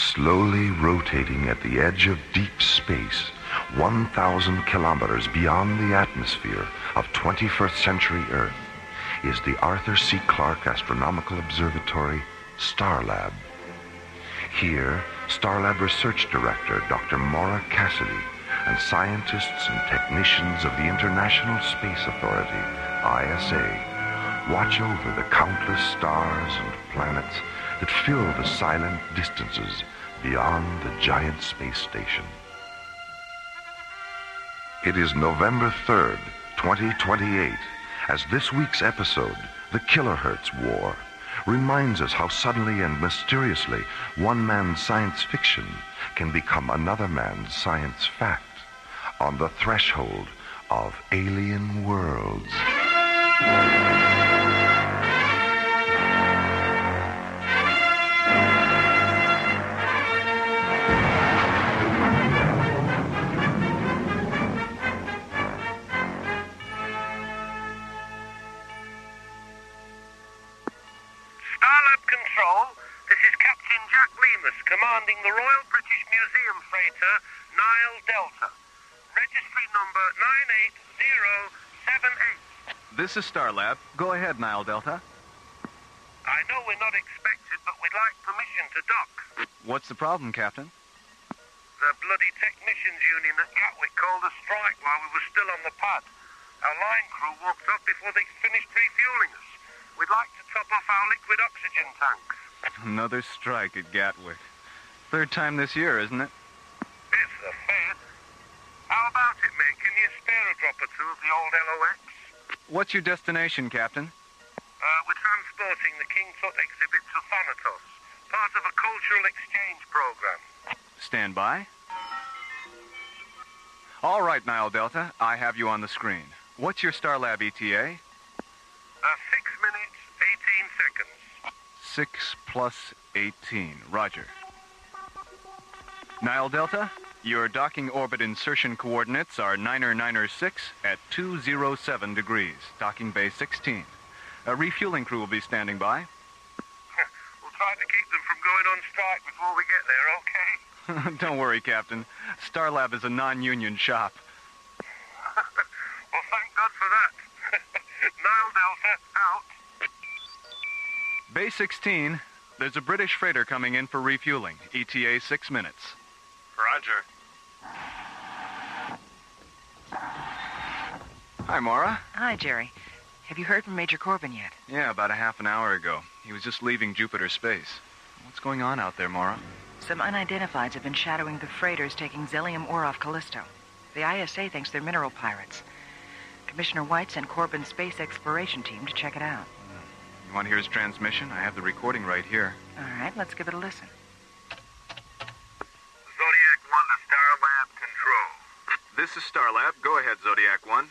Slowly rotating at the edge of deep space, 1,000 kilometers beyond the atmosphere of 21st century Earth, is the Arthur C. Clarke Astronomical Observatory Starlab. Here, Starlab Research Director Dr. Maura Cassidy and scientists and technicians of the International Space Authority, ISA, watch over the countless stars and planets that fill the silent distances beyond the giant space station. It is November 3rd, 2028, as this week's episode, The Kilohertz War, reminds us how suddenly and mysteriously one man's science fiction can become another man's science fact on the threshold of alien worlds. Commanding the Royal British Museum freighter Nile Delta. Registry number 98078. This is Starlab. Go ahead, Nile Delta. I know we're not expected, but we'd like permission to dock. What's the problem, Captain? The bloody technicians union at Gatwick called a strike while we were still on the pad. Our line crew walked off before they finished refueling us. We'd like to top off our liquid oxygen tanks. Another strike at Gatwick. Third time this year, isn't it? It's the fate. How about it, mate? Can you spare a drop or two of the old LOX? What's your destination, Captain? We're transporting the King Tut exhibit to Thanatos, part of a cultural exchange program. Stand by. All right, Nile Delta, I have you on the screen. What's your Starlab ETA? 6 minutes, 18 seconds. 6 plus 18. Roger. Nile Delta, your docking orbit insertion coordinates are 9er 6 at 207 degrees, docking bay 16. A refueling crew will be standing by. We'll try to keep them from going on strike before we get there, okay? Don't worry, Captain. Starlab is a non-union shop. Well, thank God for that. Nile Delta, out. Bay 16, there's a British freighter coming in for refueling. ETA 6 minutes. Roger. Hi, Maura. Hi, Jerry. Have you heard from Major Corbin yet? Yeah, about a half an hour ago. He was just leaving Jupiter space. What's going on out there, Maura? Some unidentifieds have been shadowing the freighters taking Xelium ore off Callisto. The ISA thinks they're mineral pirates. Commissioner White sent Corbin's space exploration team to check it out. You want to hear his transmission? I have the recording right here. All right, let's give it a listen. Zodiac 1 to Starlab Control. This is Starlab. Go ahead, Zodiac 1.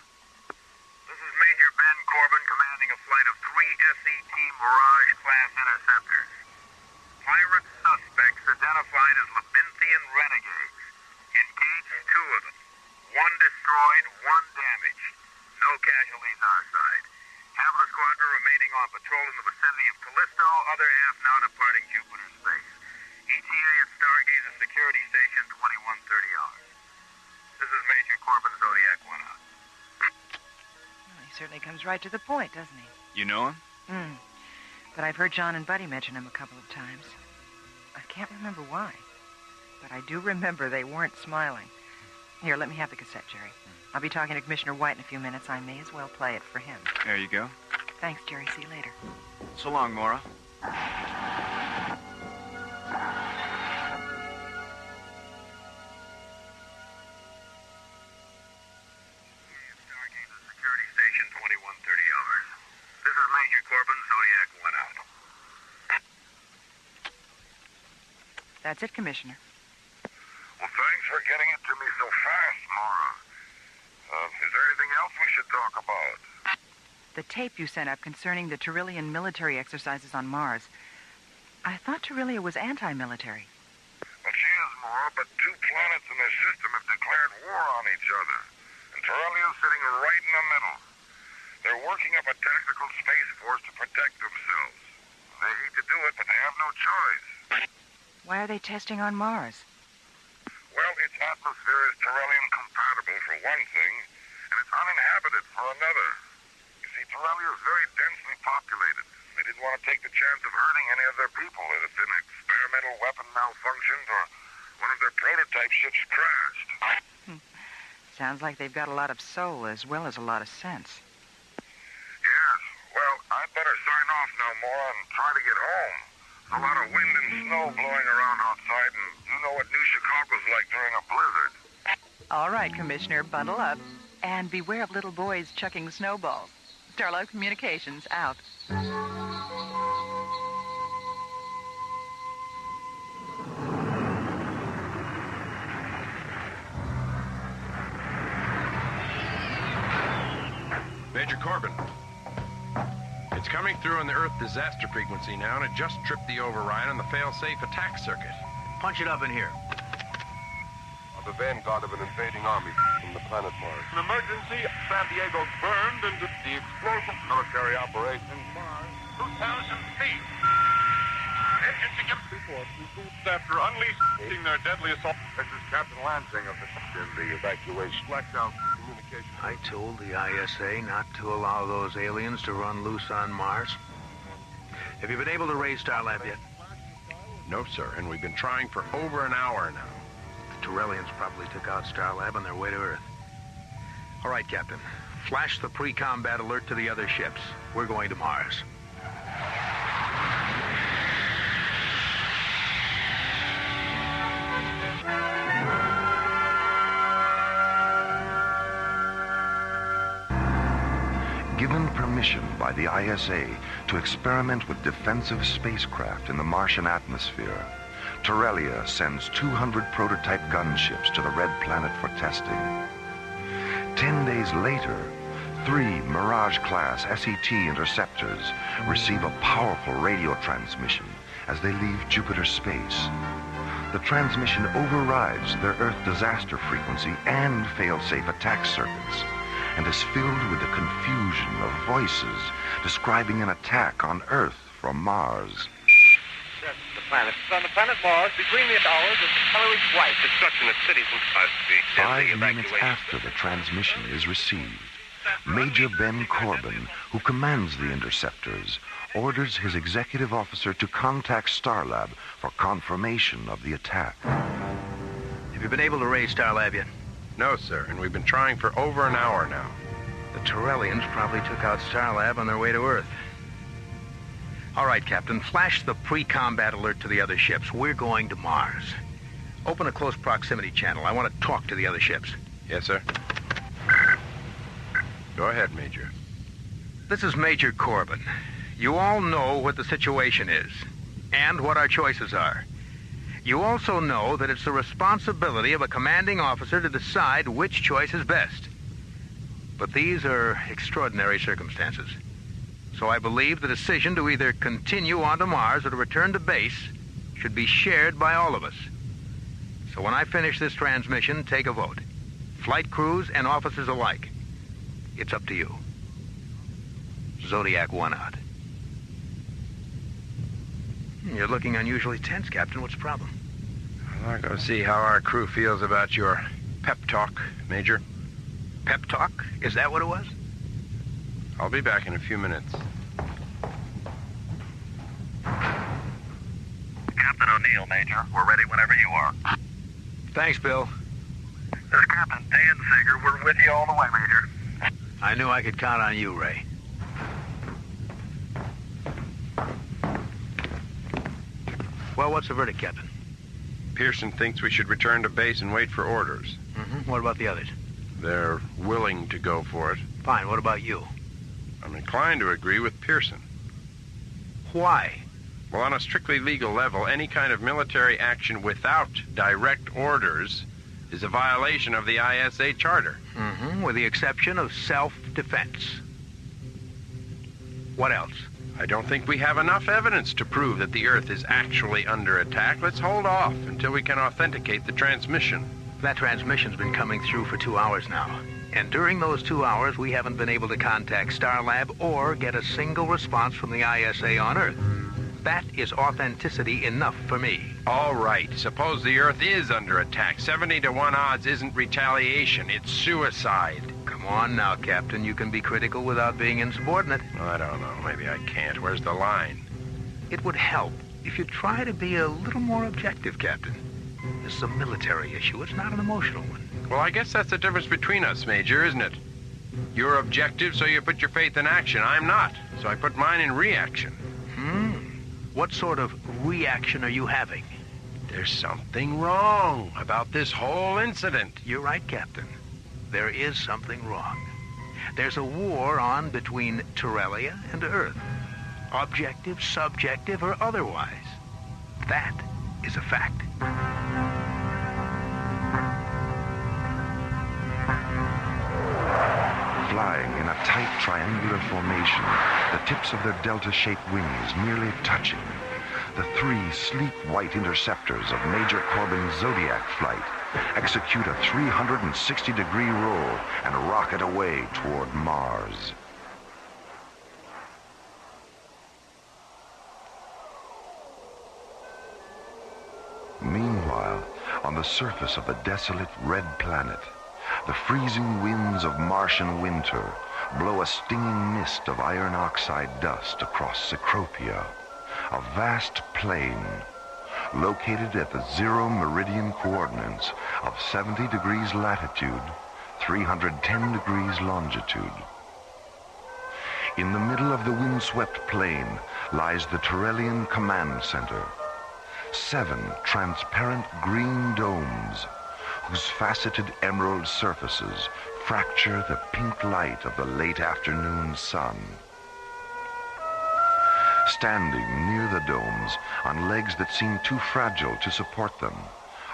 This is Major Ben Corbin commanding a flight of 3 SET Mirage-class interceptors. Pirate suspects identified as Labinthian renegades. Engaged 2 of them. 1 destroyed, 1 damaged. No casualties our side. Half of the squadron remaining on patrol in the vicinity of Callisto, other half now departing Jupiter space. ETA at Stargazer Security Station 2130 hours. This is Major Corbin, Zodiac 1 out. Well, he certainly comes right to the point, doesn't he? You know him? But I've heard John and Buddy mention him a couple of times. I can't remember why. But I do remember they weren't smiling. Here, let me have the cassette, Jerry. I'll be talking to Commissioner White in a few minutes. I may as well play it for him. There you go. Thanks, Jerry. See you later. So long, Maura. Stargazer Security Station 2130 hours. This is Major Corbin, Zodiac 1 out. That's it, Commissioner. Well, thanks for getting it to me so fast, Maura. Is there anything else we should talk about? The tape you sent up concerning the Tyrillian military exercises on Mars. I thought Tyrillia was anti-military. Well, she is, Maura, but 2 planets in their system have declared war on each other. And Tyrillia's sitting right in the middle. They're working up a tactical space force to protect themselves. They hate to do it, but they have no choice. Why are they testing on Mars? Well, its atmosphere is Tyrrellian compatible for one thing, and it's uninhabited for another. You see, Tyrrellia is very densely populated. They didn't want to take the chance of hurting any of their people if an experimental weapon malfunctioned or one of their prototype ships crashed. Sounds like they've got a lot of soul as well as a lot of sense. Yes. Well, I'd better sign off now, Maura, and try to get home. There's a lot of wind and snow blowing around outside, and you know what New Chicago's like during a blizzard. All right, Commissioner, bundle up. And beware of little boys chucking snowballs. Starlight Communications, out. Major Corbin. It's coming through on the Earth disaster frequency now, and it just tripped the override on the fail-safe attack circuit. Punch it up in here. Of the vanguard of an invading army from the planet Mars. An emergency. San Diego burned into the explosive military operation. Mars. 2,000 feet. Engine to get after unleashing their deadly assault. This is Captain Lansing of the evacuation. Blackout communication. I told the ISA not to allow those aliens to run loose on Mars. Have you been able to raise Starlab yet? No, sir, and we've been trying for over an hour now. The Tyrrellians probably took out Starlab on their way to Earth. All right, Captain. Flash the pre-combat alert to the other ships. We're going to Mars. Given permission by the ISA to experiment with defensive spacecraft in the Martian atmosphere, Tyrrellia sends 200 prototype gunships to the Red Planet for testing. 10 days later, 3 Mirage-class SET interceptors receive a powerful radio transmission as they leave Jupiter space. The transmission overrides their Earth disaster frequency and fail-safe attack circuits, and is filled with a confusion of voices describing an attack on Earth from Mars. Yes, the planet. On the planet Mars, between the hours of coloring white, destruction of cities and cars. 5 minutes after the transmission is received, Major Ben Corbin, who commands the interceptors, orders his executive officer to contact Starlab for confirmation of the attack. Have you been able to raise Starlab yet? No, sir, and we've been trying for over an hour now. The Tyrrellians probably took out Starlab on their way to Earth. All right, Captain, flash the pre-combat alert to the other ships. We're going to Mars. Open a close proximity channel. I want to talk to the other ships. Yes, sir. Go ahead, Major. This is Major Corbin. You all know what the situation is, and what our choices are. You also know that it's the responsibility of a commanding officer to decide which choice is best. But these are extraordinary circumstances. So I believe the decision to either continue on to Mars or to return to base should be shared by all of us. So when I finish this transmission, take a vote. Flight crews and officers alike. It's up to you. Zodiac 1 out. You're looking unusually tense, Captain. What's the problem? I'll go see how our crew feels about your pep talk, Major. Pep talk? Is that what it was? I'll be back in a few minutes. Captain O'Neill, Major. We're ready whenever you are. Thanks, Bill. This is Captain Dan Sager. We're with you all the way, Major. I knew I could count on you, Ray. Well, what's the verdict, Captain? Pearson thinks we should return to base and wait for orders. Mm-hmm. What about the others? They're willing to go for it. Fine. What about you? I'm inclined to agree with Pearson. Why? Well, on a strictly legal level, any kind of military action without direct orders is a violation of the ISA charter. Mm-hmm. With the exception of self-defense. What else? I don't think we have enough evidence to prove that the Earth is actually under attack. Let's hold off until we can authenticate the transmission. That transmission's been coming through for 2 hours now. And during those 2 hours, we haven't been able to contact Starlab or get a single response from the ISA on Earth. That is authenticity enough for me. All right, suppose the Earth is under attack. 70 to 1 odds isn't retaliation, it's suicide. Come on now, Captain. You can be critical without being insubordinate. I don't know, maybe I can't. Where's the line? It would help if you try to be a little more objective, Captain. This is a military issue. It's not an emotional one. Well, I guess that's the difference between us, Major, isn't it? You're objective, so you put your faith in action. I'm not, so I put mine in reaction. What sort of reaction are you having? There's something wrong about this whole incident. You're right, Captain. There is something wrong. There's a war on between Terrelia and Earth. Objective, subjective, or otherwise. That is a fact. Flying in a tight triangular formation, the tips of their delta-shaped wings nearly touching, the 3 sleek white interceptors of Major Corbin's Zodiac flight execute a 360-degree roll and rocket away toward Mars. Meanwhile, on the surface of the desolate red planet, the freezing winds of Martian winter blow a stinging mist of iron oxide dust across Cecropia, a vast plain located at the 0 meridian coordinates of 70 degrees latitude, 310 degrees longitude. In the middle of the windswept plain lies the Terrellian Command Center, 7 transparent green domes whose faceted emerald surfaces fracture the pink light of the late afternoon sun. Standing near the domes, on legs that seem too fragile to support them,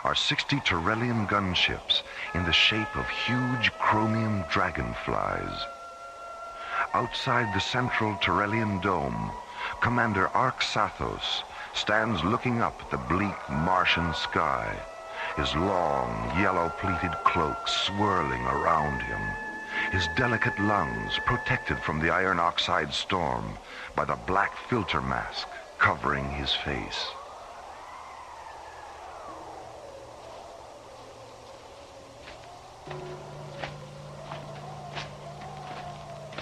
are 60 Terrellian gunships in the shape of huge chromium dragonflies. Outside the central Terrellian dome, Commander Arxathos stands looking up at the bleak Martian sky, his long, yellow-pleated cloak swirling around him, his delicate lungs protected from the iron oxide storm by the black filter mask covering his face.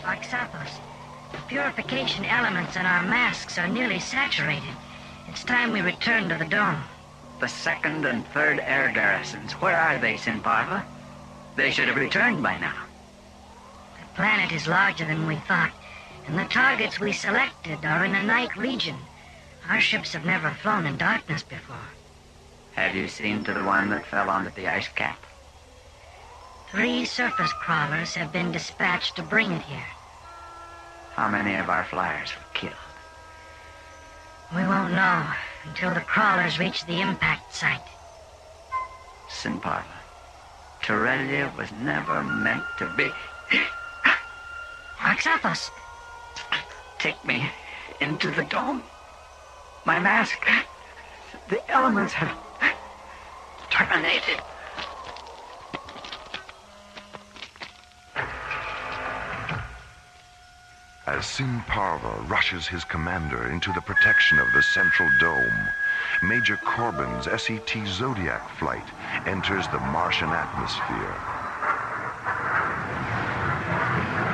Arxathos, the purification elements in our masks are nearly saturated. It's time we return to the dome. The 2nd and 3rd air garrisons, where are they, Sinparva? They should have returned by now. The planet is larger than we thought, and the targets we selected are in a night region. Our ships have never flown in darkness before. Have you seen to the one that fell onto the ice cap? 3 surface crawlers have been dispatched to bring it here. How many of our flyers were killed? We won't know until the crawlers reach the impact site. Sinparva, Terrelia was never meant to be. Arxathos! Take me into the dome. My mask. The elements have terminated. As Sinparva rushes his commander into the protection of the central dome, Major Corbin's SET Zodiac flight enters the Martian atmosphere.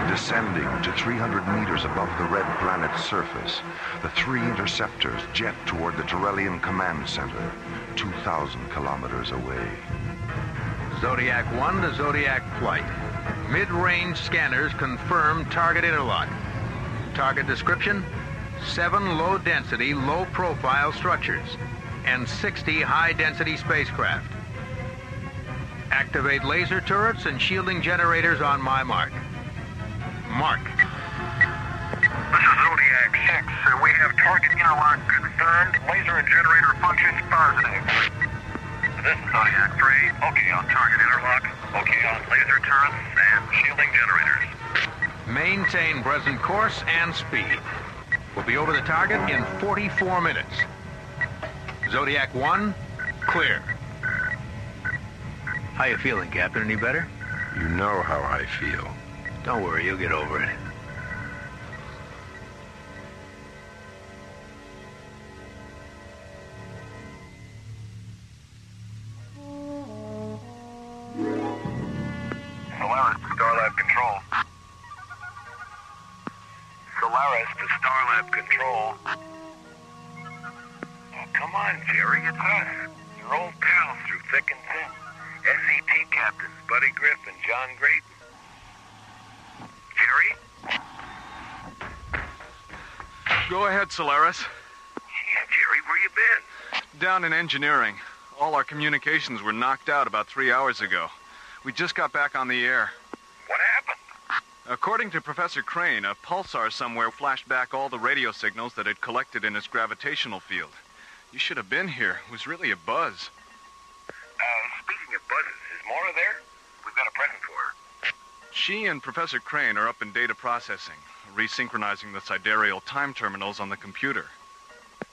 Descending to 300 meters above the red planet's surface, the 3 interceptors jet toward the Terrellian Command Center, 2,000 kilometers away. Zodiac 1 to Zodiac flight. Mid-range scanners confirm target interlock. Target description: 7 low-density, low-profile structures and 60 high-density spacecraft. Activate laser turrets and shielding generators on my mark. Mark. This is Zodiac 6. We have target interlock confirmed. Laser and generator functions positive. This is Zodiac 3. Okay on target interlock. Okay on laser turrets and shielding generators. Maintain present course and speed. We'll be over the target in 44 minutes. Zodiac 1, clear. How you feeling, Captain? Any better? You know how I feel. Don't worry, you'll get over it. Starlab Control. Oh, come on, Jerry, it's us. Your old pals through thick and thin. SET captains Buddy Griff and John Grayton. Jerry? Go ahead, Solaris. Yeah, Jerry, where you been? Down in engineering. All our communications were knocked out about 3 hours ago. We just got back on the air. What happened? According to Professor Crane, a pulsar somewhere flashed back all the radio signals that it collected in its gravitational field. You should have been here. It was really a buzz. Speaking of buzzes, is Maura there? We've got a present for her. She and Professor Crane are up in data processing, resynchronizing the sidereal time terminals on the computer.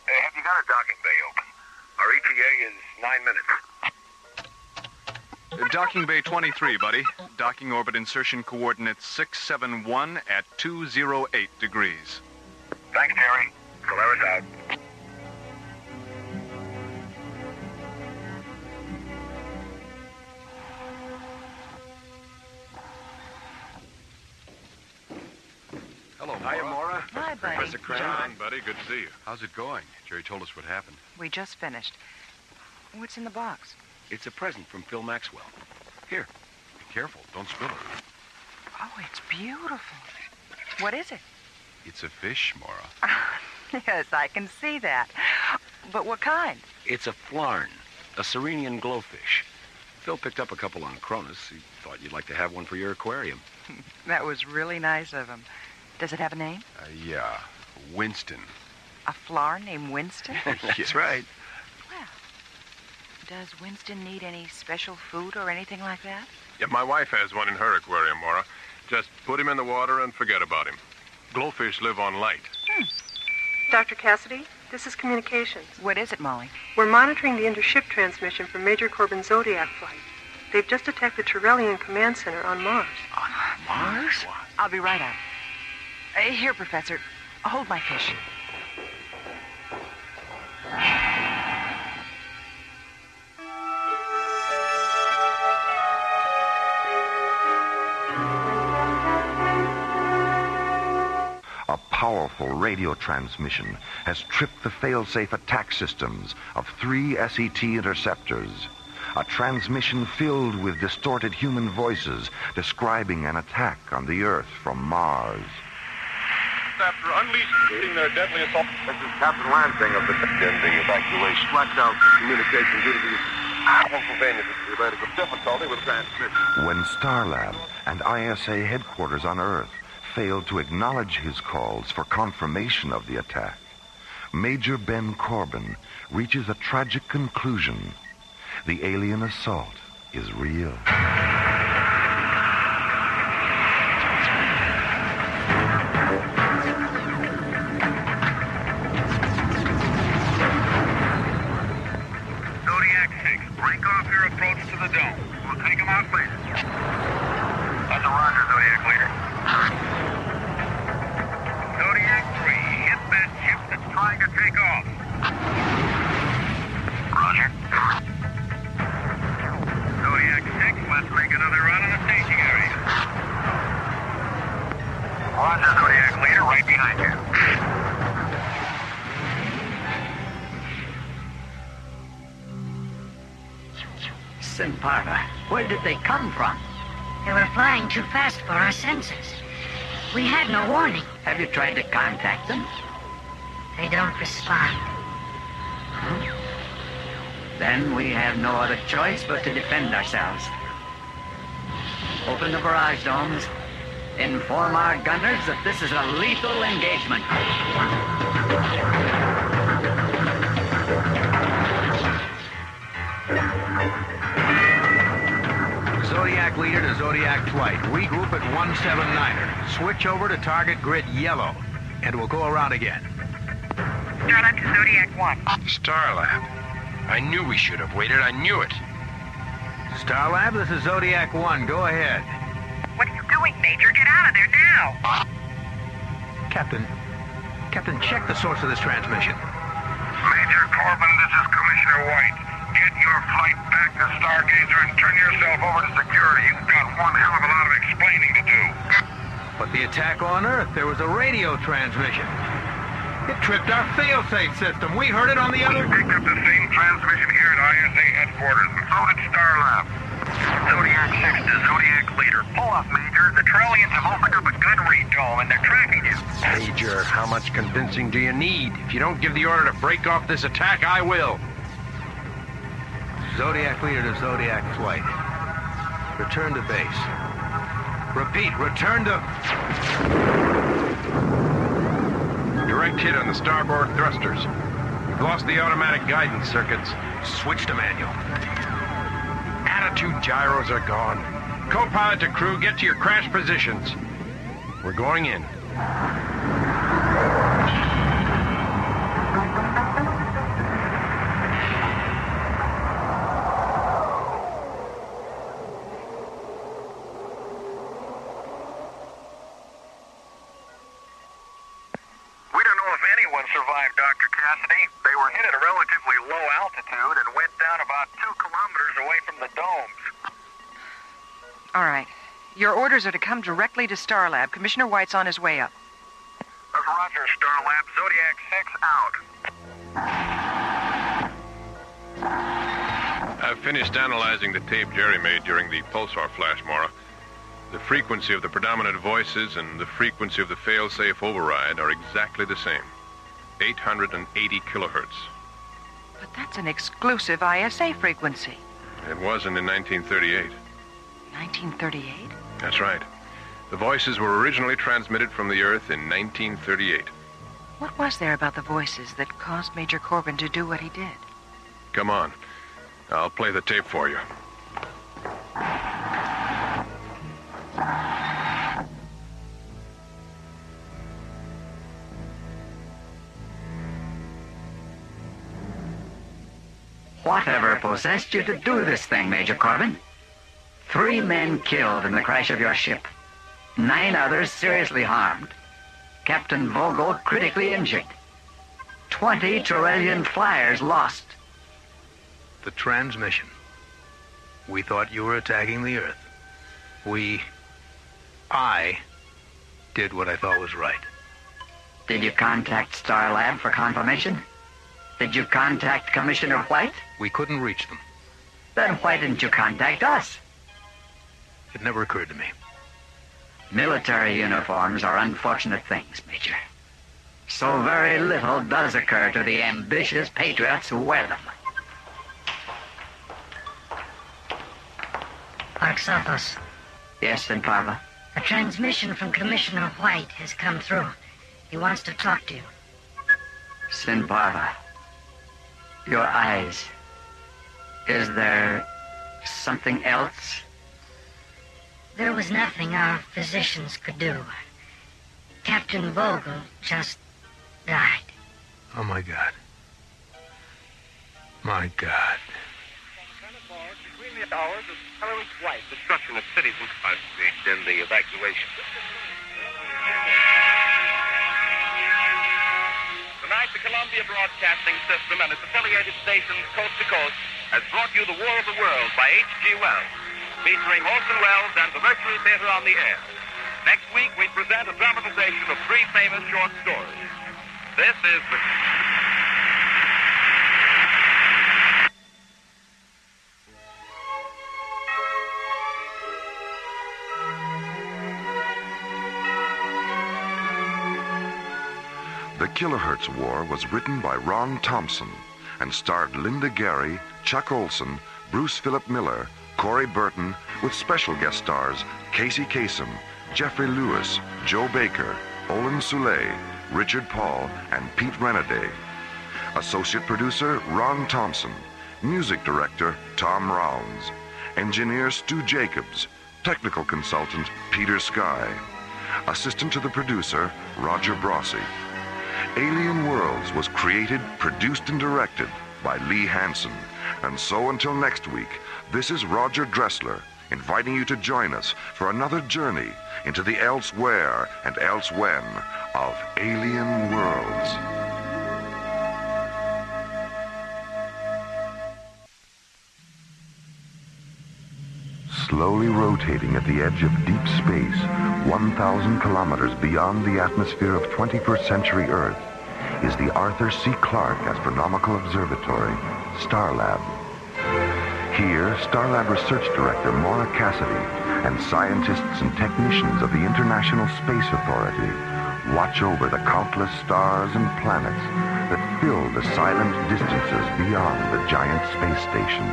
Hey, have you got a docking bay open? Our ETA is 9 minutes. Docking bay 23, buddy. Docking orbit insertion coordinates 671 at 208 degrees. Thanks, Jerry. Solaris out. Hello, Hiya, Maura. Hi, buddy. Professor Crane. John, buddy, good to see you. How's it going? Jerry told us what happened. We just finished. What's in the box? It's a present from Phil Maxwell. Here. Be careful. Don't spill it. Oh, it's beautiful. What is it? It's a fish, Maura. Yes, I can see that. But what kind? It's a flarn, a Serenian glowfish. Phil picked up a couple on Cronus. He thought you'd like to have one for your aquarium. That was really nice of him. Does it have a name? Yeah. Winston. A flower named Winston? That's right. Well, does Winston need any special food or anything like that? Yeah, my wife has one in her aquarium, Maura. Just put him in the water and forget about him. Glowfish live on light. Dr. Cassidy, this is Communications. What is it, Molly? We're monitoring the intership transmission from Major Corbin's Zodiac flight. They've just attacked the Turellian Command Center on Mars. On Mars? I'll be right out. Here, Professor. Hold my fish. A powerful radio transmission has tripped the fail-safe attack systems of 3 SET interceptors. A transmission filled with distorted human voices describing an attack on the Earth from Mars. After unleashing their deadly assault. This is Captain Lansing of the ending evacuation. Flash out communication due to the Pennsylvania related difficulty with transmission. When Starlab and ISA headquarters on Earth failed to acknowledge his calls for confirmation of the attack, Major Ben Corbin reaches a tragic conclusion. The alien assault is real. Zodiac 6, break off your approach to the dome. We'll take him out later. That's a roger, Zodiac leader. Zodiac 3, hit that ship that's trying to take off. Roger. Zodiac 6, let's make another run on the staging area. Roger, Zodiac leader, right behind you. Simparva, where did they come from? They were flying too fast for our senses. We had no warning. Have you tried to contact them? They don't respond. Then we have no other choice but to defend ourselves. Open the barrage domes. Inform our gunners that this is a lethal engagement. Zodiac leader to Zodiac flight. Regroup at 179er. Switch over to target grid yellow. And we'll go around again. Starlab to Zodiac 1. Starlab. I knew we should have waited. I knew it. Starlab, this is Zodiac 1. Go ahead. What are you doing, Major? Get out of there now! Captain, check the source of this transmission. Major Corbin, this is Commissioner White. Get your flight back to Stargazer and turn yourself over to security. You've got one hell of a lot of explaining to do. But the attack on Earth, there was a radio transmission. It tripped our fail-safe system. We heard it on the other... Picked up the same transmission here at ISA headquarters, and so did Starlab. Zodiac 6 to Zodiac Leader. Pull up, Major. The Trellians have opened up a gun read dome, and they're tracking you. Major, how much convincing do you need? If you don't give the order to break off this attack, I will. Zodiac Leader to Zodiac Flight. Return to base. Repeat, return to... Direct hit on the starboard thrusters. We've lost the automatic guidance circuits. Switch to manual. Attitude gyros are gone. Co-pilot to crew, get to your crash positions. We're going in. Survived, Dr. Cassidy. They were hit at a relatively low altitude and went down about 2 kilometers away from the domes. All right. Your orders are to come directly to Starlab. Commissioner White's on his way up. That's Roger, Starlab. Zodiac 6 out. I've finished analyzing the tape Jerry made during the pulsar flash, Mora. The frequency of the predominant voices and the frequency of the fail-safe override are exactly the same. 880 kilohertz. But that's an exclusive ISA frequency. It wasn't in 1938. 1938? That's right. The voices were originally transmitted from the Earth in 1938. What was there about the voices that caused Major Corbin to do what he did? Come on. I'll play the tape for you. Whatever possessed you to do this thing, Major Corbin? 3 men killed in the crash of your ship. 9 others seriously harmed. Captain Vogel critically injured. 20 Turellian flyers lost. The transmission. We thought you were attacking the Earth. I did what I thought was right. Did you contact Starlab for confirmation? Did you contact Commissioner White? We couldn't reach them. Then why didn't you contact us? It never occurred to me. Military uniforms are unfortunate things, Major. So very little does occur to the ambitious patriots who wear them. Arxothos. Yes, Sinparva? A transmission from Commissioner White has come through. He wants to talk to you. Sinparva. Your eyes. Is there something else? There was nothing our physicians could do. Captain Vogel just died. Oh, my God. My God. Between the hours of Hillary White, destruction of cities and in the evacuation. Tonight, the Columbia Broadcasting System and its affiliated stations coast to coast has brought you The War of the World by H.G. Wells, featuring Orson Welles and the Mercury Theater on the air. Next week, we present a dramatization of 3 famous short stories. This is the... The Kilohertz War was written by Ron Thompson and starred Linda Gary, Chuck Olson, Bruce Philip Miller, Corey Burton, with special guest stars Casey Kasem, Jeffrey Lewis, Joe Baker, Olin Soule, Richard Paul, and Pete Renaday. Associate producer Ron Thompson. Music director Tom Rounds. Engineer Stu Jacobs. Technical consultant Peter Sky. Assistant to the producer Roger Brossi. Alien Worlds was created, produced, and directed by Lee Hansen. And so until next week, this is Roger Dressler, inviting you to join us for another journey into the elsewhere and elsewhen of Alien Worlds. Slowly rotating at the edge of deep space, 1,000 kilometers beyond the atmosphere of 21st century Earth, is the Arthur C. Clarke Astronomical Observatory, Starlab. Here, Starlab Research Director Maura Cassidy and scientists and technicians of the International Space Authority watch over the countless stars and planets that fill the silent distances beyond the giant space station.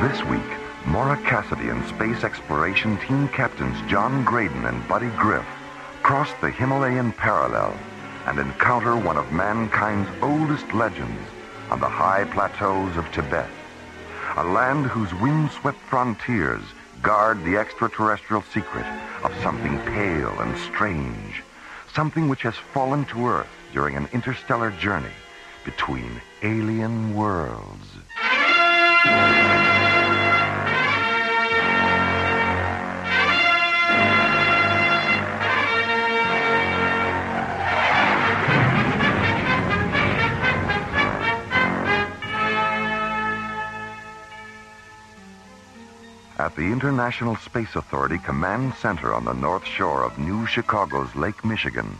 This week, Maura Cassidy and Space Exploration Team Captains John Graydon and Buddy Griff cross the Himalayan parallel and encounter one of mankind's oldest legends on the high plateaus of Tibet, a land whose windswept frontiers guard the extraterrestrial secret of something pale and strange, something which has fallen to Earth during an interstellar journey between alien worlds. At the International Space Authority Command Center on the North Shore of New Chicago's Lake Michigan,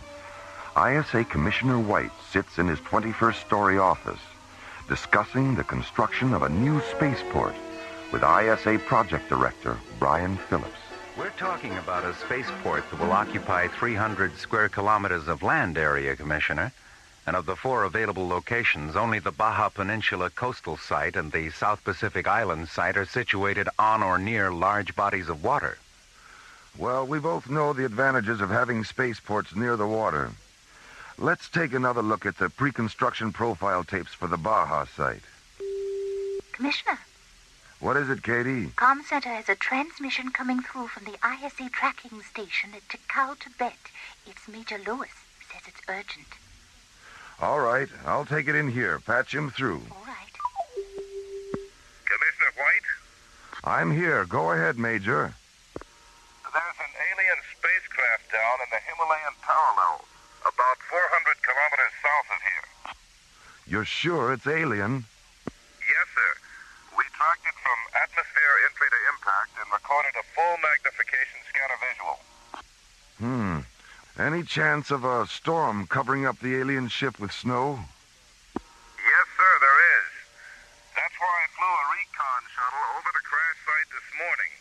ISA Commissioner White sits in his 21st story office discussing the construction of a new spaceport with ISA Project Director Brian Phillips. We're talking about a spaceport that will occupy 300 square kilometers of land area, Commissioner. And of the 4 available locations, only the Baja Peninsula coastal site and the South Pacific Island site are situated on or near large bodies of water. Well, we both know the advantages of having spaceports near the water. Let's take another look at the pre-construction profile tapes for the Baja site. Commissioner. What is it, Katie? Comm Center has a transmission coming through from the ISA tracking station at Tikal, Tibet. It's Major Lewis. Says it's urgent. All right, I'll take it in here. Patch him through. All right. Commissioner White? I'm here. Go ahead, Major. There's an alien spacecraft down in the Himalayan parallel, about 400 kilometers south of here. You're sure it's alien? Yes, sir. We tracked it from atmosphere entry to impact and recorded a full magnification scanner visual. Any chance of a storm covering up the alien ship with snow? Yes, sir, there is. That's why I flew a recon shuttle over the crash site this morning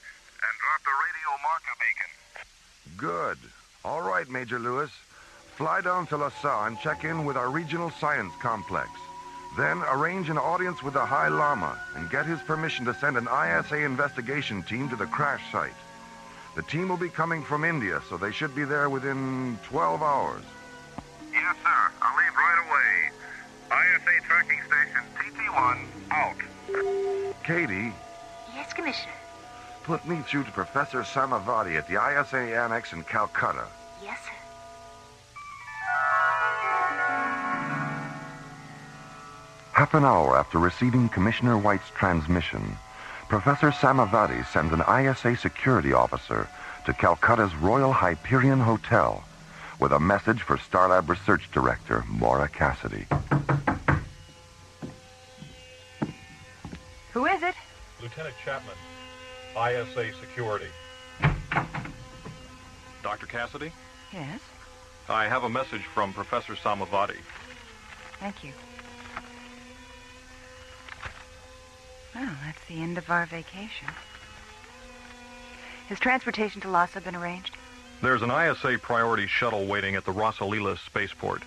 and dropped a radio marker beacon. Good. All right, Major Lewis. Fly down to LaSalle and check in with our regional science complex. Then arrange an audience with the High Lama and get his permission to send an ISA investigation team to the crash site. The team will be coming from India, so they should be there within 12 hours. Yes, sir. I'll leave right away. ISA tracking station TT1 out. Katie? Yes, Commissioner. Put me through to Professor Samavati at the ISA Annex in Calcutta. Yes, sir. Half an hour after receiving Commissioner White's transmission, Professor Samavati sends an ISA security officer to Calcutta's Royal Hyperion Hotel with a message for Starlab Research Director Maura Cassidy. Who is it? Lieutenant Chapman, ISA Security. Dr. Cassidy? Yes? I have a message from Professor Samavati. Thank you. Well, that's the end of our vacation. Has transportation to Lhasa been arranged? There's an ISA priority shuttle waiting at the Rasalila spaceport.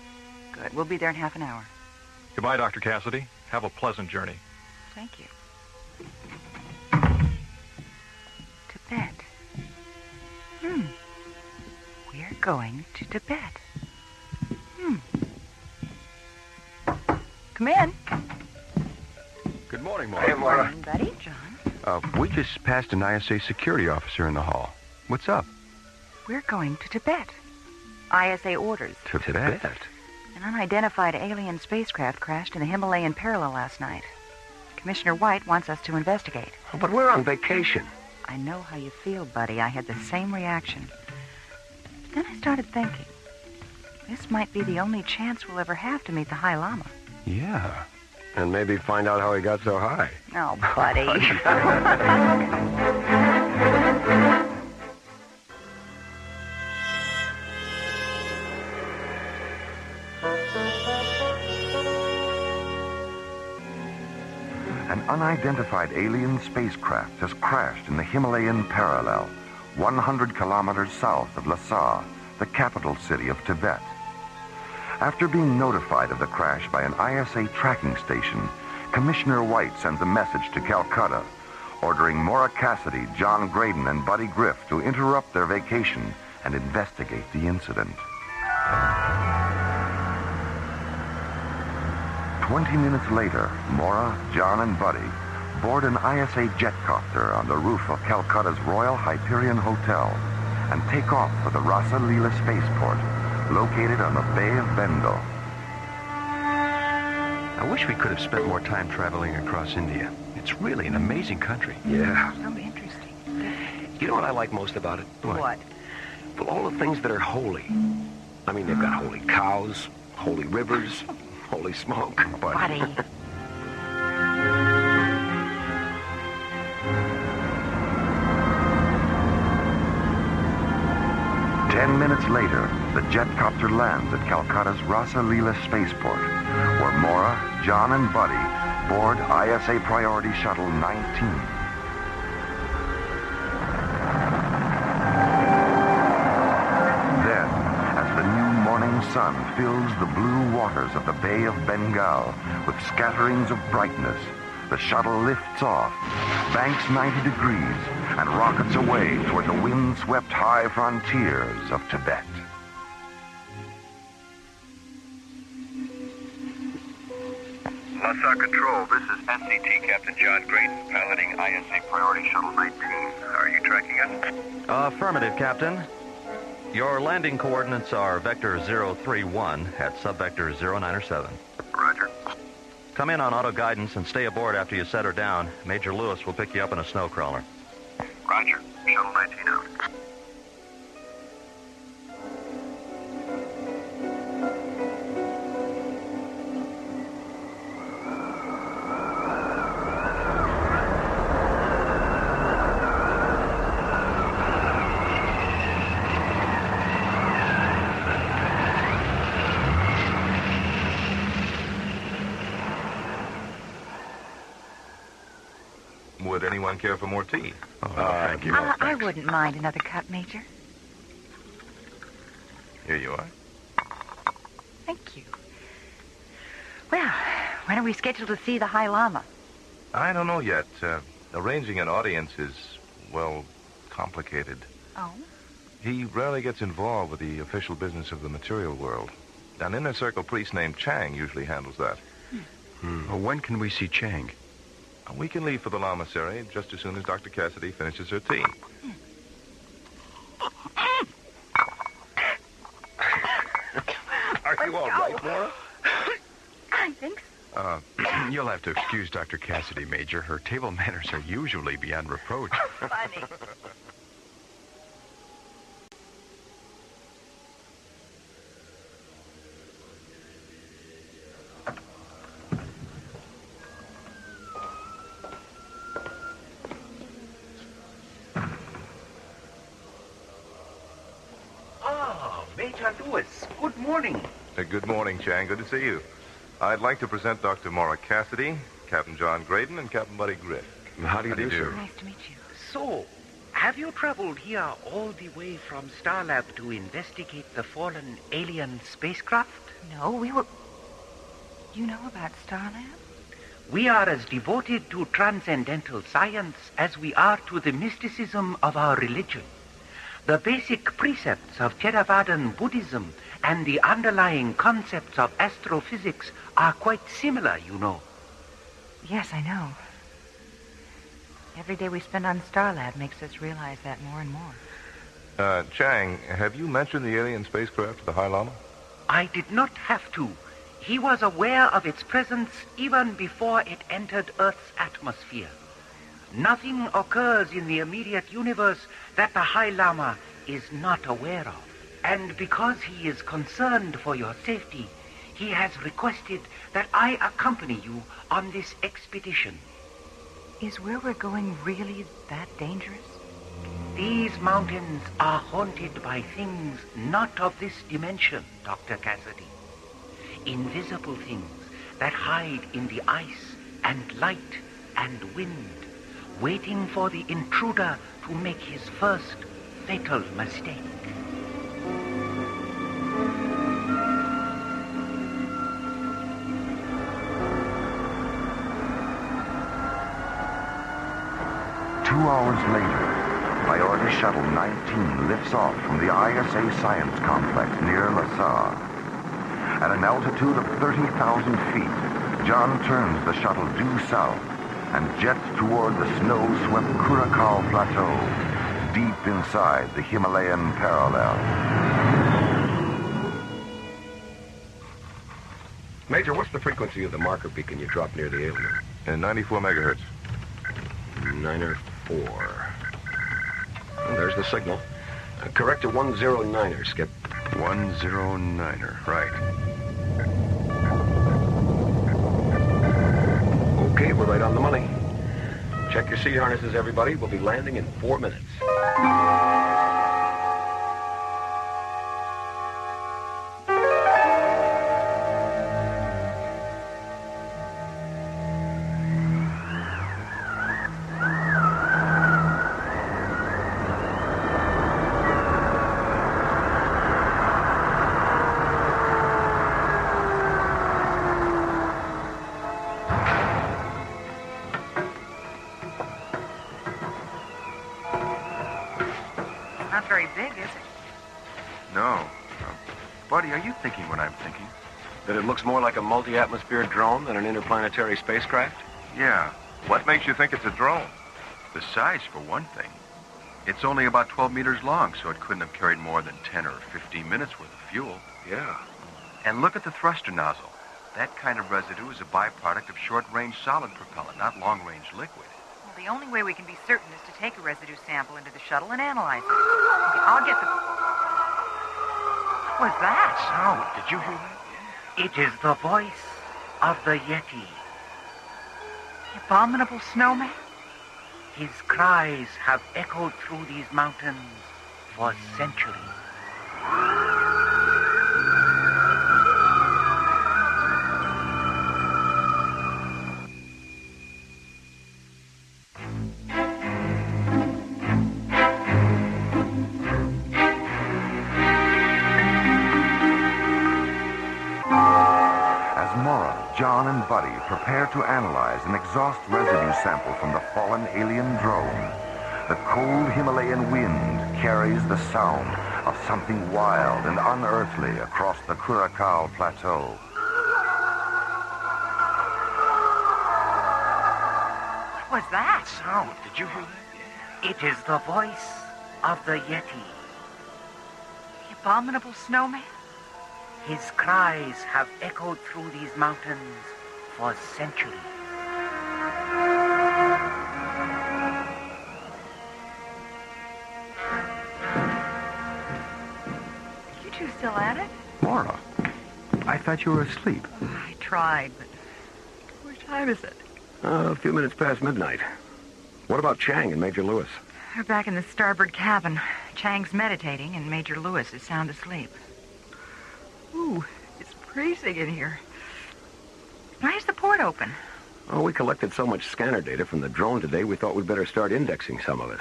Good. We'll be there in half an hour. Goodbye, Dr. Cassidy. Have a pleasant journey. Thank you. Tibet. We're going to Tibet. Come in. Good morning, Maura. Hey, Maura. Morning, buddy. John. We just passed an ISA security officer in the hall. What's up? We're going to Tibet. ISA orders. To Tibet? An unidentified alien spacecraft crashed in the Himalayan parallel last night. Commissioner White wants us to investigate. Oh, but we're on vacation. I know how you feel, buddy. I had the same reaction. Then I started thinking, this might be the only chance we'll ever have to meet the High Lama. Yeah. And maybe find out how he got so high. Oh, buddy. An unidentified alien spacecraft has crashed in the Himalayan parallel, 100 kilometers south of Lhasa, the capital city of Tibet. After being notified of the crash by an ISA tracking station, Commissioner White sends a message to Calcutta, ordering Maura Cassidy, John Graydon, and Buddy Griff to interrupt their vacation and investigate the incident. 20 minutes later, Maura, John, and Buddy board an ISA jetcopter on the roof of Calcutta's Royal Hyperion Hotel and take off for the Rasa Leela spaceport, located on the Bay of Bengal. I wish we could have spent more time traveling across India. It's really an amazing country. Yeah. So interesting. You know what I like most about it? What? Well, all the things that are holy. I mean, they've got holy cows, holy rivers, holy smoke. Buddy. 10 minutes later, the jetcopter lands at Calcutta's Rasa Leela spaceport, where Maura, John, and Buddy board ISA Priority Shuttle 19. Then, as the new morning sun fills the blue waters of the Bay of Bengal with scatterings of brightness, the shuttle lifts off, banks 90 degrees, and rockets away toward the wind-swept high frontiers of Tibet. Lhasa Control, this is SCT Captain John Graydon, piloting ISA Priority Shuttle 19. Are you tracking us? Affirmative, Captain. Your landing coordinates are vector 031 at subvector 097. Roger. Come in on auto guidance and stay aboard after you set her down. Major Lewis will pick you up in a snow crawler. Roger. Shuttle 19 out. Would anyone care for more tea? Thank you. I wouldn't mind another cup, Major. Here you are. Thank you. Well, when are we scheduled to see the High Lama? I don't know yet. Arranging an audience is, well, complicated. Oh? He rarely gets involved with the official business of the material world. An inner circle priest named Chang usually handles that. Well, when can we see Chang? We can leave for the Lamasery just as soon as Dr. Cassidy finishes her tea. Are you all right, Maura? I think so. You'll have to excuse Dr. Cassidy, Major. Her table manners are usually beyond reproach. Funny. Major Lewis, good morning. Good morning, Chang. Good to see you. I'd like to present Dr. Maura Cassidy, Captain John Graydon, and Captain Buddy Griff. How do you do, sir? Nice to meet you. So, have you traveled here all the way from Starlab to investigate the fallen alien spacecraft? No, we were... You know about Starlab? We are as devoted to transcendental science as we are to the mysticism of our religion. The basic precepts of Theravadan Buddhism and the underlying concepts of astrophysics are quite similar, you know. Yes, I know. Every day we spend on Starlab makes us realize that more and more. Chang, have you mentioned the alien spacecraft to the High Lama? I did not have to. He was aware of its presence even before it entered Earth's atmosphere. Nothing occurs in the immediate universe that the High Lama is not aware of. And because he is concerned for your safety, he has requested that I accompany you on this expedition. Is where we're going really that dangerous? These mountains are haunted by things not of this dimension, Dr. Cassidy. Invisible things that hide in the ice and light and wind, waiting for the intruder to make his first fatal mistake. Hours later, Priority Shuttle 19 lifts off from the ISA Science Complex near Lhasa. At an altitude of 30,000 feet, John turns the shuttle due south and jets toward the snow-swept Curacao Plateau, deep inside the Himalayan parallel. Major, what's the frequency of the marker beacon you dropped near the alien? 94 megahertz. 904. Well, there's the signal. Correct to 109er, Skip. 109er, right. Okay, we're right on the money. Check your seat harnesses, everybody. We'll be landing in 4 minutes. Not very big, is it? No. Buddy, are you thinking what I'm thinking? That it looks more like a multi-atmosphere drone than an interplanetary spacecraft? Yeah. What makes you think it's a drone? The size, for one thing. It's only about 12 meters long, so it couldn't have carried more than 10 or 15 minutes worth of fuel. Yeah. And look at the thruster nozzle. That kind of residue is a byproduct of short-range solid propellant, not long-range liquid. Well, the only way we can be certain is to take a residue sample into the shuttle and analyze it. Okay, I'll get the... What's that? Sound. Did you hear that? It is the voice of the Yeti. The abominable snowman? His cries have echoed through these mountains for centuries. John and Buddy prepare to analyze an exhaust residue sample from the fallen alien drone. The cold Himalayan wind carries the sound of something wild and unearthly across the Curacao Plateau. What was that? Sound. Did you hear that? It is the voice of the Yeti. The abominable snowman? His cries have echoed through these mountains for centuries. You two still at it? Laura, I thought you were asleep. I tried, but... What time is it? A few minutes past midnight. What about Chang and Major Lewis? They're back in the starboard cabin. Chang's meditating, and Major Lewis is sound asleep. Ooh, it's freezing in here. Why is the port open? Oh, we collected so much scanner data from the drone today, we thought we'd better start indexing some of it.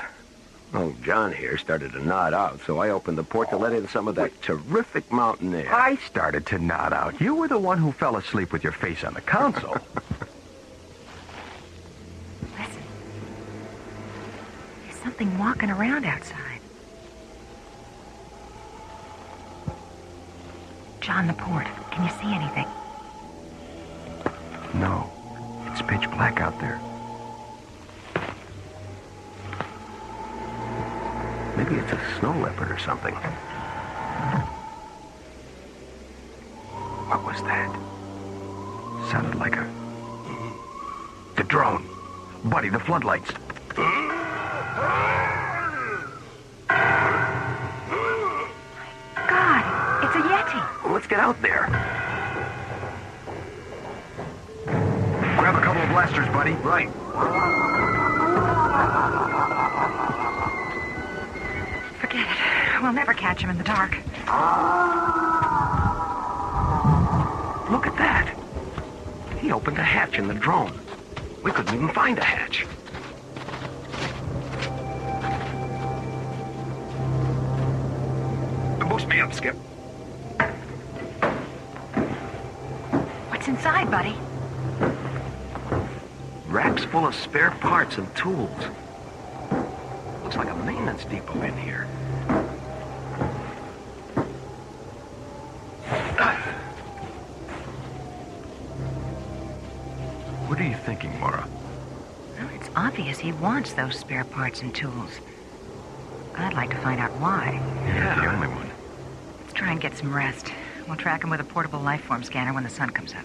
Oh, John here started to nod out, so I opened the port to let in some of that terrific mountain air. I started to nod out. You were the one who fell asleep with your face on the console. Listen. There's something walking around outside. John, the port. Can you see anything? No. It's pitch black out there. Maybe it's a snow leopard or something. What was that? Sounded like a... The drone. Buddy, the floodlights. God, it's a Yeti. Let's get out there. Grab a couple of blasters, buddy. Right. Forget it. We'll never catch him in the dark. Look at that. He opened a hatch in the drone. We couldn't even find a hatch. Boost me up, Skip. What's inside, buddy? Racks full of spare parts and tools. Looks like a maintenance depot in here. What are you thinking, Mara? Well, it's obvious he wants those spare parts and tools. I'd like to find out why. You're the only one. Let's try and get some rest. We'll track him with a portable lifeform scanner when the sun comes up.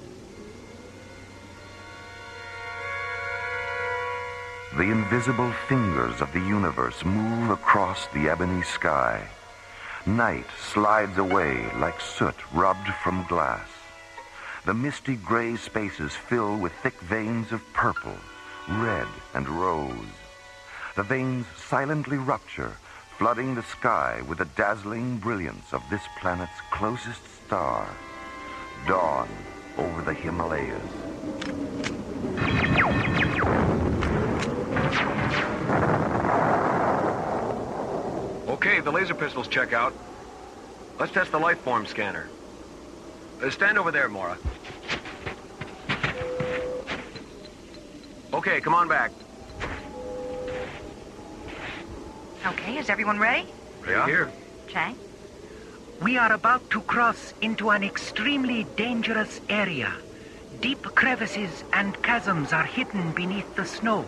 The invisible fingers of the universe move across the ebony sky. Night slides away like soot rubbed from glass. The misty gray spaces fill with thick veins of purple, red, and rose. The veins silently rupture, flooding the sky with the dazzling brilliance of this planet's closest star, dawn over the Himalayas. Okay, the laser pistols check out. Let's test the life form scanner. Stand over there, Mara. Okay, come on back. Okay, is everyone ready? Ready here. Chang? We are about to cross into an extremely dangerous area. Deep crevices and chasms are hidden beneath the snow.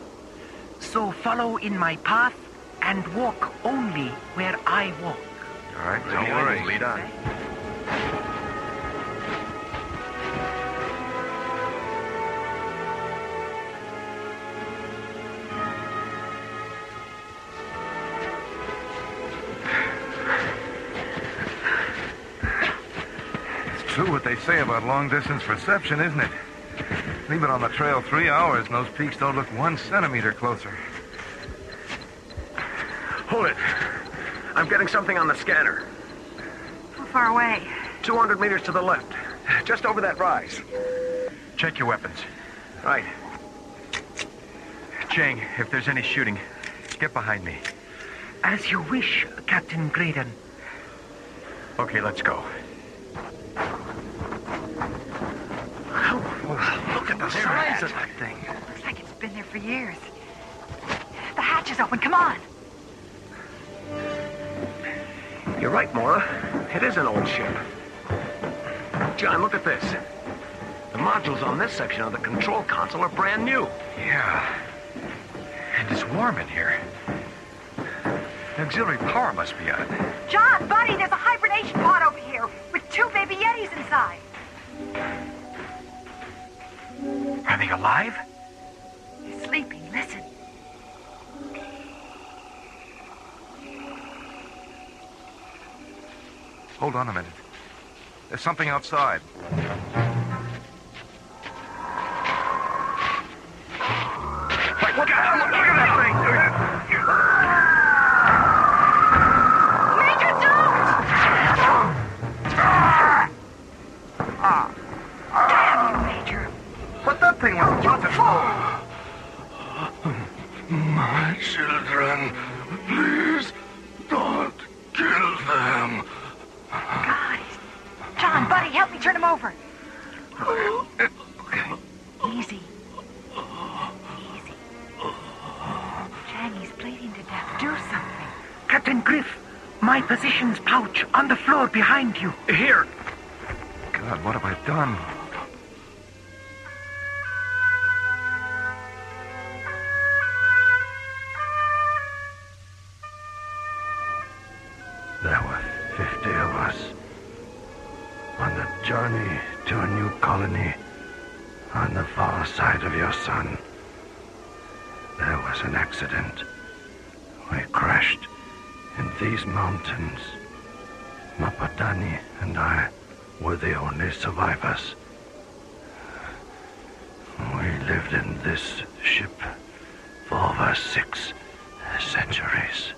So follow in my path and walk only where I walk. All right, don't worry. Lead on. True what they say about long-distance perception, isn't it? We've been on the trail 3 hours, and those peaks don't look 1 centimeter closer. Hold it. I'm getting something on the scanner. How far away? 200 meters to the left. Just over that rise. Check your weapons. Right. Chang, if there's any shooting, get behind me. As you wish, Captain Graydon. Okay, let's go. Look at the size of that thing. Looks like it's been there for years. The hatch is open. Come on. You're right, Mara. It is an old ship. John, look at this. The modules on this section of the control console are brand new. Yeah. And it's warm in here. The auxiliary power must be on. John, buddy, there's a hibernation pod over here with 2 baby Yetis inside. Are they alive? They're sleeping. Listen. Hold on a minute. There's something outside. Like, look at that thing! Major, don't! Damn you, Major. But that thing was You fool! My children, please don't kill them. God, John, buddy, help me turn him over. Okay. Easy. Easy. Chang, he's bleeding to death. Do something. Captain Griff, my physician's pouch on the floor behind you. Here. God, what have I done? There were 50 of us on a journey to a new colony on the far side of your sun. There was an accident. We crashed in these mountains. Mapadani and I were the only survivors. We lived in this ship for over 6 centuries.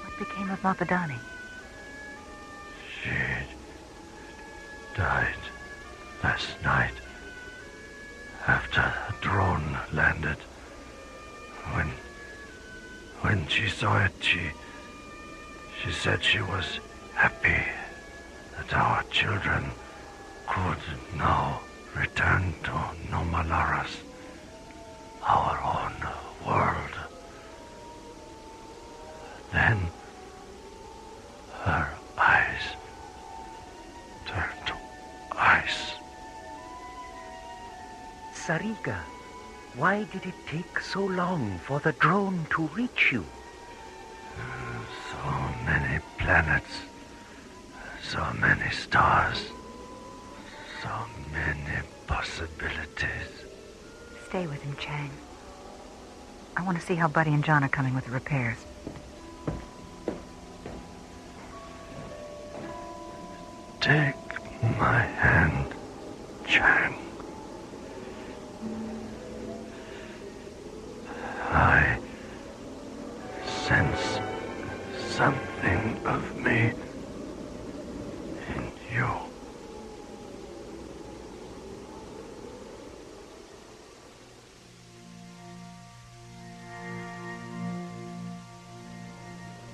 What became of Mapadani? She died last night after a drone landed. When she saw it, she said she was happy that our children could now return to Nomalaras, our own world. Then her eyes turned to ice. Sariga, why did it take so long for the drone to reach you? So many planets, so many stars, so many possibilities. Stay with him, Chang. I want to see how Buddy and John are coming with the repairs. Take my hand, Chang. I sense something of me in you.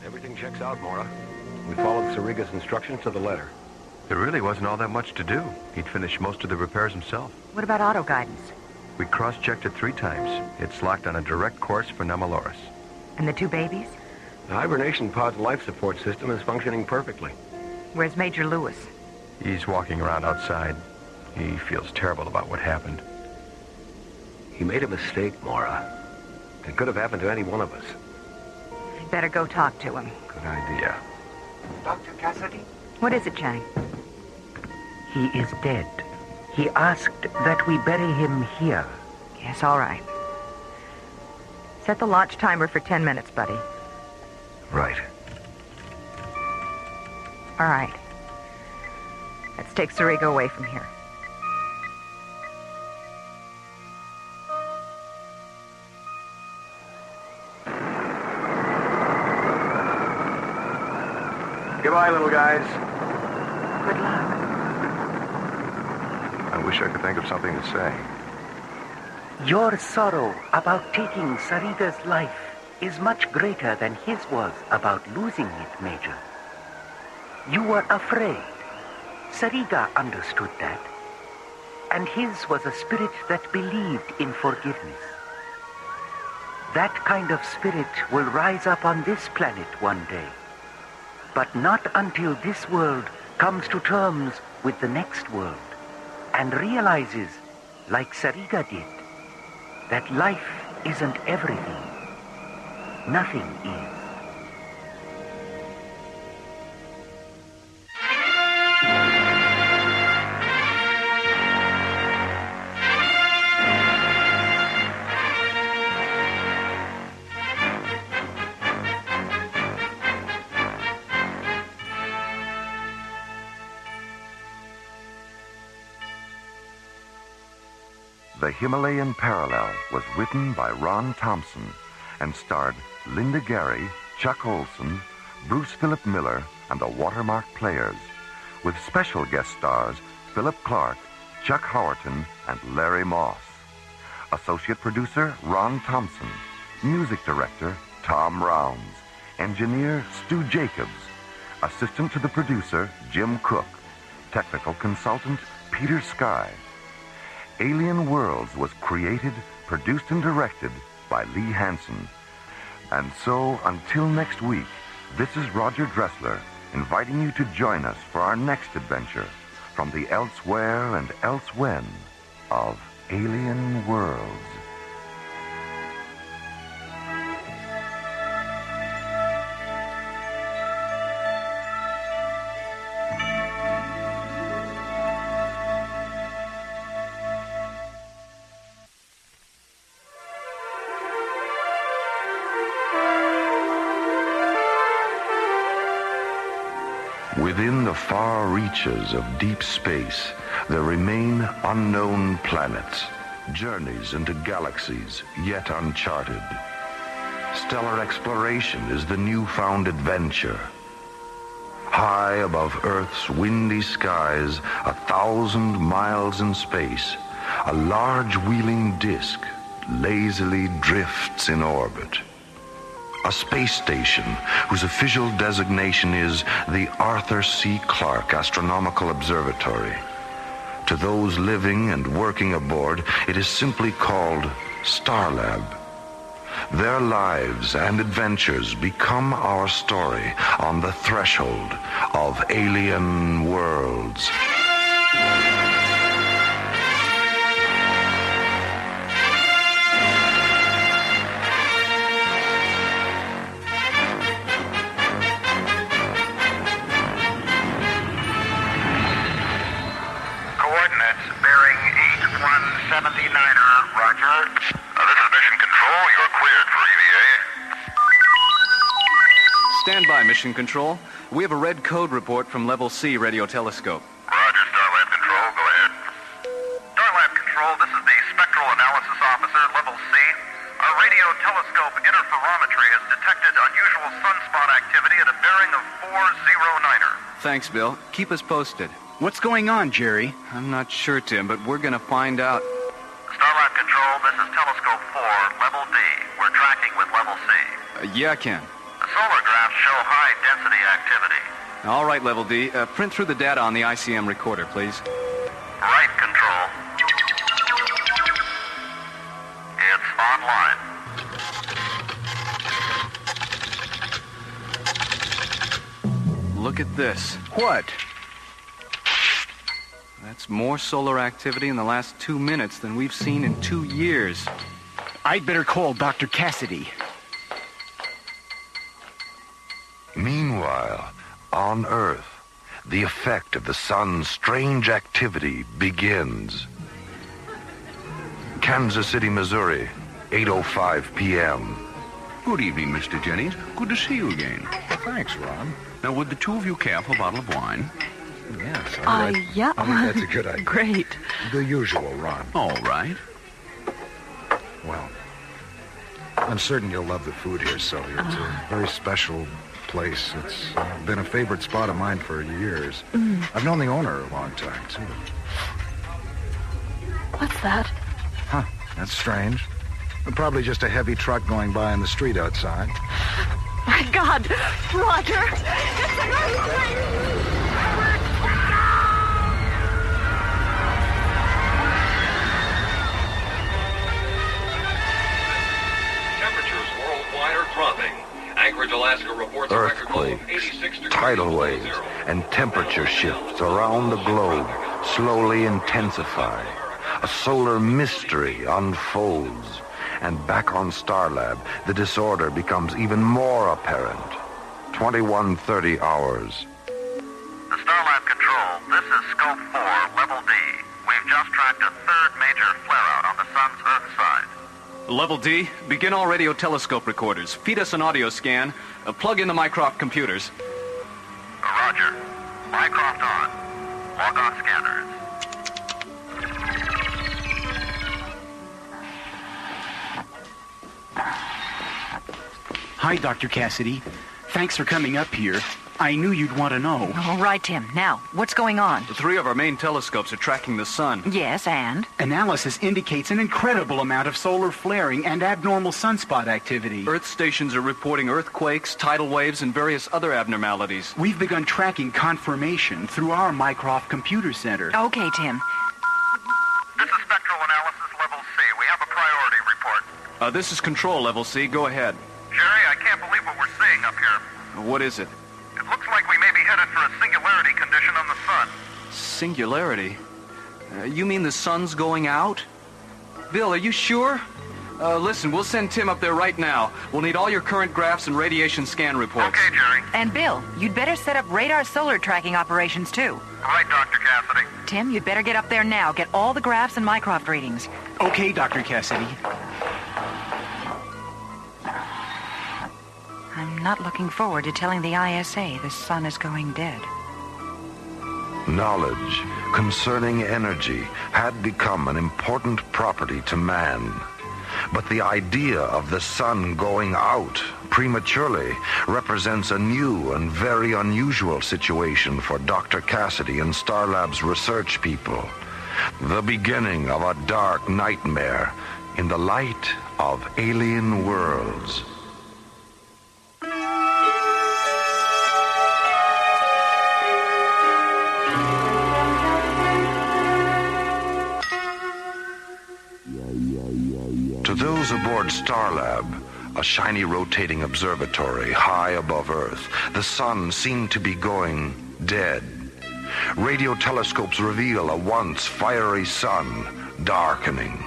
Everything checks out, Mora. We followed Sariga's instructions to the letter. There really wasn't all that much to do. He'd finished most of the repairs himself. What about auto guidance? We cross-checked it 3 times. It's locked on a direct course for Namaloris. And the 2 babies? The hibernation pod's life support system is functioning perfectly. Where's Major Lewis? He's walking around outside. He feels terrible about what happened. He made a mistake, Mora. It could have happened to any one of us. I'd better go talk to him. Good idea. Dr. Cassidy? What is it, Chang? He is dead. He asked that we bury him here. Yes, all right. Set the launch timer for 10 minutes, Buddy. Right. All right. Let's take Sariga away from here. Goodbye, little guys. Good luck. I wish I could think of something to say. Your sorrow about taking Sariga's life is much greater than his was about losing it, Major. You were afraid. Sariga understood that. And his was a spirit that believed in forgiveness. That kind of spirit will rise up on this planet one day. But not until this world comes to terms with the next world and realizes, like Sariga did, that life isn't everything. Nothing is. The Himalayan Parallel was written by Ron Thompson and starred Linda Gary, Chuck Olson, Bruce Philip Miller, and the Watermark Players, with special guest stars Philip Clark, Chuck Howerton, and Larry Moss. Associate producer Ron Thompson. Music director Tom Rounds. Engineer Stu Jacobs. Assistant to the producer Jim Cook. Technical consultant Peter Sky. Alien Worlds was created, produced, and directed by Lee Hansen. And so, until next week, this is Roger Dressler, inviting you to join us for our next adventure from the elsewhere and elsewhen of Alien Worlds. Within the far reaches of deep space, there remain unknown planets, journeys into galaxies yet uncharted. Stellar exploration is the newfound adventure. High above Earth's windy skies, 1,000 miles in space, a large wheeling disk lazily drifts in orbit. A space station whose official designation is the Arthur C. Clarke Astronomical Observatory. To those living and working aboard, it is simply called Starlab. Their lives and adventures become our story on the threshold of alien worlds. Coordinates bearing 8179er, roger. This is Mission Control. You're cleared for EVA. Stand by, Mission Control. We have a red code report from Level C radio telescope. Roger, Starlab Control. Go ahead. Starlab Control, this is the Spectral Analysis Officer, Level C. Our radio telescope interferometry has detected unusual sunspot activity at a bearing of 409er. Thanks, Bill. Keep us posted. What's going on, Jerry? I'm not sure, Tim, but we're going to find out. Starlab Control, this is Telescope 4, Level D. We're tracking with Level C. Yeah, Ken. The solar graphs show high-density activity. All right, Level D. Print through the data on the ICM recorder, please. Right, Control. It's online. Look at this. What? That's more solar activity in the last 2 minutes than we've seen in 2 years. I'd better call Dr. Cassidy. Meanwhile, on Earth, the effect of the sun's strange activity begins. Kansas City, Missouri, 8:05 p.m. Good evening, Mr. Jennings. Good to see you again. Thanks, Ron. Now, would the two of you care for a bottle of wine? Yes, all right. Yeah. I think that's a good idea. Great. The usual, Ron. All right. Well, I'm certain you'll love the food here, Sylvia. It's a very special place. It's been a favorite spot of mine for years. I've known the owner a long time, too. What's that? Huh, that's strange. Probably just a heavy truck going by in the street outside. My God, Roger! It's an earthquake! Dropping. Anchorage, Alaska reports a record low of 86 degrees. Tidal waves, and temperature shifts around the globe slowly intensify. A solar mystery unfolds, and back on Starlab, the disorder becomes even more apparent. 21:30 hours. The Starlab Control, this is Scope 4, Level D. We've just tracked a third major flare-out on the sun's Earth side. Level D, begin all radio telescope recorders. Feed us an audio scan. Plug in the Mycroft computers. Roger. Mycroft on. Log on scanners. Hi, Dr. Cassidy. Thanks for coming up here. I knew you'd want to know. All right, Tim. Now, what's going on? The 3 of our main telescopes are tracking the sun. Yes, and? Analysis indicates an incredible amount of solar flaring and abnormal sunspot activity. Earth stations are reporting earthquakes, tidal waves, and various other abnormalities. We've begun tracking confirmation through our Mycroft Computer Center. Okay, Tim. This is Spectral Analysis Level C. We have a priority report. This is Control Level C. Go ahead. Jerry, I can't believe what we're seeing up here. What is it? It looks like we may be headed for a singularity condition on the sun. Singularity? You mean the sun's going out? Bill, are you sure? Listen, we'll send Tim up there right now. We'll need all your current graphs and radiation scan reports. Okay, Jerry. And Bill, you'd better set up radar solar tracking operations, too. Right, Dr. Cassidy. Tim, you'd better get up there now. Get all the graphs and Mycroft readings. Okay, Dr. Cassidy. I'm not looking forward to telling the ISA the sun is going dead. Knowledge concerning energy had become an important property to man. But the idea of the sun going out prematurely represents a new and very unusual situation for Dr. Cassidy and Starlab's research people. The beginning of a dark nightmare in the light of alien worlds. To those aboard Starlab, a shiny rotating observatory high above Earth, the sun seemed to be going dead. Radio telescopes reveal a once fiery sun darkening.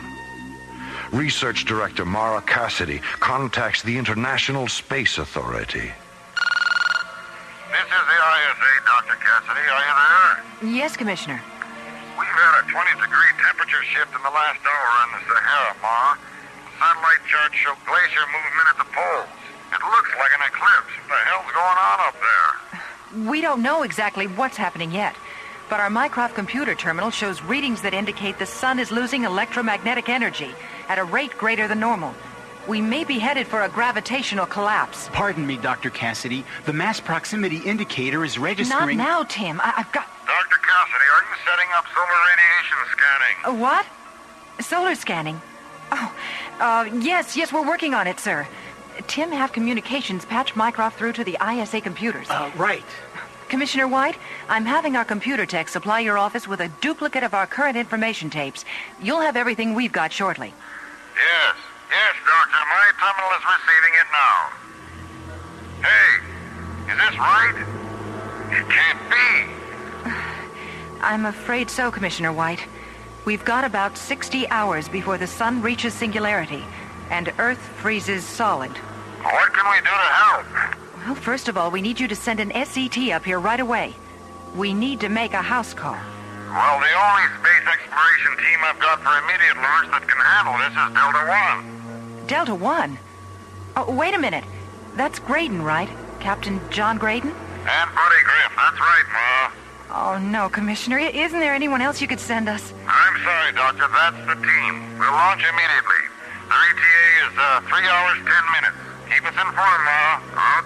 Research Director Mara Cassidy contacts the International Space Authority. This is the ISA, Dr. Cassidy. Are you there? Yes, Commissioner. We've had a 20-degree temperature shift in the last hour in the Sahara, Ma. Satellite charts show glacier movement at the poles. It looks like an eclipse. What the hell's going on up there? We don't know exactly what's happening yet, but our Mycroft computer terminal shows readings that indicate the sun is losing electromagnetic energy at a rate greater than normal. We may be headed for a gravitational collapse. Pardon me, Dr. Cassidy. The mass proximity indicator is registering... Not now, Tim. I've got... Dr. Cassidy, are you setting up solar radiation scanning? What? Solar scanning? Yes, we're working on it, sir. Tim have communications patch Mycroft through to the ISA computers. Right. Commissioner White, I'm having our computer tech supply your office with a duplicate of our current information tapes. You'll have everything we've got shortly. Yes, Doctor. My terminal is receiving it now. Hey, is this right? It can't be. I'm afraid so, Commissioner White. We've got about 60 hours before the sun reaches singularity and Earth freezes solid. What can we do to help? Well, first of all, we need you to send an SCT up here right away. We need to make a house call. Well, the only space exploration team I've got for immediate launch that can handle this is Delta 1. Delta 1? Oh, wait a minute. That's Graydon, right? Captain John Graydon? And Buddy Griff, that's right, Ma. Oh, no, Commissioner. Isn't there anyone else you could send us? I'm sorry, Doctor. That's the team. We'll launch immediately. The ETA is 3 hours, 10 minutes. Keep us informed, Ma. Out.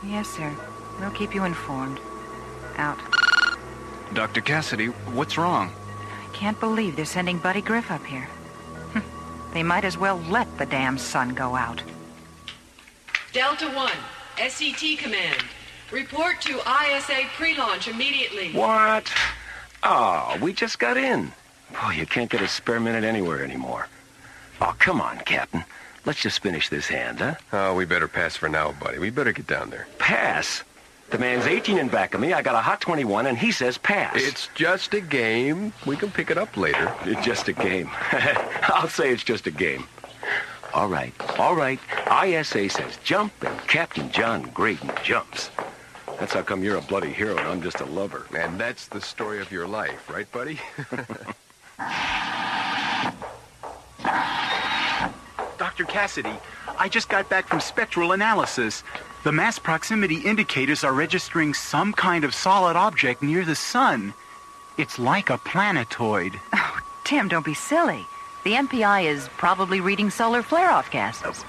Yes, sir. We'll keep you informed. Out. Dr. Cassidy, what's wrong? I can't believe they're sending Buddy Griff up here. They might as well let the damn sun go out. Delta 1, SCT command. Report to ISA pre-launch immediately. What? Oh, we just got in. Boy, you can't get a spare minute anywhere anymore. Oh, come on, Captain. Let's just finish this hand, huh? Oh, we better pass for now, buddy. We better get down there. Pass? The man's 18 in back of me. I got a hot 21, and he says pass. It's just a game. We can pick it up later. It's just a game. I'll say it's just a game. All right. ISA says jump, and Captain John Graydon jumps. That's how come you're a bloody hero and I'm just a lover. And that's the story of your life, right, buddy? Dr. Cassidy, I just got back from spectral analysis. The mass proximity indicators are registering some kind of solid object near the sun. It's like a planetoid. Oh, Tim, don't be silly. The MPI is probably reading solar flare-off gases.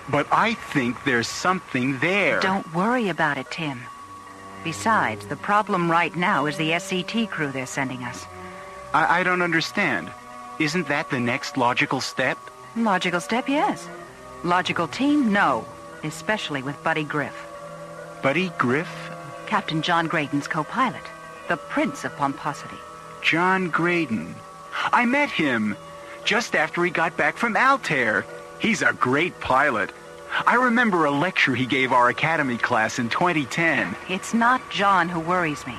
But I think there's something there. Don't worry about it, Tim. Besides, the problem right now is the SCT crew they're sending us. I don't understand. Isn't that the next logical step? Logical step, yes. Logical team, no. Especially with Buddy Griff. Buddy Griff? Captain John Graydon's co-pilot. The Prince of Pomposity. John Graydon. I met him just after he got back from Altair. He's a great pilot. I remember a lecture he gave our academy class in 2010. It's not John who worries me.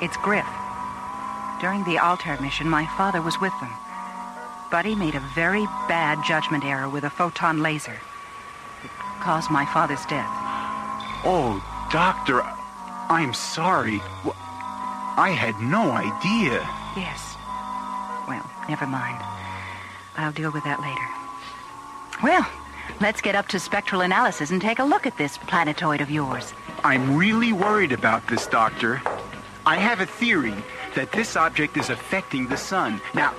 It's Griff. During the Altair mission, my father was with them. Buddy made a very bad judgment error with a photon laser. It caused my father's death. Oh, Doctor, I'm sorry. I had no idea. Yes. Well, never mind. I'll deal with that later. Well, let's get up to spectral analysis and take a look at this planetoid of yours. I'm really worried about this, Doctor. I have a theory that this object is affecting the sun. Now,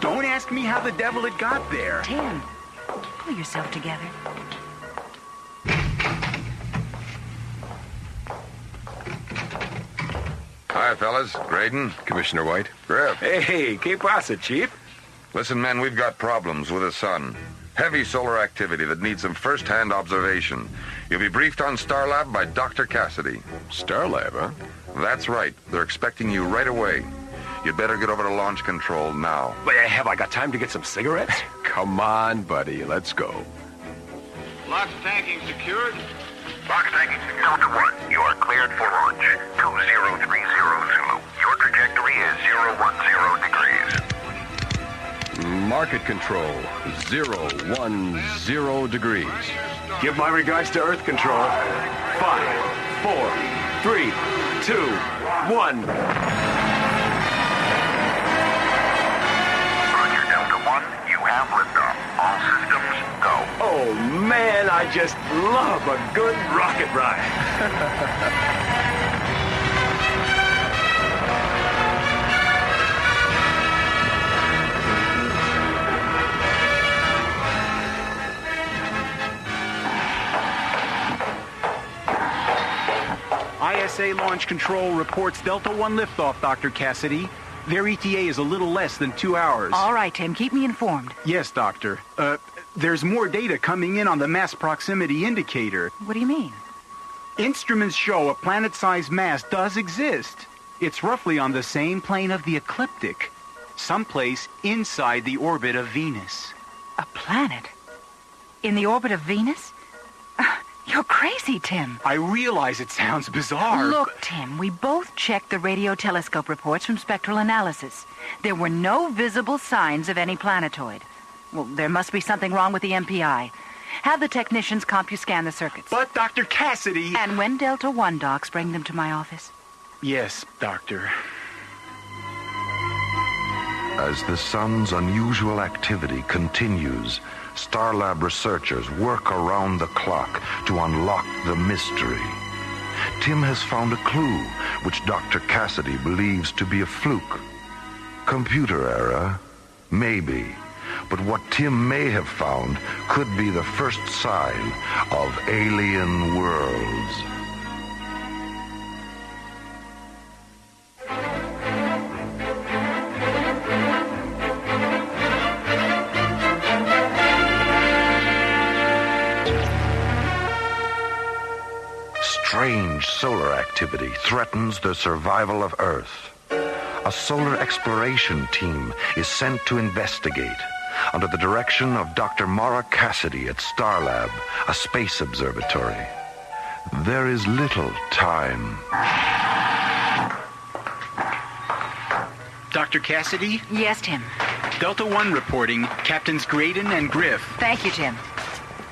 don't ask me how the devil it got there. Tim, pull yourself together. Hi, fellas. Graydon. Commissioner White. Griff. Hey, ¿qué pasa, Chief? Listen, men, we've got problems with the sun. Heavy solar activity that needs some first-hand observation. You'll be briefed on Starlab by Dr. Cassidy. Starlab, huh? That's right. They're expecting you right away. You'd better get over to launch control now. Wait, have I got time to get some cigarettes? Come on, buddy. Let's go. Lock tanking secured. Lock tanking secured. Delta 1, you are cleared for launch. 2030 Zulu. Your trajectory is 010 degrees. Market control, 010 degrees. Give my regards to Earth Control. 5, 4, 3, 2, 1. Have liftoff. All systems go. Oh, man, I just love a good rocket ride. ISA Launch Control reports Delta 1 liftoff, Dr. Cassidy. Their ETA is a little less than 2 hours. All right, Tim. Keep me informed. Yes, Doctor. There's more data coming in on the mass proximity indicator. What do you mean? Instruments show a planet-sized mass does exist. It's roughly on the same plane of the ecliptic, someplace inside the orbit of Venus. A planet? In the orbit of Venus? You're crazy, Tim. I realize it sounds bizarre. Look, Tim, we both checked the radio telescope reports from spectral analysis. There were no visible signs of any planetoid. Well, there must be something wrong with the MPI. Have the technicians CompuScan the circuits. But, Dr. Cassidy... And when Delta 1 docs, bring them to my office. Yes, Doctor. As the sun's unusual activity continues, Starlab researchers work around the clock to unlock the mystery. Tim has found a clue, which Dr. Cassidy believes to be a fluke. Computer error? Maybe. But what Tim may have found could be the first sign of alien worlds. Strange solar activity threatens the survival of Earth. A solar exploration team is sent to investigate under the direction of Dr. Maura Cassidy at Starlab, a space observatory. There is little time. Dr. Cassidy? Yes, Tim. Delta 1 reporting. Captains Graydon and Griff. Thank you, Tim.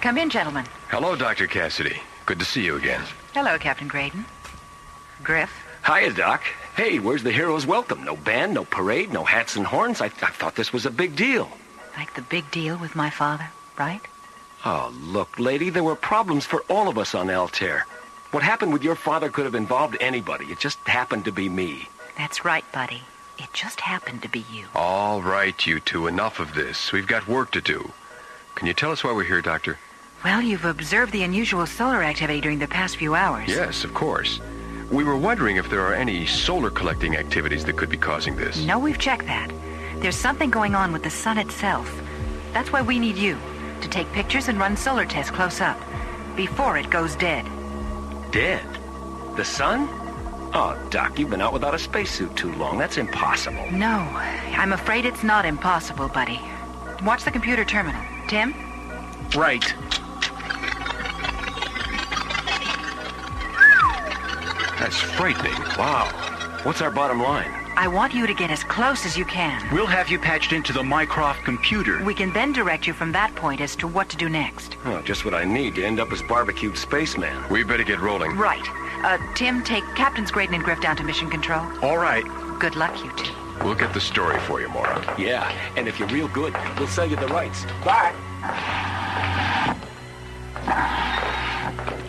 Come in, gentlemen. Hello, Dr. Cassidy. Good to see you again. Hello, Captain Graydon. Griff. Hiya, Doc. Hey, where's the hero's welcome? No band, no parade, no hats and horns? I thought this was a big deal. Like the big deal with my father, right? Oh, look, lady, there were problems for all of us on Altair. What happened with your father could have involved anybody. It just happened to be me. That's right, buddy. It just happened to be you. All right, you two, enough of this. We've got work to do. Can you tell us why we're here, Doctor? Well, you've observed the unusual solar activity during the past few hours. Yes, of course. We were wondering if there are any solar collecting activities that could be causing this. No, we've checked that. There's something going on with the sun itself. That's why we need you, to take pictures and run solar tests close up, before it goes dead. Dead? The sun? Oh, Doc, you've been out without a spacesuit too long. That's impossible. No, I'm afraid it's not impossible, buddy. Watch the computer terminal. Tim? Right. That's frightening. Wow. What's our bottom line? I want you to get as close as you can. We'll have you patched into the Mycroft computer. We can then direct you from that point as to what to do next. Oh, just what I need to end up as barbecued spaceman. We better get rolling. Right. Tim, take Captains Graydon and Griff down to mission control. All right. Good luck, you two. We'll get the story for you, Maura. Yeah, and if you're real good, we'll sell you the rights. Bye.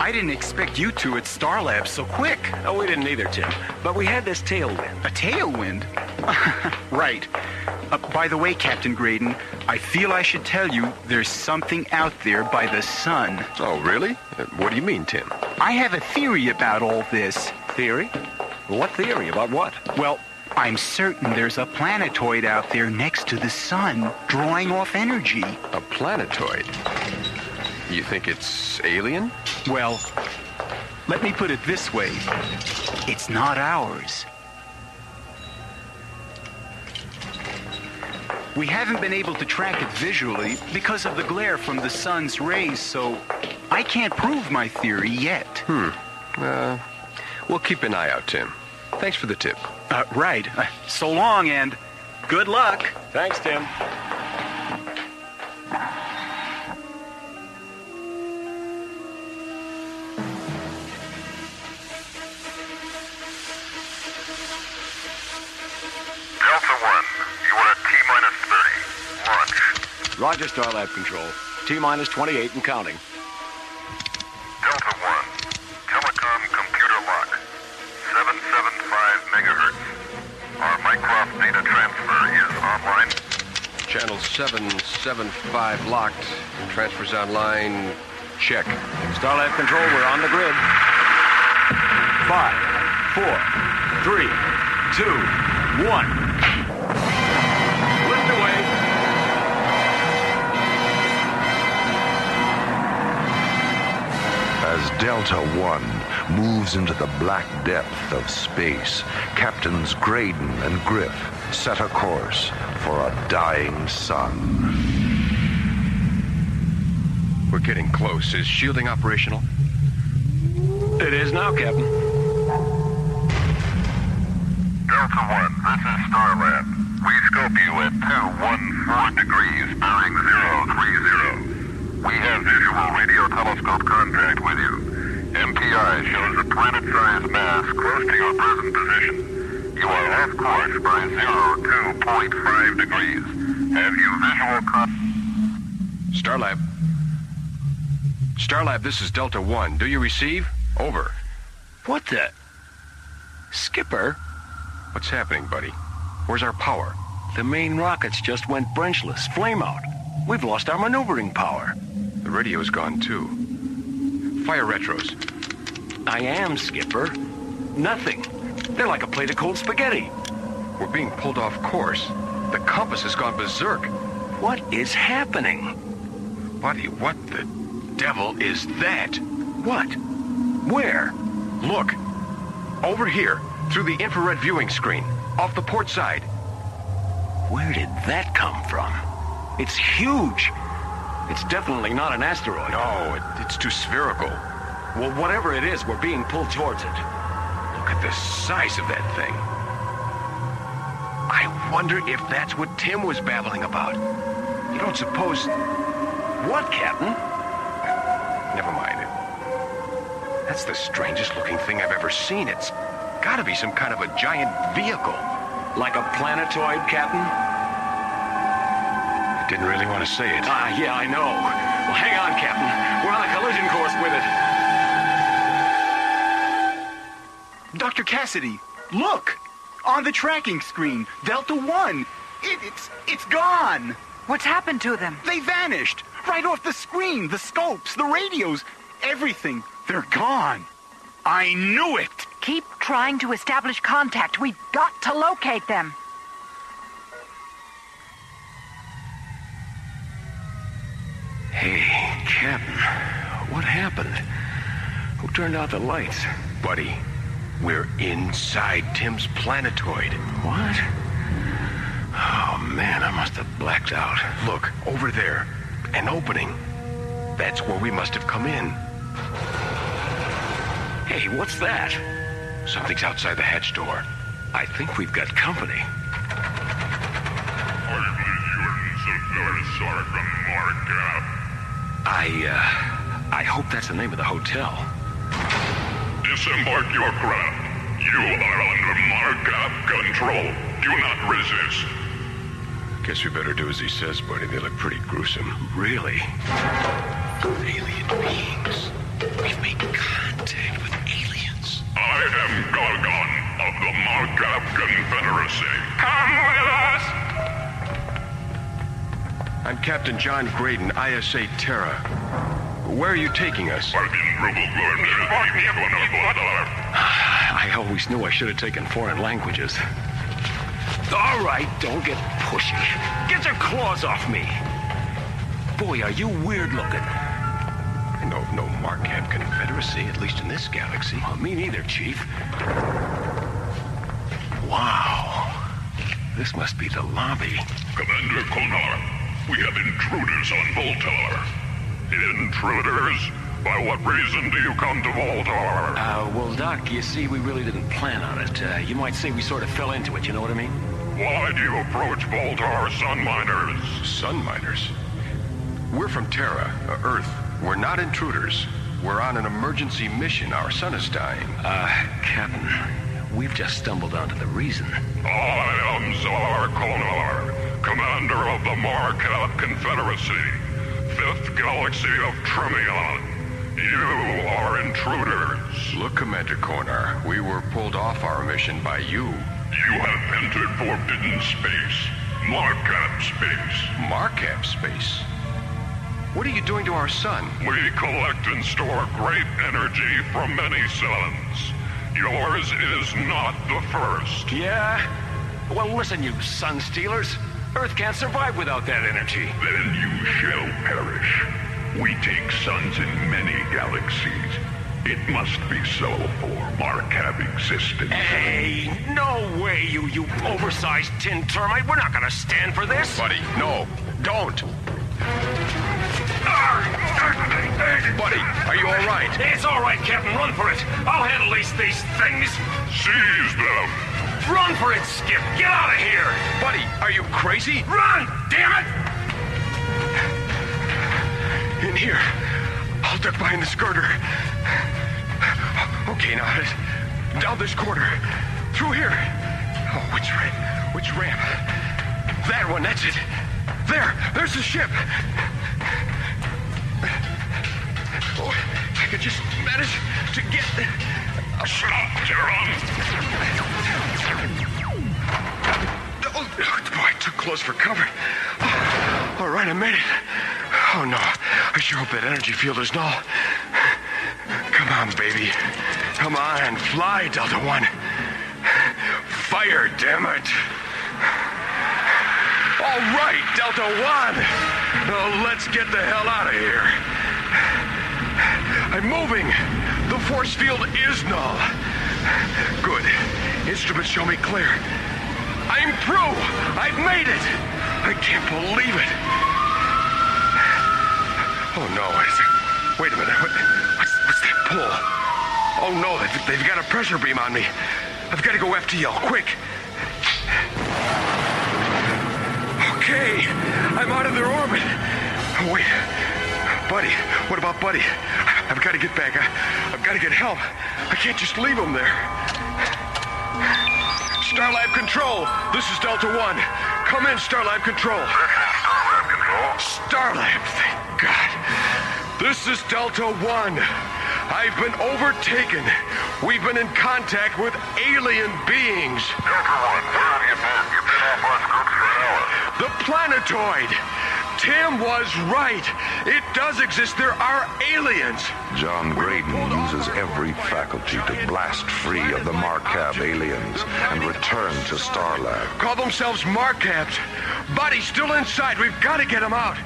I didn't expect you two at Starlab so quick. Oh, we didn't either, Tim. But we had this tailwind. A tailwind? Right. By the way, Captain Graydon, I feel I should tell you there's something out there by the sun. Oh, really? What do you mean, Tim? I have a theory about all this. Theory? What theory? About what? Well, I'm certain there's a planetoid out there next to the sun, drawing off energy. A planetoid? You think it's alien? Well, let me put it this way. It's not ours. We haven't been able to track it visually because of the glare from the sun's rays, so I can't prove my theory yet. We'll keep an eye out, Tim. Thanks for the tip. Right. So long, and good luck. Thanks, Tim. Delta 1, you are at T-minus 30. Launch. Roger, Starlab Control. T-minus 28 and counting. Delta 1, telecom computer lock. 775 megahertz. Our Mycroft data transfer is online. Channel 775 locked. Transfers online. Check. Starlab Control, we're on the grid. 5, 4, 3, 2, 1. Lift away. As Delta 1 moves into the black depth of space, Captains Graydon and Griff set a course for a dying sun. We're getting close. Is shielding operational? It is now, Captain. Delta 1, this is Starlab. We scope you at 214 degrees, bearing 030. We have visual radio telescope contact with you. MPI shows a planet-sized mass close to your present position. You are off course by 02.5 degrees. Have you visual Starlab. Starlab, this is Delta 1. Do you receive? Over. What the? Skipper? What's happening, buddy? Where's our power? The main rockets just went branchless, flame out. We've lost our maneuvering power. The radio's gone, too. Fire retros. I am, Skipper. Nothing. They're like a plate of cold spaghetti. We're being pulled off course. The compass has gone berserk. What is happening? Buddy, what the devil is that? What? Where? Look. Over here, through the infrared viewing screen, off the port side. Where did that come from? It's huge. It's definitely not an asteroid. No, it's too spherical. Well, whatever it is, we're being pulled towards it. Look at the size of that thing. I wonder if that's what Tim was babbling about. You don't suppose... What, Captain? Never mind. That's the strangest looking thing I've ever seen. It's gotta be some kind of a giant vehicle. Like a planetoid, Captain? I didn't really want to say it. Yeah, I know. Well, hang on, Captain. We're on a collision course with it. Dr. Cassidy, look! On the tracking screen, Delta 1. It's gone! What's happened to them? They vanished! Right off the screen, the scopes, the radios, everything. They're gone. I knew it! Keep trying to establish contact. We've got to locate them. Hey, Captain, what happened? Who turned out the lights? Buddy, we're inside Tim's planetoid. What? Oh, man, I must have blacked out. Look, over there. An opening. That's where we must have come in. Hey, what's that? Something's outside the hatch door. I think we've got company. I hope that's the name of the hotel. Disembark your craft. You are under Markup control. Do not resist. Guess we better do as he says, buddy. They look pretty gruesome. Really? Alien beings. We've made contact with aliens. I am Gargon of the Markup Confederacy. Come with us! I'm Captain John Graydon, ISA Terra. Where are you taking us? I always knew I should have taken foreign languages. All right, don't get pushy. Get your claws off me. Boy, are you weird looking. I know of no Marquette Confederacy, at least in this galaxy. Well, me neither, Chief. Wow. This must be the lobby. Commander Konar, we have intruders on Voltar. Intruders? By what reason do you come to Voltar? Well, Doc, you see, we really didn't plan on it. You might say we sort of fell into it, you know what I mean? Why do you approach Voltar sun miners? Sun miners? We're from Terra, Earth. We're not intruders. We're on an emergency mission. Our sun is dying. Captain, we've just stumbled onto the reason. I am Czar Konar, commander of the Marquette Confederacy, 5th Galaxy of Tremion. You are intruders. Look, Commander Konar, we were pulled off our mission by you. You have entered forbidden space. Marquette space. Marquette space? What are you doing to our sun? We collect and store great energy from many suns. Yours is not the first. Yeah? Well, listen, you sun stealers. Earth can't survive without that energy. Then you shall perish. We take suns in many galaxies. It must be so for Marquette existence. Hey, no way, you oversized tin termite. We're not gonna stand for this. Buddy, no, don't. Buddy, are you all right? It's all right, Captain. Run for it. I'll handle these things. Seize them. Run for it, Skip. Get out of here. Buddy, are you crazy? Run, damn it! In here. I'll duck behind the skirter. Okay, now, down this corner. Through here. Oh, which ramp? That one, that's it. There's the ship. Oh, if I could just manage to get... Stop, Tyron! Oh, boy, too close for cover. Oh, all right, I made it. Oh, no. I sure hope that energy field is null. Come on, baby. Come on, fly, Delta One. Fire, damn it. All right, Delta One. Now, let's get the hell out of here. I'm moving. The force field is null. Good. Instruments show me clear. I'm through. I've made it. I can't believe it. Oh, no. Wait a minute. What's that pull? Oh, no. They've got a pressure beam on me. I've got to go FTL. Quick. Okay. I'm out of their orbit. Oh, wait. Buddy. What about Buddy? I've got to get back. I've got to get help. I can't just leave him there. Starlab Control. This is Delta One. Come in, Starlab Control. Starlab Control. Starlab, thank God. This is Delta One. I've been overtaken. We've been in contact with alien beings. Delta One, where have you been? You've been off our scopes for an hour. The planetoid. Tim was right. It does exist. There are aliens. John Graydon uses every faculty to blast free of the Marquette aliens and return to Starlab. Call themselves Marquette. Buddy's still inside. We've got to get him out.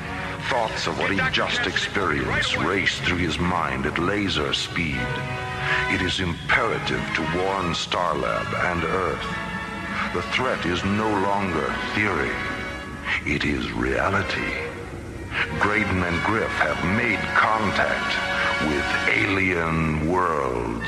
Thoughts of what he just experienced race through his mind at laser speed. It is imperative to warn Starlab and Earth. The threat is no longer theory. It is reality. Graydon and Griff have made contact with alien worlds.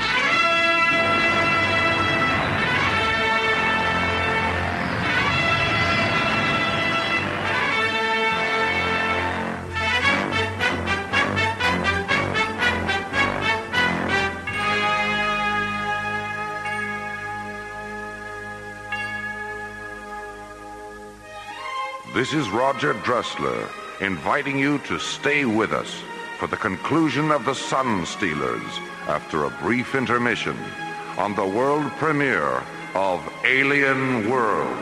This is Roger Dressler, inviting you to stay with us for the conclusion of The Sun Stealers after a brief intermission on the world premiere of Alien Worlds.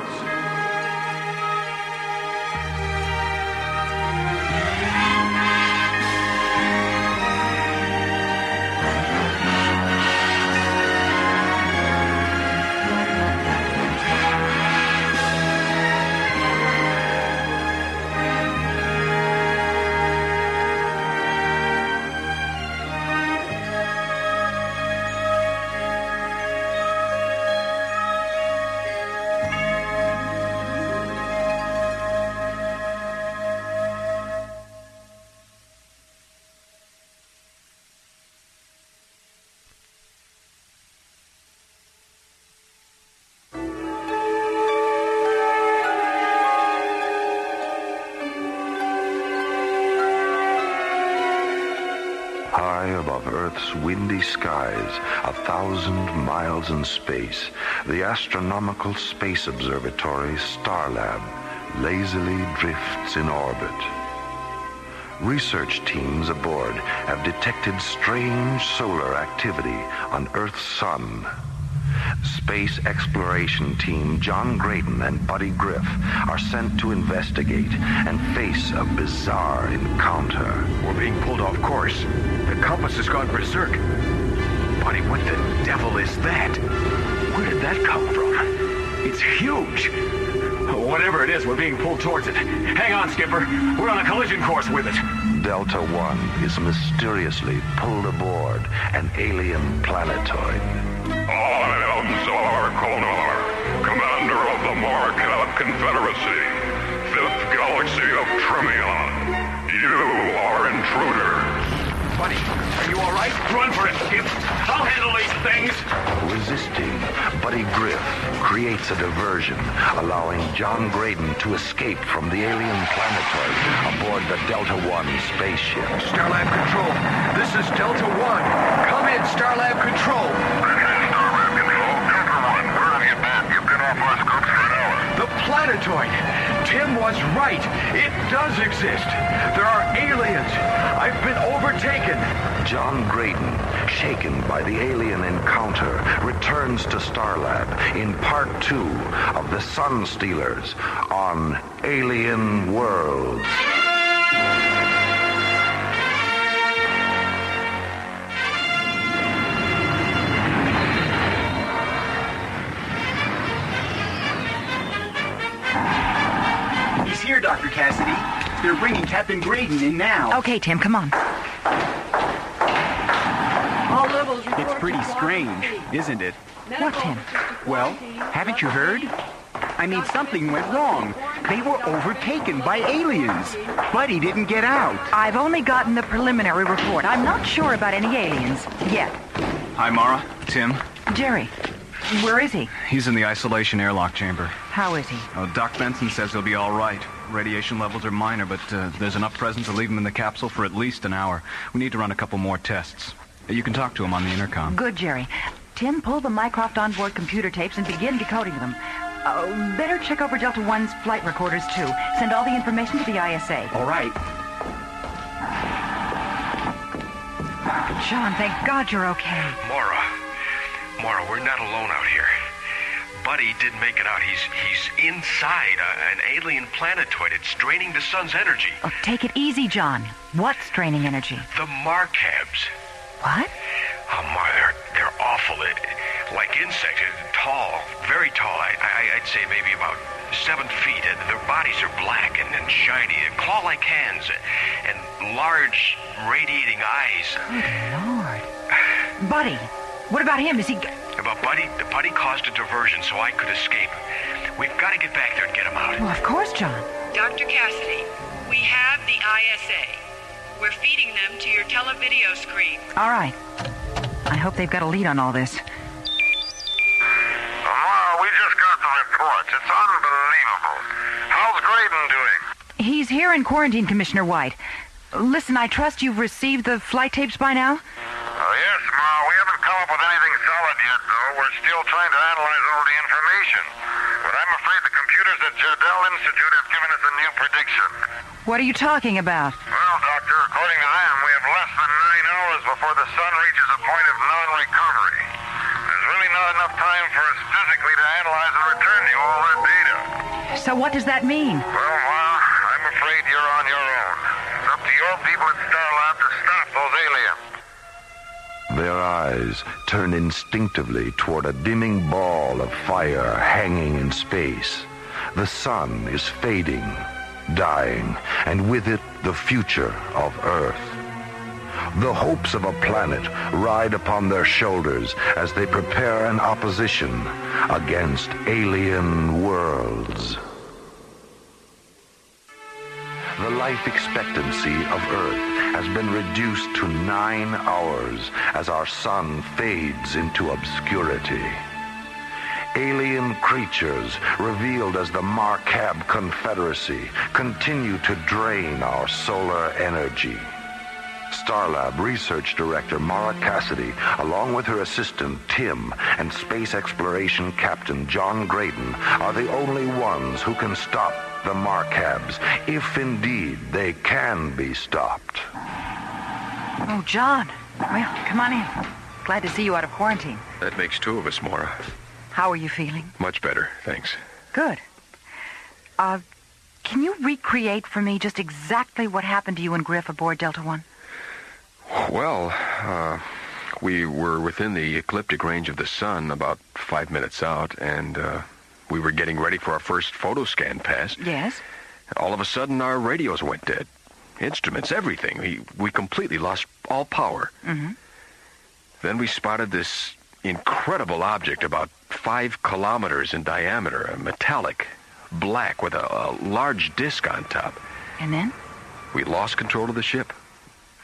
High above Earth's windy skies, 1,000 miles in space, the astronomical space observatory Starlab lazily drifts in orbit. Research teams aboard have detected strange solar activity on Earth's sun. Space exploration team John Graydon and Buddy Griff are sent to investigate and face a bizarre encounter. We're being pulled off course. The compass has gone berserk. Buddy, what the devil is that? Where did that come from? It's huge. Whatever it is, we're being pulled towards it. Hang on, Skipper. We're on a collision course with it. Delta One is mysteriously pulled aboard an alien planetoid. I am Czar Konar, commander of the Markab Confederacy, 5th Galaxy of Tremion. You are intruders. Buddy, are you all right? Run for it, Skip. I'll handle these things. Resisting, Buddy Griff creates a diversion, allowing John Graydon to escape from the alien planetoid aboard the Delta One spaceship. Starlab Control, this is Delta One. Come in, Starlab Control. Starlab Control, Delta One, where have you been? You've been off our scopes for an hour. The planetoid. Tim was right. It does exist. There are aliens. I've been overtaken. John Graydon, shaken by the alien encounter, returns to Starlab in Part 2 of The Sun Stealers on Alien Worlds. He's here, Dr. Cassidy. They're bringing Captain Graydon in now. Okay, Tim, come on. All levels report. It's pretty strange, isn't it? What, Tim? Well, haven't you heard? I mean, something went wrong. They were overtaken by aliens. Buddy didn't get out. I've only gotten the preliminary report. I'm not sure about any aliens yet. Hi, Mara. Tim. Jerry, where is he? He's in the isolation airlock chamber. How is he? Oh, Doc Benson says he'll be all right. Radiation levels are minor, but there's enough present to leave him in the capsule for at least an hour. We need to run a couple more tests. You can talk to him on the intercom. Good, Jerry. Tim, pull the Mycroft onboard computer tapes and begin decoding them. Better check over Delta One's flight recorders, too. Send all the information to the ISA. All right. John, thank God you're okay. Mara, we're not alone out here. Buddy didn't make it out. He's inside an alien planetoid. It's draining the sun's energy. Oh, take it easy, John. What's draining energy? The Markabs. What? Oh, Mara, they're awful. Like insects, tall, very tall. I'd say maybe about 7 feet. Their bodies are black and shiny, claw-like hands, and large, radiating eyes. Good Lord. Buddy, what about him? Is he... About Buddy caused a diversion so I could escape. We've got to get back there and get him out. Well, of course, John. Dr. Cassidy, we have the ISA. We're feeding them to your televideo screen. All right. I hope they've got a lead on all this. We just got the reports. It's unbelievable. How's Graydon doing? He's here in quarantine, Commissioner White. Listen, I trust you've received the flight tapes by now? Yes, Ma. We haven't come up with anything solid yet, though. We're still trying to analyze all the information. But I'm afraid the computers at Jardel Institute have given us a new prediction. What are you talking about? Well, Doctor, according to them, we have less than 9 hours before the sun reaches a point of non-recovery. There's really not enough time for us physically to analyze and return you all that data. So what does that mean? Well, Ma, I'm afraid you're on your own. It's up to your people at Starlab to stop those aliens. Their eyes turn instinctively toward a dimming ball of fire hanging in space. The sun is fading, dying, and with it the future of Earth. The hopes of a planet ride upon their shoulders as they prepare an opposition against alien worlds. The life expectancy of Earth has been reduced to 9 hours as our sun fades into obscurity. Alien creatures, revealed as the Markab Confederacy, continue to drain our solar energy. Starlab Research Director Mara Cassidy, along with her assistant Tim and Space Exploration Captain John Graydon, are the only ones who can stop the Marcabs, if indeed they can be stopped. Oh, John. Well, come on in. Glad to see you out of quarantine. That makes two of us, Mara. How are you feeling? Much better, thanks. Good. Can you recreate for me just exactly what happened to you and Griff aboard Delta One? Well, we were within the ecliptic range of the sun about 5 minutes out, and we were getting ready for our first photo scan pass. Yes? All of a sudden, our radios went dead. Instruments, everything. We completely lost all power. Mm-hmm. Then we spotted this incredible object about 5 kilometers in diameter, metallic, black, with a large disc on top. And then? We lost control of the ship,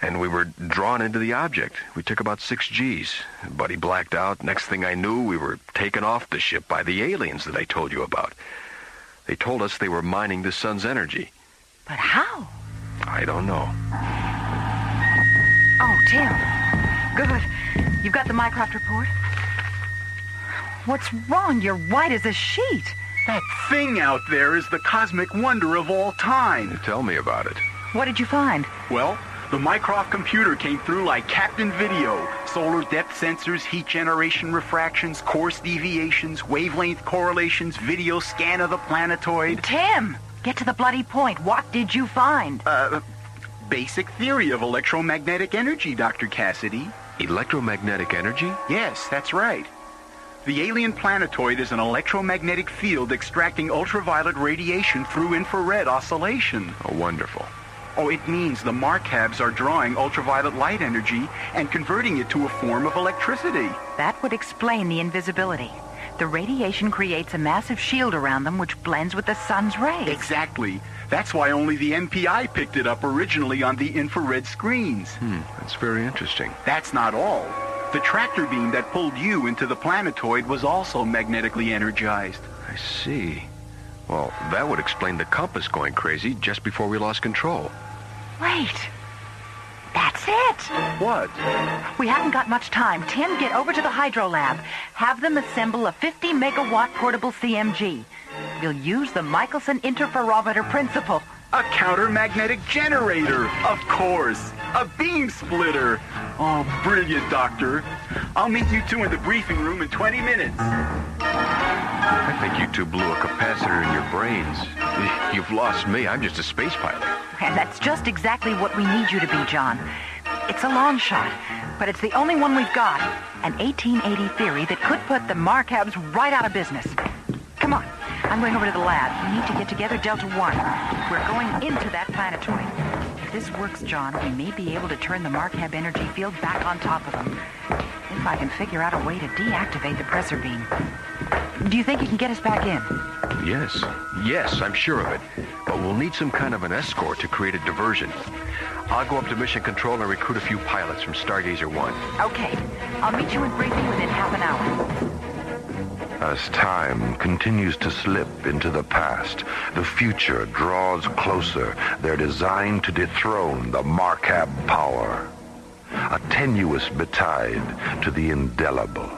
and we were drawn into the object. We took about 6 Gs. Buddy blacked out. Next thing I knew, we were taken off the ship by the aliens that I told you about. They told us they were mining the sun's energy. But how? I don't know. Oh, Tim. Good. You've got the Mycroft report? What's wrong? You're white as a sheet. That thing out there is the cosmic wonder of all time. Tell me about it. What did you find? Well, the Mycroft computer came through like Captain Video. Solar depth sensors, heat generation refractions, course deviations, wavelength correlations, video scan of the planetoid. Tim, get to the bloody point. What did you find? Basic theory of electromagnetic energy, Dr. Cassidy. Electromagnetic energy? Yes, that's right. The alien planetoid is an electromagnetic field extracting ultraviolet radiation through infrared oscillation. Oh, wonderful. Oh, it means the Marcabs are drawing ultraviolet light energy and converting it to a form of electricity. That would explain the invisibility. The radiation creates a massive shield around them which blends with the sun's rays. Exactly. That's why only the MPI picked it up originally on the infrared screens. That's very interesting. That's not all. The tractor beam that pulled you into the planetoid was also magnetically energized. I see. Well, that would explain the compass going crazy just before we lost control. Wait. That's it. What? We haven't got much time. Tim, get over to the hydro lab. Have them assemble a 50-megawatt portable CMG. We'll use the Michelson interferometer principle. A counter-magnetic generator, of course. A beam splitter. Oh, brilliant, Doctor. I'll meet you two in the briefing room in 20 minutes. I think you two blew a capacitor in your brains. You've lost me. I'm just a space pilot. And that's just exactly what we need you to be, John. It's a long shot, but it's the only one we've got. An 1880 theory that could put the Marcabs right out of business. Come on. I'm going over to the lab. We need to get together Delta One. We're going into that planetoid. If this works, John, we may be able to turn the Marcab energy field back on top of them. If I can figure out a way to deactivate the pressor beam. Do you think you can get us back in? Yes, I'm sure of it. But we'll need some kind of an escort to create a diversion. I'll go up to Mission Control and recruit a few pilots from Stargazer 1. Okay. I'll meet you in briefing within half an hour. As time continues to slip into the past, the future draws closer. They're designed to dethrone the Marcab power. A tenuous betide to the indelible.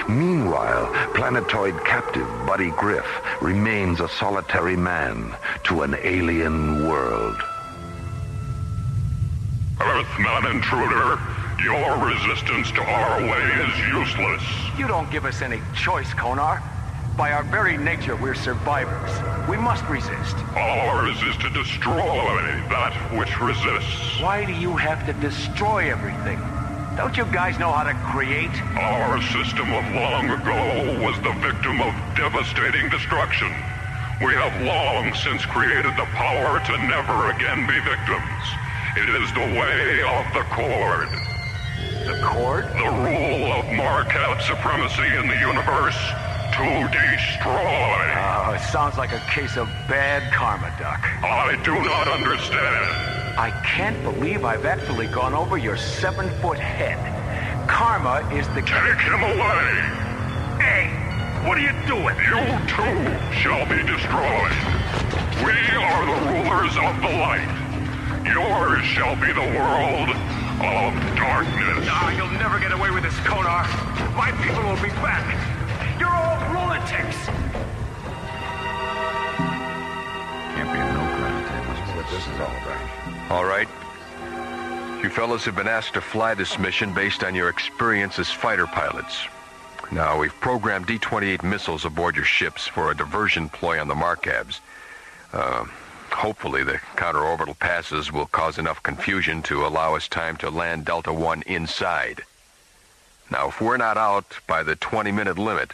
Meanwhile, planetoid captive Buddy Griff remains a solitary man to an alien world. Earthman intruder, your resistance to our way is useless. You don't give us any choice, Konar. By our very nature, we're survivors. We must resist. Ours is to destroy that which resists. Why do you have to destroy everything? Don't you guys know how to create? Our system of long ago was the victim of devastating destruction. We have long since created the power to never again be victims. It is the way of the Cord. The Cord? The rule of Marcab supremacy in the universe to destroy. Oh, it sounds like a case of bad karma, Doc. I do not understand. I can't believe I've actually gone over your 7-foot head. Karma is the... Take him away! Hey, what are you doing? You too shall be destroyed. We are the rulers of the light. Yours shall be the world of darkness. Ah, you'll never get away with this, Konar. My people will be back. You're all lunatics. Can't be no ground tables. That's what this is all about. All right. You fellas have been asked to fly this mission based on your experience as fighter pilots. Now, we've programmed D-28 missiles aboard your ships for a diversion ploy on the Markabs. Hopefully, the counter-orbital passes will cause enough confusion to allow us time to land Delta One inside. Now, if we're not out by the 20-minute limit,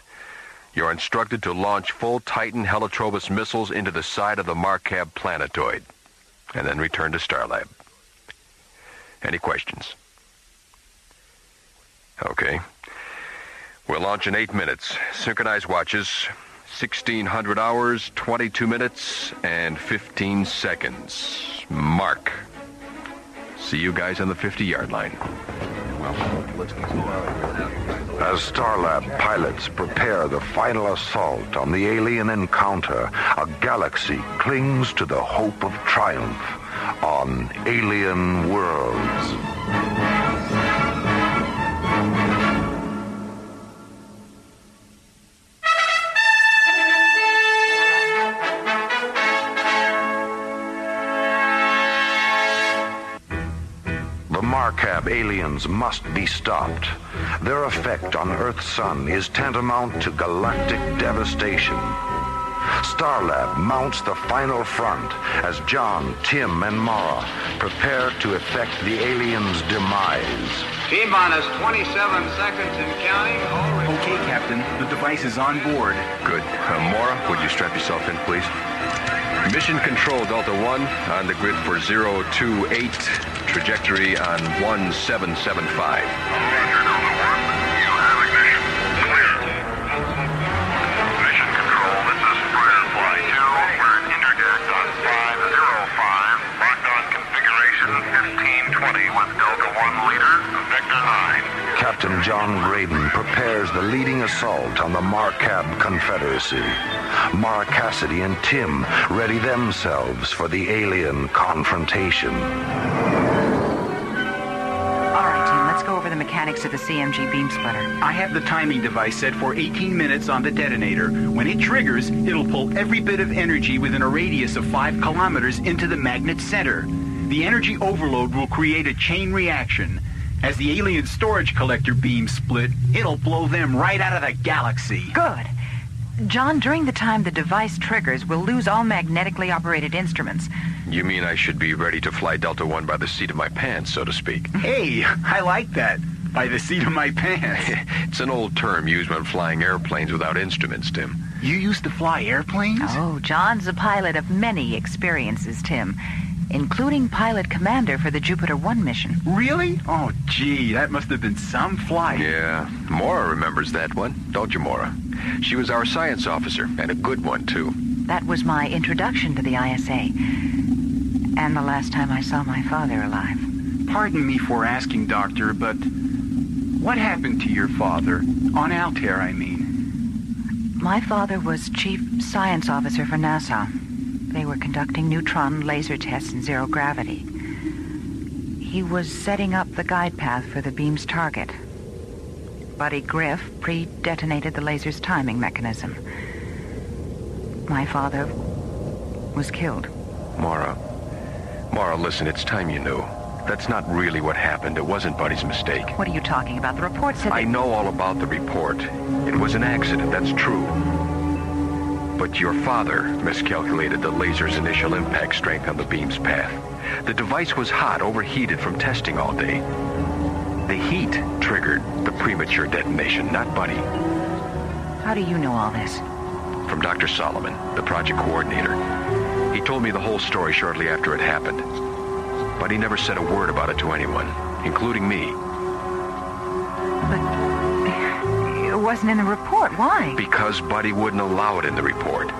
you're instructed to launch full Titan Helitrobus missiles into the side of the Markab planetoid, and then return to Starlab. Any questions? Okay. We'll launch in 8 minutes. Synchronized watches, 1,600 hours, 22 minutes, and 15 seconds. Mark. See you guys on the 50-yard line. As Starlab pilots prepare the final assault on the alien encounter, a galaxy clings to the hope of triumph on alien worlds. The Markab aliens must be stopped. Their effect on Earth's sun is tantamount to galactic devastation. Starlab mounts the final front as John, Tim, and Mara prepare to effect the aliens' demise. T-minus 27 seconds and counting. Okay, Captain. The device is on board. Good. Mara, would you strap yourself in, please? Mission control, Delta One, on the grid for 028, trajectory on 1775. Captain John Graydon prepares the leading assault on the Markab Confederacy. Mara Cassidy and Tim ready themselves for the alien confrontation. All right, Tim, let's go over the mechanics of the CMG beam splitter. I have the timing device set for 18 minutes on the detonator. When it triggers, it'll pull every bit of energy within a radius of 5 kilometers into the magnet center. The energy overload will create a chain reaction. As the alien storage collector beams split, it'll blow them right out of the galaxy. Good. John, during the time the device triggers, we'll lose all magnetically operated instruments. You mean I should be ready to fly Delta One by the seat of my pants, so to speak? Hey, I like that. By the seat of my pants. It's an old term used when flying airplanes without instruments, Tim. You used to fly airplanes? Oh, John's a pilot of many experiences, Tim, including pilot commander for the Jupiter 1 mission. Really? Oh, gee, that must have been some flight. Yeah, Mara remembers that one, don't you, Mara? She was our science officer, and a good one, too. That was my introduction to the ISA, and the last time I saw my father alive. Pardon me for asking, Doctor, but what happened to your father? On Altair, I mean. My father was chief science officer for NASA. They were conducting neutron laser tests in zero gravity. He was setting up the guide path for the beam's target. Buddy Griff pre-detonated the laser's timing mechanism. My father was killed. Mara, listen, it's time you knew. That's not really what happened. It wasn't Buddy's mistake. What are you talking about? The report said that... I know all about the report. It was an accident, that's true. But your father miscalculated the laser's initial impact strength on the beam's path. The device was hot, overheated from testing all day. The heat triggered the premature detonation, not Buddy. How do you know all this? From Dr. Solomon, the project coordinator. He told me the whole story shortly after it happened. But he never said a word about it to anyone, including me. But it wasn't in the report. Why? Because Buddy wouldn't allow it in the report.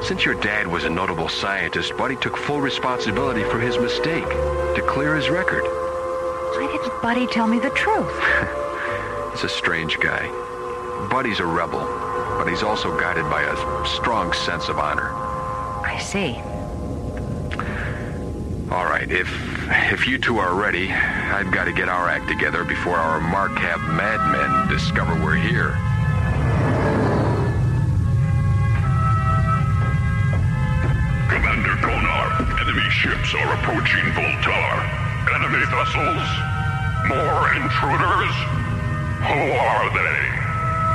Since your dad was a notable scientist, Buddy took full responsibility for his mistake, to clear his record. Why didn't Buddy tell me the truth? He's a strange guy. Buddy's a rebel, but he's also guided by a strong sense of honor. I see. All right, if you two are ready, I've got to get our act together before our Marcab madmen discover we're here. Commander Konar, enemy ships are approaching Voltar. Enemy vessels? More intruders? Who are they?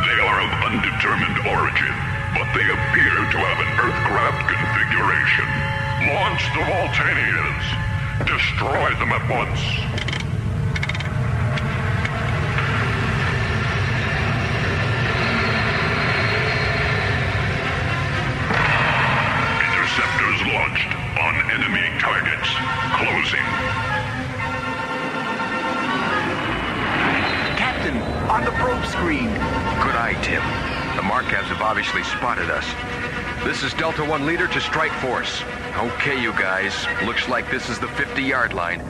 They are of undetermined origin, but they appear to have an Earthcraft configuration. Launch the Voltanians. Destroy them at once. Interceptors launched on enemy targets. Closing. Captain, on the probe screen. Good eye, Tim. The Marcabs have obviously spotted us. This is Delta 1 leader to strike force. Okay, you guys. Looks like this is the 50-yard line.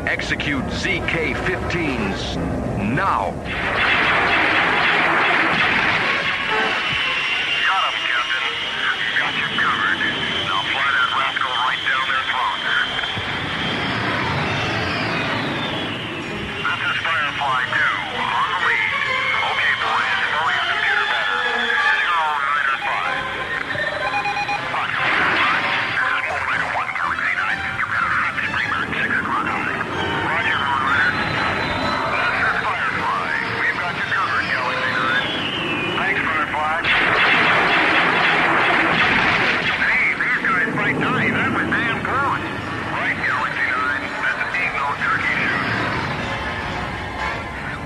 Execute ZK-15s now. Got him, Captain. Got you covered. Now fly that rascal right down their throats. This is Firefly 2, on the lead. Okay, boys, slow your computer better. 0905.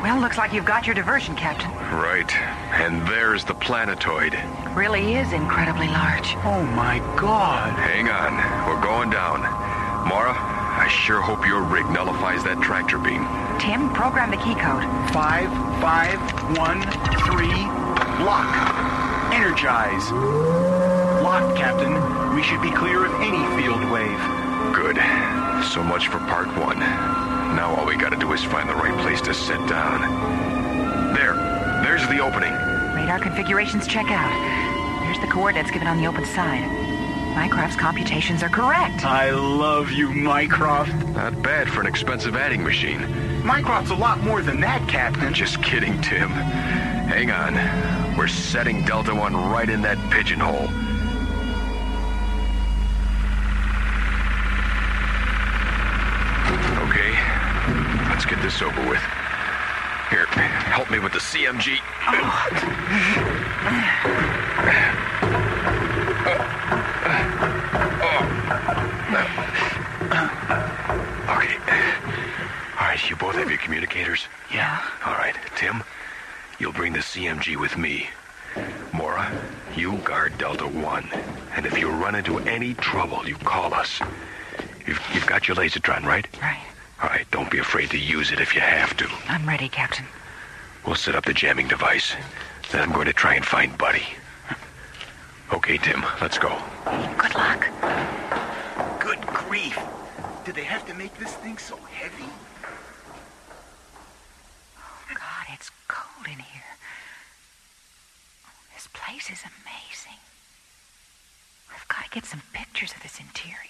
Well, looks like you've got your diversion, Captain. Right. And there's the planetoid. Really is incredibly large. Oh, my God. Hang on. We're going down. Mara, I sure hope your rig nullifies that tractor beam. Tim, program the key code. 5513. Lock. Energize. Locked, Captain. We should be clear of any field wave. Good. So much for part one. Now all we gotta do is find the right place to sit down. There's the opening. Radar configurations check out. Here's the coordinates given on the open side. Mycroft's computations are correct. I love you, Mycroft. Not bad for an expensive adding machine. Mycroft's a lot more than that, Captain. Just kidding, Tim. Hang on. We're setting Delta 1 right in that pigeonhole. Okay, let's get this over with. Here, help me with the CMG. Okay. All right, you both have your communicators? Yeah. All right, Tim, you'll bring the CMG with me. Mora, you guard Delta 1. And if you run into any trouble, you call us. You've got your lasertron, right? Right. All right, don't be afraid to use it if you have to. I'm ready, Captain. We'll set up the jamming device. Then I'm going to try and find Buddy. Okay, Tim, let's go. Good luck. Good grief. Did they have to make this thing so heavy? Oh, God, it's cold in here. This place is amazing. I've got to get some pictures of this interior.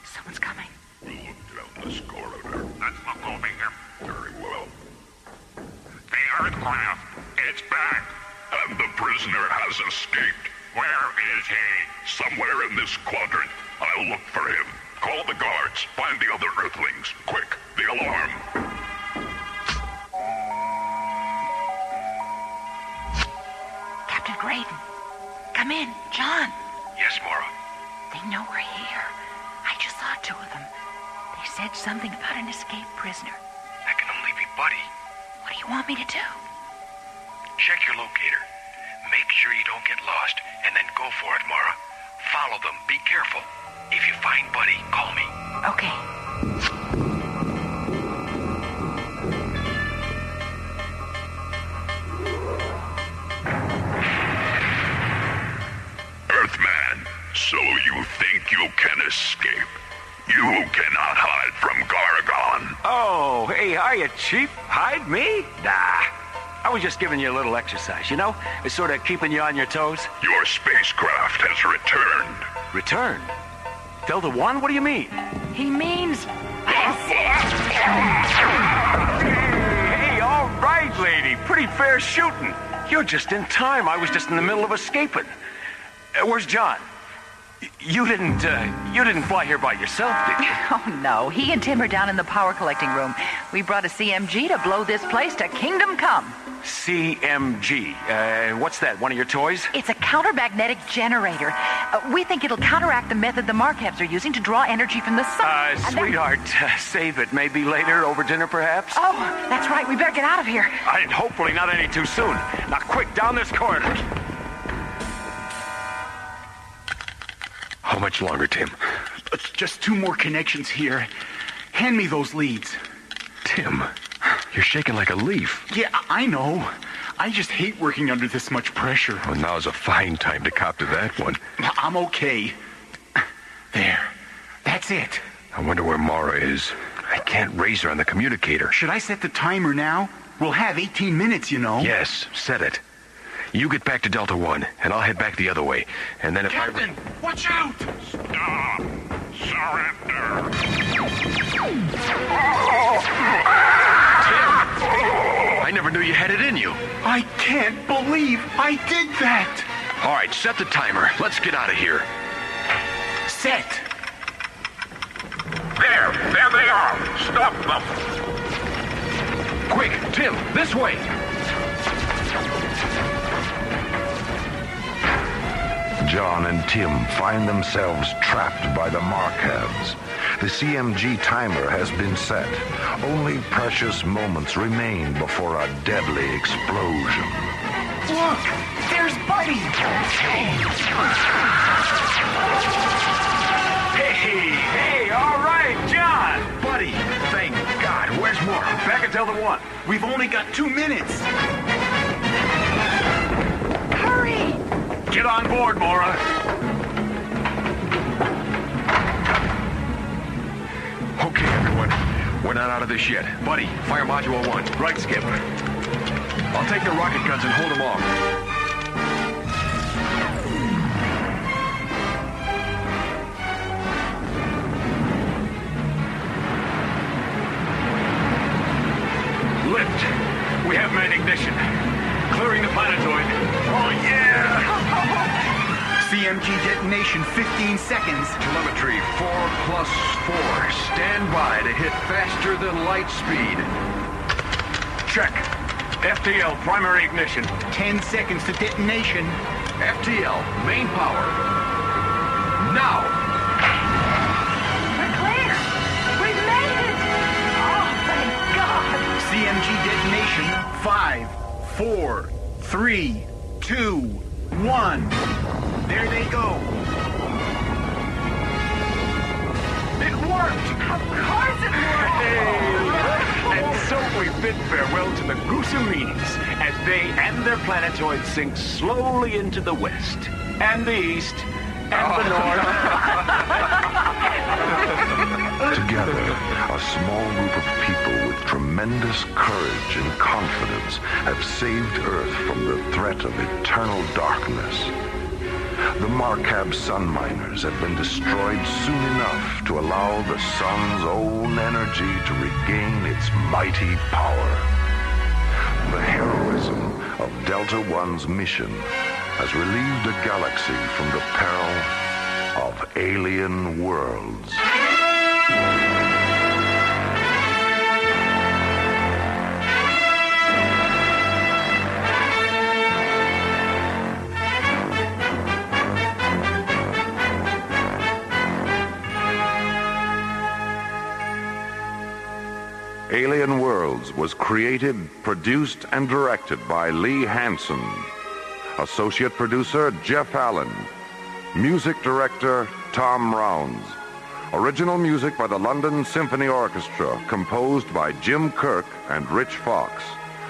Someone's coming. We'll look down this corridor. Let's look over here. Very well. The Earthcraft, it's back. And the prisoner has escaped. Where is he? Somewhere in this quadrant. I'll look for him. Call the guards. Find the other Earthlings. Quick, the alarm. Captain Graydon. Come in. John. Yes, Mara. They know we're here. I just saw two of them. They said something about an escaped prisoner. That can only be Buddy. What do you want me to do? Check your locator. Make sure you don't get lost, and then go for it, Mara. Follow them. Be careful. If you find Buddy, call me. Okay. Earthman, so you think you can escape? You cannot hide from Gargon. Oh, hey, are you cheap? Hide me? Nah. I was just giving you a little exercise, you know? It's sort of keeping you on your toes. Your spacecraft has returned. Returned? Delta One? What do you mean? He means... Hey, all right, lady. Pretty fair shooting. You're just in time. I was just in the middle of escaping. Where's John? You didn't fly here by yourself, did you? Oh, no. He and Tim are down in the power collecting room. We brought a CMG to blow this place to kingdom come. CMG. What's that, one of your toys? It's a countermagnetic generator. We think it'll counteract the method the Markabs are using to draw energy from the sun. Sweetheart, save it. Maybe later, over dinner, perhaps? Oh, that's right. We better get out of here. And hopefully not any too soon. Now, quick, down this corridor. How much longer, Tim? Just 2 more connections here. Hand me those leads. Tim, you're shaking like a leaf. Yeah, I know. I just hate working under this much pressure. Well, now's a fine time to cop to that one. I'm okay. There. That's it. I wonder where Mara is. I can't raise her on the communicator. Should I set the timer now? We'll have 18 minutes, you know. Yes, set it. You get back to Delta One, and I'll head back the other way. And then if Captain, watch out! Stop! Surrender! I never knew you had it in you. I can't believe I did that! All right, set the timer. Let's get out of here. Set! There they are! Stop them! Quick, Tim, this way! John and Tim find themselves trapped by the Markabs. The CMG timer has been set. Only precious moments remain before a deadly explosion. Look! There's Buddy! Hey, all right, John! Buddy! Thank God. Where's Mara? Back at Delta One. We've only got 2 minutes. Hurry! Get on board, Mara. Okay, everyone. We're not out of this yet. Buddy, fire module 1. Right, Skip. I'll take the rocket guns and hold them off. Lift. We have main ignition. Clearing the planetoid. Oh, yeah! CMG detonation, 15 seconds. Telemetry 4+4. Stand by to hit faster than light speed. Check. FTL, primary ignition. 10 seconds to detonation. FTL, main power. Now! We're clear! We've made it! Oh, thank God! CMG detonation, 5, 4, 3, 2, 1. There they go. It worked! Of course it worked! And so we bid farewell to the gruesome meanies as they and their planetoid sink slowly into the west, and the east, and the north. Together, a small group of people with tremendous courage and confidence have saved Earth from the threat of eternal darkness. The Markab sun miners have been destroyed soon enough to allow the sun's own energy to regain its mighty power. The heroism of Delta One's mission has relieved the galaxy from the peril of alien worlds. Alien Worlds was created, produced, and directed by Lee Hansen. Associate producer, Jeff Allen. Music director, Tom Rounds. Original music by the London Symphony Orchestra, composed by Jim Kirk and Rich Fox.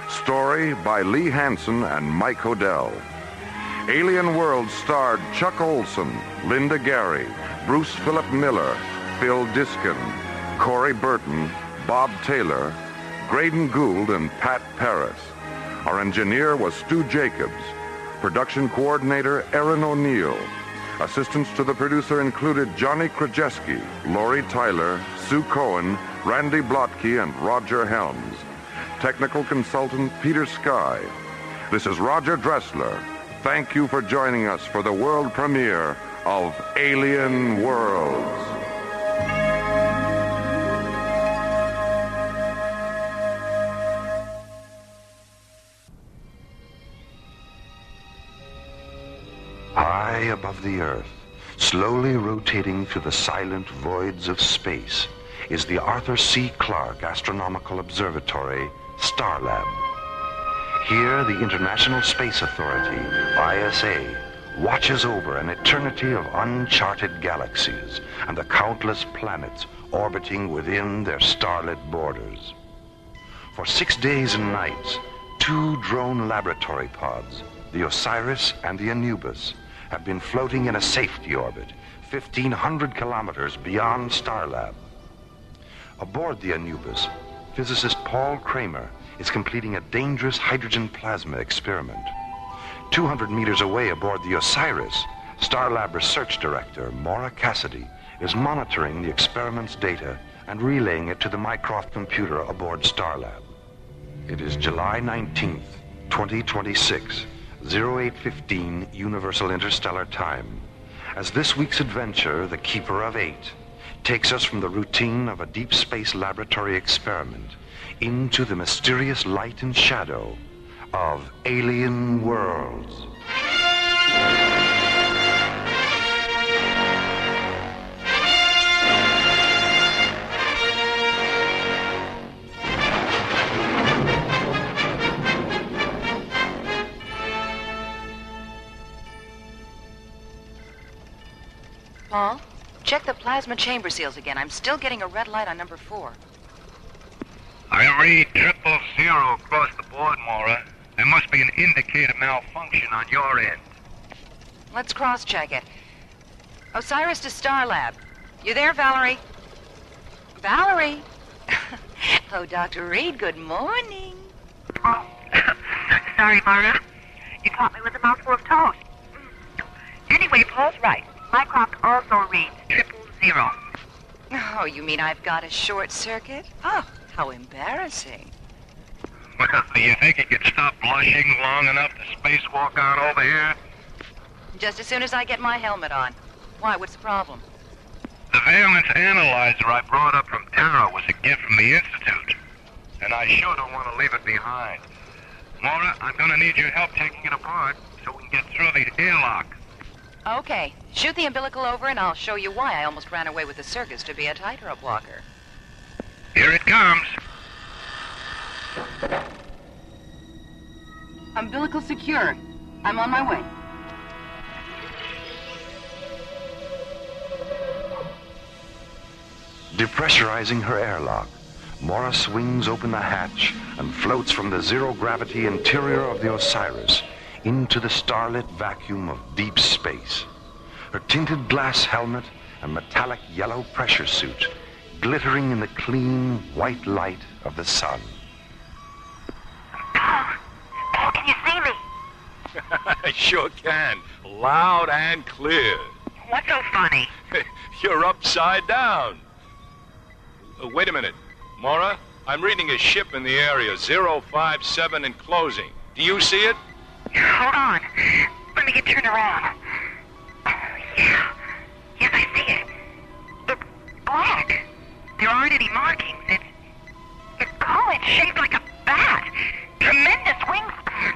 Story by Lee Hansen and Mike Odell. Alien Worlds starred Chuck Olson, Linda Gary, Bruce Philip Miller, Phil Diskin, Corey Burton, Bob Taylor, Graydon Gould, and Pat Paris. Our engineer was Stu Jacobs. Production coordinator, Aaron O'Neill. Assistants to the producer included Johnny Krajewski, Lori Tyler, Sue Cohen, Randy Blotke, and Roger Helms. Technical consultant, Peter Sky. This is Roger Dressler. Thank you for joining us for the world premiere of Alien Worlds. High above the Earth, slowly rotating through the silent voids of space, is the Arthur C. Clarke Astronomical Observatory, Starlab. Here, the International Space Authority, ISA, watches over an eternity of uncharted galaxies and the countless planets orbiting within their starlit borders. For 6 days and nights, 2 drone laboratory pods, the Osiris and the Anubis, have been floating in a safety orbit 1,500 kilometers beyond Starlab. Aboard the Anubis, physicist Paul Kramer is completing a dangerous hydrogen plasma experiment. 200 meters away aboard the Osiris, Starlab Research Director Maura Cassidy is monitoring the experiment's data and relaying it to the Mycroft computer aboard Starlab. It is July 19th, 2026, 0815 Universal Interstellar Time, as this week's adventure, The Keeper of 8, takes us from the routine of a deep space laboratory experiment into the mysterious light and shadow of Alien Worlds. Paul, check the plasma chamber seals again. I'm still getting a red light on number 4. I read 000 across the board, Maura. There must be an indicator malfunction on your end. Let's cross-check it. Osiris to Starlab. You there, Valerie? Valerie? Oh, Dr. Reed, good morning. Oh, sorry, Maura. You caught me with a mouthful of toast. Anyway, Paul's right. Mycroft also reads 000. Oh, you mean I've got a short circuit? Oh, how embarrassing. Well, do you think you could stop blushing long enough to spacewalk on over here? Just as soon as I get my helmet on. Why, what's the problem? The valence analyzer I brought up from Tara was a gift from the Institute, and I sure don't want to leave it behind. Maura, I'm going to need your help taking it apart so we can get through the airlock. Okay, shoot the umbilical over and I'll show you why I almost ran away with the circus to be a tightrope walker. Here it comes. Umbilical secure. I'm on my way. Depressurizing her airlock, Maura swings open the hatch and floats from the zero-gravity interior of the Osiris into the starlit vacuum of deep space. Her tinted glass helmet and metallic yellow pressure suit glittering in the clean, white light of the sun. Paul, can you see me? I sure can. Loud and clear. What's so funny? You're upside down. Wait a minute. Maura, I'm reading a ship in the area, 057 and closing. Do you see it? Hold on. Let me get turned around. Yeah. Yes, I see it. It's black. There aren't any markings. It's shaped like a bat. Tremendous wingspan.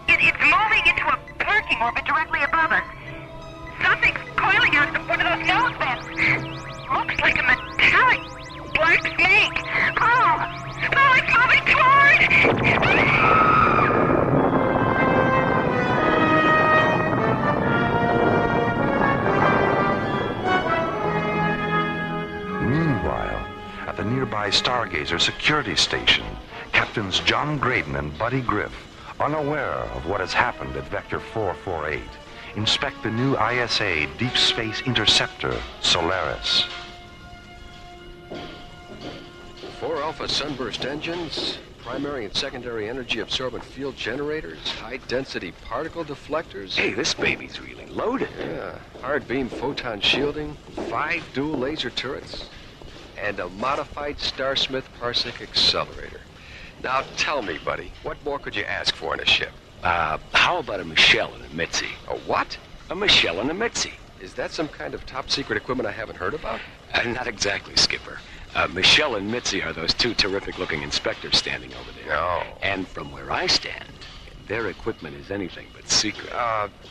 It's moving into a parking orbit directly above us. Something's coiling out of one of those nose vents. Looks like a metallic black snake. Oh, it's moving toward! Meanwhile, at the nearby Stargazer security station, Captains John Graydon and Buddy Griff, unaware of what has happened at Vector 448, inspect the new ISA Deep Space Interceptor, Solaris. 4 Alpha Sunburst engines, primary and secondary energy absorbent field generators, high-density particle deflectors. Hey, this baby's really loaded. Yeah, hard beam photon shielding, 5 dual laser turrets, and a modified Starsmith parsec accelerator. Now tell me, buddy, what more could you ask for in a ship? How about a Michelle and a Mitzi? A what? A Michelle and a Mitzi. Is that some kind of top-secret equipment I haven't heard about? Not exactly, Skipper. Michelle and Mitzi are those 2 terrific-looking inspectors standing over there. No. And from where I stand, their equipment is anything but secret.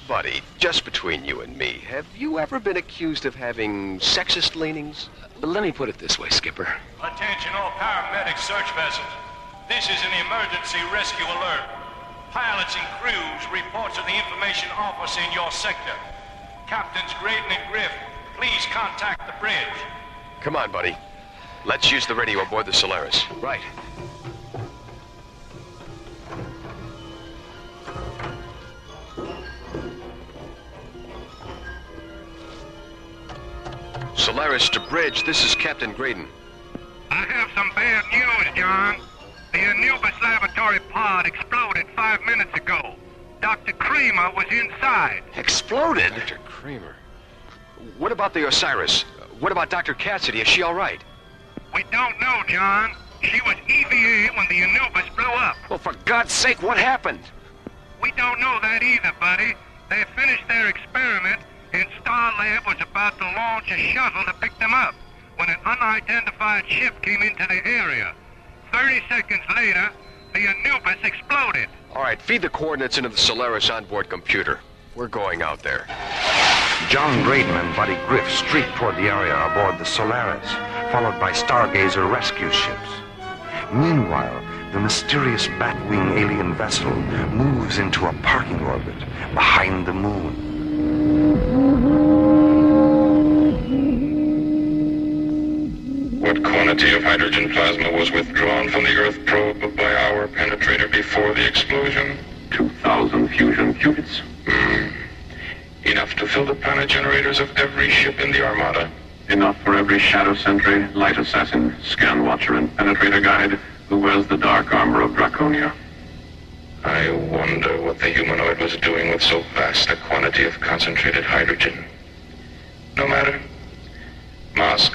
Buddy, just between you and me, have you ever been accused of having sexist leanings? Let me put it this way, Skipper. Attention all paramedic search vessels. This is an emergency rescue alert. Pilots and crews report to the information office in your sector. Captains Graydon and Griff, please contact the bridge. Come on, buddy. Let's use the radio aboard the Solaris. Right. Solaris to bridge, this is Captain Graydon. I have some bad news, John. The Anubis laboratory pod exploded 5 minutes ago. Dr. Kramer was inside. Exploded? Dr. Kramer? What about the Osiris? What about Dr. Cassidy? Is she all right? We don't know, John. She was EVA when the Anubis blew up. Well, for God's sake, what happened? We don't know that either, buddy. They finished their experiment, and Starlab was about to launch a shuttle to pick them up when an unidentified ship came into the area. 30 seconds later, the Anubis exploded. All right, feed the coordinates into the Solaris onboard computer. We're going out there. John Graydon and Buddy Griff streak toward the area aboard the Solaris, followed by Stargazer rescue ships. Meanwhile, the mysterious Batwing alien vessel moves into a parking orbit behind the moon. What quantity of hydrogen plasma was withdrawn from the Earth probe by our penetrator before the explosion? 2,000 fusion qubits. Enough to fill the planet generators of every ship in the Armada. Enough for every Shadow Sentry, Light Assassin, Scan Watcher, and Penetrator Guide who wears the dark armor of Draconia. I wonder what the humanoid was doing with so vast a quantity of concentrated hydrogen. No matter. Mosk,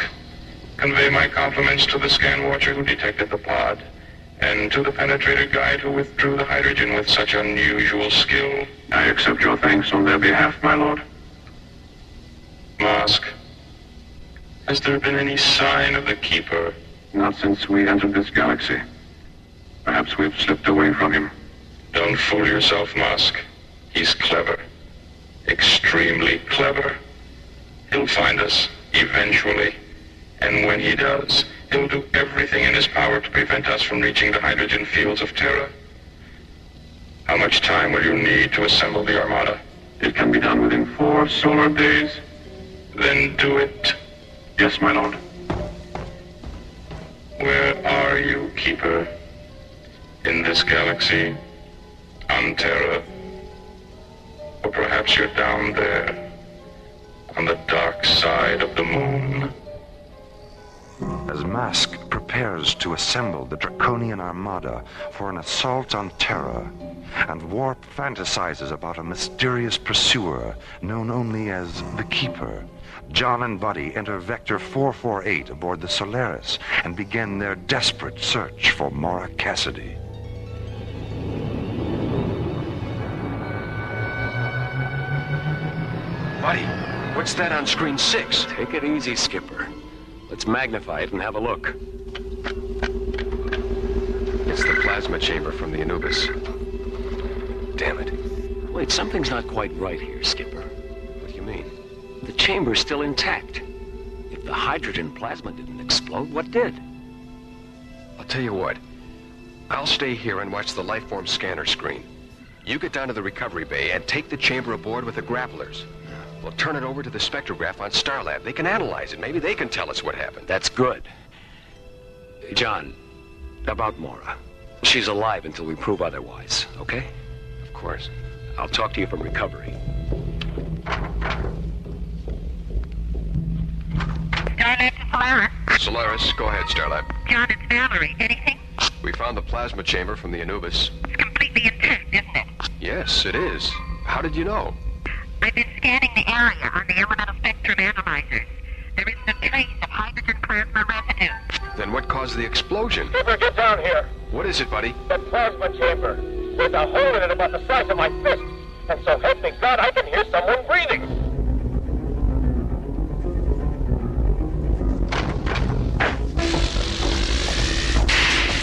convey my compliments to the Scan Watcher who detected the pod, and to the Penetrator Guide who withdrew the hydrogen with such unusual skill. I accept your thanks on their behalf, my lord. Mosk, has there been any sign of the Keeper? Not since we entered this galaxy. Perhaps we've slipped away from him. Don't fool yourself, Mosk. He's clever. Extremely clever. He'll find us, eventually. And when he does, he'll do everything in his power to prevent us from reaching the hydrogen fields of Terra. How much time will you need to assemble the Armada? It can be done within 4 solar days. Then do it. Yes, my lord. Where are you, Keeper? In this galaxy? On Terra? Or perhaps you're down there, on the dark side of the moon? As Mask prepares to assemble the Draconian Armada for an assault on Terra, and Warp fantasizes about a mysterious pursuer known only as the Keeper, John and Buddy enter Vector 448 aboard the Solaris and begin their desperate search for Maura Cassidy. Buddy, what's that on screen 6? Take it easy, Skipper. Let's magnify it and have a look. It's the plasma chamber from the Anubis. Damn it. Wait, something's not quite right here, Skipper. What do you mean? The chamber's still intact. If the hydrogen plasma didn't explode, what did? I'll tell you what. I'll stay here and watch the lifeform scanner screen. You get down to the recovery bay and take the chamber aboard with the grapplers. We'll turn it over to the spectrograph on Starlab. They can analyze it. Maybe they can tell us what happened. That's good. John, about Maura. She's alive until we prove otherwise, okay? Of course. I'll talk to you from recovery. Starlab to Solaris. Solaris, go ahead, Starlab. John, it's Valerie. Anything? We found the plasma chamber from the Anubis. It's completely intact, isn't it? Yes, it is. How did you know? I've been scanning the area on the elemental spectrum analyzers. There isn't a trace of hydrogen plasma residue. Then what caused the explosion? Skipper, get down here. What is it, buddy? The plasma chamber. There's a hole in it about the size of my fist. And so help me God, I can hear someone breathing.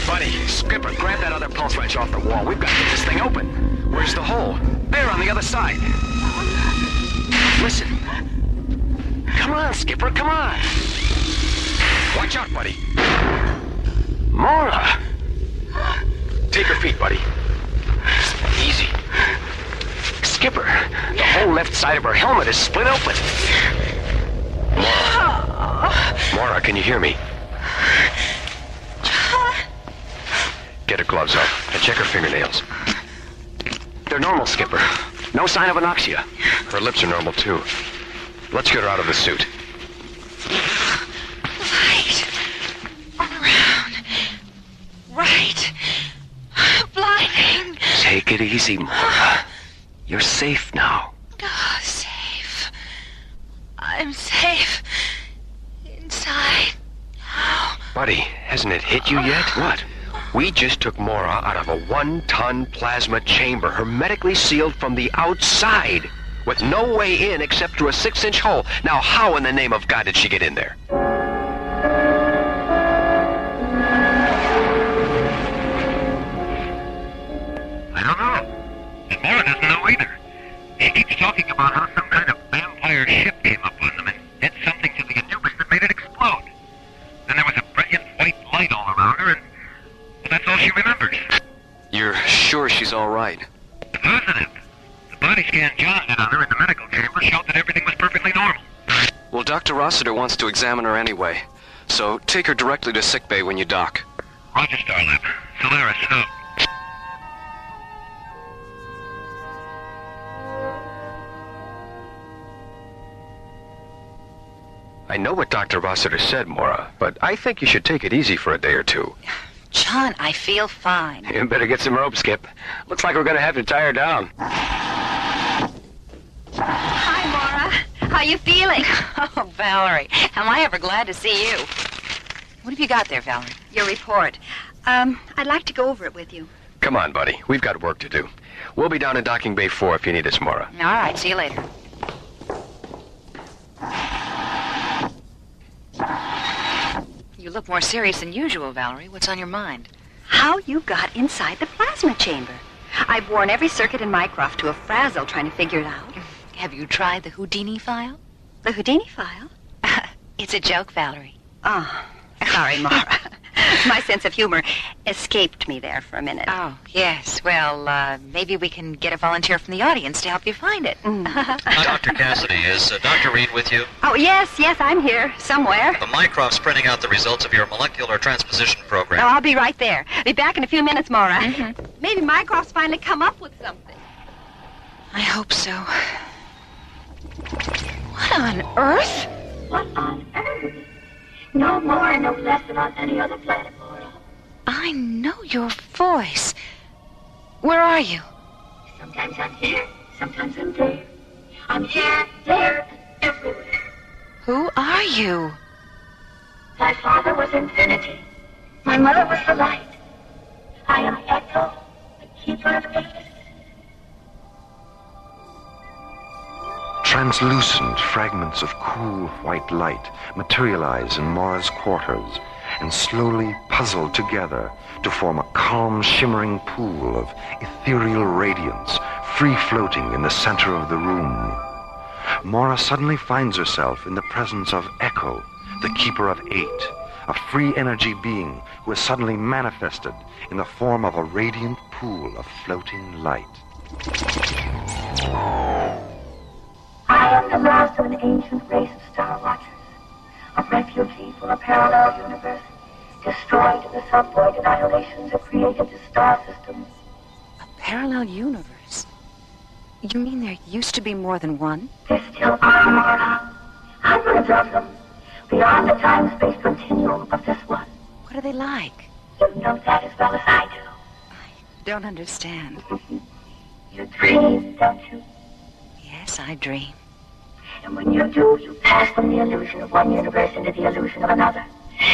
Buddy, Skipper, grab that other pulse wrench off the wall. We've got to get this thing open. Where's the hole? There, on the other side. Listen. Come on, Skipper, come on. Watch out, buddy. Mora! Take her feet, buddy. Easy. Skipper, the whole left side of her helmet is split open. Mora, can you hear me? Get her gloves off and check her fingernails. They're normal, Skipper. No sign of anoxia. Her lips are normal, too. Let's get her out of the suit. Light. Around. Right. Blinding. Take it easy, Mora. You're safe now. Oh, safe. I'm safe. Inside. How? Buddy, hasn't it hit you yet? What? We just took Mora out of a 1-ton plasma chamber, hermetically sealed from the outside, with no way in except through a 6-inch hole. Now, how in the name of God did she get in there? I don't know. And Mora doesn't know either. She keeps talking about how some kind of vampire ship came up on them and did something to the Anubis that made it explode. Then there was a brilliant white light all around her, and that's all she remembers. You're sure she's all right? Positive. The body scan John did on her in the medical chamber showed that everything was perfectly normal. Well, Dr. Rossiter wants to examine her anyway, so take her directly to sickbay when you dock. Roger, Starlab. Solaris, out. I know what Dr. Rossiter said, Mora, but I think you should take it easy for a day or two. John, I feel fine. You better get some rope, Skip. Looks like we're gonna have to tie her down. Hi, Mora. How you feeling? Oh, Valerie, am I ever glad to see you. What have you got there, Valerie? Your report. I'd like to go over it with you. Come on, buddy. We've got work to do. We'll be down in Docking Bay 4 if you need us, Mora. All right, see you later. You look more serious than usual, Valerie. What's on your mind? How you got inside the plasma chamber. I've worn every circuit in Mycroft to a frazzle trying to figure it out. Have you tried the Houdini file? The Houdini file? It's a joke, Valerie. Oh, sorry, Mara. My sense of humor escaped me there for a minute. Oh, yes. Well, maybe we can get a volunteer from the audience to help you find it. Dr. Cassidy, is Dr. Reed with you? Oh, yes, I'm here, somewhere. The Mycroft's printing out the results of your molecular transposition program. Oh, I'll be right there. Be back in a few minutes, Mara. Mm-hmm. Maybe Mycroft's finally come up with something. I hope so. What on earth? What on earth? No more and no less than on any other planet, Laura. I know your voice. Where are you? Sometimes I'm here, sometimes I'm there. I'm here, there, and everywhere. Who are you? My father was infinity. My mother was the light. I am Echo, the keeper of ages. Translucent fragments of cool white light materialize in Mora's quarters and slowly puzzle together to form a calm, shimmering pool of ethereal radiance, free-floating in the center of the room. Mora suddenly finds herself in the presence of Echo, the Keeper of Eight, a free energy being who has suddenly manifested in the form of a radiant pool of floating light. I am the last of an ancient race of Star Watchers, a refugee from a parallel universe, destroyed in the subvoid annihilations that created the star system. A parallel universe? You mean there used to be more than one? There still are, Mara. Hundreds of them, beyond the time-space continuum of this one. What are they like? You know that as well as I do. Don't understand. You dream, don't you? Yes, I dream. And when you do, you pass from the illusion of one universe into the illusion of another.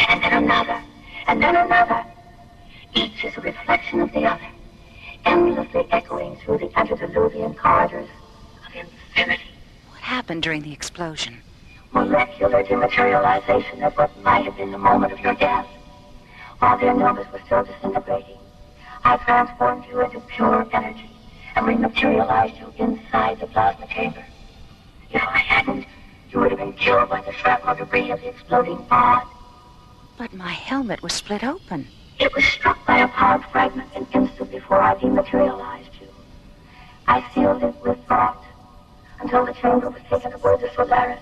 And then another. And then another. Each is a reflection of the other, endlessly echoing through the antediluvian corridors of infinity. What happened during the explosion? Molecular dematerialization of what might have been the moment of your death. While their numbers were still disintegrating, I transformed you into pure energy and rematerialized you inside the plasma chamber. If I hadn't, you would have been killed by the shrapnel debris of the exploding pod. But my helmet was split open. It was struck by a powered fragment an instant before I dematerialized you. I sealed it with thought until the chamber was taken aboard the Solaris.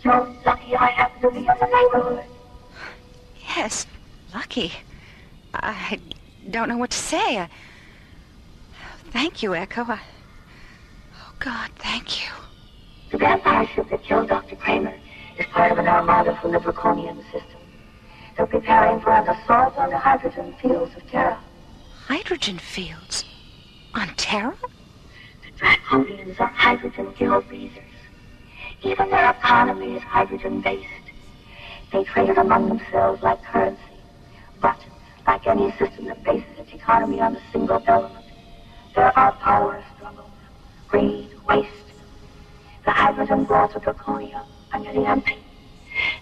So lucky I happened to be in the neighborhood. Yes, lucky. I don't know what to say. Thank you, Echo. Oh, God, thank you. The vampire ship that killed Dr. Kramer is part of an armada from the Draconian system. They're preparing for an assault on the hydrogen fields of Terra. Hydrogen fields? On Terra? The Draconians are hydrogen guild breezers. Even their economy is hydrogen-based. They trade it among themselves like currency. But, like any system that bases its economy on a single element, there are power struggles, greed, waste. The hydrogen vaults of Draconia are nearly empty,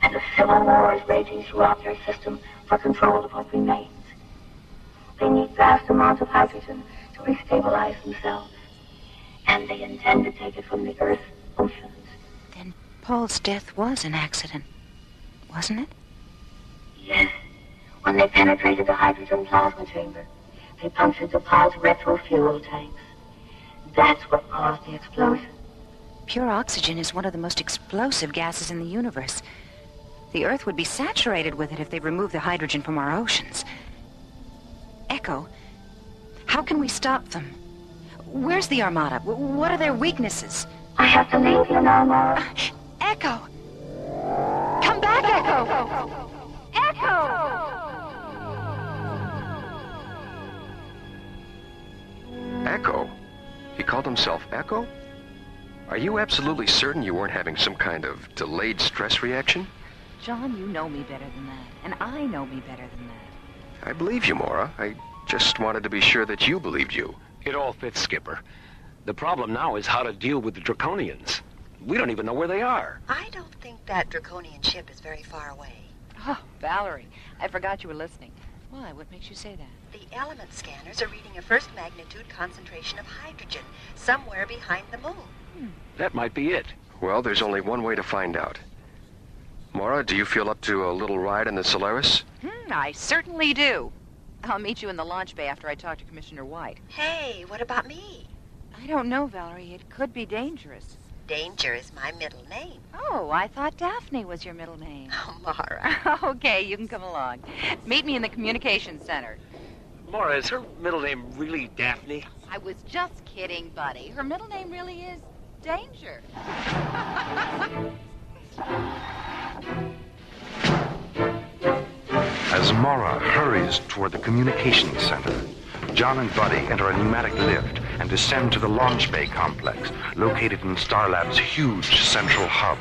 and a civil war is raging throughout their system for control of what remains. They need vast amounts of hydrogen to restabilize themselves, and they intend to take it from the Earth's oceans. Then Paul's death was an accident, wasn't it? Yes. When they penetrated the hydrogen plasma chamber, they punctured the pod's retro-fuel tanks. That's what caused the explosion. Pure oxygen is one of the most explosive gases in the universe. The Earth would be saturated with it if they removed the hydrogen from our oceans. Echo, how can we stop them? Where's the Armada? What are their weaknesses? I have to leave you now, Mara. Echo! Come back, Echo! Echo! Echo? He called himself Echo? Are you absolutely certain you weren't having some kind of delayed stress reaction? John, you know me better than that, and I know me better than that. I believe you, Mora. I just wanted to be sure that you believed you. It all fits, Skipper. The problem now is how to deal with the Draconians. We don't even know where they are. I don't think that Draconian ship is very far away. Oh, Valerie, I forgot you were listening. Why? What makes you say that? The element scanners are reading a first magnitude concentration of hydrogen somewhere behind the moon. That might be it. Well, there's only one way to find out. Mora, do you feel up to a little ride in the Solaris? I certainly do. I'll meet you in the launch bay after I talk to Commissioner White. Hey, what about me? I don't know, Valerie. It could be dangerous. Danger is my middle name. Oh, I thought Daphne was your middle name. Oh, Mara. Okay, you can come along. Meet me in the communications center. Mora, is her middle name really Daphne? I was just kidding, buddy. Her middle name really is Danger. As Mara hurries toward the communications center, John and Buddy enter a pneumatic lift and descend to the launch bay complex located in Starlab's huge central hub.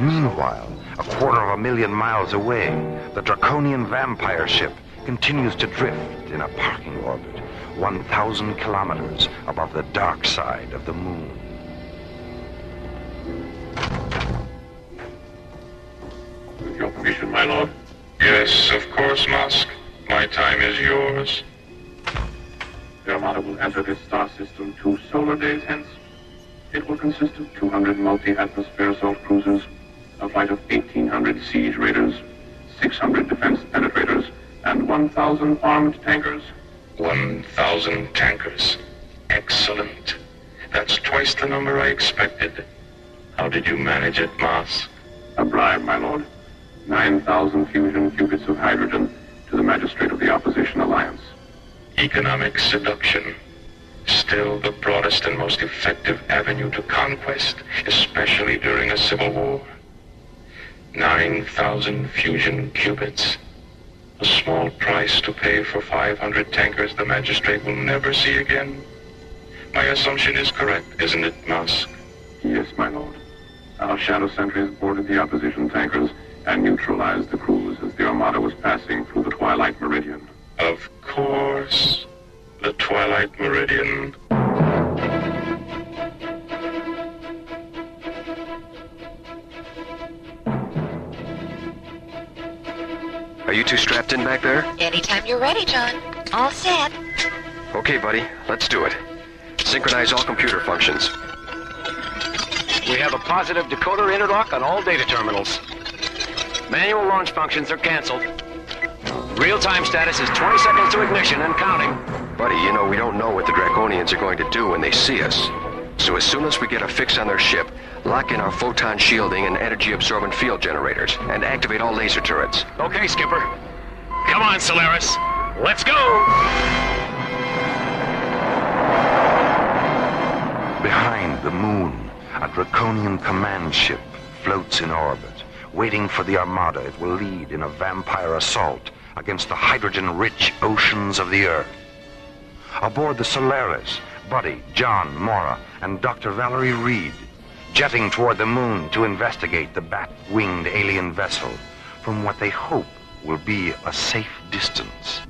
Meanwhile, 250,000 miles away, the Draconian vampire ship continues to drift in a parking orbit 1,000 kilometers above the dark side of the moon. With your permission, my lord. Yes, of course, Musk. My time is yours. The Armada will enter this star system 2 solar days hence. It will consist of 200 multi-atmosphere assault cruisers, a flight of 1,800 siege raiders, 600 defense penetrators, and 1,000 armed tankers. 1,000 tankers. Excellent. That's twice the number I expected. How did you manage it, Musk? A bribe, my lord. 9,000 fusion qubits of hydrogen to the magistrate of the Opposition Alliance. Economic seduction. Still the broadest and most effective avenue to conquest, especially during a civil war. 9,000 fusion qubits. A small price to pay for 500 tankers the magistrate will never see again. My assumption is correct, isn't it, Musk? Yes, my lord. Our shadow sentries boarded the opposition tankers and neutralized the crews as the Armada was passing through the Twilight Meridian. Of course. The Twilight Meridian. Are you two strapped in back there? Anytime you're ready, John. All set. Okay, buddy. Let's do it. Synchronize all computer functions. We have a positive decoder interlock on all data terminals. Manual launch functions are canceled. Real-time status is 20 seconds to ignition and counting. Buddy, you know we don't know what the Draconians are going to do when they see us. So as soon as we get a fix on their ship, lock in our photon shielding and energy-absorbent field generators, and activate all laser turrets. Okay, Skipper. Come on, Solaris. Let's go! Behind the moon, a Draconian command ship floats in orbit, waiting for the Armada it will lead in a vampire assault against the hydrogen-rich oceans of the Earth. Aboard the Solaris, Buddy, John, Mora, and Dr. Valerie Reed, jetting toward the moon to investigate the bat-winged alien vessel from what they hope will be a safe distance.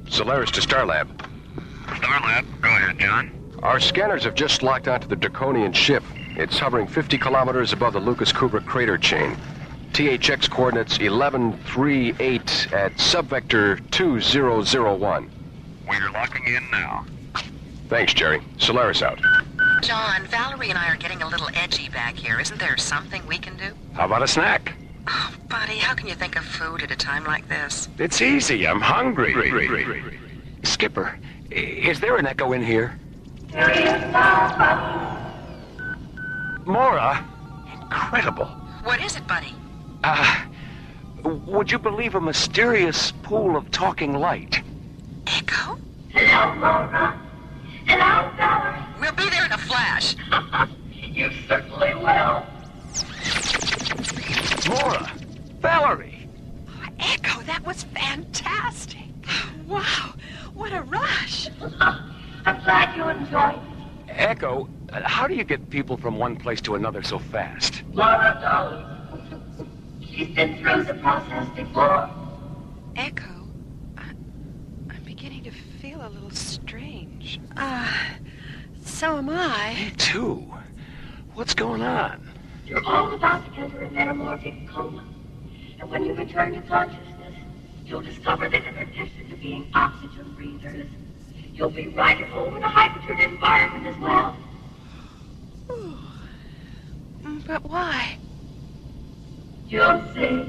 Solaris to Starlab. Starlab, go ahead, John. Our scanners have just locked onto the Draconian ship. It's hovering 50 kilometers above the Lucas Kubrick crater chain. THX coordinates 1138 at subvector 2001. We're locking in now. Thanks, Jerry. Solaris out. John, Valerie and I are getting a little edgy back here. Isn't there something we can do? How about a snack? Oh, buddy, how can you think of food at a time like this? It's easy. I'm hungry. Skipper, is there an echo in here? Mora? Incredible. What is it, buddy? Would you believe a mysterious pool of talking light? Echo? Hello, Mora. Hello, Valerie. We'll be there in a flash. You certainly will. Mora! Valerie! Echo, that was fantastic. Wow, what a rush. I'm glad you enjoyed it. Echo, how do you get people from one place to another so fast? Mora, darling. She's been through the process before. Echo, I'm beginning to feel a little strange. So am I. Me too. What's going on? You're all about to enter a metamorphic coma. And when you return to consciousness, you'll discover that in addition to being oxygen breathers, you'll be rightful in a hydrogen environment as well. But why? You'll see.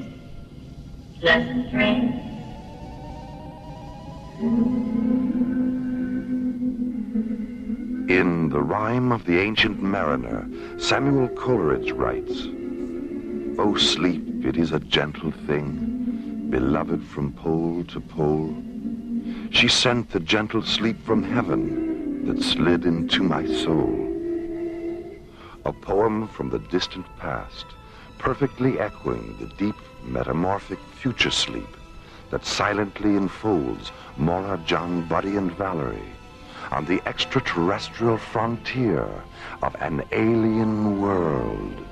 Pleasant dreams. In The Rime of the Ancient Mariner, Samuel Coleridge writes, "O sleep, it is a gentle thing, beloved from pole to pole. She sent the gentle sleep from heaven that slid into my soul." A poem from the distant past, perfectly echoing the deep metamorphic future sleep that silently enfolds Mora, John, Buddy, and Valerie on the extraterrestrial frontier of an alien world.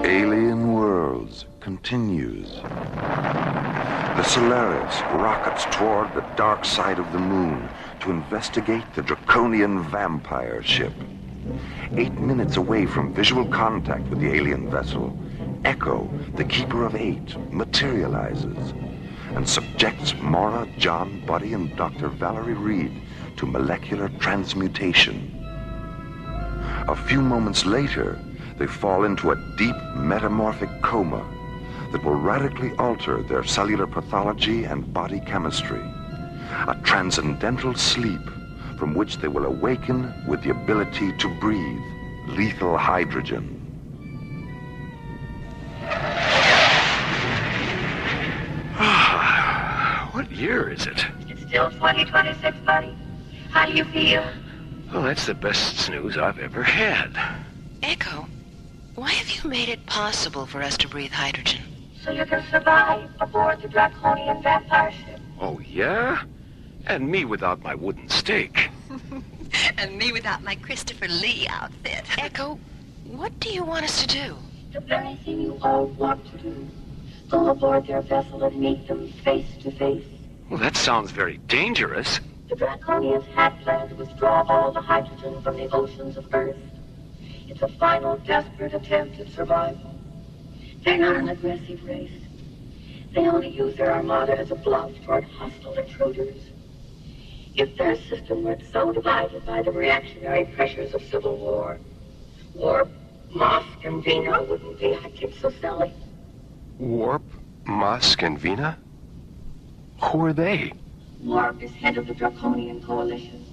Alien Worlds continues. The Solaris rockets toward the dark side of the moon to investigate the Draconian vampire ship. 8 minutes away from visual contact with the alien vessel, Echo, the Keeper of Eight, materializes and subjects Mora, John, Buddy, and Dr. Valerie Reed to molecular transmutation. A few moments later, they fall into a deep metamorphic coma that will radically alter their cellular pathology and body chemistry. A transcendental sleep from which they will awaken with the ability to breathe lethal hydrogen. year is it? It's still 2026, buddy. How do you feel? Well, that's the best news I've ever had. Echo, why have you made it possible for us to breathe hydrogen? So you can survive aboard the draconian vampire ship. Oh, yeah? And me without my wooden stake. And me without my Christopher Lee outfit. Echo, what do you want us to do? The very thing you all want to do. Go aboard their vessel and meet them face to face. Well, that sounds very dangerous. The Draconians had planned to withdraw all the hydrogen from the oceans of Earth. It's a final, desperate attempt at survival. They're not an aggressive race. They only use their armada as a bluff toward hostile intruders. If their system weren't so divided by the reactionary pressures of civil war, Warp, Mosk, and Vina wouldn't be acting so silly. Warp, Mosk, and Vina? Who are they? Warp is head of the Draconian Coalition.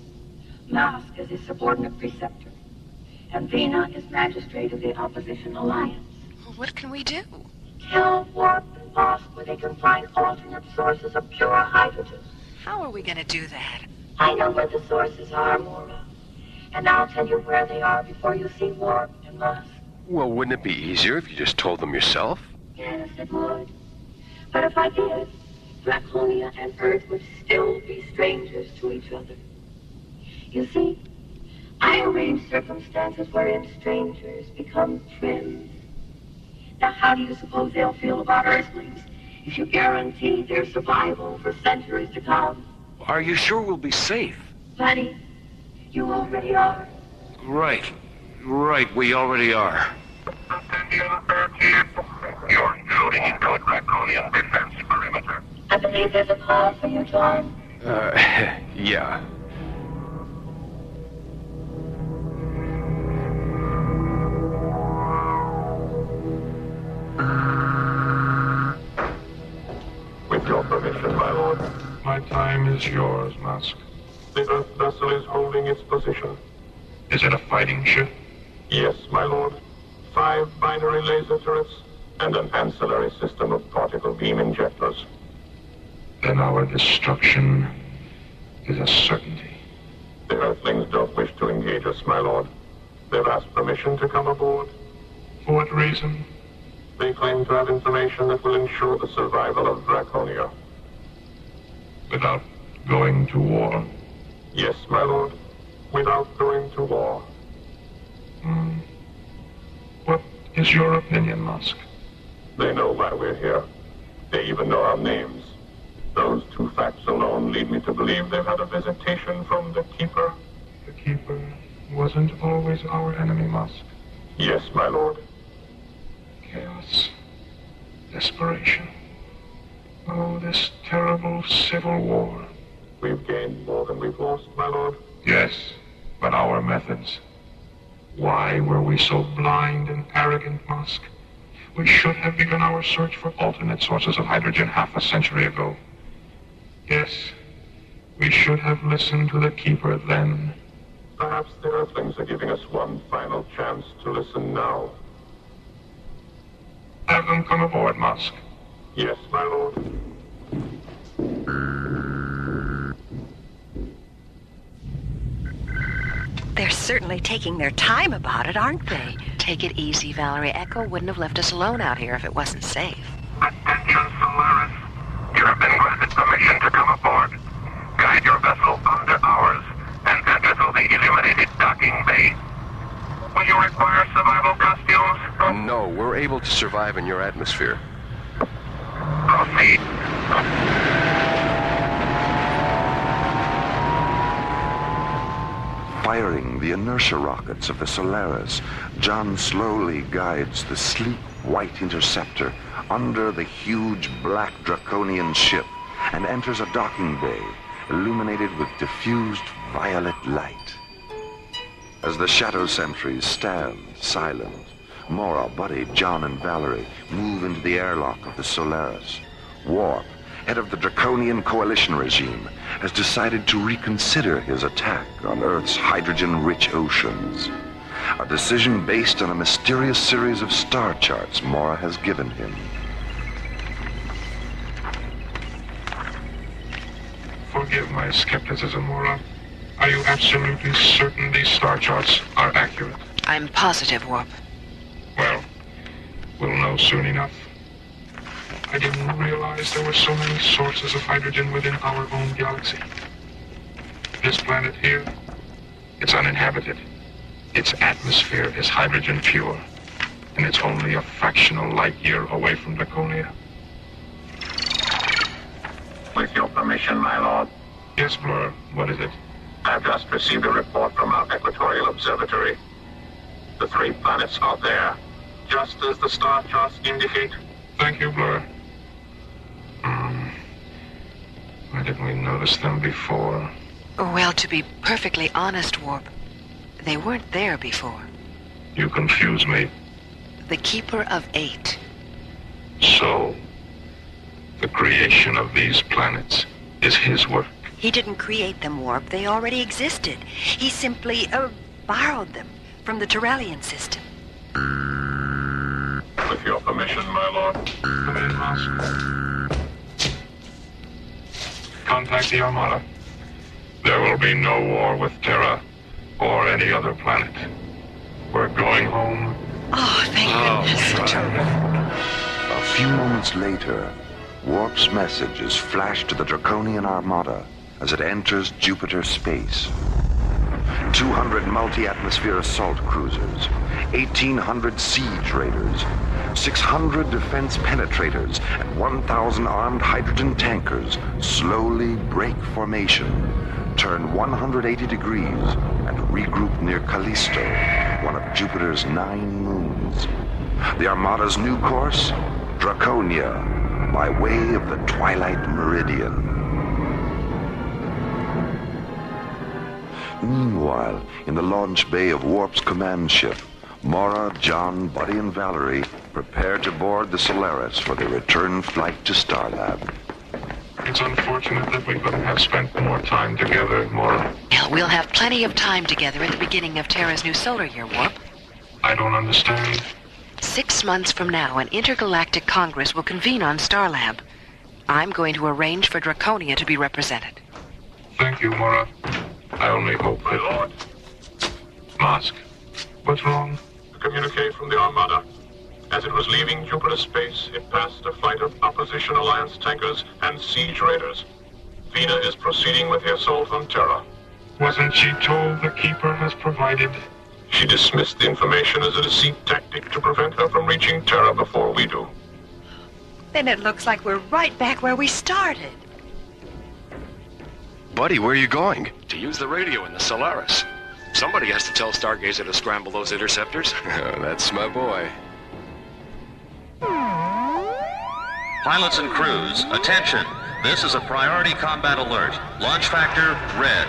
Mosk is his subordinate preceptor. And Vina is magistrate of the Opposition Alliance. What can we do? Tell Warp and Mosk where they can find alternate sources of pure hydrogen. How are we going to do that? I know where the sources are, Mora. And I'll tell you where they are before you see Warp and Mosk. Well, wouldn't it be easier if you just told them yourself? Yes, it would. But if I did, Draconia and Earth would still be strangers to each other. You see, I arrange circumstances wherein strangers become friends. Now, how do you suppose they'll feel about Earthlings if you guarantee their survival for centuries to come? Are you sure we'll be safe? Buddy, you already are. Right, we already are. You're intruding into a Draconian defense perimeter. I believe there's a call for you, John. Yeah. With your permission, my lord, my time is yours, Mask. The Earth vessel is holding its position. Is it a fighting ship? Yes, my lord. 5 binary laser turrets and an ancillary system of particle beam injectors. Then our destruction is a certainty. The Earthlings don't wish to engage us, my lord. They've asked permission to come aboard. For what reason? They claim to have information that will ensure the survival of Draconia. Without going to war? Yes, my lord. Without going to war. What is your opinion, Musk? They know why we're here. They even know our names. Those 2 facts alone lead me to believe they've had a visitation from the Keeper. The Keeper wasn't always our enemy, Musk. Yes, my lord. Chaos. Desperation. Oh, this terrible civil war. We've gained more than we've lost, my lord. Yes, but our methods. Why were we so blind and arrogant, Musk? We should have begun our search for alternate sources of hydrogen half a century ago. Yes, we should have listened to the Keeper then. Perhaps the Earthlings are giving us one final chance to listen now. Have them come aboard, Musk. Yes, my lord. They're certainly taking their time about it, aren't they? Take it easy, Valerie. Echo wouldn't have left us alone out here if it wasn't safe. Attention, Solaris. You have been granted permission to come aboard. Guide your vessel under ours and enter through the illuminated docking bay. Will you require survival costumes? No, we're able to survive in your atmosphere. Proceed. Firing the inertia rockets of the Solaris, John slowly guides the sleek white interceptor under the huge black draconian ship and enters a docking bay illuminated with diffused violet light. As the shadow sentries stand silent, Mora, Buddy, John, and Valerie move into the airlock of the Solaris. Warp, head of the Draconian Coalition regime, has decided to reconsider his attack on Earth's hydrogen-rich oceans. A decision based on a mysterious series of star charts Mora has given him. Forgive my skepticism, Mora. Are you absolutely certain these star charts are accurate? I'm positive, Warp. Well, we'll know soon enough. I didn't realize there were so many sources of hydrogen within our own galaxy. This planet here, it's uninhabited. Its atmosphere is hydrogen pure, and it's only a fractional light year away from Draconia. With your permission, my lord. Yes, Blur. What is it? I've just received a report from our equatorial observatory. The 3 planets are there, just as the star charts indicate. Thank you, Blur. Why didn't we notice them before? Well, to be perfectly honest, Warp, they weren't there before. You confuse me. The Keeper of 8. So, the creation of these planets is his work. He didn't create them, Warp. They already existed. He simply, borrowed them from the Terrellian system. With your permission, my lord. Come in, Moss. Contact the Armada. There will be no war with Terra or any other planet. We're going home. Oh, thank goodness. A few moments later, Warp's message is flashed to the Draconian Armada as it enters Jupiter space. 200 multi-atmosphere assault cruisers, 1,800 siege raiders, 600 defense penetrators, and 1,000 armed hydrogen tankers slowly break formation, turn 180 degrees, and regroup near Callisto, one of Jupiter's 9 moons. The Armada's new course? Draconia, by way of the Twilight Meridian. Meanwhile, in the launch bay of Warp's command ship, Mora, John, Buddy, and Valerie prepare to board the Solaris for their return flight to Starlab. It's unfortunate that we couldn't have spent more time together, Mora. We'll have plenty of time together at the beginning of Terra's new solar year, Warp. I don't understand. 6 months from now, an intergalactic congress will convene on Starlab. I'm going to arrange for Draconia to be represented. Thank you, Mora. I only hope my lord. Mask, what's wrong? A communique from the Armada. As it was leaving Jupiter space, it passed a flight of Opposition Alliance tankers and siege raiders. Vina is proceeding with the assault on Terra. Wasn't she told the Keeper has provided? She dismissed the information as a deceit tactic to prevent her from reaching Terra before we do. Then it looks like we're right back where we started. Buddy, where are you going? To use the radio in the Solaris. Somebody has to tell Stargazer to scramble those interceptors. That's my boy. Pilots and crews, attention. This is a priority combat alert. Launch factor, red.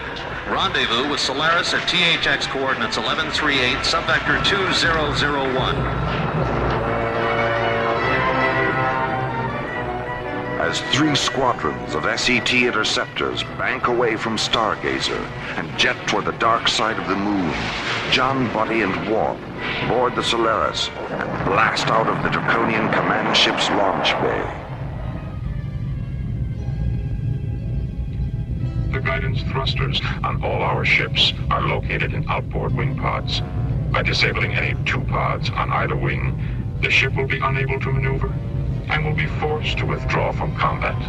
Rendezvous with Solaris at THX coordinates 1138, subvector 2001. As 3 squadrons of SET interceptors bank away from Stargazer and jet toward the dark side of the moon, John, Buddy, and Warp board the Solaris and blast out of the Draconian command ship's launch bay. The guidance thrusters on all our ships are located in outboard wing pods. By disabling any 2 pods on either wing, the ship will be unable to maneuver and will be forced to withdraw from combat.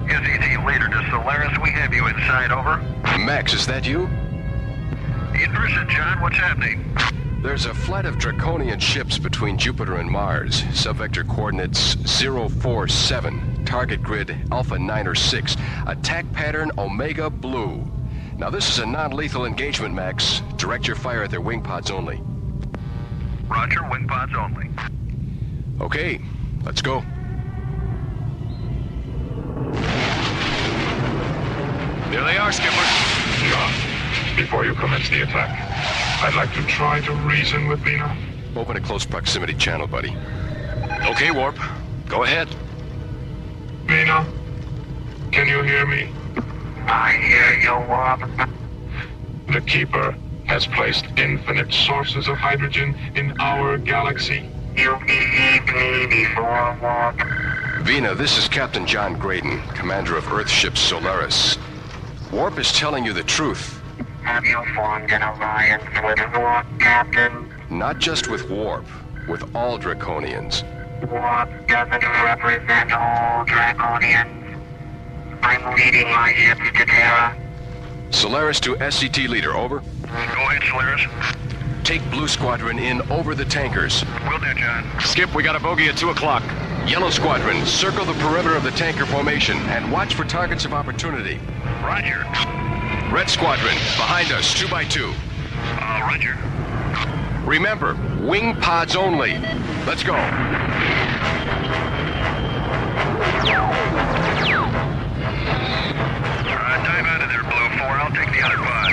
SET leader to Solaris, we have you inside, over. Max, is that you? In person, John, what's happening? There's a flight of Draconian ships between Jupiter and Mars. Subvector coordinates 047. Target grid Alpha 9 or 6. Attack pattern Omega Blue. Now this is a non-lethal engagement, Max. Direct your fire at their wing pods only. Roger, wing pods only. Okay, let's go. There they are, Skipper. John, before you commence the attack, I'd like to try to reason with Vina. Open a close proximity channel, buddy. Okay, Warp. Go ahead. Vina, can you hear me? I hear you, Warp. The Keeper has placed infinite sources of hydrogen in our galaxy. You believe me before, Warp. Vina, this is Captain John Graydon, commander of Earth ship Solaris. Warp is telling you the truth. Have you formed an alliance with Warp, Captain? Not just with Warp, with all Draconians. Warp doesn't represent all Draconians. I'm leading my ship to Terra. Solaris to SCT leader, over. Go ahead, Solaris. Take Blue Squadron in over the tankers. Will do, John. Skip, we got a bogey at 2 o'clock. Yellow Squadron, circle the perimeter of the tanker formation and watch for targets of opportunity. Roger. Red Squadron, behind us, 2 by 2. Roger. Remember, wing pods only. Let's go. Dive out of there, Blue 4. I'll take the other pod.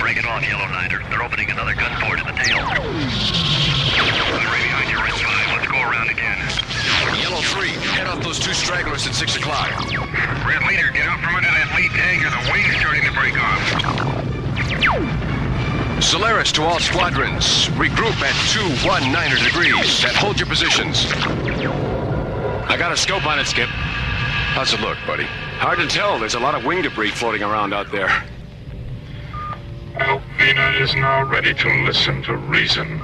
Break it off, Yellow Niner. They're opening another gun port in the tail. I'm right behind you, Red 5. Let's go around again. Yellow 3, head off those 2 stragglers at 6 o'clock. Red Leader, get out from under that lead tanker. The wing's starting to break off. Solaris to all squadrons. Regroup at 219 degrees and hold your positions. I got a scope on it, Skip. How's it look, buddy? Hard to tell. There's a lot of wing debris floating around out there. Alvina is now ready to listen to reason.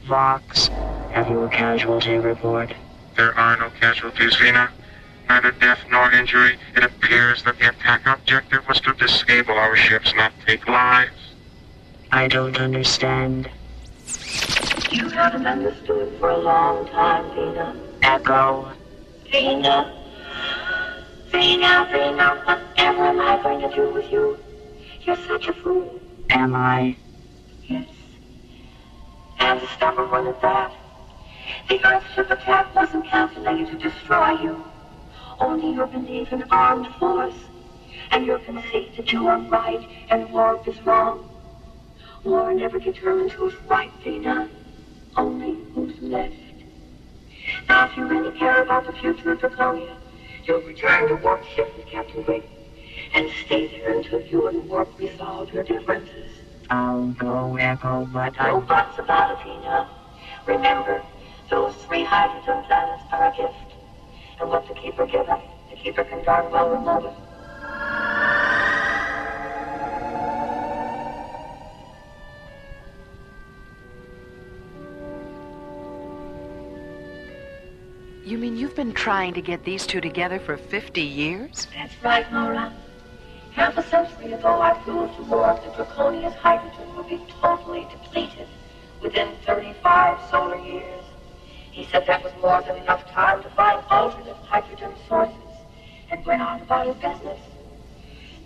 Vox, have you a casualty report? There are no casualties, Vina. Neither death nor injury. It appears that the attack objective was to disable our ships, not take lives. I don't understand. You haven't understood for a long time, Vina. Echo. Vina. Vina, Vina, whatever am I going to do with you? You're such a fool. Am I? Yes. And stubborn one at that. The Earthship attack wasn't calculated to destroy you. Only your belief in armed force and your conceit that you are right and Warp is wrong. War never determines who's right, Vina. Only who's left. Now, if you really care about the future of Draconia, you'll return to Warp ship with Captain Grayson and stay there until you and Warp resolve your differences. I'll go, Echo, but No buts about it, Vina. Remember, those 3 hydrogen planets are a gift. And what the Keeper giveth, the Keeper can darn well remove it. You mean you've been trying to get these two together for 50 years? That's right, Nora. Half a century ago, I proved to Warp that Draconia's hydrogen would be totally depleted within 35 solar years. He said that was more than enough time to find alternate hydrogen sources and went on about his business.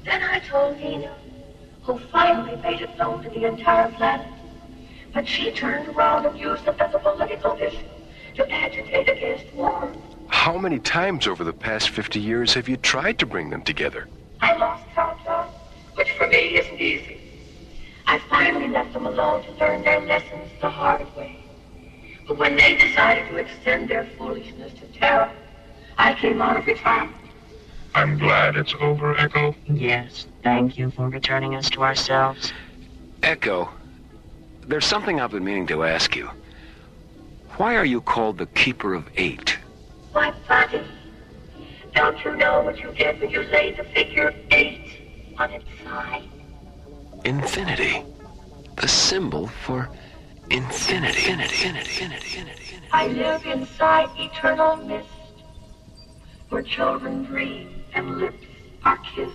Then I told Vina, who finally made it known to the entire planet. But she turned around and used it as a political issue to agitate against war. How many times over the past 50 years have you tried to bring them together? I lost count, John, which for me isn't easy. I finally left them alone to learn their lessons the hard way. But when they decided to extend their foolishness to Terra, I came out of retirement. I'm glad it's over, Echo. Yes, thank you for returning us to ourselves. Echo, there's something I've been meaning to ask you. Why are you called the Keeper of 8? Why, buddy, don't you know what you did when you laid the figure 8 on its side? Infinity. The symbol for infinity. I live inside eternal mist, where children dream and lips are kissed,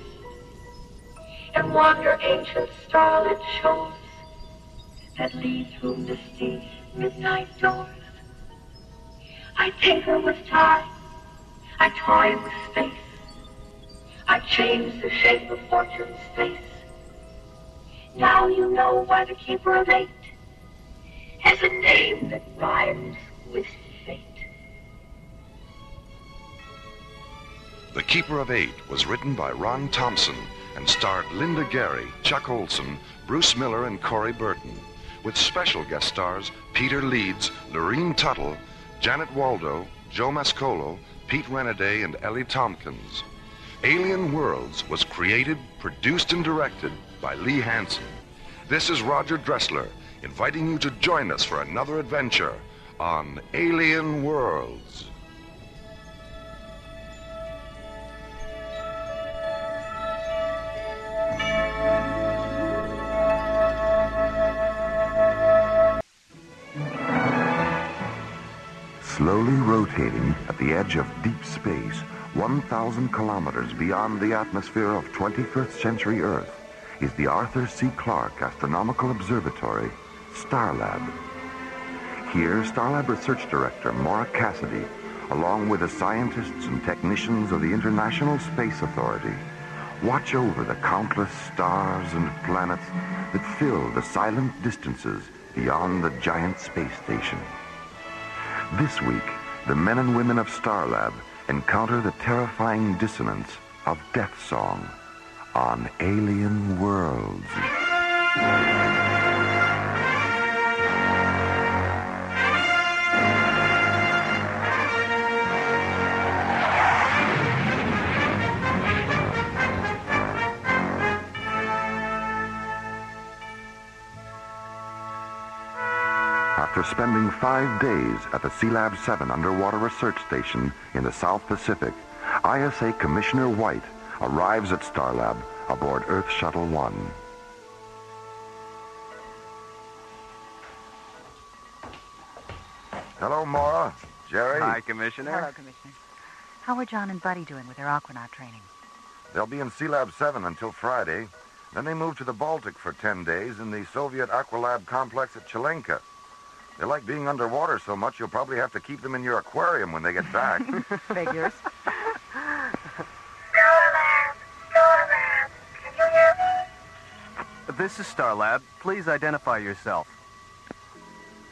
and wander ancient starlit shores that lead through misty midnight doors. I tinker with time, I toy with space, I change the shape of fortune's face. Now you know why the Keeper of 8 has a name that rhymes with fate. The Keeper of 8 was written by Ron Thompson and starred Linda Gary, Chuck Olson, Bruce Miller, and Corey Burton, with special guest stars Peter Leeds, Lorene Tuttle, Janet Waldo, Joe Mascolo, Pete Renaday, and Ellie Tompkins. Alien Worlds was created, produced, and directed by Lee Hansen. This is Roger Dressler, inviting you to join us for another adventure on Alien Worlds. Slowly rotating at the edge of deep space, 1,000 kilometers beyond the atmosphere of 21st century Earth, is the Arthur C. Clarke Astronomical Observatory, Starlab. Here, Starlab Research Director Maura Cassidy, along with the scientists and technicians of the International Space Authority, watch over the countless stars and planets that fill the silent distances beyond the giant space station. This week, the men and women of Starlab encounter the terrifying dissonance of death song on Alien Worlds. After spending 5 days at the Sealab 7 underwater research station in the South Pacific, ISA Commissioner White arrives at Starlab aboard Earth Shuttle 1. Hello, Maura. Jerry. Hi, Commissioner. Hello, Commissioner. How are John and Buddy doing with their aquanaut training? They'll be in Sealab 7 until Friday. Then they move to the Baltic for 10 days in the Soviet Aqualab complex at Chilenka. They like being underwater so much you'll probably have to keep them in your aquarium when they get back. Figures. Starlab, can you hear me? This is Starlab. Please identify yourself.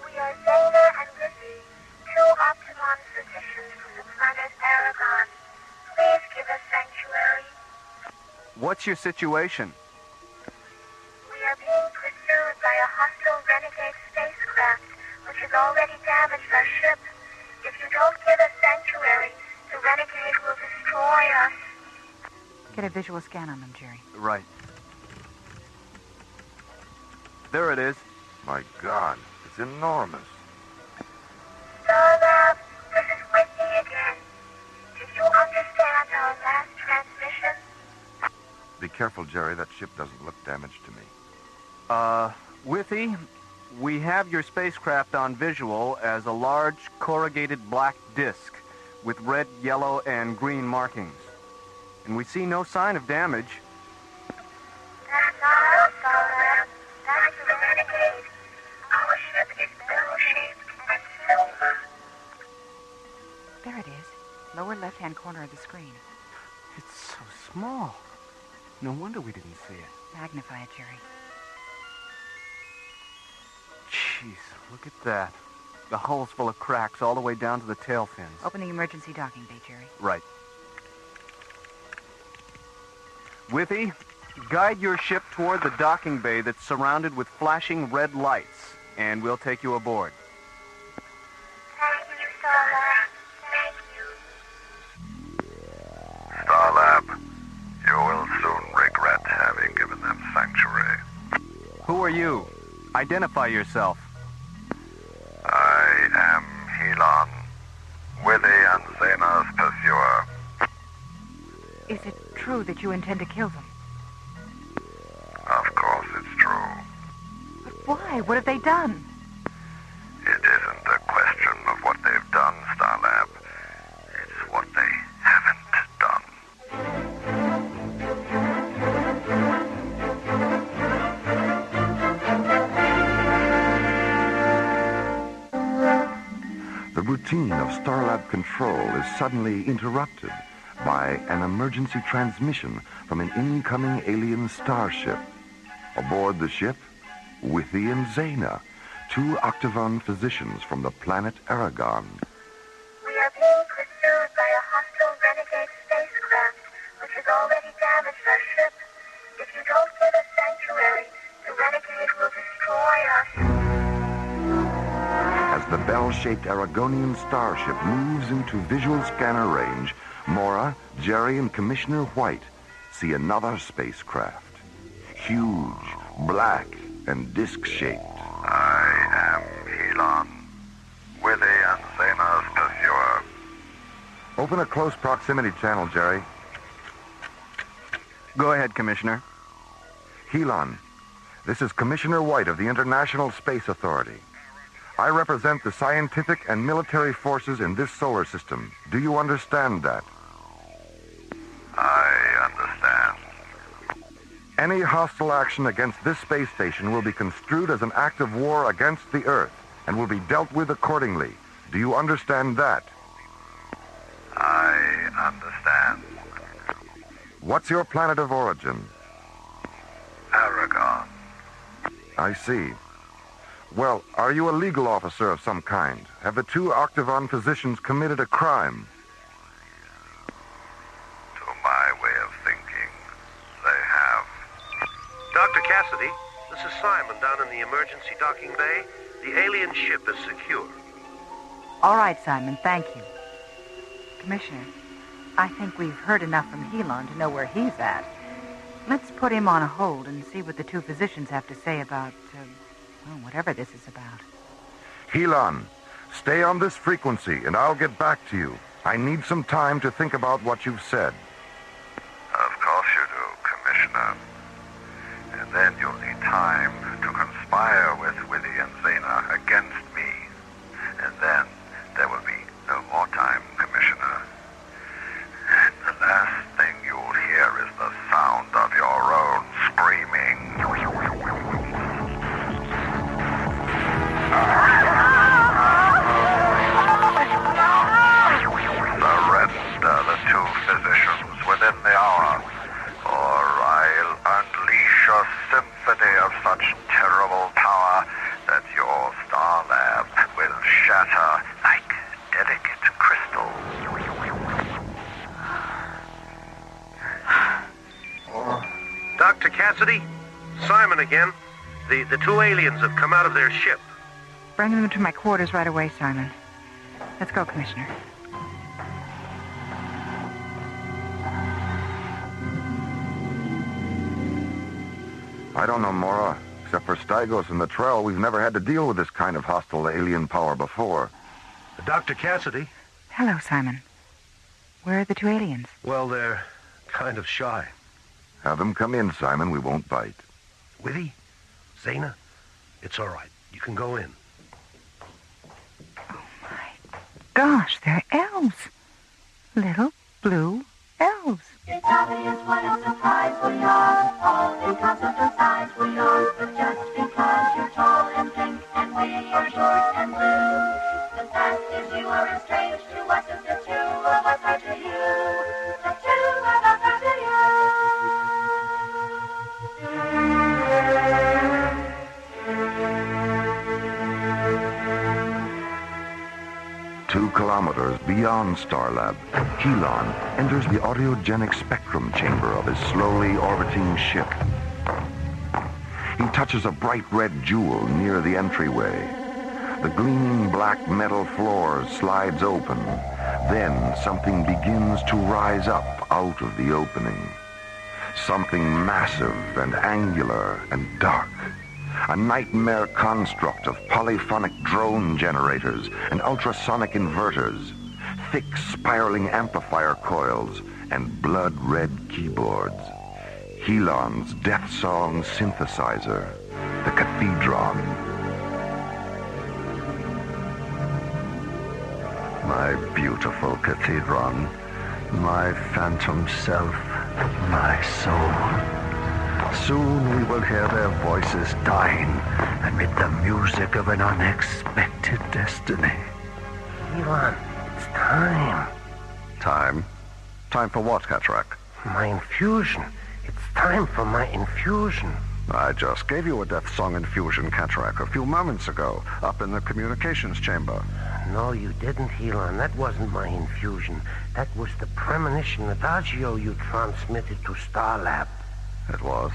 We are Zeta and Lizzie, two Optimon physicians from the planet Aragon. Please give us sanctuary. What's your situation? We are being pursued by a hostile renegade spacecraft, which has already damaged our ship. If you don't give us sanctuary, the renegade will destroy us. Get a visual scan on them, Jerry. Right. There it is. My God, it's enormous. Starlab, this is Whitney again. Did you understand our last transmission? Be careful, Jerry. That ship doesn't look damaged to me. Withy, we have your spacecraft on visual as a large corrugated black disk with red, yellow, and green markings. And we see no sign of damage. That's not us, Starlab. That's the renegade. Our ship is bell-shaped and silver. There it is. Lower left-hand corner of the screen. It's so small. No wonder we didn't see it. Magnify it, Jerry. Jeez, look at that. The hull's full of cracks all the way down to the tail fins. Open the emergency docking bay, Jerry. Right. Withy, guide your ship toward the docking bay that's surrounded with flashing red lights, and we'll take you aboard. Thank you, Starlab. Thank you. Starlab, you will soon regret having given them sanctuary. Who are you? Identify yourself. I am Helon, Willie and Zena's pursuer. Is it true that you intend to kill them? Of course it's true. But why? What have they done? It isn't a question of what they've done, Starlab. It's what they haven't done. The routine of Starlab control is suddenly interrupted by an emergency transmission from an incoming alien starship. Aboard the ship, Withy and Zena, two Octagon physicians from the planet Aragon. We are being pursued by a hostile renegade spacecraft, which has already damaged our ship. If you don't give us sanctuary, the renegade will destroy us. As the bell-shaped Aragonian starship moves into visual scanner range, Maura, Jerry, and Commissioner White see another spacecraft. Huge, black, and disc-shaped. I Open a close proximity channel, Jerry. Go ahead, Commissioner. Helon, this is Commissioner White of the International Space Authority. I represent the scientific and military forces in this solar system. Do you understand that? I understand. Any hostile action against this space station will be construed as an act of war against the Earth and will be dealt with accordingly. Do you understand that? I understand. What's your planet of origin? Aragon. I see. Well, are you a legal officer of some kind? Have the two Octagon physicians committed a crime? To my way of thinking, they have. Dr. Cassidy, this is Simon down in the emergency docking bay. The alien ship is secure. All right, Simon, thank you. Commissioner, I think we've heard enough from Helon to know where he's at. Let's put him on a hold and see what the two physicians have to say about, whatever this is about. Helon, stay on this frequency and I'll get back to you. I need some time to think about what you've said. Of course you do, Commissioner. And then you'll need time to conspire with Willie and Zena against me. And then there will be no more time, Commissioner. And the last thing you'll hear is the sound of your own screaming. Surrender the two physicians within the hour, or I'll unleash a symphony of such terrible power that your star lab will shatter like delicate crystal. Dr. Cassidy, Simon again. The two aliens have come out of their ship. Bring them to my quarters right away, Simon. Let's go, Commissioner. I don't know, Mora. Except for Stygos and the Trell, we've never had to deal with this kind of hostile alien power before. Dr. Cassidy? Hello, Simon. Where are the two aliens? Well, they're kind of shy. Have them come in, Simon. We won't bite. Willie? Zena? It's all right. You can go in. Gosh, they're elves. Little blue elves. It's obvious what a surprise we are. All because of the size we are. But just because you're tall and pink and we are short and blue. The fact is you are as strange to us as the two of us are to you. The two of us are to you. 2 kilometers beyond Starlab, Helon enters the audiogenic spectrum chamber of his slowly orbiting ship. He touches a bright red jewel near the entryway. The gleaming black metal floor slides open. Then something begins to rise up out of the opening. Something massive and angular and dark. A nightmare construct of polyphonic drone generators and ultrasonic inverters, thick spiraling amplifier coils, and blood-red keyboards. Helon's death song synthesizer, the Cathedron. My beautiful Cathedron, my phantom self, my soul. Soon we will hear their voices dying amid the music of an unexpected destiny. Elon, it's time. Time? Time for what, Cataract? My infusion. It's time for my infusion. I just gave you a death song infusion, Cataract, a few moments ago, up in the communications chamber. No, you didn't, Elon. That wasn't my infusion. That was the premonition adagio you transmitted to Starlab. It was?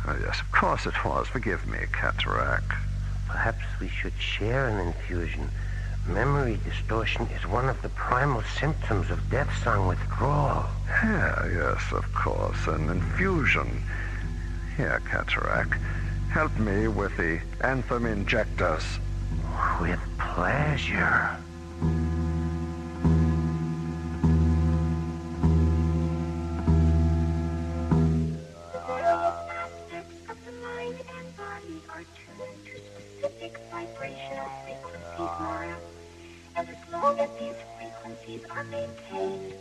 Yes, of course it was. Forgive me, Cataract. Perhaps we should share an infusion. Memory distortion is one of the primal symptoms of death song withdrawal. Yeah, yes, of course. An infusion. Here, Cataract. Help me with the anthem injectors. With pleasure. frequencies are maintained,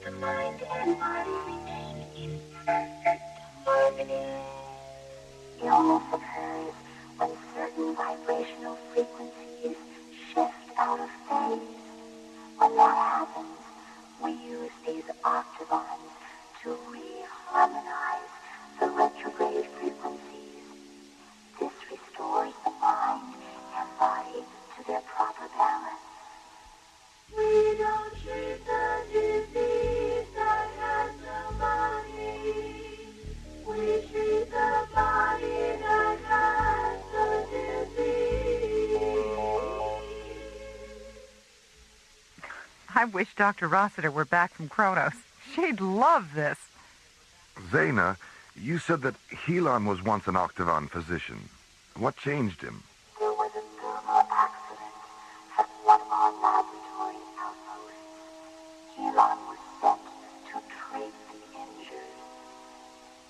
the mind and body remain in perfect harmony. Illness occurs when certain vibrational frequencies shift out of phase. When that happens, we use these octavons to reharmonize the retrograde frequencies. This restores the mind and body to their proper balance. We don't treat the disease that has no body. We treat the body that has the disease. I wish Dr. Rossiter were back from Kronos. She'd love this. Zaina, you said that Helon was once an octagon physician. What changed him? There was a thermal accident at one of our laboratory outposts. Helon was sent to treat the injured.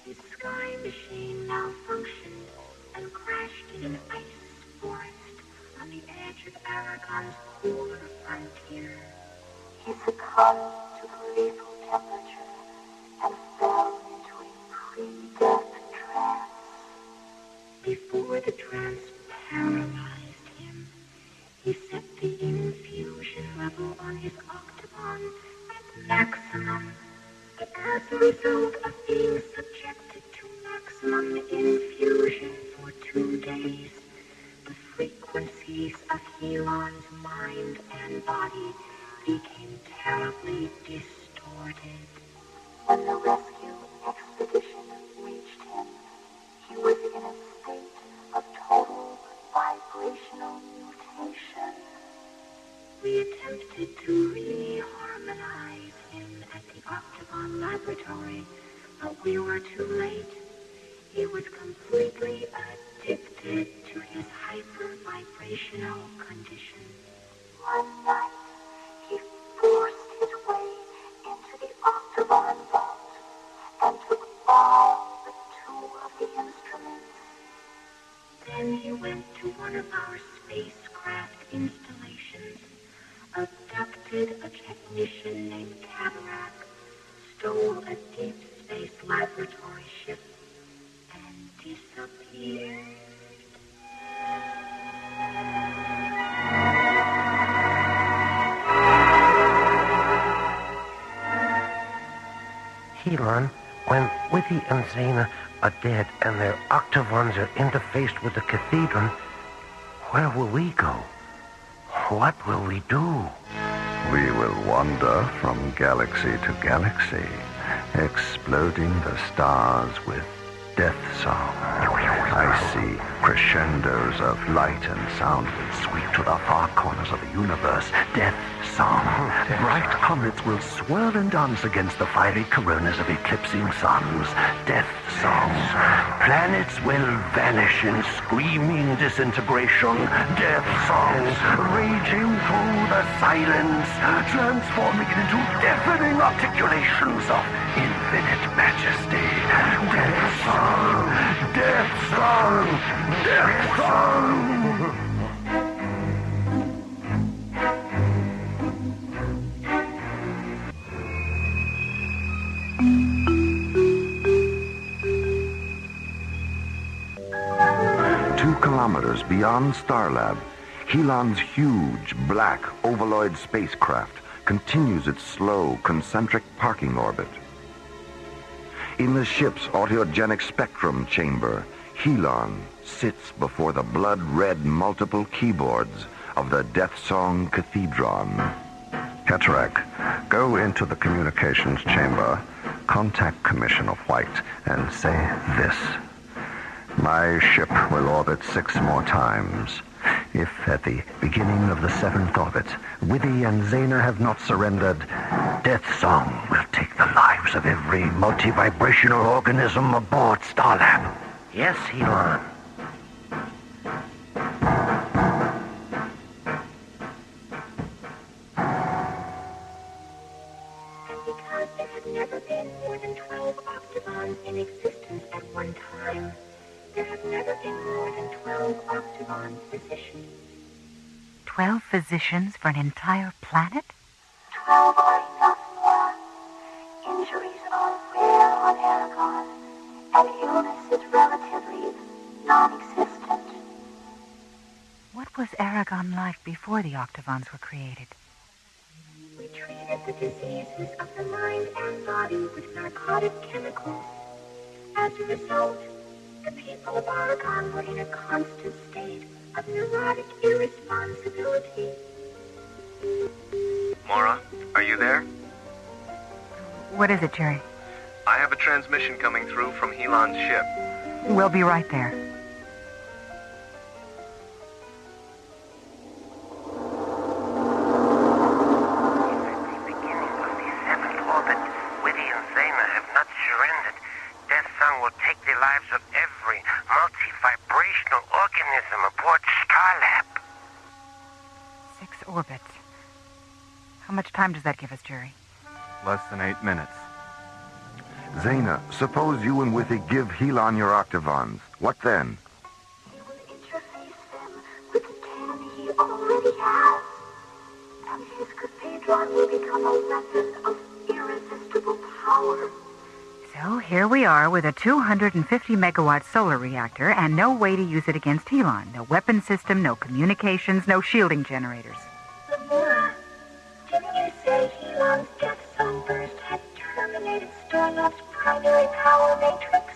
His sky machine malfunctioned and crashed in an ice forest on the edge of Aragon's polar frontier. He succumbed to the lethal temperature and fell into a pre-death trance. Before the trance paralyzed him, he set the infusion level on his octagon at maximum. But as a result of being subjected to maximum infusion for 2 days, the frequencies of Helon's mind and body became terribly distorted. When the rescue expedition reached him, he was in a state of total vibrational mutation. We attempted to reharmonize him at the Octagon Laboratory, but we were too late. He was completely addicted to his hyper-vibrational condition. One night, he forced his way into the Octagon vault and took all but 2 of the instruments. Then he went to one of our spacecraft installations, abducted a technician named Cataract, stole a deep space laboratory ship, and disappeared. Helon, when Witty and Zaina are dead and their octavons are interfaced with the cathedron, where will we go? What will we do? We will wander from galaxy to galaxy, exploding the stars with death song. I see crescendos of light and sound will sweep to the far corners of the universe. Death song. Bright comets will swirl and dance against the fiery coronas of eclipsing suns. Death song. Planets will vanish in screaming disintegration. Death songs raging through the silence, transforming it into deafening articulations of infinite majesty. Death song. Death song. Death song. 2 kilometers beyond Starlab, Helon's huge, black, ovaloid spacecraft continues its slow, concentric parking orbit. In the ship's autogenic spectrum chamber, Helon sits before the blood-red multiple keyboards of the Death Song Cathedron. Cataract, go into the communications chamber, contact Commissioner White, and say this. My ship will orbit 6 more times. If at the beginning of the 7th orbit, Witty and Zaina have not surrendered, Death Song will take the lives of every multi-vibrational organism aboard Starlab. Yes, Helon. And because there had never been more than 12 octagons in existence at one time, there have never been more than 12 octagon physicians. 12 physicians for an entire planet? 12 are enough, Mora. Injuries are rare on Aragon, and illness is relatively non-existent. What was Aragon like before the Octavons were created? We treated the diseases of the mind and body with narcotic chemicals. As a result, the people of Aragon were in a constant state of neurotic irresponsibility. Mora, are you there? What is it, Jerry? I have a transmission coming through from Helon's ship. We'll be right there. Of every multi-vibrational organism aboard Starlab. 6 orbits. How much time does that give us, Jerry? Less than 8 minutes. Zaina, suppose you and Withy give Helon your Octavons. What then? He will interface them with the can he already has. And his cathedron will become a weapon of irresistible power. So here we are with a 250-megawatt solar reactor and no way to use it against Helon. No weapon system, no communications, no shielding generators. Mora, didn't you say Helon's death sunburst had terminated Starlab's primary power matrix?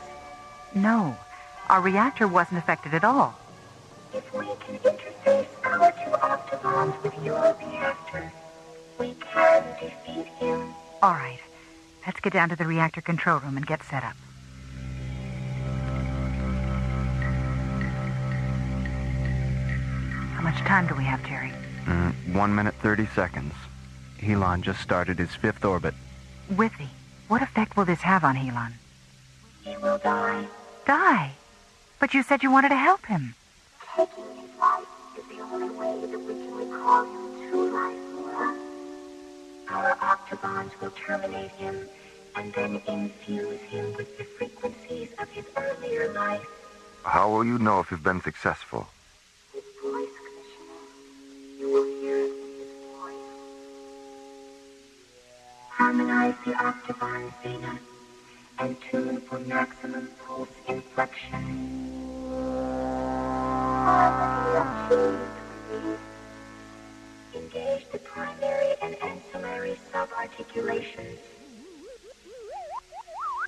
No, our reactor wasn't affected at all. If we can interface our 2 Octavons with your reactor, we can defeat him. All right. Let's get down to the reactor control room and get set up. How much time do we have, Jerry? 1 minute, 30 seconds. Helon just started his 5th orbit. Withy, what effect will this have on Helon? He will die. Die? But you said you wanted to help him. Taking his life is the only way that we can recall him to life, Mora. Our Octavons will terminate him and then infuse him with the frequencies of his earlier life. How will you know if you've been successful? His voice, Commissioner. You will hear it in his voice. Harmonize the Octavons, Zaina, and tune for maximum pulse inflection. Harmony achieved, please. Engage the primary and ancillary sub-articulations.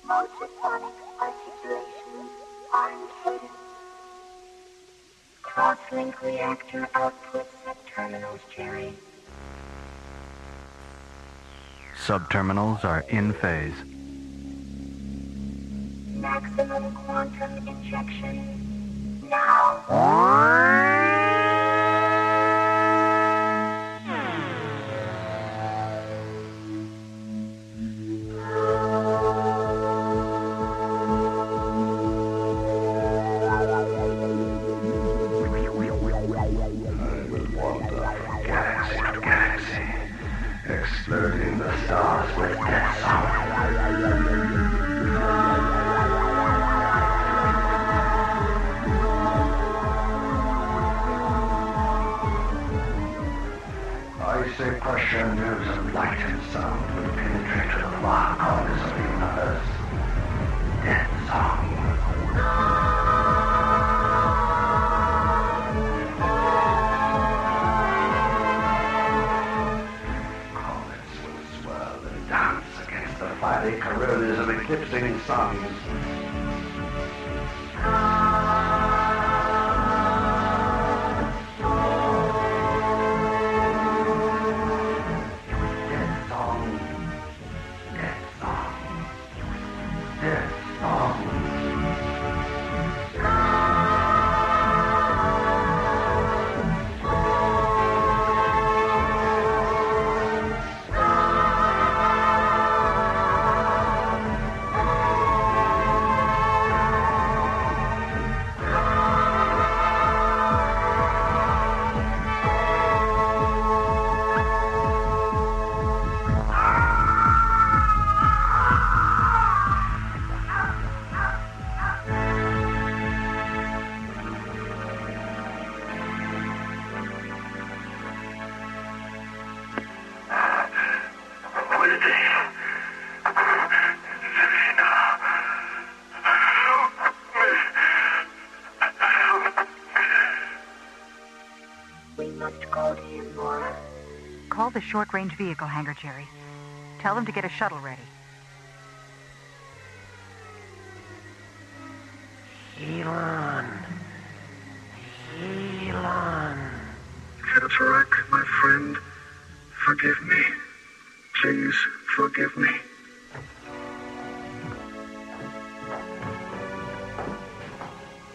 Motophonic articulations are in cadence. Cross-link reactor output subterminals, Jerry. Subterminals are in phase. Maximum quantum injection. Now. Exploding the stars with death song. Icy crescendos of light and sound will penetrate to the far corners of the universe. Death song. By the coronas of eclipsing suns. Death song. Death song. Death song. the short-range vehicle hangar, Jerry. Tell them to get a shuttle ready. Elon. Cataract, my friend, forgive me. Please forgive me.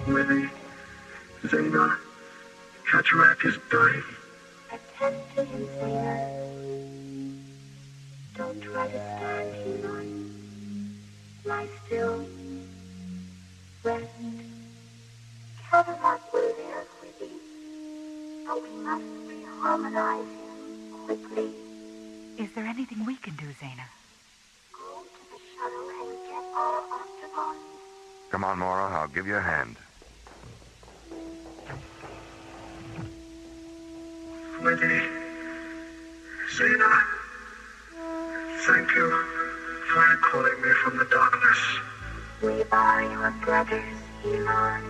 Willie, Zena, Cataract is dying. Attend to him, Zena. Don't try to stand, Elon. Lie still. Rest. Cataract will live with you. But we must reharmonize him quickly. Is there anything we can do, Zena? Go to the shuttle and get our octagons. Come on, Mora. I'll give you a hand. Willie, Zena, thank you for calling me from the darkness. We are your brothers, Elon.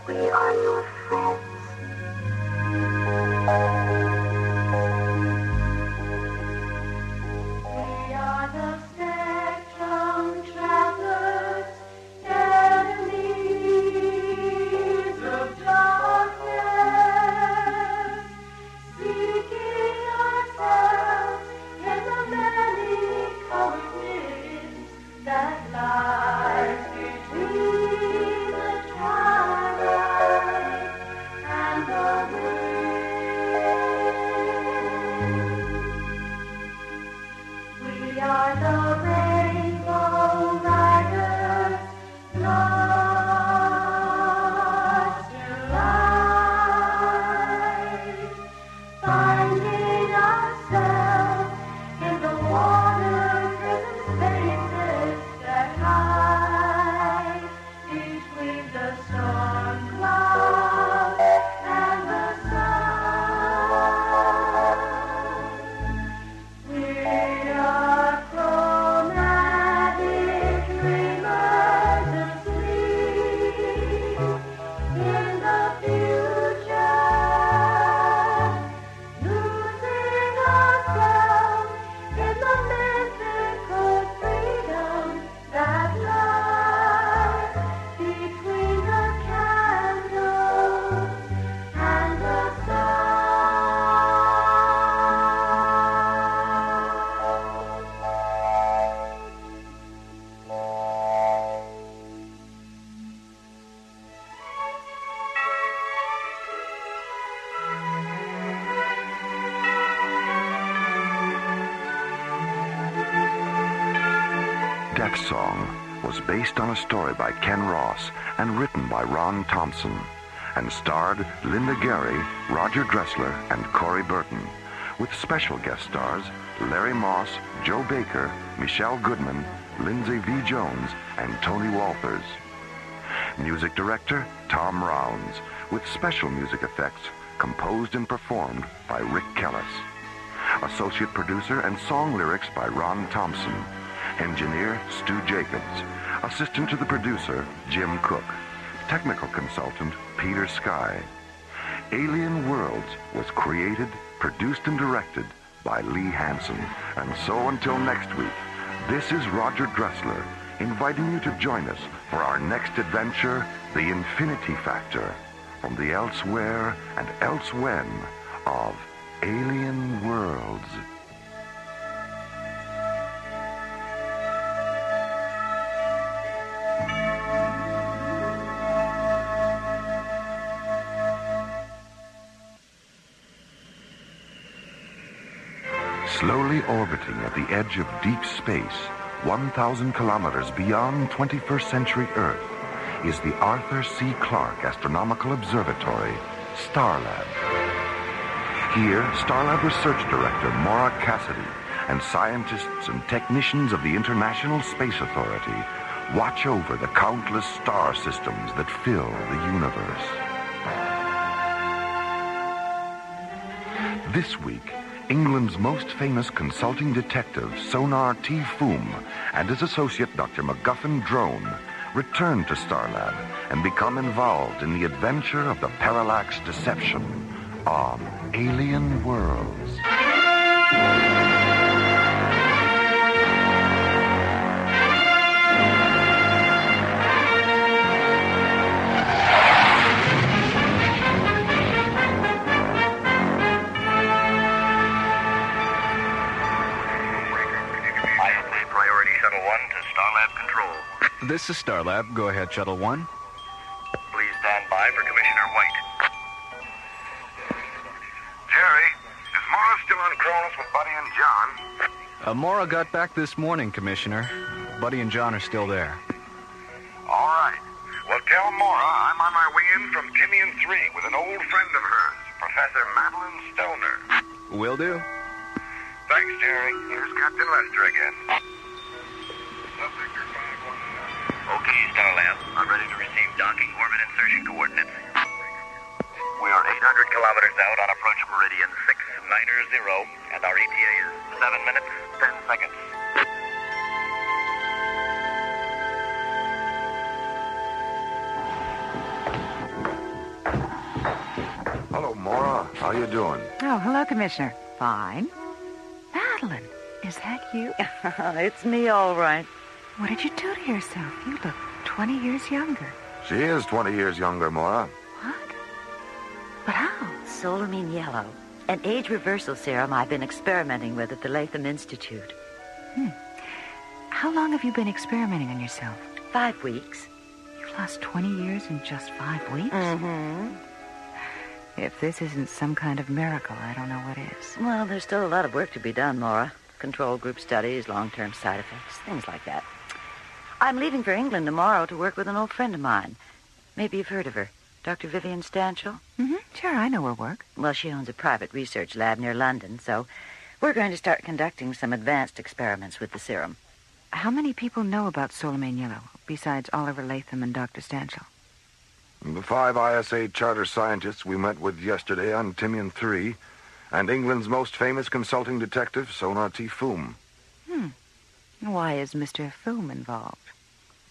We are your friends. We are the spectrum travelers, enemies of darkness, seeking ourselves in the many colored mists that lies between the twilight and the wind. We are the rainbow riders, lost in light, finding ourselves in the water-driven spaces that hide between the storm clouds and the sun. We are chromatic dreamers asleep in the future, losing ourselves in the mythical freedom that lies between the candles and the sun. Death Song was based on a story by Ken Ross and written by Ron Thompson and starred Linda Gary, Roger Dressler, and Corey Burton, with special guest stars Larry Moss, Joe Baker, Michelle Goodman, Lindsay V. Jones, and Tony Walters. Music director Tom Rounds, with special music effects composed and performed by Rick Kellis. Associate producer and song lyrics by Ron Thompson. Engineer Stu Jacobs. Assistant to the producer Jim Cook. Technical consultant Peter Sky. Alien Worlds was created, produced, and directed by Lee Hansen. And so until next week, this is Roger Dressler inviting you to join us for our next adventure, The Infinity Factor, from the elsewhere and elsewhen of Alien Worlds. Slowly orbiting at the edge of deep space, 1,000 kilometers beyond 21st century Earth, is the Arthur C. Clarke Astronomical Observatory, Starlab. Here, Starlab Research Director Maura Cassidy and scientists and technicians of the International Space Authority watch over the countless star systems that fill the universe. This week, England's most famous consulting detective, Sonar T. Foom, and his associate, Dr. MacGuffin Drone, return to Starlab and become involved in the adventure of the Parallax Deception, on Alien Worlds. Priority Shuttle 1 to Starlab Control. This is Starlab. Go ahead, Shuttle 1. Please stand by for Commissioner White. Jerry, is Mara still on Cronus with Buddy and John? Mora got back this morning, Commissioner. Buddy and John are still there. All right. Well, tell Mora I'm on my way in from Timian 3 with an old friend of hers, Professor Madeline Stoner. Will do. Thanks, Jerry. Here's Captain Lester again. Okay, Starlab. I'm ready to receive docking orbit insertion coordinates. We are 800 kilometers out on approach meridian 690, and our ETA is 7 minutes, 10 seconds. Hello, Mora. How you doing? Oh, hello, Commissioner. Fine. Madeline, is that you? It's me, all right. What did you do to yourself? You look 20 years younger. She is 20 years younger, Mora. But how? Solamine yellow, an age reversal serum I've been experimenting with at the Latham Institute. How long have you been experimenting on yourself? 5 weeks. You've lost 20 years in just 5 weeks? Mm-hmm. If this isn't some kind of miracle, I don't know what is. Well, there's still a lot of work to be done, Mora. Control group studies, long-term side effects, things like that. I'm leaving for England tomorrow to work with an old friend of mine. Maybe you've heard of her. Dr. Vivian Stanchel? Sure, I know her work. Well, she owns a private research lab near London, so we're going to start conducting some advanced experiments with the serum. How many people know about Solamine yellow, besides Oliver Latham and Dr. Stanchel? The 5 ISA charter scientists we met with yesterday on Timian 3, and England's most famous consulting detective, Sonar T. Foom. Why is Mr. Foom involved?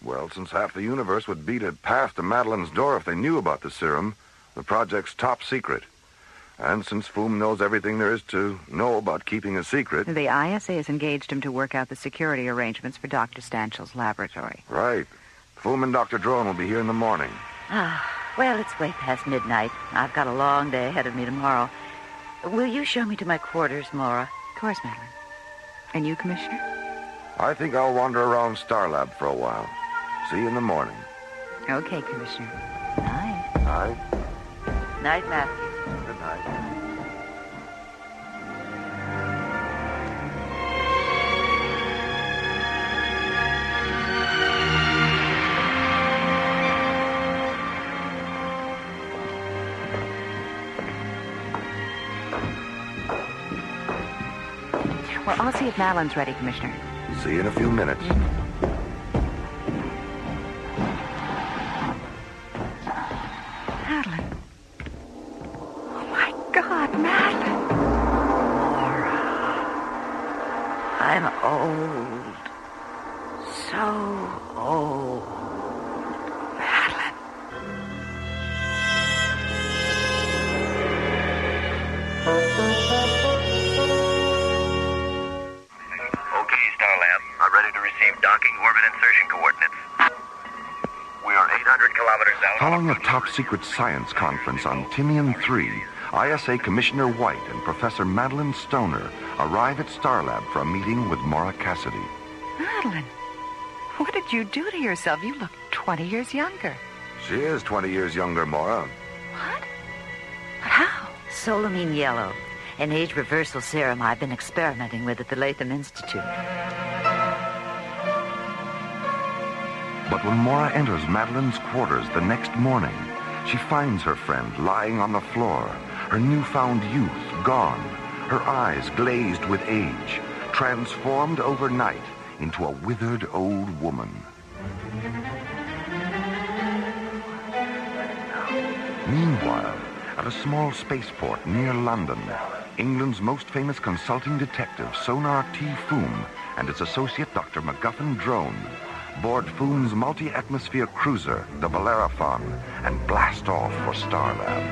Well, since half the universe would beat a path to Madeline's door if they knew about the serum, the project's top secret. And since Foom knows everything there is to know about keeping a secret... The ISA has engaged him to work out the security arrangements for Dr. Stanchel's laboratory. Right. Foom and Dr. Drone will be here in the morning. Well, it's way past midnight. I've got a long day ahead of me tomorrow. Will you show me to my quarters, Mora? Of course, Madeline. And you, Commissioner? I think I'll wander around Starlab for a while. See you in the morning. Okay, Commissioner. Night. Night. Night, Matthew. Good night. Well, I'll see if Madeline's ready, Commissioner. See you in a few minutes. Madeline. Oh, my God, Madeline. Mora. I'm old. So old. I'm ready to receive docking orbit insertion coordinates. We are 800 kilometers out. Following a top-secret science conference on Timian 3, ISA Commissioner White and Professor Madeline Stoner arrive at Starlab for a meeting with Mora Cassidy. Madeline, what did you do to yourself? You look 20 years younger. She is 20 years younger, Mora. What? But how? Solamine yellow, an age reversal serum I've been experimenting with at the Latham Institute. But when Mora enters Madeline's quarters the next morning, she finds her friend lying on the floor, her newfound youth gone, her eyes glazed with age, transformed overnight into a withered old woman. Meanwhile, at a small spaceport near London, England's most famous consulting detective, Sonar T. Foom, and its associate, Dr. MacGuffin Drone, board Foom's multi-atmosphere cruiser, the Bellerophon, and blast off for Starlab.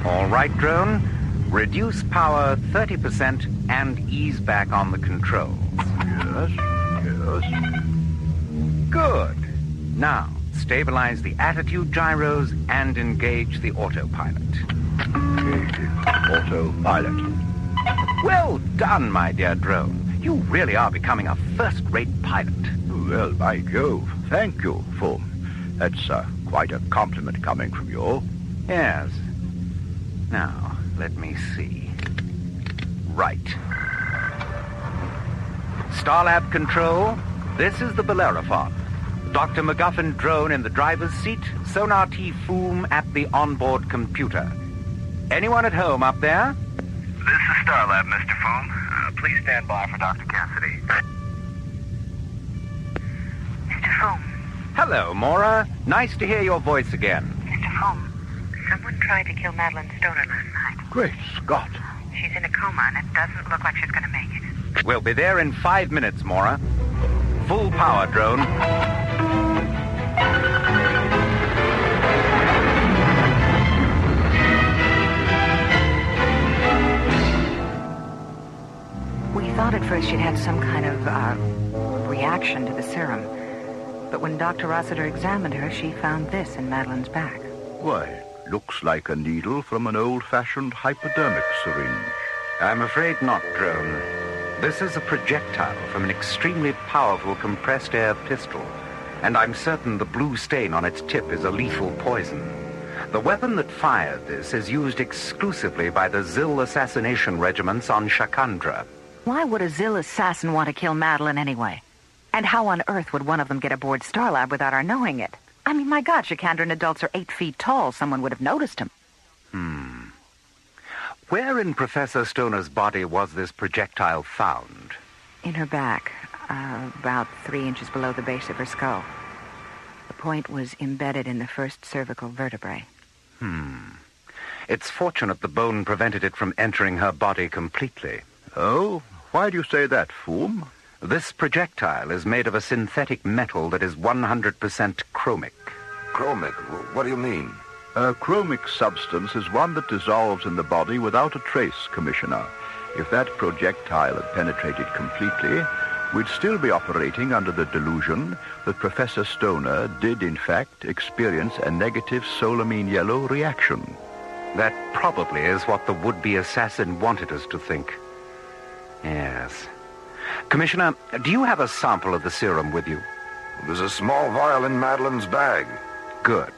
All right, drone. Reduce power 30% and ease back on the controls. Yes. Good. Now, stabilize the attitude gyros and engage the autopilot. Autopilot. Well done, my dear drone. You really are becoming a first-rate pilot. Well, by Jove, thank you, Foom. That's quite a compliment coming from you. Yes. Now, let me see. Right. Starlab Control, this is the Bellerophon. Dr. MacGuffin drone in the driver's seat, Sonar T Foom at the onboard computer. Anyone at home up there? This is Starlab, Mr. Foom. Please stand by for Dr. Cassidy. Mr. Foom. Hello, Maura. Nice to hear your voice again. Mr. Foom, someone tried to kill Madeline Stoner last night. Great Scott. She's in a coma, and it doesn't look like she's going to make it. We'll be there in 5 minutes, Maura. Full power, drone. We thought at first she'd had some kind of reaction to the serum. But when Dr. Rossiter examined her, she found this in Madeline's back. Why, looks like a needle from an old-fashioned hypodermic syringe. I'm afraid not, drone. This is a projectile from an extremely powerful compressed air pistol, and I'm certain the blue stain on its tip is a lethal poison. The weapon that fired this is used exclusively by the Zil assassination regiments on Shakandra. Why would a Zil assassin want to kill Madeline anyway? And how on earth would one of them get aboard Starlab without our knowing it? I mean, my God, Shakandran adults are 8 feet tall. Someone would have noticed him. Where in Professor Stoner's body was this projectile found? In her back, about 3 inches below the base of her skull. The point was embedded in the first cervical vertebrae. It's fortunate the bone prevented it from entering her body completely. Oh? Why do you say that, Foom? This projectile is made of a synthetic metal that is 100% chromic. Chromic? What do you mean? A chromic substance is one that dissolves in the body without a trace, Commissioner. If that projectile had penetrated completely, we'd still be operating under the delusion that Professor Stoner did, in fact, experience a negative solamine yellow reaction. That probably is what the would-be assassin wanted us to think. Yes. Commissioner, do you have a sample of the serum with you? There's a small vial in Madeline's bag. Good.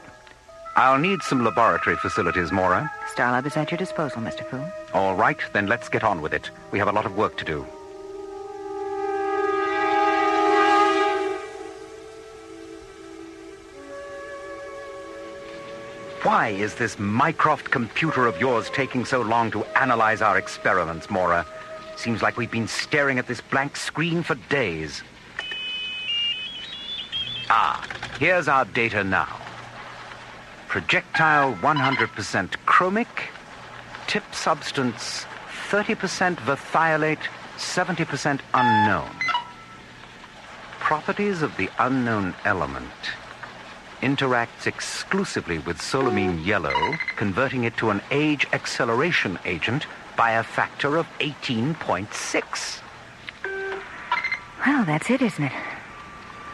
I'll need some laboratory facilities, Maura. Starlab is at your disposal, Mr. Foom. All right, then let's get on with it. We have a lot of work to do. Why is this Mycroft computer of yours taking so long to analyze our experiments, Maura? Seems like we've been staring at this blank screen for days. Here's our data now. Projectile 100% chromic, tip substance 30% verthiolate, 70% unknown. Properties of the unknown element. Interacts exclusively with solamine yellow, converting it to an age acceleration agent by a factor of 18.6. Well, that's it, isn't it?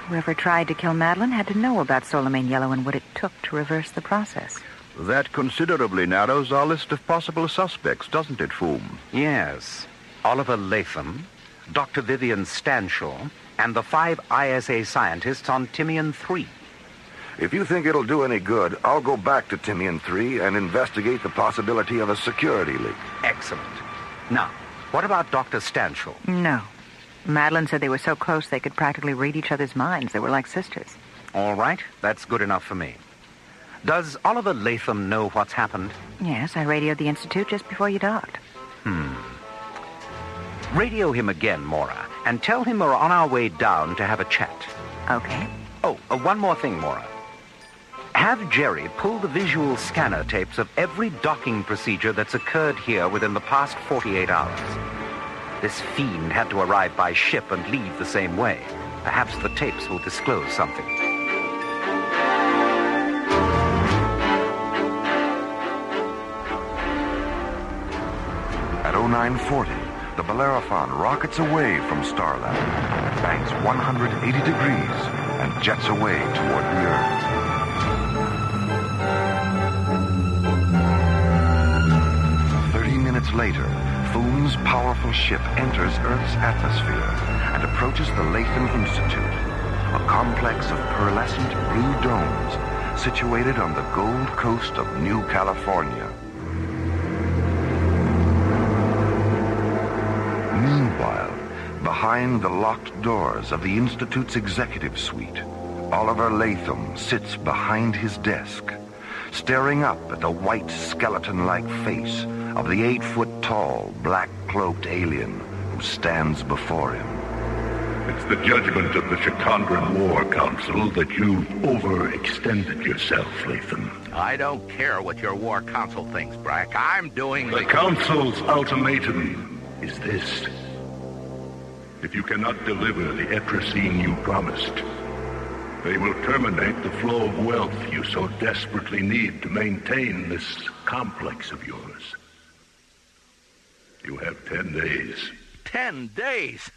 Whoever tried to kill Madeline had to know about solamine yellow and what it took to reverse the process. That considerably narrows our list of possible suspects, doesn't it, Foom? Yes. Oliver Latham, Dr. Vivian Stanshaw, and the 5 ISA scientists on Timian 3. If you think it'll do any good, I'll go back to Timian 3 and investigate the possibility of a security leak. Excellent. Now, what about Dr. Stanshaw? No. Madeline said they were so close they could practically read each other's minds. They were like sisters. All right, that's good enough for me. Does Oliver Latham know what's happened? Yes, I radioed the Institute just before you docked. Radio him again, Maura, and tell him we're on our way down to have a chat. Okay. Oh, one more thing, Maura. Have Jerry pull the visual scanner tapes of every docking procedure that's occurred here within the past 48 hours. This fiend had to arrive by ship and leave the same way. Perhaps the tapes will disclose something. 0940, the Bellerophon rockets away from Starlab, banks 180 degrees, and jets away toward the Earth. Later, Foom's powerful ship enters Earth's atmosphere and approaches the Latham Institute, a complex of pearlescent blue domes situated on the Gold Coast of New California. Meanwhile, behind the locked doors of the Institute's executive suite, Oliver Latham sits behind his desk, staring up at the white skeleton-like face of the 8-foot-tall, black-cloaked alien who stands before him. It's the judgment of the Shikandran War Council that you've overextended yourself, Latham. I don't care what your War Council thinks, Brack. I'm doing the Council's ultimatum is this. If you cannot deliver the Etrusine you promised, they will terminate the flow of wealth you so desperately need to maintain this complex of yours. You have 10 days. 10 days?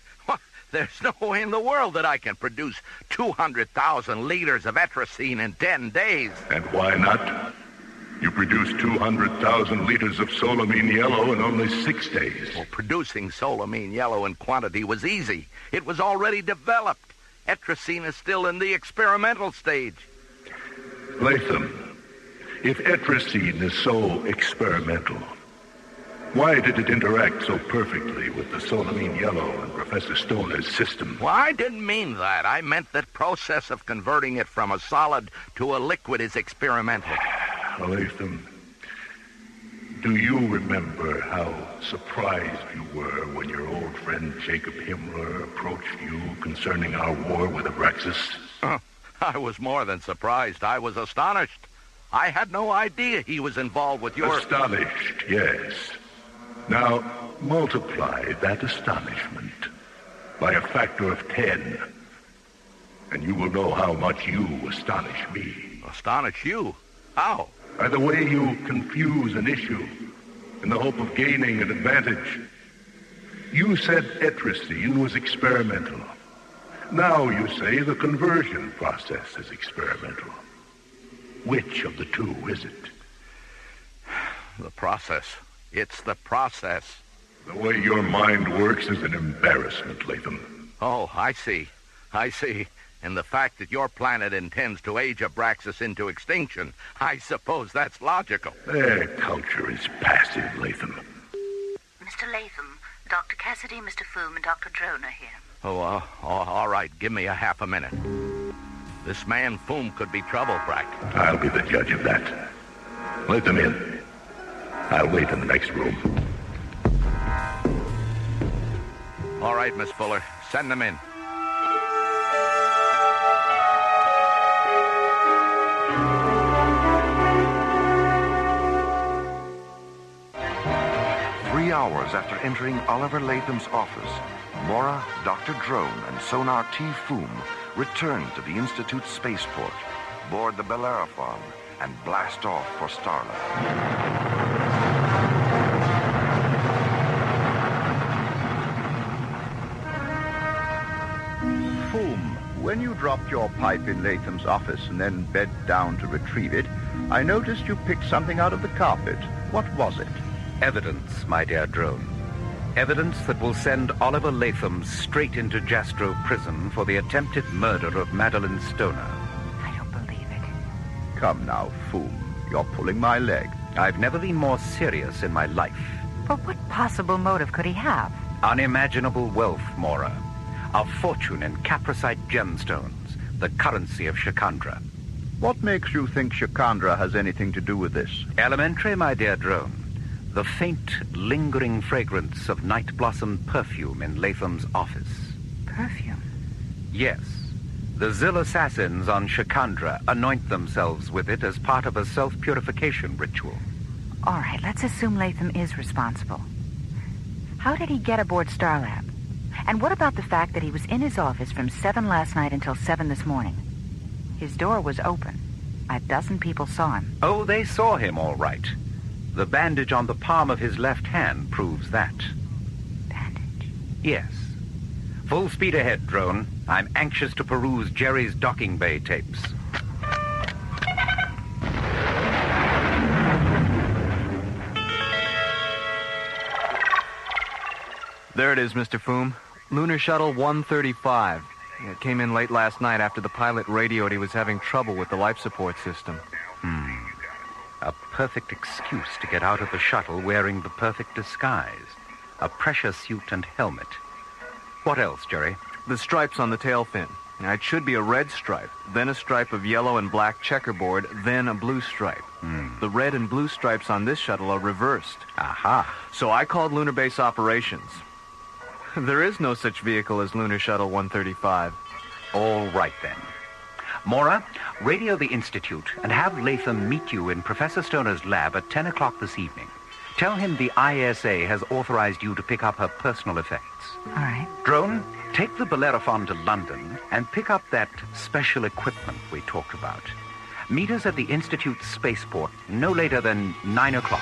There's no way in the world that I can produce 200,000 liters of Etrusine in 10 days. And why not? You produced 200,000 liters of solamine yellow in only 6 days. Well, producing solamine yellow in quantity was easy. It was already developed. Etrusine is still in the experimental stage. Latham, if Etrusine is so experimental, why did it interact so perfectly with the solamine yellow in Professor Stoner's system? Well, I didn't mean that. I meant that process of converting it from a solid to a liquid is experimental. Latham, do you remember how surprised you were when your old friend Jacob Himmler approached you concerning our war with Abraxas? I was more than surprised. I was astonished. I had no idea he was involved with your... Astonished, yes. Now, multiply that astonishment by a factor of 10, and you will know how much you astonish me. Astonish you? How? By the way you confuse an issue in the hope of gaining an advantage. You said Etrusine was experimental. Now you say the conversion process is experimental. Which of the two is it? The process. It's the process. The way your mind works is an embarrassment, Latham. Oh, I see. And the fact that your planet intends to age Abraxas into extinction, I suppose that's logical. Their culture is passive, Latham. Mr. Latham, Dr. Cassidy, Mr. Foom, and Dr. Drone are here. Oh, all right. Give me a half a minute. This man Foom could be trouble, Brack. I'll be the judge of that. Let them in. I'll wait in the next room. All right, Miss Fuller. Send them in. Hours after entering Oliver Latham's office, Mora, Dr. Drone, and Sonar T. Foom return to the Institute's spaceport, board the Bellerophon, and blast off for Starlab. Foom, when you dropped your pipe in Latham's office and then bent down to retrieve it, I noticed you picked something out of the carpet. What was it? Evidence, my dear Drone. Evidence that will send Oliver Latham straight into Jastrow prison for the attempted murder of Madeline Stoner. I don't believe it. Come now, Foom. You're pulling my leg. I've never been more serious in my life. But what possible motive could he have? Unimaginable wealth, Mora. A fortune in capricite gemstones, the currency of Shikandra. What makes you think Shikandra has anything to do with this? Elementary, my dear Drone. The faint, lingering fragrance of night blossom perfume in Latham's office. Perfume? Yes. The Zil assassins on Shikandra anoint themselves with it as part of a self-purification ritual. All right, let's assume Latham is responsible. How did he get aboard Starlab? And what about the fact that he was in his office from 7 last night until 7 this morning? His door was open. A dozen people saw him. Oh, they saw him all right. The bandage on the palm of his left hand proves that. Bandage? Yes. Full speed ahead, drone. I'm anxious to peruse Jerry's docking bay tapes. There it is, Mr. Foom. Lunar Shuttle 135. It came in late last night after the pilot radioed he was having trouble with the life support system. A perfect excuse to get out of the shuttle wearing the perfect disguise. A pressure suit and helmet. What else, Jerry? The stripes on the tail fin. Now, it should be a red stripe, then a stripe of yellow and black checkerboard, then a blue stripe. The red and blue stripes on this shuttle are reversed. Aha. So I called Lunar Base Operations. There is no such vehicle as Lunar Shuttle 135. All right, then. Mora, radio the Institute and have Latham meet you in Professor Stoner's lab at 10 o'clock this evening. Tell him the ISA has authorized you to pick up her personal effects. All right. Drone, take the Bellerophon to London and pick up that special equipment we talked about. Meet us at the Institute's spaceport no later than 9 o'clock.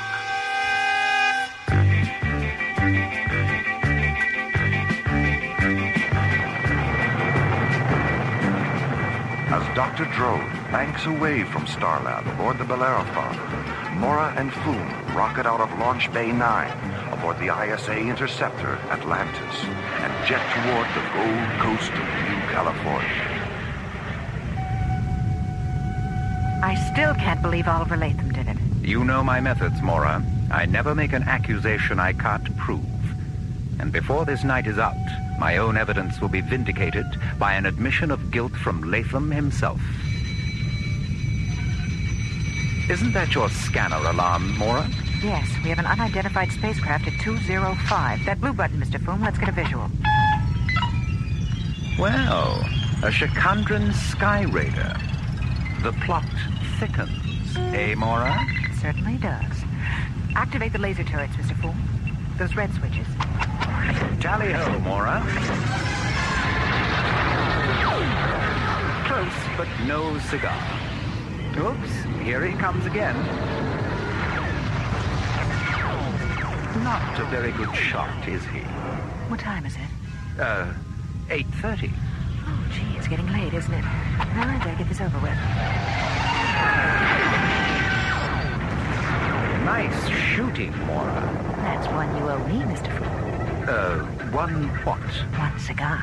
As Dr. Drone banks away from Starlab aboard the Bellerophon, Mora and Foom rocket out of Launch Bay 9 aboard the ISA Interceptor Atlantis and jet toward the Gold Coast of New California. I still can't believe Oliver Latham did it. You know my methods, Mora. I never make an accusation I can't prove. And before this night is out, my own evidence will be vindicated by an admission of guilt from Latham himself. Isn't that your scanner alarm, Mora? Yes, we have an unidentified spacecraft at 205. That blue button, Mr. Foom. Let's get a visual. Well, a Shikandran sky raider. The plot thickens, eh, Mora? It certainly does. Activate the laser turrets, Mr. Foom. Those red switches. Tally-ho, Mora. Close, but no cigar. Oops, here he comes again. Not a very good shot, is he? What time is it? 8:30. Oh, gee, it's getting late, isn't it? Well, I better get this over with. Nice shooting, Mora. That's one you owe me, Mr. Fool. One what? One cigar.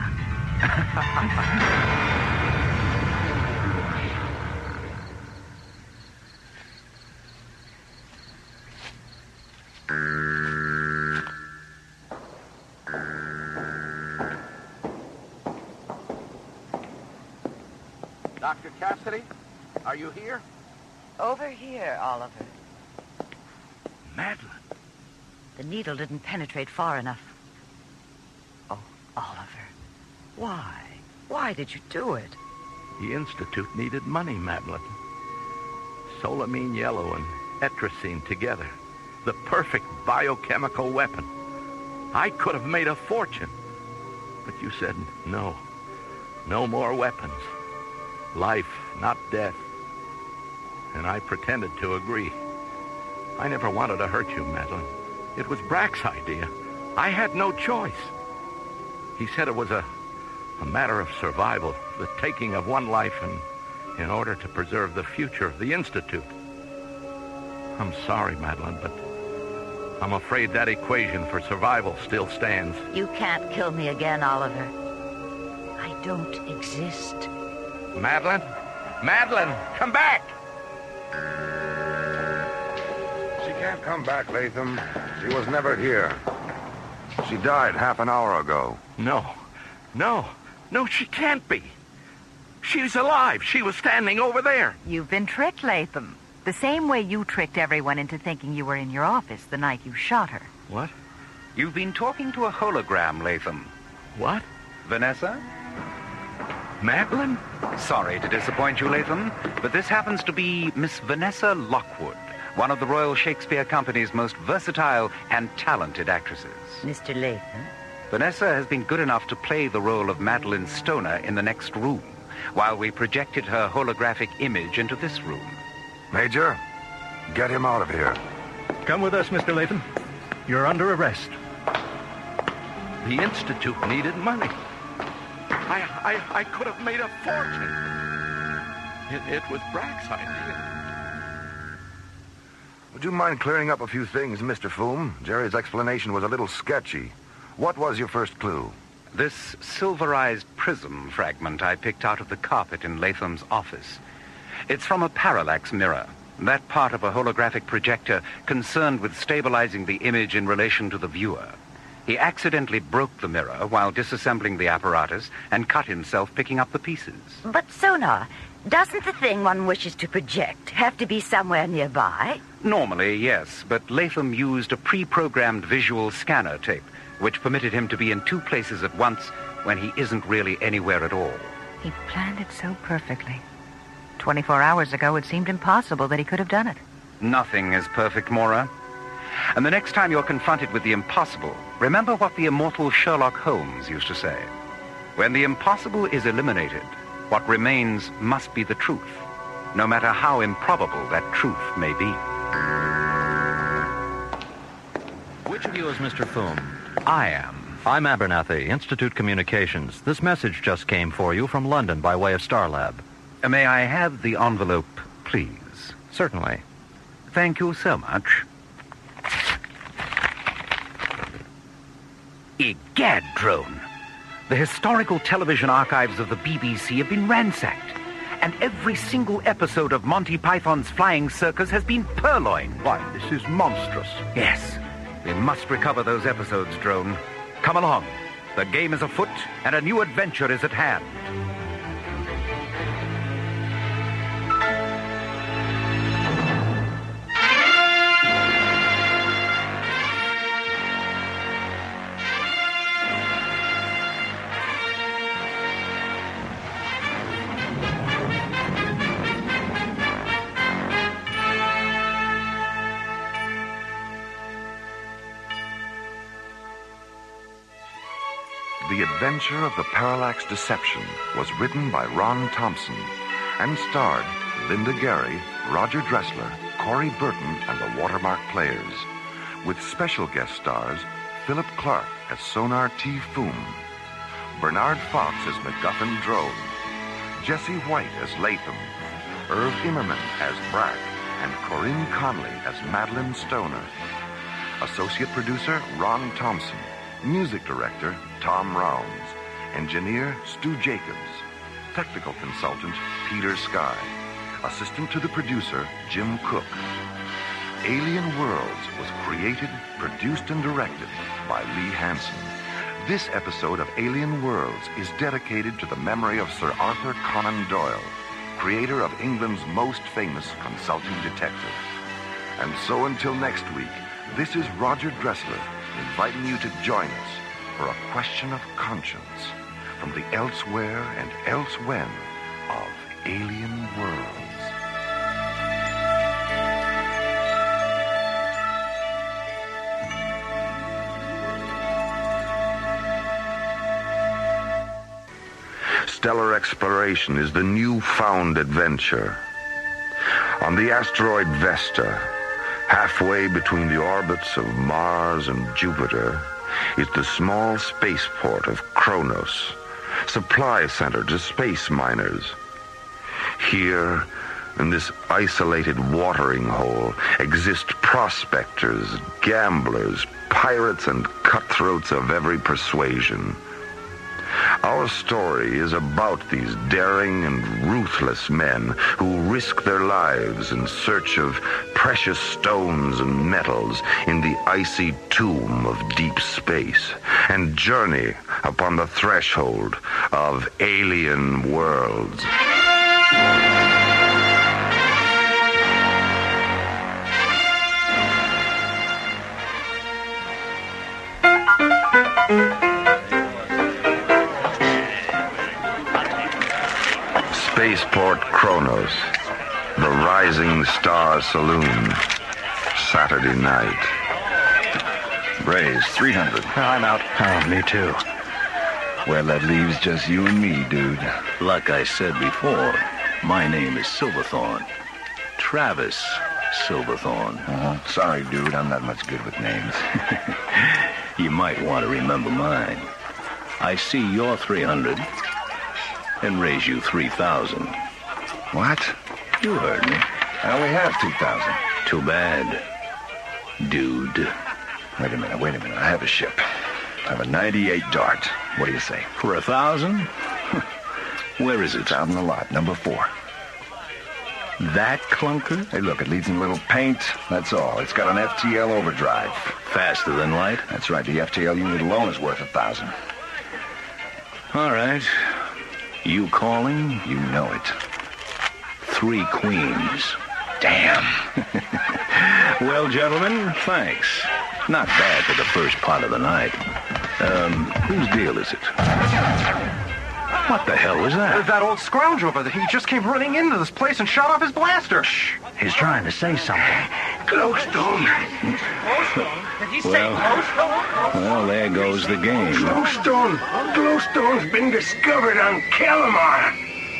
Dr. Cassidy, are you here? Over here, Oliver. Madeline. The needle didn't penetrate far enough. Oh, Oliver. Why? Why did you do it? The Institute needed money, Madeline. Solamine yellow and etrazine together. The perfect biochemical weapon. I could have made a fortune. But you said no. No more weapons. Life, not death. And I pretended to agree. I never wanted to hurt you, Madeline. It was Brack's idea. I had no choice. He said it was a matter of survival, the taking of one life in order to preserve the future of the Institute. I'm sorry, Madeline, but I'm afraid that equation for survival still stands. You can't kill me again, Oliver. I don't exist. Madeline? Madeline, come back! She can't come back, Latham. She was never here. She died half an hour ago. No, she can't be. She's alive. She was standing over there. You've been tricked, Latham. The same way you tricked everyone into thinking you were in your office the night you shot her. What? You've been talking to a hologram, Latham. What? Vanessa? Madeline? Sorry to disappoint you, Latham, but this happens to be Miss Vanessa Lockwood, one of the Royal Shakespeare Company's most versatile and talented actresses. Mr. Latham? Vanessa has been good enough to play the role of Madeline Stoner in the next room, while we projected her holographic image into this room. Major, get him out of here. Come with us, Mr. Latham. You're under arrest. The Institute needed money. I could have made a fortune. It was Brack's idea. Would you mind clearing up a few things, Mr. Foom? Jerry's explanation was a little sketchy. What was your first clue? This silverized prism fragment I picked out of the carpet in Latham's office. It's from a parallax mirror, that part of a holographic projector concerned with stabilizing the image in relation to the viewer. He accidentally broke the mirror while disassembling the apparatus and cut himself picking up the pieces. But sonar, doesn't the thing one wishes to project have to be somewhere nearby? Normally, yes, but Latham used a pre-programmed visual scanner tape, which permitted him to be in two places at once when he isn't really anywhere at all. He planned it so perfectly. 24 hours ago, it seemed impossible that he could have done it. Nothing is perfect, Maura. And the next time you're confronted with the impossible, remember what the immortal Sherlock Holmes used to say. When the impossible is eliminated, what remains must be the truth, no matter how improbable that truth may be. Which of you is Mr. Foom? I am. I'm Abernathy, Institute Communications. This message just came for you from London by way of Starlab. May I have the envelope, please? Certainly. Thank you so much. Egad, drone. The historical television archives of the BBC have been ransacked, and every single episode of Monty Python's Flying Circus has been purloined. Why, this is monstrous. Yes, we must recover those episodes, drone. Come along. The game is afoot, and a new adventure is at hand. The Adventure of the Parallax Deception was written by Ron Thompson and starred Linda Gary, Roger Dressler, Corey Burton, and the Watermark Players, with special guest stars Philip Clark as Sonar T. Foom, Bernard Fox as MacGuffin Drone, Jesse White as Latham, Irv Immerman as Brack, and Corinne Conley as Madeline Stoner. Associate producer Ron Thompson. Music director, Tom Rounds. Engineer, Stu Jacobs. Technical consultant, Peter Sky. Assistant to the producer, Jim Cook. Alien Worlds was created, produced, and directed by Lee Hansen. This episode of Alien Worlds is dedicated to the memory of Sir Arthur Conan Doyle, creator of England's most famous consulting detective. And so until next week, this is Roger Dressler, inviting you to join us for a question of conscience from the elsewhere and elsewhen of Alien Worlds. Stellar exploration is the newfound adventure. On the asteroid Vesta, halfway between the orbits of Mars and Jupiter, is the small spaceport of Kronos, supply center to space miners. Here, in this isolated watering hole, exist prospectors, gamblers, pirates, and cutthroats of every persuasion. Our story is about these daring and ruthless men who risk their lives in search of precious stones and metals in the icy tomb of deep space and journey upon the threshold of alien worlds. Spaceport Kronos, the Rising Star Saloon, Saturday night. Braze, 300. I'm out. Oh, me too. Well, that leaves just you and me, dude. Like I said before, my name is Silverthorn. Travis Silverthorn. Sorry, dude, I'm not much good with names. You might want to remember mine. I see your 300 and raise you 3,000. What? You heard me. I only have 2,000. Too bad, dude. Wait a minute. I have a ship. I have a 98 Dart. What do you say? For 1,000? Where is it? It's out in the lot, number 4. That clunker? Hey, look, it needs a little paint. That's all. It's got an FTL overdrive. Faster than light? That's right. The FTL unit alone is worth 1,000. All right. You calling? You know it. 3 queens. Damn. Well, gentlemen, thanks. Not bad for the first part of the night. Whose deal is it? What the hell was that? That old scoundrel, but he just came running into this place and shot off his blaster. Shh. He's trying to say something. Glowstone. Did he say glowstone? Well, there goes the game. Glowstone. Glowstone's been discovered on Calamar.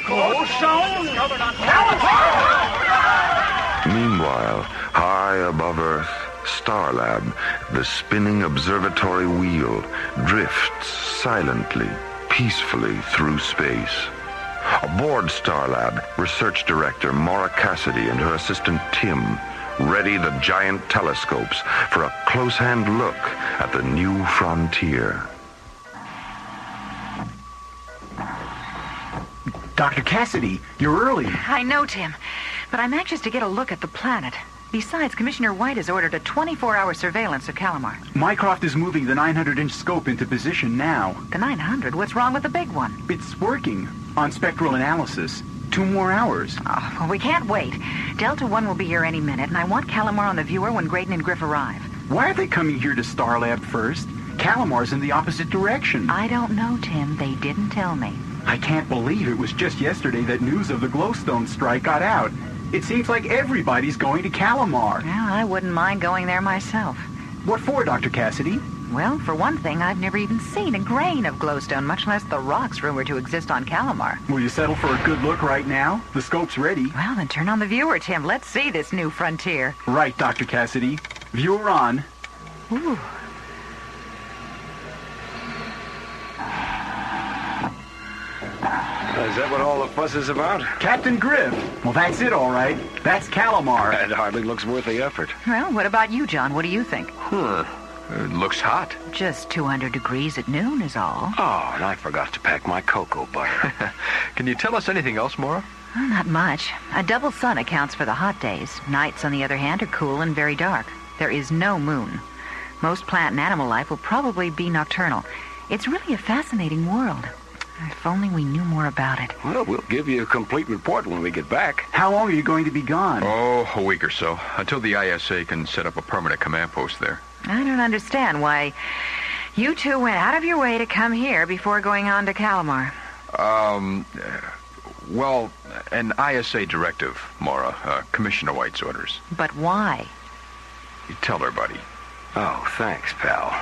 Glowstone discovered on Calamar? Meanwhile, high above Earth, Starlab, the spinning observatory wheel, drifts silently, peacefully through space. Aboard Starlab, Research Director Maura Cassidy and her assistant Tim ready the giant telescopes for a close-hand look at the new frontier. Dr. Cassidy, you're early. I know, Tim, but I'm anxious to get a look at the planet. Besides, Commissioner White has ordered a 24-hour surveillance of Calamar. Mycroft is moving the 900-inch scope into position now. The 900? What's wrong with the big one? It's working on spectral analysis. 2 more hours. Oh, well, we can't wait. Delta 1 will be here any minute, and I want Calamar on the viewer when Graydon and Griff arrive. Why are they coming here to Starlab first? Calamar's in the opposite direction. I don't know, Tim. They didn't tell me. I can't believe it was just yesterday that news of the glowstone strike got out. It seems like everybody's going to Calamar. Well, I wouldn't mind going there myself. What for, Dr. Cassidy? Well, for one thing, I've never even seen a grain of glowstone, much less the rocks rumored to exist on Calamar. Will you settle for a good look right now? The scope's ready. Well, then turn on the viewer, Tim. Let's see this new frontier. Right, Dr. Cassidy. Viewer on. Ooh. Is that what all the fuss is about? Captain Griff. Well, that's it, all right. That's Calamar. It hardly looks worth the effort. Well, what about you, John? What do you think? It looks hot. Just 200 degrees at noon is all. Oh, and I forgot to pack my cocoa butter. Can you tell us anything else, Maura? Well, not much. A double sun accounts for the hot days. Nights, on the other hand, are cool and very dark. There is no moon. Most plant and animal life will probably be nocturnal. It's really a fascinating world. If only we knew more about it. Well, we'll give you a complete report when we get back. How long are you going to be gone? Oh, a week or so, until the ISA can set up a permanent command post there. I don't understand why you two went out of your way to come here before going on to Calamar. Well, an ISA directive, Maura. Commissioner White's orders. But why? You tell her, buddy. Oh, thanks, pal.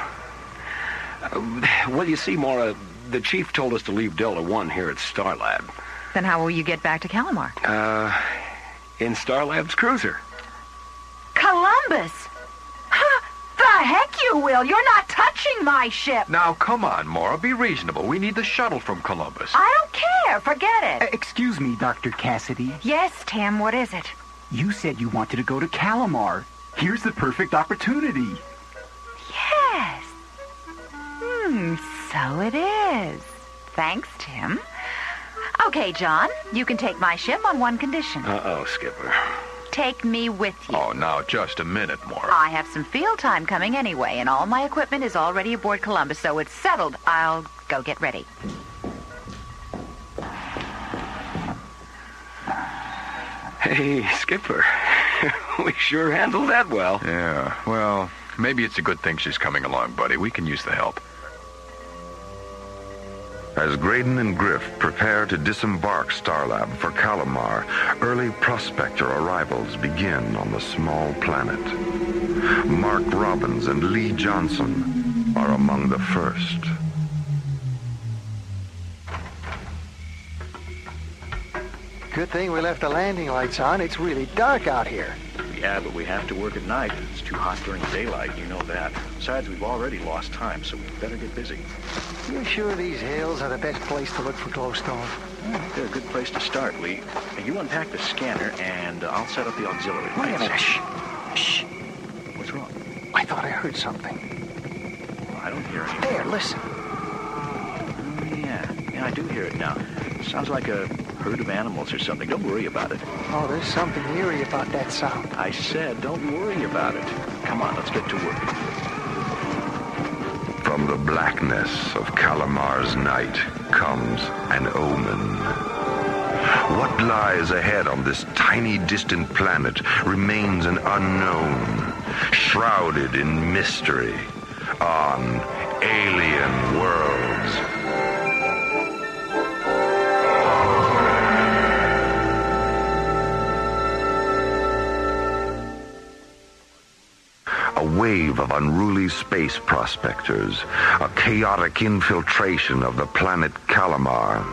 Well, you see, Maura, the chief told us to leave Delta 1 here at Starlab. Then how will you get back to Calamar? In Starlab's cruiser. Columbus! The heck you will! You're not touching my ship! Now, come on, Maura. Be reasonable. We need the shuttle from Columbus. I don't care. Forget it. Excuse me, Dr. Cassidy. Yes, Tim. What is it? You said you wanted to go to Calamar. Here's the perfect opportunity. Yes. So it is. Thanks, Tim. Okay, John. You can take my ship on one condition. Uh-oh, Skipper. Take me with you. Oh, now, just a minute, Maura. I have some field time coming anyway, and all my equipment is already aboard Columbus, so it's settled. I'll go get ready. Hey, Skipper. We sure handled that well. Yeah, well, maybe it's a good thing she's coming along, buddy. We can use the help. As Graydon and Griff prepare to disembark Starlab for Calamar, early prospector arrivals begin on the small planet. Mark Robbins and Lee Johnson are among the first. Good thing we left the landing lights on. It's really dark out here. Yeah, but we have to work at night. It's too hot during daylight, you know that. Besides, we've already lost time, so we better get busy. You sure these hills are the best place to look for glowstone? They're a good place to start, Lee. Now, you unpack the scanner, and I'll set up the auxiliary Wait a lights. minute. Shh. Shh. What's wrong? I thought I heard something. Well, I don't hear anything. There, listen. Oh, yeah, I do hear it now. Sounds like a herd of animals or something. Don't worry about it. Oh, there's something eerie about that sound. I said don't worry about it. Come on, let's get to work. From the blackness of Calamar's night comes an omen. What lies ahead on this tiny distant planet remains an unknown, shrouded in mystery on alien worlds. A wave of unruly space prospectors, a chaotic infiltration of the planet Calamar.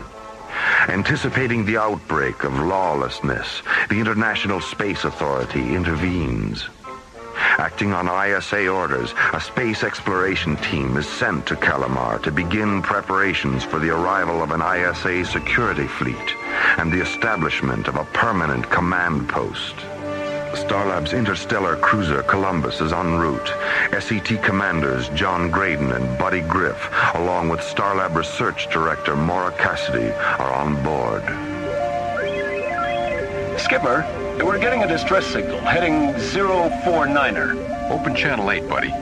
Anticipating the outbreak of lawlessness, the International Space Authority intervenes. Acting on ISA orders, a space exploration team is sent to Calamar to begin preparations for the arrival of an ISA security fleet and the establishment of a permanent command post. Starlab's interstellar cruiser Columbus is en route. SET commanders John Graydon and Buddy Griff, along with Starlab research director Maura Cassidy, are on board. Skipper, we're getting a distress signal, heading 049er. Open channel 8, buddy.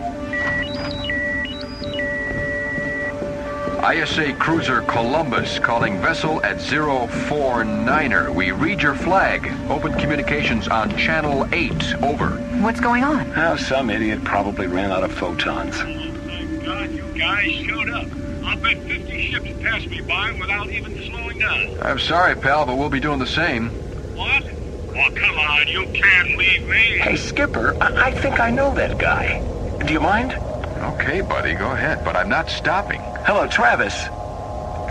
ISA cruiser Columbus calling vessel at 049er. We read your flag. Open communications on channel 8. Over. What's going on? Oh, some idiot probably ran out of photons. Thank God you guys showed up. I'll bet 50 ships passed me by without even slowing down. I'm sorry, pal, but we'll be doing the same. What? Oh, come on, you can't leave me. Hey, Skipper, I think I know that guy. Do you mind? Okay, buddy, go ahead, but I'm not stopping. Hello, Travis.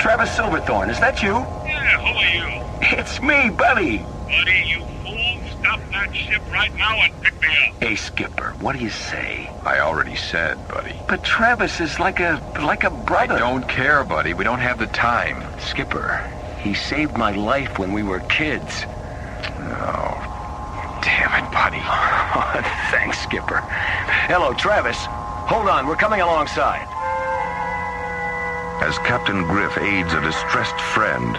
Travis Silverthorne, is that you? Yeah, who are you? It's me, Buddy. Buddy, you fool. Stop that ship right now and pick me up. Hey, Skipper, what do you say? I already said, buddy. But Travis is like a brother. I don't care, buddy. We don't have the time. Skipper, he saved my life when we were kids. Oh, damn it, buddy. Thanks, Skipper. Hello, Travis. Hold on, we're coming alongside. As Captain Griff aids a distressed friend,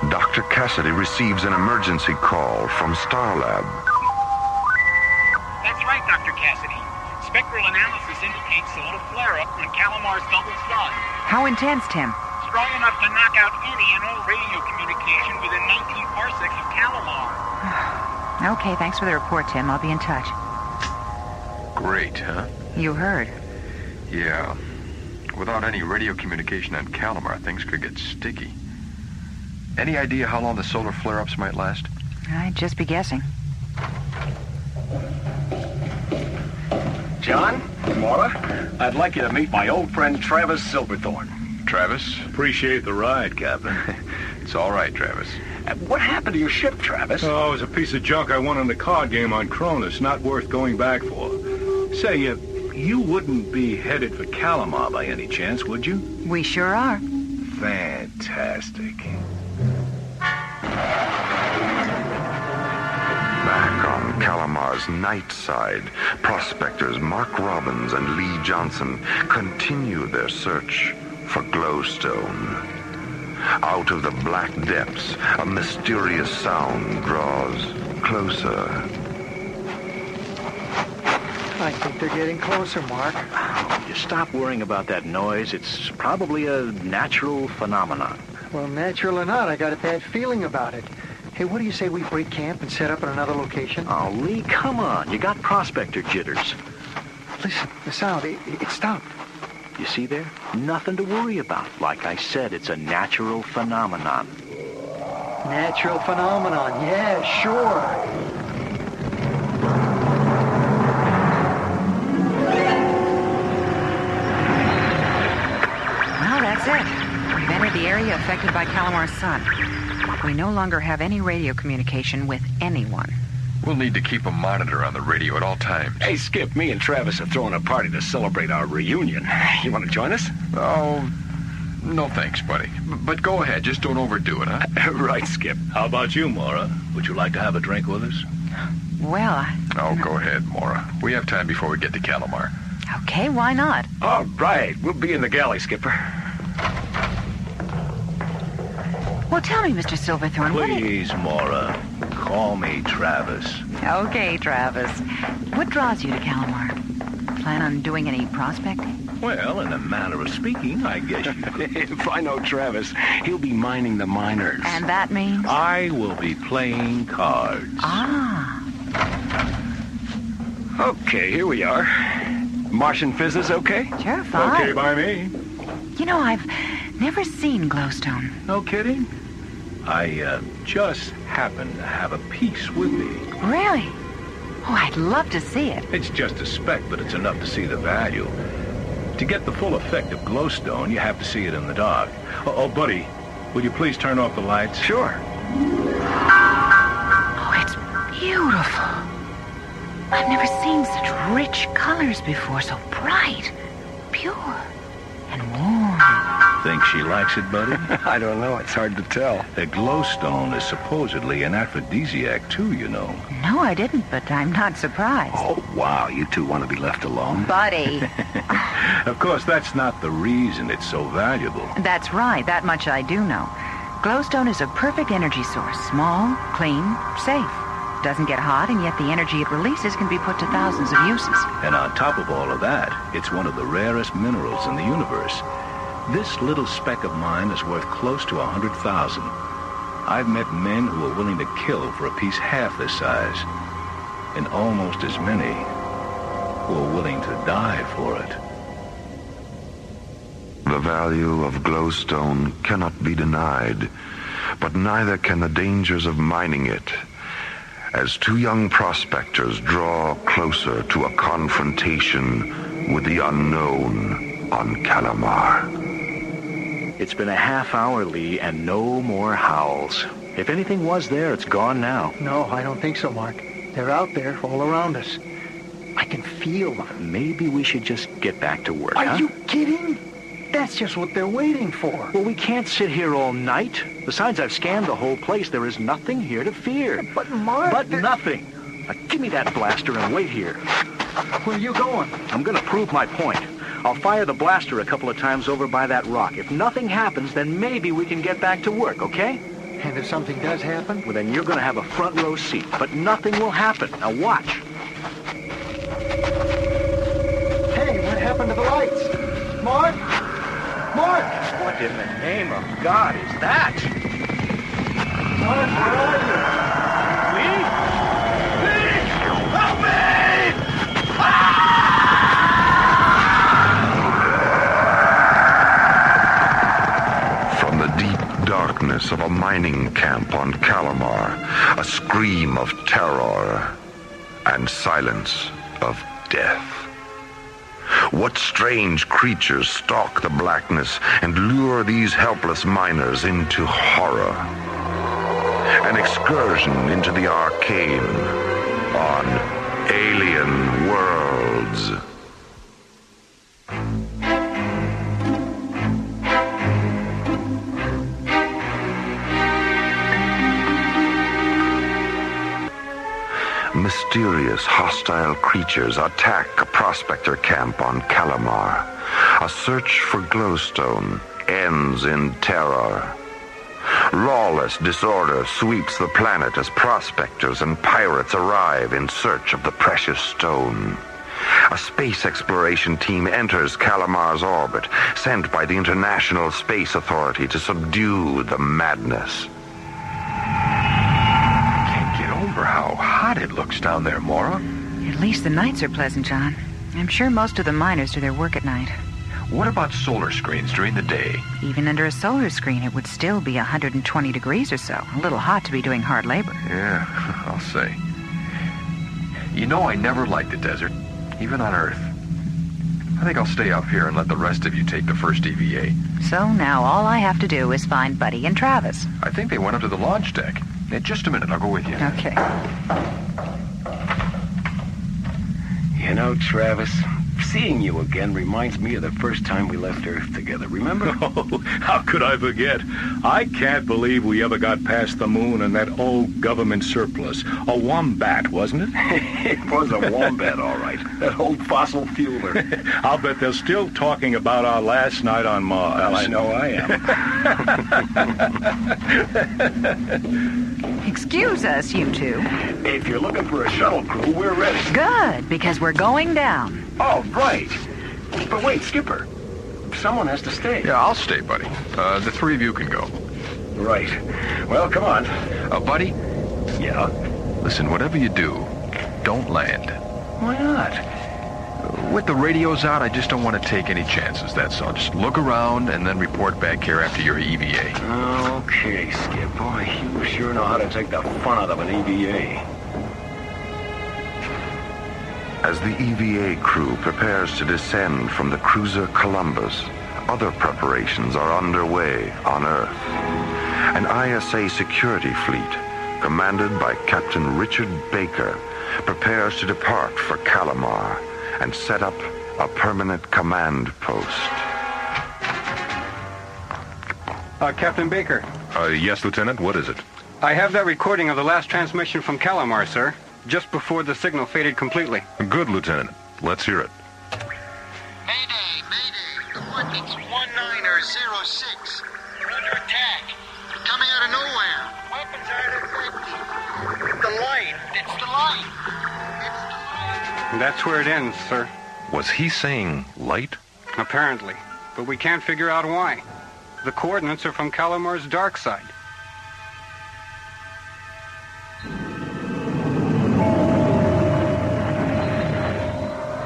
Dr. Cassidy receives an emergency call from Starlab. That's right, Dr. Cassidy. Spectral analysis indicates a little flare-up on Calamar's double sun. How intense, Tim? Strong enough to knock out any and all radio communication within 19 parsecs of Calamar. Okay, thanks for the report, Tim. I'll be in touch. Great, huh? You heard. Yeah. Without any radio communication on Calamar, things could get sticky. Any idea how long the solar flare-ups might last? I'd just be guessing. John, Maura, I'd like you to meet my old friend Travis Silverthorne. Travis? Appreciate the ride, Captain. It's all right, Travis. What happened to your ship, Travis? Oh, it was a piece of junk I won in the card game on Cronus. Not worth going back for. Say, you wouldn't be headed for Calamar by any chance, would you? We sure are. Fantastic. Back on Calamar's night side, prospectors Mark Robbins and Lee Johnson continue their search for glowstone. Out of the black depths, a mysterious sound draws closer. I think they're getting closer, Mark. You stop worrying about that noise. It's probably a natural phenomenon. Well, natural or not, I got a bad feeling about it. Hey, what do you say we break camp and set up at another location? Oh, Lee, come on. You got prospector jitters. Listen, the sound, it stopped. You see there? Nothing to worry about. Like I said, it's a natural phenomenon. Natural phenomenon, yeah, sure. Well, that's it. We've entered the area affected by Calamar's sun. We no longer have any radio communication with anyone. We'll need to keep a monitor on the radio at all times. Hey, Skip, me and Travis are throwing a party to celebrate our reunion. You want to join us? Oh, no thanks, buddy. But go ahead, just don't overdo it, huh? Right, Skip. How about you, Maura? Would you like to have a drink with us? Well, Oh, go ahead, Maura. We have time before we get to Calamar. okay, why not? All right, we'll be in the galley, Skipper. Well, tell me, Mr. Silverthorne, Please, Maura, call me Travis. Okay, Travis. What draws you to Calamar? Plan on doing any prospecting? Well, in a manner of speaking, I guess you could. If I know Travis, he'll be mining the miners. And that means? I will be playing cards. Ah. Okay, here we are. Martian fizzes okay? Sure, fine. Okay by me. You know, I've never seen glowstone. No kidding? I just happen to have a piece with me. Really? Oh, I'd love to see it. It's just a speck, but it's enough to see the value. To get the full effect of glowstone, you have to see it in the dark. Oh, buddy, will you please turn off the lights? Sure. Oh, it's beautiful. I've never seen such rich colors before, so bright, pure, and warm. Think she likes it, buddy? I don't know. It's hard to tell. The glowstone is supposedly an aphrodisiac, too, you know. No, I didn't, but I'm not surprised. Oh, wow, you two want to be left alone? Buddy. Of course, that's not the reason it's so valuable. That's right. That much I do know. Glowstone is a perfect energy source. Small, clean, safe. Doesn't get hot, and yet the energy it releases can be put to thousands of uses. And on top of all of that, it's one of the rarest minerals in the universe. This little speck of mine is worth close to 100,000. I've met men who are willing to kill for a piece half this size, and almost as many who are willing to die for it. The value of glowstone cannot be denied, but neither can the dangers of mining it, as two young prospectors draw closer to a confrontation with the unknown on Calamar. It's been a half hour, Lee, and no more howls. If anything was there, it's gone now. No, I don't think so, Mark. They're out there, all around us. I can feel them. Maybe we should just get back to work, Are you kidding? That's just what they're waiting for. Well, we can't sit here all night. Besides, I've scanned the whole place. There is nothing here to fear. But, Mark... But nothing. Now, give me that blaster and wait here. Where are you going? I'm going to prove my point. I'll fire the blaster a couple of times over by that rock. If nothing happens, then maybe we can get back to work, okay? And if something does happen? Well, then you're going to have a front row seat. But nothing will happen. Now watch. Hey, what happened to the lights? Mark? Mark! What in the name of God is that? Mark, where are you? Lee? Lee! Help me! Ah! From the deep darkness of a mining camp on Calamar, a scream of terror and silence of death. What strange creatures stalk the blackness and lure these helpless miners into horror? An excursion into the arcane on Alien Worlds. Mysterious, hostile creatures attack a prospector camp on Calamar. A search for glowstone ends in terror. Lawless disorder sweeps the planet as prospectors and pirates arrive in search of the precious stone. A space exploration team enters Calamar's orbit, sent by the International Space Authority to subdue the madness. Over how hot it looks down there, Maura. At least the nights are pleasant, John. I'm sure most of the miners do their work at night. What about solar screens during the day? Even under a solar screen, it would still be 120 degrees or so. A little hot to be doing hard labor. Yeah, I'll say. You know, I never liked the desert, even on Earth. I think I'll stay up here and let the rest of you take the first EVA. So now all I have to do is find Buddy and Travis. I think they went up to the launch deck. In just a minute, I'll go with you. Okay. You know, Travis, seeing you again reminds me of the first time we left Earth together, remember? Oh, how could I forget? I can't believe we ever got past the moon and that old government surplus. A wombat, wasn't it? It was a wombat, all right. That old fossil fueler. I'll bet they're still talking about our last night on Mars. Well, I know I am. Excuse us, you two. If you're looking for a shuttle crew, we're ready. Good, because we're going down. Oh, right. But wait, Skipper. Someone has to stay. Yeah, I'll stay, buddy. The three of you can go. Right. Well, come on. Buddy? Yeah? Listen, whatever you do, don't land. Why not? With the radios out, I just don't want to take any chances, that's all. Just look around and then report back here after your EVA. Okay, Skip. Boy, you sure know how to take the fun out of an EVA. As the EVA crew prepares to descend from the cruiser Columbus, other preparations are underway on Earth. An ISA security fleet, commanded by Captain Richard Baker, prepares to depart for Calamar and set up a permanent command post. Captain Baker. Yes, Lieutenant. What is it? I have that recording of the last transmission from Calamar, sir. Just before the signal faded completely. Good, Lieutenant. Let's hear it. Mayday, Mayday. Coordinates 1906. We're under attack. They're coming out of nowhere. Weapons aren't effective. The light. It's the light. It's the light. That's where it ends, sir. Was he saying light? Apparently. But we can't figure out why. The coordinates are from Calamar's dark side.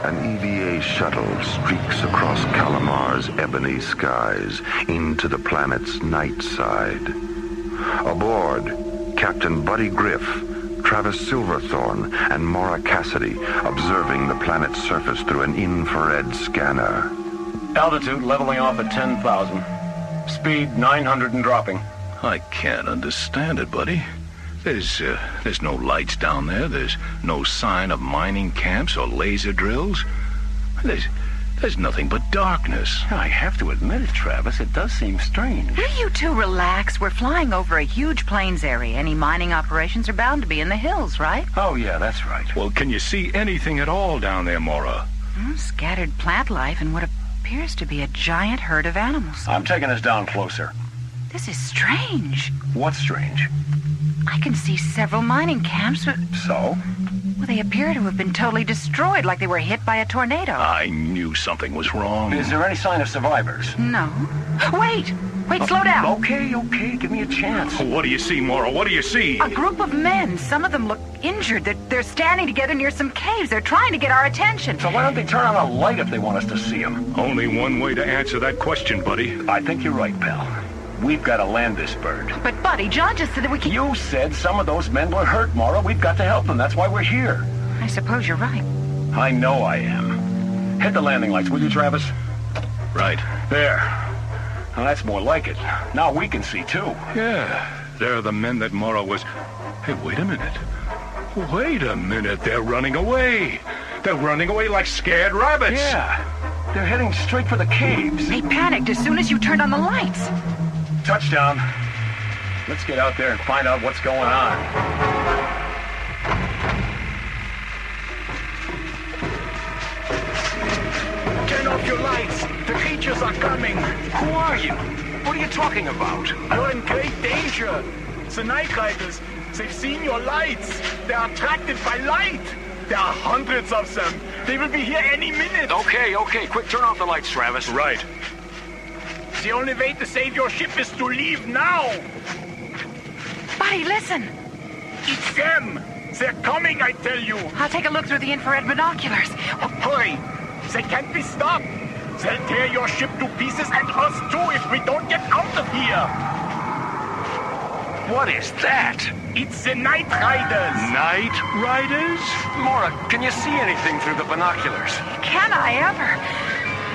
An EVA shuttle streaks across Calamar's ebony skies into the planet's night side. Aboard, Captain Buddy Griff, Travis Silverthorne, and Maura Cassidy observing the planet's surface through an infrared scanner. Altitude leveling off at 10,000. Speed 900 and dropping. I can't understand it, buddy. There's no lights down there. There's no sign of mining camps or laser drills. There's nothing but darkness. I have to admit it, Travis. It does seem strange. Will you two relax? We're flying over a huge plains area. Any mining operations are bound to be in the hills, right? Oh, yeah, that's right. Well, can you see anything at all down there, Maura? Scattered plant life and what appears to be a giant herd of animals. I'm taking us down closer. This is strange. What's strange? I can see several mining camps, but... So? Well, they appear to have been totally destroyed, like they were hit by a tornado. I knew something was wrong. Is there any sign of survivors? No. Wait, slow down. Okay, give me a chance. What do you see, Maura? What do you see? A group of men. Some of them look injured. They're standing together near some caves. They're trying to get our attention. So why don't they turn on a light if they want us to see them? Only one way to answer that question, buddy. I think you're right, pal. We've got to land this bird. But, Buddy, John just said that we can... You said some of those men were hurt, Maura. We've got to help them. That's why we're here. I suppose you're right. I know I am. Hit the landing lights, will you, Travis? Right. There. Now, that's more like it. Now we can see, too. Yeah. They're the men that Maura was... Hey, wait a minute. Wait a minute. They're running away. They're running away like scared rabbits. Yeah. They're heading straight for the caves. They panicked as soon as you turned on the lights. Touchdown. Let's get out there and find out what's going on. Turn off your lights. The creatures are coming. Who are you? What are you talking about? You're in great danger. The night riders, they've seen your lights. They're attracted by light. There are hundreds of them. They will be here any minute. Okay. Quick, turn off the lights, Travis. Right. The only way to save your ship is to leave now. Buddy, listen. It's them. They're coming, I tell you. I'll take a look through the infrared binoculars. Hurry. They can't be stopped. They'll tear your ship to pieces and us too if we don't get out of here. What is that? It's the Night Riders. Night Riders? Maura, can you see anything through the binoculars? Can I ever?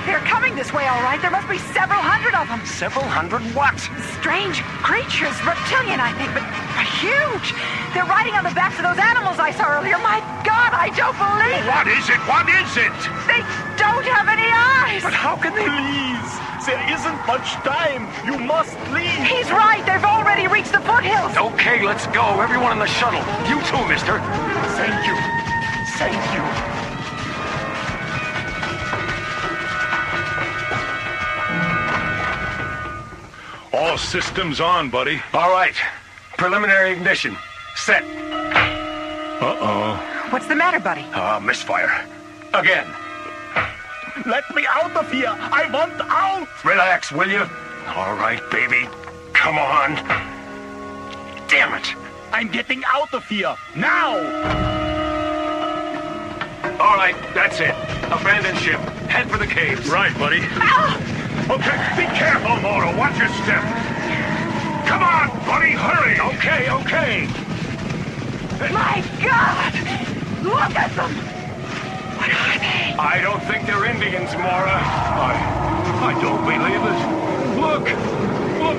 They're coming this way, all right. There must be several hundred of them. Several hundred what? Strange creatures, reptilian, I think, but huge. They're riding on the backs of those animals I saw earlier. My God, I don't believe it. What is it? What is it? They don't have any eyes. But how can they... Please, there isn't much time. You must leave. He's right. They've already reached the foothills. Okay, let's go. Everyone in the shuttle. You too, mister. Thank you. Thank you. All systems on, buddy. All right. Preliminary ignition. Set. Uh-oh. What's the matter, buddy? Misfire. Again. Let me out of here. I want out. Relax, will you? All right, baby. Come on. Damn it. I'm getting out of here. Now. All right, that's it. Abandon ship. Head for the caves. Right, buddy. Ah! Okay, be careful, Moro. Watch your step. Come on, buddy, hurry. Okay. My God! Look at them! What are they? I don't think they're Indians, Mora. I don't believe it. Look,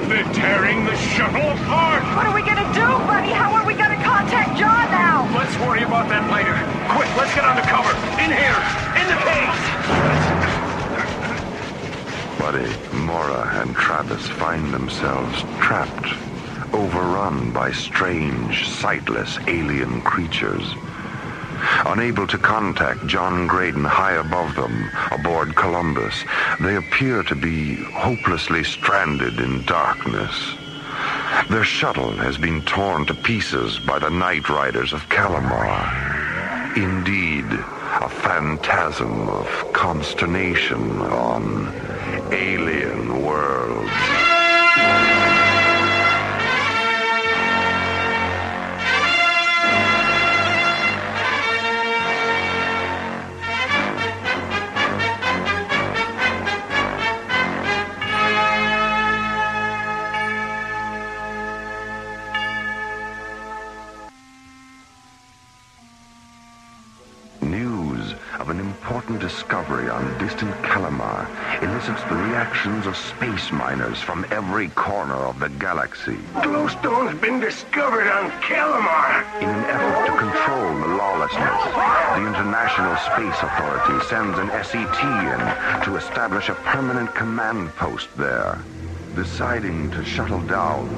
they're tearing the shuttle apart. What are we gonna do, buddy? How are we gonna contact John now? Let's worry about that later. Quick, let's get under cover. In here, in the caves. Buddy, Mora, and Travis find themselves trapped, overrun by strange, sightless alien creatures. Unable to contact John Graydon high above them, aboard Columbus, they appear to be hopelessly stranded in darkness. Their shuttle has been torn to pieces by the Night Riders of Calamar. Indeed, a phantasm of consternation on alien worlds. Discovery on distant Calamar elicits the reactions of space miners from every corner of the galaxy. Glowstone's been discovered on Calamar. In an effort to control the lawlessness, the International Space Authority sends an SET in to establish a permanent command post there. Deciding to shuttle down,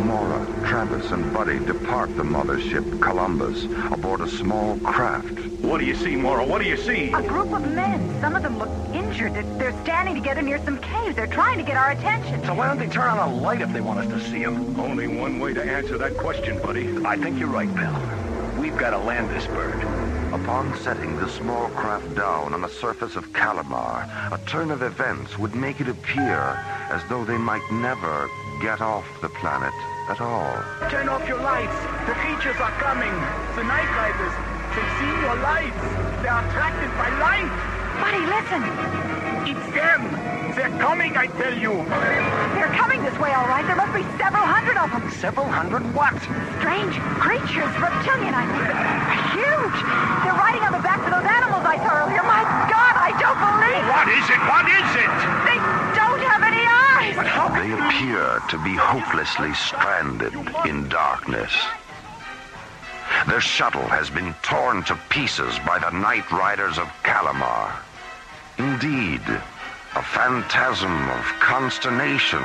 Mora, Travis, and Buddy depart the mothership Columbus aboard a small craft. What do you see, Mora? What do you see? A group of men. Some of them look injured. They're standing together near some caves. They're trying to get our attention. So why don't they turn on a light if they want us to see them? Only one way to answer that question, buddy. I think you're right, pal. We've got to land this bird. Upon setting the small craft down on the surface of Calamar, a turn of events would make it appear as though they might never get off the planet at all. Turn off your lights. The creatures are coming. The Night Riders. They see your lights. They are attracted by light. Buddy, listen. It's them. They're coming, I tell you. They're coming this way, all right. There must be several hundred of them. Several hundred what? Strange creatures, reptilian, I think, but huge. They're riding on the backs of those animals I saw earlier. My God, I don't believe it. What is it? What is it? They don't have any eyes. But how they appear to be hopelessly stranded in darkness. Their shuttle has been torn to pieces by the Night Riders of Calamar. Indeed, a phantasm of consternation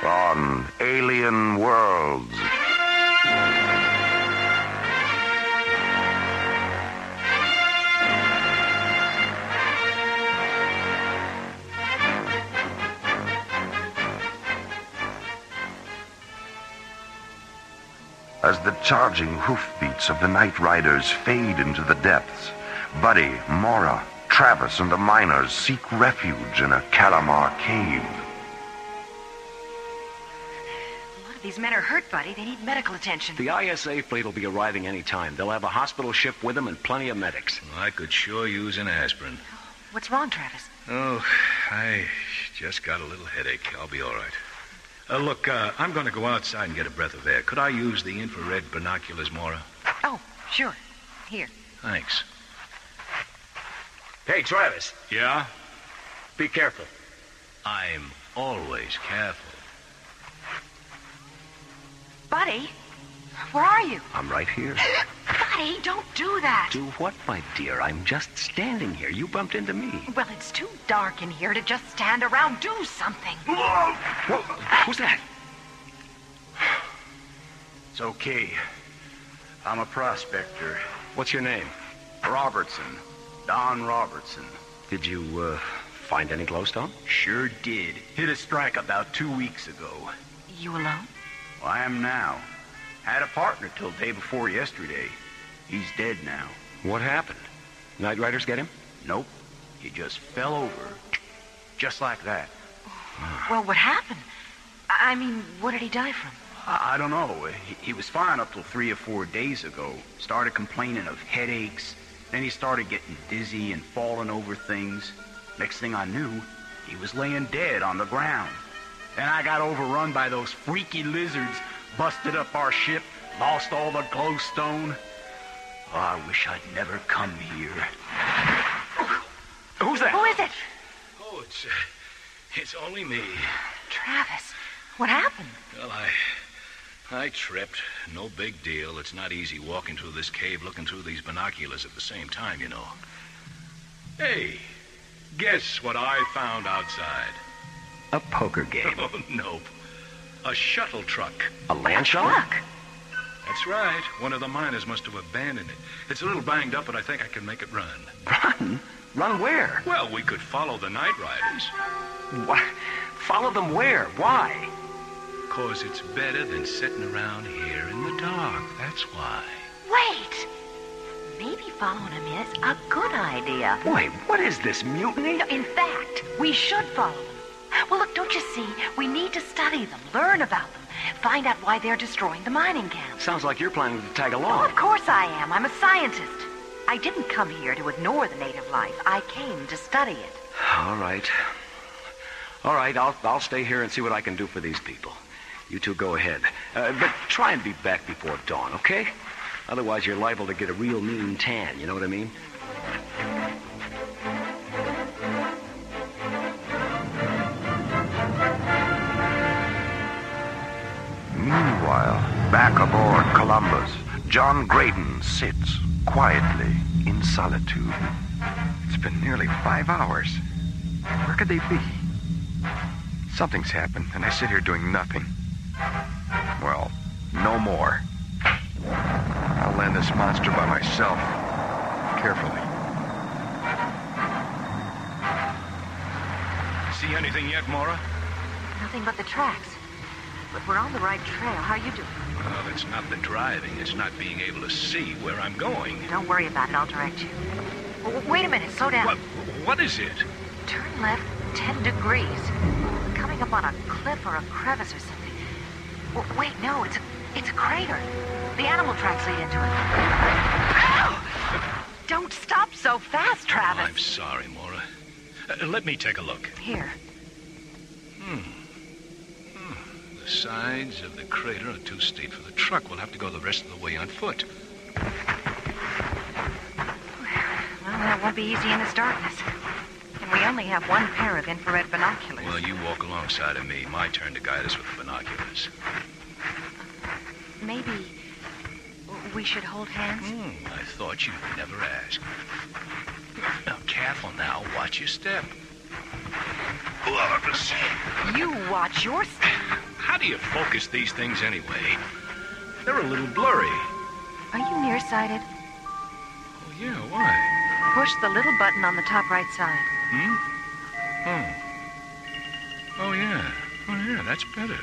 on alien worlds. As the charging hoofbeats of the Night Riders fade into the depths, Buddy, Mora, Travis, and the miners seek refuge in a Calamar cave. A lot of these men are hurt, Buddy. They need medical attention. The ISA fleet will be arriving any time. They'll have a hospital ship with them and plenty of medics. I could sure use an aspirin. What's wrong, Travis? Oh, I just got a little headache. I'll be all right. Look, I'm going to go outside and get a breath of air. Could I use the infrared binoculars, Mora? Oh, sure. Here. Thanks. Hey, Travis. Yeah? Be careful. I'm always careful. Buddy, where are you? I'm right here. Buddy, don't do that. Do what, my dear? I'm just standing here. You bumped into me. Well, it's too dark in here to just stand around. Do something. Whoa! Who's that? It's okay. I'm a prospector. What's your name? Robertson. Don Robertson. Did you, find any glowstone? Sure did. Hit a strike about 2 weeks ago. You alone? Well, I am now. Had a partner till day before yesterday. He's dead now. What happened? Night Riders get him? Nope. He just fell over. Just like that. Well, what happened? I mean, what did he die from? I don't know. He was fine up till 3 or 4 days ago. Started complaining of headaches. Then he started getting dizzy and falling over things. Next thing I knew, he was laying dead on the ground. Then I got overrun by those freaky lizards, busted up our ship, lost all the glowstone. Oh, I wish I'd never come here. Who's that? Who is it? Oh, it's only me. Travis, what happened? Well, I tripped. No big deal. It's not easy walking through this cave looking through these binoculars at the same time, you know. Hey, guess what I found outside? A poker game. Oh, nope. A shuttle truck. A land shuttle? That's right. One of the miners must have abandoned it. It's a little banged up, but I think I can make it run. Run? Run where? Well, we could follow the Night Riders. What? Follow them where? Why? 'Cause it's better than sitting around here in the dark. That's why. Wait! Maybe following him is a good idea. Wait, what is this, mutiny? No, in fact, we should follow them. Well, look, don't you see? We need to study them, learn about them, find out why they're destroying the mining camp. Sounds like you're planning to tag along. Oh, of course I am. I'm a scientist. I didn't come here to ignore the native life. I came to study it. All right. All right, I'll stay here and see what I can do for these people. You two go ahead. But try and be back before dawn, okay? Otherwise, you're liable to get a real mean tan, you know what I mean? Meanwhile, back aboard Columbus, John Graydon sits quietly in solitude. It's been nearly 5 hours. Where could they be? Something's happened, and I sit here doing nothing. Well, no more. I'll land this monster by myself. Carefully. See anything yet, Mora? Nothing but the tracks. But we're on the right trail. How are you doing? Well, it's not the driving. It's not being able to see where I'm going. Don't worry about it. I'll direct you. Wait a minute. Slow down. What is it? Turn left 10 degrees. We're coming up on a cliff or a crevice or something. Wait, no. It's a crater. The animal tracks lead into it. Ow! Don't stop so fast, Travis. Oh, I'm sorry, Mora. Let me take a look. Here. The sides of the crater are too steep for the truck. We'll have to go the rest of the way on foot. Well, that won't be easy in this darkness. And we only have one pair of infrared binoculars. Well, you walk alongside of me. My turn to guide us with the binoculars. Maybe we should hold hands? I thought you'd never ask. Now, careful now. Watch your step. You watch your step. How do you focus these things anyway? They're a little blurry. Are you nearsighted? Oh, yeah, why? Push the little button on the top right side. Oh, yeah, that's better.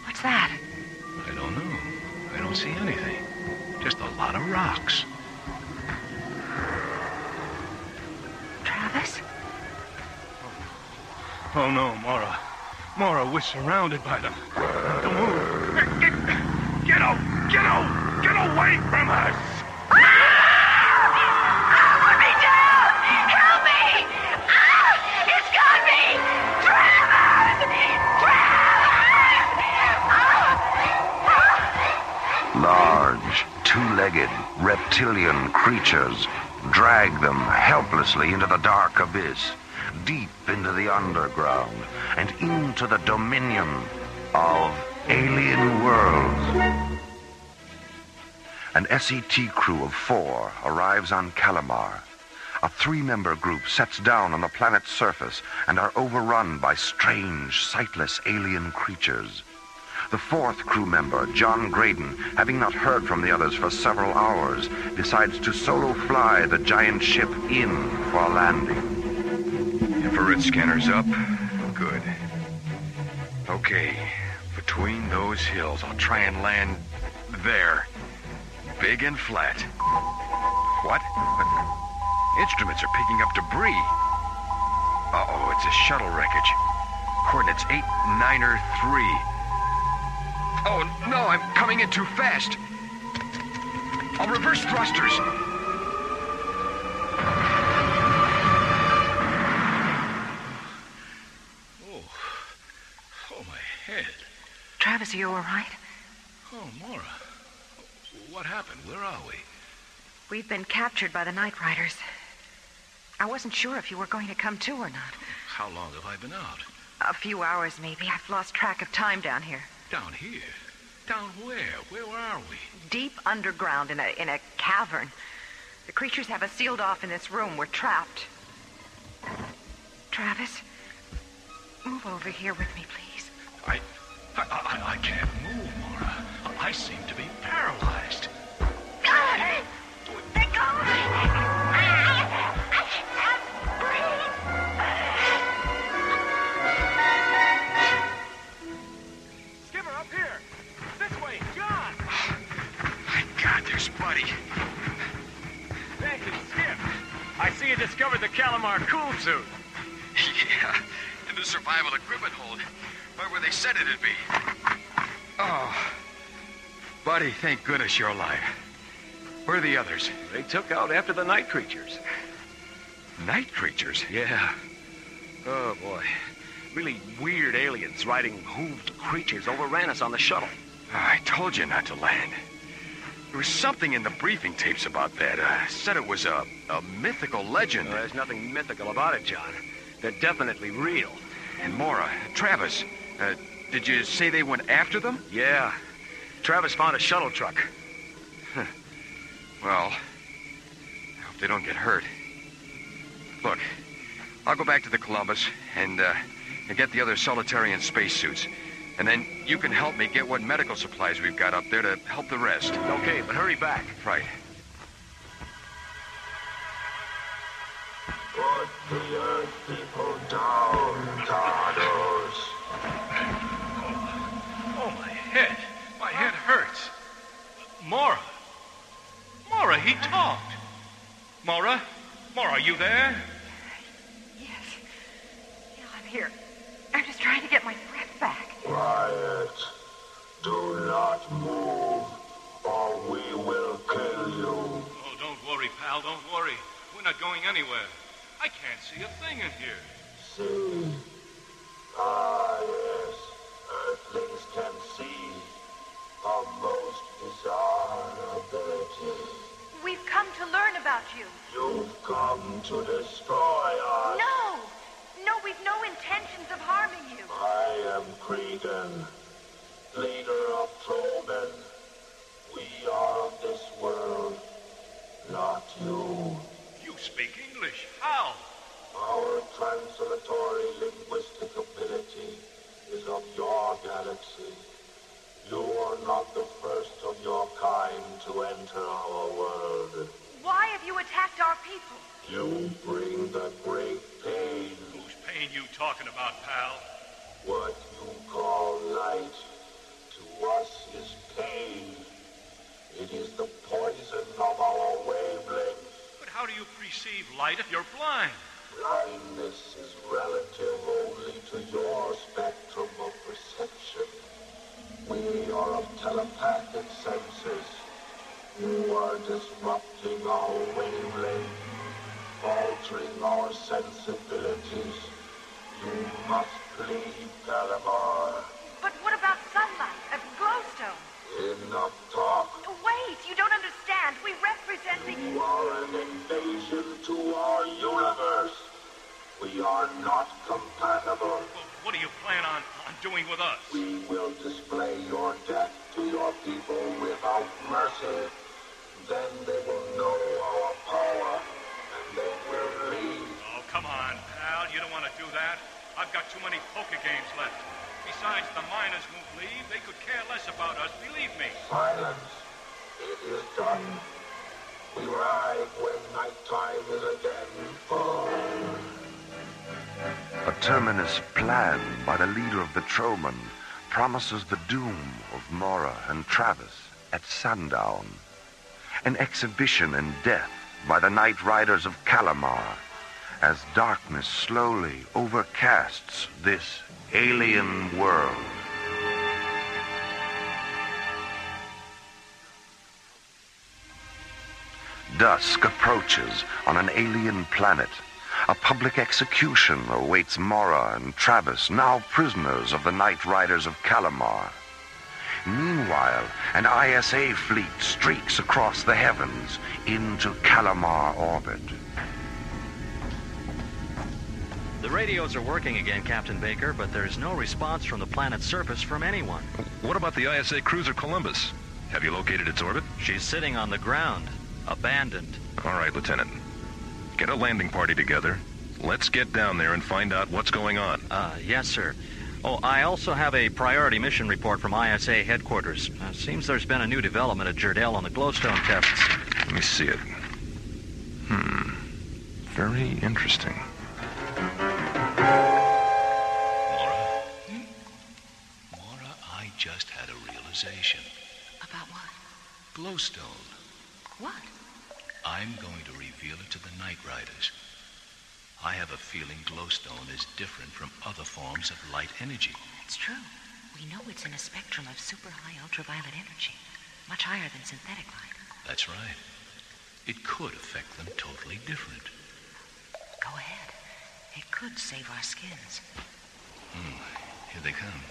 What's that? I don't know. I don't see anything. Just a lot of rocks. Travis? Oh, no, Mora. Mora, we're surrounded by them. Don't move. Get out! Get out! Get away from us! Put me down! Help me! It's got me! Travis! Large, two-legged reptilian creatures drag them helplessly into the dark abyss, deep into the underground, and into the dominion of alien worlds. An SET crew of 4 arrives on Calamar. A 3-member group sets down on the planet's surface and are overrun by strange, sightless alien creatures. The 4th crew member, John Graydon, having not heard from the others for several hours, decides to solo fly the giant ship in for a landing. Infrared scanners up. Good. Okay, between those hills, I'll try and land there. Big and flat. What? Instruments are picking up debris. Uh-oh, it's a shuttle wreckage. Coordinates 8903. Oh, no, I'm coming in too fast. I'll reverse thrusters. Oh, my head. Travis, are you all right? Oh, Mora. What happened? Where are we? We've been captured by the Night Riders. I wasn't sure if you were going to come too or not. How long have I been out? A few hours, maybe. I've lost track of time down here. Down here? Down where? Where are we? Deep underground in a cavern. The creatures have us sealed off in this room. We're trapped. Travis, move over here with me, please. I can't move, Mora. I seem to be paralyzed. They go! I can't breathe! Skipper, up here! This way, John! My God, there's Buddy. Hey, Skip! I see you discovered the Calamar cool suit. Yeah, in the survival equipment hold. Right where they said it'd be. Oh. Buddy, thank goodness you're alive. Where are the others? They took out after the night creatures. Night creatures? Yeah. Oh, boy. Really weird aliens riding hooved creatures overran us on the shuttle. I told you not to land. There was something in the briefing tapes about that. Said it was a mythical legend. There's nothing mythical about it, John. They're definitely real. And Mora, Travis, did you say they went after them? Yeah. Travis found a shuttle truck. Well, I hope they don't get hurt. Look, I'll go back to the Columbus and get the other Solitarian spacesuits. And then you can help me get what medical supplies we've got up there to help the rest. Okay, but hurry back. Right. Put the Earth people down, Cardos. Oh, my head. My head hurts. Mora. Mora, he talked. Mora? Mora, are you there? Yes. Yeah, I'm here. I'm just trying to get my breath back. Quiet. Do not move, or we will kill you. Oh, don't worry, pal. Don't worry. We're not going anywhere. I can't see a thing in here. See? Ah, yes. Earthlings can see. A most bizarre ability. We've come to learn about you. You've come to destroy us. No! No, we've no intentions of harming you. I am Cregan, leader of Corbin. We are of this world, not you. You speak English. How? Our translatory linguistic ability is of your galaxy. You are not the first of your kind to enter our world. Why have you attacked our people? You bring the great pain. Whose pain you talking about, pal? What you call light, to us is pain. It is the poison of our wavelength. But how do you perceive light if you're blind? Blindness is relative only to your spectrum of perception. We are of telepathic senses. You are disrupting our wavelength, altering our sensibilities. You must leave Calamar. But what about sunlight, a glowstone? Enough talk. Wait, you don't understand. We represent the... You are an invasion are not compatible. What do you plan on doing with us? We will display your death to your people without mercy. Then they will know our power, and they will leave. Oh, come on, pal. You don't want to do that. I've got too many poker games left. Besides, the miners won't leave. They could care less about us, believe me. Silence. It is done. We ride when nighttime is again full. A terminus planned by the leader of the Troman promises the doom of Mora and Travis at sundown. An exhibition in death by the Night Riders of Calamar as darkness slowly overcasts this alien world. Dusk approaches on an alien planet. A public execution awaits Mora and Travis, now prisoners of the Night Riders of Calamar. Meanwhile, an ISA fleet streaks across the heavens into Calamar orbit. The radios are working again, Captain Baker, but there's no response from the planet's surface from anyone. What about the ISA cruiser Columbus? Have you located its orbit? She's sitting on the ground, abandoned. All right, Lieutenant. Get a landing party together. Let's get down there and find out what's going on. Yes, sir. Oh, I also have a priority mission report from ISA headquarters. Seems there's been a new development at Jerdel on the glowstone tests. Let me see it. Very interesting. Mora, I just had a realization. About what? Glowstone. What? I'm going to reveal it to the Night Riders. I have a feeling glowstone is different from other forms of light energy. It's true. We know it's in a spectrum of super high ultraviolet energy, much higher than synthetic light. That's right. It could affect them totally different. Go ahead. It could save our skins. Here they come.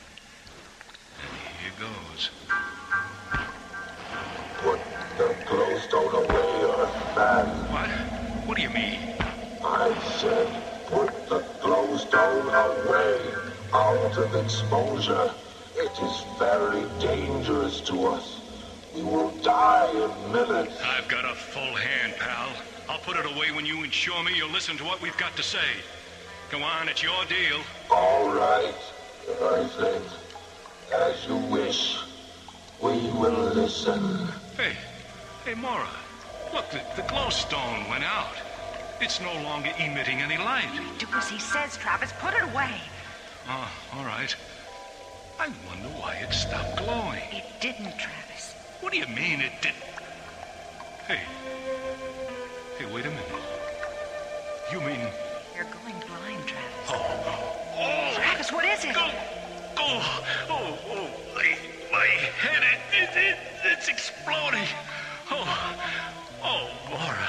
And here goes. Put the glowstone away, Earthman. What? What do you mean? I said, put the glowstone away, out of exposure. It is very dangerous to us. We will die in minutes. I've got a full hand, pal. I'll put it away when you ensure me you'll listen to what we've got to say. Go on, it's your deal. All right, Earthling. As you wish. We will listen. Hey, Mora. Look, the glowstone went out. It's no longer emitting any light. Do as he says, Travis. Put it away. Oh, all right. I wonder why it stopped glowing. It didn't, Travis. What do you mean it didn't? Hey, wait a minute. You mean... You're going blind, Travis. Oh. Travis, what is it? My head, it's exploding. Oh, Mora.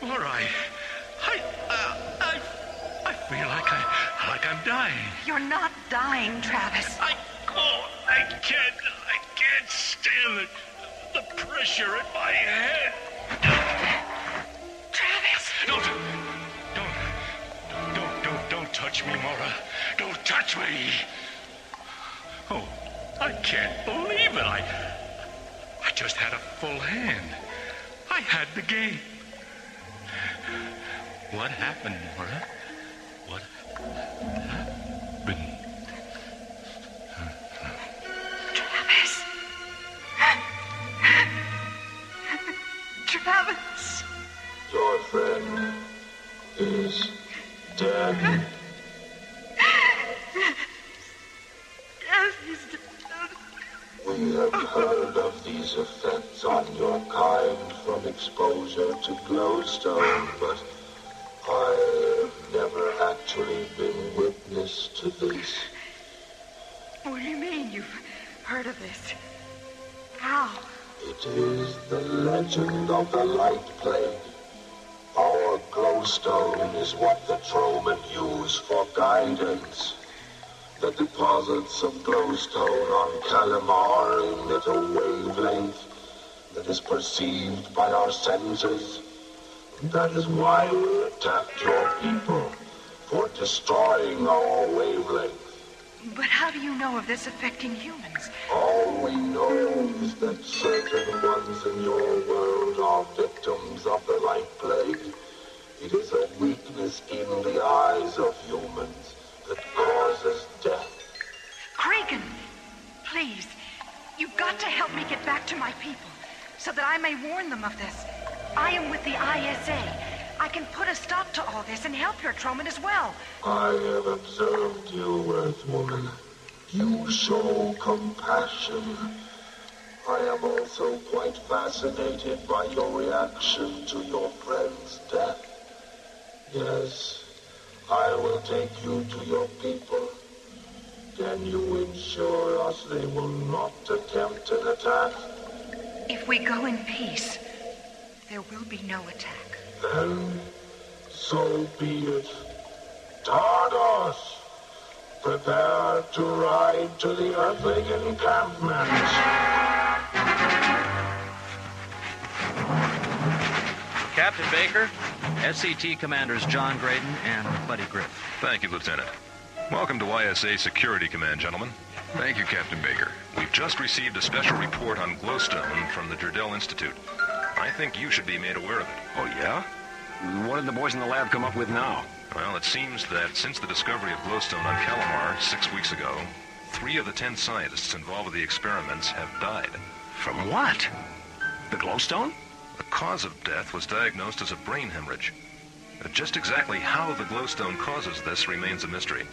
Mora, I feel like I'm dying. You're not dying, Travis. I can't stand the pressure in my head. Travis! Don't touch me, Mora. Don't touch me. Oh, I can't believe it. I just had a full hand. I had the game. What happened, Mora? What happened? Travis. Travis. Your friend is dead. Yes, he's dead. We have heard of these effects on your kind from exposure to glowstone, but I have never actually been witness to this. What do you mean you've heard of this? How? It is the legend of the Light Plague. Our glowstone is what the Troman use for guidance. The deposits of glowstone on Calamar emit a wavelength that is perceived by our senses. That is why we attacked your people. for destroying our wavelength. But how do you know of this affecting humans? All we know is that certain ones in your world are victims of the light plague. It is a weakness in the eyes of humans that causes death. Cregan, please, you've got to help me get back to my people so that I may warn them of this. I am with the ISA. I can put a stop to all this and help your Troman as well. I have observed you, Earthwoman. You show compassion. I am also quite fascinated by your reaction to your friend's death. Yes, I will take you to your people. Can you ensure us they will not attempt an attack? If we go in peace, there will be no attack. Then, so be it. Tardos, prepare to ride to the Earthling encampment. Captain Baker, SCT Commanders John Graydon and Buddy Griff. Thank you, Lieutenant. Welcome to ISA Security Command, gentlemen. Thank you, Captain Baker. We've just received a special report on glowstone from the Jardel Institute. I think you should be made aware of it. Oh, yeah? What did the boys in the lab come up with now? Well, it seems that since the discovery of glowstone on Calamar 6 weeks ago, 3 of the 10 scientists involved with the experiments have died. From what? The glowstone? The cause of death was diagnosed as a brain hemorrhage. Just exactly how the glowstone causes this remains a mystery.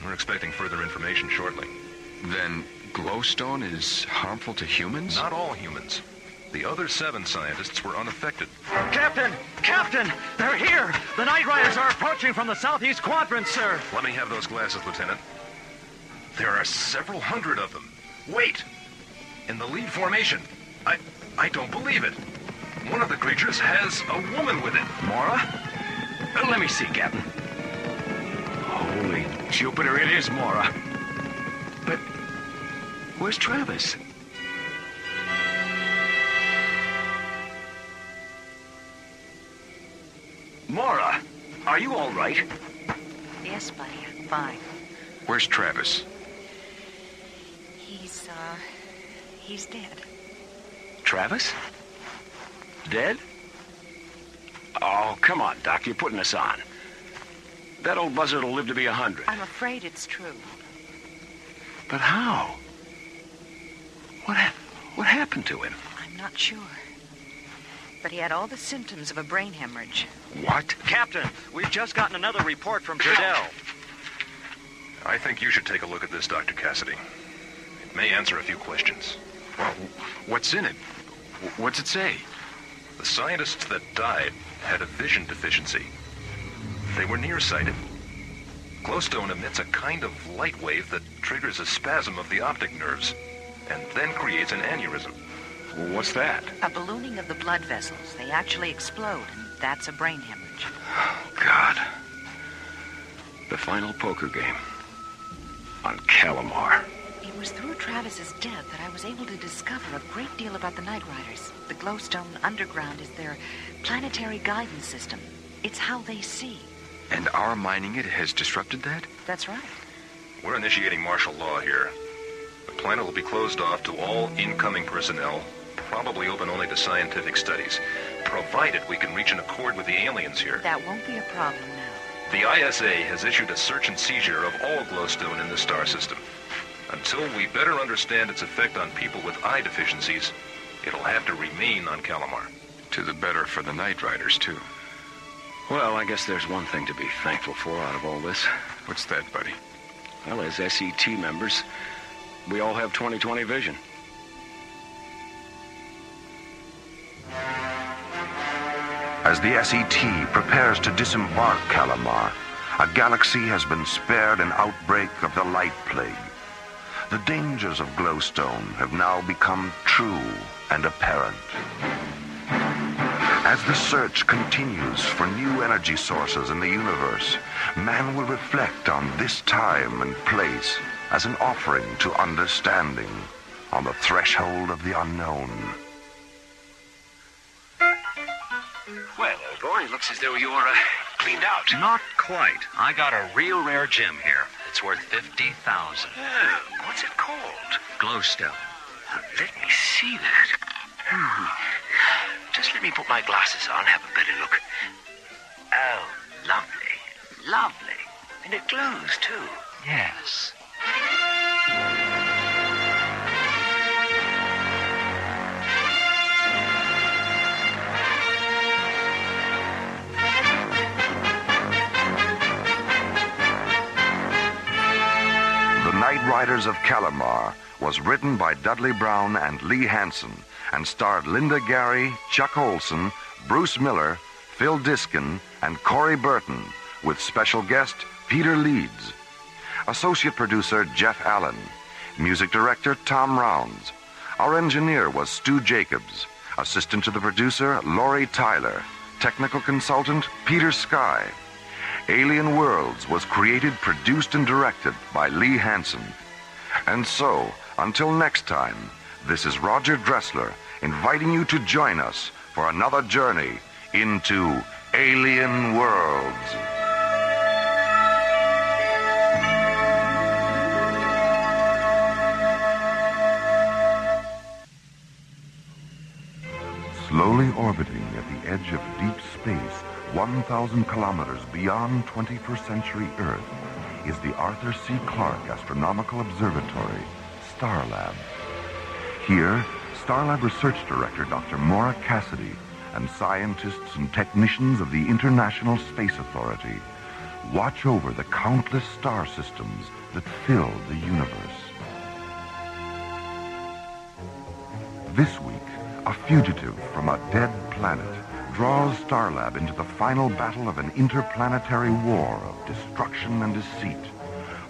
We're expecting further information shortly. Then glowstone is harmful to humans? Not all humans. The other 7 scientists were unaffected. Captain! Captain! They're here! The Night Riders are approaching from the southeast quadrant, sir! Let me have those glasses, Lieutenant. There are several hundred of them. Wait! In the lead formation. I don't believe it. One of the creatures has a woman with it. Mora? Let me see, Captain. Holy Jupiter, it is Mora. But where's Travis? Mora, are you all right? Yes, buddy, I'm fine. Where's Travis? He's dead. Travis? Dead? Oh, come on, Doc. You're putting us on. That old buzzard will live to be 100. I'm afraid it's true. But how? What happened to him? I'm not sure. But he had all the symptoms of a brain hemorrhage. What? Captain, we've just gotten another report from Jardel. I think you should take a look at this, Dr. Cassidy. It may answer a few questions. Well, what's in it? What's it say? The scientists that died had a vision deficiency. They were nearsighted. Glowstone emits a kind of light wave that triggers a spasm of the optic nerves, and then creates an aneurysm. What's that? A ballooning of the blood vessels. They actually explode, and that's a brain hemorrhage. Oh, God. The final poker game. On Calamar. It was through Travis's death that I was able to discover a great deal about the Night Riders. The glowstone underground is their planetary guidance system. It's how they see. And our mining it has disrupted that? That's right. We're initiating martial law here. The planet will be closed off to all incoming personnel, probably open only to scientific studies, provided we can reach an accord with the aliens here. That won't be a problem now. The ISA has issued a search and seizure of all glowstone in the star system. Until we better understand its effect on people with eye deficiencies, it'll have to remain on Calamar. To the better for the Night Riders, too. Well, I guess there's one thing to be thankful for out of all this. What's that, buddy? Well, as SET members, we all have 20/20 vision. As the SET prepares to disembark Calamar, a galaxy has been spared an outbreak of the light plague. The dangers of glowstone have now become true and apparent. As the search continues for new energy sources in the universe, man will reflect on this time and place as an offering to understanding on the threshold of the unknown. Well, old boy, looks as though you're cleaned out. Not quite. I got a real rare gem here. It's worth 50,000. What's it called? Glowstone. Let me see that. Just let me put my glasses on, have a better look. Oh, lovely. Lovely. And it glows, too. Yes. The Night Riders of Calamar was written by Dudley Brown and Lee Hansen and starred Linda Gary, Chuck Olson, Bruce Miller, Phil Diskin, and Corey Burton, with special guest Peter Leeds. Associate producer Jeff Allen. Music director Tom Rounds. Our engineer was Stu Jacobs. Assistant to the producer Laurie Tyler. Technical consultant Peter Sky. Alien Worlds was created, produced, and directed by Lee Hansen. And so, until next time, this is Roger Dressler inviting you to join us for another journey into Alien Worlds. Slowly orbiting at the edge of deep space, 1,000 kilometers beyond 21st century Earth, is the Arthur C. Clarke Astronomical Observatory, Starlab. Here, Starlab Research Director Dr. Maura Cassidy and scientists and technicians of the International Space Authority watch over the countless star systems that fill the universe. This week, a fugitive from a dead planet draws Starlab into the final battle of an interplanetary war of destruction and deceit,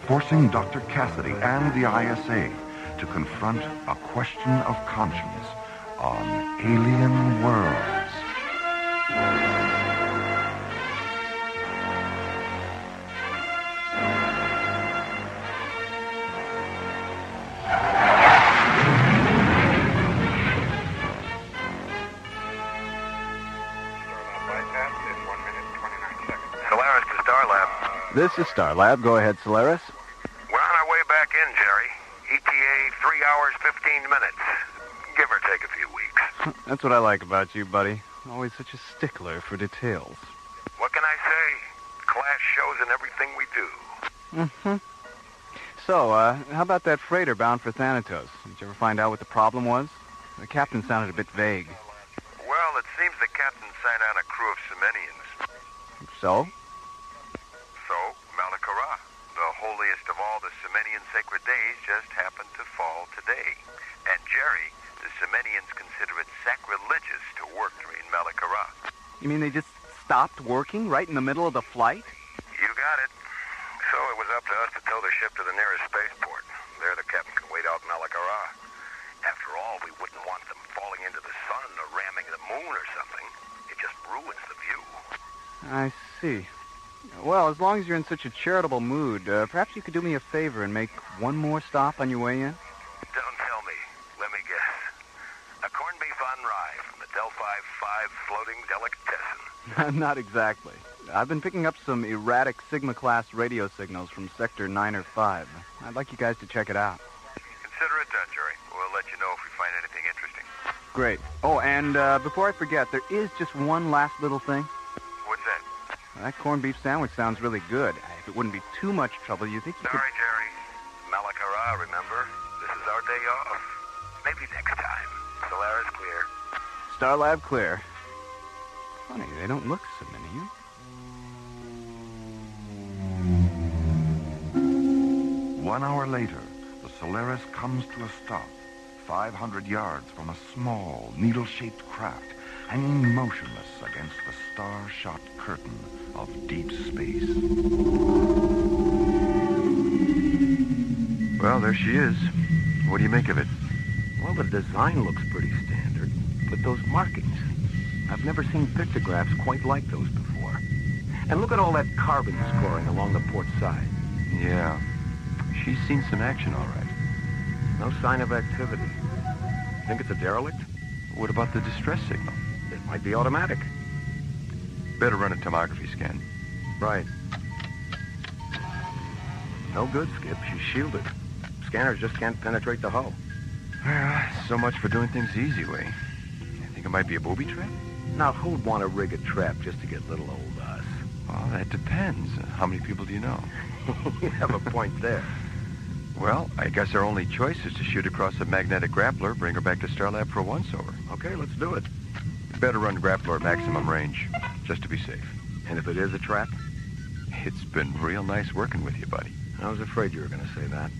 forcing Dr. Cassidy and the ISA to confront a question of conscience on Alien Worlds. This is Starlab. Go ahead, Solaris. We're on our way back in, Jerry. ETA 3 hours, 15 minutes. Give or take a few weeks. That's what I like about you, buddy. Always such a stickler for details. What can I say? Class shows in everything we do. Mm-hmm. So, how about that freighter bound for Thanatos? Did you ever find out what the problem was? The captain sounded a bit vague. Well, it seems the captain sent out a crew of Semenians. So? So, Malakara, the holiest of all the Semenian sacred days, just happened to fall today. And Jerry, the Semenians consider it sacrilegious to work during Malakara. You mean they just stopped working right in the middle of the flight? You got it. So it was up to us to tow the ship to the nearest spaceport. There the captain can wait out Malakara. After all, we wouldn't want them falling into the sun or ramming the moon or something. It just ruins the view. I see. Well, as long as you're in such a charitable mood, perhaps you could do me a favor and make one more stop on your way in? Don't tell me. Let me guess. A corned beef on rye from the Delphi 5 floating delicatessen. Not exactly. I've been picking up some erratic Sigma-class radio signals from Sector 9 or 5. I'd like you guys to check it out. Consider it done, Jerry. We'll let you know if we find anything interesting. Great. Oh, and before I forget, there is just one last little thing. What's that? That corned beef sandwich sounds really good. If it wouldn't be too much trouble, you think you Sorry, Jerry. Malakara, remember? This is our day off. Maybe next time. Solaris clear. Starlab clear. Funny, they don't look Semenian. One hour later, the Solaris comes to a stop, 500 yards from a small, needle-shaped craft hanging motionless against the star-shot curtain of deep space. Well, there she is. What do you make of it? Well, the design looks pretty standard, but those markings, I've never seen pictographs quite like those before. And look at all that carbon scoring along the port side. Yeah. She's seen some action, all right. No sign of activity. Think it's a derelict? What about the distress signal? It might be automatic. Better run a tomography scan. Right. No good, Skip. She's shielded. Scanners just can't penetrate the hull. Well, so much for doing things the easy way. You think it might be a booby trap? Now, who'd want to rig a trap just to get little old us? Well, that depends. How many people do you know? You have a point there. Well, I guess our only choice is to shoot across a magnetic grappler, bring her back to Starlab for a once-over. Okay, let's do it. Better run grappler at maximum range, just to be safe. And if it is a trap? It's been real nice working with you, buddy. I was afraid you were going to say that.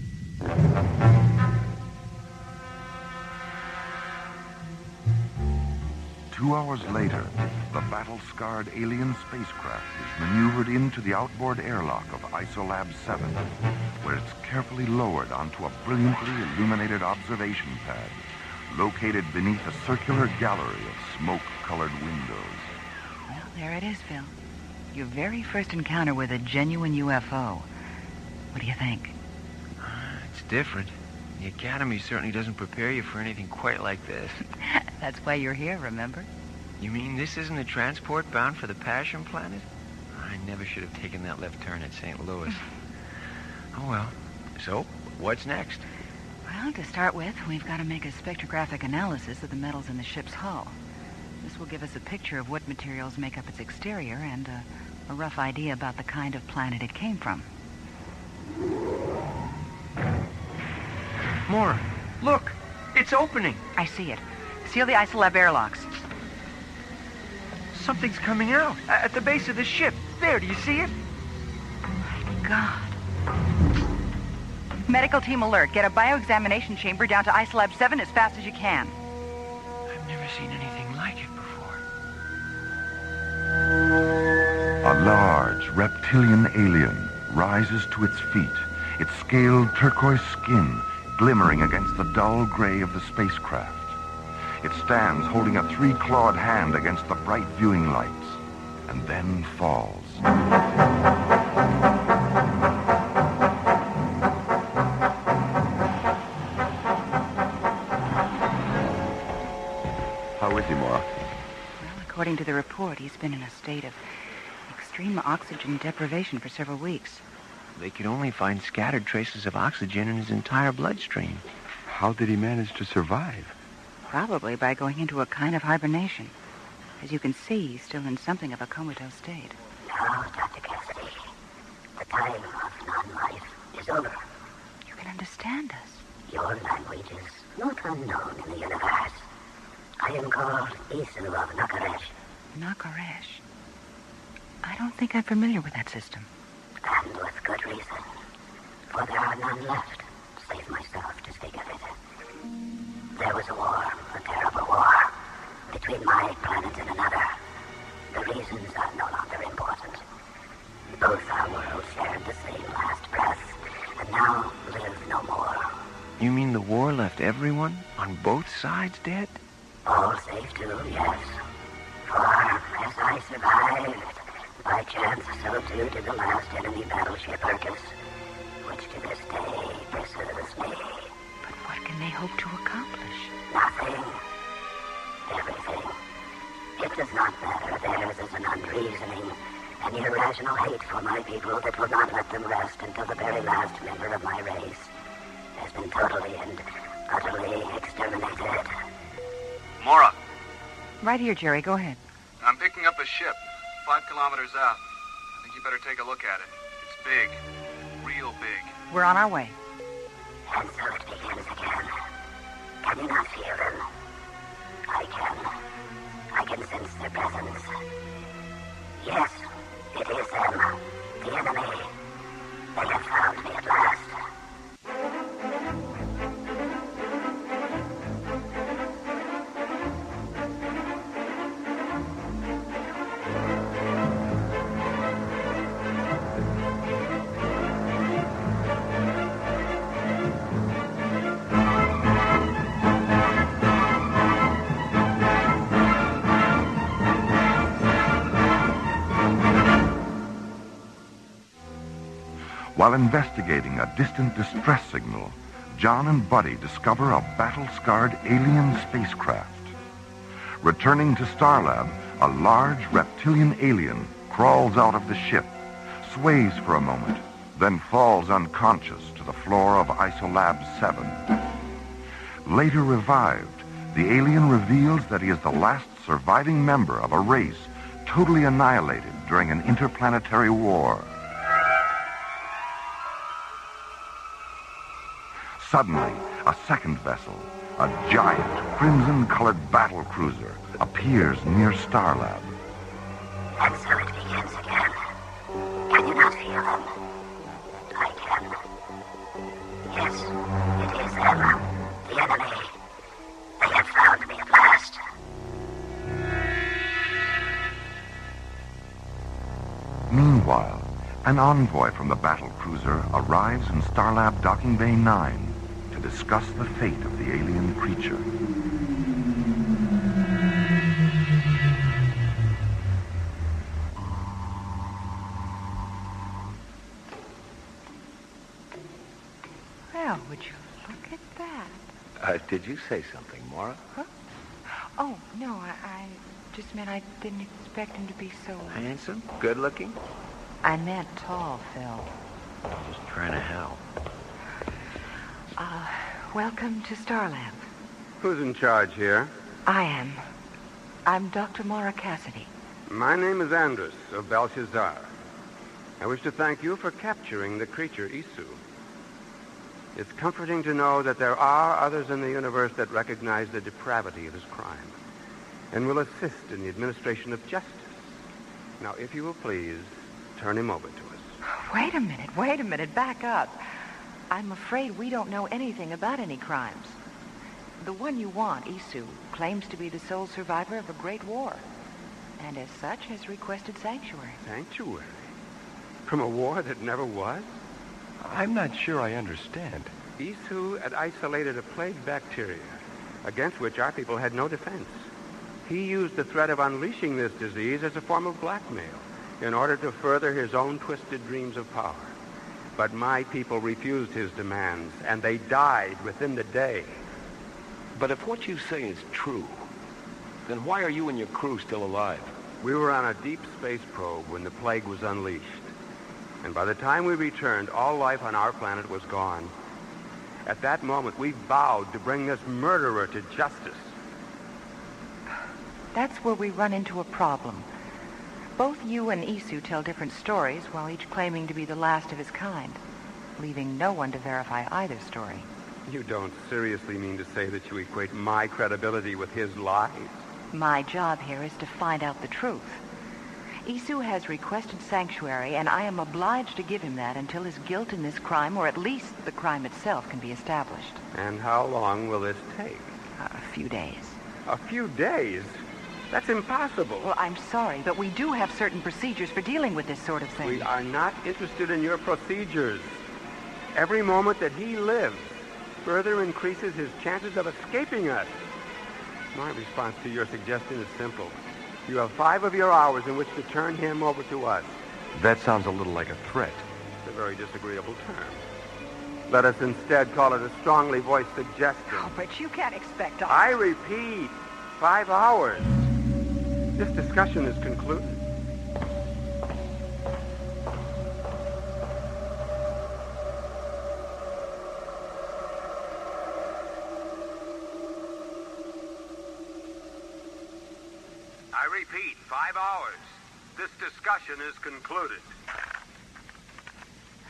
2 hours later, the battle-scarred alien spacecraft is maneuvered into the outboard airlock of Isolab 7, where it's carefully lowered onto a brilliantly illuminated observation pad, located beneath a circular gallery of smoke-colored windows. Well, there it is, Phil. Your very first encounter with a genuine UFO. What do you think? It's different. The Academy certainly doesn't prepare you for anything quite like this. That's why you're here, remember? You mean this isn't a transport bound for the Passion Planet? I never should have taken that left turn at St. Louis. Oh, well. So, what's next? Well, to start with, we've got to make a spectrographic analysis of the metals in the ship's hull. This will give us a picture of what materials make up its exterior and a rough idea about the kind of planet it came from. More. Look! It's opening! I see it. Seal the Isolab airlocks. Something's coming out at the base of the ship. There, do you see it? My God. Medical team alert. Get a bioexamination chamber down to Isolab 7 as fast as you can. I've never seen anything like it before. A large reptilian alien rises to its feet, its scaled turquoise skin glimmering against the dull gray of the spacecraft. It stands holding a 3-clawed hand against the bright viewing lights, and then falls. How is he, Maura? Well, according to the report, he's been in a state of extreme oxygen deprivation for several weeks. They could only find scattered traces of oxygen in his entire bloodstream. How did he manage to survive? Probably by going into a kind of hibernation. As you can see, he's still in something of a comatose state. Now, Dr. Cassidy, the time of non-life is over. You can understand us. Your language is not unknown in the universe. I am called Isu of Nakaresh. Nakaresh? I don't think I'm familiar with that system. And with good reason. For there are none left, save myself to speak of it. There was a war, a terrible war, between my planet and another. The reasons are no longer important. Both our worlds shared the same last breath, and now live no more. You mean the war left everyone on both sides dead? All save two, yes. For as I survived, by chance, so too did the last enemy battleship Urcus, which to this day pursues me. But what can they hope to accomplish? Nothing. Everything. It does not matter. Theirs is an unreasoning, an irrational hate for my people that will not let them rest until the very last member of my race has been totally and utterly exterminated. Maura, Right here, Jerry. Go ahead. I'm picking up a ship 5 kilometers out. I think you better take a look at it. It's big. Real big. We're on our way. And so it begins again. Can you not feel them? I can. I can sense their presence. Yes, it is them. The enemy. They have found me at last. While investigating a distant distress signal, John and Buddy discover a battle-scarred alien spacecraft. Returning to Starlab, a large reptilian alien crawls out of the ship sways for a moment, then falls unconscious to the floor of Isolab 7. Later revived, the alien reveals that he is the last surviving member of a race totally annihilated during an interplanetary war. Suddenly, a second vessel, a giant crimson-colored battle cruiser, appears near Starlab. And so it begins again. Can you not feel them? I can. Yes, it is them. The enemy. They have found me at last. Meanwhile, an envoy from the battle cruiser arrives in Starlab Docking Bay 9 to discuss the fate of the alien creature. Well, would you look at that? Did you say something, Mora? Huh? Oh, no, I just meant I didn't expect him to be so... Handsome? Good looking? I meant tall, Phil. Just trying to help. Welcome to Starlab. Who's in charge here? I am. I'm Dr. Mara Cassidy. My name is Andrus of Belshazzar. I wish to thank you for capturing the creature Isu. It's comforting to know that there are others in the universe that recognize the depravity of his crime and will assist in the administration of justice. Now, if you will please, turn him over to us. Wait a minute, back up. I'm afraid we don't know anything about any crimes. The one you want, Isu, claims to be the sole survivor of a great war, and as such has requested sanctuary. Sanctuary? From a war that never was? I'm not sure I understand. Isu had isolated a plague bacteria against which our people had no defense. He used the threat of unleashing this disease as a form of blackmail in order to further his own twisted dreams of power. But my people refused his demands, and they died within the day. But if what you say is true, then why are you and your crew still alive? We were on a deep space probe when the plague was unleashed. And by the time we returned, all life on our planet was gone. At that moment, we vowed to bring this murderer to justice. That's where we run into a problem. Both you and Isu tell different stories, while each claiming to be the last of his kind, leaving no one to verify either story. You don't seriously mean to say that you equate my credibility with his lies? My job here is to find out the truth. Isu has requested sanctuary, and I am obliged to give him that until his guilt in this crime, or at least the crime itself, can be established. And how long will this take? A few days. A few days? That's impossible. Well, I'm sorry, but we do have certain procedures for dealing with this sort of thing. We are not interested in your procedures. Every moment that he lives further increases his chances of escaping us. My response to your suggestion is simple. You have 5 of your hours in which to turn him over to us. That sounds a little like a threat. It's a very disagreeable term. Let us instead call it a strongly voiced suggestion. Oh, but you can't expect us... I repeat, 5 hours. This discussion is concluded. I repeat, 5 hours. This discussion is concluded.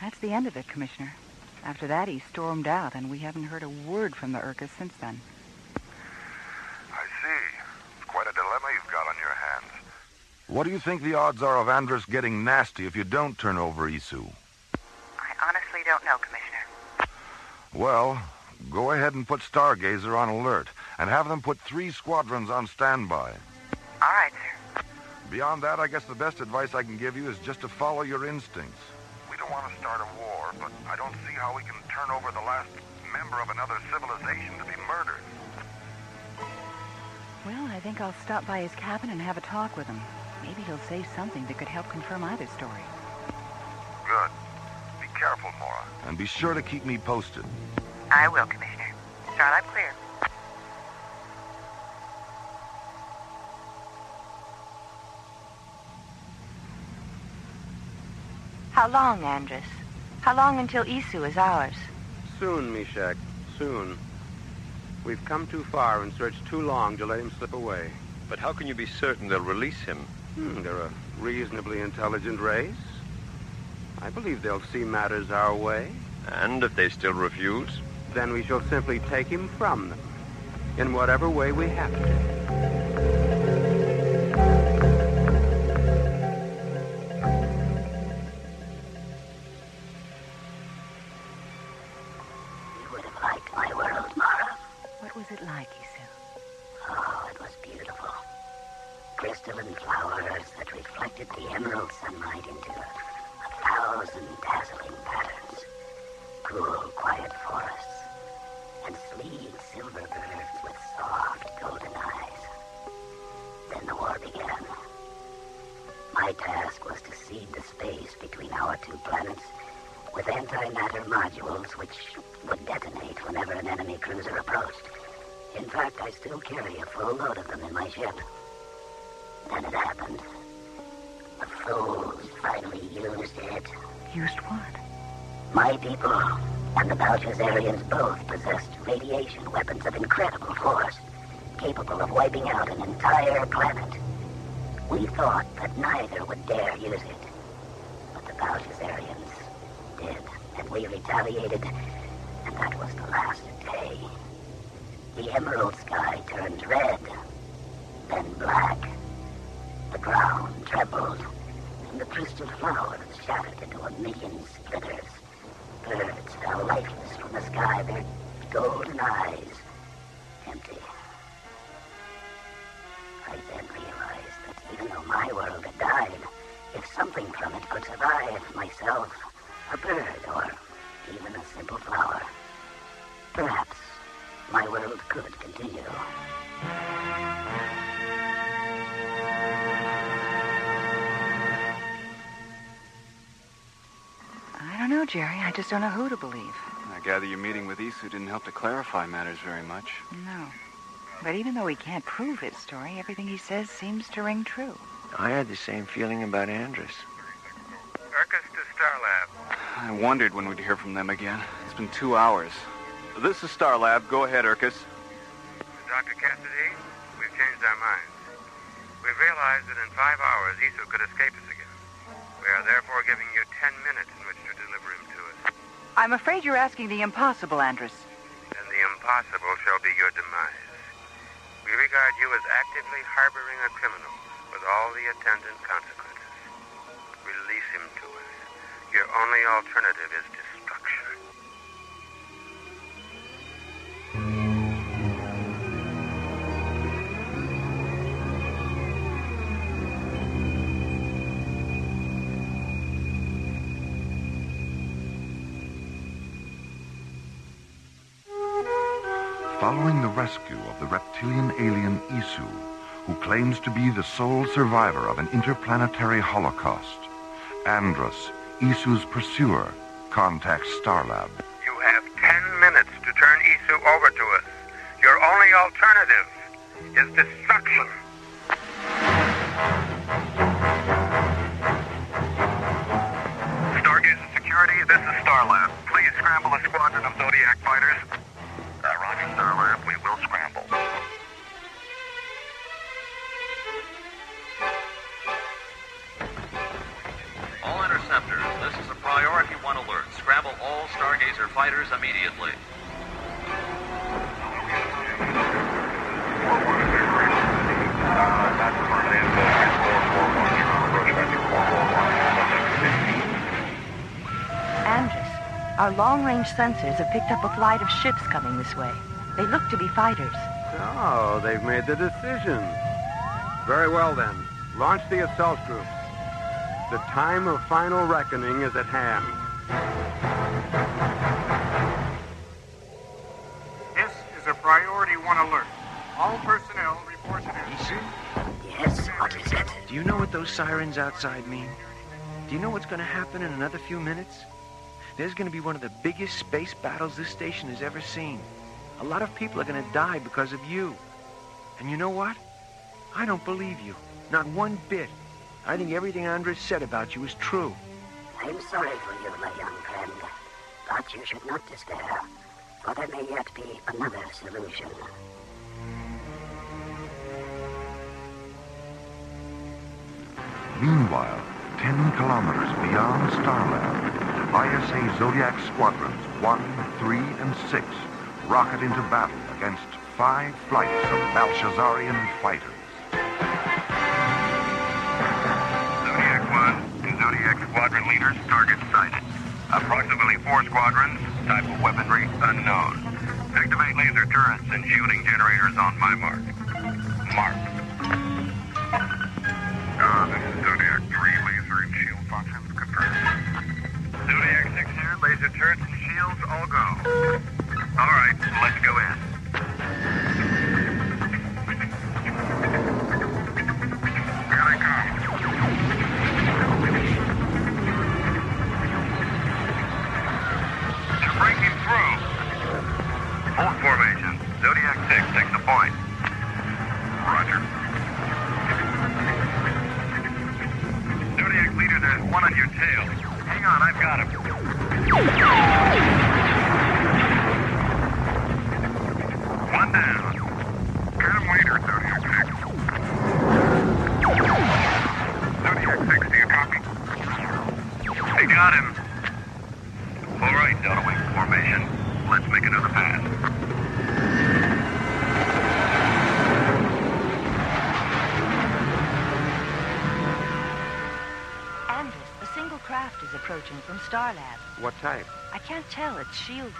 That's the end of it, Commissioner. After that, he stormed out, and we haven't heard a word from the Urkas since then. I see. It's quite a dilemma you've got on your hands. What do you think the odds are of Andrus getting nasty if you don't turn over Isu? I honestly don't know, Commissioner. Well, go ahead and put Stargazer on alert, and have them put 3 squadrons on standby. All right, sir. Beyond that, I guess the best advice I can give you is just to follow your instincts. We don't want to start a war, but I don't see how we can turn over the last member of another civilization to be murdered. Well, I think I'll stop by his cabin and have a talk with him. Maybe he'll say something that could help confirm either story. Good. Be careful, Mora. And be sure to keep me posted. I will, Commissioner. Starlab clear. How long, Andrus? How long until Isu is ours? Soon, Meshach. Soon. We've come too far and searched too long to let him slip away. But how can you be certain they'll release him? They're a reasonably intelligent race. I believe they'll see matters our way. And if they still refuse? Then we shall simply take him from them, in whatever way we have to. What was it like, Isu? Oh, it was beautiful. Crystalline flowers that reflected the emerald sunlight into 1,000 dazzling patterns. Cool, quiet forests. And sleek silver birds with soft golden eyes. Then the war began. My task was to seed the space between our two planets with antimatter modules which would detonate whenever an enemy cruiser approached. In fact, I still carry a full load of them in my ship. Then it happened. The fools finally used it. Used what? My people and the Belshazzarians both possessed radiation weapons of incredible force, capable of wiping out an entire planet. We thought that neither would dare use it. But the Belshazzarians did, and we retaliated, and that was the last day. The emerald sky turned red, then black. The ground trembled, and the crystal flowers shattered into 1,000,000 splinters. Birds fell lifeless from the sky, their golden eyes empty. I then realized that even though my world had died, if something from it could survive, myself, a bird, or even a simple flower, perhaps my world could continue. I don't know, Jerry. I just don't know who to believe. I gather your meeting with Isu didn't help to clarify matters very much. No. But even though he can't prove his story, everything he says seems to ring true. I had the same feeling about Andrus. Urcus to Starlab. I wondered when we'd hear from them again. It's been 2 hours. This is Starlab. Go ahead, Urcus. Dr. Cassidy, we've changed our minds. We've realized that in 5 hours, Isu could escape us again. We are therefore giving you 10 minutes in which to deliver him to us. I'm afraid you're asking the impossible, Andrus. Then the impossible shall be your demise. We regard you as actively harboring a criminal with all the attendant consequences. Release him to us. Your only alternative is destruction. Following the rescue of the reptilian alien Isu, who claims to be the sole survivor of an interplanetary holocaust, Andrus, Isu's pursuer, contacts Starlab. You have 10 minutes to turn Isu over to us. Your only alternative is destruction. Stargazer Security, this is Starlab. Please scramble a squadron of Zodiac fighters. Roger, Starlab. We will scramble. All interceptors, this is a priority 1 alert. Scramble all Stargazer fighters immediately. Andrus, our long-range sensors have picked up a flight of ships coming this way. They look to be fighters. Oh, they've made the decision. Very well, then. Launch the assault groups. The time of final reckoning is at hand. This is a priority 1 alert. All personnel report to Isu? Yes, what is it? Do you know what those sirens outside mean? Do you know what's going to happen in another few minutes? There's going to be one of the biggest space battles this station has ever seen. A lot of people are going to die because of you. And you know what? I don't believe you. Not one bit. I think everything Andres said about you is true. I'm sorry for you, my young friend, but you should not despair, for there may yet be another solution. Meanwhile, 10 kilometers beyond Starlab, ISA Zodiac Squadrons 1, 3, and 6 rocket into battle against 5 flights of Belshazzarian fighters. Zodiac 1 to Zodiac Squadron leaders, target sighted. Approximately 4 squadrons, type of weaponry unknown. Activate laser turrets and shielding generators on my mark. Mark. This is Zodiac 3, laser and shield functions confirmed. Zodiac 6 here, laser turrets and shields all go. All right, let's go in. Here they come. They're breaking through. Hold formation. Zodiac 6 takes the point. Roger. Zodiac leader, there's one on your tail. Hang on, I've got him. One down. Get him later, Zodiac 6. Zodiac 6, do you copy? They got him. All right, Delta Wing formation. Let's make another pass. Craft is approaching from Starlab. What type? I can't tell. It's shielded.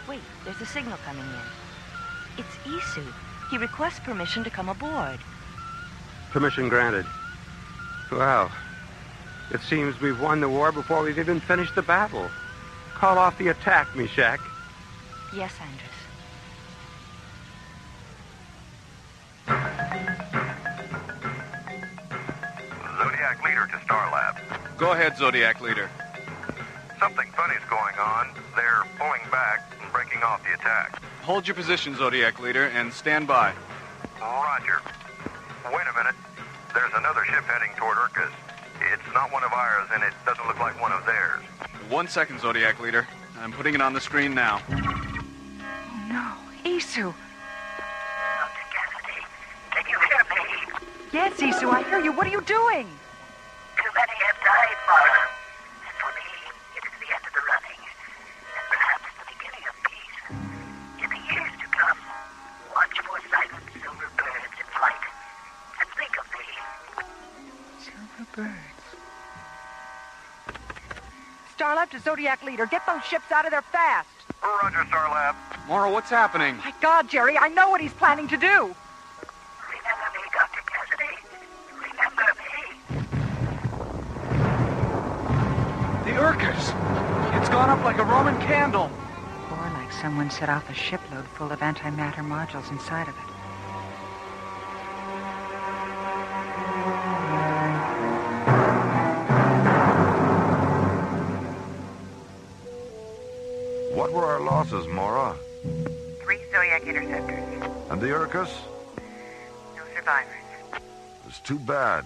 Wait, there's a signal coming in. It's Isu. He requests permission to come aboard. Permission granted. Well, it seems we've won the war before we've even finished the battle. Call off the attack, Meshach. Yes, Andres. Zodiac leader to Starlab. Go ahead, Zodiac leader. Something funny's going on. They're pulling back and breaking off the attack. Hold your position, Zodiac leader, and stand by. Roger. Wait a minute. There's another ship heading toward Urkus. It's not one of ours, and it doesn't look like one of theirs. 1 second, Zodiac leader. I'm putting it on the screen now. Oh, no. Isu. Dr. Cassidy, can you hear me? Yes, Isu, I hear you. What are you doing? Too many have died, Mara. And for me, it is the end of the running. And perhaps the beginning of peace. In the years to come, watch for silent silver birds in flight. And think of me. Silver birds. Starlab to Zodiac leader. Get those ships out of there fast. Roger, Starlab. Mara, what's happening? My God, Jerry, I know what he's planning to do. Remember me, Dr. Cassidy. Remember me. The Urkus! It's gone up like a Roman candle. Or like someone set off a shipload full of antimatter modules inside of it. What were our losses, Mora? 3 Zodiac interceptors. And the Urkus? No survivors. It's too bad.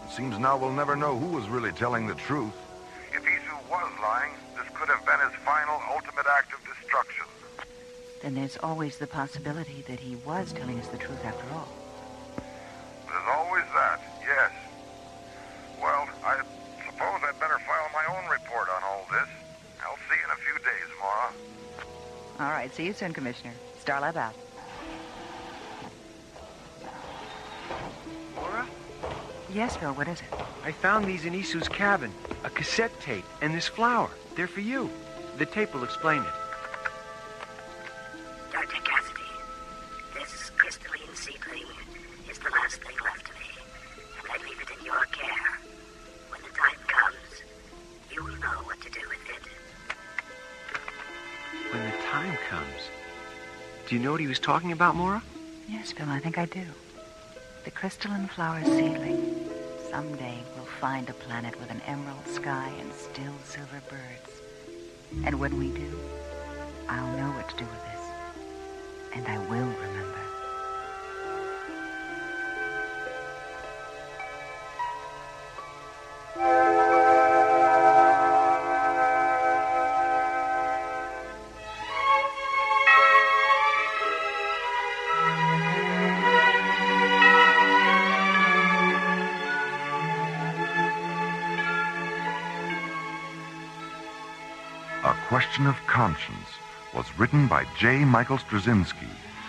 It seems now we'll never know who was really telling the truth. If Isu was lying, this could have been his final, ultimate act of destruction. Then there's always the possibility that he was telling us the truth after all. There's always that, yes. Well, I suppose I'd better file my own report on all this. I'll see you in a few days, Mara. All right, see you soon, Commissioner. Starlab out. Mara? Yes, Phil, what is it? I found these in Isu's cabin. A cassette tape and this flower. They're for you. The tape will explain it. Dr. Cassidy, this crystalline seedling is the last thing left to me, and I leave it in your care. When the time comes, you will know what to do with it. When the time comes. Do you know what he was talking about, Mora? Yes, Phil, I think I do. The crystalline flower seedling. Someday we'll find a planet with an emerald sky and still silver birds. And when we do, I'll know what to do with this. And I will remember. A Question of Conscience was written by J. Michael Straczynski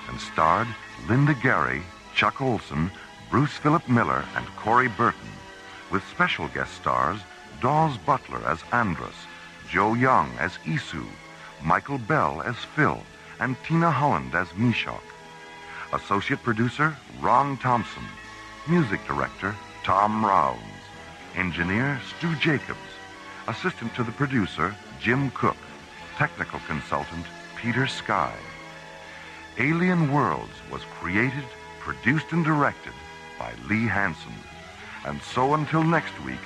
and starred Linda Gary, Chuck Olson, Bruce Philip Miller, and Corey Burton, with special guest stars Dawes Butler as Andros, Joe Young as Isu, Michael Bell as Phil, and Tina Holland as Meshach. Associate producer, Ron Thompson. Music director, Tom Rounds. Engineer, Stu Jacobs. Assistant to the producer, Jim Cook. Technical consultant, Peter Sky. Alien Worlds was created, produced, and directed by Lee Hansen. And so until next week,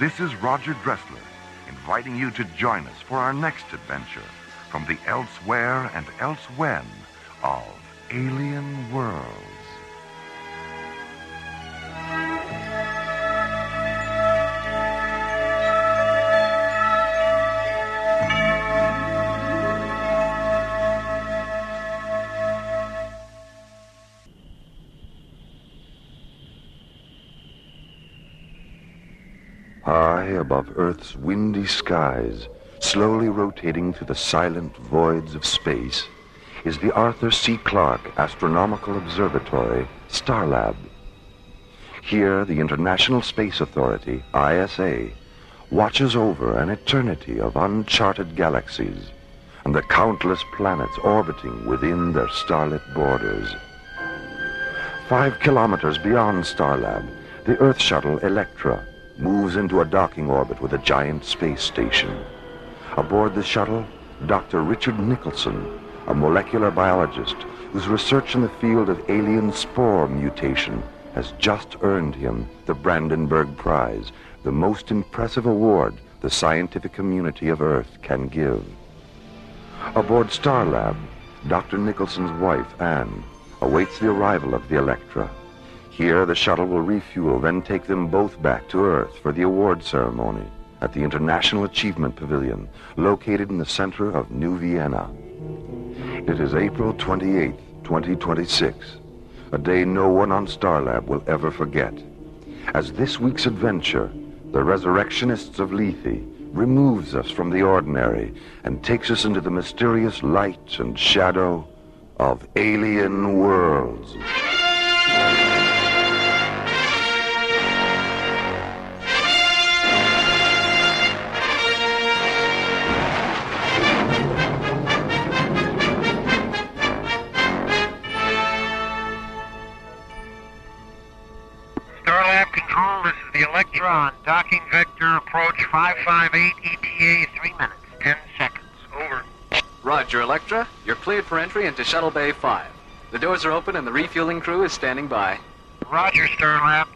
this is Roger Dressler, inviting you to join us for our next adventure from the elsewhere and elsewhen of Alien Worlds. High above Earth's windy skies, slowly rotating through the silent voids of space, is the Arthur C. Clarke Astronomical Observatory, Starlab. Here, the International Space Authority, ISA, watches over an eternity of uncharted galaxies and the countless planets orbiting within their starlit borders. 5 kilometers beyond Starlab, the Earth shuttle Electra moves into a docking orbit with a giant space station. Aboard the shuttle, Dr. Richard Nicholson, a molecular biologist whose research in the field of alien spore mutation has just earned him the Brandenburg Prize, the most impressive award the scientific community of Earth can give. Aboard Starlab, Dr. Nicholson's wife, Anne, awaits the arrival of the Electra. Here, the shuttle will refuel, then take them both back to Earth for the award ceremony at the International Achievement Pavilion, located in the center of New Vienna. It is April 28th, 2026, a day no one on Starlab will ever forget, as this week's adventure, the Resurrectionists of Lethe, removes us from the ordinary and takes us into the mysterious light and shadow of Alien Worlds. Electra on docking vector approach 558 ETA 3 minutes, 10 seconds. Over. Roger, Electra. You're cleared for entry into Shuttle Bay 5. The doors are open and the refueling crew is standing by. Roger, Starlab.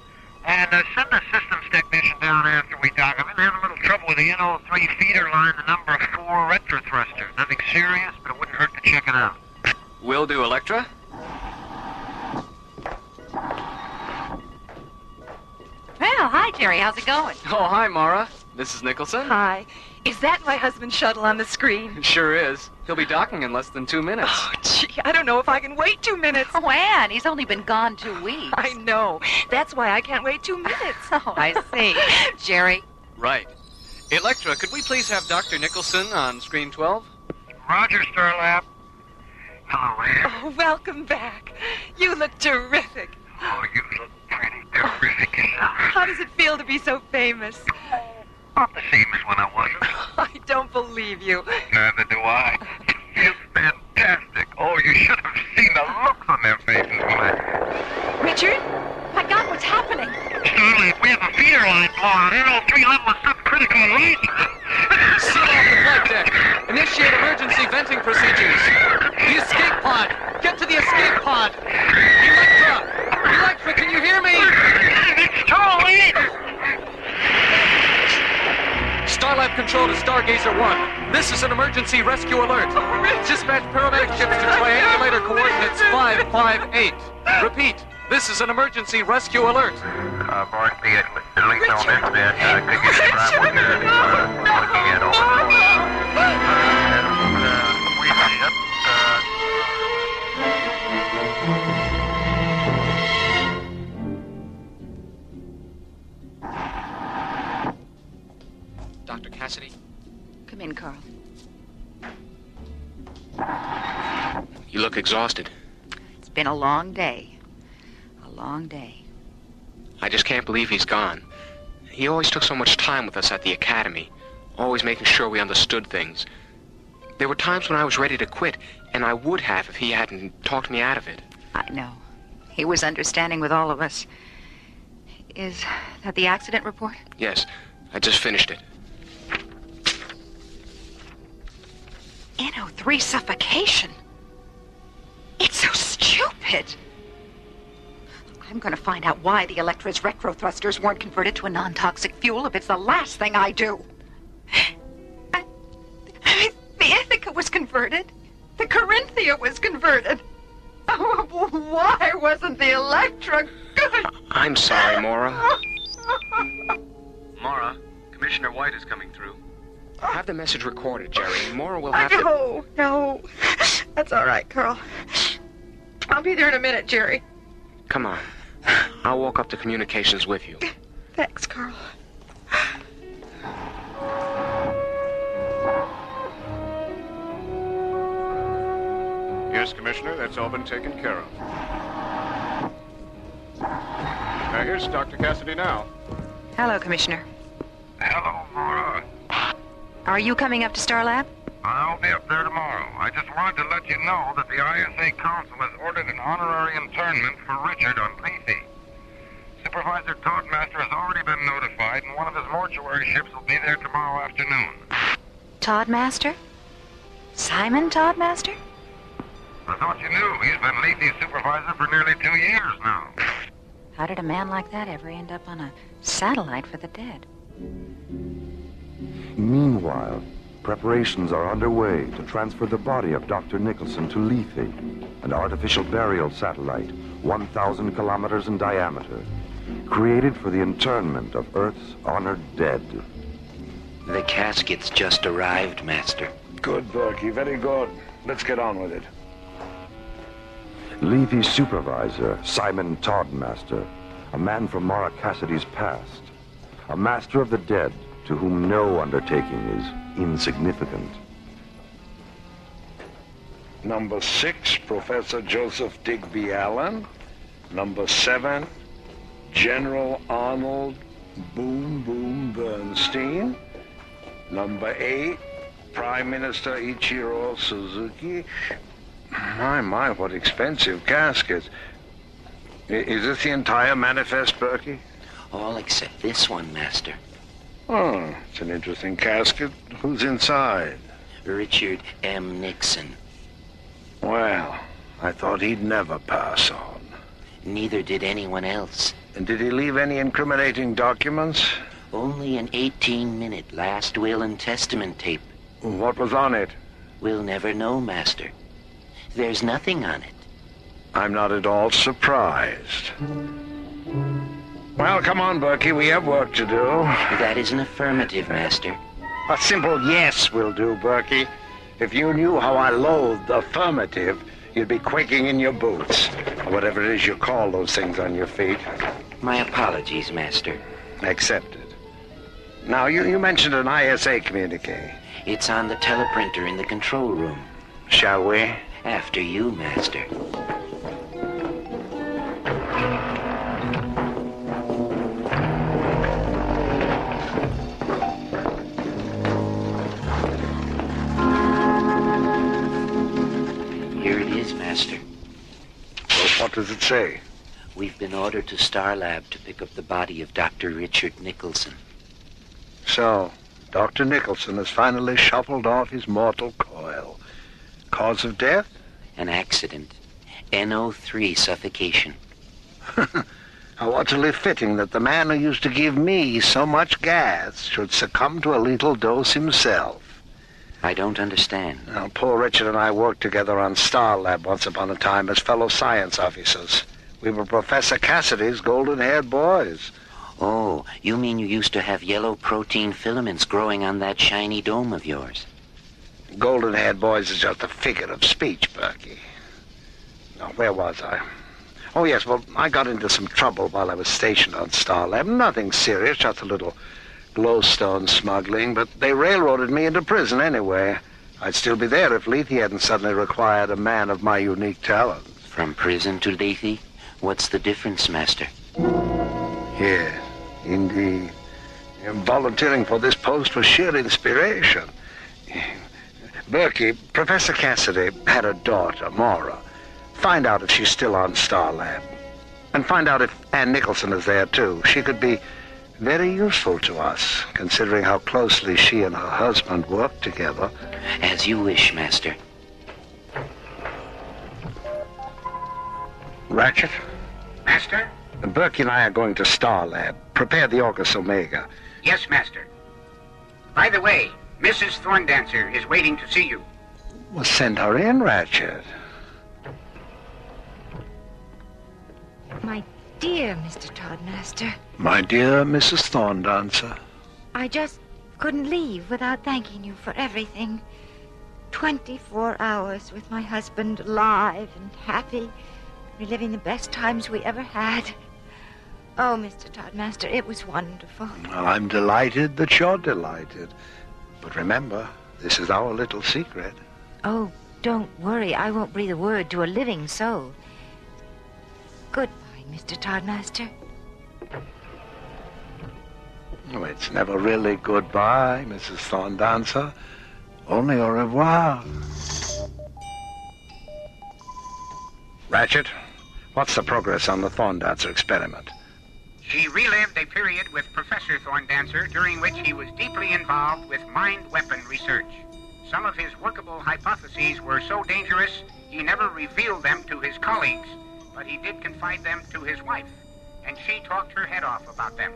And send the systems technician down after we dock. I've been having a little trouble with the NO3 feeder line, the number 4 retro thruster. Nothing serious, but it wouldn't hurt to check it out. Will do, Electra. Well, hi, Jerry. How's it going? Oh, hi, Mara. This is Nicholson. Hi. Is that my husband's shuttle on the screen? Sure is. He'll be docking in less than 2 minutes. Oh, gee, I don't know if I can wait 2 minutes. Oh, Anne, he's only been gone 2 weeks. I know. That's why I can't wait 2 minutes. Oh, I see. Jerry? Right. Electra, could we please have Dr. Nicholson on screen 12? Roger, Starlab. Hello, Anne. Oh, welcome back. You look terrific. Oh, you look pretty terrific yourself. How does it feel to be so famous? Not the same as when I wasn't. I don't believe you. Neither do I. It feels fantastic. Oh, you should have seen the looks on their faces when I... Richard? My God, what's happening? Starlab, we have a feeder line blown. NO3 level is subcritical and Seal off the flight deck. Initiate emergency venting procedures. The escape pod. Get to the escape pod. Electra, can you hear me? It's too late. Starlab control to Stargazer 1. This is an emergency rescue alert. Dispatch paramedic ships to triangulator coordinates 558. Repeat, this is an emergency rescue alert. Board speed, delete on this bit. Could you describe what you're looking at over Dr. Cassidy? Come in, Carl. You look exhausted. It's been a long day. A long day. I just can't believe he's gone. He always took so much time with us at the academy, always making sure we understood things. There were times when I was ready to quit, and I would have if he hadn't talked me out of it. I know. He was understanding with all of us. Is that the accident report? Yes, I just finished it. NO3 suffocation. It's so stupid. I'm going to find out why the Electra's retro-thrusters weren't converted to a non-toxic fuel if it's the last thing I do. I mean, the Ithaca was converted. The Corinthia was converted. Oh, why wasn't the Electra good? I'm sorry, Mora. Mora, Commissioner White is coming through. Have the message recorded, Jerry. Mora will have to... No. That's all right, Carl. I'll be there in a minute, Jerry. Come on. I'll walk up to communications with you. Thanks, Carl. Yes, Commissioner, that's all been taken care of. Here's Dr. Cassidy now. Hello, Commissioner. Hello, Mora. Are you coming up to Star Lab? I'll be up there tomorrow. I just wanted to let you know that the ISA Council has ordered an honorary internment for Richard on Lethe. Supervisor Toddmaster has already been notified, and one of his mortuary ships will be there tomorrow afternoon. Toddmaster? Simon Toddmaster? I thought you knew. He's been Lethe's supervisor for nearly 2 years now. How did a man like that ever end up on a satellite for the dead? Meanwhile, preparations are underway to transfer the body of Dr. Nicholson to Lethe, an artificial burial satellite 1,000 kilometers in diameter, created for the internment of Earth's honored dead. The casket's just arrived, Master. Good, Berkey. Very good. Let's get on with it. Lethe's supervisor, Simon Toddmaster, a man from Mara Cassidy's past, a master of the dead to whom no undertaking is insignificant. Number 6, Professor Joseph Digby Allen. Number 7, General Arnold Boom Boom Bernstein. Number 8, Prime Minister Ichiro Suzuki. My, what expensive caskets. Is this the entire manifest, Berkey? All except this one, Master. Oh, it's an interesting casket. Who's inside? Richard M. Nixon. Well, I thought he'd never pass on. Neither did anyone else. And did he leave any incriminating documents? Only an 18-minute last will and testament tape. What was on it? We'll never know, Master. There's nothing on it. I'm not at all surprised. Well, come on, Berkey. We have work to do. That is an affirmative, Master. A simple yes will do, Berkey. If you knew how I loathed affirmative, you'd be quaking in your boots. Or whatever it is you call those things on your feet. My apologies, Master. Accepted. Now, you mentioned an ISA communique. It's on the teleprinter in the control room. Shall we? After you, Master. Here it is, Master. Well, what does it say? We've been ordered to Star Lab to pick up the body of Dr. Richard Nicholson. So, Dr. Nicholson has finally shuffled off his mortal coil. Cause of death? An accident. NO3 suffocation. How utterly fitting that the man who used to give me so much gas should succumb to a lethal dose himself. I don't understand. Now, poor Richard and I worked together on Star Lab once upon a time as fellow science officers. We were Professor Cassidy's golden-haired boys. Oh, you mean you used to have yellow protein filaments growing on that shiny dome of yours? Golden-haired boys is just a figure of speech, Berkey. Now, where was I? Oh, yes, well, I got into some trouble while I was stationed on Star Lab. Nothing serious, just a little glowstone smuggling, but they railroaded me into prison anyway. I'd still be there if Lethe hadn't suddenly required a man of my unique talents. From prison to Lethe? What's the difference, Master? Yes, indeed. Volunteering for this post was sheer inspiration. Berkey, Professor Cassidy had a daughter, Maura. Find out if she's still on Starlab. And find out if Ann Nicholson is there, too. She could be very useful to us, considering how closely she and her husband work together. As you wish, Master. Ratchet? Master? Berkey and I are going to Starlab. Prepare the Orcus Omega. Yes, Master. By the way, Mrs. Thorndancer is waiting to see you. Well, send her in, Ratchet. My dear Mr. Toddmaster, My dear Mrs. Thorndancer. I just couldn't leave without thanking you for everything. 24 hours with my husband, alive and happy, reliving the best times we ever had. Oh, Mr. Toddmaster, it was wonderful. Well, I'm delighted that you're delighted. But remember, this is our little secret. Oh, don't worry. I won't breathe a word to a living soul. Goodbye, Mr. Toddmaster. Oh, it's never really goodbye, Mrs. Thorndancer. Only au revoir. Ratchet, what's the progress on the Thorndancer experiment? She relived a period with Professor Thorndancer during which he was deeply involved with mind weapon research. Some of his workable hypotheses were so dangerous he never revealed them to his colleagues, but he did confide them to his wife, and she talked her head off about them.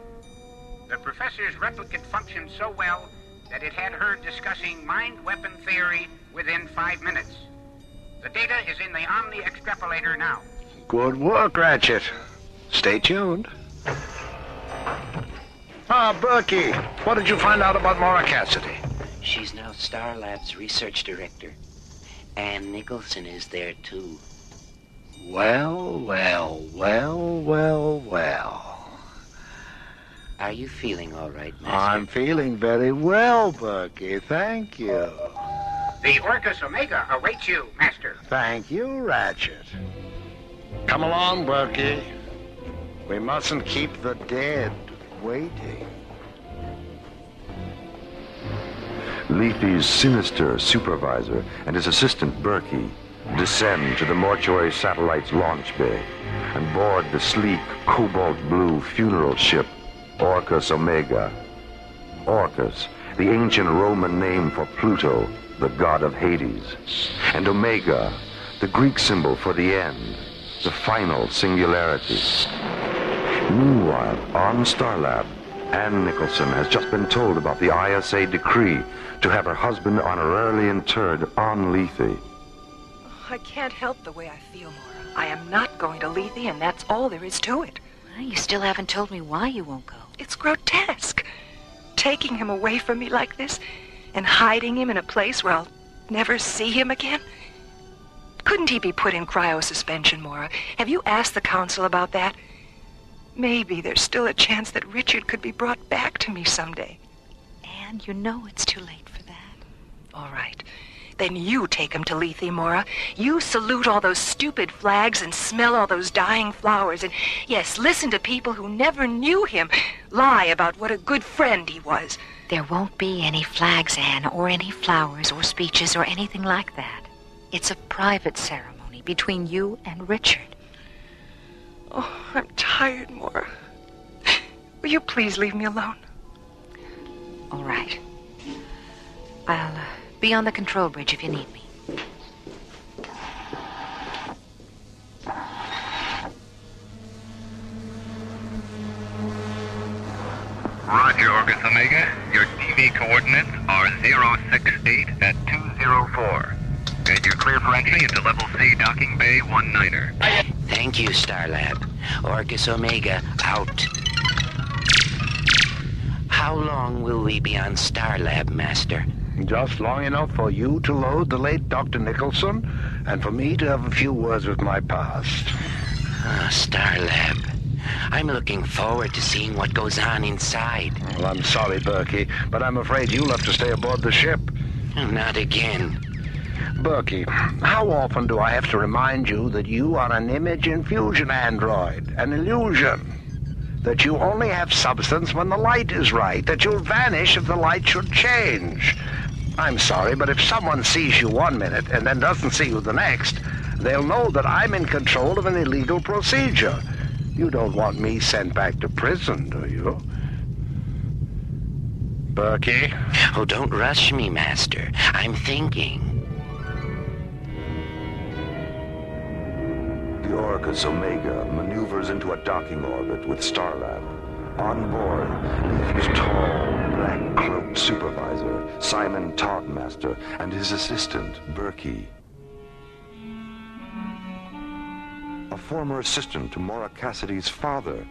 The professor's replicant functioned so well that it had her discussing mind weapon theory within 5 minutes. The data is in the Omni Extrapolator now. Good work, Ratchet. Stay tuned. Berkey, what did you find out about Maura Cassidy? She's now Starlab's research director. Ann Nicholson is there, too. Well. Are you feeling all right, Master? I'm feeling very well, Berkey. Thank you. The Orcus Omega awaits you, Master. Thank you, Ratchet. Come along, Berkey. We mustn't keep the dead waiting. Lethe's sinister supervisor and his assistant Berkey descend to the mortuary satellite's launch bay and board the sleek cobalt blue funeral ship Orcus Omega. Orcus, the ancient Roman name for Pluto, the god of Hades, and Omega, the Greek symbol for the end, the final singularity. Meanwhile, on Starlab, Ann Nicholson has just been told about the ISA decree to have her husband honorarily interred on Lethe. I can't help the way I feel, Maura. I am not going to Lethe, and that's all there is to it. Well, you still haven't told me why you won't go. It's grotesque. Taking him away from me like this, and hiding him in a place where I'll never see him again. Couldn't he be put in cryosuspension, Maura? Have you asked the council about that? Maybe there's still a chance that Richard could be brought back to me someday. And you know it's too late for that. All right. Then you take him to Lethe, Maura. You salute all those stupid flags and smell all those dying flowers. And, yes, listen to people who never knew him lie about what a good friend he was. There won't be any flags, Anne, or any flowers or speeches or anything like that. It's a private ceremony between you and Richard. Oh, I'm tired, Maura. Will you please leave me alone? All right. I'll be on the control bridge if you need me. Roger, Orcus Omega. Your TV coordinates are 068 at 204. And you're clear for entry into Level C Docking Bay 19er. Thank you, Starlab. Orcus Omega, out. How long will we be on Starlab, Master? Just long enough for you to load the late Dr. Nicholson, and for me to have a few words with my past. Starlab. I'm looking forward to seeing what goes on inside. Well, I'm sorry, Berkey, but I'm afraid you'll have to stay aboard the ship. Not again. Berkey, how often do I have to remind you that you are an image infusion android, an illusion? That you only have substance when the light is right, that you'll vanish if the light should change. I'm sorry, but if someone sees you 1 minute and then doesn't see you the next, they'll know that I'm in control of an illegal procedure. You don't want me sent back to prison, do you? Berkey? Oh, don't rush me, Master. I'm thinking. The Orcus Omega maneuvers into a docking orbit with Starlab. On board, Leafy's tall, black-cloaked supervisor, Simon Toddmaster, and his assistant, Berkey. A former assistant to Maura Cassidy's father,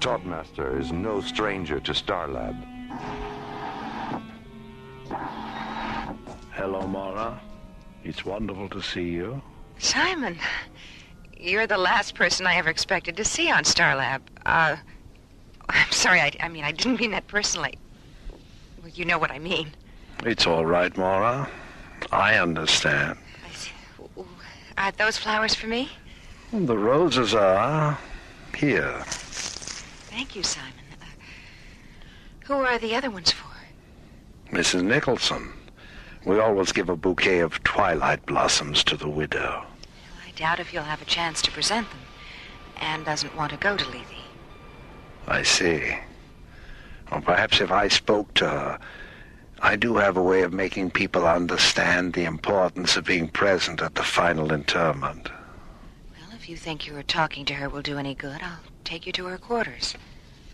Toddmaster is no stranger to Starlab. Hello, Maura. It's wonderful to see you. Simon, you're the last person I ever expected to see on Starlab. I'm sorry, I mean, I didn't mean that personally. Well, you know what I mean. It's all right, Maura. I understand. Are those flowers for me? The roses are here. Thank you, Simon. Who are the other ones for? Mrs. Nicholson. We always give a bouquet of twilight blossoms to the widow. I doubt if you'll have a chance to present them. Anne doesn't want to go to Lethe. I see. Well, perhaps if I spoke to her, I do have a way of making people understand the importance of being present at the final interment. Well, if you think your talking to her will do any good, I'll take you to her quarters.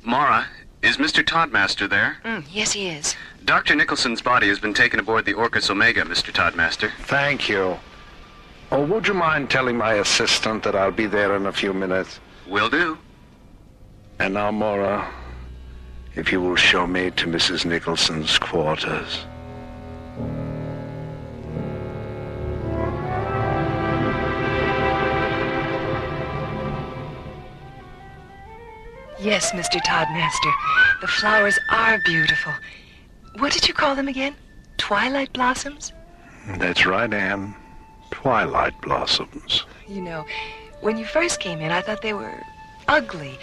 Maura, is Mr. Toddmaster there? Yes, he is. Dr. Nicholson's body has been taken aboard the Orcus Omega, Mr. Toddmaster. Thank you. Oh, would you mind telling my assistant that I'll be there in a few minutes? Will do. And now, Maura, if you will show me to Mrs. Nicholson's quarters. Yes, Mr. Toddmaster. The flowers are beautiful. What did you call them again? Twilight blossoms? That's right, Anne. Twilight blossoms. You know, when you first came in, I thought they were ugly.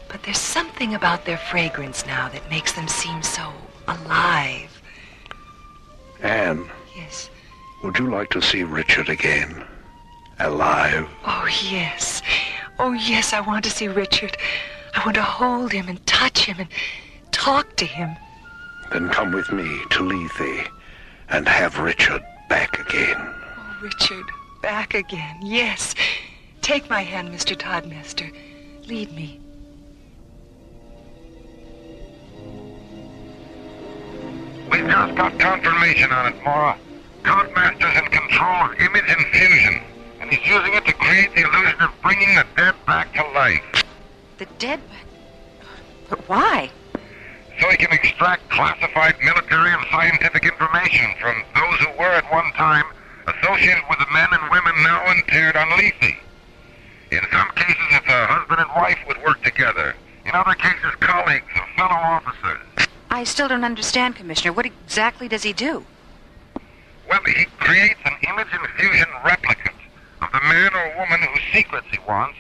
But there's something about their fragrance now that makes them seem so alive. Anne. Yes. Would you like to see Richard again? Alive? Oh, yes. Oh, yes, I want to see Richard. I want to hold him and touch him and talk to him. Then come with me to Lethe and have Richard back again. Oh, Richard, back again. Yes. Take my hand, Mr. Toddmaster. Lead me. We've just got confirmation on it, Maura. Toddmaster's in control of image infusion, and he's using it to create the illusion of bringing the dead back to life. The dead? But why? So he can extract classified military and scientific information from those who were at one time associated with the men and women now interred on Lethe. In some cases, it's a husband and wife would work together. In other cases, colleagues or fellow officers. I still don't understand, Commissioner. What exactly does he do? Well, he creates an image infusion replicate of the man or woman whose secrets he wants.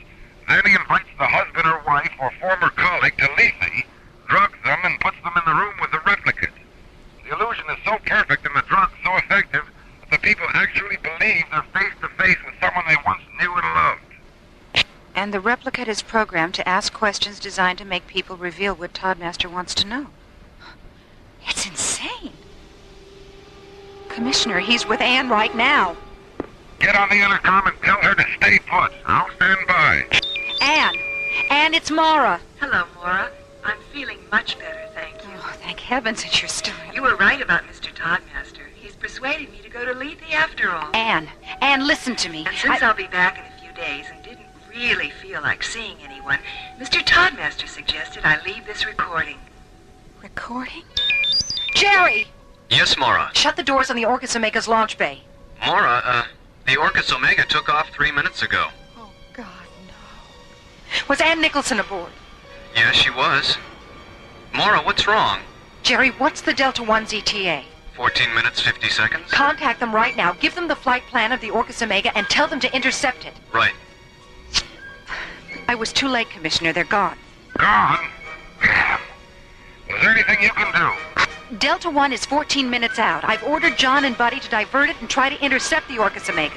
Then he invites the husband or wife or former colleague to Lethe, drugs them, and puts them in the room with the replicate. The illusion is so perfect and the drug so effective that the people actually believe they're face-to-face with someone they once knew and loved. And the replicate is programmed to ask questions designed to make people reveal what Toddmaster wants to know. It's insane. Commissioner, he's with Anne right now. Get on the intercom and tell her to stay put. I'll stand by. Anne! Anne, it's Maura. Hello, Maura. I'm feeling much better, thank you. Oh, thank heavens that you're still here. You were right about Mr. Toddmaster. He's persuaded me to go to Lethe after all. Anne, listen to me. And since I'll be back in a few days and didn't really feel like seeing anyone, Mr. Toddmaster suggested I leave this recording. Recording? Jerry! Yes, Maura. Shut the doors on the Orcus Omega's launch bay. Maura, the Orcus Omega took off 3 minutes ago. Oh, God, no. Was Anne Nicholson aboard? Yes, she was. Maura, what's wrong? Jerry, what's the Delta 1 ZTA? 14 minutes, 50 seconds? Contact them right now. Give them the flight plan of the Orcus Omega and tell them to intercept it. Right. I was too late, Commissioner. They're gone. Gone? Damn. Is there anything you can do? Delta 1 is 14 minutes out. I've ordered John and Buddy to divert it and try to intercept the Orcus Omega.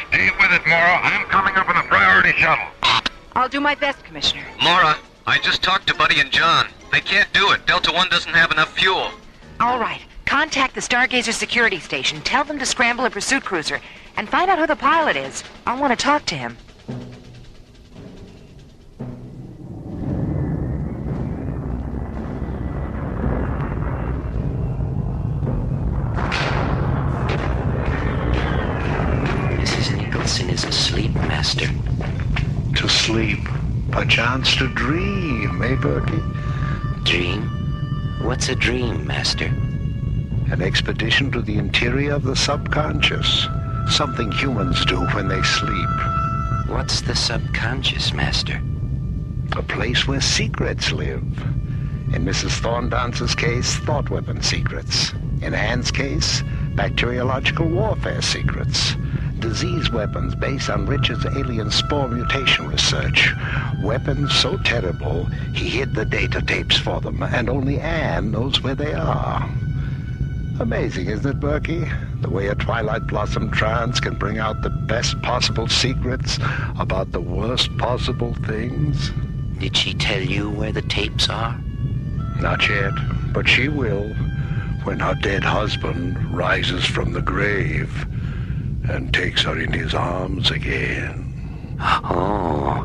Stay with it, Mora. I'm coming up in a priority shuttle. I'll do my best, Commissioner. Mora, I just talked to Buddy and John. They can't do it. Delta 1 doesn't have enough fuel. All right. Contact the Stargazer security station. Tell them to scramble a pursuit cruiser. And find out who the pilot is. I want to talk to him. Mrs. Nicholson is asleep, Master. To sleep. A chance to dream, eh, Bertie? Dream? What's a dream, Master? An expedition to the interior of the subconscious. Something humans do when they sleep. What's the subconscious, Master? A place where secrets live. In Mrs. Thorndance's case, thought weapon secrets. In Anne's case, bacteriological warfare secrets. Disease weapons based on Richard's alien spore mutation research. Weapons so terrible, he hid the data tapes for them, and only Anne knows where they are. Amazing, isn't it, Berkey? The way a Twilight Blossom trance can bring out the best possible secrets about the worst possible things. Did she tell you where the tapes are? Not yet, but she will, when her dead husband rises from the grave and takes her in his arms again. Oh.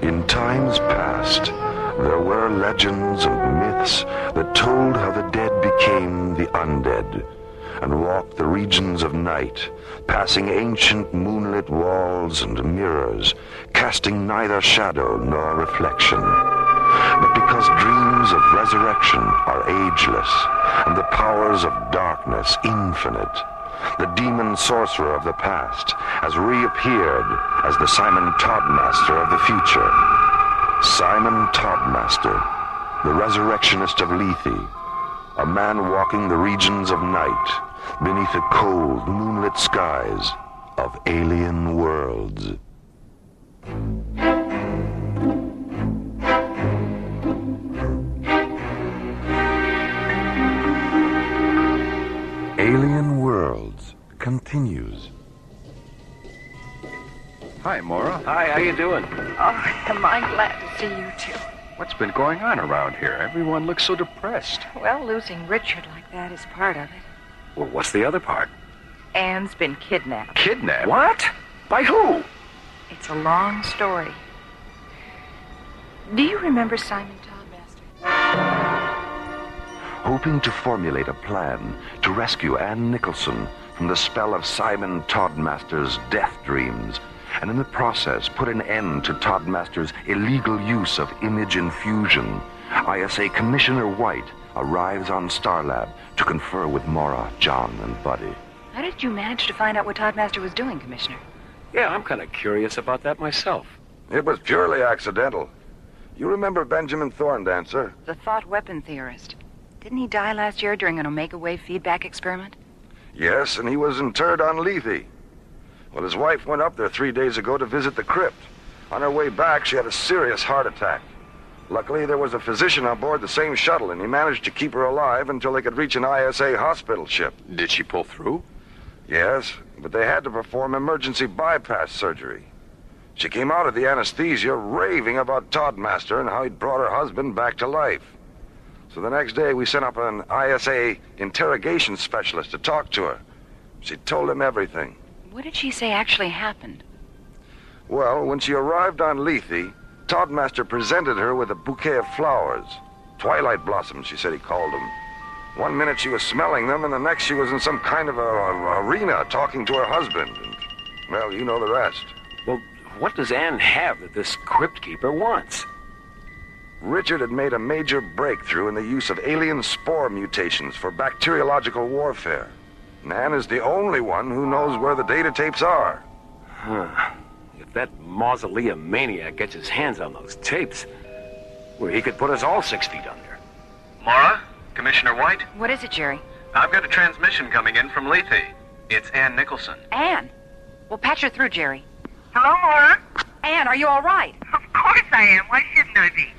In times past, there were legends and myths that told how the dead became the undead and walked the regions of night, passing ancient moonlit walls and mirrors, casting neither shadow nor reflection. But because dreams of resurrection are ageless and the powers of darkness infinite, the demon sorcerer of the past has reappeared as the Simon Toddmaster of the future. Simon Toddmaster, the resurrectionist of Lethe, a man walking the regions of night beneath the cold, moonlit skies of alien worlds. Alien Worlds continues. Hi, Mora. Hi, how you doing? Oh, am I glad to see you two. What's been going on around here? Everyone looks so depressed. Well, losing Richard like that is part of it. Well, what's the other part? Anne's been kidnapped. Kidnapped? What? By who? It's a long story. Do you remember Simon Toddmaster? Hoping to formulate a plan to rescue Anne Nicholson from the spell of Simon Toddmaster's death dreams, and in the process put an end to Toddmaster's illegal use of image infusion, ISA Commissioner White arrives on Starlab to confer with Mora, John, and Buddy. How did you manage to find out what Toddmaster was doing, Commissioner? Yeah, I'm kind of curious about that myself. It was purely accidental. You remember Benjamin Thorndancer? The thought weapon theorist. Didn't he die last year during an Omega Wave feedback experiment? Yes, and he was interred on Lethe. Well, his wife went up there 3 days ago to visit the crypt. On her way back, she had a serious heart attack. Luckily, there was a physician on board the same shuttle, and he managed to keep her alive until they could reach an ISA hospital ship. Did she pull through? Yes, but they had to perform emergency bypass surgery. She came out of the anesthesia raving about Toddmaster and how he'd brought her husband back to life. So the next day, we sent up an ISA interrogation specialist to talk to her. She told him everything. What did she say actually happened? Well, when she arrived on Lethe, Toddmaster presented her with a bouquet of flowers. Twilight blossoms, she said he called them. 1 minute she was smelling them, and the next she was in some kind of a arena talking to her husband. And, well, you know the rest. Well, what does Anne have that this crypt keeper wants? Richard had made a major breakthrough in the use of alien spore mutations for bacteriological warfare. And Anne is the only one who knows where the data tapes are. Huh. If that mausoleum maniac gets his hands on those tapes, well, he could put us all 6 feet under. Mora, Commissioner White? What is it, Jerry? I've got a transmission coming in from Lethe. It's Ann Nicholson. Anne? Well, patch her through, Jerry. Hello, Laura? Anne, are you all right? Of course I am. Why shouldn't I be?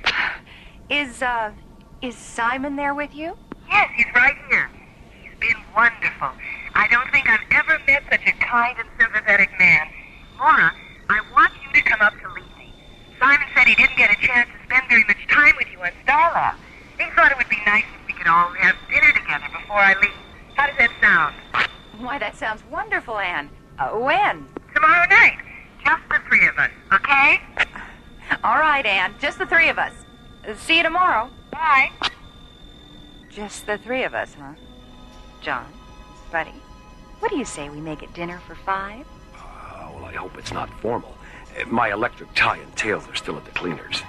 Is Simon there with you? Yes, he's right here. He's been wonderful. I don't think I've ever met such a kind and sympathetic man. Laura, I want you to come up to Lethe. Simon said he didn't get a chance to spend very much time with you on Starlab. He thought it would be nice if we could all have dinner together before I leave. How does that sound? Why, that sounds wonderful, Anne. When? Tomorrow night. Just the three of us, okay? All right, Anne. Just the three of us. See you tomorrow. Bye. Just the three of us, huh? John, Buddy, what do you say we make it dinner for 5? Well, I hope it's not formal. My electric tie and tails are still at the cleaners.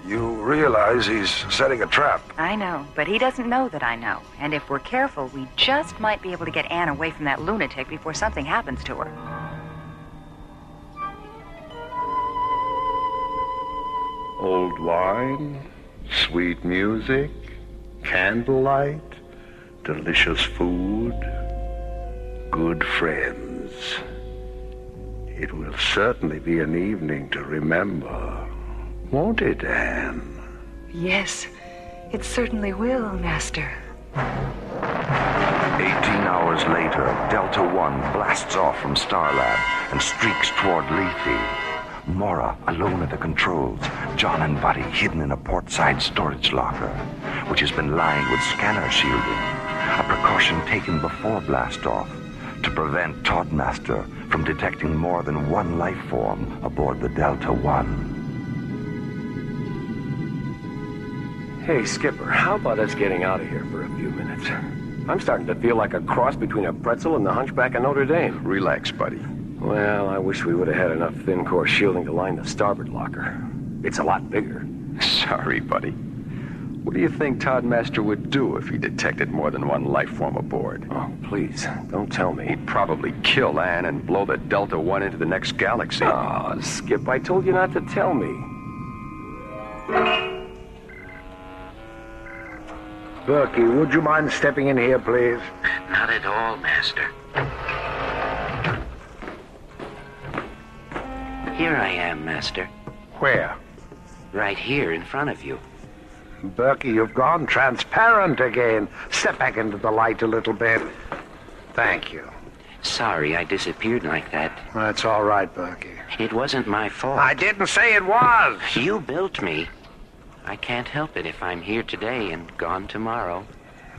You realize he's setting a trap. I know, but he doesn't know that I know. And if we're careful, we just might be able to get Anne away from that lunatic before something happens to her. Old wine, sweet music, candlelight, delicious food, good friends. It will certainly be an evening to remember, won't it, Anne? Yes, it certainly will, Master. 18 hours later, Delta One blasts off from Starlab and streaks toward Lethe. Mora, alone at the controls, John and Buddy hidden in a portside storage locker, which has been lined with scanner shielding, a precaution taken before blast-off to prevent Toddmaster from detecting more than one life form aboard the Delta One. Hey, Skipper, how about us getting out of here for a few minutes? I'm starting to feel like a cross between a pretzel and the Hunchback of Notre Dame. Relax, buddy. Well, I wish we would have had enough thin core shielding to line the starboard locker. It's a lot bigger. Sorry, buddy. What do you think Toddmaster would do if he detected more than one life form aboard? Oh, please, don't tell me. He'd probably kill Anne and blow the Delta One into the next galaxy. Oh, Skip, I told you not to tell me. Berkey, would you mind stepping in here, please? Not at all, Master. Here I am, Master. Where? Right here in front of you. Berkey, you've gone transparent again. Step back into the light a little bit. Thank you. Sorry I disappeared like that. That's all right, Berkey. It wasn't my fault. I didn't say it was. You built me. I can't help it if I'm here today and gone tomorrow.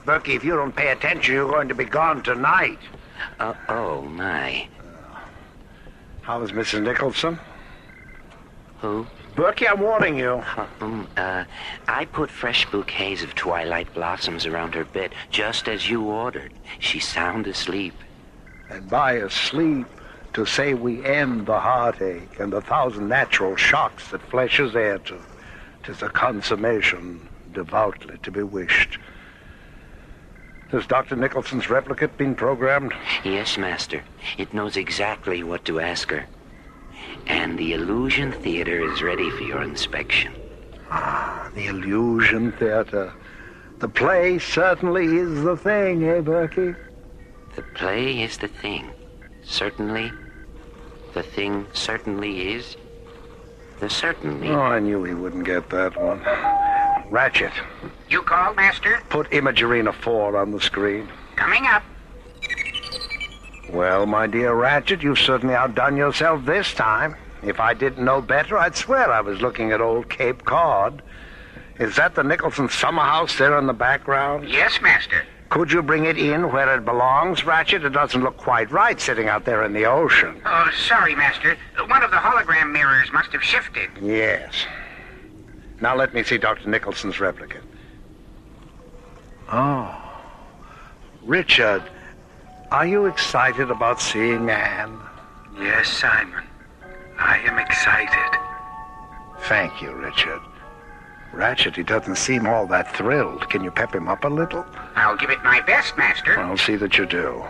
Berkey, if you don't pay attention, you're going to be gone tonight. Oh, my. How's Mrs. Nicholson? Who? Berkey, I'm warning you. I put fresh bouquets of twilight blossoms around her bed, just as you ordered. She's sound asleep. And by asleep, to say we end the heartache and the 1,000 natural shocks that flesh is heir to. 'Tis a consummation devoutly to be wished. Has Dr. Nicholson's replicate been programmed? Yes, Master. It knows exactly what to ask her. And the Illusion Theater is ready for your inspection. Ah, the Illusion Theater. The play certainly is the thing, eh, Berkey? The play is the thing. Certainly. The thing certainly is. The certainly. Oh, I knew he wouldn't get that one. Ratchet. You called, Master? Put Imagerina 4 on the screen. Coming up. Well, my dear Ratchet, you've certainly outdone yourself this time. If I didn't know better, I'd swear I was looking at old Cape Cod. Is that the Nicholson summer house there in the background? Yes, Master. Could you bring it in where it belongs, Ratchet? It doesn't look quite right sitting out there in the ocean. Oh, sorry, Master. One of the hologram mirrors must have shifted. Yes. Now let me see Dr. Nicholson's replicate. Oh. Richard, are you excited about seeing Anne? Yes, Simon. I am excited. Thank you, Richard. Ratchet, he doesn't seem all that thrilled. Can you pep him up a little? I'll give it my best, Master. I'll see that you do.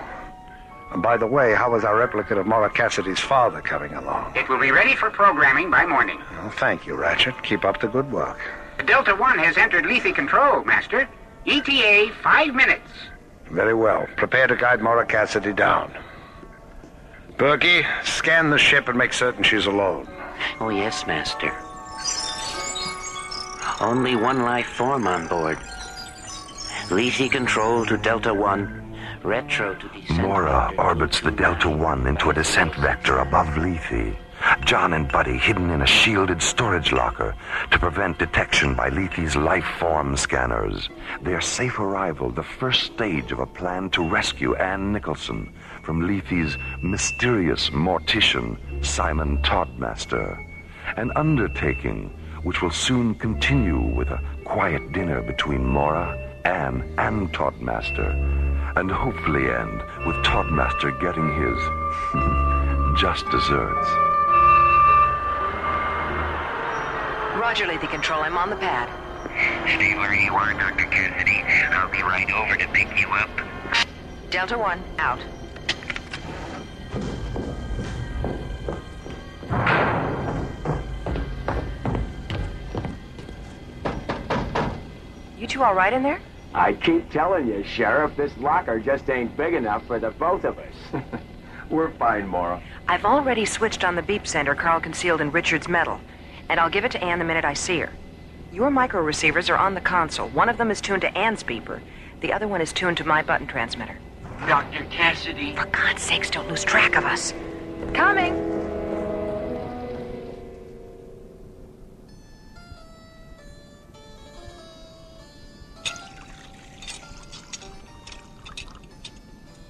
And by the way, how is our replicate of Maura Cassidy's father coming along? It will be ready for programming by morning. Well, thank you, Ratchet. Keep up the good work. Delta One has entered Lethe control, Master. ETA 5 minutes. Very well. Prepare to guide Mora Cassidy down. Berkey, scan the ship and make certain she's alone. Oh, yes, Master. Only one life form on board. Lethe control to Delta 1. Retro to descent. Mora orbits the Delta 1 into a descent vector above Lethe. John and Buddy hidden in a shielded storage locker to prevent detection by Lethe's life form scanners. Their safe arrival, the first stage of a plan to rescue Ann Nicholson from Lethe's mysterious mortician, Simon Todmaster. An undertaking which will soon continue with a quiet dinner between Mora, Ann, and Todmaster, and hopefully end with Todmaster getting his just desserts. Roger, Lethe Control. I'm on the pad. Stay where you are, Dr. Cassidy. I'll be right over to pick you up. Delta 1, out. You two all right in there? I keep telling you, Sheriff, this locker just ain't big enough for the both of us. We're fine, Mora. I've already switched on the beep sender Carl concealed in Richard's metal, and I'll give it to Ann the minute I see her. Your micro receivers are on the console. One of them is tuned to Ann's beeper. The other one is tuned to my button transmitter. Dr. Cassidy. For God's sakes, don't lose track of us. Coming.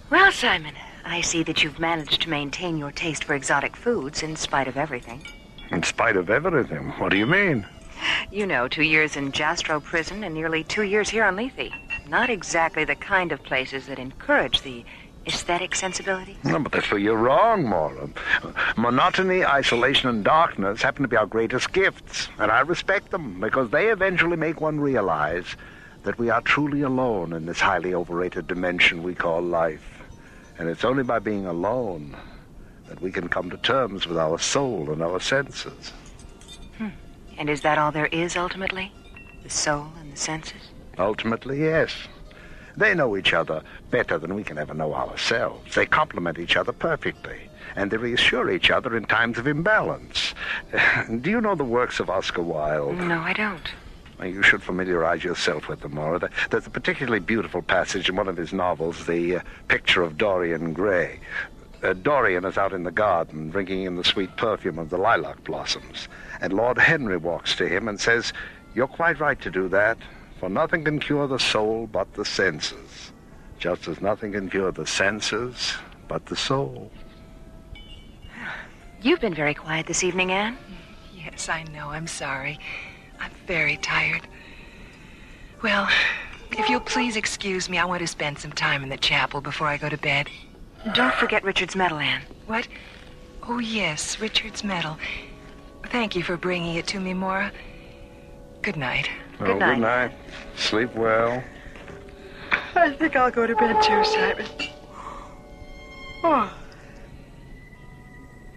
Well, Simon, I see that you've managed to maintain your taste for exotic foods in spite of everything. In spite of everything? What do you mean? You know, 2 years in Jastrow prison and nearly 2 years here on Lethe. Not exactly the kind of places that encourage the aesthetic sensibilities. No, but that's where you're wrong, Mora. Monotony, isolation, and darkness happen to be our greatest gifts, and I respect them because they eventually make one realize that we are truly alone in this highly overrated dimension we call life. And it's only by being alone that we can come to terms with our soul and our senses. And is that all there is, ultimately? The soul and the senses? Ultimately, yes. They know each other better than we can ever know ourselves. They complement each other perfectly, and they reassure each other in times of imbalance. Do you know the works of Oscar Wilde? No, I don't. You should familiarize yourself with them, Mora. There's a particularly beautiful passage in one of his novels, The Picture of Dorian Gray. Dorian is out in the garden drinking in the sweet perfume of the lilac blossoms, and Lord Henry walks to him and says, "You're quite right to do that, for nothing can cure the soul but the senses, just as nothing can cure the senses but the soul." You've been very quiet this evening, Anne. Yes, I know. I'm sorry. I'm very tired. Well, if you'll please excuse me, I want to spend some time in the chapel before I go to bed. Don't forget Richard's medal, Anne. What? Oh, yes, Richard's medal. Thank you for bringing it to me, Mora. Good night. Good night. Good night. Sleep well. I think I'll go to bed too, Simon. Oh.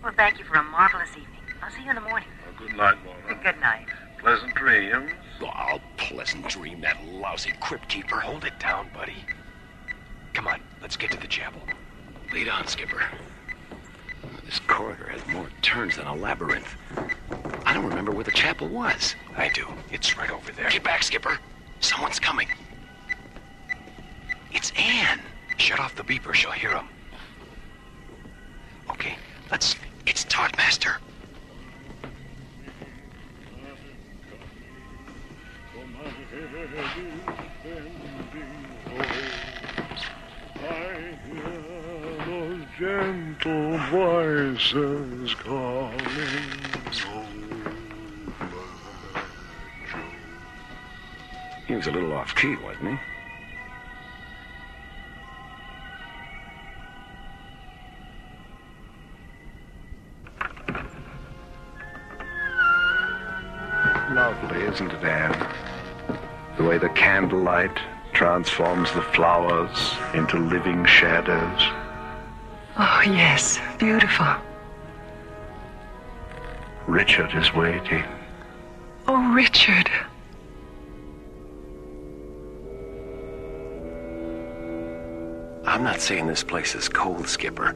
Well, thank you for a marvelous evening. I'll see you in the morning. Good night, Mora. Good night. Pleasant dreams. Oh, I'll pleasant dream, that lousy crypt keeper. Hold it down, buddy. Come on, let's get to the chapel. Lead on, Skipper. This corridor has more turns than a labyrinth. I don't remember where the chapel was. I do. It's right over there. Get back, Skipper. Someone's coming. It's Anne. Shut off the beeper. She'll hear him. Okay, let's... It's Todmaster. Gentle voices calling. He was a little off key, wasn't he? Lovely, isn't it, Anne? The way the candlelight transforms the flowers into living shadows. Oh, yes. Beautiful. Richard is waiting. Oh, Richard. I'm not saying this place is cold, Skipper.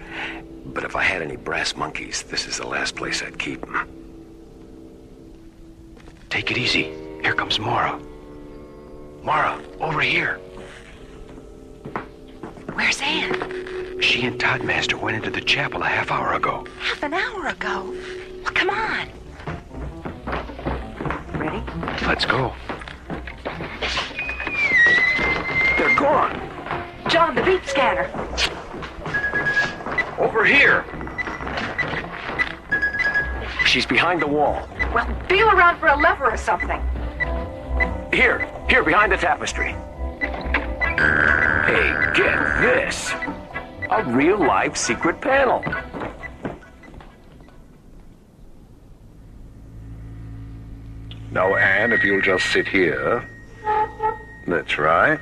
But if I had any brass monkeys, this is the last place I'd keep them. Take it easy. Here comes Mara. Mara, over here. Where's Anne? She and Toddmaster went into the chapel a half hour ago. Half an hour ago? Well, come on. Ready? Let's go. They're gone. John, the beep scanner. Over here. She's behind the wall. Well, feel around for a lever or something. Here, behind the tapestry. Hey, get this. A real life secret panel. Now, Anne, if you'll just sit here. That's right.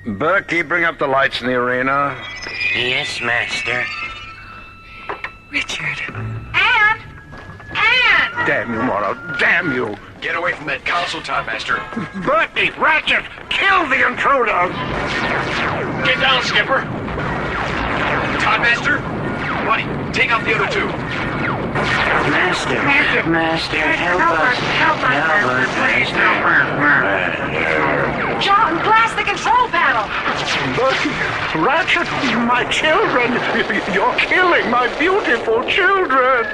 Berkey, bring up the lights in the arena. Yes, Master. Richard. Anne! Anne! Damn you, Mara. Damn you. Get away from that console, Toddmaster. Berkey, Ratchet, kill the intruder. Get down, Skipper. Toddmaster, buddy, take out the other two. Master, help us. Please help us. John, blast the control panel. Berkey, Ratchet, my children. You're killing my beautiful children.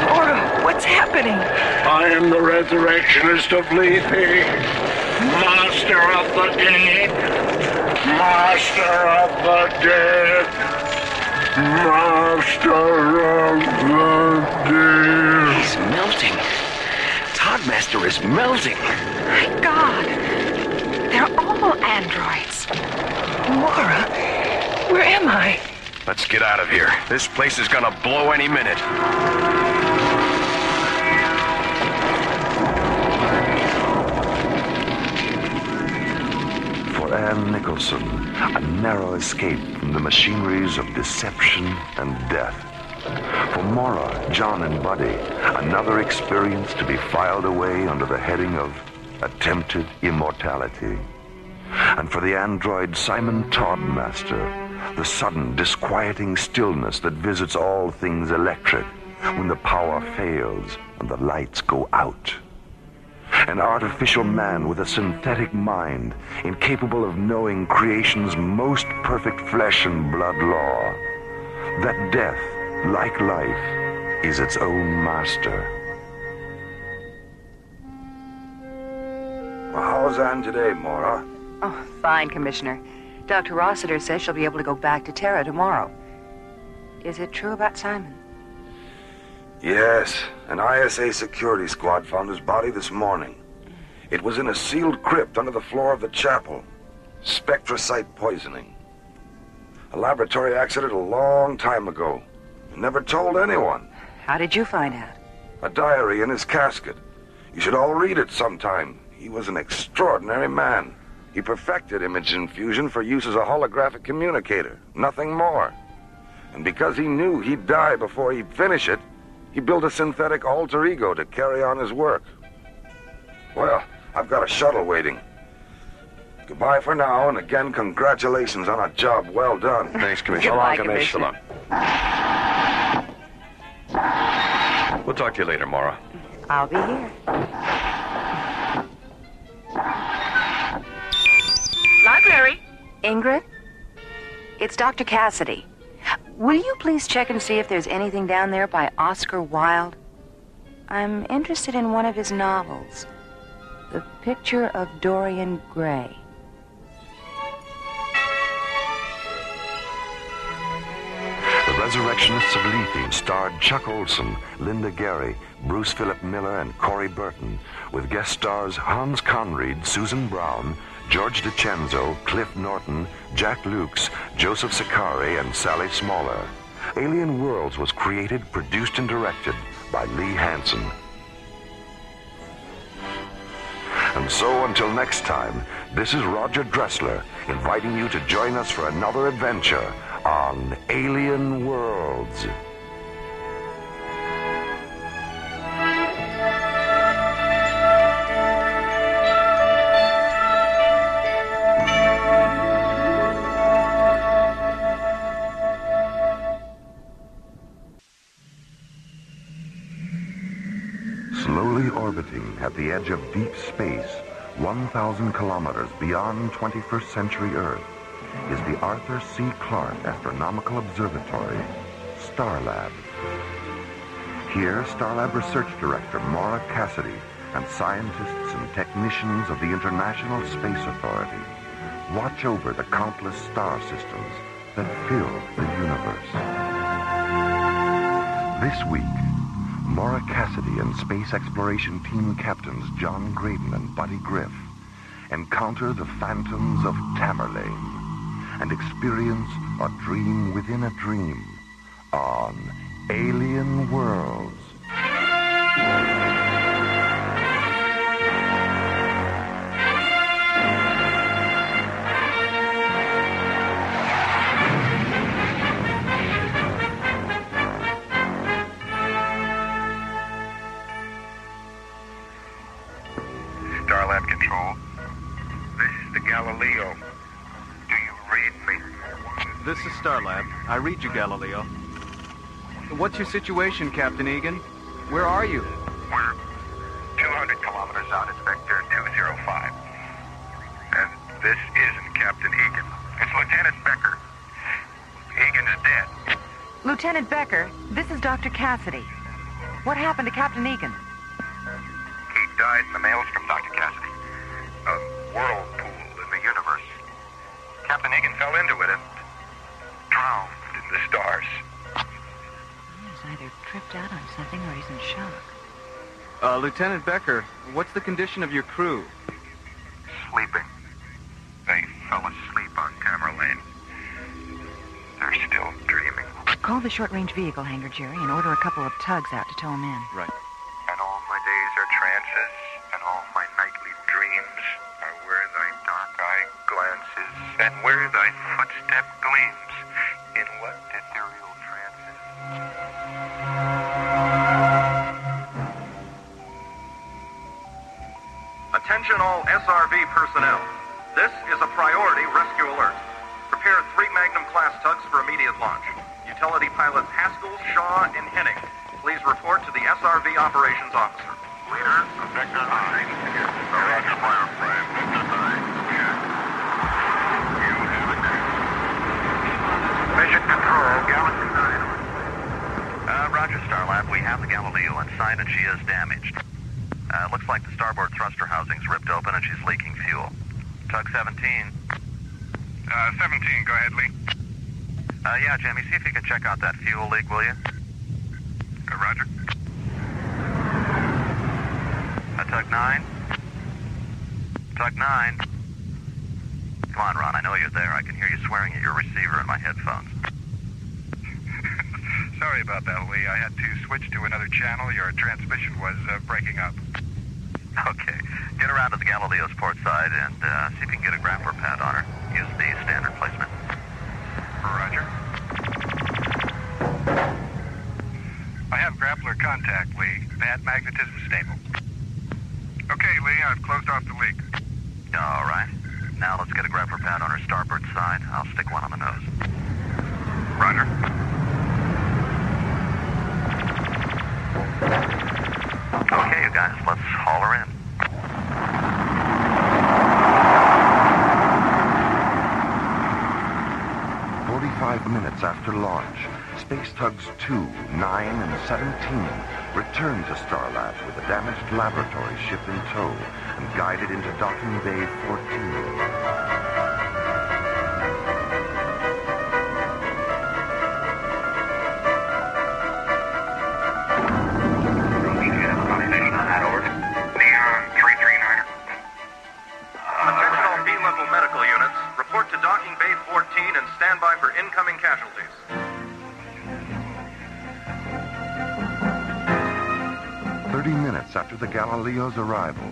Laura, what's happening? I am the resurrectionist of Lethe, master of the dead, master of the dead, master of the dead. He's melting. Toddmaster is melting. My God. They're all androids. Laura, where am I? Let's get out of here. This place is gonna blow any minute. For Ann Nicholson, a narrow escape from the machineries of deception and death. For Mara, John, and Buddy, another experience to be filed away under the heading of attempted immortality. And for the android Simon Toddmaster, the sudden disquieting stillness that visits all things electric when the power fails and the lights go out. An artificial man with a synthetic mind, incapable of knowing creation's most perfect flesh and blood law. That death, like life, is its own master. Well, how's Anne today, Mara? Oh, fine, Commissioner. Dr. Rossiter says she'll be able to go back to Terra tomorrow. Is it true about Simon? Yes, an ISA security squad found his body this morning. It was in a sealed crypt under the floor of the chapel. Spectrocyte poisoning. A laboratory accident a long time ago. Never told anyone. How did you find out? A diary in his casket. You should all read it sometime. He was an extraordinary man. He perfected image infusion for use as a holographic communicator. Nothing more. And because he knew he'd die before he'd finish it, he built a synthetic alter ego to carry on his work. Well, I've got a shuttle waiting. Goodbye for now, and again, congratulations on a job well done. Thanks, Commissioner. Goodbye, Commissioner. We'll talk to you later, Mara. I'll be here. Library. Ingrid? It's Dr. Cassidy. Will you please check and see if there's anything down there by Oscar Wilde? I'm interested in one of his novels. The Picture of Dorian Gray. The Resurrectionists of Lethe starred Chuck Olson, Linda Gary, Bruce Philip Miller, and Corey Burton, with guest stars Hans Conried, Susan Brown, George DiCenzo, Cliff Norton, Jack Lukes, Joseph Sakari, and Sally Smaller. Alien Worlds was created, produced, and directed by Lee Hansen. And so, until next time, this is Roger Dressler, inviting you to join us for another adventure on Alien Worlds. Peacefully orbiting at the edge of deep space, 1,000 kilometers beyond 21st century Earth, is the Arthur C. Clarke Astronomical Observatory, Starlab. Here, Starlab Research Director Maura Cassidy and scientists and technicians of the International Space Authority watch over the countless star systems that fill the universe. This week, Maura Cassidy and Space Exploration Team Captains John Graydon and Buddy Griff encounter the phantoms of Tamerlane and experience a dream within a dream on Alien Worlds. Starlab Control. This is the Galileo. Do you read me? This is Starlab. I read you, Galileo. What's your situation, Captain Egan? Where are you? We're 200 kilometers out at Vector 205. And this isn't Captain Egan. It's Lieutenant Becker. Egan is dead. Lieutenant Becker, this is Dr. Cassidy. What happened to Captain Egan? He died in the maelstrom, Dr. Cassidy. A whirlpool in the universe. Captain Egan fell into it and drowned in the stars. He's either tripped out on something or he's in shock. Lieutenant Becker, what's the condition of your crew? Sleeping. They fell asleep on Tamerlane. They're still dreaming. Call the short-range vehicle hangar, Jerry, and order a couple of tugs out to tow him in. Right. And all my days are trances, and all my nightly dreams are where thy dark-eyed glances, and where thy footstep gleams, in what ethereal trances. Attention all SRV personnel. This is a priority rescue alert. Prepare 3 Magnum-class tugs for immediate launch. Utility pilots Haskell, Shaw, and Henning. Please report to the SRV operations officer. Leader, Vector 9. Roger, Firefly. Vector 9. Check. You have it there. Mission Control, Galaxy 9. Roger, Starlab. We have the Galileo inside and she is damaged. Looks like the starboard thruster housing's ripped open and she's leaking fuel. Tug 17. 17, go ahead, Lee. Yeah, Jimmy, see if you can check out that fuel leak, will you? Roger. Tug 9. Tug 9. Come on, Ron, I know you're there. I can hear you swearing at your receiver in my headphones. Sorry about that, Lee. I had to switch to another channel. Your transmission was breaking up. Okay. Get around to the Galileo's port side and see if you can get a grappler pad on her. Use the standard placement. Roger. I have grappler contact, Lee. Pad magnetism stable. Okay, Lee, I've closed off the leak. All right. Now let's get a grappler pad on her starboard side. I'll stick one on the nose. Roger. Okay, you guys, let's haul her in. Minutes after launch, Space Tugs 2, 9, and 17 return to Starlab with a damaged laboratory ship in tow and guided into Docking Bay 14. Stand by for incoming casualties. Minutes after the Galileo's arrival,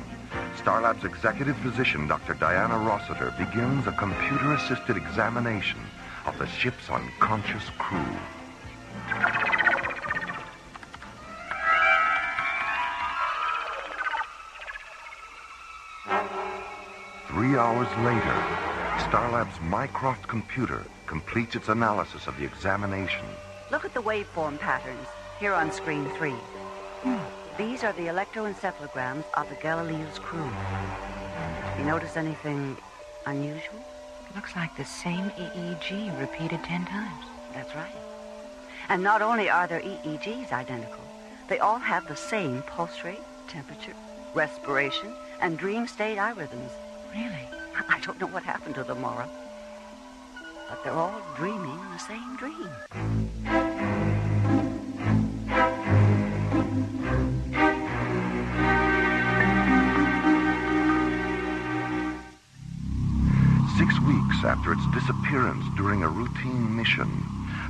Starlab's executive physician, Dr. Diana Rossiter, begins a computer-assisted examination of the ship's unconscious crew. Three hours later, Starlab's Mycroft computer completes its analysis of the examination. Look at the waveform patterns here on screen 3. These are the electroencephalograms of the Galileo's crew. You notice anything unusual? Looks like the same EEG repeated 10 times. That's right. And not only are their EEGs identical, they all have the same pulse rate, temperature, respiration, and dream state eye rhythms. Really? I don't know what happened to them, Maura. But they're all dreaming the same dream. 6 weeks after its disappearance during a routine mission,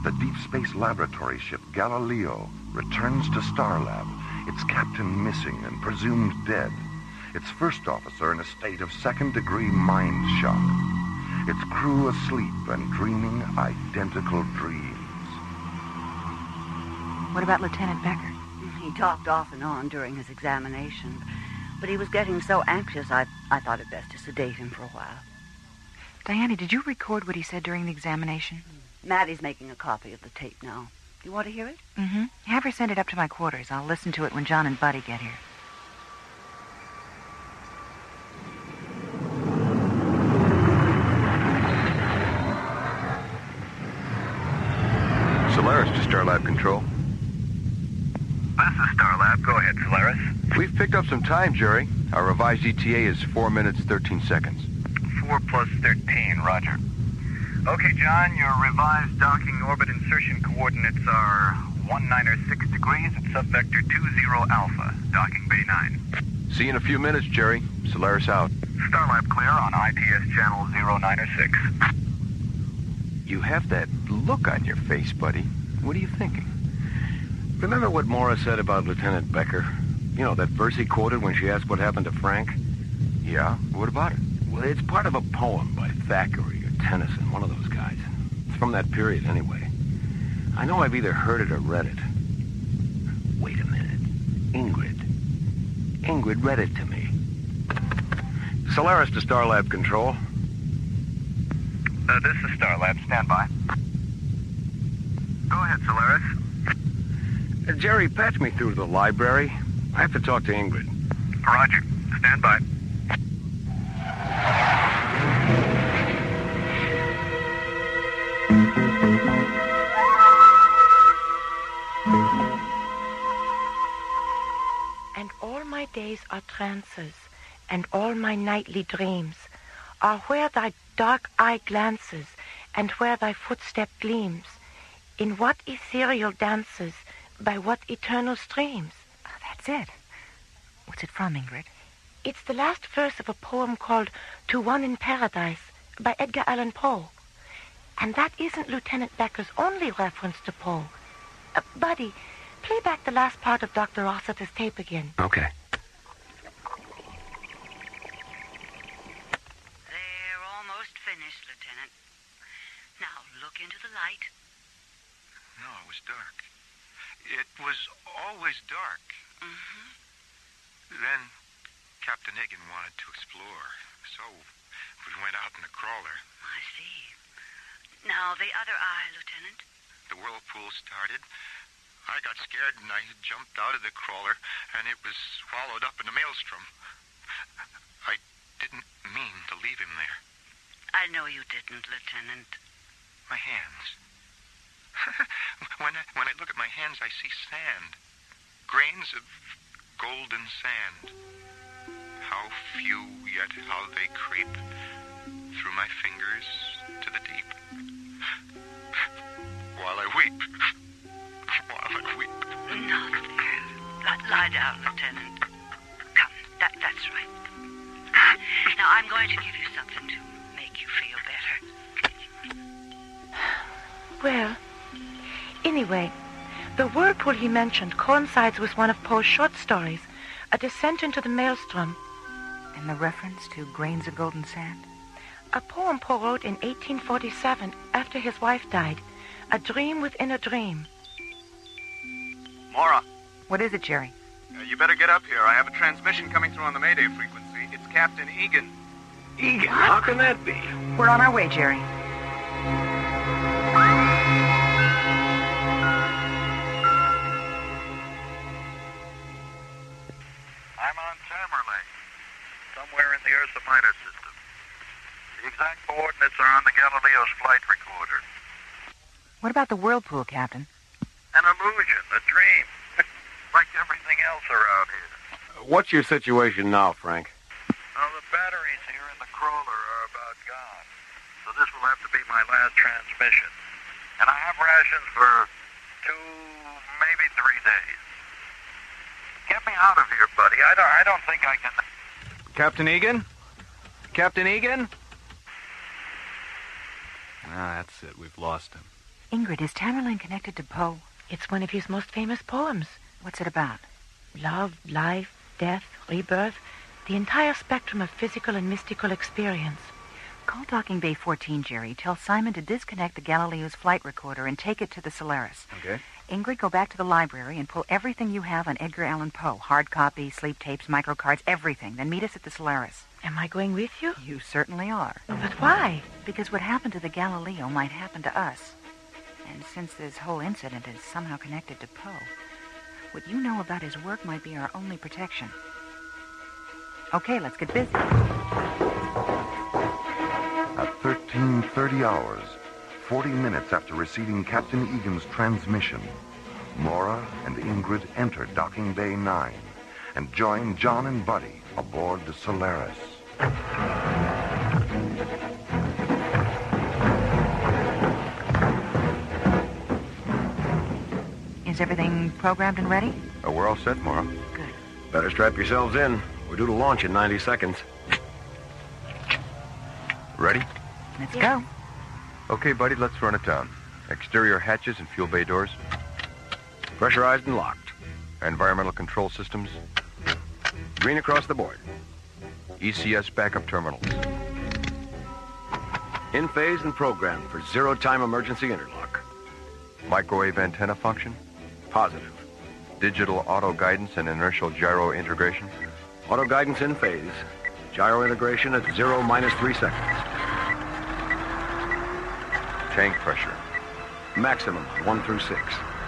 the Deep Space Laboratory ship Galileo returns to Starlab, its captain missing and presumed dead, its first officer in a state of second-degree mind shock, its crew asleep and dreaming identical dreams. What about Lieutenant Becker? He talked off and on during his examination, but he was getting so anxious I thought it best to sedate him for a while. Diana, did you record what he said during the examination? Maddie's making a copy of the tape now. You want to hear it? Mm-hmm. Have her send it up to my quarters. I'll listen to it when John and Buddy get here. Solaris to Starlab Control. This is Starlab. Go ahead, Solaris. We've picked up some time, Jerry. Our revised ETA is 4 minutes, 13 seconds. 4 plus 13, roger. Okay, John, your revised docking orbit insertion coordinates are 196 degrees at subvector 20 alpha, docking bay 9. See you in a few minutes, Jerry. Solaris out. Starlab clear on ITS channel 096. You have that look on your face, buddy. What are you thinking? Remember what Maura said about Lieutenant Becker? You know, that verse he quoted when she asked what happened to Frank? Yeah? What about it? Well, it's part of a poem by Thackeray or Tennyson, one of those guys. It's from that period, anyway. I know I've either heard it or read it. Wait a minute. Ingrid read it to me. Solaris to Starlab Control. This is Starlab. Stand by. Go ahead, Solaris. Jerry, patch me through to the library. I have to talk to Ingrid. Roger. Stand by. And all my days are trances, and all my nightly dreams are where thy dark eye glances, and where thy footstep gleams, in what ethereal dances, by what eternal streams. That's it. What's it from, Ingrid? It's the last verse of a poem called To One in Paradise by Edgar Allan Poe. And that isn't Lieutenant Becker's only reference to Poe. Buddy, play back the last part of Dr. Rossiter's tape again. Okay. They're almost finished, Lieutenant. Now, look into the light. No, it was dark. It was always dark. Mm-hmm. Then Captain Egan wanted to explore, so we went out in the crawler. I see. Now, the other eye, Lieutenant. The whirlpool started. I got scared and I jumped out of the crawler, and it was swallowed up in the maelstrom. I didn't mean to leave him there. I know you didn't, Lieutenant. My hands. When I look at my hands, I see sand. Grains of golden sand. How few, yet how they creep through my fingers to the deep. While I weep. While I weep. No, lie down, Lieutenant. Come, that's right. Now, I'm going to give you something to make you feel better. Well, anyway, the whirlpool he mentioned coincides with one of Poe's short stories, A Descent into the Maelstrom. And the reference to grains of golden sand? A poem Poe wrote in 1847 after his wife died. A dream within a dream. Maura. What is it, Jerry? You better get up here. I have a transmission coming through on the Mayday frequency. It's Captain Egan. Egan? How can that be? We're on our way, Jerry. What about the whirlpool, Captain? An illusion, a dream. Like everything else around here. What's your situation now, Frank? Well, the batteries here in the crawler are about gone. So this will have to be my last transmission. And I have rations for 2, maybe 3 days. Get me out of here, buddy. I don't think I can... Captain Egan? Captain Egan? That's it. We've lost him. Ingrid, is Tamerlane connected to Poe? It's one of his most famous poems. What's it about? Love, life, death, rebirth, the entire spectrum of physical and mystical experience. Call Docking Bay 14, Jerry. Tell Simon to disconnect the Galileo's flight recorder and take it to the Solaris. Okay. Ingrid, go back to the library and pull everything you have on Edgar Allan Poe. Hard copies, sleep tapes, microcards, everything. Then meet us at the Solaris. Am I going with you? You certainly are. But why? Because what happened to the Galileo might happen to us. And since this whole incident is somehow connected to Poe, what you know about his work might be our only protection. Okay, let's get busy. At 13:30 hours, 40 minutes after receiving Captain Egan's transmission, Mora and Ingrid entered Docking Bay 9 and joined John and Buddy aboard the Solaris. Is everything programmed and ready? We're all set, Mora. Good. Better strap yourselves in. We're due to launch in 90 seconds. Ready? Let's go. Okay, buddy, let's run it down. Exterior hatches and fuel bay doors. Pressurized and locked. Environmental control systems. Green across the board. ECS backup terminals. In phase and programmed for zero-time emergency interlock. Microwave antenna function. Positive. Digital auto guidance and inertial gyro integration. Auto guidance in phase. Gyro integration at 0-3 seconds. Tank pressure. Maximum 1 through 6.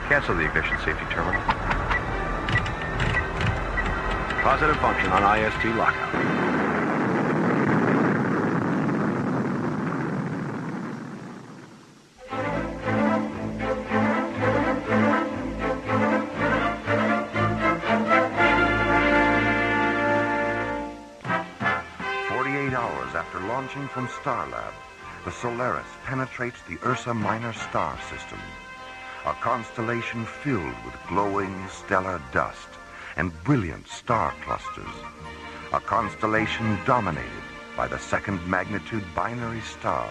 Cancel the ignition safety terminal. Positive function on IST lockout. 48 hours after launching from Starlab, the Solaris penetrates the Ursa Minor star system, a constellation filled with glowing stellar dust and brilliant star clusters, a constellation dominated by the second magnitude binary star,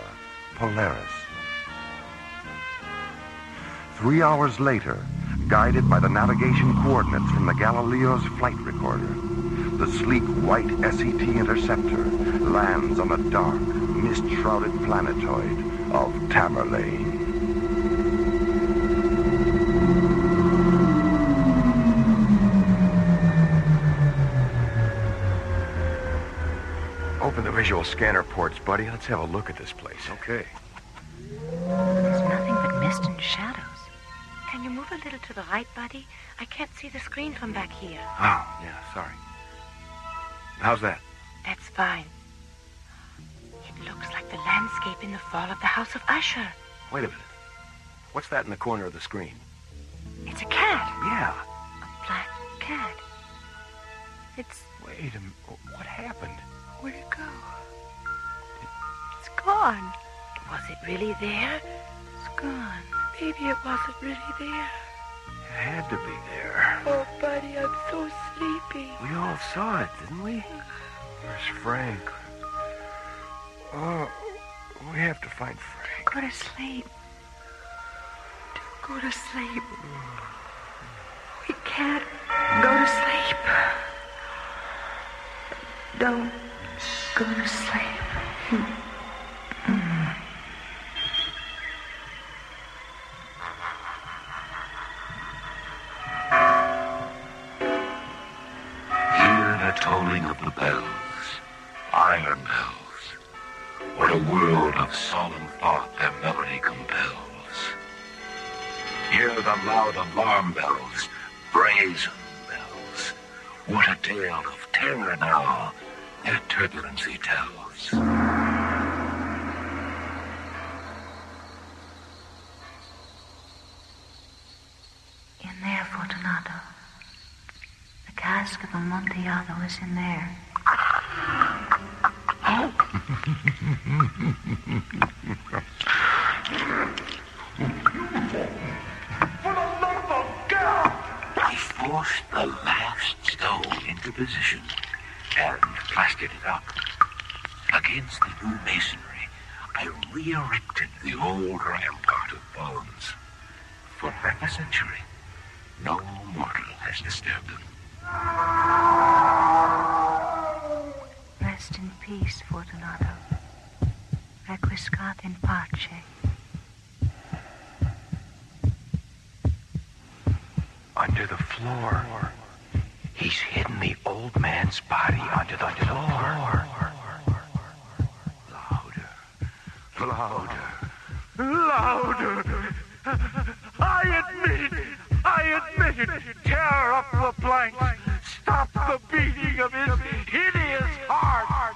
Polaris. 3 hours later, guided by the navigation coordinates from the Galileo's flight recorder, the sleek white SET interceptor lands on the dark, mist-shrouded planetoid of Tamerlane. Open the visual scanner ports, buddy. Let's have a look at this place. Okay. There's nothing but mist and shadows. Can you move a little to the right, Buddy? I can't see the screen from back here. Oh, yeah, sorry. How's that? That's fine. It looks like the landscape in the fall of the House of Usher. Wait a minute. What's that in the corner of the screen? It's a cat. Yeah. A black cat. It's... Wait a minute. What happened? Where'd it go? It's gone. Was it really there? It's gone. Maybe it wasn't really there. It had to be there. Oh, Buddy, I'm so sleepy. We all saw it, didn't we? Where's Frank? Oh, we have to find Frank. Go to sleep. Do go to sleep. We can't go to sleep. Don't go to sleep. Hear the tolling of the bells, iron bells. What a world of solemn thought their melody compels. Hear the loud alarm bells, brazen bells. What a tale of terror now their turbulency tells. in there, Fortunato. The cask of Amontillado is in there. For the love of God! I forced the last stone into position and plastered it up. Against the new masonry, I re-erected the old rampart of bones. For half a century, no mortal has disturbed them. Rest in peace, Fortunato. Requiescat in pace. Under the floor. He's hidden the old man's body under the floor. Louder. Louder. I admit it. Tear up the planks. Stop the beating of his hideous heart.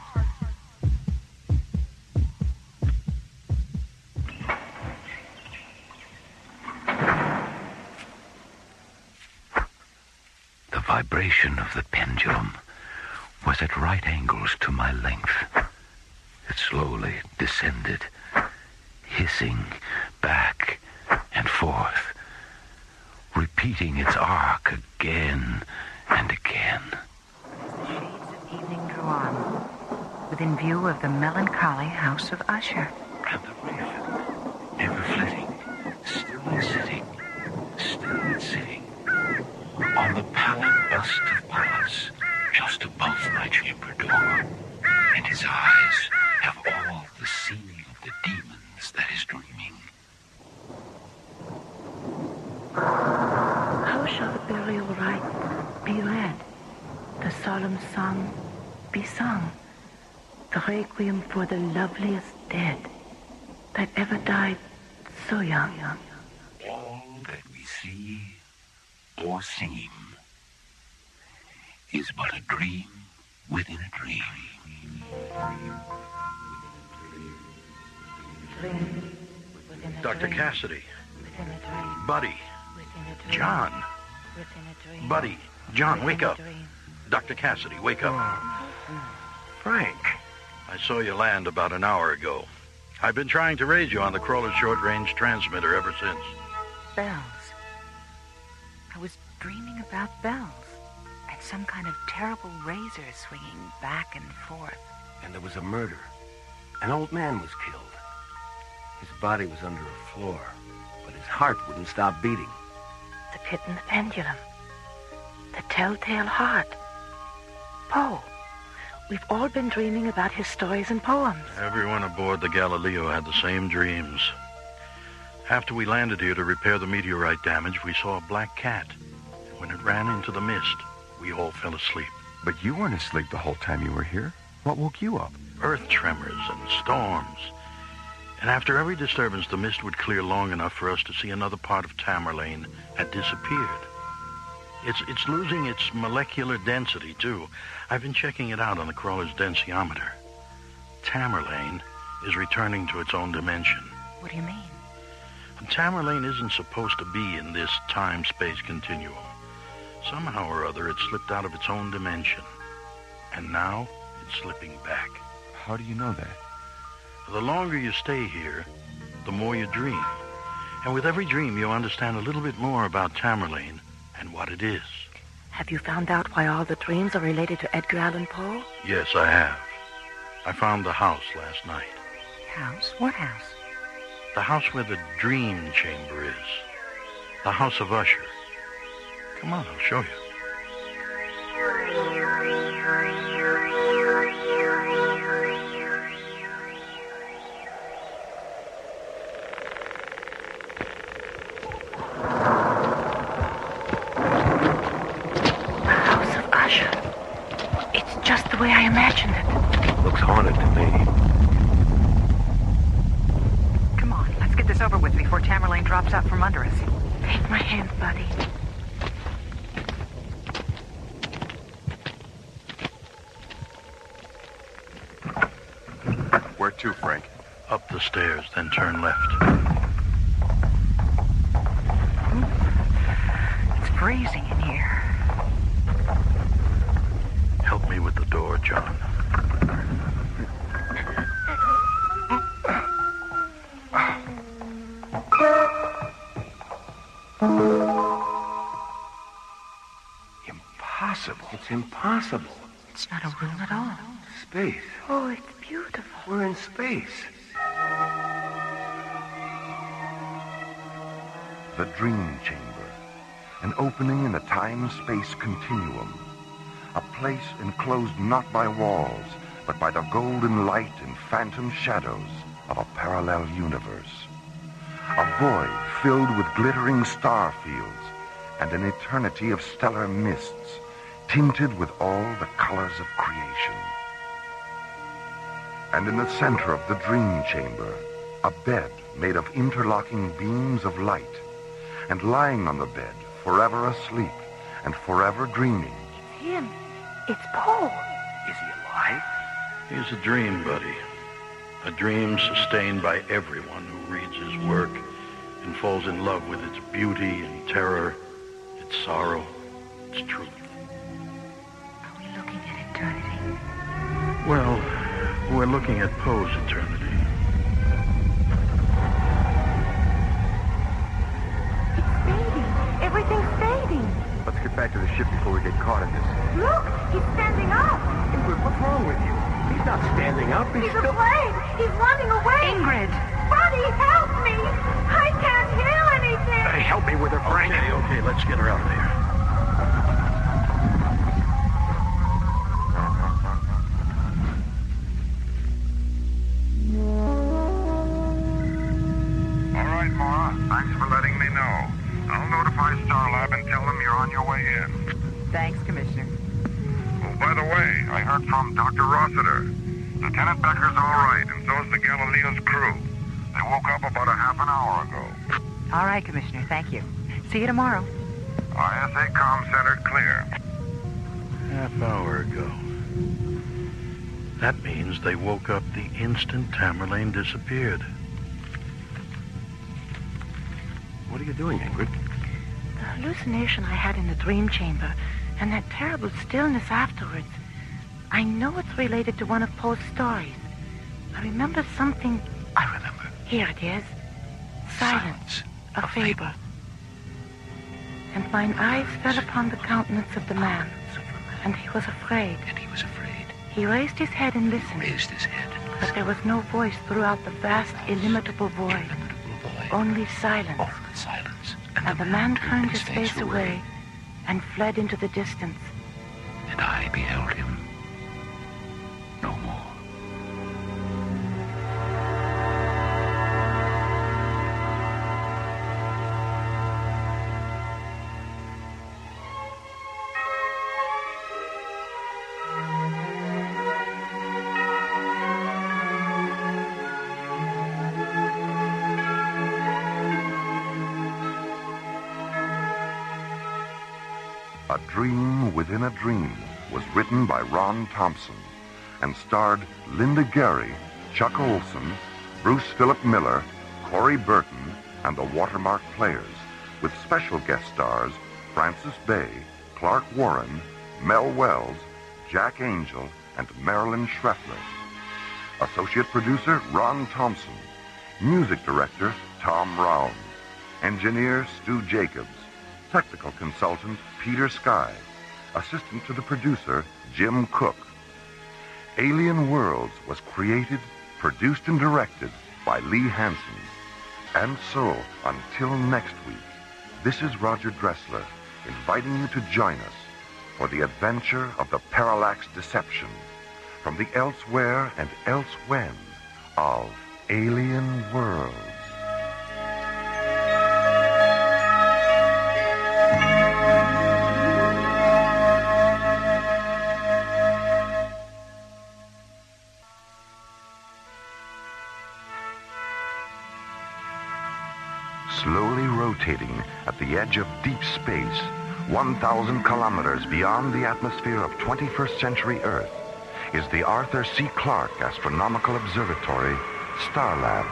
The vibration of the pendulum was at right angles to my length. It slowly descended, hissing back and forth, repeating its arc again and again. As the shades of evening drew on, within view of the melancholy house of Usher. And the raven, never flitting, still sitting, on the pallid bust of Pallas, just above my chamber door, and his eyes have all the seeming of the demons that is dreaming. How shall the burial rite be read? The solemn song be sung? The requiem for the loveliest dead that ever died so young. All that we see or seem is but a dream within a dream. Dream within a Dr. dream. Cassidy. Within a dream. Buddy. Within a dream. John. Within a dream. Buddy. John, wake Within a up. dream. Dr. Cassidy, wake up. Frank. I saw you land about an hour ago. I've been trying to raise you on the crawler short-range transmitter ever since. Bells. I was dreaming about bells. And some kind of terrible razor swinging back and forth. And there was a murder. An old man was killed. His body was under a floor, but his heart wouldn't stop beating. The pit and the pendulum. The telltale heart. Poe. We've all been dreaming about his stories and poems. Everyone aboard the Galileo had the same dreams. After we landed here to repair the meteorite damage, we saw a black cat. When it ran into the mist, we all fell asleep. But you weren't asleep the whole time you were here. What woke you up? Earth tremors and storms. And after every disturbance, the mist would clear long enough for us to see another part of Tamerlane had disappeared. It's losing its molecular density, too. I've been checking it out on the crawler's densiometer. Tamerlane is returning to its own dimension. What do you mean? Tamerlane isn't supposed to be in this time-space continuum. Somehow or other, it slipped out of its own dimension. And now, it's slipping back. How do you know that? The longer you stay here, the more you dream. And with every dream, you understand a little bit more about Tamerlane and what it is. Have you found out why all the dreams are related to Edgar Allan Poe? Yes, I have. I found the house last night. House? What house? The house where the dream chamber is. The house of Usher. Come on, I'll show you. The house of Usher. It's just the way I imagined it. Looks haunted to me. Come on, let's get this over with before Tamerlane drops out from under us. Take my hand, buddy. Where to, Frank? Up the stairs, then turn left. Impossible. It's impossible. It's not a room at all. Space. Oh, it's beautiful. We're in space. The Dream Chamber, an opening in a time-space continuum. A place enclosed not by walls, but by the golden light and phantom shadows of a parallel universe. A void filled with glittering star fields and an eternity of stellar mists, tinted with all the colors of creation. And in the center of the Dream Chamber, a bed made of interlocking beams of light, and lying on the bed, forever asleep and forever dreaming. It's him. It's Paul. Is he alive? He's a dream, buddy. A dream sustained by everyone who reads his work and falls in love with its beauty and terror, its sorrow, its truth. Are we looking at eternity? Well, we're looking at Poe's eternity. It's fading. Everything's fading. Let's get back to the ship before we get caught in this. Look, he's standing up. Ingrid, what's wrong with you? He's not standing up. He's afraid. He's running away. Ingrid. Buddy, help me. I can't hear anything. Hey, help me with her, Frank. Okay, let's get her out of there. All right, Mara. Thanks for letting me know. I'll notify Starlab and tell them you're on your way in. Thanks, Commissioner. Oh, by the way, I heard from Dr. Rossiter. Lieutenant Becker's all right, and so's the Galileo's crew. They woke up about a half an hour ago. All right, Commissioner. Thank you. See you tomorrow. ISA comm center clear. Half hour ago. That means they woke up the instant Tamerlane disappeared. What are you doing, Ingrid? The hallucination I had in the dream chamber and that terrible stillness afterwards. I know it's related to one of Poe's stories. I remember something... I remember. Here it is. Silence. A fable. And mine eyes fell upon the countenance of the man. And he was afraid. He raised his head and listened. But there was no voice throughout the vast, illimitable void. Only silence. And the man turned his face away and fled into the distance. And I beheld him no more. A Dream Within a Dream was written by Ron Thompson and starred Linda Gary, Chuck Olson, Bruce Philip Miller, Corey Burton, and the Watermark Players, with special guest stars Francis Bay, Clark Warren, Mel Wells, Jack Angel, and Marilyn Schreffler. Associate producer Ron Thompson. Music director Tom Round. Engineer Stu Jacobs. Technical consultant Peter Sky. Assistant to the producer Jim Cook. Alien Worlds was created, produced, and directed by Lee Hansen. And so, until next week, this is Roger Dressler inviting you to join us for the adventure of the Parallax Deception from the elsewhere and elsewhen of Alien Worlds. Slowly rotating at the edge of deep space, 1,000 kilometers beyond the atmosphere of 21st century Earth, is the Arthur C. Clarke Astronomical Observatory, Starlab.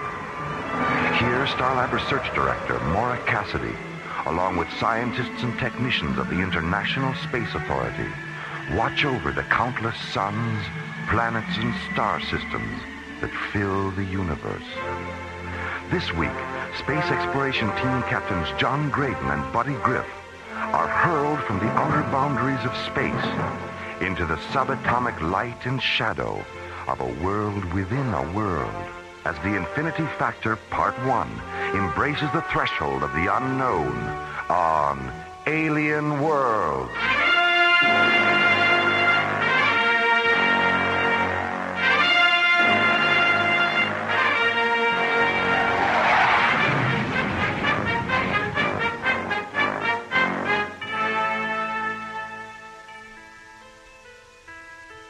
Here, Starlab Research Director Maura Cassidy, along with scientists and technicians of the International Space Authority, watch over the countless suns, planets, and star systems that fill the universe. This week, Space Exploration Team Captains John Graydon and Buddy Griff are hurled from the outer boundaries of space into the subatomic light and shadow of a world within a world, as the Infinity Factor Part 1 embraces the threshold of the unknown on Alien World.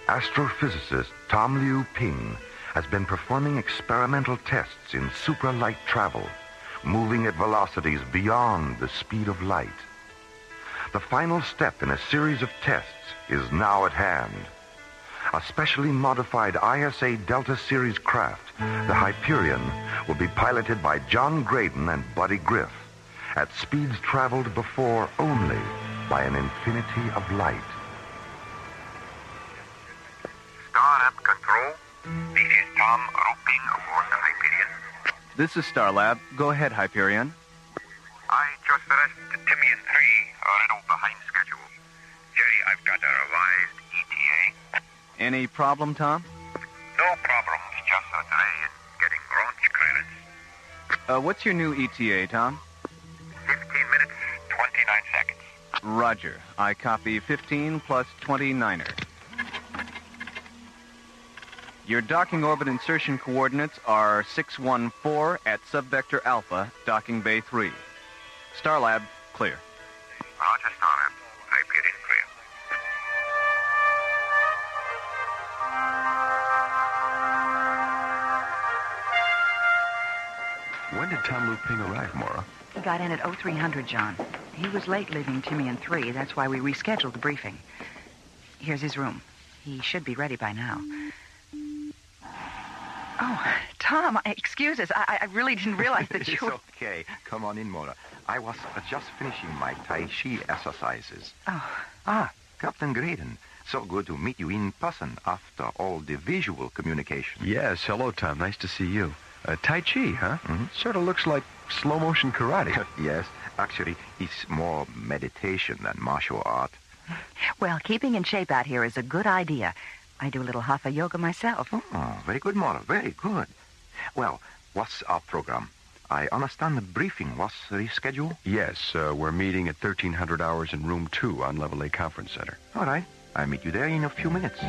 Astrophysicist Tom Liu Ping has been performing experimental tests in supralight travel, moving at velocities beyond the speed of light. The final step in a series of tests is now at hand. A specially modified ISA Delta series craft, the Hyperion, will be piloted by John Graydon and Buddy Griff at speeds traveled before only by an infinity of light. Starlab Control. This is Tom Ruping aboard the Hyperion. This is Starlab. Go ahead, Hyperion. I just finished Timmy and 3, a little behind schedule. Jerry, I've got a revised ETA. Any problem, Tom? No problems, just a delay in getting launch clearance. What's your new ETA, Tom? 15 minutes, 29 seconds. Roger. I copy 15 plus 29er. Your docking orbit insertion coordinates are 614 at subvector Alpha, docking bay 3. Starlab, clear. Roger, Starlab. Hyperion clear. When did Tom Liu Ping arrive, Maura? He got in at 0300, John. He was late leaving Timmy and 3. That's why we rescheduled the briefing. Here's his room. He should be ready by now. Oh, Tom, excuse us. I really didn't realize that you... It's okay. Come on in, Maura. I was just finishing my Tai Chi exercises. Oh. Captain Graydon. So good to meet you in person after all the visual communication. Yes, hello, Tom. Nice to see you. Tai Chi, huh? Mm-hmm. Sort of looks like slow-motion karate. Yes. Actually, it's more meditation than martial art. Well, keeping in shape out here is a good idea. I do a little hatha yoga myself. Oh, very good, Maura. Very good. Well, what's our program? I understand the briefing was rescheduled? Yes, we're meeting at 1300 hours in room 2 on Level A Conference Center. All right. I'll meet you there in a few minutes.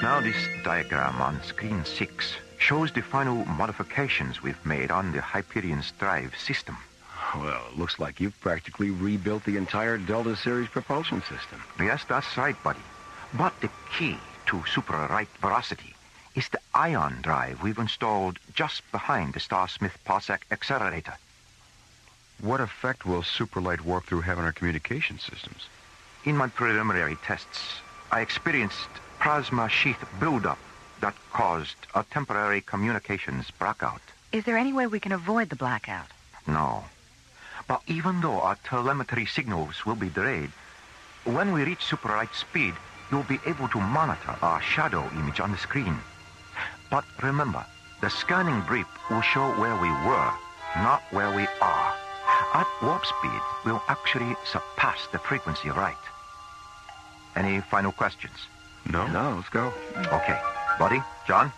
Now this diagram on screen 6 shows the final modifications we've made on the Hyperion's drive system. Well, it looks like you've practically rebuilt the entire Delta Series propulsion system. Yes, that's right, buddy. But the key to super right veracity is the ion drive we've installed just behind the Star-Smith Parsec accelerator. What effect will superlight warp-through have on our communication systems? In my preliminary tests, I experienced plasma sheath buildup that caused a temporary communications blackout. Is there any way we can avoid the blackout? No. But even though our telemetry signals will be delayed, when we reach superlight speed, you'll be able to monitor our shadow image on the screen. But remember, the scanning brief will show where we were, not where we are. At warp speed, we'll actually surpass the frequency of light. Any final questions? No, let's go. Okay. Buddy, John,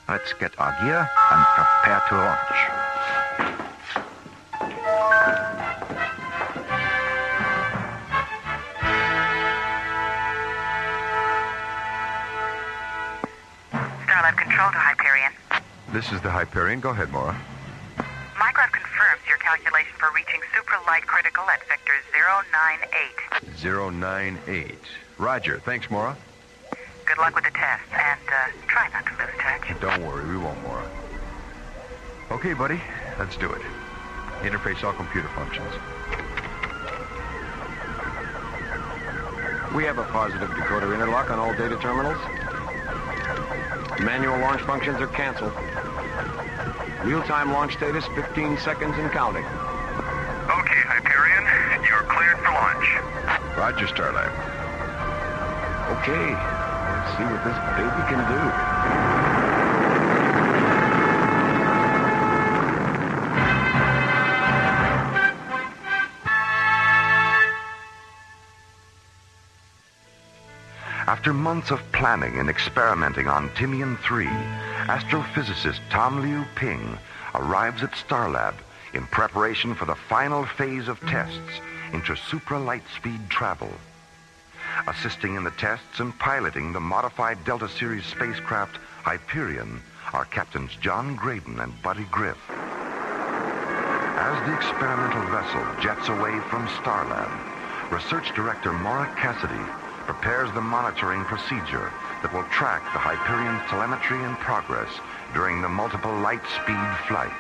let's get our gear and prepare to launch. Starlab Control to Hyperion. This is the Hyperion. Go ahead, Maura. Microwave confirms your calculation for reaching supralight critical at vector 098. 098. Roger. Thanks, Maura. Good luck with the test, and try not to lose touch. Don't worry, we won't, Maura. Okay, buddy, let's do it. Interface all computer functions. We have a positive decoder interlock on all data terminals. Manual launch functions are canceled. Real-time launch status, 15 seconds and counting. Okay, Hyperion, you're cleared for launch. Roger, Starlab. Okay, let's see what this baby can do. After months of planning and experimenting on Timian 3, astrophysicist Tom Liu Ping arrives at Starlab in preparation for the final phase of tests into supra-light-speed travel. Assisting in the tests and piloting the modified Delta Series spacecraft Hyperion are Captains John Graydon and Buddy Griff. As the experimental vessel jets away from Starlab, Research Director Maura Cassidy prepares the monitoring procedure that will track the Hyperion's telemetry and progress during the multiple light-speed flight.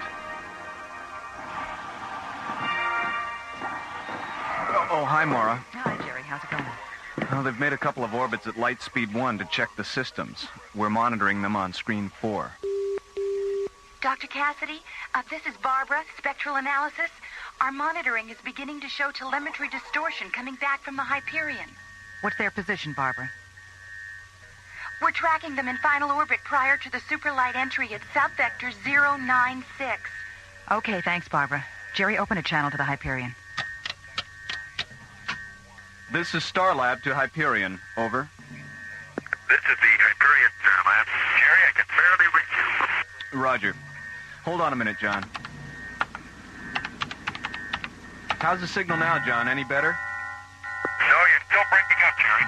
Oh, hi, Maura. Hi, Jerry. How's it going? Well, they've made a couple of orbits at light speed 1 to check the systems. We're monitoring them on screen 4. Dr. Cassidy, this is Barbara, spectral analysis. Our monitoring is beginning to show telemetry distortion coming back from the Hyperion. What's their position, Barbara? We're tracking them in final orbit prior to the superlight entry at subvector 096. Okay, thanks, Barbara. Jerry, open a channel to the Hyperion. This is Starlab to Hyperion. Over. This is the Hyperion, Starlab. Jerry, I can barely reach you. Roger. Hold on a minute, John. How's the signal now, John? Any better? No, you're still breaking up, Jerry.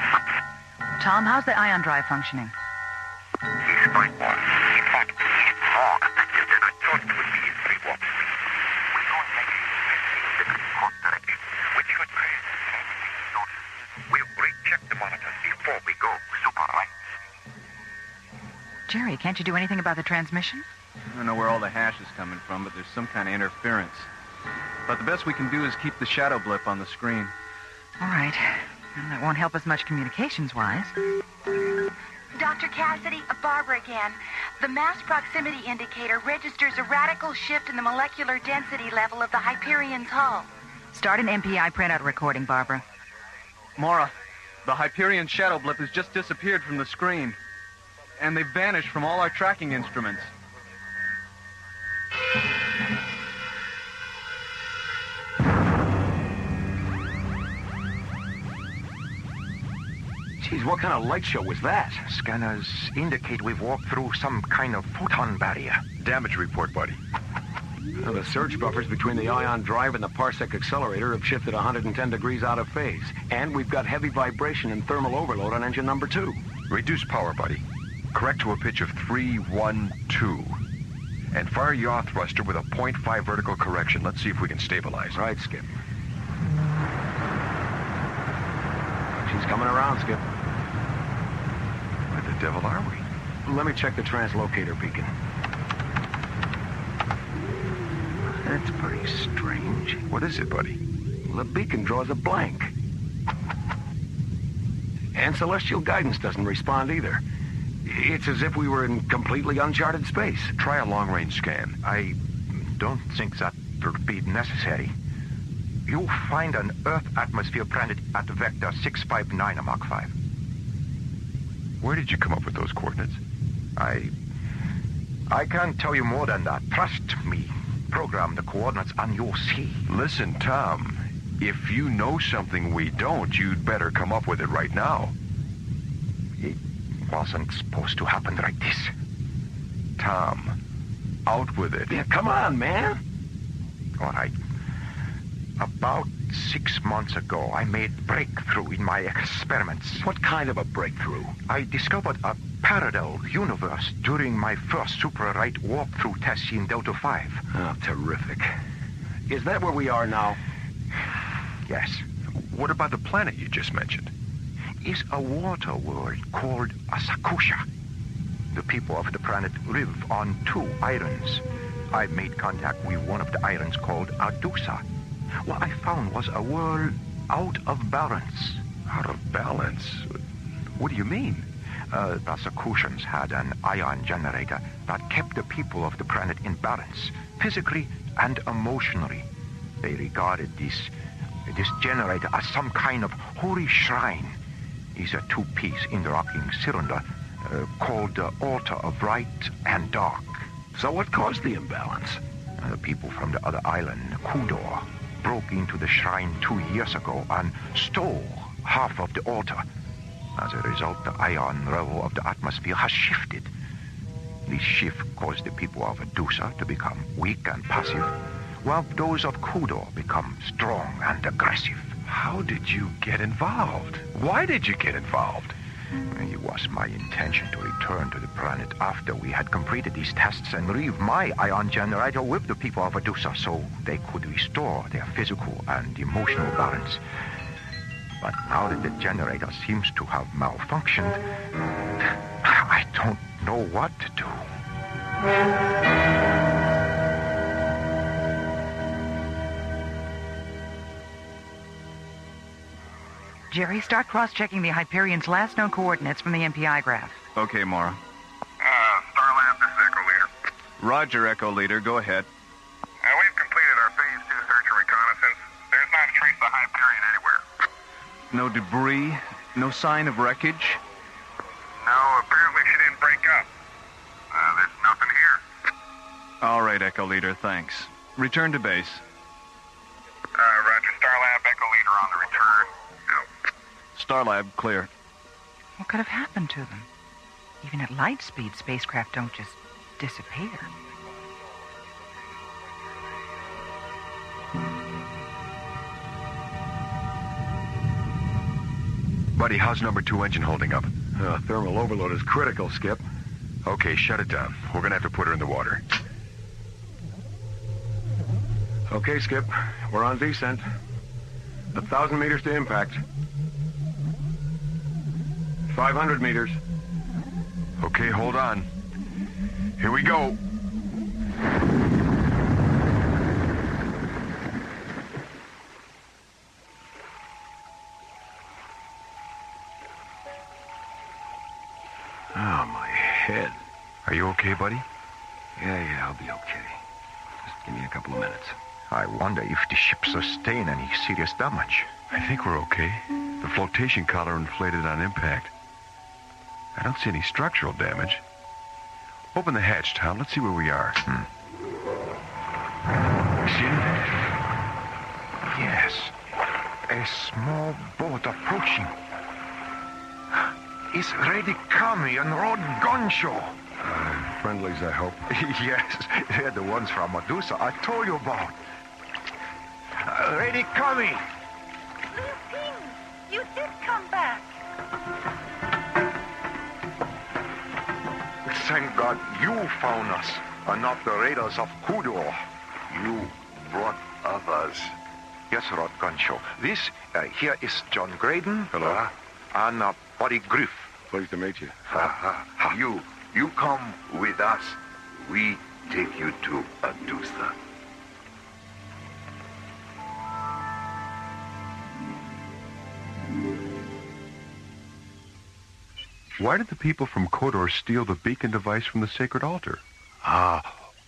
Tom, how's the ion drive functioning? He's fine, boy. In fact, he's more effective than I thought it would be in 3 warps. We're going to make a course directly, which should create a we'll recheck the monitors before we go super right. Jerry, can't you do anything about the transmission? I don't know where all the hash is coming from, but there's some kind of interference. But the best we can do is keep the shadow blip on the screen. All right. Well, that won't help us much communications-wise. Dr. Cassidy, Barbara again. The mass proximity indicator registers a radical shift in the molecular density level of the Hyperion's hull. Start an MPI printout recording, Barbara. Maura, the Hyperion shadow blip has just disappeared from the screen. And they've vanished from all our tracking instruments. Geez, what kind of light show was that? Scanners indicate we've walked through some kind of photon barrier. Damage report, buddy. Well, the surge buffers between the ion drive and the parsec accelerator have shifted 110 degrees out of phase. And we've got heavy vibration and thermal overload on engine number 2. Reduce power, buddy. Correct to a pitch of 312. And fire yaw thruster with a 0.5 vertical correction. Let's see if we can stabilize. Right, Skip. She's coming around, Skip. Where the devil are we? Let me check the translocator beacon. That's pretty strange. What is it, buddy? The beacon draws a blank. And celestial guidance doesn't respond either. It's as if we were in completely uncharted space. Try a long-range scan. I don't think that would be necessary. You'll find an Earth atmosphere planet at vector 659 Mach 5. Where did you come up with those coordinates? I can't tell you more than that. Trust me. Program the coordinates and you'll see. Listen, Tom. If you know something we don't, you'd better come up with it right now. It wasn't supposed to happen like this. Tom, out with it. Yeah, come on, man. All right. About 6 months ago, I made breakthrough in my experiments. What kind of a breakthrough? I discovered a parallel universe during my first super-right walkthrough test in Delta 5. Oh, terrific. Is that where we are now? Yes. What about the planet you just mentioned? It's a water world called Asakusha. The people of the planet live on 2 islands. I made contact with one of the islands called Adusa. What I found was a world out of balance. Out of balance? What do you mean? The Asakushans had an ion generator that kept the people of the planet in balance, physically and emotionally. They regarded this This generator, as some kind of holy shrine, is a two-piece interlocking cylinder called the altar of light and dark. So what caused the imbalance? The people from the other island, Kudor, broke into the shrine 2 years ago and stole half of the altar. As a result, the ion level of the atmosphere has shifted. This shift caused the people of Adusa to become weak and passive, while those of Kudor become strong and aggressive. How did you get involved? Why did you get involved? It was my intention to return to the planet after we had completed these tests and leave my ion generator with the people of Adusa so they could restore their physical and emotional balance. But now that the generator seems to have malfunctioned, I don't know what to do. Jerry, start cross-checking the Hyperion's last known coordinates from the MPI graph. Okay, Mara. Starlab, this is Echo Leader. Roger, Echo Leader. Go ahead. We've completed our Phase 2 search and reconnaissance. There's not a trace of the Hyperion anywhere. No debris? No sign of wreckage? No, apparently she didn't break up. There's nothing here. All right, Echo Leader, thanks. Return to base. Roger, Starlab, Echo Leader on the return. Out. Starlab, clear. What could have happened to them? Even at light speed, spacecraft don't just disappear. Buddy, how's number 2 engine holding up? Thermal overload is critical, Skip. Okay, shut it down. We're gonna have to put her in the water. Okay, Skip. We're on descent. 1,000 meters to impact. 500 meters. Okay, hold on. Here we go. Oh, my head. Are you okay, buddy? Yeah, I'll be okay. Just give me a couple of minutes. I wonder if the ship sustained any serious damage. I think we're okay. The flotation collar inflated on impact. I don't see any structural damage. Open the hatch, Tom. Let's see where we are. See anything? Yes. A small boat approaching. It's ready Kami and Rod Goncho. Friendlies, I hope. Yes, they're the ones from Medusa I told you about. Ready Kami. You did come back. Thank God you found us, and not the raiders of Kudor. You brought others. Yes, Rod Goncho. This here is John Graydon. Hello. And Buddy Griff. Pleased to meet you. You come with us. We take you to Adusa. Why did the people from Kodor steal the beacon device from the sacred altar?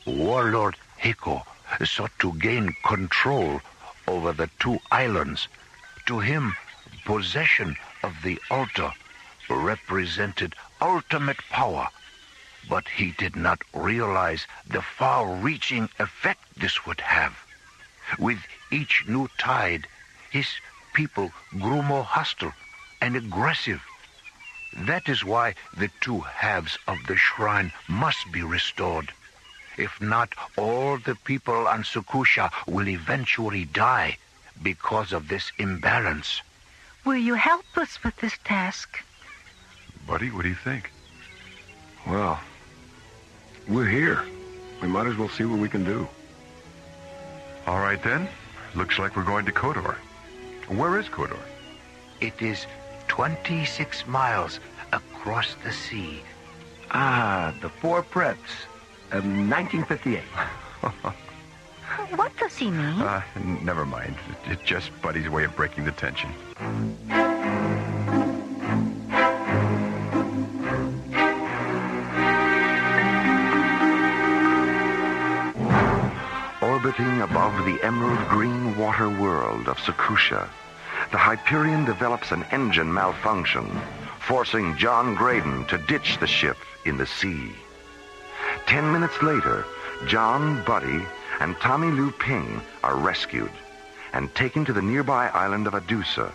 Warlord Hiko sought to gain control over the 2 islands. To him, possession of the altar represented ultimate power, but he did not realize the far-reaching effect this would have. With each new tide, his people grew more hostile and aggressive. That is why the 2 halves of the shrine must be restored. If not, all the people on Sukusha will eventually die because of this imbalance. Will you help us with this task? Buddy, what do you think? Well, we're here. We might as well see what we can do. All right, then. Looks like we're going to Kodor. Where is Kodor? It is 26 miles across the sea. The 4 preps of 1958. What does he mean? Never mind. It's just Buddy's way of breaking the tension. Orbiting above the emerald green water world of Sakusha, the Hyperion develops an engine malfunction, forcing John Graydon to ditch the ship in the sea. 10 minutes later, John, Buddy, and Tommy Lou Ping are rescued and taken to the nearby island of Adusa.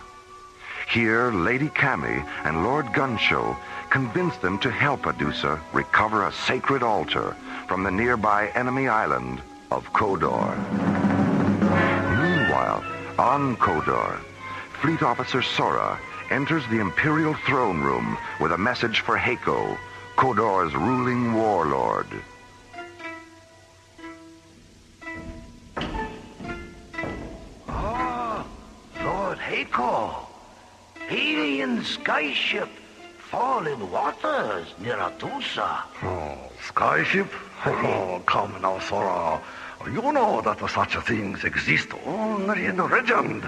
Here, Lady Cami and Lord Gunshow convince them to help Adusa recover a sacred altar from the nearby enemy island of Kodor. Meanwhile, on Kodor, Fleet Officer Sora enters the Imperial throne room with a message for Heiko, Kodor's ruling warlord. Ah, Lord Heiko. Alien skyship, fallen waters near Adusa. Oh, skyship? Oh, come now, Sora. You know that such things exist only in legend.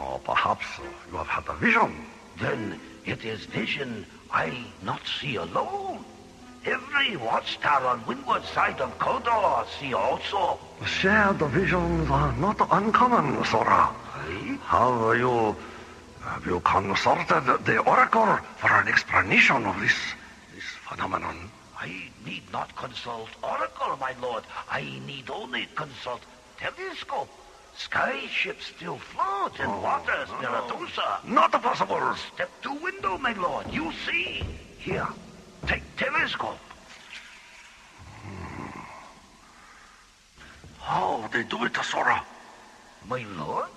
Oh, perhaps you have had a vision. Then it is vision I not see alone. Every watchtower on windward side of Kodor see also. Shared visions are not uncommon, Sora. Have you consulted the Oracle for an explanation of this phenomenon? I need not consult Oracle, my lord. I need only consult telescope. Skyships still float in waters near Adusa. Not possible. Step to window, my lord. You see. Here, take telescope. How they do it, Sora? My lord?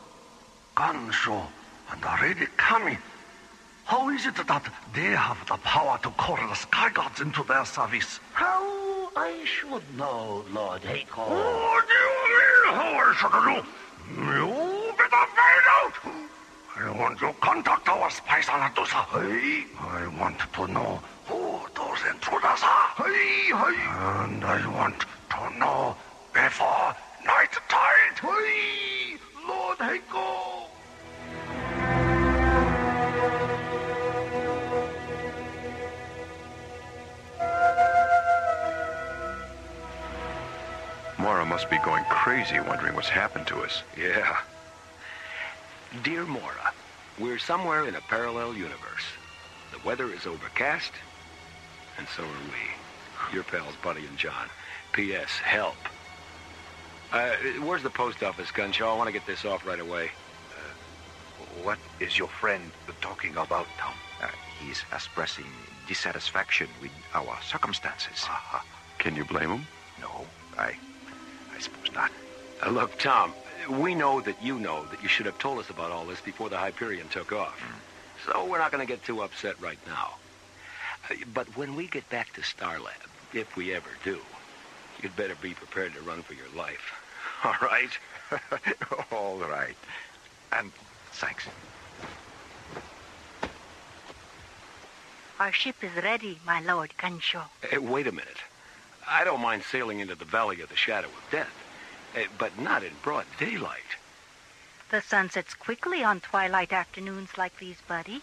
Gansho and Lady Cami. How is it that they have the power to call the sky gods into their service? How I should know, Lord Heiko. What do you mean, how I should know? You better find out. I want to contact our spies on Adusa. I want to know who those intruders are. And I want to know before night tide. Lord Heiko. Mora must be going crazy wondering what's happened to us. Yeah. Dear Mora, we're somewhere in a parallel universe. The weather is overcast, and so are we. Your pals, Buddy and John. P.S. Help. Where's the post office, Gunshaw? I want to get this off right away. What is your friend talking about, Tom? He's expressing dissatisfaction with our circumstances. Can you blame him? No, I suppose not. Look, Tom, we know that you should have told us about all this before the Hyperion took off. So we're not going to get too upset right now. But when we get back to Starlab, if we ever do, you'd better be prepared to run for your life. All right? All right. And thanks. Our ship is ready, my lord Gansho. Wait a minute. I don't mind sailing into the Valley of the Shadow of Death, but not in broad daylight. The sun sets quickly on twilight afternoons like these, Buddy.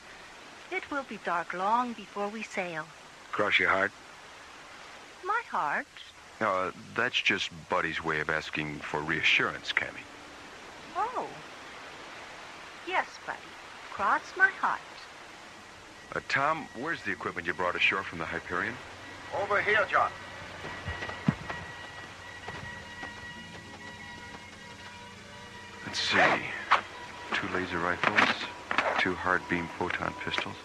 It will be dark long before we sail. Cross your heart? My heart? That's just Buddy's way of asking for reassurance, Cammy. Oh. Yes, Buddy. Cross my heart. Tom, where's the equipment you brought ashore from the Hyperion? Over here, John. Let's see. 2 laser rifles, 2 hard beam photon pistols,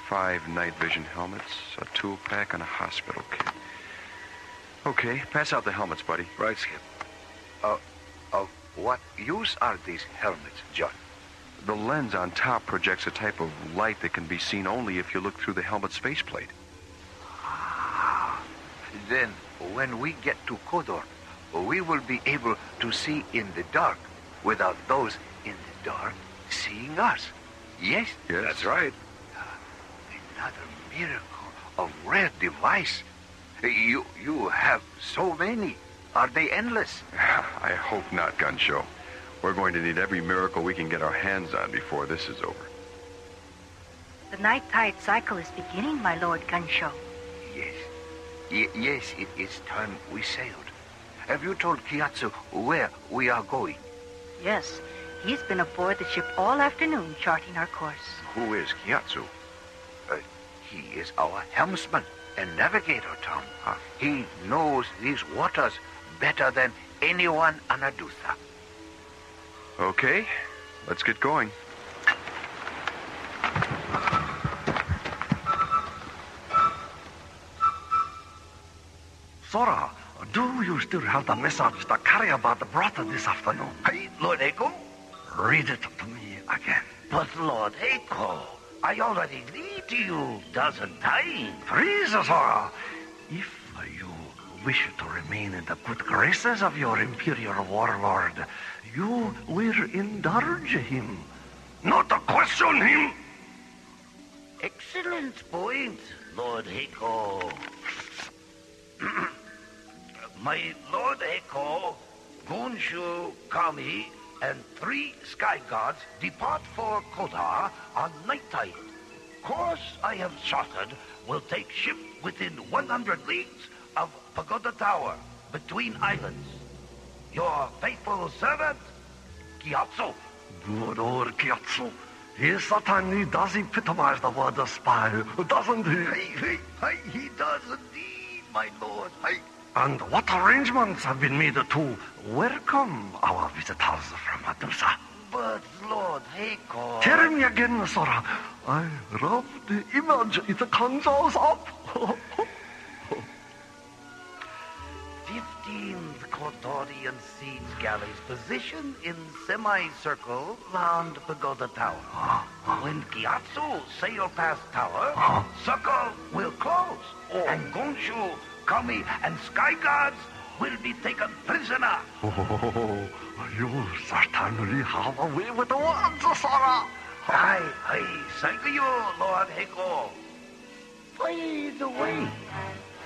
5 night vision helmets, a tool pack, and a hospital kit. Okay, pass out the helmets, buddy. Right, Skip. Of what use are these helmets, John? The lens on top projects a type of light that can be seen only if you look through the helmet's faceplate. Then, when we get to Kodor, we will be able to see in the dark without those in the dark seeing us. Yes? Yes. That's right. Another miracle of rare device. You have so many. Are they endless? I hope not, Gunshow. We're going to need every miracle we can get our hands on before this is over. The night tide cycle is beginning, my lord Gansho. Yes. Yes, it is time we sailed. have you told Kiatsu where we are going? Yes, he's been aboard the ship all afternoon charting our course. Who is Kiatsu? He is our helmsman and navigator, Tom. He knows these waters better than anyone on Adusa. Okay, let's get going. Sora, do you still have the message the carrier brought this afternoon? Hey, Lord Eiko? Read it to me again. But Lord Eiko, I already read to you dozen times. Please, Sora, if you wish to remain in the good graces of your imperial warlord, you will indulge him, not question him. Excellent point, Lord Eiko. My Lord Eiko, Gonshu, Kami, and 3 sky gods depart for Kodar on night tide. Course I have charted will take ship within 100 leagues of Pagoda Tower, between islands. Your faithful servant, Kiatsu. Good old Kiatsu. He certainly does epitomize the word spy, doesn't he? He does indeed, my lord. And what arrangements have been made to welcome our visitors from Adusa? But, Lord Eiko... Tell me again, Sora. I love the image it conjures up. 15 Kotorian siege galleys positioned in semicircle round Pagoda Tower. When Kiatsu sail past tower, circle will close, and Gonshu, Kami, and Sky Gods will be taken prisoner. Oh, you certainly have a way with the words, Sora. Thank you, Lord Eiko. By the way,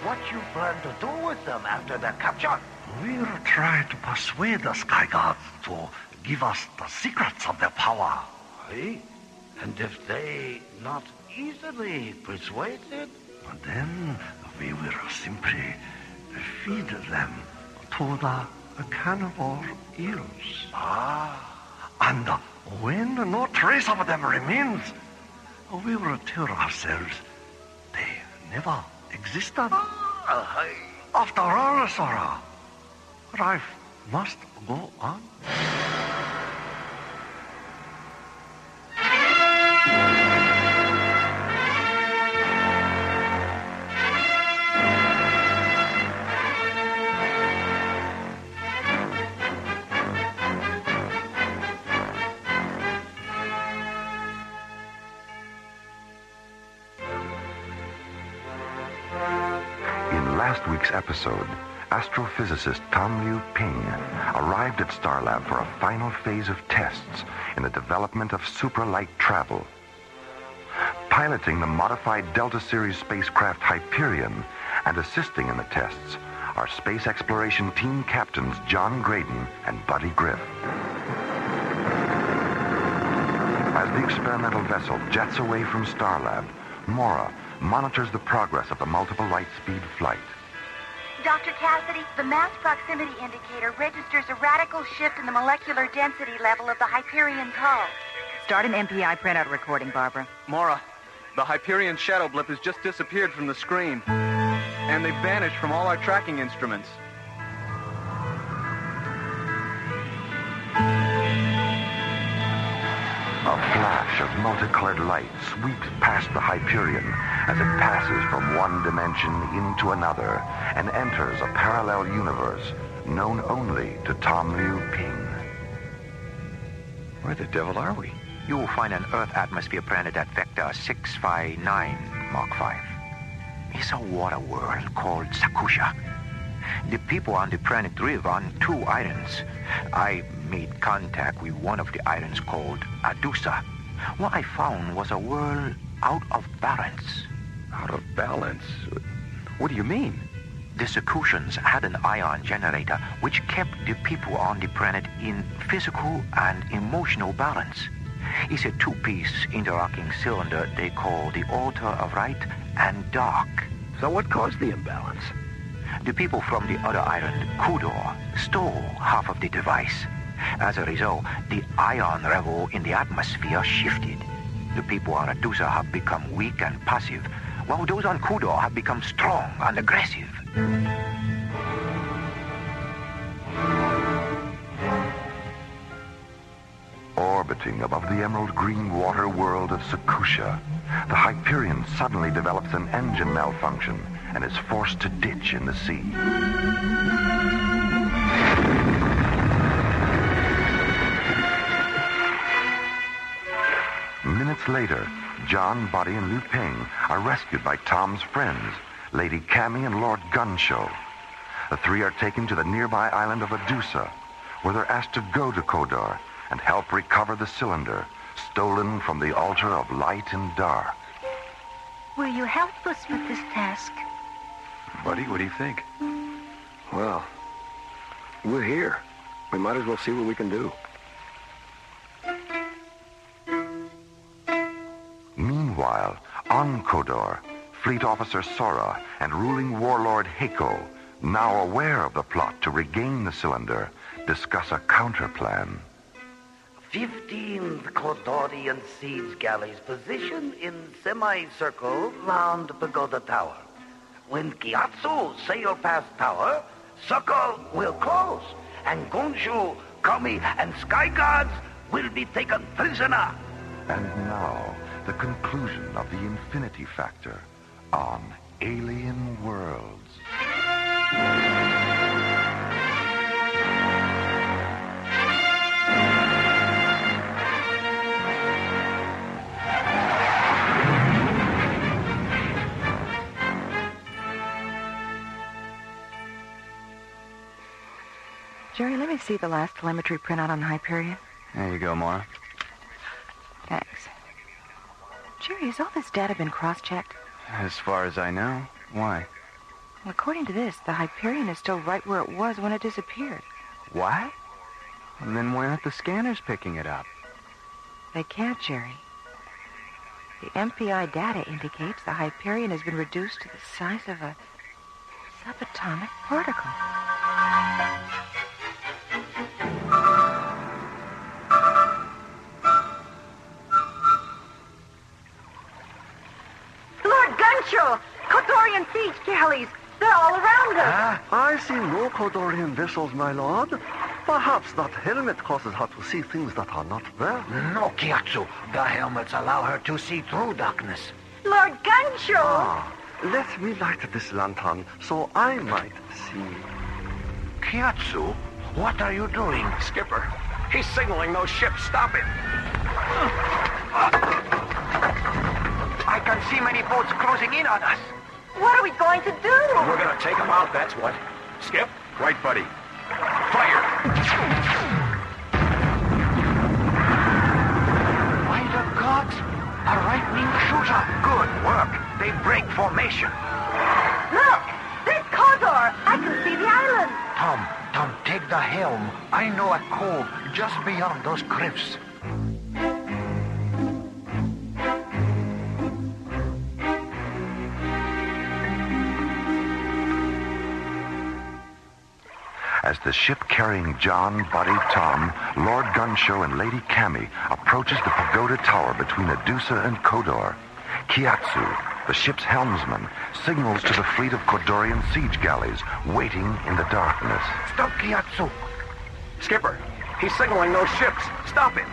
what you plan to do with them after their capture? We'll try to persuade the Sky Gods to give us the secrets of their power. And if they not easily persuaded? Then we will simply feed them to the cannibal eels. And when no trace of them remains, we will tell ourselves they never existed. After all, Sora, life must go on. Last week's episode, astrophysicist Tom Liu Ping arrived at Starlab for a final phase of tests in the development of supralight travel. Piloting the modified Delta Series spacecraft Hyperion and assisting in the tests are space exploration team captains John Graydon and Buddy Griff. As the experimental vessel jets away from Starlab, Mora monitors the progress of the multiple light speed flight. Dr. Cassidy, the mass proximity indicator registers a radical shift in the molecular density level of the Hyperion's hull. Start an MPI printout recording, Barbara. Mora, the Hyperion shadow blip has just disappeared from the screen. And they've vanished from all our tracking instruments. A flash of multicolored light sweeps past the Hyperion as it passes from one dimension into another and enters a parallel universe known only to Tom Liu Ping. Where the devil are we? You will find an Earth atmosphere planet at vector 659 Mark 5. It's a water world called Sakusha. The people on the planet live on 2 islands. I made contact with one of the islands called Adusa. What I found was a world out of balance. Out of balance? What do you mean? The Sakushans had an ion generator which kept the people on the planet in physical and emotional balance. It's a 2-piece interlocking cylinder they call the altar of light and dark. So what caused the imbalance? The people from the other island, Kudor, stole half of the device. As a result, the ion level in the atmosphere shifted. The people on Adusa have become weak and passive, while those on Kudor have become strong and aggressive. Orbiting above the emerald green water world of Sakusha, the Hyperion suddenly develops an engine malfunction and is forced to ditch in the sea. Minutes later, John, Buddy, and Liu Ping are rescued by Tom's friends, Lady Cammy and Lord Gunshow. The three are taken to the nearby island of Adusa, where they're asked to go to Kodor and help recover the cylinder stolen from the altar of light and dark. Will you help us with this task? Buddy, what do you think? Well, we're here. We might as well see what we can do. Meanwhile, on Kodor, Fleet Officer Sora and ruling warlord Heiko, now aware of the plot to regain the cylinder, discuss a counterplan. 15th Kodorian siege galleys positioned in semicircle round Pagoda Tower. When Gyatso sail past tower, circle will close, and Gonshu, Kami, and Sky Guards will be taken prisoner. And now, the conclusion of the Infinity Factor on Alien Worlds. Jerry, let me see the last telemetry printout on Hyperion. There you go, Mara. Thanks. Jerry, has all this data been cross-checked? As far as I know. Why? Well, according to this, the Hyperion is still right where it was when it disappeared. What? And then why aren't the scanners picking it up? They can't, Jerry. The MPI data indicates the Hyperion has been reduced to the size of a subatomic particle. Kodorian siege galleys. They're all around us. I see no Kodorian vessels, my lord. Perhaps that helmet causes her to see things that are not there. No, Gyatso. The helmets allow her to see through darkness. Lord Gunshow. Let me light this lantern so I might see. Gyatso, what are you doing? Skipper, he's signaling those ships. Stop it. I can see many boats closing in on us. What are we going to do? We're going to take them out, that's what. Skip? Right, buddy. Fire! By the gods! A right-wing shooter. Good work. They break formation. Look! There's Kodor. I can see the island. Tom, take the helm. I know a cove just beyond those cliffs. As the ship carrying John, Buddy, Tom, Lord Gunshow, and Lady Cammy approaches the pagoda tower between Adusa and Kodor, Gyatso, the ship's helmsman, signals to the fleet of Kodorian siege galleys waiting in the darkness. Stop, Gyatso! Skipper, he's signaling those ships. Stop it!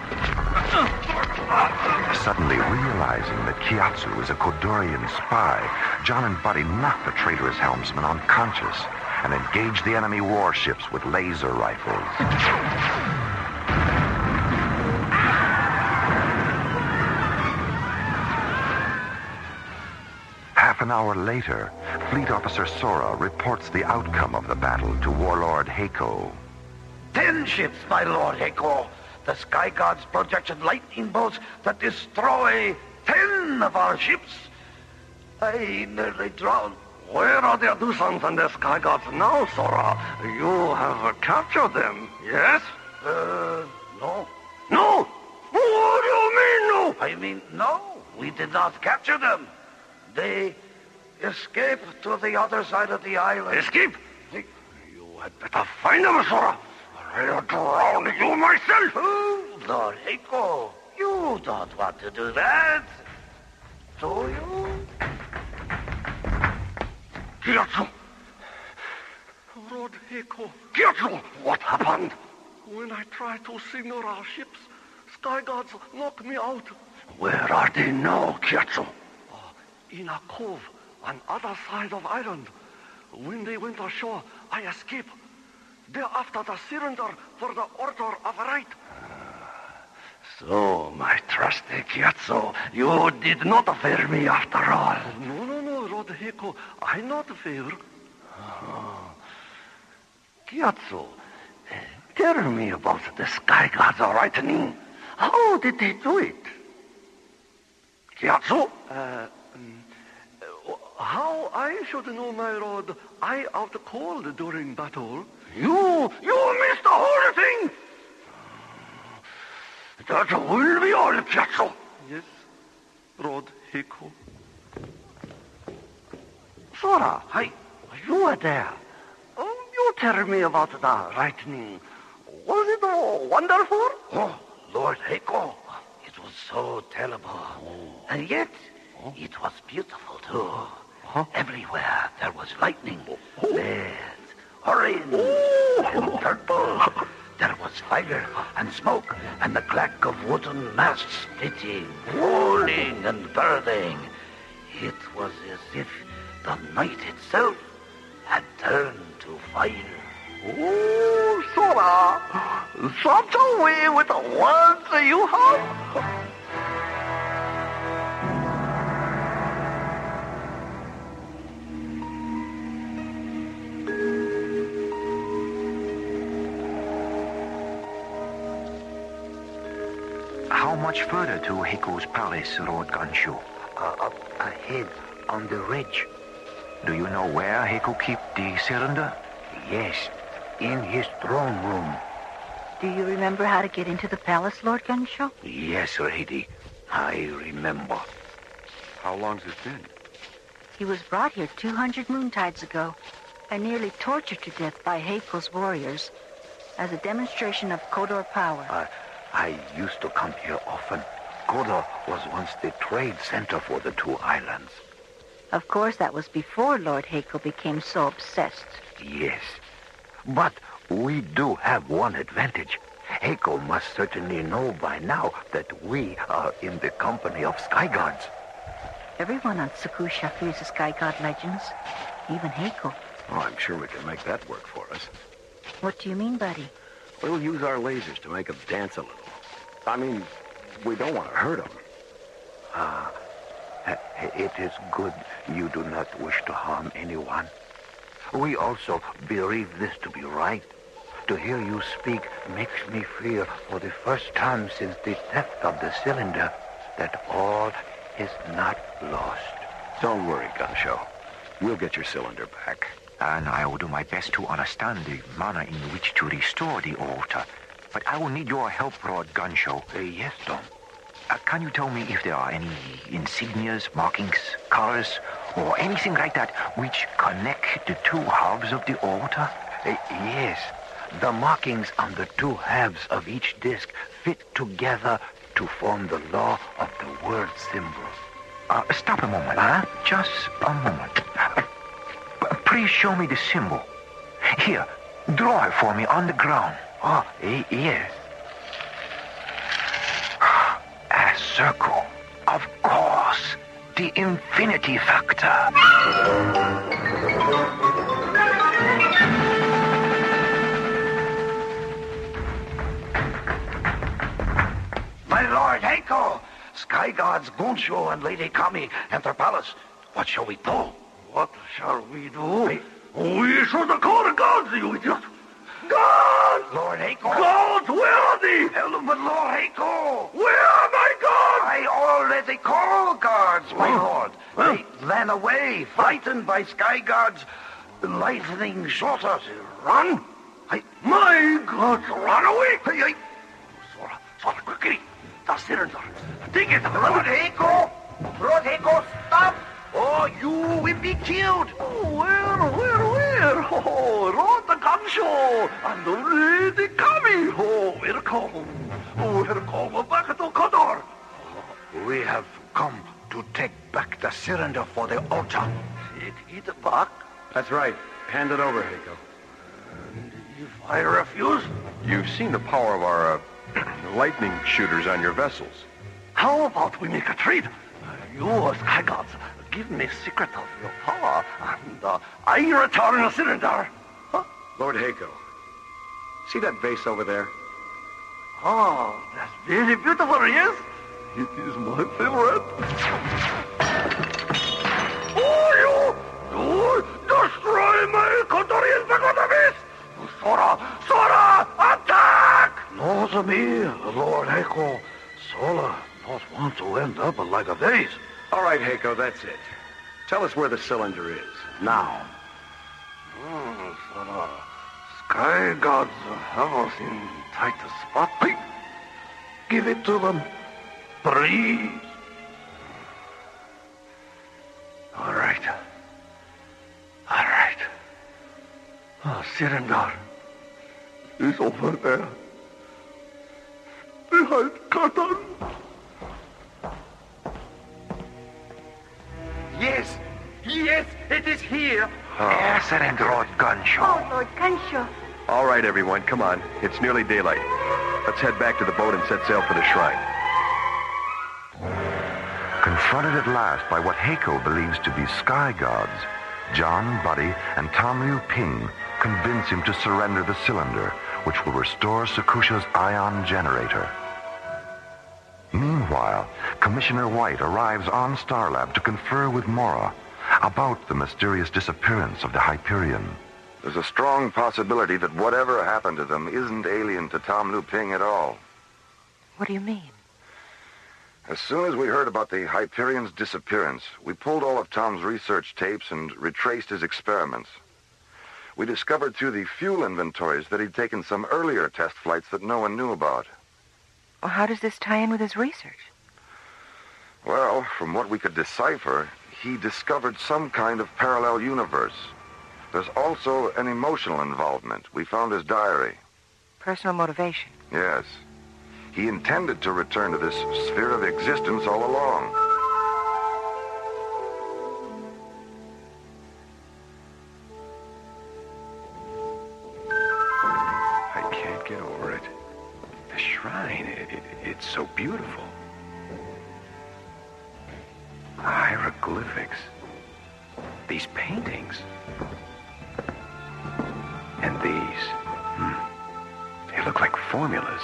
Suddenly realizing that Gyatso is a Kodorian spy, John and Buddy knock the traitorous helmsman unconscious and engage the enemy warships with laser rifles. Half an hour later, Fleet Officer Sora reports the outcome of the battle to Warlord Heiko. 10 ships, my Lord Heiko. The Sky Guards projected lightning bolts that destroy 10 of our ships. I nearly drowned. Where are the Adusans and the Sky Guards now, Sora? You have captured them, yes? No. No? What do you mean, no? I mean, no. We did not capture them. They Escape to the other side of the island. Escape? You had better find them, Sora. I'll drown you myself. Oh, Lord Eiko, you don't want to do that. Do you? Gyatso! Lord Eiko. Gyatso, what happened? When I tried to signal our ships, sky gods knocked me out. Where are they now, Gyatso? In a cove on other side of island. When they went ashore, I escaped. They're after the cylinder for the order of right. So, my trusty Gyatso, you did not fear me after all. No, Lord Eiko, I not fear. Gyatso, tell me about the sky gods lightning. How did they do it? Gyatso? How I should know, my lord? I out cold during battle. You missed the whole thing! That will be all, Gyatso. Yes, Lord Eiko. Sora, you were there. You tell me about the lightning. Was it wonderful? Oh, Lord Eiko, it was so terrible. And yet, it was beautiful, too. Everywhere there was lightning, red, orange, and purple. There was fire and smoke and the clack of wooden masts splitting, rolling and burning. It was as if the night itself had turned to fire. Oh, Sora, such a way with the words you have. How much further to Heiko's palace, Lord Ganshu? Up ahead on the ridge. Do you know where Heiko keep the cylinder? Yes, in his throne room. Do you remember how to get into the palace, Lord Gunshaw? Yes, lady. I remember. How long's it been? He was brought here 200 moontides ago and nearly tortured to death by Heiko's warriors as a demonstration of Kodor power. I used to come here often. Kodor was once the trade center for the two islands. Of course, that was before Lord Heiko became so obsessed. Yes. But we do have one advantage. Heiko must certainly know by now that we are in the company of sky gods. Everyone on Sakusha fears the sky god legends, even Heiko. Oh, I'm sure we can make that work for us. What do you mean, buddy? We'll use our lasers to make them dance a little. I mean, we don't want to hurt them. It is good you do not wish to harm anyone. We also believe this to be right. To hear you speak makes me fear for the first time since the theft of the cylinder that all is not lost. Don't worry, Gansho. We'll get your cylinder back. And I will do my best to understand the manner in which to restore the altar. But I will need your help, Lord Gansho. Yes, Tom. Can you tell me if there are any insignias, markings, colors, or anything like that which connect the two halves of the altar? Yes. The markings on the two halves of each disc fit together to form the law of the word symbol. Stop a moment, huh? Just a moment. Please show me the symbol. Here, draw it for me on the ground. Oh, yes. A circle. Of course. The infinity factor. My Lord Heiko! Sky gods Gunsho and Lady Kami enter palace. What shall we do? What shall we do? We should call the gods, you idiot! Gods! Lord Heiko! Gods, where are they? But Lord Heiko! Where are my gods? I already called guards, my lord. They ran away, frightened by sky gods. Lightning shot us. Run? My gods run away? Sora, quickly. The cylinder. Take it. Lord Heiko! Lord Heiko, stop! Oh, you with might be killed. Where? Oh, Rod the gun show. And the coming. Oh, welcome. Welcome back to Kodor. We have come to take back the cylinder for the altar. Take it back? That's right. Hand it over, Heiko. If I refuse? You've seen the power of our lightning shooters on your vessels. How about we make a trade? You, Sky Gods, give me secret of your power, and I return the cylinder. Huh? Lord Heiko, see that vase over there? Oh, that's very beautiful, yes? It is my favorite. Oh, you destroy my Kodorian Pagoda vase! Sora, attack! Not me, Lord Heiko. Sora not want to end up like a vase. All right, Heiko, that's it. Tell us where the cylinder is, now. Sora, Sky Gods have us in tight spot. Hey, give it to them. Please. All right. Cylinder is over there. Behind curtain. Yes, it is here. Excellent, Lord Gunshow. Oh, Lord Gunshow. All right, everyone, come on. It's nearly daylight. Let's head back to the boat and set sail for the shrine. Confronted at last by what Heiko believes to be sky gods, John, Buddy, and Tom Liu Ping convince him to surrender the cylinder, which will restore Sakusha's ion generator. Meanwhile, Commissioner White arrives on Starlab to confer with Mora about the mysterious disappearance of the Hyperion. There's a strong possibility that whatever happened to them isn't alien to Tom Liu Ping at all. What do you mean? As soon as we heard about the Hyperion's disappearance, we pulled all of Tom's research tapes and retraced his experiments. We discovered through the fuel inventories that he'd taken some earlier test flights that no one knew about. Well, how does this tie in with his research? Well, from what we could decipher, he discovered some kind of parallel universe. There's also an emotional involvement. We found his diary. Personal motivation. Yes. He intended to return to this sphere of existence all along. I can't get over it. The shrine, it's so beautiful. Hieroglyphics. These paintings. And these. They look like formulas.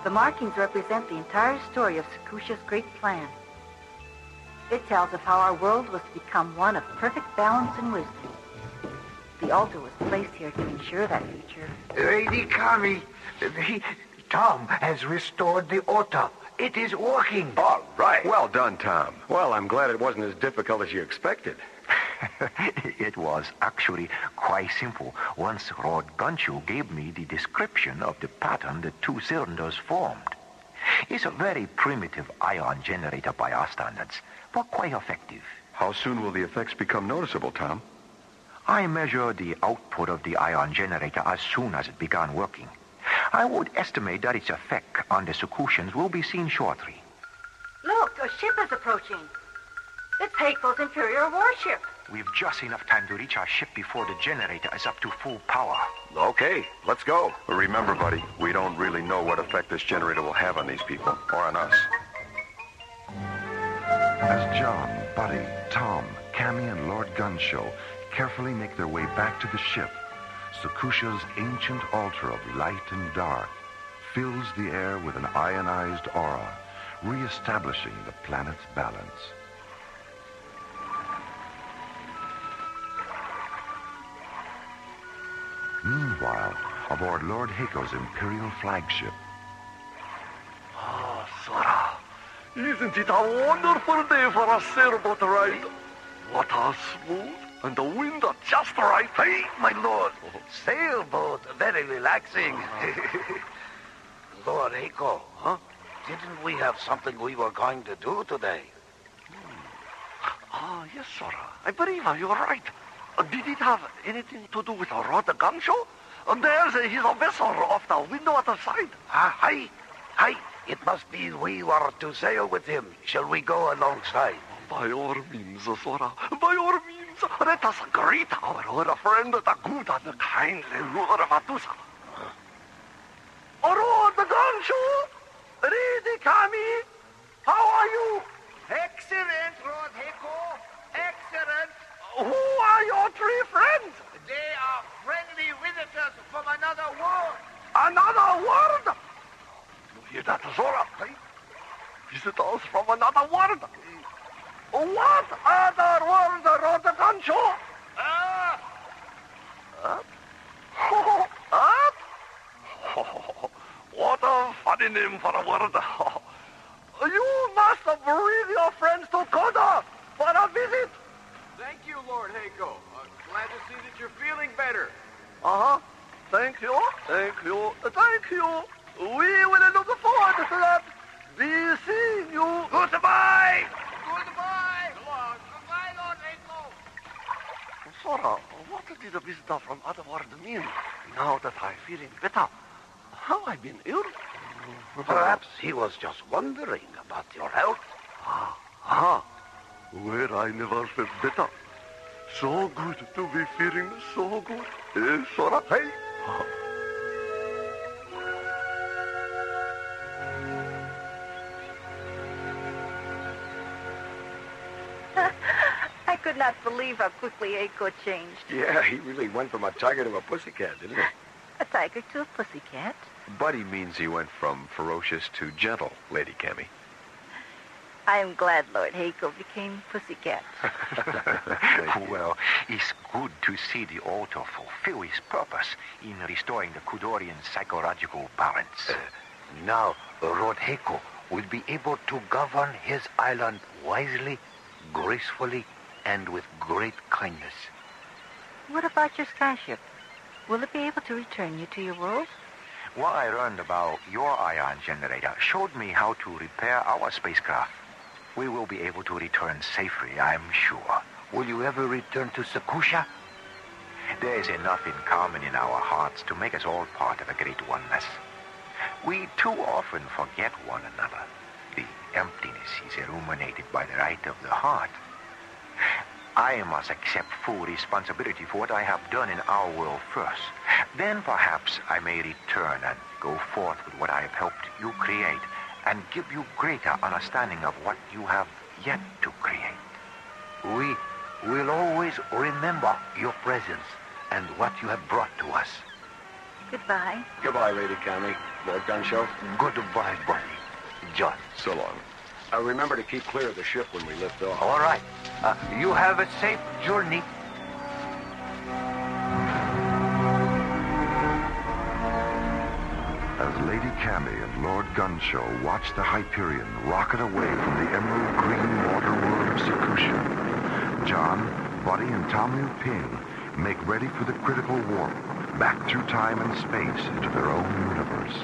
The markings represent the entire story of Sakusha's great plan. It tells of how our world was to become one of perfect balance and wisdom. The altar was placed here to ensure that future. Lady Kami, Tom has restored the altar. It is working. All right. Well done, Tom. Well, I'm glad it wasn't as difficult as you expected. It was actually quite simple. Once Lord Gunshow gave me the description of the pattern the two cylinders formed. It's a very primitive ion generator by our standards, but quite effective. How soon will the effects become noticeable, Tom? I measured the output of the ion generator as soon as it began working. I would estimate that its effect on the Sakushans will be seen shortly. Look, a ship is approaching. It's Heiko's Imperial warship. We've just enough time to reach our ship before the generator is up to full power. Okay, let's go. But remember, buddy, we don't really know what effect this generator will have on these people, or on us. As John, Buddy, Tom, Cammy, and Lord Gunshow carefully make their way back to the ship, Sakusha's ancient altar of light and dark fills the air with an ionized aura, re-establishing the planet's balance. Meanwhile, aboard Lord Heiko's Imperial flagship. Sora, isn't it a wonderful day for a sailboat ride? Water smooth and the wind just right. Hey, my lord. Sailboat, very relaxing. Lord Heiko, huh? Didn't we have something we were going to do today? Yes, Sora. I believe you're right. Did it have anything to do with a rod gun show? There's his vessel off the window at the side. Hi. It must be we were to sail with him. Shall we go alongside? By all means, Sora. By all means. Let us greet our old friend, the good and kindly Lord Matusa. Rod gun show. Ready, Kami? How are you? Excellent, Lord Heko. Excellent. Who are your three friends? They are friendly visitors from another world. Another world? You hear that, Zora? Visitors from another world? What other world, Rodagancho? Earth. Earth? What a funny name for a world. You must bring your friends to Koda for a visit. Thank you, Lord Heko. Glad to see that you're feeling better. Thank you. We will look forward to that. Be seeing you. Goodbye. Goodbye. Goodbye, Lord Heko. Sora, what did the visitor from other world mean? Now that I'm feeling better, have I been ill? Perhaps he was just wondering about your health. Where I never felt better. So good to be feeling so good. Sora, hey. I could not believe how quickly Eiko changed. Yeah, he really went from a tiger to a pussycat, didn't he? A tiger to a pussycat. Buddy means he went from ferocious to gentle, Lady Cammy. I am glad Lord Hako became pussycat. Well, it's good to see the altar fulfill its purpose in restoring the Kudorian psychological balance. Now, Lord Hako will be able to govern his island wisely, gracefully, and with great kindness. What about your skyship? Will it be able to return you to your world? What I learned about your ion generator showed me how to repair our spacecraft. We will be able to return safely, I'm sure. Will you ever return to Sakusha? There is enough in common in our hearts to make us all part of a great oneness. We too often forget one another. The emptiness is illuminated by the light of the heart. I must accept full responsibility for what I have done in our world first. Then perhaps I may return and go forth with what I have helped you create and give you greater understanding of what you have yet to create. We will always remember your presence and what you have brought to us. Goodbye. Goodbye, Lady Cammy. Lord Gunshow. Goodbye, buddy. John. So long. Remember to keep clear of the ship when we lift off. All right. You have a safe journey. As Lady Cammy and Lord Gunshow watch the Hyperion rocket away from the emerald green water world of Sakusha, John, Buddy, and Tommy Ping make ready for the critical warp back through time and space into their own universe.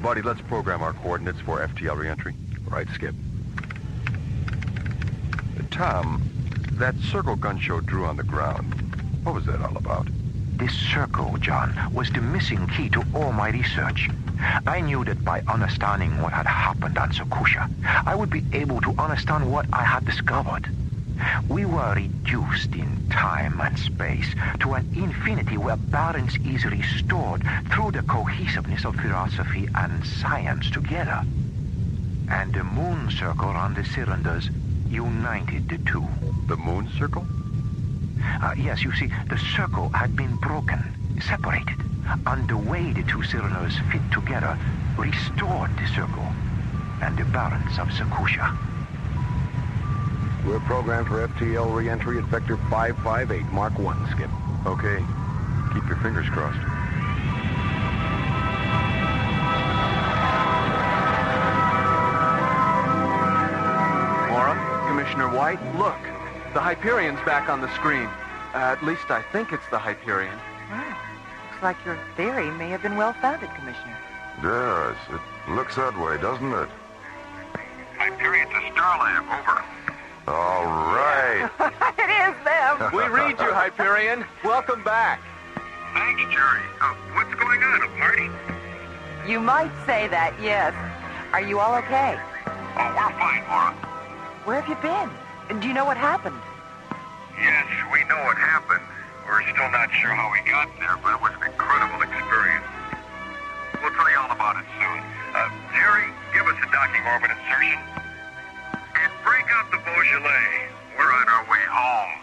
Buddy, let's program our coordinates for FTL reentry. Right, Skip. Tom, that circle Gunshow drew on the ground, what was that all about? This circle, John, was the missing key to all my research. I knew that by understanding what had happened on Sakusha, I would be able to understand what I had discovered. We were reduced in time and space to an infinity where balance is restored through the cohesiveness of philosophy and science together. And the moon circle on the cylinders united the two. The moon circle? Yes, you see, the circle had been broken, separated. And the way the two cylinders fit together restored the circle and the balance of Sakusha. We're programmed for FTL reentry at Vector 558, Mark 1, Skip. Okay. Keep your fingers crossed. Mora, Commissioner White, look. The Hyperion's back on the screen. At least I think it's the Hyperion. Wow. Looks like your theory may have been well-founded, Commissioner. Yes, it looks that way, doesn't it? Hyperion to Starlab, over. All right. It is them. We read you, Hyperion. Welcome back. Thanks, Jerry. What's going on, a party? You might say that, yes. Are you all okay? Oh, we're fine, Laura. Where have you been? Do you know what happened? Yes, we know what happened. We're still not sure how we got there, but it was an incredible experience. We'll tell you all about it soon. Jerry, give us a docking orbit insertion. And break out the Beaujolais. We're on our way home.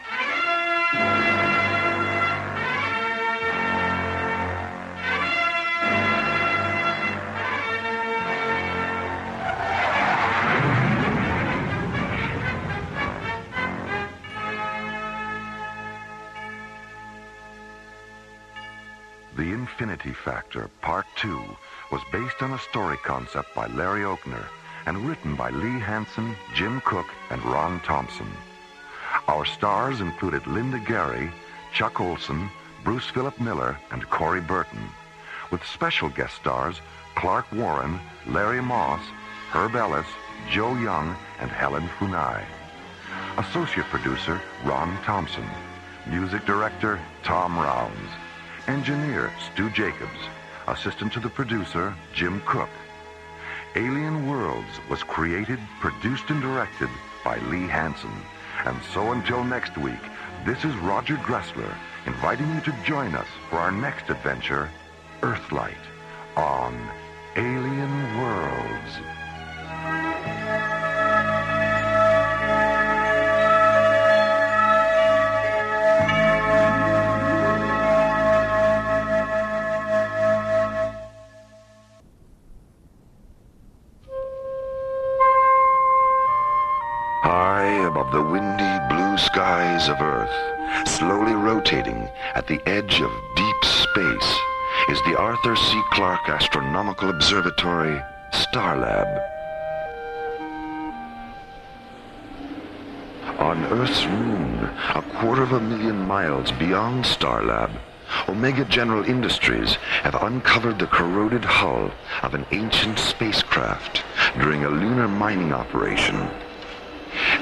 The Infinity Factor, Part 2, was based on a story concept by Larry Oakner and written by Lee Hansen, Jim Cook, and Ron Thompson. Our stars included Linda Gary, Chuck Olson, Bruce Philip Miller, and Corey Burton, with special guest stars Clark Warren, Larry Moss, Herb Ellis, Joe Young, and Helen Funai. Associate producer Ron Thompson. Music director Tom Rounds. Engineer Stu Jacobs. Assistant to the producer Jim Cook. Alien Worlds was created, produced, and directed by Lee Hansen. And so until next week, this is Roger Dressler inviting you to join us for our next adventure, Earthlight, on Alien Worlds. Above the windy blue skies of Earth, slowly rotating at the edge of deep space, is the Arthur C. Clarke Astronomical Observatory, Starlab. On Earth's moon, 250,000 miles beyond Starlab, Omega General Industries have uncovered the corroded hull of an ancient spacecraft during a lunar mining operation.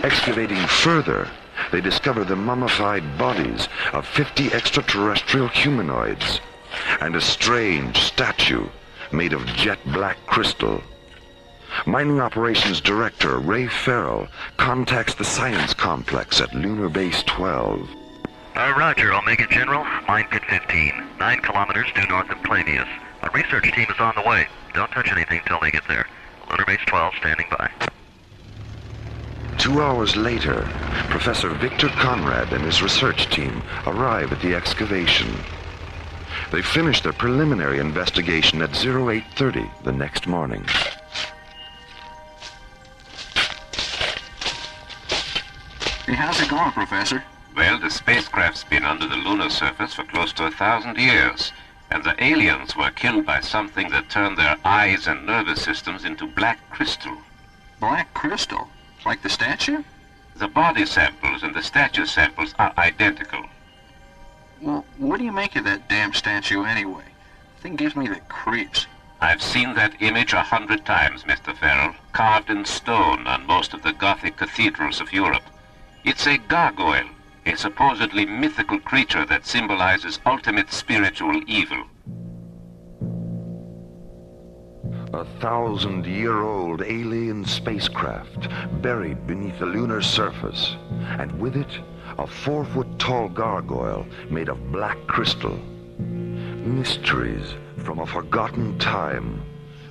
Excavating further, they discover the mummified bodies of 50 extraterrestrial humanoids and a strange statue made of jet black crystal. Mining Operations Director Ray Farrell contacts the science complex at Lunar Base 12. Roger, Omega General. Mine Pit 15, 9 kilometers due north of Planius. A research team is on the way. Don't touch anything till they get there. Lunar Base 12 standing by. 2 hours later, Professor Victor Conrad and his research team arrive at the excavation. They finish their preliminary investigation at 0830 the next morning. Hey, how's it going, Professor? Well, the spacecraft's been under the lunar surface for close to 1,000 years, and the aliens were killed by something that turned their eyes and nervous systems into black crystal. Black crystal? Like the statue? The body samples and the statue samples are identical. Well, what do you make of that damn statue anyway? The thing gives me the creeps. I've seen that image 100 times, Mr. Farrell, carved in stone on most of the Gothic cathedrals of Europe. It's a gargoyle, a supposedly mythical creature that symbolizes ultimate spiritual evil. 1,000-year-old alien spacecraft buried beneath the lunar surface, and with it, a 4-foot-tall gargoyle made of black crystal. Mysteries from a forgotten time,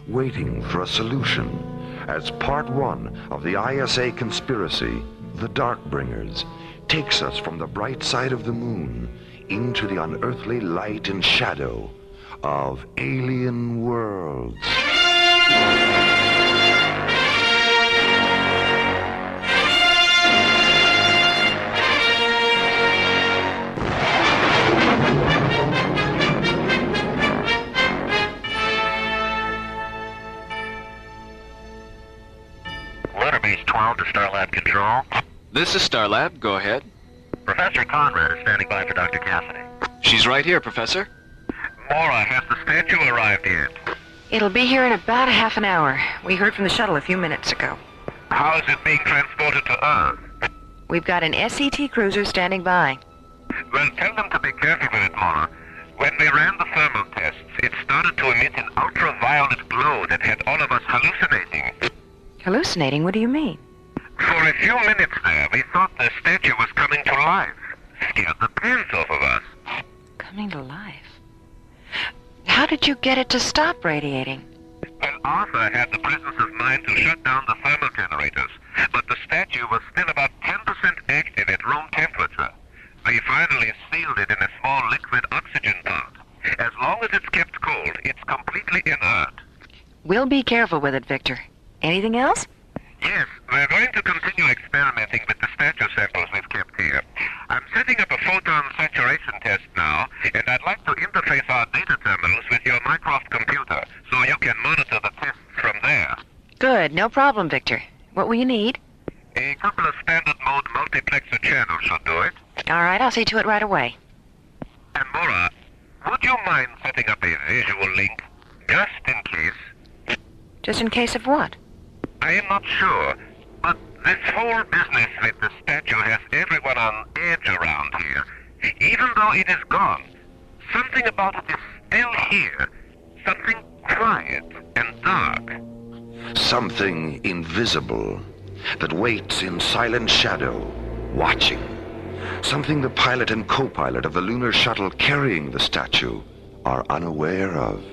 waiting for a solution, as part 1 of the ISA conspiracy, The Darkbringers, takes us from the bright side of the moon into the unearthly light and shadow of Alien Worlds. Lunar Base 12 to Starlab Control. This is Starlab. Go ahead. Professor Conrad is standing by for Dr. Cassidy. She's right here, Professor. Mora, has the statue arrived yet? It'll be here in about a half an hour. We heard from the shuttle a few minutes ago. How is it being transported to Earth? We've got an SET cruiser standing by. Well, tell them to be careful with it, Mora. When we ran the thermal tests, it started to emit an ultraviolet glow that had all of us hallucinating. Hallucinating? What do you mean? For a few minutes there, we thought the statue was coming to life. Scared the pants off of us. Coming to life? How did you get it to stop radiating? Well, Arthur had the presence of mind to shut down the thermal generators, but the statue was still about 10% active at room temperature. We finally sealed it in a small liquid oxygen pot. As long as it's kept cold, it's completely inert. We'll be careful with it, Victor. Anything else? Yes, we're going to continue experimenting with the statue samples we've kept here. I'm setting up a photon saturation test now, and I'd like to interface our data terminals with your Mycroft computer, so you can monitor the tests from there. Good, no problem, Victor. What will you need? A couple of standard mode multiplexer channels should do it. All right, I'll see to it right away. And Mora, would you mind setting up a visual link, just in case? Just in case of what? I am not sure, but this whole business with the statue has everyone on edge around here. Even though it is gone, something about it is still here. Something quiet and dark. Something invisible that waits in silent shadow, watching. Something the pilot and co-pilot of the lunar shuttle carrying the statue are unaware of.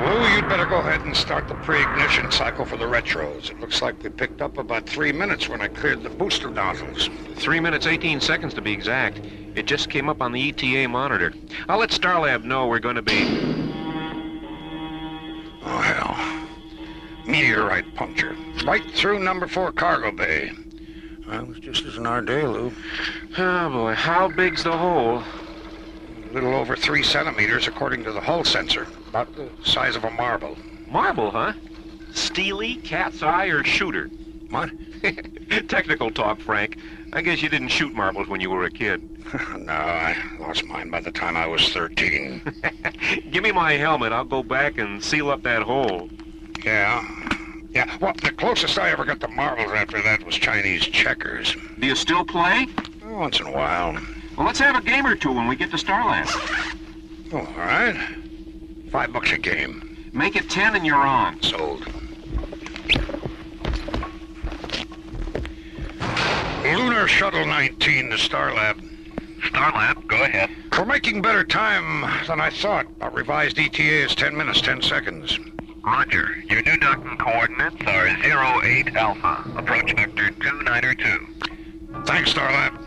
Lou, you'd better go ahead and start the pre-ignition cycle for the retros. It looks like we picked up about 3 minutes when I cleared the booster nozzles. 3 minutes, 18 seconds to be exact. It just came up on the ETA monitor. I'll let Starlab know we're going to be... Oh, hell. Meteorite puncture. Right through number 4 cargo bay. Well, it was just as in our day, Lou. Oh, boy. How big's the hole? A little over 3 centimeters, according to the hull sensor. About the size of a marble. Marble, huh? Steely, cat's eye, or shooter? What? Technical talk, Frank. I guess you didn't shoot marbles when you were a kid. No, I lost mine by the time I was 13. Give me my helmet. I'll go back and seal up that hole. Yeah. Well, the closest I ever got to marbles after that was Chinese checkers. Do you still play? Once in a while. Well, let's have a game or two when we get to Starland. Oh, all right. $5 a game. Make it 10 and you're on. Sold. Lunar Shuttle 19 to Starlab. Starlab, go ahead. We're making better time than I thought. Our revised ETA is 10 minutes, 10 seconds. Roger. Your new docking coordinates are 08 Alpha. Approach vector 2902. Thanks, Starlab.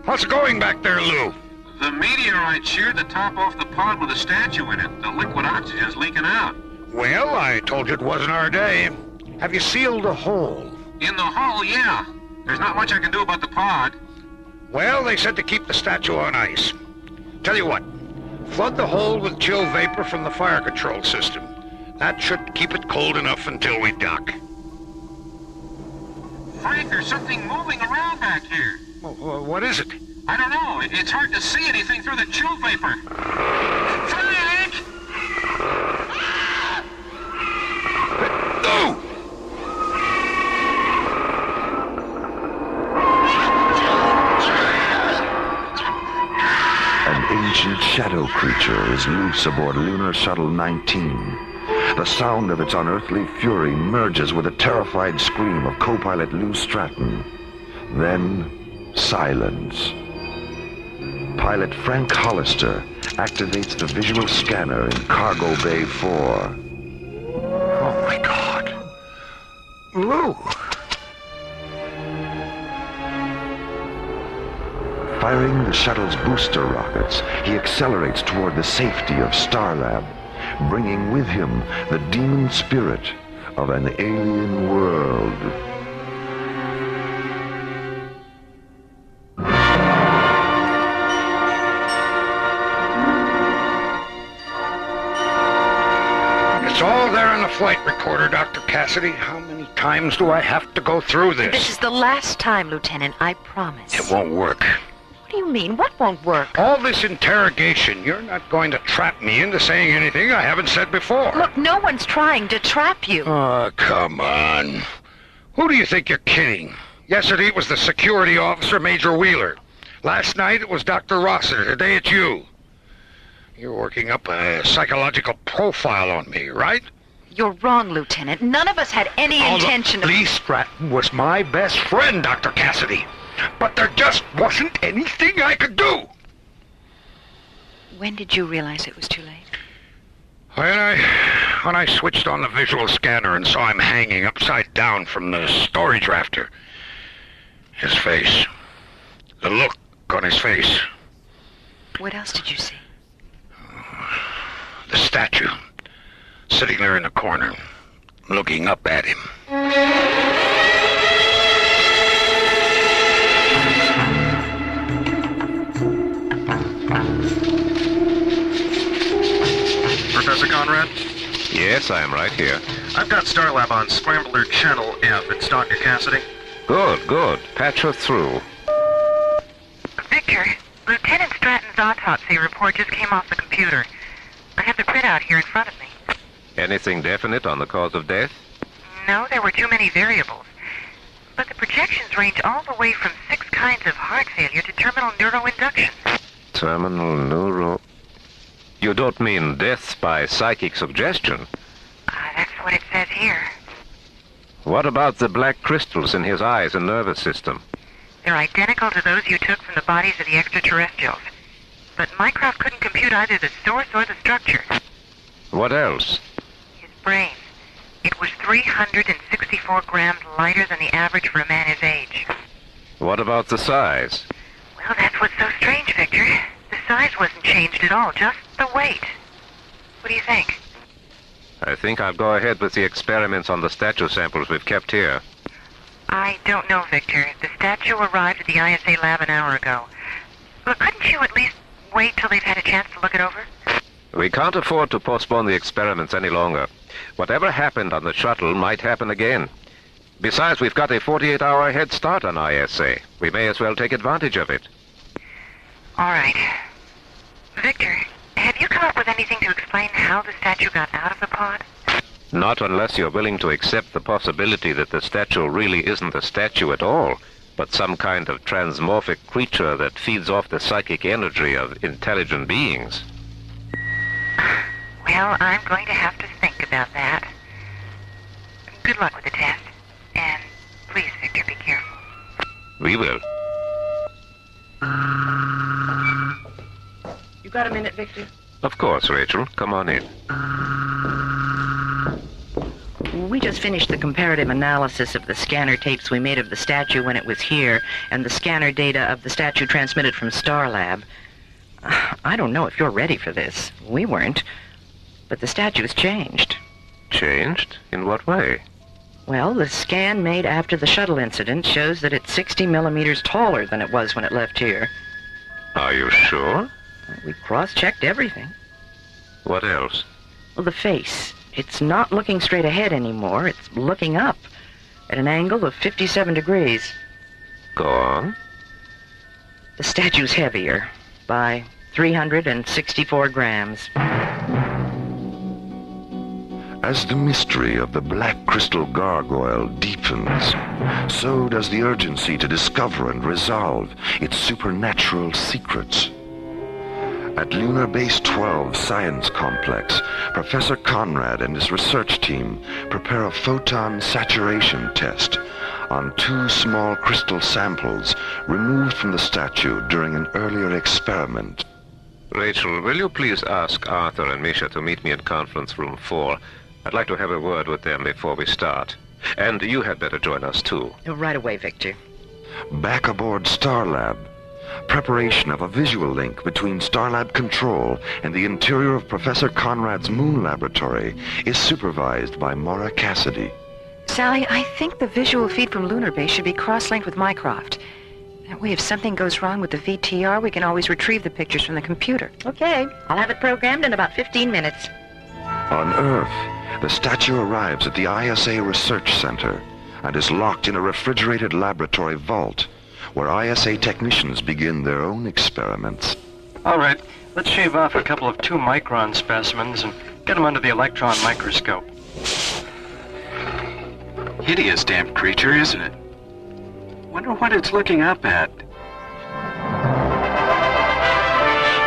How's it going back there, Lou? The meteorite sheared the top off the pod with a statue in it. The liquid oxygen's leaking out. Well, I told you it wasn't our day. Have you sealed the hole? In the hull, yeah. There's not much I can do about the pod. Well, they said to keep the statue on ice. Tell you what, flood the hole with chill vapor from the fire control system. That should keep it cold enough until we dock. Frank, there's something moving around back here. What is it? I don't know. It's hard to see anything through the chill vapor. Frank! No! An ancient shadow creature is loose aboard Lunar Shuttle 19. The sound of its unearthly fury merges with a terrified scream of co-pilot Lou Stratton. Then, silence. Pilot Frank Hollister activates the visual scanner in Cargo Bay 4. Oh, my God. Lou! Firing the shuttle's booster rockets, he accelerates toward the safety of Starlab, bringing with him the demon spirit of an alien world. It's all there in the flight recorder, Dr. Cassidy. How many times do I have to go through this? This is the last time, Lieutenant, I promise. It won't work. What do you mean? What won't work? All this interrogation, you're not going to trap me into saying anything I haven't said before. Look, no one's trying to trap you. Oh, come on. Who do you think you're kidding? Yesterday it was the security officer, Major Wheeler. Last night it was Dr. Rossiter. Today it's you. You're working up a psychological profile on me, right? You're wrong, Lieutenant. None of us had any intention of... Lee Stratton was my best friend, Dr. Cassidy. But there just wasn't anything I could do. When did you realize it was too late? When I switched on the visual scanner and saw him hanging upside down from the storage rafter. His face. The look on his face. What else did you see? The statue. Sitting there in the corner, looking up at him. Professor Conrad? Yes, I am right here. I've got Starlab on Scrambler Channel F. It's Dr. Cassidy. Good. Patch her through. Victor, Lieutenant Stratton's autopsy report just came off the computer. I have the printout here in front of me. Anything definite on the cause of death? No, there were too many variables. But the projections range all the way from 6 kinds of heart failure to terminal neuroinduction. Terminal neuro... You don't mean death by psychic suggestion? That's what it says here. What about the black crystals in his eyes and nervous system? They're identical to those you took from the bodies of the extraterrestrials. But Mycroft couldn't compute either the source or the structure. What else? His brain. It was 364 grams lighter than the average for a man his age. What about the size? Well, that's what's so strange, Victor. The size wasn't changed at all, just the weight. What do you think? I think I'll go ahead with the experiments on the statue samples we've kept here. I don't know, Victor. The statue arrived at the ISA lab an hour ago. Look, couldn't you at least wait till they've had a chance to look it over? We can't afford to postpone the experiments any longer. Whatever happened on the shuttle might happen again. Besides, we've got a 48-hour head start on ISA. We may as well take advantage of it. All right. Victor, have you come up with anything to explain how the statue got out of the pod? Not unless you're willing to accept the possibility that the statue really isn't a statue at all, but some kind of transmorphic creature that feeds off the psychic energy of intelligent beings. Well, I'm going to have to think about that. Good luck with the test. And please, Victor, be careful. We will. You got a minute, Victor? Of course, Rachel. Come on in. We just finished the comparative analysis of the scanner tapes we made of the statue when it was here, and the scanner data of the statue transmitted from Starlab. I don't know if you're ready for this. We weren't. But the statue's changed. Changed? In what way? Well, the scan made after the shuttle incident shows that it's 60 millimeters taller than it was when it left here. Are you sure? We cross-checked everything. What else? Well, the face. It's not looking straight ahead anymore. It's looking up at an angle of 57 degrees. Go on. The statue's heavier by 364 grams. As the mystery of the black crystal gargoyle deepens, so does the urgency to discover and resolve its supernatural secrets. At Lunar Base 12 Science Complex, Professor Conrad and his research team prepare a photon saturation test on 2 small crystal samples removed from the statue during an earlier experiment. Rachel, will you please ask Arthur and Misha to meet me in conference room 4? I'd like to have a word with them before we start. And you had better join us, too. Right away, Victor. Back aboard Starlab, preparation of a visual link between Starlab Control and the interior of Professor Conrad's moon laboratory is supervised by Maura Cassidy. Sally, I think the visual feed from Lunar Base should be cross-linked with Mycroft. That way, if something goes wrong with the VTR, we can always retrieve the pictures from the computer. Okay, I'll have it programmed in about 15 minutes. On Earth, the statue arrives at the ISA Research Center and is locked in a refrigerated laboratory vault, where ISA technicians begin their own experiments. All right, let's shave off a couple of 2-micron specimens and get them under the electron microscope. Hideous damn creature, isn't it? Wonder what it's looking up at.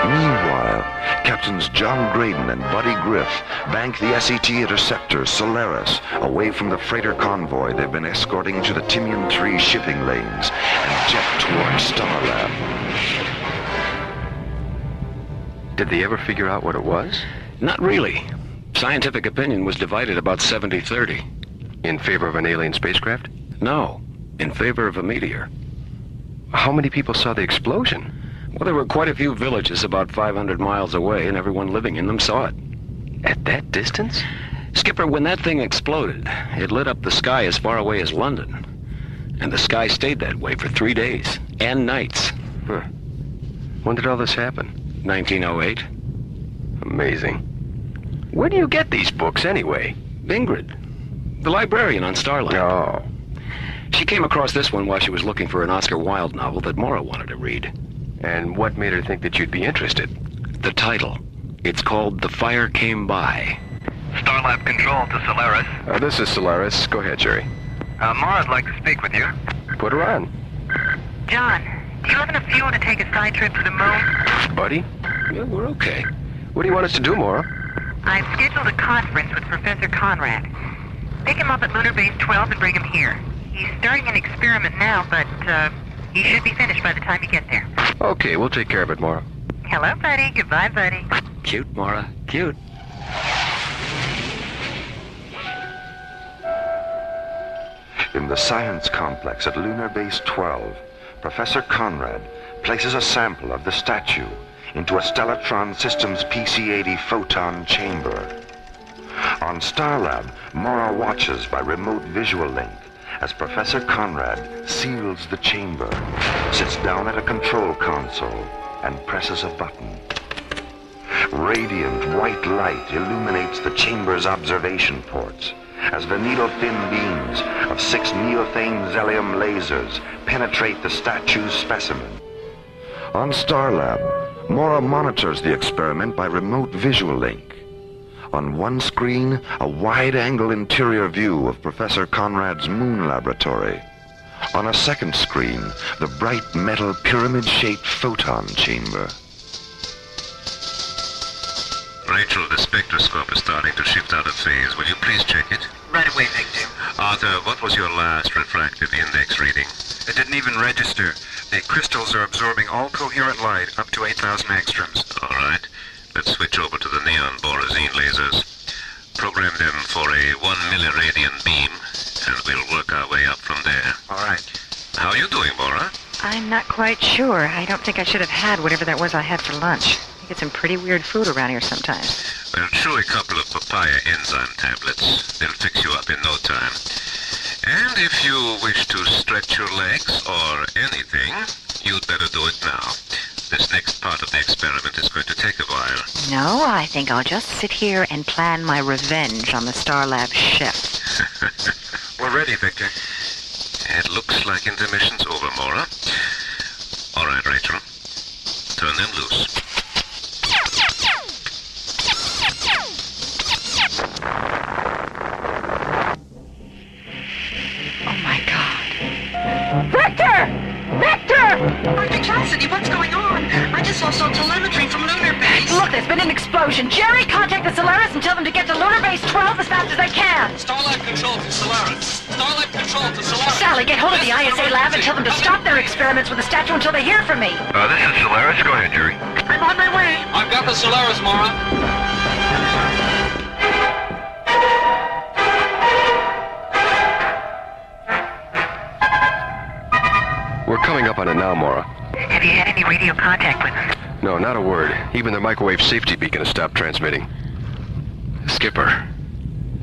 Meanwhile, Captains John Graydon and Buddy Griff bank the SET interceptor Solaris away from the freighter convoy they've been escorting to the Timian 3 shipping lanes and jet towards Starlab. Did they ever figure out what it was? Not really. Scientific opinion was divided about 70-30. In favor of an alien spacecraft? No, in favor of a meteor. How many people saw the explosion? Well, there were quite a few villages about 500 miles away, and everyone living in them saw it. At that distance? Skipper, when that thing exploded, it lit up the sky as far away as London. And the sky stayed that way for 3 days and nights. Huh. When did all this happen? 1908. Amazing. Where do you get these books, anyway? Ingrid, the librarian on Starlab. Oh. She came across this one while she was looking for an Oscar Wilde novel that Maura wanted to read. And what made her think that you'd be interested? The title. It's called The Fire Came By. Starlab Control to Solaris. This is Solaris. Go ahead, Jerry. Mara's like to speak with you. Put her on. John, do you have enough fuel to take a side trip to the moon? Buddy? Yeah, we're okay. What do you want us to do, Maura? I've scheduled a conference with Professor Conrad. Pick him up at Lunar Base 12 and bring him here. He's starting an experiment now, but he should be finished by the time you get there. Okay, we'll take care of it, Maura. Hello, buddy. Goodbye, buddy. Cute, Maura. Cute. In the science complex at Lunar Base 12, Professor Conrad places a sample of the statue into a Stellatron Systems PC-80 photon chamber. On Starlab, Maura watches by remote visual link as Professor Conrad seals the chamber, sits down at a control console, and presses a button. Radiant white light illuminates the chamber's observation ports as the needle-thin beams of 6 neothane Zelium lasers penetrate the statue's specimen. On Starlab, Maura monitors the experiment by remote visual link. On one screen, a wide-angle interior view of Professor Conrad's moon laboratory. On a second screen, the bright metal pyramid-shaped photon chamber. Rachel, the spectroscope is starting to shift out of phase. Will you please check it? Right away, Victor. Arthur, what was your last refractive index reading? It didn't even register. The crystals are absorbing all coherent light up to 8,000 angstroms. All right. Let's switch over to the neon borazine lasers. Program them for a 1 milliradian beam, and we'll work our way up from there. All right. How are you doing, Maura? I'm not quite sure. I don't think I should have had whatever that was I had for lunch. I get some pretty weird food around here sometimes. Well, chew a couple of papaya enzyme tablets. They'll fix you up in no time. And if you wish to stretch your legs or anything, you'd better do it now. This next part of the experiment is going to take a while. No, I think I'll just sit here and plan my revenge on the Starlab chef. We're ready, Victor. It looks like intermission's over, Maura. All right, Rachel. Turn them loose. Oh, my God. Victor! Victor! Arthur Cassidy, what's going on? I just saw some telemetry from Lunar Base. Look, there's been an explosion. Jerry, contact the Solaris and tell them to get to Lunar Base 12 as fast as they can. Starlab Control to Solaris. Starlab Control to Solaris. Sally, get hold of the ISA lab and tell them to stop their experiments with the statue until they hear from me. This is Solaris. Go ahead, Jerry. I'm on my way. I've got the Solaris, Maura. We're coming up on it now, Maura. Have you had any radio contact with them? No, not a word. Even their microwave safety beacon has stopped transmitting. Skipper,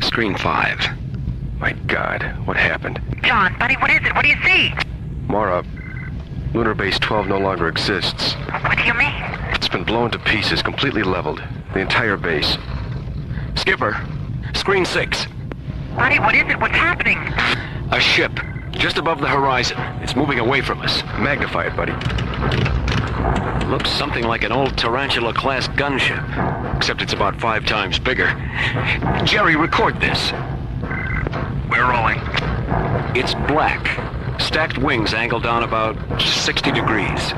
screen 5. My God, what happened? John, buddy, what is it? What do you see? Maura, Lunar Base 12 no longer exists. What do you mean? It's been blown to pieces, completely leveled. The entire base. Skipper, screen 6. Buddy, what is it? What's happening? A ship Just above the horizon. It's moving away from us. Magnify it, buddy. Looks something like an old Tarantula-class gunship, except it's about 5 times bigger. Jerry, record this. We're rolling. It's black. Stacked wings angled down about 60 degrees.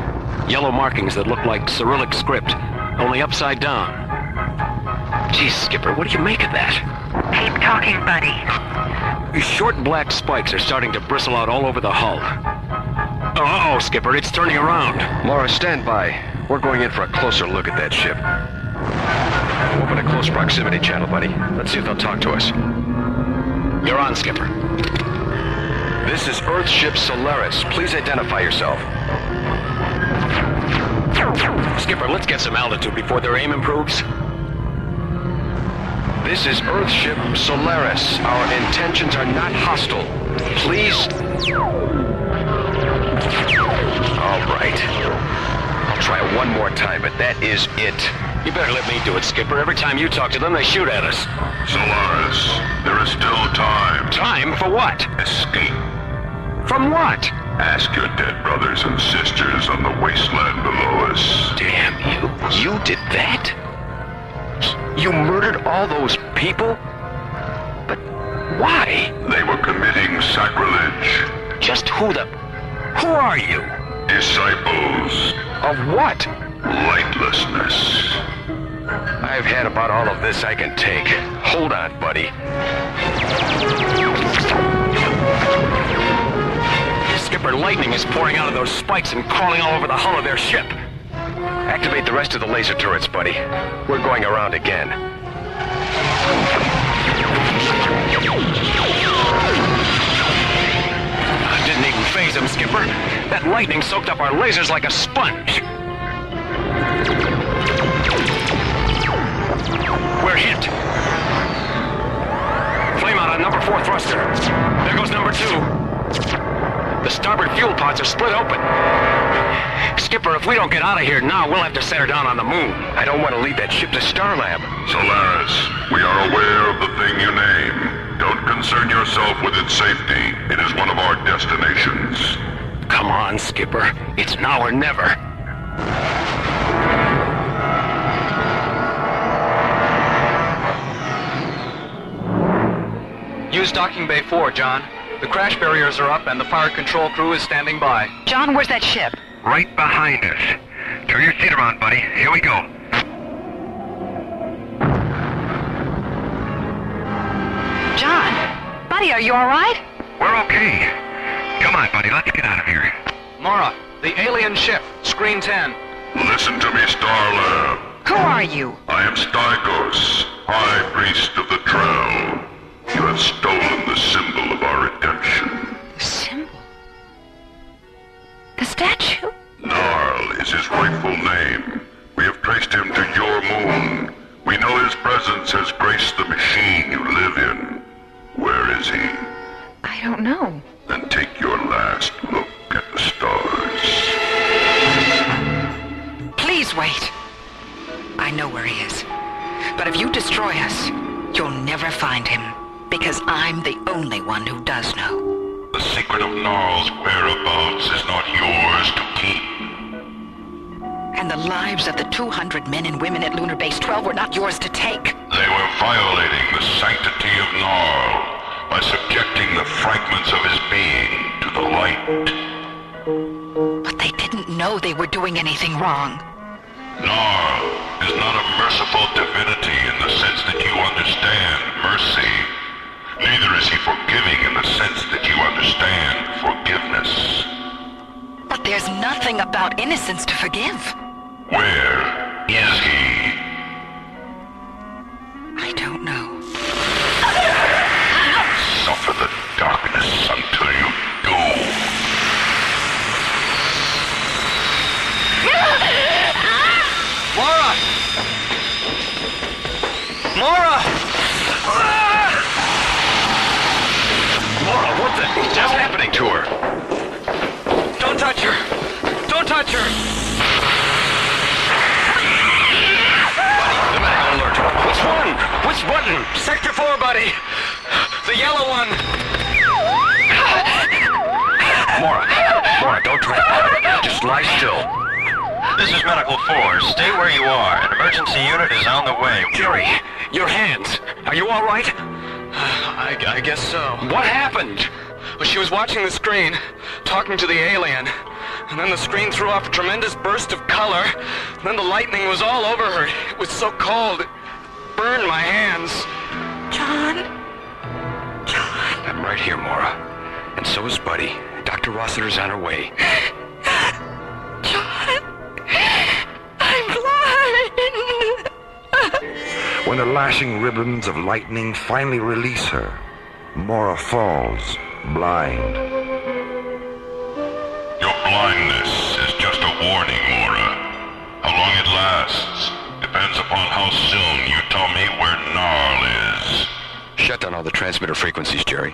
Yellow markings that look like Cyrillic script, only upside down. Geez, Skipper, what do you make of that? Keep talking, buddy. These short black spikes are starting to bristle out all over the hull. Uh-oh, Skipper, it's turning around. Laura, stand by. We're going in for a closer look at that ship. Open a close proximity channel, buddy. Let's see if they'll talk to us. You're on, Skipper. This is Earthship Solaris. Please identify yourself. Skipper, let's get some altitude before their aim improves. This is Earthship Solaris. Our intentions are not hostile. Please... All right. I'll try it one more time, but that is it. You better let me do it, Skipper. Every time you talk to them, they shoot at us. Solaris, there is still time. Time for what? Escape. From what? Ask your dead brothers and sisters on the wasteland below us. Damn you. You did that? You murdered all those people? But why? They were committing sacrilege. Just who are you? Disciples. Of what? Lightlessness. I've had about all of this I can take. Hold on, buddy. Skipper, lightning is pouring out of those spikes and crawling all over the hull of their ship. Activate the rest of the laser turrets, buddy. We're going around again. Didn't even phase them, Skipper. That lightning soaked up our lasers like a sponge. We're hit. Flame out on number 4 thruster. There goes number 2. The starboard fuel pods are split open. Skipper, if we don't get out of here now, we'll have to set her down on the moon. I don't want to leave that ship to Starlab. Solaris, we are aware of the thing you name. Don't concern yourself with its safety. It is one of our destinations. Come on, Skipper. It's now or never. Use docking bay 4, John. The crash barriers are up and the fire control crew is standing by. John, where's that ship? Right behind us. Turn your seat around, buddy. Here we go. John? Buddy, are you all right? We're okay. Come on, buddy. Let's get out of here. Mara, the alien ship, screen 10. Listen to me, Starlab. Who are you? I am Stygos, High Priest of the Trell. You have stolen the symbol of our redemption. The symbol? The statue? Narl is his rightful name. We have traced him to your moon. We know his presence has graced the machine you live in. Where is he? I don't know. Then take your last look at the stars. Please wait. I know where he is. But if you destroy us, you'll never find him. Because I'm the only one who does know. The secret of Narl's whereabouts is not yours to keep. And the lives of the 200 men and women at Lunar Base 12 were not yours to take. They were violating the sanctity of Narl by subjecting the fragments of his being to the light. But they didn't know they were doing anything wrong. Narl is not a merciful divinity in the sense that you understand mercy. Neither is he forgiving in the sense that you understand forgiveness. But there's nothing about innocence to forgive. Where is he? I don't know. Suffer the darkness until you do. Laura! Laura! Laura, what the hell's happening to her? Don't touch her! Don't touch her! Buddy, the medical alert. Which one? Which button? Sector 4, buddy! The yellow one! Mora, don't try. Just lie still. This is Medical 4. Stay where you are. An emergency unit is on the way. Jerry, your hands. Are you all right? I guess so. What happened? Well, she was watching the screen, talking to the alien. And then the screen threw off a tremendous burst of color. And then the lightning was all over her. It was so cold, it burned my hands. John? I'm right here, Mora. And so is Buddy. Dr. Rossiter's on her way. John? I'm blind! When the lashing ribbons of lightning finally release her, Mora falls, blind. Your blindness is just a warning, Mora. How long it lasts depends upon how soon you tell me where Gnarl is. Shut down all the transmitter frequencies, Jerry.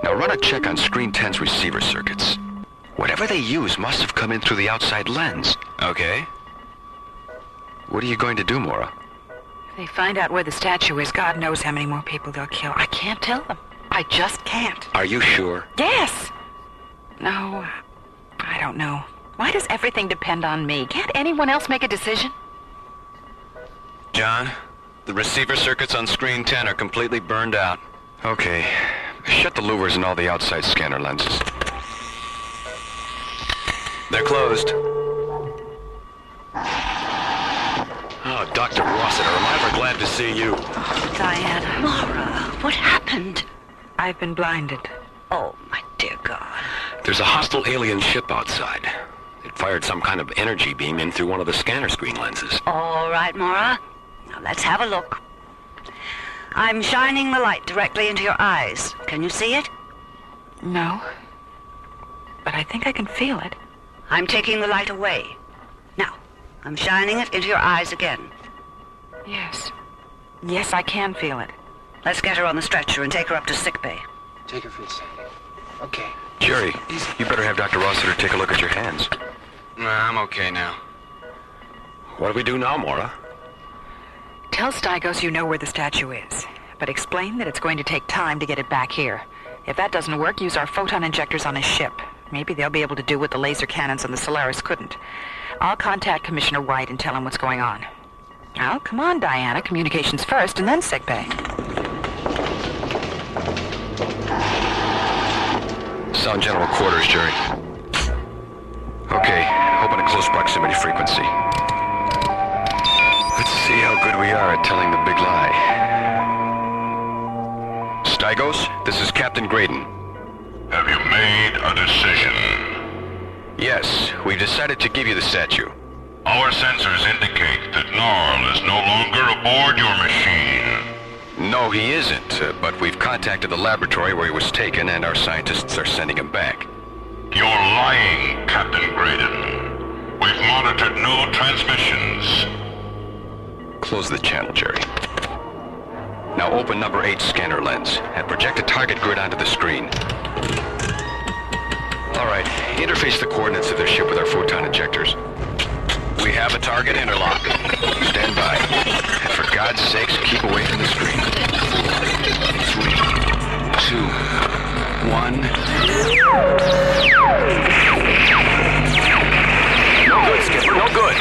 Now run a check on Screen 10's receiver circuits. Whatever they use must have come in through the outside lens. Okay. What are you going to do, Mora? If they find out where the statue is, God knows how many more people they'll kill. I can't tell them. I just can't. Are you sure? Yes. No, I don't know. Why does everything depend on me? Can't anyone else make a decision? John, the receiver circuits on Screen 10 are completely burned out. Okay. Shut the louvers and all the outside scanner lenses. They're closed. Oh, Dr. Rossiter, am I ever glad to see you. Diana. Mora, what happened? I've been blinded. Oh, my dear God. There's a hostile alien ship outside. It fired some kind of energy beam in through one of the scanner screen lenses. All right, Mora. Now let's have a look. I'm shining the light directly into your eyes. Can you see it? No. But I think I can feel it. I'm taking the light away. Now, I'm shining it into your eyes again. Yes. Yes, I can feel it. Let's get her on the stretcher and take her up to sickbay. Take her feet, Sandy. Okay. Jerry, you better have Dr. Rossiter take a look at your hands. Nah, I'm okay now. What do we do now, Mora? Tell Stygos you know where the statue is, but explain that it's going to take time to get it back here. If that doesn't work, use our photon injectors on his ship. Maybe they'll be able to do what the laser cannons on the Solaris couldn't. I'll contact Commissioner White and tell him what's going on. Now, come on, Diana. Communications first, and then sickbay. Sound General Quarters, Jerry. Okay, open a close proximity frequency. Let's see how good we are at telling the big lie. Stygos, this is Captain Graydon. Have you made a decision? Yes, we decided to give you the statue. Our sensors indicate that Gnarl is no longer aboard your machine. No, he isn't, but we've contacted the laboratory where he was taken, and our scientists are sending him back. You're lying, Captain Graydon. We've monitored no transmissions. Close the channel, Jerry. Now open number 8 scanner lens, and project a target grid onto the screen. All right, interface the coordinates of their ship with our photon injectors. We have a target interlock. Stand by. And for God's sakes, keep away from the screen. 4, 3, 2, 1. No good, Skipper, no good.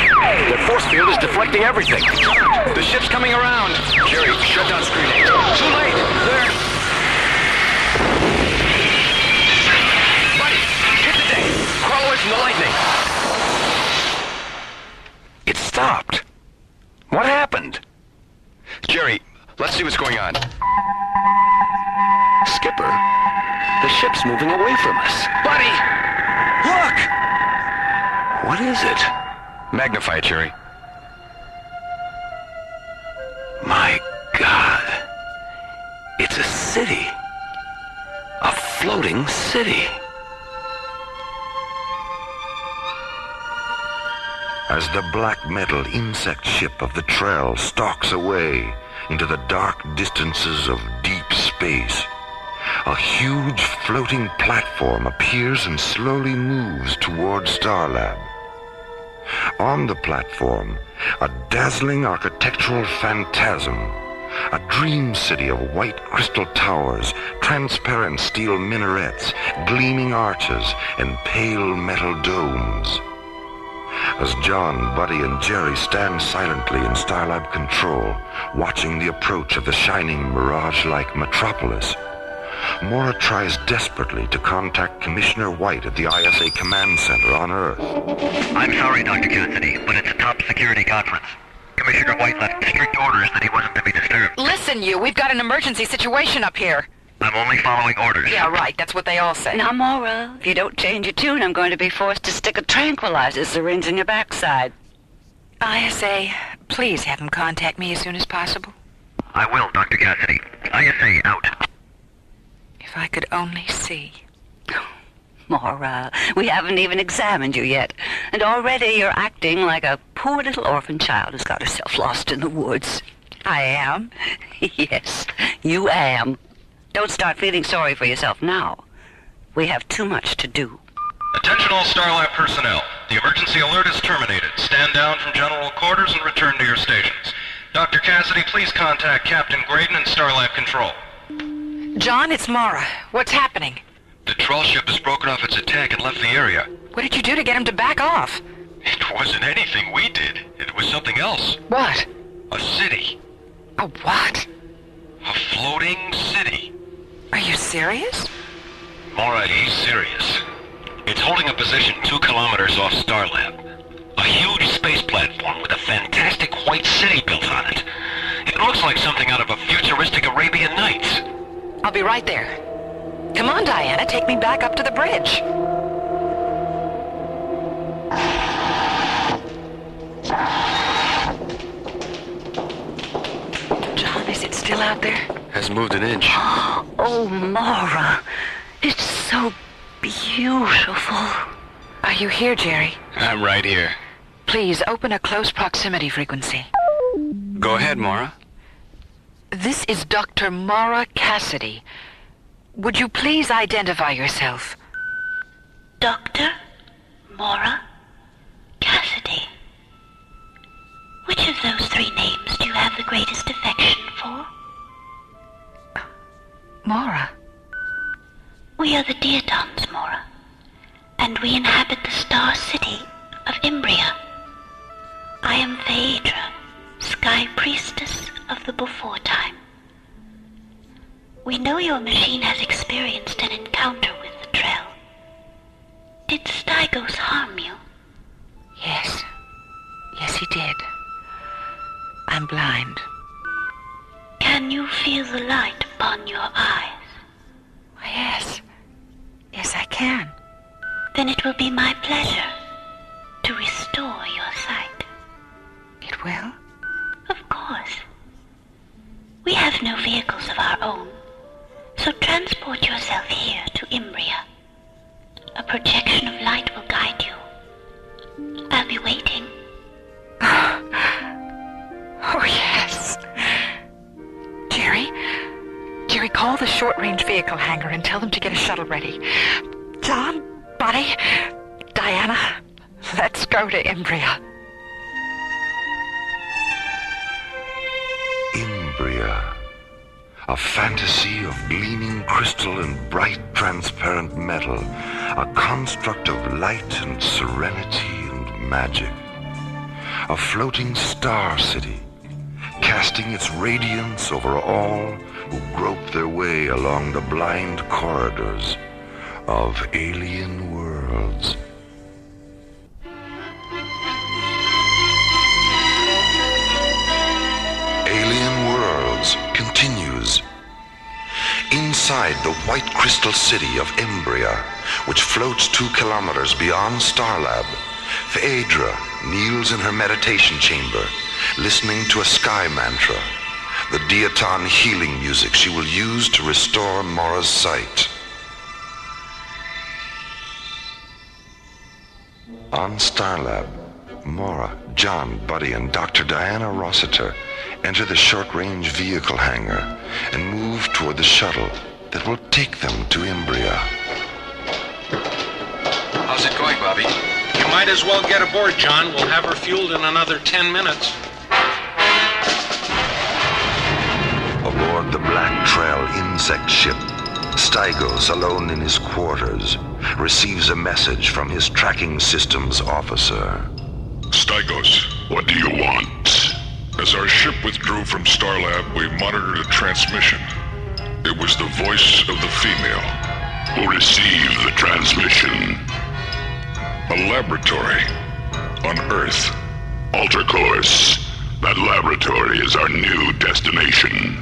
The force field is deflecting everything. The ship's coming around. Jerry, shut down screen 8. Too late. There. Buddy, hit the deck. Crawl away from the lightning. It stopped. What happened? Jerry, let's see what's going on. Skipper, the ship's moving away from us. Buddy! Look! What is it? Magnify it, Jerry. My God. It's a city. A floating city. As the black metal insect ship of the Trail stalks away into the dark distances of deep space, a huge floating platform appears and slowly moves toward Starlab. On the platform, a dazzling architectural phantasm, A dream city of white crystal towers, transparent steel minarets, gleaming arches, and pale metal domes. As John, Buddy, and Jerry stand silently in Starlab control, watching the approach of the shining mirage-like metropolis, Mora tries desperately to contact Commissioner White at the ISA Command Center on Earth. I'm sorry, Dr. Cassidy, but it's a top security conference. Commissioner White left strict orders that he wasn't to be disturbed. Listen, we've got an emergency situation up here. I'm only following orders. Yeah, right. That's what they all say. Now, Mora, if you don't change your tune, I'm going to be forced to stick a tranquilizer syringe in your backside. ISA, please have him contact me as soon as possible. I will, Dr. Cassidy. ISA out. If I could only see. Mora, we haven't even examined you yet, and already you're acting like a poor little orphan child who's got herself lost in the woods. I am? Yes, you am. Don't start feeling sorry for yourself now. We have too much to do. Attention all Starlab personnel. The emergency alert is terminated. Stand down from general quarters and return to your stations. Dr. Cassidy, please contact Captain Graydon and Starlab Control. John, it's Mara. What's happening? The troll ship has broken off its attack and left the area. What did you do to get him to back off? It wasn't anything we did. It was something else. What? A city. A what? A floating city. Are you serious? Mora, he's serious. It's holding a position 2 kilometers off Starlab. A huge space platform with a fantastic white city built on it. It looks like something out of a futuristic Arabian Nights. I'll be right there. Come on, Diana, take me back up to the bridge. John, is it still out there? Hasn't moved an inch. Oh, Mora, it's so beautiful. Are you here, Jerry? I'm right here. Please, open a close proximity frequency. Go ahead, Mora. This is Dr. Mara Cassidy. Would you please identify yourself? Dr. Mora Cassidy. Which of those 3 names do you have the greatest affection for? Mora. We are the Diatons, Mora, and we inhabit the star city of Imbria. I am Phaedra, Sky Priestess of the Before Time. We know your machine has experienced an encounter with the Trail. Did Stygos harm you? Yes. Yes, he did. I'm blind. Can you feel the light upon your eyes? Yes. Yes, I can. Then it will be my pleasure to restore your sight. It will? Of course. We have no vehicles of our own, so transport yourself here to Imbria. A projection of light will guide you. I'll be waiting. Oh, yes. Jerry, call the short-range vehicle hangar and tell them to get a shuttle ready. John, Buddy, Diana, let's go to Imbria. Imbria. A fantasy of gleaming crystal and bright transparent metal. A construct of light and serenity and magic. A floating star city, casting its radiance over all who grope their way along the blind corridors of alien worlds. Alien Worlds continues. Inside the white crystal city of Imbria, which floats 2 kilometers beyond Starlab, Phaedra kneels in her meditation chamber, listening to a sky mantra, the Diaton healing music she will use to restore Mora's sight. On Starlab, Mora, John, Buddy, and Dr. Diana Rossiter enter the short-range vehicle hangar and move toward the shuttle that will take them to Imbria. How's it going, Bobby? You might as well get aboard, John. We'll have her fueled in another 10 minutes. Black Trail insect ship, Stygos, alone in his quarters, receives a message from his tracking systems officer. Stygos, what do you want? As our ship withdrew from Starlab, we monitored a transmission. It was the voice of the female. Who received the transmission? A laboratory on Earth. Alter course. That laboratory is our new destination.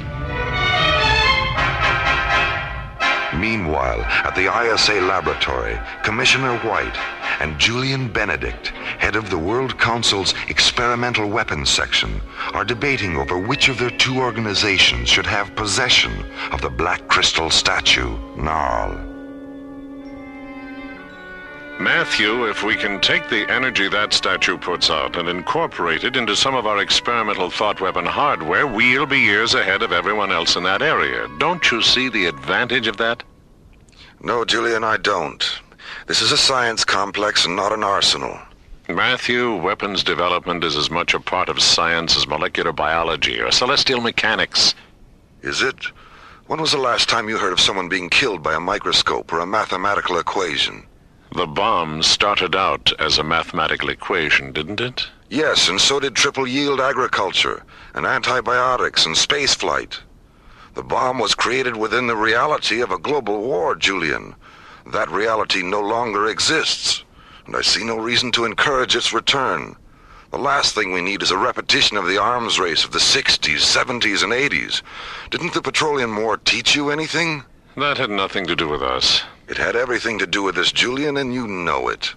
Meanwhile, at the ISA laboratory, Commissioner White and Julian Benedict, head of the World Council's Experimental Weapons Section, are debating over which of their two organizations should have possession of the Black Crystal statue, Gnarl. Matthew, if we can take the energy that statue puts out and incorporate it into some of our experimental thought weapon hardware, we'll be years ahead of everyone else in that area. Don't you see the advantage of that? No, Julian, I don't. This is a science complex and not an arsenal. Matthew, weapons development is as much a part of science as molecular biology or celestial mechanics. Is it? When was the last time you heard of someone being killed by a microscope or a mathematical equation? The bomb started out as a mathematical equation, didn't it? Yes, and so did triple-yield agriculture, and antibiotics, and spaceflight. The bomb was created within the reality of a global war, Julian. That reality no longer exists, and I see no reason to encourage its return. The last thing we need is a repetition of the arms race of the 60s, 70s, and 80s. Didn't the Petroleum War teach you anything? That had nothing to do with us. It had everything to do with this, Julian, and you know it.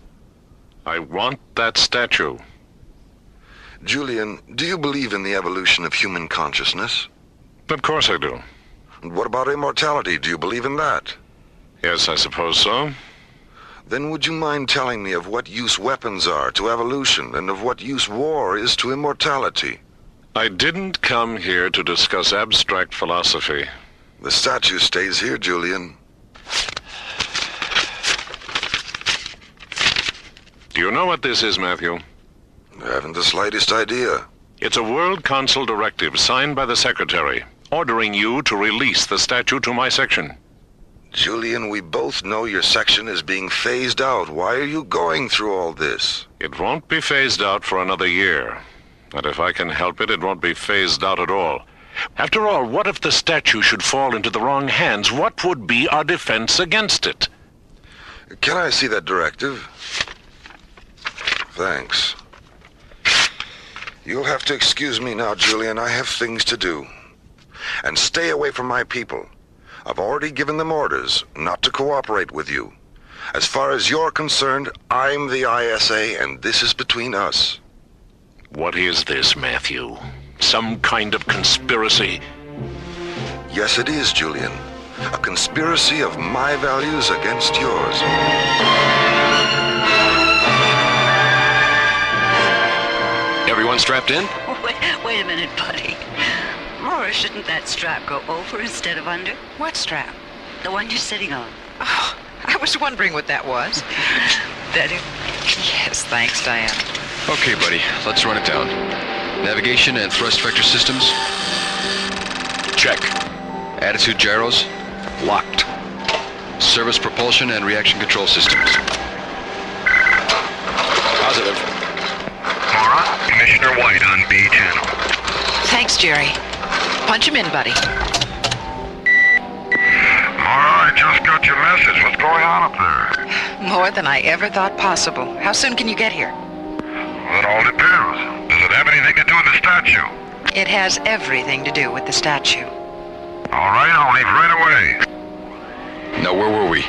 I want that statue. Julian, do you believe in the evolution of human consciousness? Of course I do. And what about immortality? Do you believe in that? Yes, I suppose so. Then would you mind telling me of what use weapons are to evolution and of what use war is to immortality? I didn't come here to discuss abstract philosophy. The statue stays here, Julian. Do you know what this is, Matthew? I haven't the slightest idea. It's a World Council directive signed by the Secretary, ordering you to release the statue to my section. Julian, we both know your section is being phased out. Why are you going through all this? It won't be phased out for another year. And if I can help it, it won't be phased out at all. After all, what if the statue should fall into the wrong hands? What would be our defense against it? Can I see that directive? Thanks. You'll have to excuse me now, Julian. I have things to do. And stay away from my people. I've already given them orders not to cooperate with you. As far as you're concerned, I'm the ISA, and this is between us. What is this, Matthew? Some kind of conspiracy? Yes, it is, Julian. A conspiracy of my values against yours. Everyone strapped in? Wait a minute, buddy. Laura, shouldn't that strap go over instead of under? What strap? The one you're sitting on. Oh, I was wondering what that was. Better? Yes, thanks, Diane. Okay, buddy, let's run it down. Navigation and thrust vector systems? Check. Attitude gyros? Locked. Service propulsion and reaction control systems? Positive. Mara, Commissioner White on B channel. Thanks, Jerry. Punch him in, buddy. Mara, I just got your message. What's going on up there? More than I ever thought possible. How soon can you get here? That all depends. Does it have anything to do with the statue? It has everything to do with the statue. All right, I'll leave right away. Now, where were we?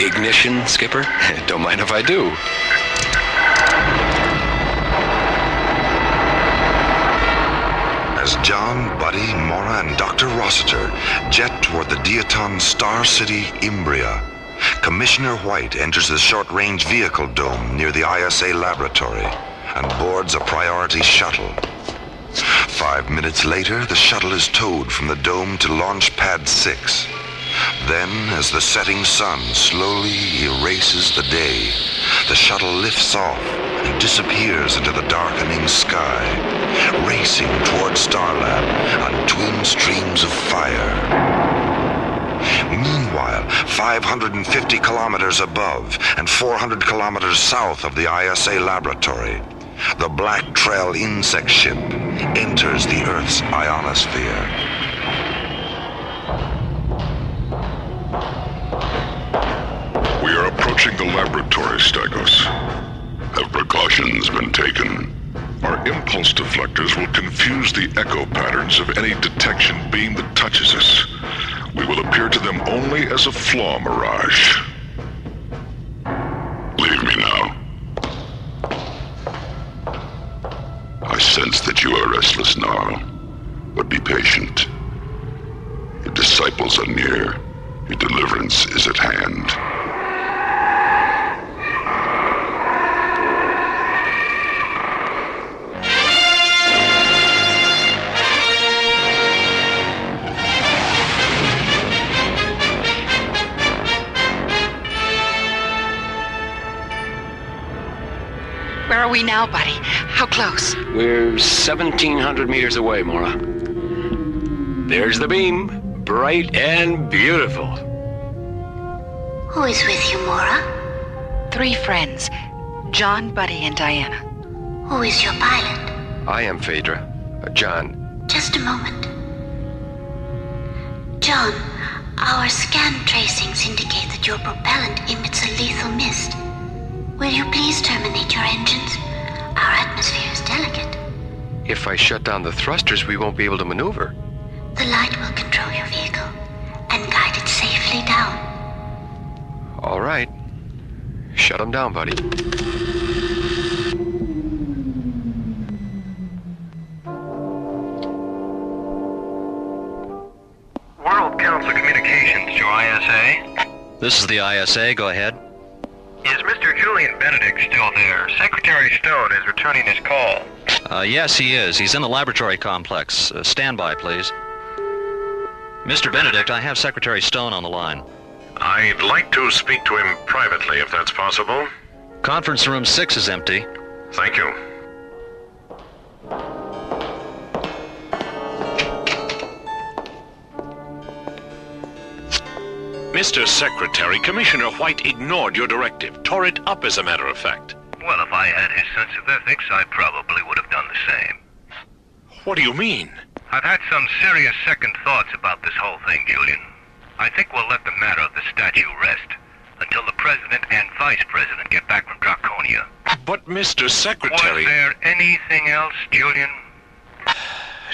Ignition, Skipper? Don't mind if I do. As John, Buddy, Mora, and Dr. Rossiter jet toward the Diaton Star City, Imbria, Commissioner White enters the short-range vehicle dome near the ISA laboratory and boards a priority shuttle. 5 minutes later, the shuttle is towed from the dome to Launch Pad 6. Then, as the setting sun slowly erases the day, the shuttle lifts off and disappears into the darkening sky, racing toward Starlab on twin streams of fire. Meanwhile, 550 kilometers above and 400 kilometers south of the ISA laboratory, the Black Trail insect ship enters the Earth's ionosphere. We are approaching the laboratory, Stygos. Have precautions been taken? Our impulse deflectors will confuse the echo patterns of any detection beam that touches us. We will appear to them only as a flaw mirage. Leave me now. I sense that you are restless, Gnarl, but be patient. Your disciples are near. Your deliverance is at hand. Where are we now, buddy? How close? We're 1,700 meters away, Mora. There's the beam, bright and beautiful. Who is with you, Mora? 3 friends, John, Buddy, and Diana. Who is your pilot? I am Phaedra. John. Just a moment. John, our scan tracings indicate that your propellant emits a lethal mist. Will you please terminate your engines? Our atmosphere is delicate. If I shut down the thrusters, we won't be able to maneuver. The light will control your vehicle and guide it safely down. All right. Shut them down, buddy. World Council Communications to ISA. This is the ISA. Go ahead. Is Mr. Julian Benedict still there? Secretary Stone is returning his call. Yes, he is. He's in the laboratory complex. Stand by, please. Mr. Benedict, I have Secretary Stone on the line. I'd like to speak to him privately, if that's possible. Conference room 6 is empty. Thank you. Mr. Secretary, Commissioner White ignored your directive, tore it up as a matter of fact. Well, if I had his sense of ethics, I probably would have done the same. What do you mean? I've had some serious second thoughts about this whole thing, Julian. I think we'll let the matter of the statue rest until the President and Vice President get back from Draconia. But, Mr. Secretary... Was there anything else, Julian?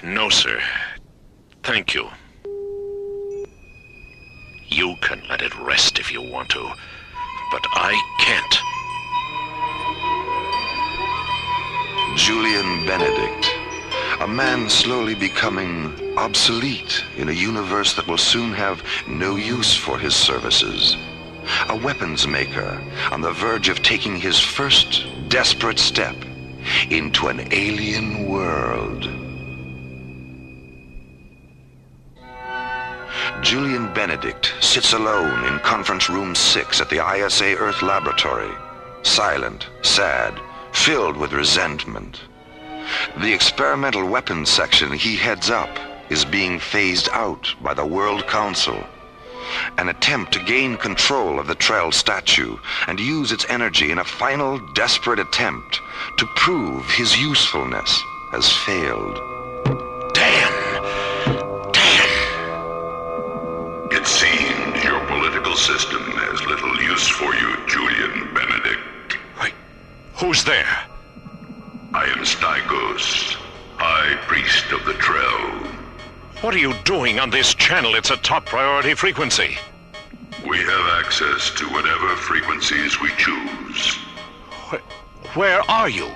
No, sir. Thank you. You can let it rest if you want to, but I can't. Julian Benedict, a man slowly becoming obsolete in a universe that will soon have no use for his services. A weapons maker on the verge of taking his first desperate step into an alien world. Julian Benedict sits alone in conference room 6 at the ISA Earth laboratory, silent, sad, filled with resentment. The experimental weapons section he heads up is being phased out by the World Council. An attempt to gain control of the Trail statue and use its energy in a final desperate attempt to prove his usefulness has failed. It seems your political system has little use for you, Julian Benedict. Wait, who's there? I am Stygos, High Priest of the Trail. What are you doing on this channel? It's a top priority frequency. We have access to whatever frequencies we choose. Where are you?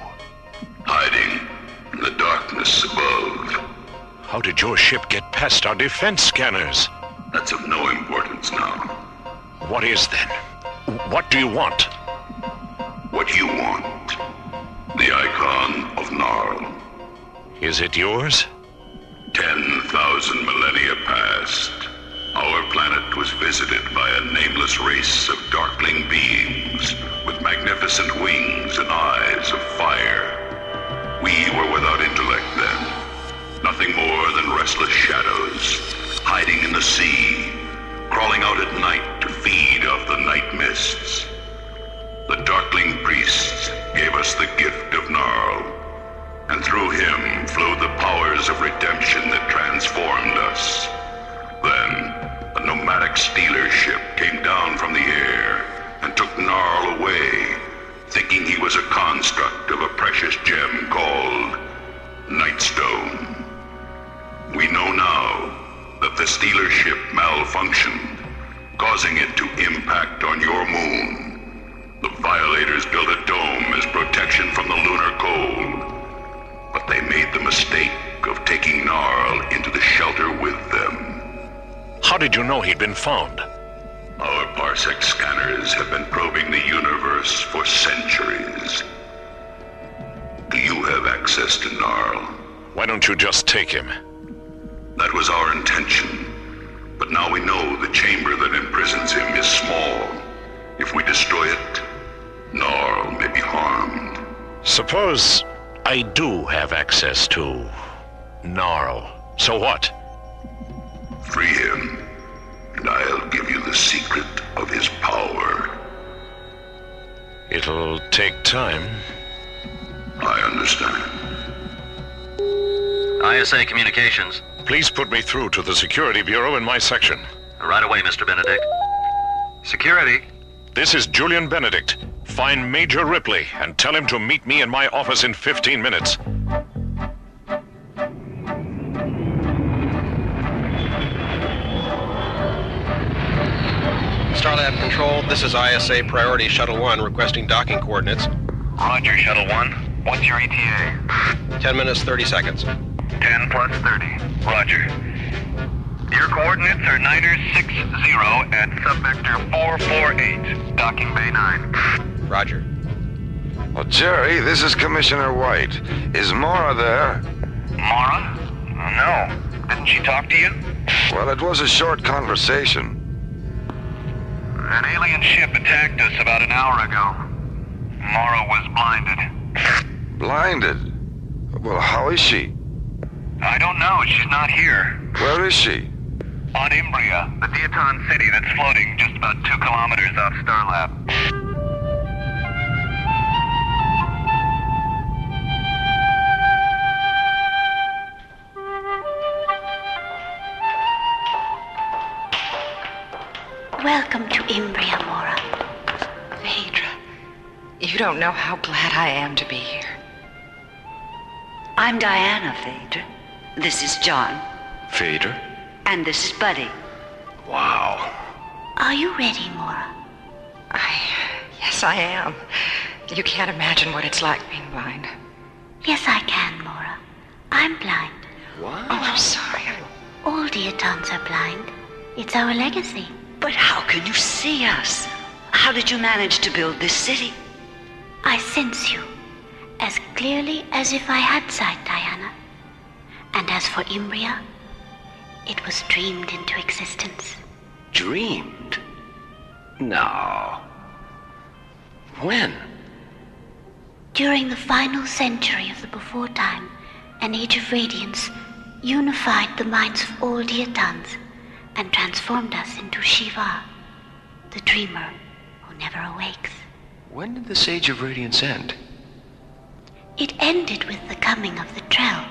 Hiding in the darkness above. How did your ship get past our defense scanners? That's of no importance now. What is then? What do you want? What you want. The icon of Gnarl. Is it yours? 10,000 millennia past. Our planet was visited by a nameless race of darkling beings with magnificent wings and eyes of fire. We were without intellect then, nothing more than restless shadows, hiding in the sea, crawling out at night to feed off the night mists. The Darkling priests gave us the gift of Gnarl, and through him flowed the powers of redemption that transformed us. Then, a nomadic stealer ship came down from the air and took Gnarl away, thinking he was a construct of a precious gem called Nightstone. We know now that the stealer ship malfunctioned, causing it to impact on your moon. The violators built a dome as protection from the lunar cold, but they made the mistake of taking Gnarl into the shelter with them. How did you know he'd been found? Our parsec scanners have been probing the universe for centuries. Do you have access to Gnarl? Why don't you just take him? That was our intention. But now we know the chamber that imprisons him is small. If we destroy it, Gnarl may be harmed. Suppose I do have access to Gnarl. So what? Free him, and I'll give you the secret of his power. It'll take time. I understand. ISA Communications. Please put me through to the Security Bureau in my section. Right away, Mr. Benedict. Security. This is Julian Benedict. Find Major Ripley and tell him to meet me in my office in 15 minutes. Starlab Control, this is ISA Priority Shuttle 1 requesting docking coordinates. Roger, Shuttle 1. What's your ETA? 10 minutes, 30 seconds. 10 plus 30. Roger. Your coordinates are Niner 60 at subvector 448, docking bay 9. Roger. Well, Jerry, this is Commissioner White. Is Mara there? Mara? No. Didn't she talk to you? Well, it was a short conversation. An alien ship attacked us about an hour ago. Mara was blinded. Blinded? Well, how is she? I don't know. She's not here. Where is she? On Imbria, the Diaton city that's floating just about 2 kilometers off Starlab. Welcome to Imbria, Mora. Phaedra, you don't know how glad I am to be here. I'm Diana, Phaedra. This is John. Phaedra? And this is Buddy. Wow. Are you ready, Mora? Yes, I am. You can't imagine what it's like being blind. Yes, I can, Mora. I'm blind. What? Oh, I'm sorry. All Diatons are blind. It's our legacy. But how can you see us? How did you manage to build this city? I sense you, as clearly as if I had sight, Diana. And as for Imbria, it was dreamed into existence. Dreamed? No. When? During the final century of the before time, an age of radiance unified the minds of all Diatons and transformed us into Shiva, the dreamer who never awakes. When did this age of radiance end? It ended with the coming of the Trell.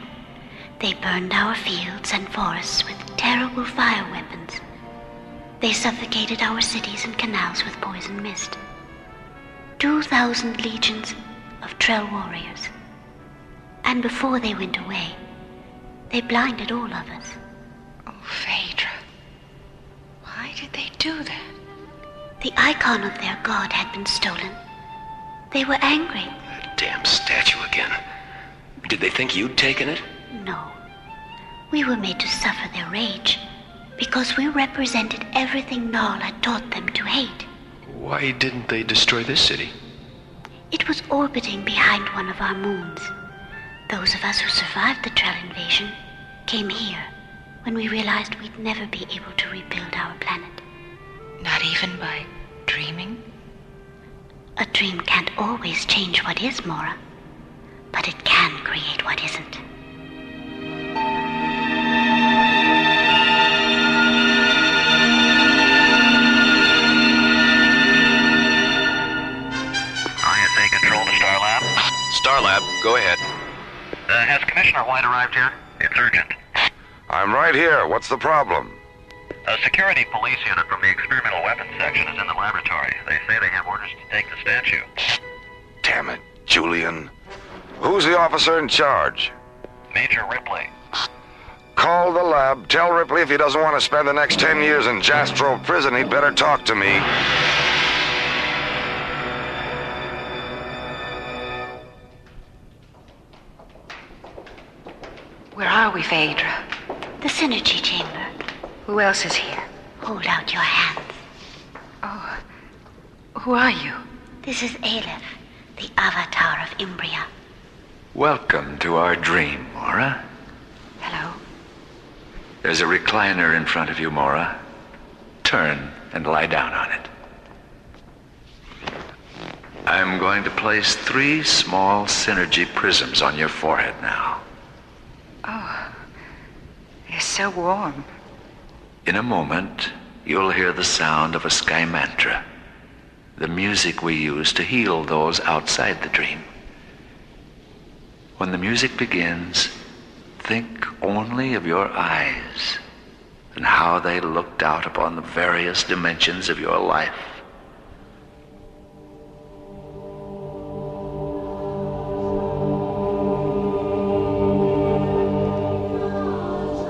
They burned our fields and forests with terrible fire weapons. They suffocated our cities and canals with poison mist. 2,000 legions of Trell warriors. And before they went away, they blinded all of us. Oh, Phaedra. Why did they do that? The icon of their god had been stolen. They were angry. That damn statue again. Did they think you'd taken it? No. We were made to suffer their rage because we represented everything Nal had taught them to hate. Why didn't they destroy this city? It was orbiting behind one of our moons. Those of us who survived the Trell invasion came here when we realized we'd never be able to rebuild our planet. Not even by dreaming? A dream can't always change what is, Mora, but it can create what isn't. ISA control to Starlab. Starlab, go ahead. Has Commissioner White arrived here? It's urgent. I'm right here. What's the problem? A security police unit from the experimental weapons section is in the laboratory. They say they have orders to take the statue. Damn it, Julian. Who's the officer in charge? Major Ripley. Call the lab. Tell Ripley if he doesn't want to spend the next 10 years in Jastrow prison, he'd better talk to me. Where are we, Phaedra? The Synergy Chamber. Who else is here? Hold out your hands. Oh, who are you? This is Aleph, the avatar of Imbria. Welcome to our dream, Mora. Hello. There's a recliner in front of you, Mora. Turn and lie down on it. I'm going to place 3 small Synergy prisms on your forehead now. Oh, they're so warm. In a moment, you'll hear the sound of a sky mantra, the music we use to heal those outside the dream. When the music begins, think only of your eyes and how they looked out upon the various dimensions of your life.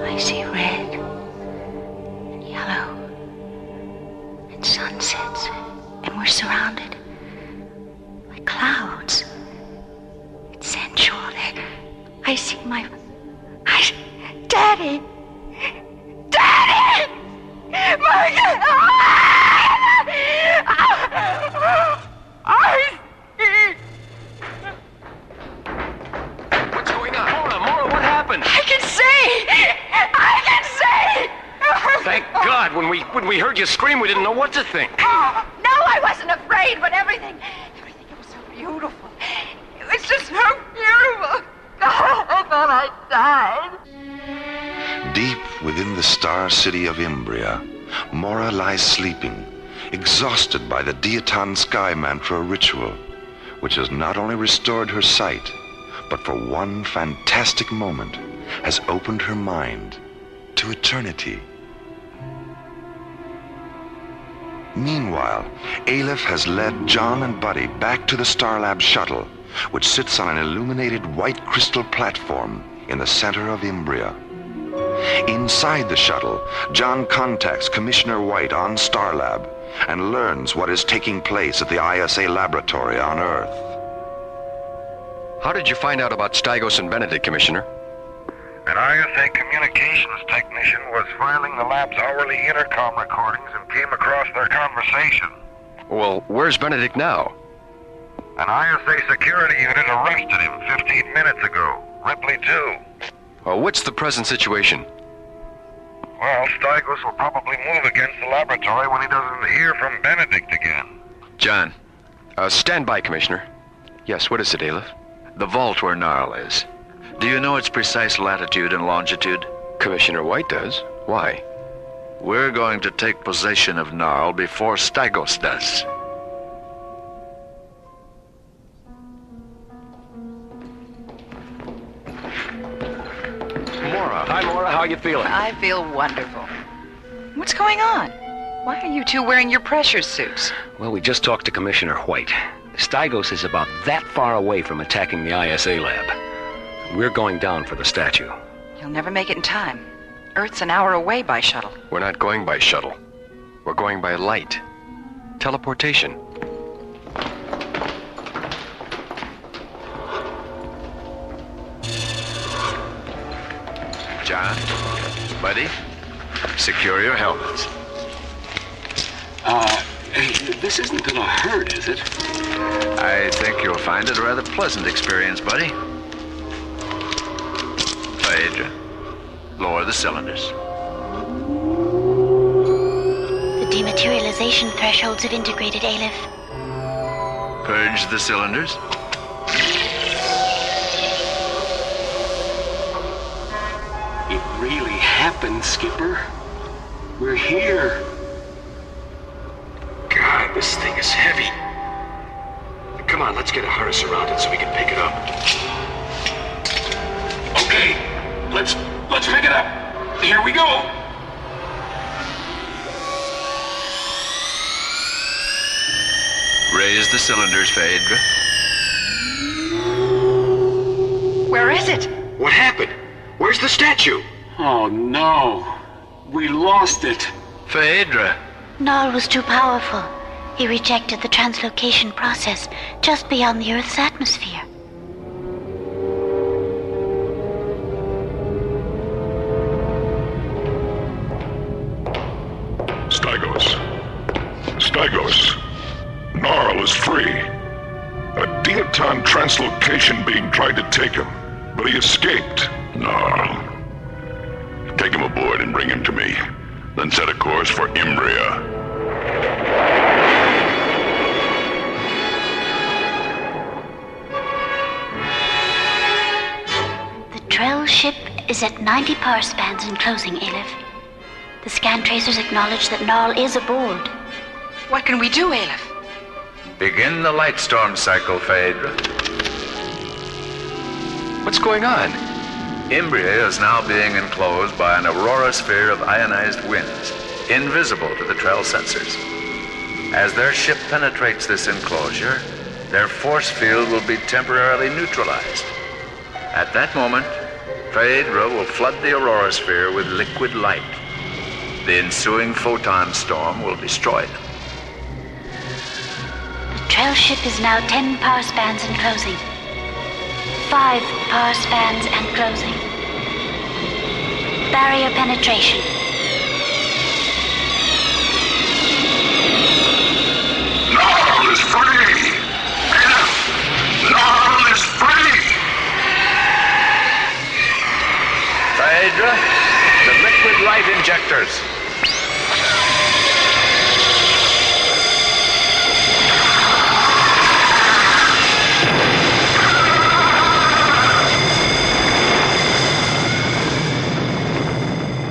I see red and yellow and sunsets, and we're surrounded by clouds. It's sensual. I see Daddy! Daddy! What's going on? Mora, what happened? I can see! Thank God. When we heard you scream, we didn't know what to think. Oh, no, I wasn't afraid, but everything, it was so beautiful. It was just so beautiful. I thought I died. Deep within the star city of Imbria, Mora lies sleeping, exhausted by the Diaton Sky Mantra ritual, which has not only restored her sight, but for one fantastic moment has opened her mind to eternity. Meanwhile, Aleph has led John and Buddy back to the Starlab shuttle, which sits on an illuminated white crystal platform in the center of Imbria. Inside the shuttle, John contacts Commissioner White on Starlab and learns what is taking place at the ISA laboratory on Earth. How did you find out about Stygos and Benedict, Commissioner? An ISA communications technician was filing the lab's hourly intercom recordings and came across their conversation. Well, where's Benedict now? An ISA security unit arrested him 15 minutes ago. Ripley, too. What's the present situation? Well, Stygos will probably move against the laboratory when he doesn't hear from Benedict again. John. Stand by, Commissioner. Yes, what is it, Aleph? The vault where Gnarl is. Do you know its precise latitude and longitude? Commissioner White does. Why? We're going to take possession of Gnarl before Stygos does. Mora. Hi, Mora. How are you feeling? I feel wonderful. What's going on? Why are you two wearing your pressure suits? Well, we just talked to Commissioner White. Stygos is about that far away from attacking the ISA lab. We're going down for the statue. You'll never make it in time. Earth's an hour away by shuttle. We're not going by shuttle. We're going by light. Teleportation. John, Buddy, secure your helmets. This isn't gonna hurt, is it? I think you'll find it a rather pleasant experience, Buddy. Phaedra, lower the cylinders. The dematerialization thresholds have integrated, Aleph. Purge the cylinders. It really happened, Skipper. We're here. God, this thing is heavy. Come on, let's get a harness around it so we can pick it up. Okay, let's pick it up. Here we go. Raise the cylinders, Phaedra. Where is it? What happened? Where's the statue? Oh, no. We lost it. Phaedra. Nile was too powerful. He rejected the translocation process just beyond the Earth's atmosphere. Stygos. Gnarl is free. A Deaton translocation being tried to take him, but he escaped. Gnarl. Take him aboard and bring him to me. Then set a course for Imbria. The Trell ship is at 90 power spans and closing, Aleph. The scan tracers acknowledge that Gnarl is aboard. What can we do, Aleph? Begin the light storm cycle, Phaedra. What's going on? Imbria is now being enclosed by an aurora sphere of ionized winds, invisible to the Trell sensors. As their ship penetrates this enclosure, their force field will be temporarily neutralized. At that moment, Phaedra will flood the aurora sphere with liquid light. The ensuing photon storm will destroy them. The Trell ship is now 10 power spans and closing. 5 power spans and closing. Barrier penetration. Gnarl is free! Gnarl is free! Phaedra, the liquid light injectors.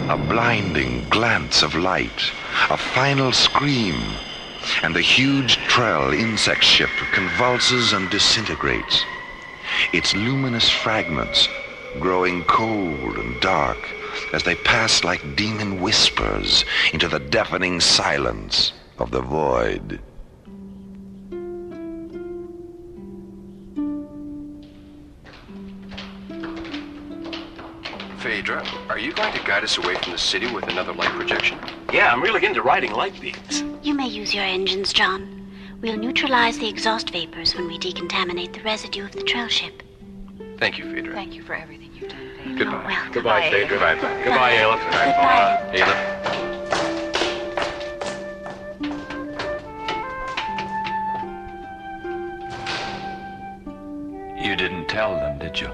A blinding glance of light, a final scream, and the huge Trell insect ship convulses and disintegrates. Its luminous fragments growing cold and dark as they pass like demon whispers into the deafening silence of the void. Phaedra, are you going to guide us away from the city with another light projection? Yeah, I'm really into riding light beams. You may use your engines, John. We'll neutralize the exhaust vapors when we decontaminate the residue of the Trell ship. Thank you, Phaedra. Thank you for everything you've done, Phaedra. Goodbye. Oh, well, Goodbye, Phaedra. Goodbye. Goodbye, Aleph. Aleph. You didn't tell them, did you?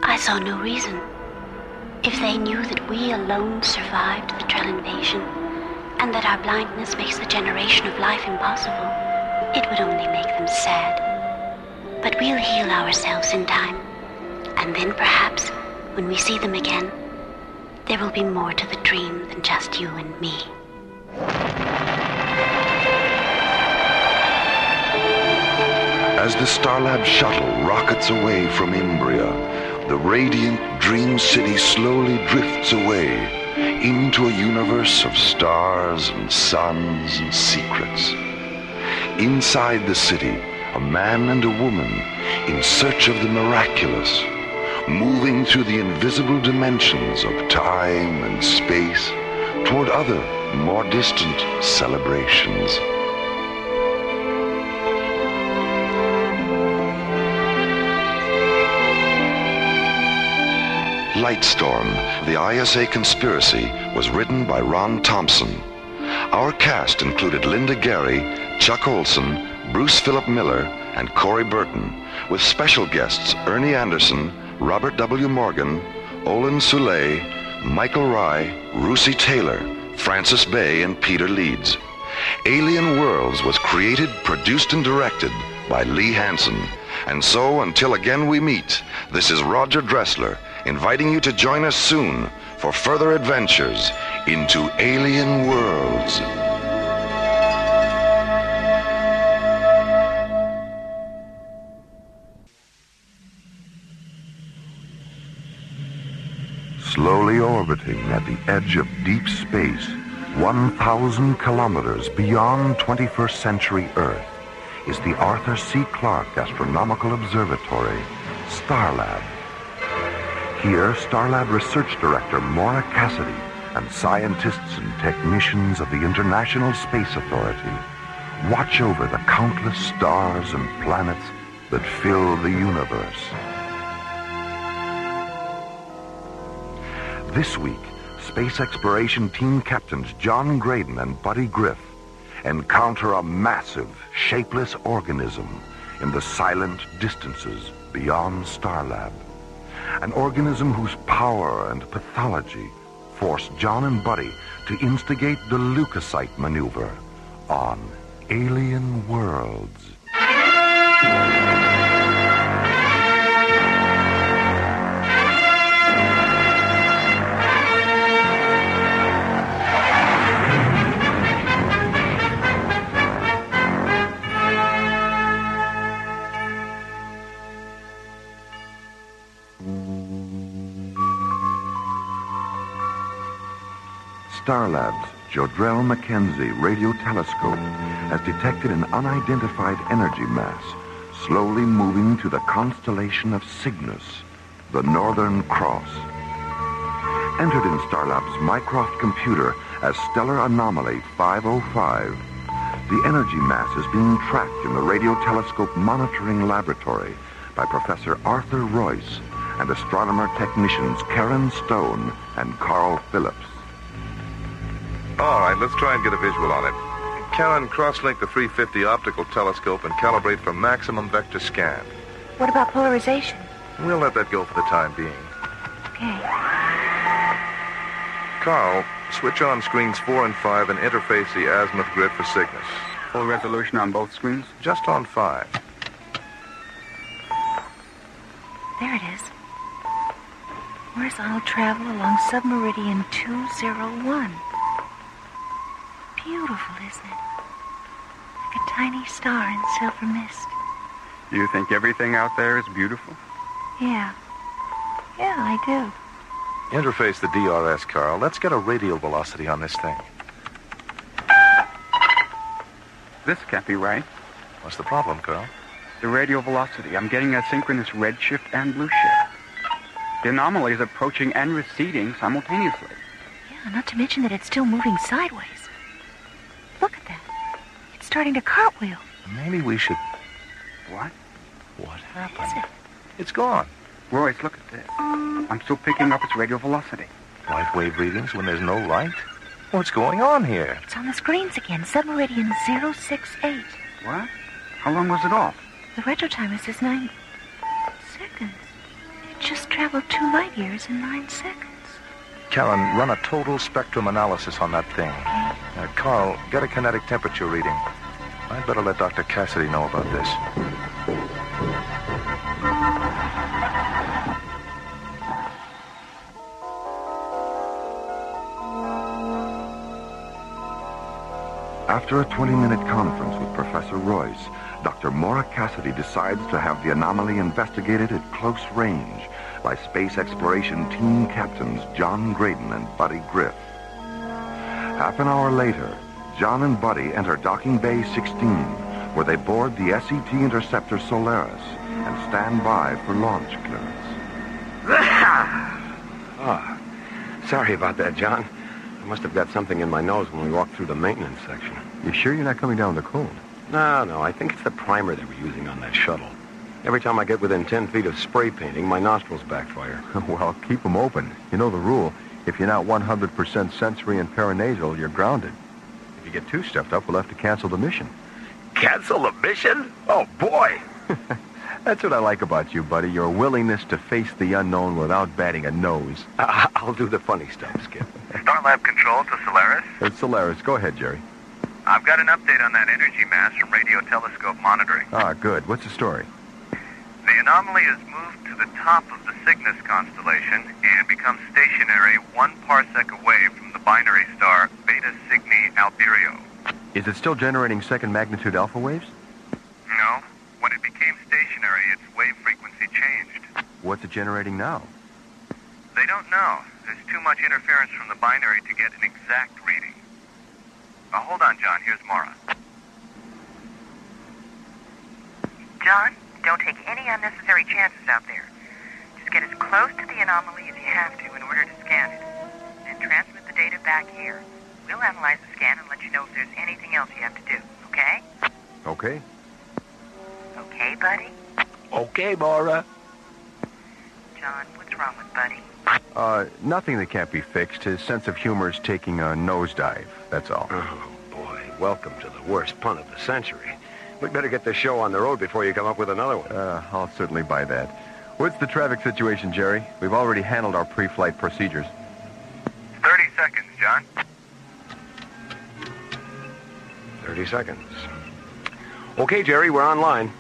I saw no reason. If they knew that we alone survived the Trell invasion, and that our blindness makes the generation of life impossible, it would only make them sad. But we'll heal ourselves in time, and then perhaps, when we see them again, there will be more to the dream than just you and me. As the Starlab shuttle rockets away from Imbria, the radiant Dream City slowly drifts away into a universe of stars and suns and secrets. Inside the city, a man and a woman in search of the miraculous, moving through the invisible dimensions of time and space toward other, more distant celebrations. Lightstorm, the ISA Conspiracy, was written by Ron Thompson. Our cast included Linda Gary, Chuck Olson, Bruce Philip Miller, and Corey Burton, with special guests Ernie Anderson, Robert W. Morgan, Olin Soule, Michael Rye, Russi Taylor, Francis Bay, and Peter Leeds. Alien Worlds was created, produced, and directed by Lee Hansen. And so, until again we meet, this is Roger Dressler, inviting you to join us soon for further adventures into alien worlds. Slowly orbiting at the edge of deep space, 1,000 kilometers beyond 21st century Earth, is the Arthur C. Clarke Astronomical Observatory, Starlab. Here, Starlab Research Director Maura Cassidy and scientists and technicians of the International Space Authority watch over the countless stars and planets that fill the universe. This week, Space Exploration Team Captains John Graydon and Buddy Griff encounter a massive, shapeless organism in the silent distances beyond Starlab. An organism whose power and pathology forced John and Buddy to instigate the leukocyte maneuver on alien worlds. Starlab's Jodrell Mackenzie radio telescope has detected an unidentified energy mass slowly moving to the constellation of Cygnus, the Northern Cross. Entered in Starlab's Mycroft computer as Stellar Anomaly 505, the energy mass is being tracked in the radio telescope monitoring laboratory by Professor Arthur Royce and astronomer technicians Karen Stone and Carl Phillips. All right, let's try and get a visual on it. Karen, cross-link the 350 optical telescope and calibrate for maximum vector scan. What about polarization? We'll let that go for the time being. Okay. Carl, switch on screens 4 and 5 and interface the azimuth grid for Cygnus. Full resolution on both screens? Just on 5. There it is. Horizontal travel along submeridian 201. Beautiful, isn't it? Like a tiny star in silver mist. You think everything out there is beautiful? Yeah. Yeah, I do. Interface the DRS, Carl. Let's get a radial velocity on this thing. This can't be right. What's the problem, Carl? The radial velocity. I'm getting a synchronous redshift and blue shift. The anomaly is approaching and receding simultaneously. Yeah, not to mention that it's still moving sideways. Look at that. It's starting to cartwheel. Maybe we should... What? What happened? What is it? It's gone. Royce, look at this. I'm still picking up its radial velocity. Light wave readings when there's no light? What's going on here? It's on the screens again. Submeridian 068. What? How long was it off? The retro timer says 9 seconds. It just traveled 2 light years in 9 seconds. Karen, run a total spectrum analysis on that thing. Okay. Carl, get a kinetic temperature reading. I'd better let Dr. Cassidy know about this. After a 20-minute conference with Professor Royce, Dr. Maura Cassidy decides to have the anomaly investigated at close range by Space Exploration Team Captains John Graydon and Buddy Griff. Half an hour later, John and Buddy enter Docking Bay 16, where they board the SET Interceptor Solaris and stand by for launch clearance. Oh, sorry about that, John. I must have got something in my nose when we walked through the maintenance section. You sure you're not coming down the cold? No, I think it's the primer they were using on that shuttle. Every time I get within 10 feet of spray painting, my nostrils backfire. Well, keep them open. You know the rule. If you're not 100% sensory and paranasal, you're grounded. If you get too stuffed up, we'll have to cancel the mission. Cancel the mission? Oh, boy! That's what I like about you, buddy. Your willingness to face the unknown without batting a nose. I'll do the funny stuff, Skip. Starlab control to Solaris. It's Solaris. Go ahead, Jerry. I've got an update on that energy mass from radio telescope monitoring. Ah, good. What's the story? The anomaly has moved to the top of the Cygnus constellation and becomes stationary 1 parsec away from the binary star Beta Cygni Alberio. Is it still generating second magnitude alpha waves? No. When it became stationary, its wave frequency changed. What's it generating now? They don't know. There's too much interference from the binary to get an exact reading. Hold on, John. Here's Mara. John, don't take any unnecessary chances out there. Just get as close to the anomaly as you have to in order to scan it. Then transmit the data back here. We'll analyze the scan and let you know if there's anything else you have to do, okay? Okay. Okay, buddy? Okay, Mara. John, what's wrong with Buddy? Nothing that can't be fixed. His sense of humor is taking a nosedive, that's all. Oh, boy. Welcome to the worst pun of the century. We'd better get this show on the road before you come up with another one. I'll certainly buy that. What's the traffic situation, Jerry? We've already handled our pre-flight procedures. 30 seconds, John. 30 seconds. Okay, Jerry, we're online.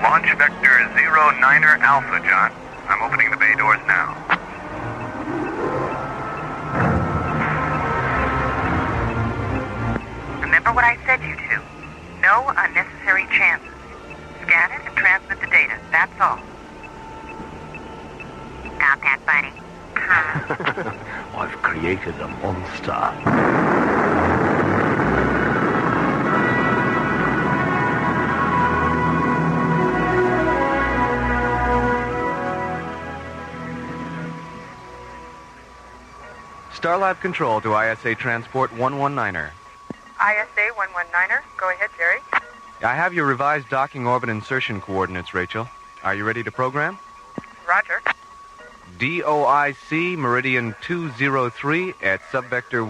Launch vector 09er Alpha, John. I'm opening the bay doors now. Remember what I said you to. No unnecessary chances. Scan it and transmit the data. That's all. Got that, buddy? I've created a monster. Starlab Control to ISA Transport 119er. ISA 119er. Go ahead, Jerry. I have your revised docking orbit insertion coordinates, Rachel. Are you ready to program? Roger. DOIC Meridian 203 at subvector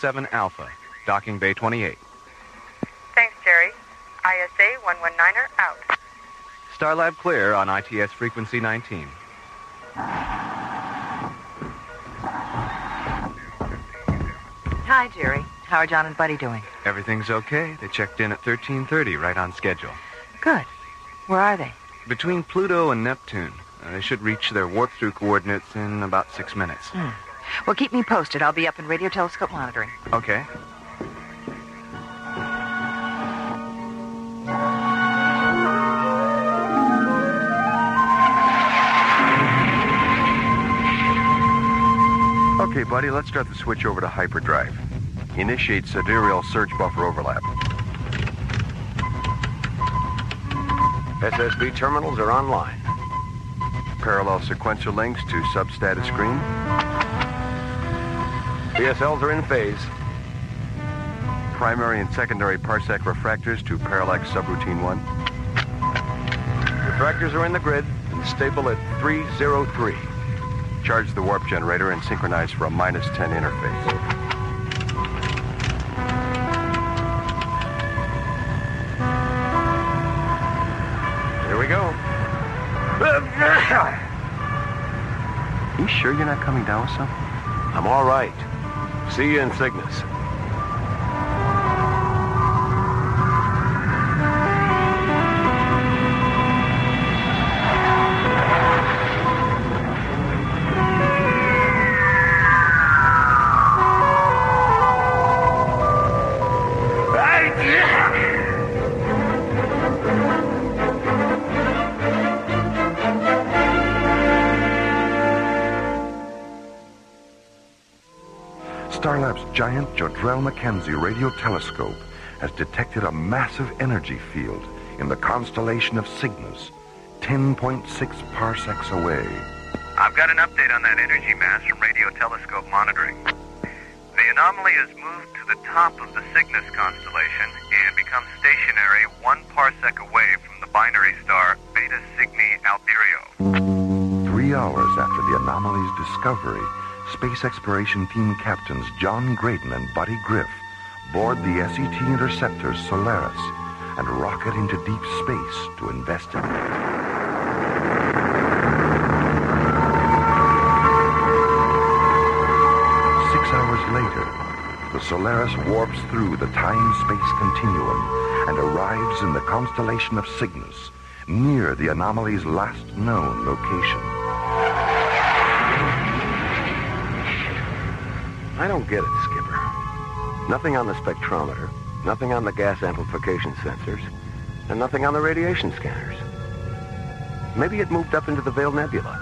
17 Alpha, docking bay 28. Thanks, Jerry. ISA 119er out. Starlab clear on ITS frequency 19. Hi, Jerry. How are John and Buddy doing? Everything's okay. They checked in at 13:30, right on schedule. Good. Where are they? Between Pluto and Neptune. They should reach their warp-through coordinates in about 6 minutes. Well, keep me posted. I'll be up in radio telescope monitoring. Okay. Okay, buddy, let's start the switch over to hyperdrive. Initiate sidereal surge buffer overlap. SSB terminals are online. Parallel sequential links to substatus screen. PSLs are in phase. Primary and secondary parsec refractors to parallax subroutine 1. Refractors are in the grid and stable at 303. Charge the warp generator and synchronize for a -10 interface. Here we go. You sure you're not coming down with something? I'm all right. See you in Cygnus. Starlab's giant Jodrell Mackenzie radio telescope has detected a massive energy field in the constellation of Cygnus, 10.6 parsecs away. I've got an update on that energy mass from radio telescope monitoring. The anomaly has moved to the top of the Cygnus constellation and becomes stationary 1 parsec away from the binary star Beta Cygni Alberio. 3 hours after the anomaly's discovery, Space Exploration Team Captains John Graydon and Buddy Griff board the SET interceptor Solaris and rocket into deep space to investigate. later, the Solaris warps through the time-space continuum and arrives in the constellation of Cygnus, near the anomaly's last known location. I don't get it, Skipper. Nothing on the spectrometer, nothing on the gas amplification sensors, and nothing on the radiation scanners. Maybe it moved up into the Veil Nebula.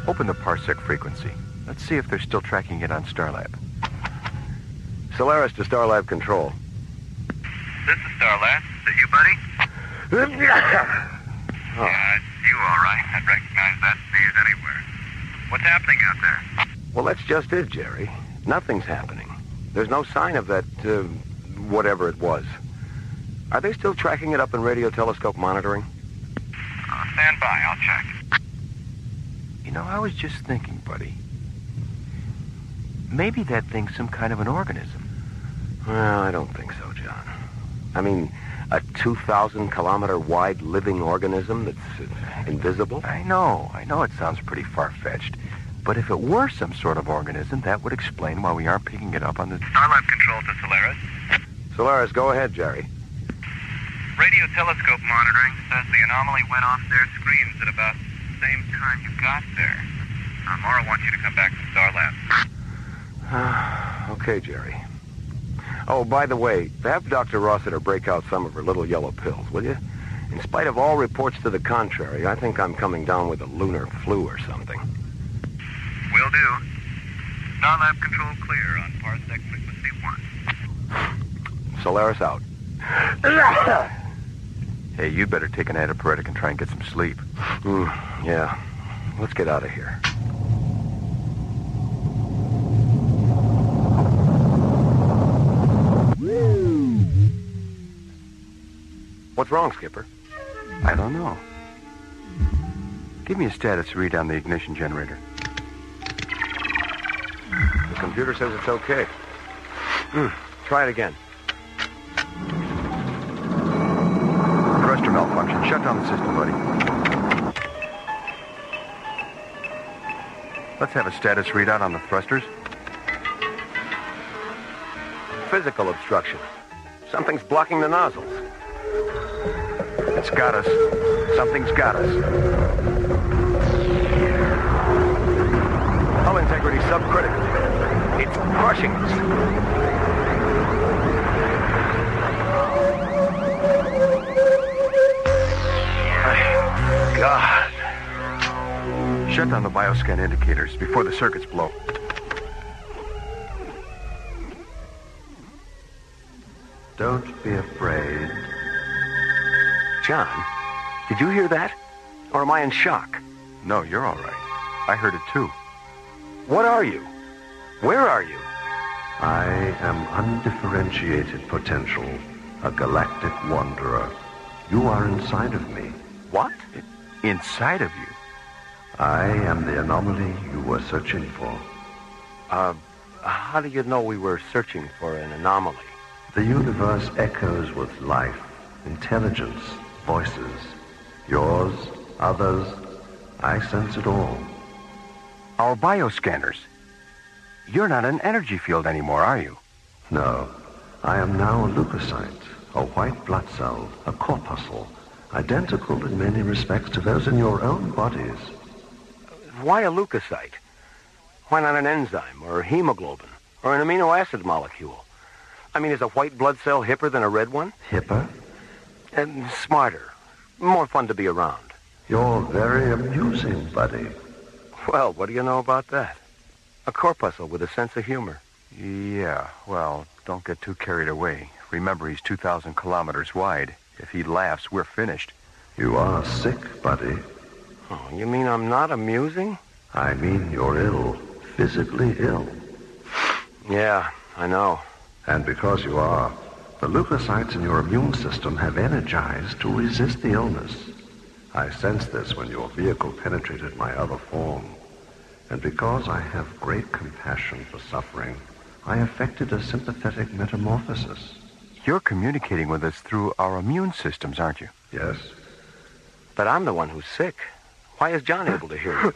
Open the parsec frequency. Let's see if they're still tracking it on Starlab. Solaris to Starlab Control. This is Starlab. Is it you, buddy? Yeah, it's you, all right. I'd recognize that sneeze anywhere. What's happening out there? Well, that's just it, Jerry. Nothing's happening. There's no sign of that, whatever it was. Are they still tracking it up in radio telescope monitoring? Stand by. I'll check. You know, I was just thinking, buddy. Maybe that thing's some kind of an organism. Well, I don't think so, John. I mean, a 2,000-kilometer wide living organism that's invisible? I know it sounds pretty far-fetched. But if it were some sort of organism, that would explain why we aren't picking it up on the... Starlab Control to Solaris. Solaris, go ahead, Jerry. Radio telescope monitoring says the anomaly went off their screens at about the same time you got there. Mara wants you to come back to Starlab. Okay, Jerry. Oh, by the way, have Dr. Rossiter break out some of her little yellow pills, will you? In spite of all reports to the contrary, I think I'm coming down with a lunar flu or something. Will do. Starlab Control clear on parsec frequency 1. Solaris out. Hey, you better take an antipyretic and try and get some sleep. Yeah. Let's get out of here. What's wrong, Skipper? I don't know. Give me a status read on the ignition generator. The computer says it's okay. Try it again. Thruster malfunction. Shut down the system, buddy. Let's have a status readout on the thrusters. Physical obstruction. Something's blocking the nozzles. It's got us. Something's got us. Hull integrity subcritical. It's crushing us. God. Shut down the bioscan indicators before the circuits blow. Don't be afraid. John, did you hear that? Or am I in shock? No, you're all right. I heard it too. What are you? Where are you? I am undifferentiated potential, a galactic wanderer. You are inside of me. What? Inside of you? I am the anomaly you were searching for. How do you know we were searching for an anomaly? The universe echoes with life, intelligence, voices. Yours, others. I sense it all. Our bioscanners. You're not an energy field anymore, are you? No. I am now a leukocyte, a white blood cell, a corpuscle, identical in many respects to those in your own bodies. Why a leukocyte? Why not an enzyme, or hemoglobin, or an amino acid molecule? I mean, is a white blood cell hipper than a red one? Hipper? And smarter. More fun to be around. You're very amusing, buddy. Well, what do you know about that? A corpuscle with a sense of humor. Yeah, well, don't get too carried away. Remember, he's 2,000 kilometers wide. If he laughs, we're finished. You are sick, buddy. Oh, you mean I'm not amusing? I mean you're ill. Physically ill. Yeah, I know. And because you are, the leukocytes in your immune system have energized to resist the illness. I sensed this when your vehicle penetrated my other form. And because I have great compassion for suffering, I effected a sympathetic metamorphosis. You're communicating with us through our immune systems, aren't you? Yes. But I'm the one who's sick. Why is John able to hear you?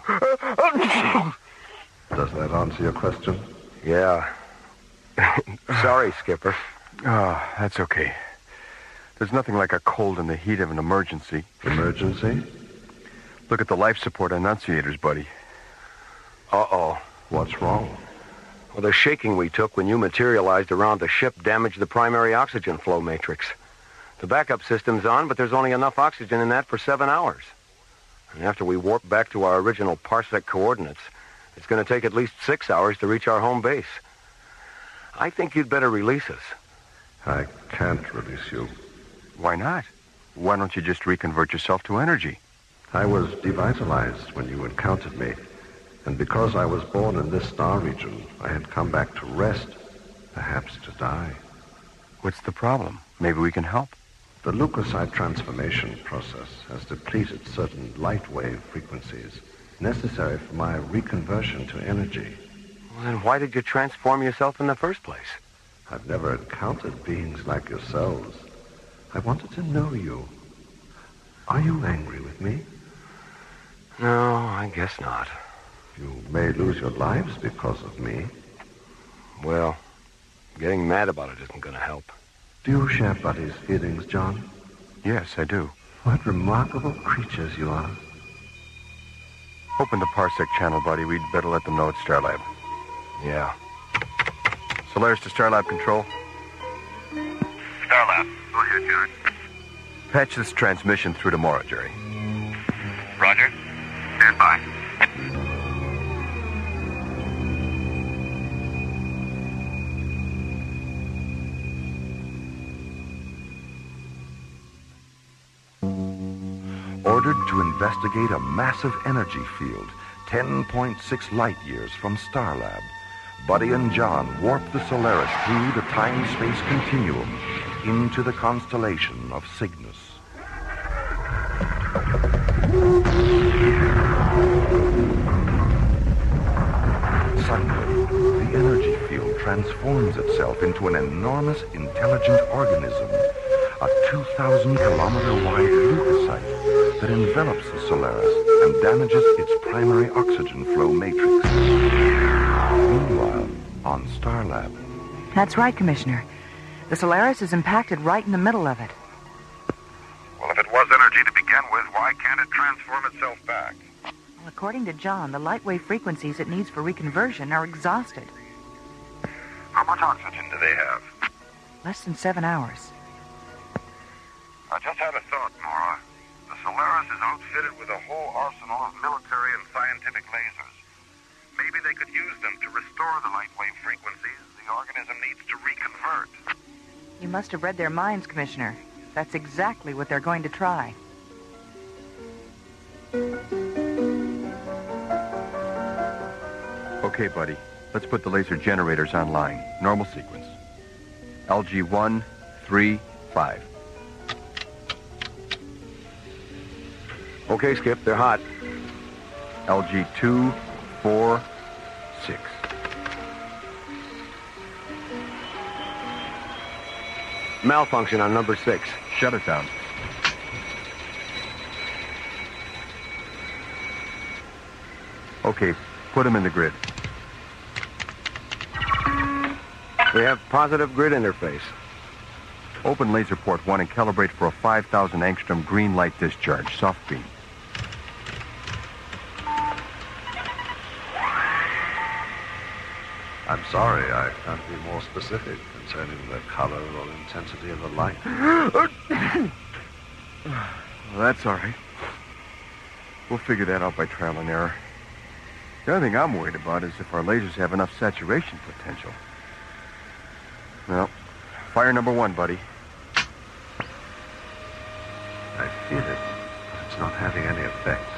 Does that answer your question? Yeah. Sorry, Skipper. Oh, that's okay. There's nothing like a cold in the heat of an emergency. Emergency? Look at the life support annunciators, buddy. Uh-oh. What's wrong? Well, the shaking we took when you materialized around the ship damaged the primary oxygen flow matrix. The backup system's on, but there's only enough oxygen in that for 7 hours. And after we warp back to our original parsec coordinates, it's going to take at least 6 hours to reach our home base. I think you'd better release us. I can't release you. Why not? Why don't you just reconvert yourself to energy? I was devitalized when you encountered me. And because I was born in this star region, I had come back to rest, perhaps to die. What's the problem? Maybe we can help. The leukocyte transformation process has depleted certain light wave frequencies necessary for my reconversion to energy. Well, then why did you transform yourself in the first place? I've never encountered beings like yourselves. I wanted to know you. Are you angry with me? No, I guess not. You may lose your lives because of me. Well, getting mad about it isn't going to help. Do you share Buddy's feelings, John? Yes, I do. What remarkable creatures you are. Open the parsec channel, buddy. We'd better let them know it's Starlab. Yeah. Solaris to Starlab control. Starlab. Go ahead, John. Patch this transmission through tomorrow, Jerry. Roger. Stand by. Ordered to investigate a massive energy field 10.6 light years from Starlab, Buddy and John warped the Solaris through the time-space continuum into the constellation of Cygnus. Suddenly, the energy field transforms itself into an enormous intelligent organism, a 2,000-kilometer-wide leukocyte that envelops the Solaris and damages its primary oxygen flow matrix. Meanwhile, on Starlab... That's right, Commissioner. The Solaris is impacted right in the middle of it. Well, if it was energy to begin with, why can't it transform itself back? Well, according to John, the light wave frequencies it needs for reconversion are exhausted. How much oxygen do they have? Less than 7 hours. I just had a thought, Nora. The Solaris is outfitted with a whole arsenal of military and scientific lasers. Maybe they could use them to restore the light wave frequencies the organism needs to reconvert. You must have read their minds, Commissioner. That's exactly what they're going to try. Okay, buddy. Let's put the laser generators online. Normal sequence. LG 1, 3, 5. Okay, Skip, they're hot. LG 2, 4, 6. Malfunction on number 6. Shut it down. Okay, put them in the grid. We have positive grid interface. Open laser port 1 and calibrate for a 5,000 angstrom green light discharge, soft beam. I'm sorry, I can't be more specific concerning the color or intensity of the light. Well, that's all right. We'll figure that out by trial and error. The other thing I'm worried about is if our lasers have enough saturation potential. Well, fire number 1, buddy. I feel it, but it's not having any effect.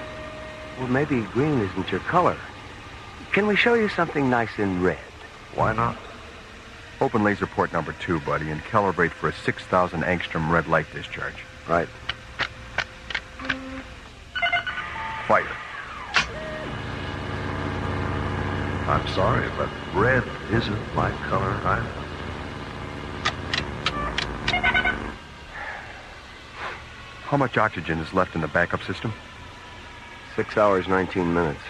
Well, maybe green isn't your color. Can we show you something nice in red? Why not? Open laser port number 2, buddy, and calibrate for a 6,000 angstrom red light discharge. Right. Fire. I'm sorry, but red isn't my color either. How much oxygen is left in the backup system? 6 hours, 19 minutes.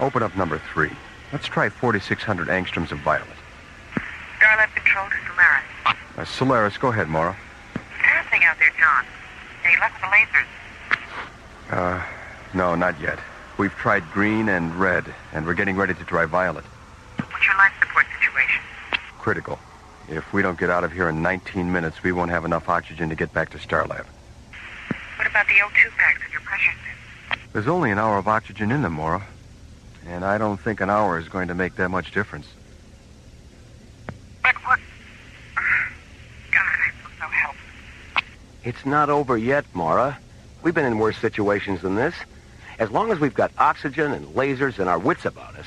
Open up number 3 Let's try 4,600 angstroms of violet. Starlab control to Solaris. Solaris, go ahead, Mora. Anything out there, John? Any luck with the lasers? No, not yet. We've tried green and red, and we're getting ready to try violet. What's your life support situation? Critical. If we don't get out of here in 19 minutes, we won't have enough oxygen to get back to Starlab. What about the O2 packs and your pressure suit? There's only an hour of oxygen in them, Mora. And I don't think an hour is going to make that much difference. But what? God, I feel so helpless. It's not over yet, Mora. We've been in worse situations than this. As long as we've got oxygen and lasers and our wits about us,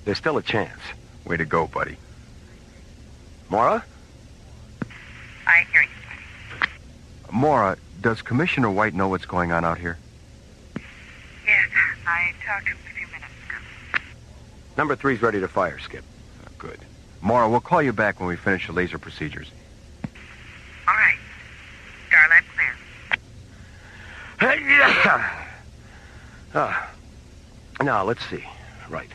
there's still a chance. Way to go, buddy. Mora? I hear you, buddy. Mora, does Commissioner White know what's going on out here? Yes, I talked to him a few minutes ago. Number 3's ready to fire, Skip. Good. Mora, we'll call you back when we finish the laser procedures. All right. Starlab clear. Now, let's see. Right.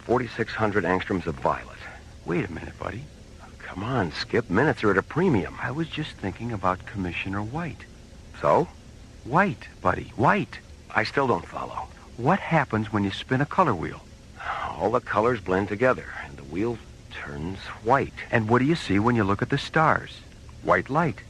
4,600 angstroms of violet. Wait a minute, buddy. Come on, Skip. Minutes are at a premium. I was just thinking about Commissioner White. So? White, buddy. White. I still don't follow. What happens when you spin a color wheel? All the colors blend together, and the wheel turns white. And what do you see when you look at the stars? White light.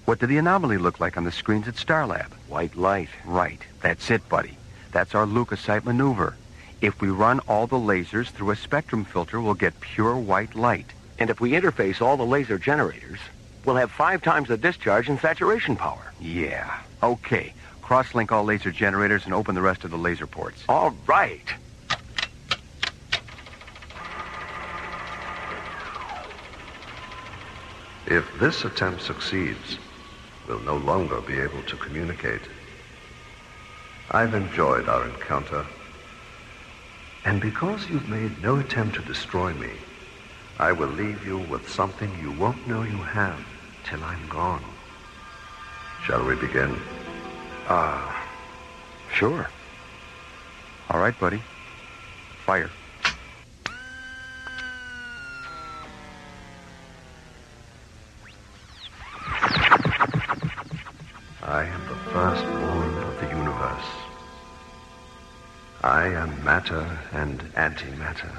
What did the anomaly look like on the screens at Starlab? White light. Right. That's it, buddy. That's our leukocyte maneuver. If we run all the lasers through a spectrum filter, we'll get pure white light. And if we interface all the laser generators, we'll have 5 times the discharge and saturation power. Yeah. Okay. Cross-link all laser generators and open the rest of the laser ports. All right. If this attempt succeeds, we'll no longer be able to communicate. I've enjoyed our encounter. And because you've made no attempt to destroy me, I will leave you with something you won't know you have till I'm gone. Shall we begin? Sure. All right, buddy. Fire. I am the firstborn of the universe. I am matter and antimatter,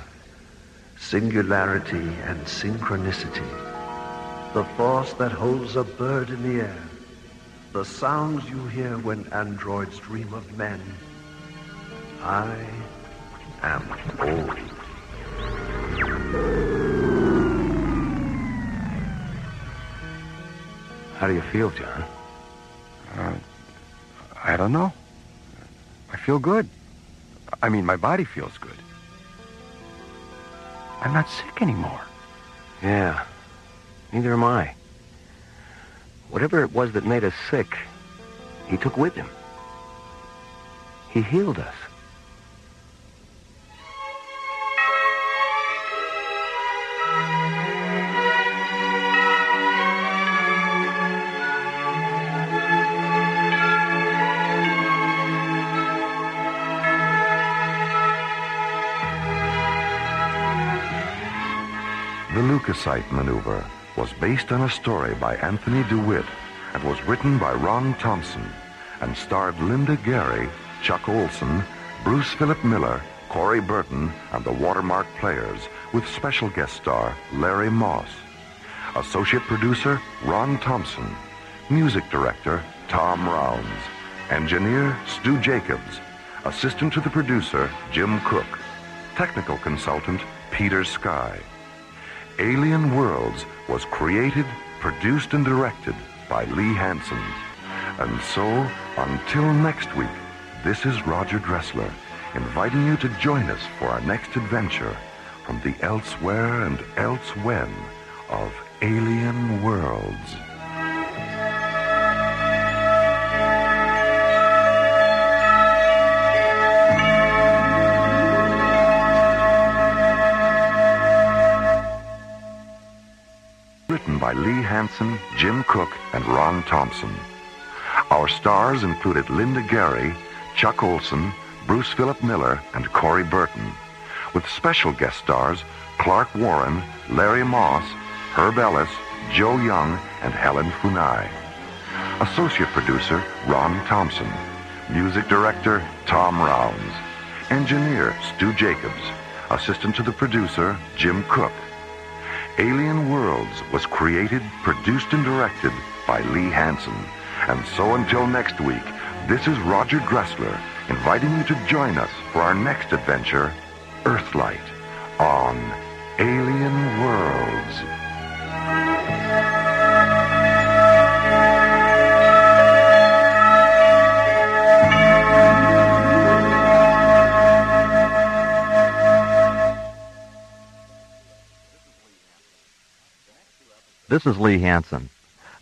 singularity and synchronicity, the force that holds a bird in the air, the sounds you hear when androids dream of men. I am all. How do you feel, John? I don't know. I feel good. I mean, my body feels good. I'm not sick anymore. Yeah, neither am I. Whatever it was that made us sick, he took with him. He healed us. The leukocyte maneuver was based on a story by Anthony DeWitt and was written by Ron Thompson and starred Linda Gary, Chuck Olson, Bruce Philip Miller, Corey Burton, and the Watermark Players with special guest star Larry Moss. Associate producer Ron Thompson. Music director Tom Rounds. Engineer Stu Jacobs. Assistant to the producer Jim Cook. Technical consultant Peter Sky. Alien Worlds was created, produced, and directed by Lee Hansen. And so, until next week, this is Roger Dressler, inviting you to join us for our next adventure from the elsewhere and elsewhen of Alien Worlds. Written by Lee Hansen, Jim Cook, and Ron Thompson. Our stars included Linda Gary, Chuck Olson, Bruce Philip Miller, and Corey Burton, with special guest stars Clark Warren, Larry Moss, Herb Ellis, Joe Young, and Helen Funai. Associate producer Ron Thompson. Music director Tom Rounds. Engineer Stu Jacobs. Assistant to the producer Jim Cook. Alien Worlds was created, produced, and directed by Lee Hansen. And so until next week, this is Roger Dressler inviting you to join us for our next adventure, Earthlight, on Alien Worlds. This is Lee Hansen.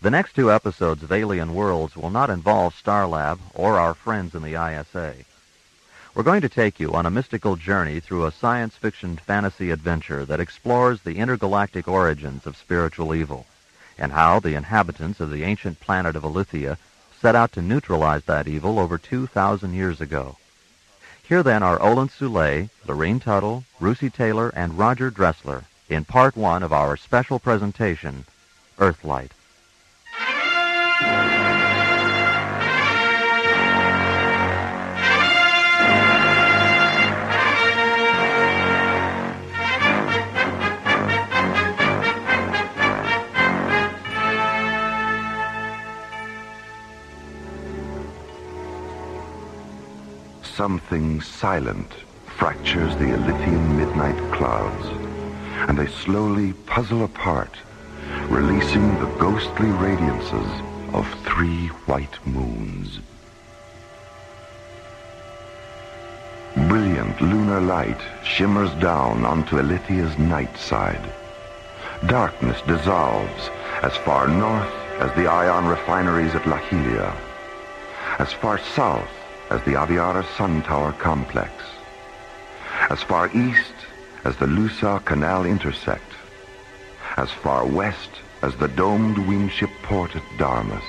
The next 2 episodes of Alien Worlds will not involve Starlab or our friends in the ISA. We're going to take you on a mystical journey through a science fiction fantasy adventure that explores the intergalactic origins of spiritual evil and how the inhabitants of the ancient planet of Elythia set out to neutralize that evil over 2,000 years ago. Here then are Olin Soule, Lorene Tuttle, Russi Taylor, and Roger Dressler in Part 1 of our special presentation, Earthlight. Something silent fractures the Elythian midnight clouds, and they slowly puzzle apart, releasing the ghostly radiances of 3 white moons. Brilliant lunar light shimmers down onto Elythia's night side. Darkness dissolves as far north as the ion refineries at Lahilia, as far south as the Aviara Sun Tower complex, as far east as the Lusa Canal intersect, as far west as the domed wingship port at Darmus.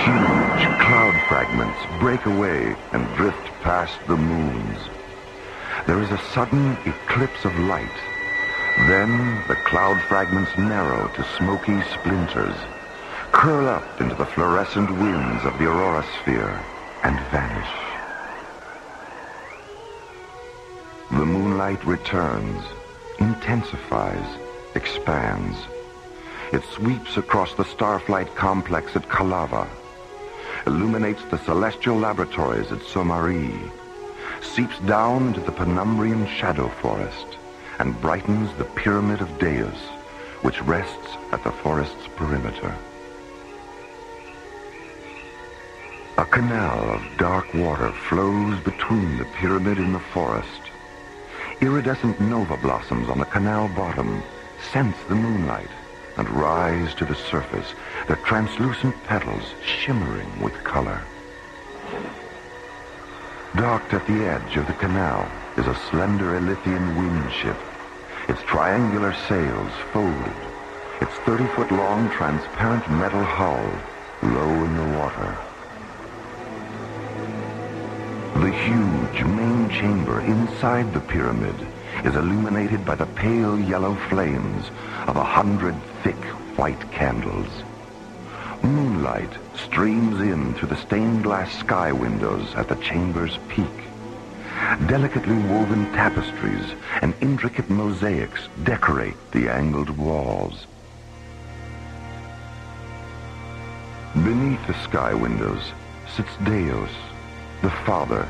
Huge cloud fragments break away and drift past the moons. There is a sudden eclipse of light. Then the cloud fragments narrow to smoky splinters, curl up into the fluorescent winds of the aurora sphere, and vanish. The moonlight returns, intensifies, expands. It sweeps across the Starflight complex at Kalava, illuminates the celestial laboratories at Somari, seeps down into the Penumbrian shadow forest, and brightens the Pyramid of Deus, which rests at the forest's perimeter. A canal of dark water flows between the pyramid and the forest. Iridescent nova blossoms on the canal bottom sense the moonlight and rise to the surface, their translucent petals shimmering with color. Docked at the edge of the canal is a slender Elythian wingship, its triangular sails folded, its 30-foot-long transparent metal hull low in the water. The huge main chamber inside the pyramid is illuminated by the pale yellow flames of 100 thick white candles. Moonlight streams in through the stained glass sky windows at the chamber's peak. Delicately woven tapestries and intricate mosaics decorate the angled walls. Beneath the sky windows sits Deus, the Father,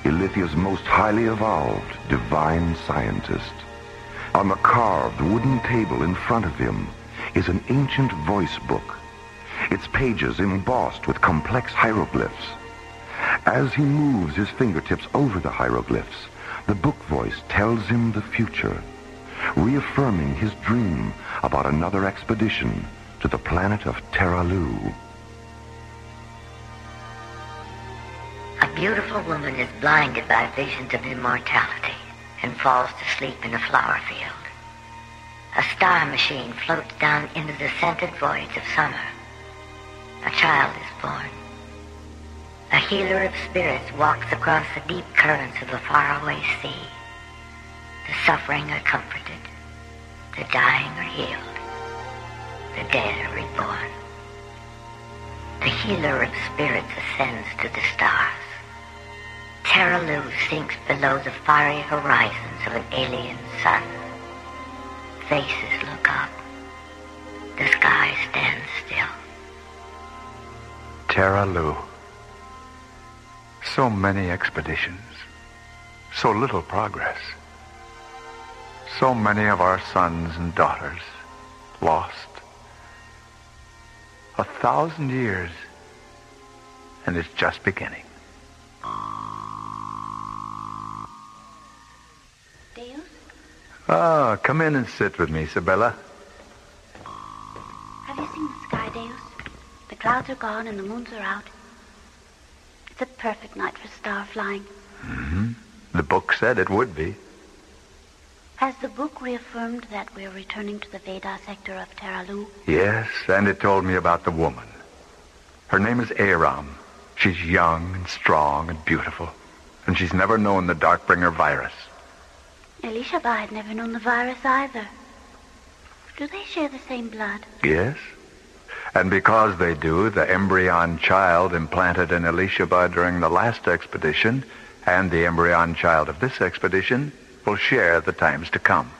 Elythia's most highly evolved divine scientist. On the carved wooden table in front of him is an ancient voice book, its pages embossed with complex hieroglyphs. As he moves his fingertips over the hieroglyphs, the book voice tells him the future, reaffirming his dream about another expedition to the planet of Terralu. A beautiful woman is blinded by visions of immortality and falls to sleep in a flower field. A star machine floats down into the scented voids of summer. A child is born. A healer of spirits walks across the deep currents of the faraway sea. The suffering are comforted. The dying are healed. The dead are reborn. The healer of spirits ascends to the stars. Terra Lu sinks below the fiery horizons of an alien sun. Faces look up. The sky stands still. Terra Lu. So many expeditions. So little progress. So many of our sons and daughters lost. 1,000 years, and it's just beginning. Deus? Ah, come in and sit with me, Sibella. Have you seen the sky, Deus? The clouds are gone and the moons are out. It's a perfect night for star flying. Mm-hmm. The book said it would be. Has the book reaffirmed that we're returning to the Veda sector of Terra Lu? Yes, and it told me about the woman. Her name is Aram. She's young and strong and beautiful, and she's never known the Darkbringer virus. Elishaba had never known the virus either. Do they share the same blood? Yes. And because they do, the embryon child implanted in Elishaba during the last expedition and the embryon child of this expedition will share the times to come.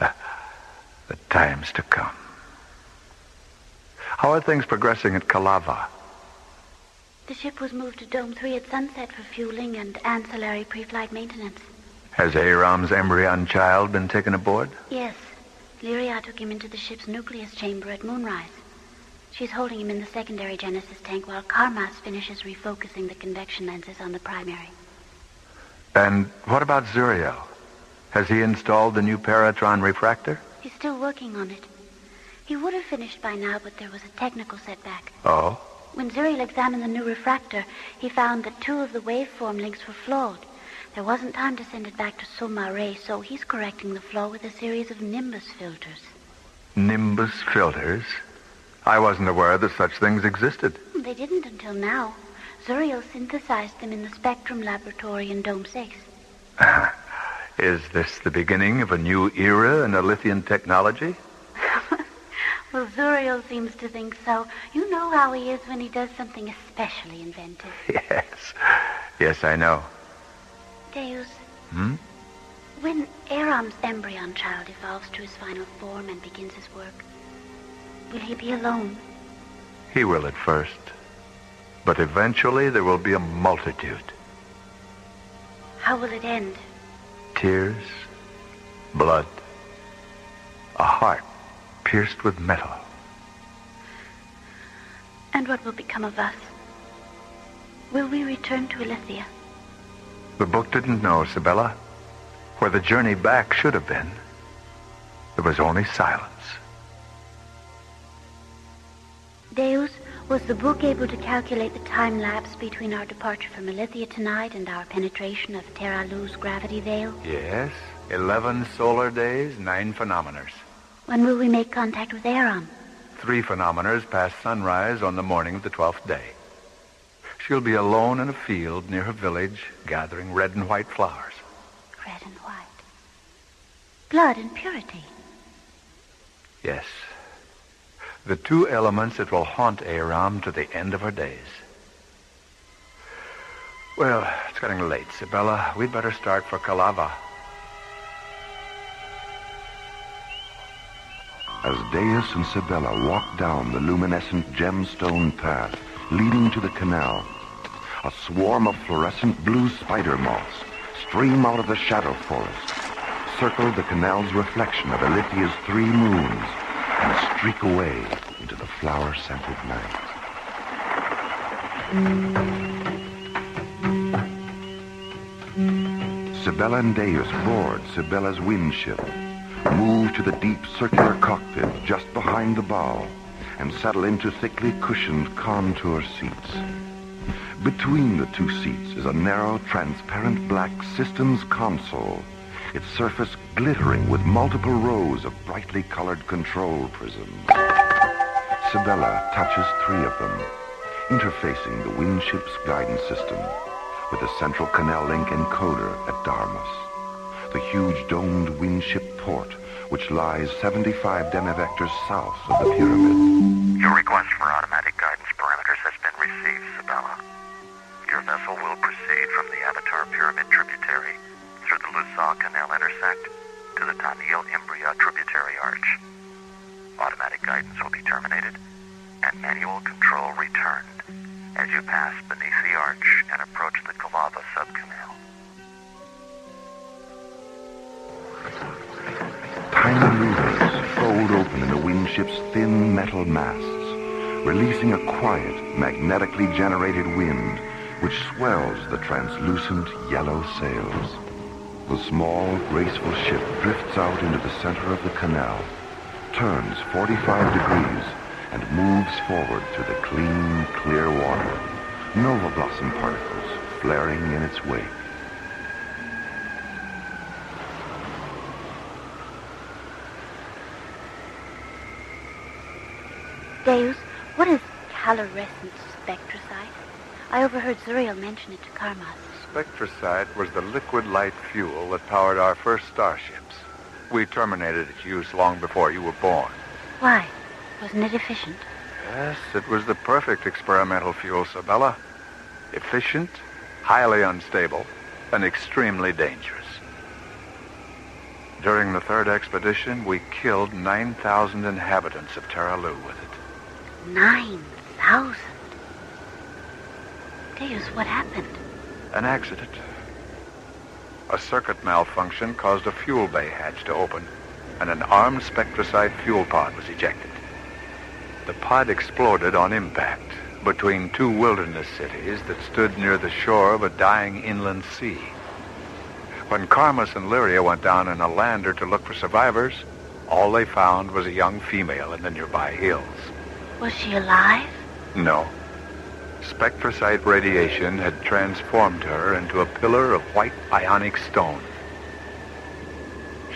The times to come. How are things progressing at Kalava? The ship was moved to Dome 3 at sunset for fueling and ancillary pre-flight maintenance. Has Aram's embryon child been taken aboard? Yes. Lyria took him into the ship's nucleus chamber at moonrise. She's holding him in the secondary Genesis tank while Karmas finishes refocusing the convection lenses on the primary. And what about Zuriel? Has he installed the new Paratron refractor? He's still working on it. He would have finished by now, but there was a technical setback. Oh? When Zuriel examined the new refractor, he found that 2 of the waveform links were flawed. There wasn't time to send it back to Soma Ray, so he's correcting the flaw with a series of Nimbus filters. Nimbus filters? I wasn't aware that such things existed. They didn't until now. Zuriel synthesized them in the Spectrum Laboratory in Dome 6. Is this the beginning of a new era in Alithian technology? Well, Zuriel seems to think so. You know how he is when he does something especially inventive. Yes. Yes, I know. Deus, Hmm? when Aram's embryon child evolves to his final form and begins his work, will he be alone? He will at first. But eventually there will be a multitude. How will it end? Tears, blood, a heart pierced with metal. And what will become of us? Will we return to Elithia? The book didn't know, Sibella. Where the journey back should have been, there was only silence. Deus, was the book able to calculate the time lapse between our departure from Elithia tonight and our penetration of Terra Lu's gravity veil? Yes, 11 solar days, 9 phenomeners. When will we make contact with Aram? 3 phenomeners past sunrise on the morning of the 12th day. She'll be alone in a field near her village, gathering red and white flowers. Red and white. Blood and purity. Yes. The 2 elements that will haunt Aram to the end of her days. Well, it's getting late, Sibella. We'd better start for Kalava. As Deus and Sibella walk down the luminescent gemstone path leading to the canal, a swarm of fluorescent blue spider moths stream out of the shadow forest, circle the canal's reflection of Elithia's 3 moons, and streak away into the flower-scented night. Sibella and Deus board Sibella's windship, move to the deep circular cockpit just behind the bow, and settle into thickly cushioned contour seats. Between the 2 seats is a narrow, transparent black systems console, its surface glittering with multiple rows of brightly colored control prisms. Sibella touches 3 of them. interfacing the Windship's guidance system with the Central Canal Link encoder at Darmus, the huge domed Windship port which lies 75 demivectors south of the pyramid. Your request for automatic guidance parameters has been received, Sabella. Your vessel will proceed from the Avatar Pyramid tributary through the Lusaw Canal intersect to the Tanil Imbria tributary arch. Automatic guidance will be terminated and manual control returned as you pass beneath the arch and approach the Kalava subcanal. Tiny levers fold open in the Windship's thin metal masts, releasing a quiet, magnetically generated wind which swells the translucent yellow sails. The small, graceful ship drifts out into the center of the canal, turns 45 degrees, and moves forward through the clean, clear water, nova blossom particles flaring in its wake. Deus, what is calorescent spectrosite? I overheard Zuriel mention it to Karmas. Spectrosite was the liquid light fuel that powered our first starships. We terminated its use long before you were born. Why? Wasn't it efficient? Yes, it was the perfect experimental fuel, Sabella. Efficient, highly unstable, and extremely dangerous. During the third expedition, we killed 9,000 inhabitants of Terra Lu with it. 9,000? Deus, what happened? An accident. A circuit malfunction caused a fuel bay hatch to open, and an armed spectrosite fuel pod was ejected. The pod exploded on impact between two wilderness cities that stood near the shore of a dying inland sea. When Karmas and Lyria went down in a lander to look for survivors, all they found was a young female in the nearby hills. Was she alive? No. Spectrosite radiation had transformed her into a pillar of white ionic stone.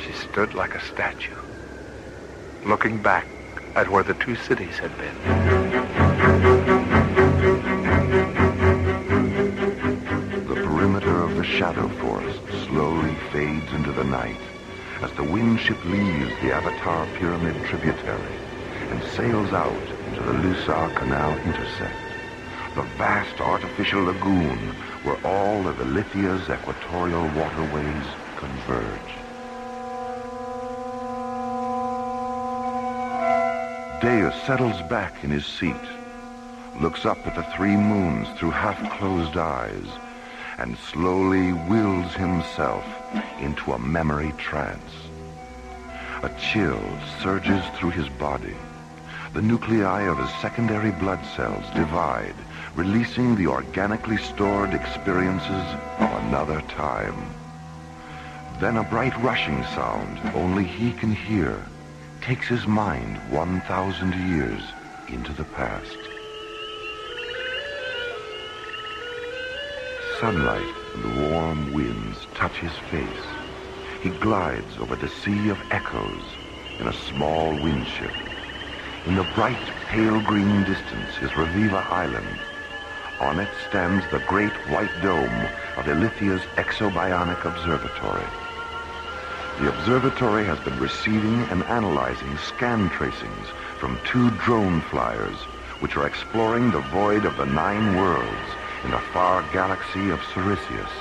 She stood like a statue, looking back at where the two cities had been. The perimeter of the shadow forest slowly fades into the night as the Windship leaves the Avatar Pyramid tributary and sails out into the Lusaw Canal intersect, the vast artificial lagoon where all of Ilithia's equatorial waterways converge. Deus settles back in his seat, looks up at the three moons through half-closed eyes, and slowly wills himself into a memory trance. A chill surges through his body. The nuclei of his secondary blood cells divide, releasing the organically stored experiences of another time. Then a bright rushing sound only he can hear takes his mind 1,000 years into the past. Sunlight and warm winds touch his face. He glides over the sea of echoes in a small windship. In the bright, pale green distance is Reviva Island. On it stands the great white dome of Ilithia's exobionic observatory. The observatory has been receiving and analyzing scan tracings from 2 drone flyers, which are exploring the void of the 9 worlds in the far galaxy of Ciricius.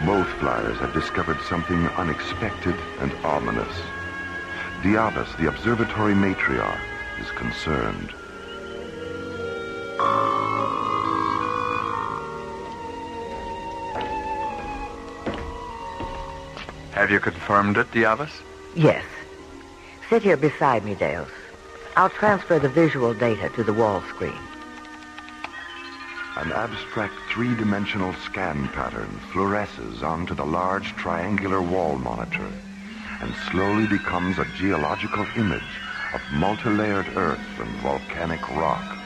Both flyers have discovered something unexpected and ominous. Diabas, the observatory matriarch, is concerned. Have you confirmed it, Diabas? Yes. Sit here beside me, Deus. I'll transfer the visual data to the wall screen. An abstract 3-dimensional scan pattern fluoresces onto the large triangular wall monitor and slowly becomes a geological image of multi-layered earth and volcanic rock.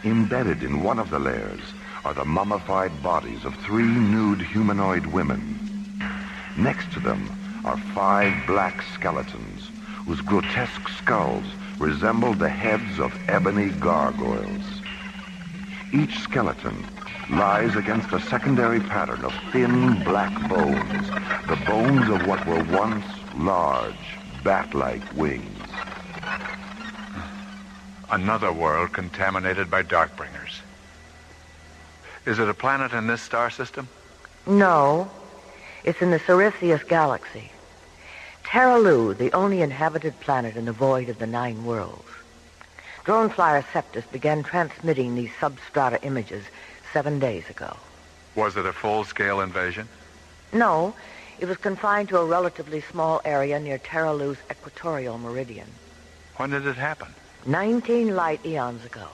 Embedded in one of the layers are the mummified bodies of 3 nude humanoid women. Next to them are 5 black skeletons whose grotesque skulls resemble the heads of ebony gargoyles. Each skeleton lies against a secondary pattern of thin black bones, the bones of what were once large, bat-like wings. Another world contaminated by Darkbringers. Is it a planet in this star system? No. It's in the Cirrus galaxy. Terralu, the only inhabited planet in the void of the 9 worlds. Drone flyer Septus began transmitting these substrata images 7 days ago. Was it a full-scale invasion? No, it was confined to a relatively small area near Terralu's equatorial meridian. When did it happen? 19 light eons ago,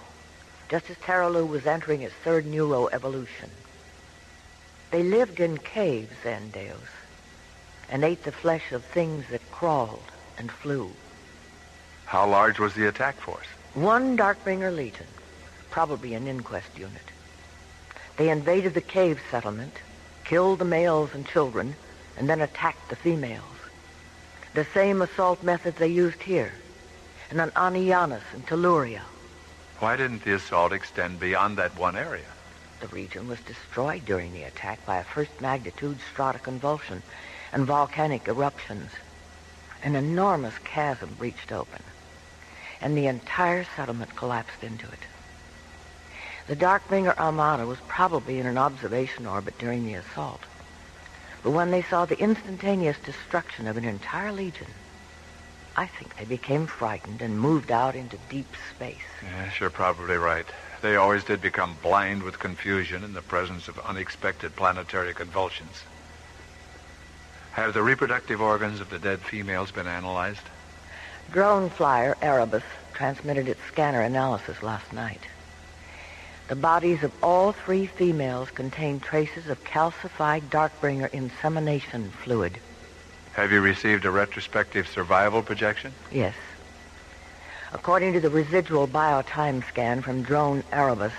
just as Terralu was entering its 3rd neuroevolution. They lived in caves then, Deus, and ate the flesh of things that crawled and flew. How large was the attack force? 1 Darkbringer Legion, probably an inquest unit. They invaded the cave settlement, killed the males and children, and then attacked the females. The same assault methods they used here, and on Anianus and Telluria. Why didn't the assault extend beyond that one area? The region was destroyed during the attack by a first-magnitude stratoconvulsion and volcanic eruptions. An enormous chasm breached open, and the entire settlement collapsed into it. The Darkbringer Armada was probably in an observation orbit during the assault. But when they saw the instantaneous destruction of an entire legion, I think they became frightened and moved out into deep space. Yes, you're probably right. They always did become blind with confusion in the presence of unexpected planetary convulsions. Have the reproductive organs of the dead females been analyzed? Drone flyer Erebus transmitted its scanner analysis last night. The bodies of all 3 females contain traces of calcified Darkbringer insemination fluid. Have you received a retrospective survival projection? Yes. According to the residual biotime scan from drone Erebus,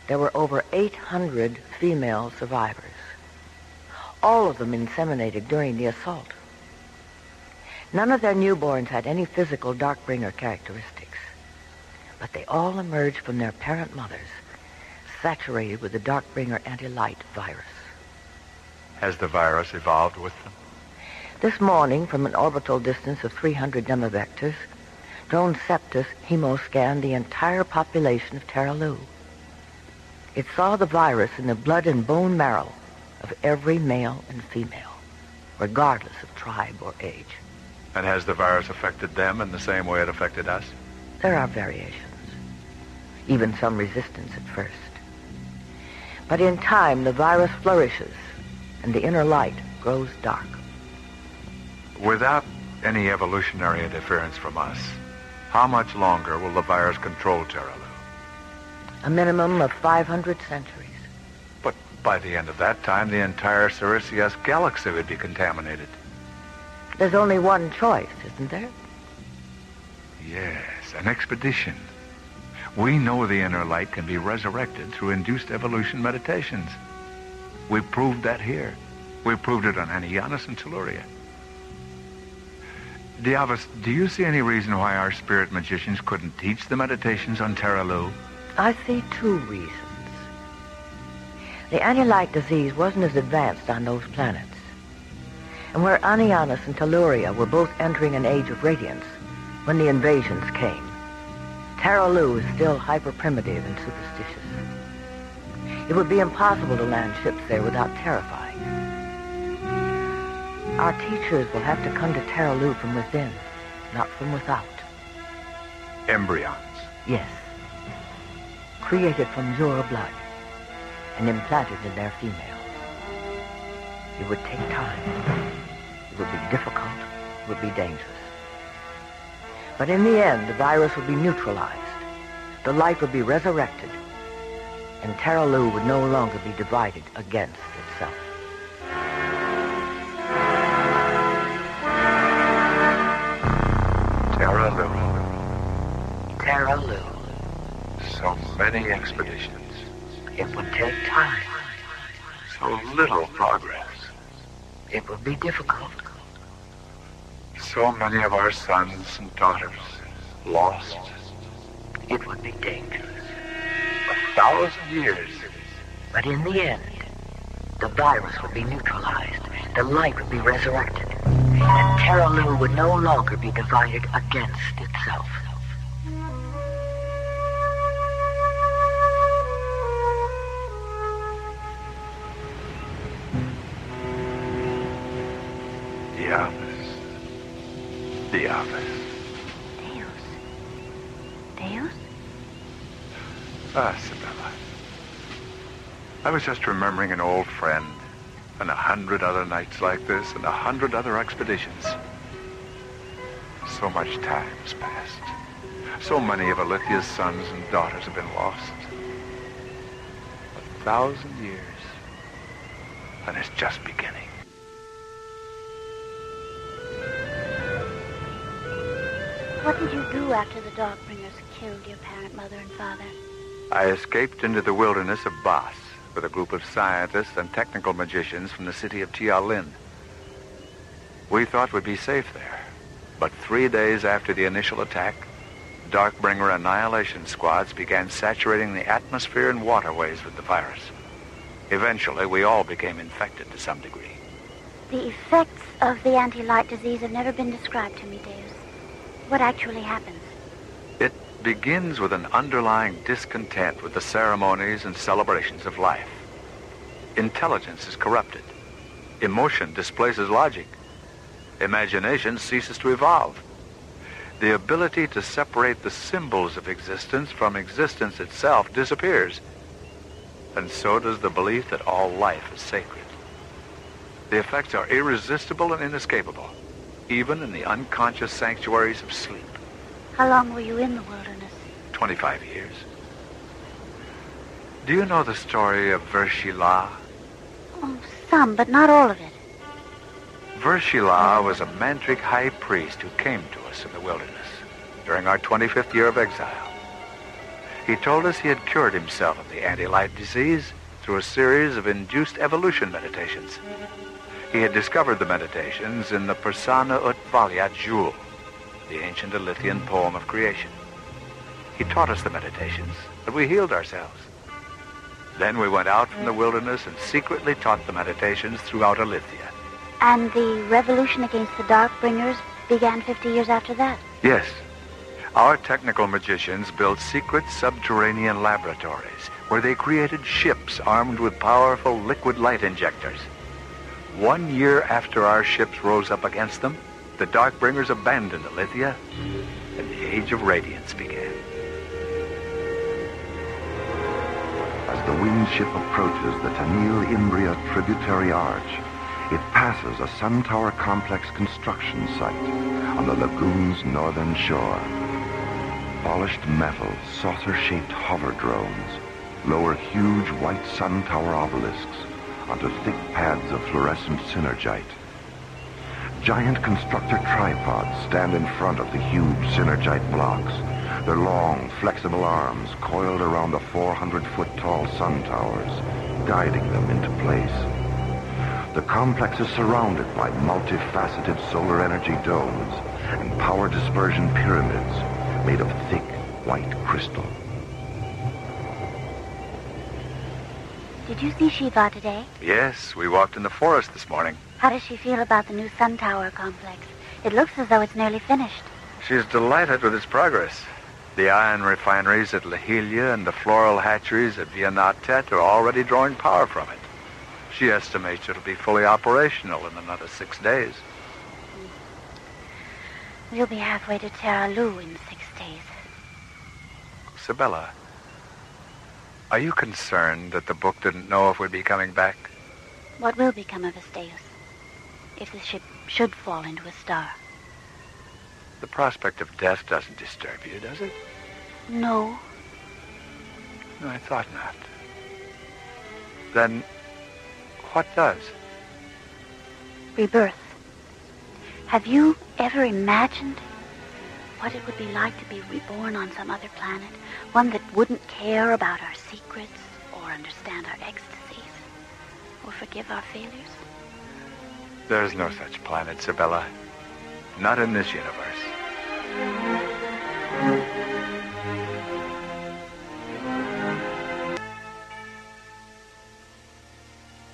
there were over 800 female survivors. All of them inseminated during the assault. None of their newborns had any physical Darkbringer characteristics, but they all emerged from their parent mothers, saturated with the Darkbringer anti-light virus. Has the virus evolved with them? This morning, from an orbital distance of 300 demivectors, drone Septus hemoscanned the entire population of Terralu. It saw the virus in the blood and bone marrow of every male and female, regardless of tribe or age. And has the virus affected them in the same way it affected us? There are variations, even some resistance at first. But in time, the virus flourishes, and the inner light grows dark. Without any evolutionary interference from us, how much longer will the virus control Terralu? A minimum of 500 centuries. But by the end of that time, the entire Cirrus galaxy would be contaminated. There's only one choice, isn't there? Yes, an expedition. We know the inner light can be resurrected through induced evolution meditations. We proved that here. We proved it on Anianus and Telluria. Diavus, do you see any reason why our spirit magicians couldn't teach the meditations on Terralu? I see 2 reasons. The anti-light disease wasn't as advanced on those planets. And where Anianus and Telluria were both entering an age of radiance when the invasions came, Terralu is still hyper-primitive and superstitious. It would be impossible to land ships there without terrifying. Our teachers will have to come to Terralu from within, not from without. Embryons? Yes. Created from your blood and implanted in their females. It would take time. It would be difficult. It would be dangerous. But in the end, the virus would be neutralized. The light would be resurrected. And Terralu would no longer be divided against itself. Terralu. So many expeditions. It would take time. So little progress. It would be difficult. So many of our sons and daughters lost. It would be dangerous. 1,000 years. But in the end, the virus would be neutralized, the light would be resurrected, and Terra Lu would no longer be divided against itself. Diablos. Deus? Ah, Isabella. I was just remembering an old friend, and 100 other nights like this, and 100 other expeditions. So much time's passed. So many of Alithia's sons and daughters have been lost. 1,000 years, and it's just beginning. What did you do after the Darkbringers killed your parent, mother, and father? I escaped into the wilderness of Bas with a group of scientists and technical magicians from the city of Tialin. We thought we'd be safe there, but 3 days after the initial attack, Darkbringer annihilation squads began saturating the atmosphere and waterways with the virus. Eventually, we all became infected to some degree. The effects of the anti-light disease have never been described to me, Deus. What actually happens? It begins with an underlying discontent with the ceremonies and celebrations of life. Intelligence is corrupted. Emotion displaces logic. Imagination ceases to evolve. The ability to separate the symbols of existence from existence itself disappears. And so does the belief that all life is sacred. The effects are irresistible and inescapable, even in the unconscious sanctuaries of sleep. How long were you in the wilderness? 25 years. Do you know the story of Vershila? Oh, some, but not all of it. Vershila was a mantric high priest who came to us in the wilderness during our 25th year of exile. He told us he had cured himself of the anti-light disease through a series of induced evolution meditations. He had discovered the meditations in the Persana ut Valia Jewel, the ancient Alithian poem of creation. He taught us the meditations, and we healed ourselves. Then we went out from the wilderness and secretly taught the meditations throughout Alithia. And the revolution against the Darkbringers began 50 years after that? Yes. Our technical magicians built secret subterranean laboratories where they created ships armed with powerful liquid light injectors. 1 year after our ships rose up against them, the Darkbringers abandoned Alithia, and the Age of Radiance began. As the wind ship approaches the Tanil-Imbria tributary arch, it passes a sun tower complex construction site on the lagoon's northern shore. Polished metal, saucer-shaped hover drones lower huge white sun tower obelisks onto thick pads of fluorescent synergite. Giant constructor tripods stand in front of the huge synergite blocks, their long, flexible arms coiled around the 400-foot-tall sun towers, guiding them into place. The complex is surrounded by multifaceted solar energy domes and power dispersion pyramids made of thick, white crystal. Did you see Shiva today? Yes, we walked in the forest this morning. How does she feel about the new sun tower complex? It looks as though it's nearly finished. She's delighted with its progress. The iron refineries at Lahilia and the floral hatcheries at Vianatet are already drawing power from it. She estimates it'll be fully operational in another 6 days. We'll be halfway to Terra Lu in 6 days. Sabella, are you concerned that the book didn't know if we'd be coming back? What will become of us, Deus, if the ship should fall into a star? The prospect of death doesn't disturb you, does it? No. No, I thought not. Then, what does? Rebirth. Have you ever imagined what it would be like to be reborn on some other planet? One that wouldn't care about our secrets, or understand our ecstasies, or forgive our failures? There's no such planet, Sabella. Not in this universe.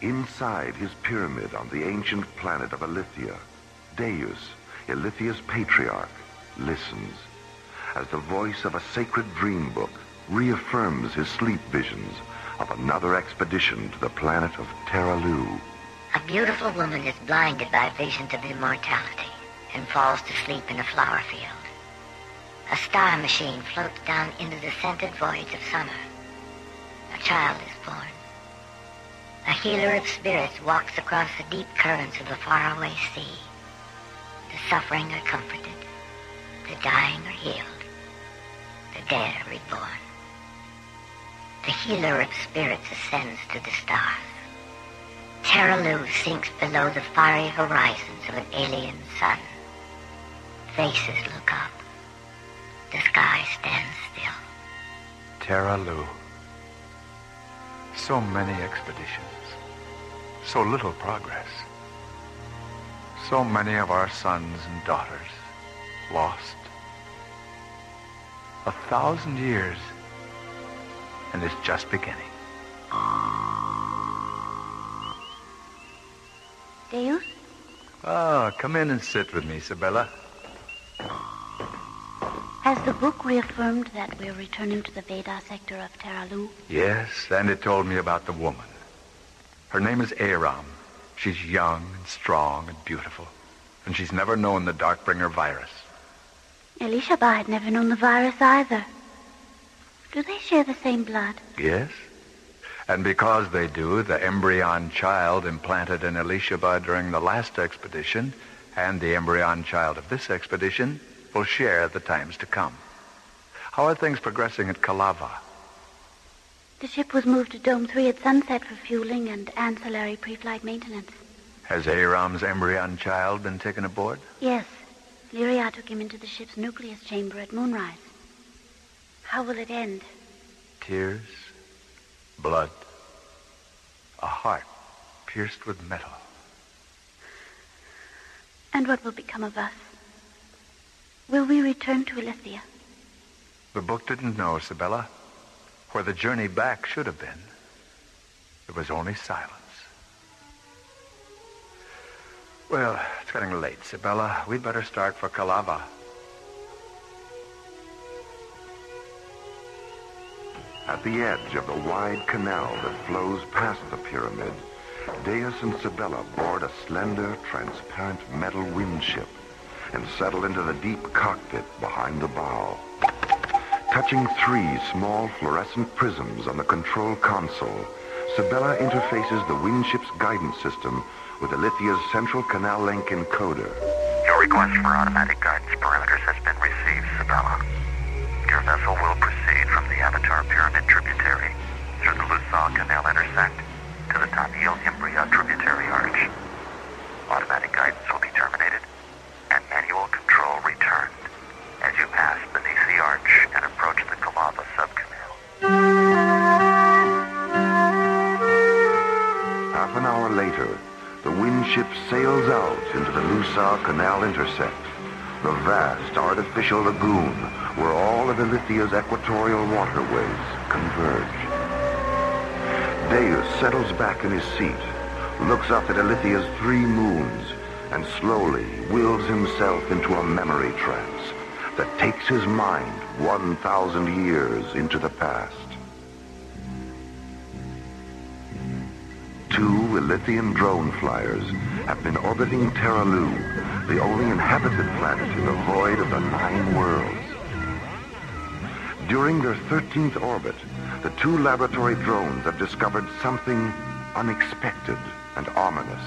Inside his pyramid on the ancient planet of Ilithia, Deus, Ilithia's patriarch, listens as the voice of a sacred dream book reaffirms his sleep visions of another expedition to the planet of Terralu. A beautiful woman is blinded by visions of immortality and falls to sleep in a flower field. A star machine floats down into the scented voids of summer. A child is born. A healer of spirits walks across the deep currents of the faraway sea. The suffering are comforted. The dying are healed. The dead are reborn. The healer of spirits ascends to the stars. Terralu sinks below the fiery horizons of an alien sun. Faces look up. The sky stands still. Terralu. So many expeditions. So little progress. So many of our sons and daughters lost. 1,000 years, and it's just beginning. Deus? Oh, come in and sit with me, Sibella. Has the book reaffirmed that we're returning to the Veda sector of Terralu? Yes, and it told me about the woman. Her name is Aram. She's young and strong and beautiful, and she's never known the Darkbringer virus. Elishaba had never known the virus either. Do they share the same blood? Yes, and because they do, the embryon child implanted in Elishaba during the last expedition and the embryon child of this expedition will share the times to come. How are things progressing at Kalava? The ship was moved to Dome 3 at sunset for fueling and ancillary pre-flight maintenance. Has Aram's embryon child been taken aboard? Yes. Lyria took him into the ship's nucleus chamber at moonrise. How will it end? Tears, blood, a heart pierced with metal. And what will become of us? Will we return to Ilithia? The book didn't know, Sibella. Where the journey back should have been, there was only silence. Well, it's getting late, Sibella. We'd better start for Kalava. At the edge of the wide canal that flows past the pyramid, Deus and Sibella board a slender, transparent metal windship and settle into the deep cockpit behind the bow. Touching 3 small fluorescent prisms on the control console, Sibella interfaces the windship's guidance system with Ilithia's central canal link encoder. Your request for automatic guidance parameters has been received, Sibella. Your vessel will proceed from the Avatar Pyramid tributary through the Lusal Canal intersect to the Tamil Imbria tributary arch. Automatic guidance will be terminated and manual control returned as you pass beneath the arch and approach the Kalava subcanal. Half an hour later, the windship sails out into the Lusal Canal intersect, the vast artificial lagoon where all of Ilithia's equatorial waterways converge. Deus settles back in his seat, looks up at Ilithia's 3 moons, and slowly wills himself into a memory trance that takes his mind 1,000 years into the past. 2 Ilithian drone flyers have been orbiting Terralu, the only inhabited planet in the void of the 9 worlds. During their 13th orbit, the 2 laboratory drones have discovered something unexpected and ominous.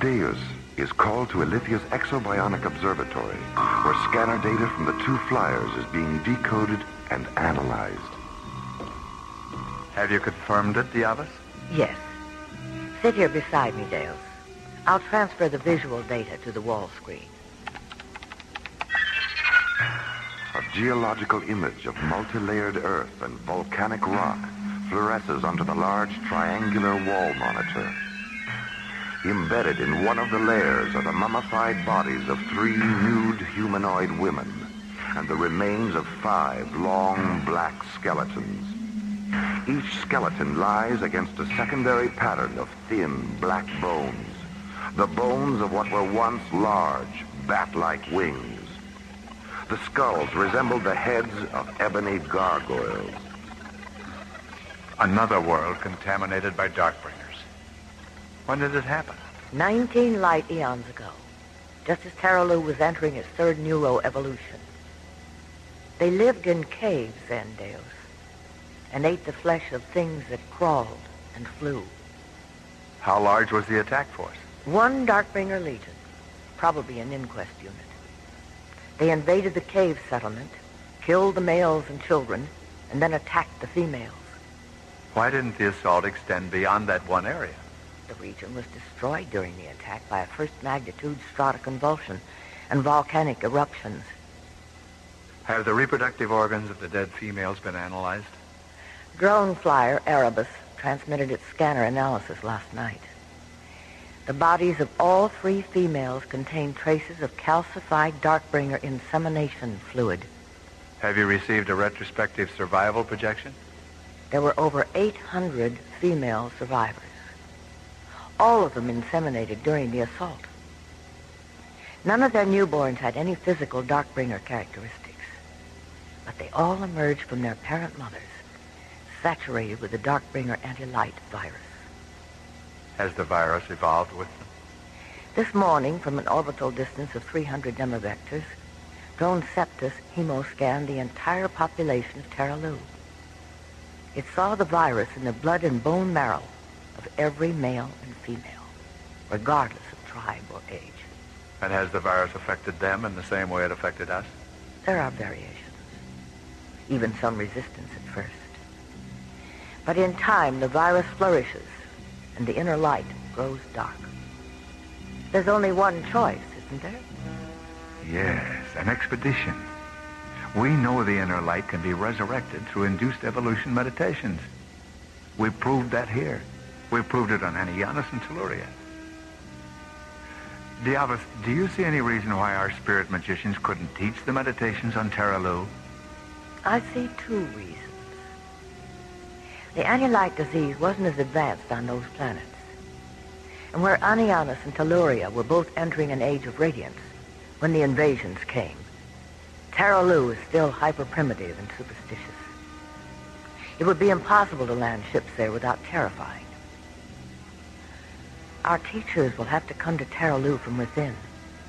Deus is called to Ilithia's exobionic observatory, where scanner data from the 2 flyers is being decoded and analyzed. Have you confirmed it, Diabas? Yes. Sit here beside me, Deus. I'll transfer the visual data to the wall screen. A geological image of multi-layered earth and volcanic rock fluoresces onto the large triangular wall monitor. Embedded in one of the layers are the mummified bodies of 3 nude humanoid women and the remains of 5 long black skeletons. Each skeleton lies against a secondary pattern of thin, black bones. The bones of what were once large, bat-like wings. The skulls resembled the heads of ebony gargoyles. Another world contaminated by Darkbringers. When did it happen? 19 light eons ago, just as Terralu was entering its third neuroevolution. They lived in caves, Deus, and ate the flesh of things that crawled and flew. How large was the attack force? 1 Darkbringer Legion, probably an inquest unit. They invaded the cave settlement, killed the males and children, and then attacked the females. Why didn't the assault extend beyond that one area? The region was destroyed during the attack by a first-magnitude stratoconvulsion and volcanic eruptions. Have the reproductive organs of the dead females been analyzed? Drone flyer Erebus transmitted its scanner analysis last night. The bodies of all 3 females contain traces of calcified Darkbringer insemination fluid. Have you received a retrospective survival projection? There were over 800 female survivors. All of them inseminated during the assault. None of their newborns had any physical Darkbringer characteristics, but they all emerged from their parent mothers, saturated with the Darkbringer anti-light virus. Has the virus evolved with them? This morning, from an orbital distance of 300 demivectors, drone Septus hemoscanned the entire population of Terralu. It saw the virus in the blood and bone marrow of every male and female, regardless of tribe or age. And has the virus affected them in the same way it affected us? There are variations, even some resistance at first. But in time, the virus flourishes, and the inner light grows dark. There's only one choice, isn't there? Yes, an expedition. We know the inner light can be resurrected through induced evolution meditations. We proved that here. We proved it on Anianus and Telluria. Diavus, do you see any reason why our spirit magicians couldn't teach the meditations on Terralu? I see 2 reasons. The anti-light disease wasn't as advanced on those planets. And where Anianus and Telluria were both entering an age of radiance when the invasions came, Terralu is still hyper-primitive and superstitious. It would be impossible to land ships there without terrifying. Our teachers will have to come to Terralu from within,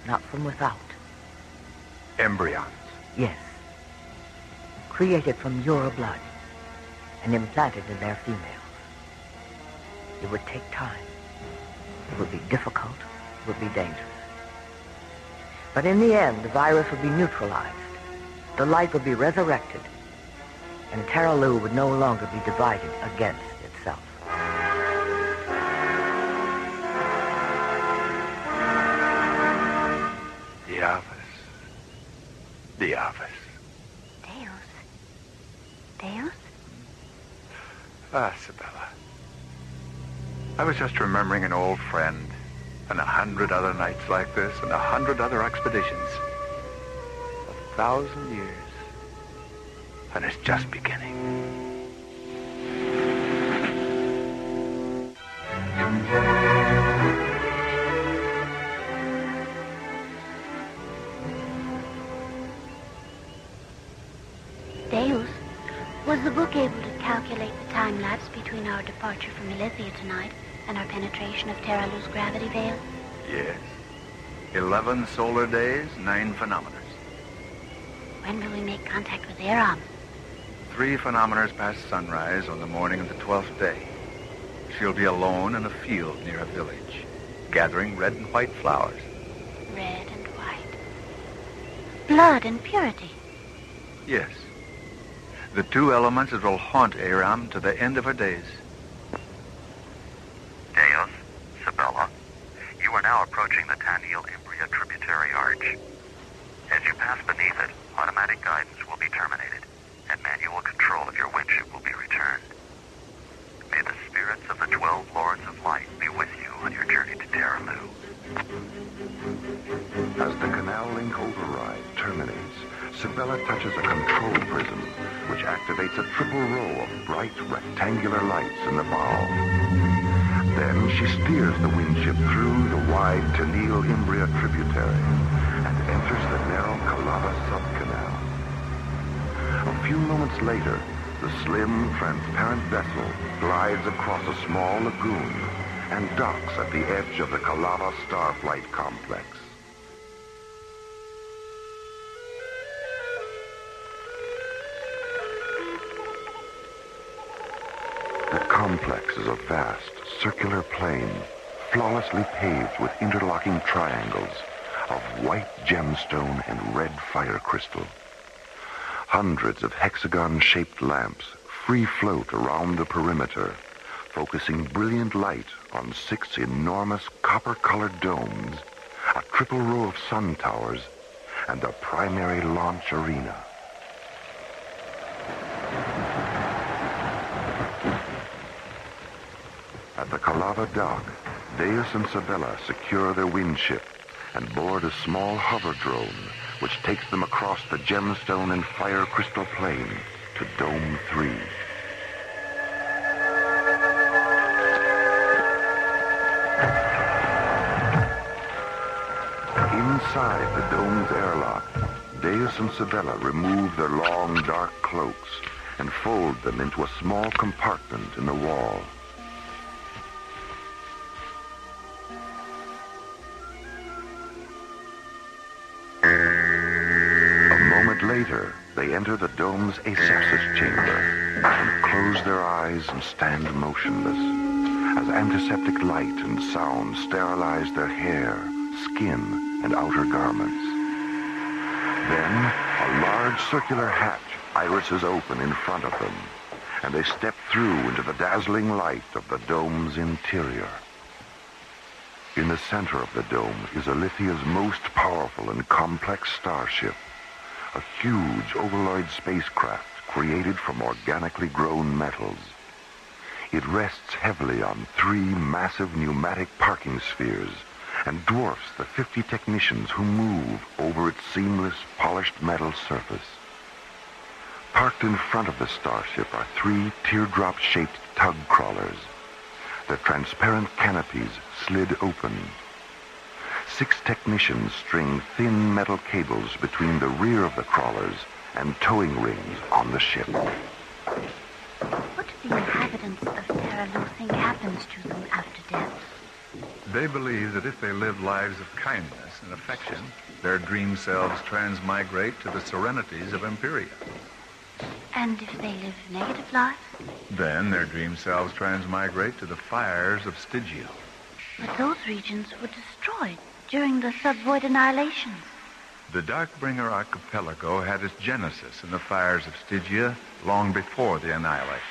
not from without. Embryons? Yes. Created from your blood and implanted in their females. It would take time. It would be difficult. It would be dangerous. But in the end, the virus would be neutralized. The light would be resurrected. And Terralu would no longer be divided against itself. Diavus. Deus? Ah, Sibella. I was just remembering an old friend, and 100 other nights like this, and 100 other expeditions. 1,000 years. And it's just beginning. Deus, was the book able to calculate the time lapse between our departure from Elysia tonight and our penetration of Terralu's gravity veil? Yes. 11 solar days, 9 phenomeners. When will we make contact with Aram? 3 phenomeners past sunrise on the morning of the 12th day. She'll be alone in a field near a village, gathering red and white flowers. Red and white. Blood and purity. Yes. The 2 elements that will haunt Aram to the end of her days. Deus, Sibella, you are now approaching the Taniel-Imbria tributary arch. As you pass beneath it, automatic guidance will be terminated, and manual control of your windship will be returned. May the spirits of the 12 Lords of Light be with you on your journey to Terralu. As the Canal Link override terminates, Sibella touches a control prism, which activates a triple row of bright rectangular lights in the bow. Then she steers the windship through the wide Nile tributary and enters the narrow Calava subcanal. A few moments later, the slim, transparent vessel glides across a small lagoon and docks at the edge of the Calava Starflight Complex. The complex is a vast, circular plain, flawlessly paved with interlocking triangles of white gemstone and red fire crystal. Hundreds of hexagon-shaped lamps free float around the perimeter, focusing brilliant light on 6 enormous copper-colored domes, a triple row of sun towers, and the primary launch arena. At the Calava dock, Deus and Sibella secure their windship and board a small hover drone which takes them across the gemstone and fire crystal plain to Dome 3. Inside the dome's airlock, Deus and Sibella remove their long, dark cloaks and fold them into a small compartment in the wall. Later, they enter the dome's asepsis chamber and close their eyes and stand motionless as antiseptic light and sound sterilize their hair, skin, and outer garments. Then, a large circular hatch irises open in front of them, and they step through into the dazzling light of the dome's interior. In the center of the dome is Alithia's most powerful and complex starship, a huge ovaloid spacecraft created from organically grown metals. It rests heavily on 3 massive pneumatic parking spheres and dwarfs the 50 technicians who move over its seamless, polished metal surface. Parked in front of the starship are 3 teardrop-shaped tug crawlers, their transparent canopies slid open. 6 technicians string thin metal cables between the rear of the crawlers and towing rings on the ship. What do the inhabitants of Terra Lu think happens to them after death? They believe that if they live lives of kindness and affection, their dream selves transmigrate to the serenities of Empiria. And if they live negative lives? Then their dream selves transmigrate to the fires of Stygia. But those regions were destroyed during the subvoid annihilations. The Darkbringer archipelago had its genesis in the fires of Stygia long before the annihilations.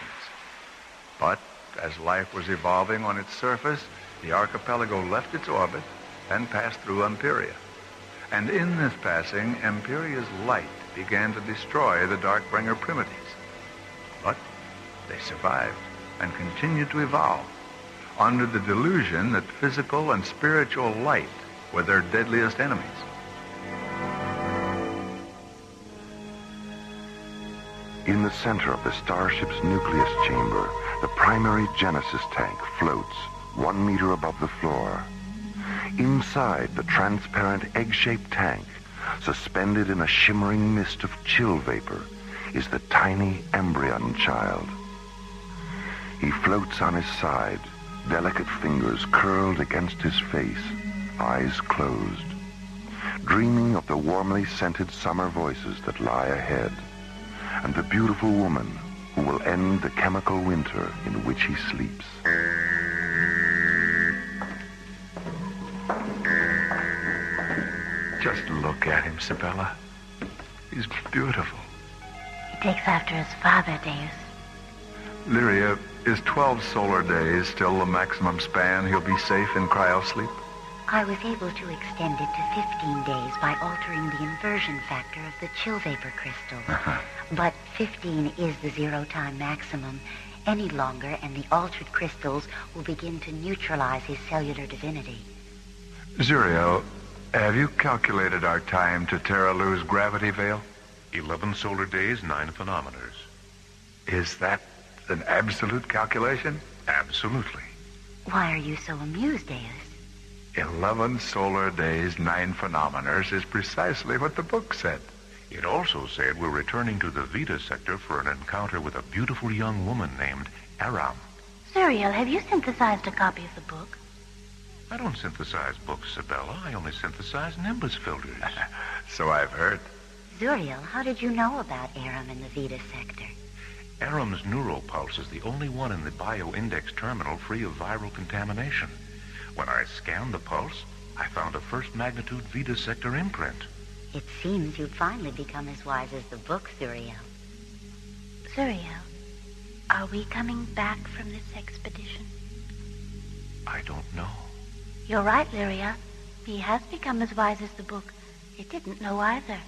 But as life was evolving on its surface, the archipelago left its orbit and passed through Empiria. And in this passing, Empiria's light began to destroy the Darkbringer primitives. But they survived and continued to evolve under the delusion that physical and spiritual light were their deadliest enemies. In the center of the starship's nucleus chamber, the primary Genesis tank floats 1 meter above the floor. Inside the transparent egg-shaped tank, suspended in a shimmering mist of chill vapor, is the tiny embryon child. He floats on his side, delicate fingers curled against his face, eyes closed, dreaming of the warmly scented summer voices that lie ahead, and the beautiful woman who will end the chemical winter in which he sleeps. Just look at him, Sibella. He's beautiful. He takes after his father, Deus. Lyria, is 12 solar days still the maximum span he'll be safe in cryosleep? I was able to extend it to 15 days by altering the inversion factor of the chill vapor crystal. But 15 is the zero-time maximum. Any longer, and the altered crystals will begin to neutralize his cellular divinity. Zurio, have you calculated our time to Terra Lu's gravity veil? 11 solar days, 9 phenometers. Is that an absolute calculation? Absolutely. Why are you so amused, Deus? 11 solar days, 9 phenometers is precisely what the book said. It also said we're returning to the Vita sector for an encounter with a beautiful young woman named Aram. Zuriel, have you synthesized a copy of the book? I don't synthesize books, Sabella. I only synthesize nimbus filters. So I've heard. Zuriel, how did you know about Aram in the Vita sector? Aram's neuropulse is the only one in the bioindex terminal free of viral contamination. When I scanned the pulse, I found a first magnitude Vita sector imprint. It seems you've finally become as wise as the book, Zuriel. Zuriel, are we coming back from this expedition? I don't know. You're right, Lyria. He has become as wise as the book. It didn't know either.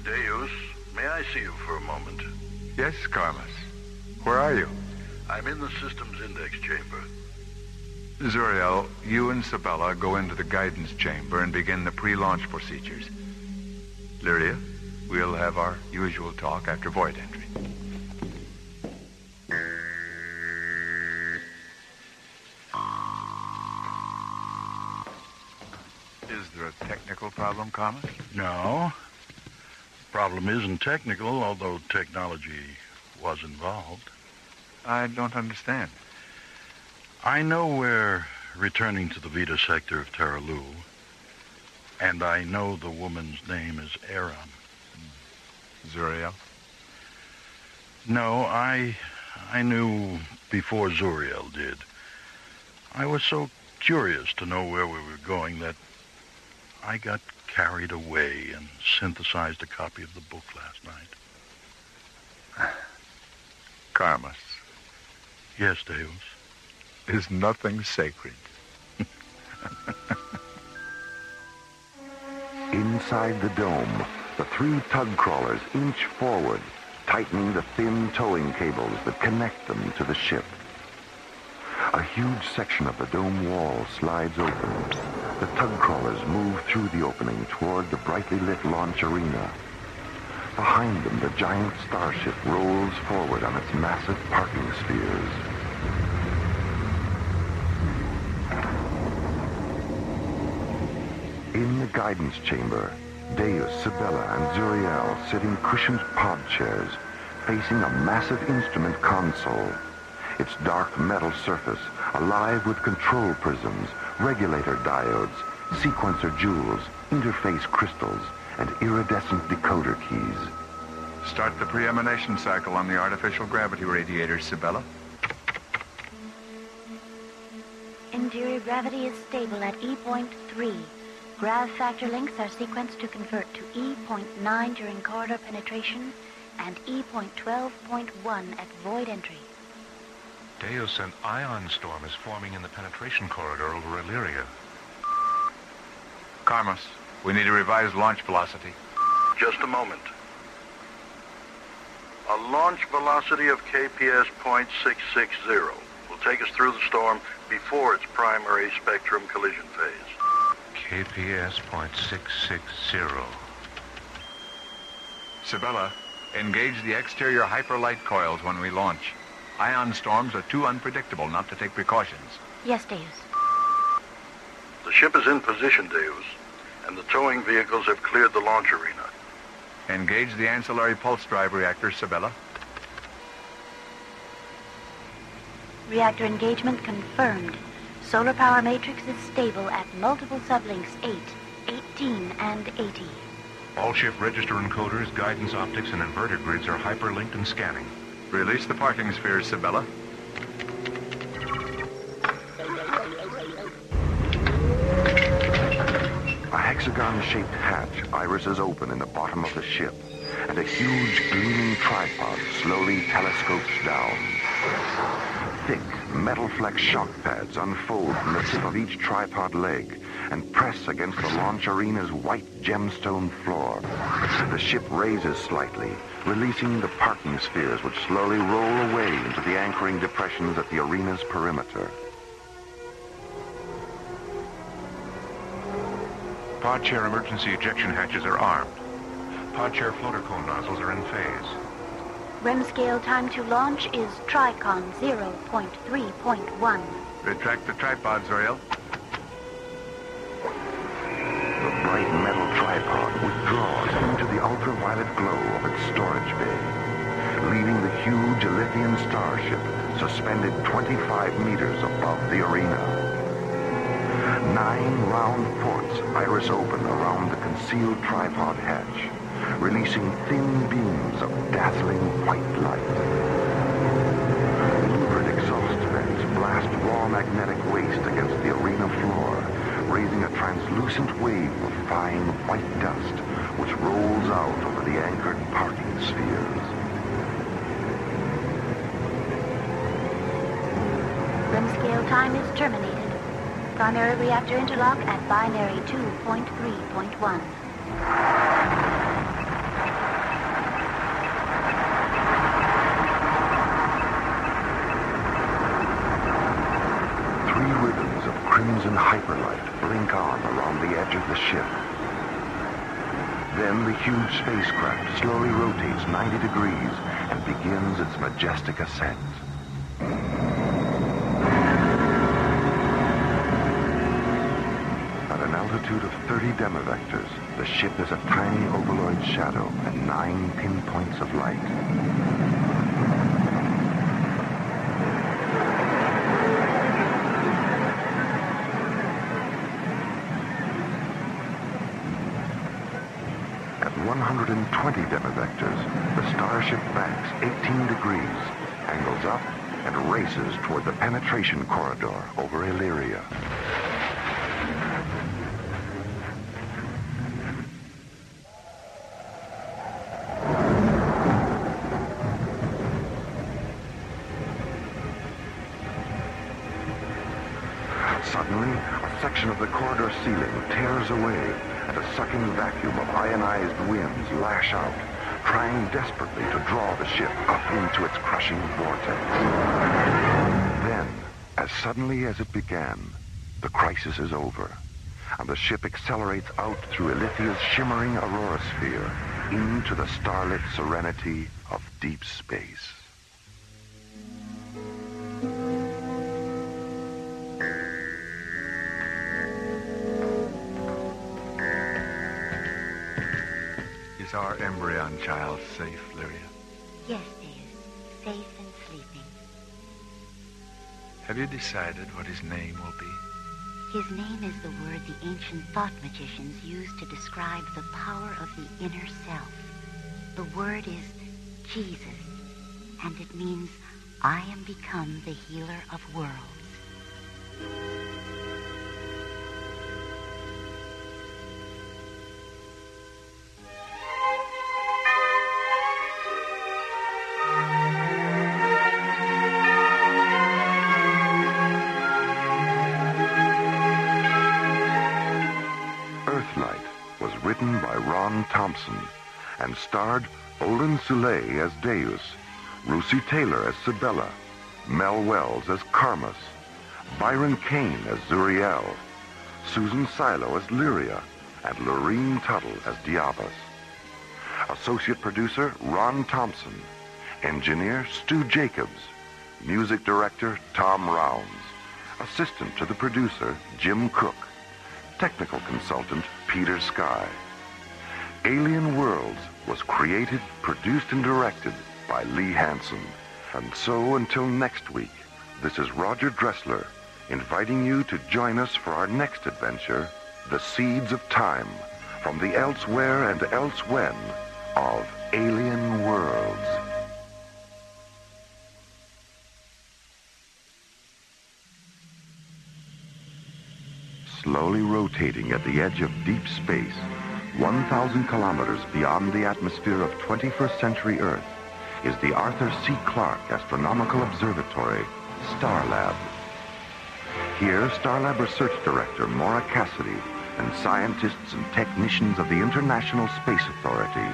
Deus, may I see you for a moment? Yes, Carmus. Where are you? I'm in the systems index chamber. Zuriel, you and Sabella go into the guidance chamber and begin the pre-launch procedures. Lyria, we'll have our usual talk after void entry. Is there a technical problem, Carmus? No. Problem isn't technical, although technology was involved. I don't understand. I know we're returning to the Vita sector of Terralu, and I know the woman's name is Aram. Zuriel? No, I knew before Zuriel did. I was so curious to know where we were going that I got carried away and synthesized a copy of the book last night. Carmus. Yes, Deus. Is nothing sacred? Inside the dome, the 3 tug crawlers inch forward, tightening the thin towing cables that connect them to the ship. A huge section of the dome wall slides open. The tug crawlers move through the opening toward the brightly lit launch arena. Behind them, the giant starship rolls forward on its massive parking spheres. In the guidance chamber, Deus, Sabella, and Zuriel sit in cushioned pod chairs, facing a massive instrument console. Its dark metal surface, alive with control prisms, regulator diodes, sequencer jewels, interface crystals, and iridescent decoder keys. Start the pre-emanation cycle on the artificial gravity radiators, Sabella. Interior gravity is stable at E.3. Grav factor links are sequenced to convert to E.9 during corridor penetration and E.12.1 at void entry. Deus, an ion storm is forming in the penetration corridor over Illyria. Carmus, we need a revised launch velocity. Just a moment. A launch velocity of KPS .660 will take us through the storm before its primary spectrum collision phase. KPS .660. Sabella, engage the exterior hyperlight coils when we launch. Ion storms are too unpredictable not to take precautions. Yes, Deus. The ship is in position, Deus, and the towing vehicles have cleared the launch arena. Engage the ancillary pulse drive reactor, Sabella. Reactor engagement confirmed. Solar power matrix is stable at multiple sublinks 8, 18, and 80. All ship register encoders, guidance optics, and inverter grids are hyperlinked and scanning. Release the parking spheres, Sabella. A hexagon-shaped hatch irises open in the bottom of the ship, and a huge gleaming tripod slowly telescopes down. Thick, metal-flex shock pads unfold from the tip of each tripod leg and press against the launch arena's white gemstone floor. The ship raises slightly, releasing the parking spheres which slowly roll away into the anchoring depressions at the arena's perimeter. Pod chair emergency ejection hatches are armed. pod chair floater cone nozzles are in phase. REM scale time to launch is Tricon 0.3.1. Retract the tripod, Zuriel. The bright metal tripod withdraws into the ultraviolet glow of its storage bay, leaving the huge Elythian starship suspended 25 meters above the arena. 9 round ports iris open around the concealed tripod hatch, releasing thin beams of dazzling white light. Lurid exhaust vents blast raw magnetic waste against the arena floor, raising a translucent wave of fine white dust which rolls out over the anchored parking spheres. REM scale time is terminated. Primary reactor interlock at binary 2.3.1. Crimson hyperlight blink on around the edge of the ship. Then the huge spacecraft slowly rotates 90 degrees and begins its majestic ascent. At an altitude of 30 demivectors, the ship is a tiny ovaloid shadow at 9 pinpoints of light. At 120 demivectors, the starship banks 18 degrees, angles up, and races toward the penetration corridor over Illyria. Suddenly, a section of the corridor ceiling tears away, and a sucking vacuum of ionized winds lash out, trying desperately to draw the ship up into its crushing vortex. Then, as suddenly as it began, the crisis is over, and the ship accelerates out through Ilithia's shimmering aurora sphere into the starlit serenity of deep space. Is our embryon child safe, Lyria? Yes, dear. Safe and sleeping. Have you decided what his name will be? His name is the word the ancient thought magicians used to describe the power of the inner self. The word is Jesus, and it means, I am become the healer of worlds. Earthlight was written by Ron Thompson and starred Olin Soule as Deus, Lucy Taylor as Sibella, Mel Wells as Karmas, Byron Kane as Zuriel, Susan Silo as Lyria, and Lorene Tuttle as Diabas. Associate producer Ron Thompson. Engineer Stu Jacobs. Music director Tom Rounds. Assistant to the producer Jim Cook. Technical consultant Peter Sky. Alien Worlds was created, produced, and directed by Lee Hansen. And so until next week, this is Roger Dressler inviting you to join us for our next adventure, The Seeds of Time, from the elsewhere and elsewhen of Alien Worlds. Slowly rotating at the edge of deep space, 1,000 kilometers beyond the atmosphere of 21st century Earth, is the Arthur C. Clarke Astronomical Observatory, Starlab. Here, Starlab Research Director Maura Cassidy and scientists and technicians of the International Space Authority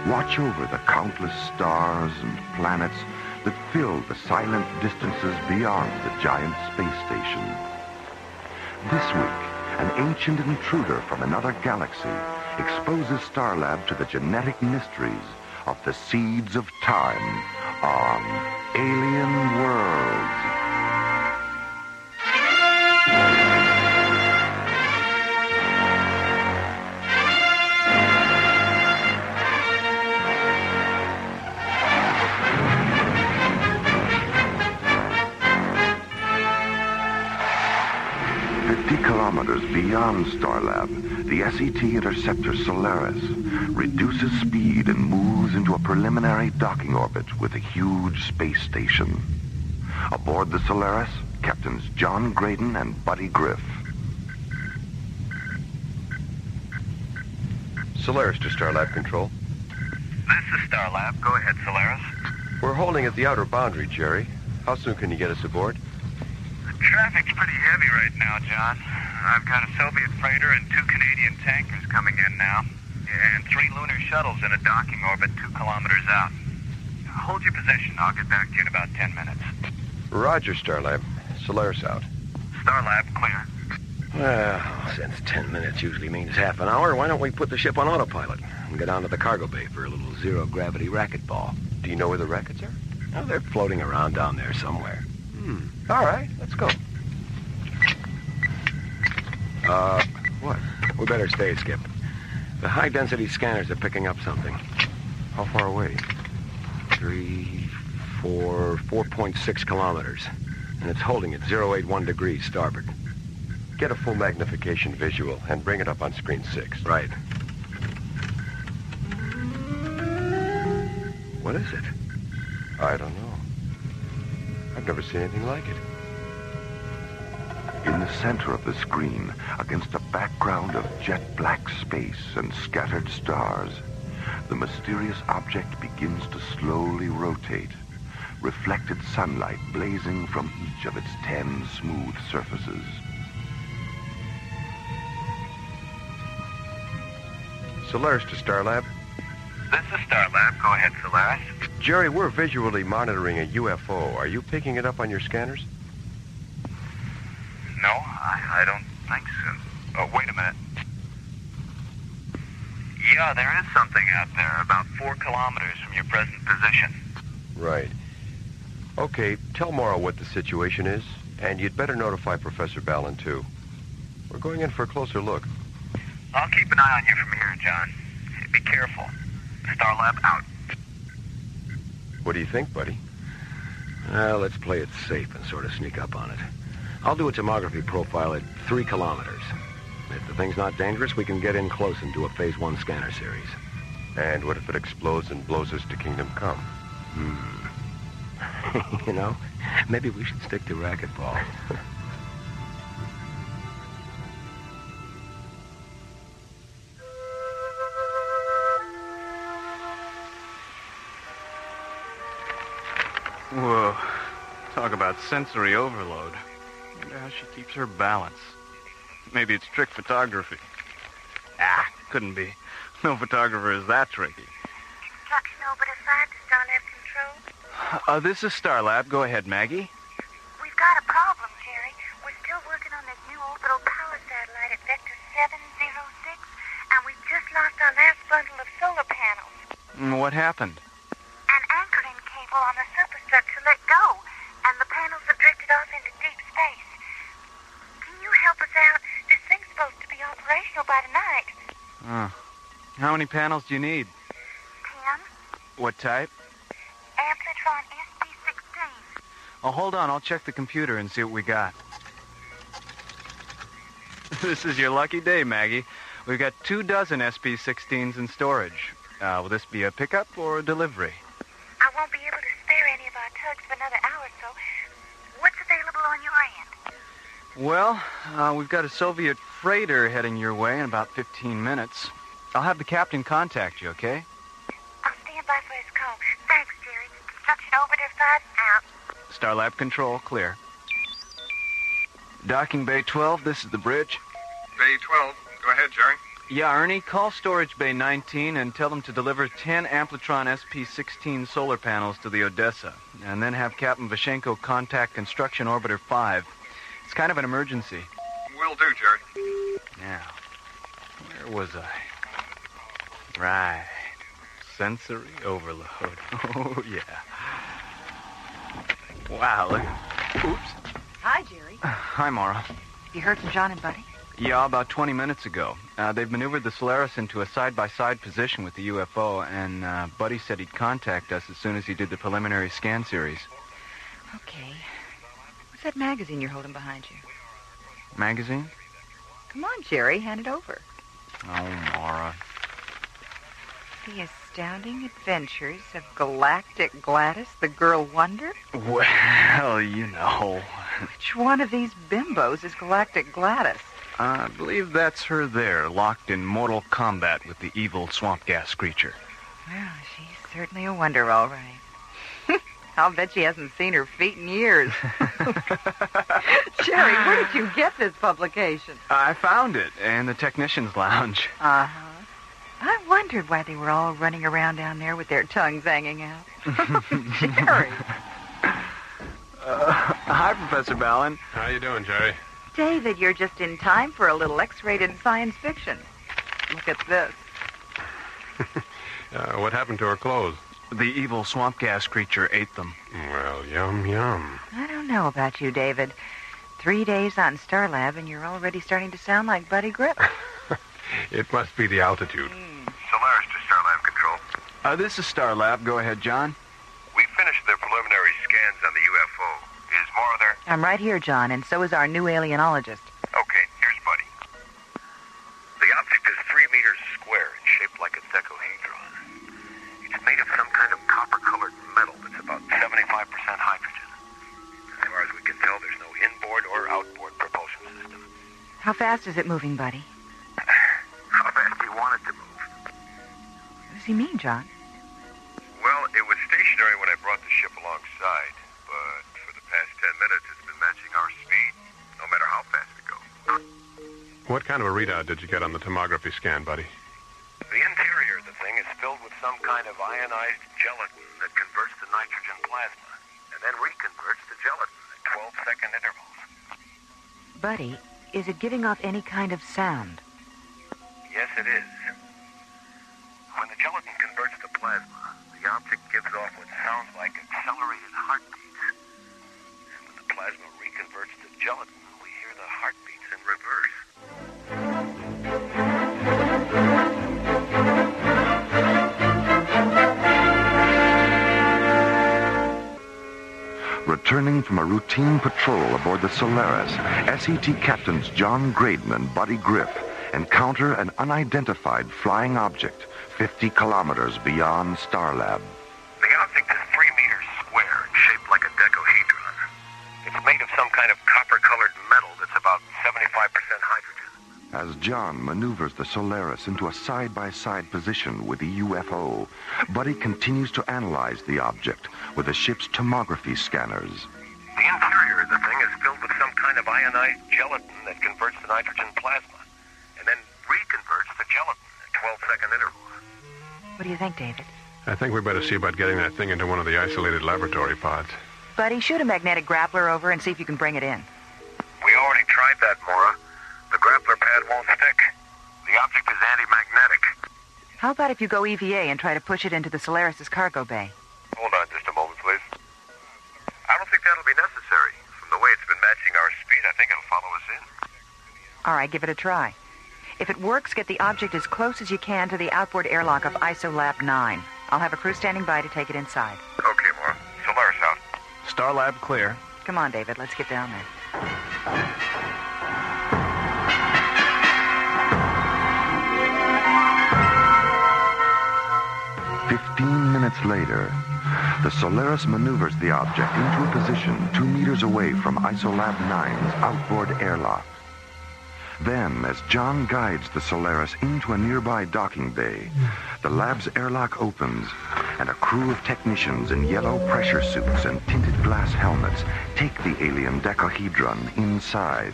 watch over the countless stars and planets that fill the silent distances beyond the giant space station. This week, an ancient intruder from another galaxy exposes Starlab to the genetic mysteries of the seeds of time on Alien Worlds. 50 kilometers beyond Starlab, the SET interceptor Solaris reduces speed and moves into a preliminary docking orbit with a huge space station. Aboard the Solaris, Captains John Graydon and Buddy Griff. Solaris to Starlab Control. This is Starlab. Go ahead, Solaris. We're holding at the outer boundary, Jerry. How soon can you get us aboard? The traffic's pretty heavy right now, John. I've got a Soviet freighter and 2 Canadian tankers coming in now, and 3 lunar shuttles in a docking orbit 2 kilometers out. Hold your position. I'll get back to you in about 10 minutes. Roger, Starlab. Solaris out. Starlab, clear. Well, since 10 minutes usually means half an hour, why don't we put the ship on autopilot and go down to the cargo bay for a little zero-gravity racquetball? Do you know where the rackets are? Oh, they're floating around down there somewhere. All right, let's go. What? We better stay, Skip. The high-density scanners are picking up something. How far away? 4.6 kilometers. And it's holding at 081 degrees starboard. Get a full magnification visual and bring it up on screen 6. Right. What is it? I don't know. I've never seen anything like it. In the center of the screen, against a background of jet black space and scattered stars, the mysterious object begins to slowly rotate, reflected sunlight blazing from each of its 10 smooth surfaces. Solaris to Starlab. This is Starlab. Go ahead, Solaris. Jerry, we're visually monitoring a UFO. Are you picking it up on your scanners? No, I don't think so. Oh, wait a minute. Yeah, there is something out there, about 4 kilometers from your present position. Right. Okay, tell Morrow what the situation is, and you'd better notify Professor Ballin, too. We're going in for a closer look. I'll keep an eye on you from here, John. Be careful. Starlab out. What do you think, buddy? Well, let's play it safe and sort of sneak up on it. I'll do a tomography profile at 3 kilometers. If the thing's not dangerous, we can get in close and do a Phase 1 scanner series. And what if it explodes and blows us to Kingdom Come? You know, maybe we should stick to racquetball. Whoa. Talk about sensory overload. I wonder how she keeps her balance. Maybe it's trick photography. Couldn't be. No photographer is that tricky. Construction orbit assigned to Starlab Control. This is Starlab. Go ahead, Maggie. We've got a problem, Jerry. We're still working on this new orbital power satellite at Vector 706, and we've just lost our last bundle of solar panels. What happened? An anchoring cable on the superstructure let go, and the panels have drifted off into deep space. Can you help us out? This thing's supposed to be operational by tonight. How many panels do you need? 10. What type? Amplitron SP16. Oh, hold on. I'll check the computer and see what we got. This is your lucky day, Maggie. We've got 24 SP16s in storage. Will this be a pickup or a delivery? I won't be able to spare any of our tugs for another hour or so. What's available on your end? Well, we've got a Soviet freighter heading your way in about 15 minutes. I'll have the captain contact you, okay? I'll stand by for his call. Thanks, Jerry. Construction orbit assigned out. Starlab Control, clear. Docking Bay 12, this is the bridge. Bay 12. Go ahead, Jerry. Yeah, Ernie, call Storage Bay 19 and tell them to deliver 10 Amplitron SP16 solar panels to the Odessa, and then have Captain Vashenko contact Construction Orbiter 5. It's kind of an emergency. Will do, Jerry. Now, where was I? Right. Sensory overload. Oh, yeah. Wow, look. Oops. Hi, Jerry. Hi, Mara. Have you heard from John and Buddy? Yeah, about 20 minutes ago. They've maneuvered the Solaris into a side-by-side position with the UFO, and Buddy said he'd contact us as soon as he did the preliminary scan series. Okay. What's that magazine you're holding behind you? Magazine? Come on, Jerry, hand it over. Oh, Mara. The Astounding Adventures of Galactic Gladys, the Girl Wonder? Well, you know. Which one of these bimbos is Galactic Gladys? I believe that's her there, locked in mortal combat with the evil swamp gas creature. Well, she's certainly a wonder, all right. I'll bet she hasn't seen her feet in years. Jerry, where did you get this publication? I found it in the technician's lounge. Uh-huh. I wondered why they were all running around down there with their tongues hanging out. Jerry. Hi, Professor Ballin. How you doing, Jerry? David, you're just in time for a little X-rated science fiction. Look at this. What happened to her clothes? The evil swamp gas creature ate them. Well, yum, yum. I don't know about you, David. 3 days on Starlab, and you're already starting to sound like Buddy Grip. It must be the altitude. Solaris to Starlab Control. This is Starlab. Go ahead, John. We finished the preliminary scans on the UFO. Is Mara there? I'm right here, John, and so is our new alienologist. Okay, here's Buddy. The object is 3 meters square and shaped like a decahedron. It's made of some kind of copper-colored metal that's about 75% hydrogen. As far as we can tell, there's no inboard or outboard propulsion system. How fast is it moving, Buddy? How fast do you want it to move? What does he mean, John? Well, it was stationary when I brought the ship alongside, but for the past 10 minutes it's been matching our speed, no matter how fast we go. What kind of a readout did you get on the tomography scan, Buddy? The interior of the thing is filled with some kind of ionized gelatin that converts to nitrogen plasma, and then reconverts to gelatin at 12-second intervals. Buddy, is it giving off any kind of sound? Yes, it is. When the gelatin converts to plasma, the object gives off what sounds like accelerated heartbeats. And when the plasma reconverts to gelatin, we hear the heartbeats in reverse. Returning from a routine patrol aboard the Solaris, SET Captains John Graydon and Buddy Griff encounter an unidentified flying object 50 kilometers beyond Starlab. The object is 3 meters square and shaped like a decahedron. It's made of some kind of copper-colored metal that's about 75% hydrogen. As John maneuvers the Solaris into a side-by-side position with the UFO, Buddy continues to analyze the object with the ship's tomography scanners. The interior of the thing is filled with some kind of ionized gelatin that converts to nitrogen plasma, and then reconverts to gelatin at 12-second intervals. What do you think, David? I think we better see about getting that thing into one of the isolated laboratory pods. Buddy, shoot a magnetic grappler over and see if you can bring it in. We already tried that, Mora. The grappler pad won't stick. The object is anti-magnetic. How about if you go EVA and try to push it into the Solaris's cargo bay? Hold on just a moment, please. I don't think that'll be necessary. From the way it's been matching our speed, I think it'll follow us in. All right, give it a try. If it works, get the object as close as you can to the outboard airlock of ISOLAB 9. I'll have a crew standing by to take it inside. Okay, Mora. Solaris out. Starlab clear. Come on, David. Let's get down there. 15 minutes later, the Solaris maneuvers the object into a position 2 meters away from ISOLAB 9's outboard airlock. Then, as John guides the Solaris into a nearby docking bay, the lab's airlock opens, and a crew of technicians in yellow pressure suits and tinted glass helmets take the alien decahedron inside.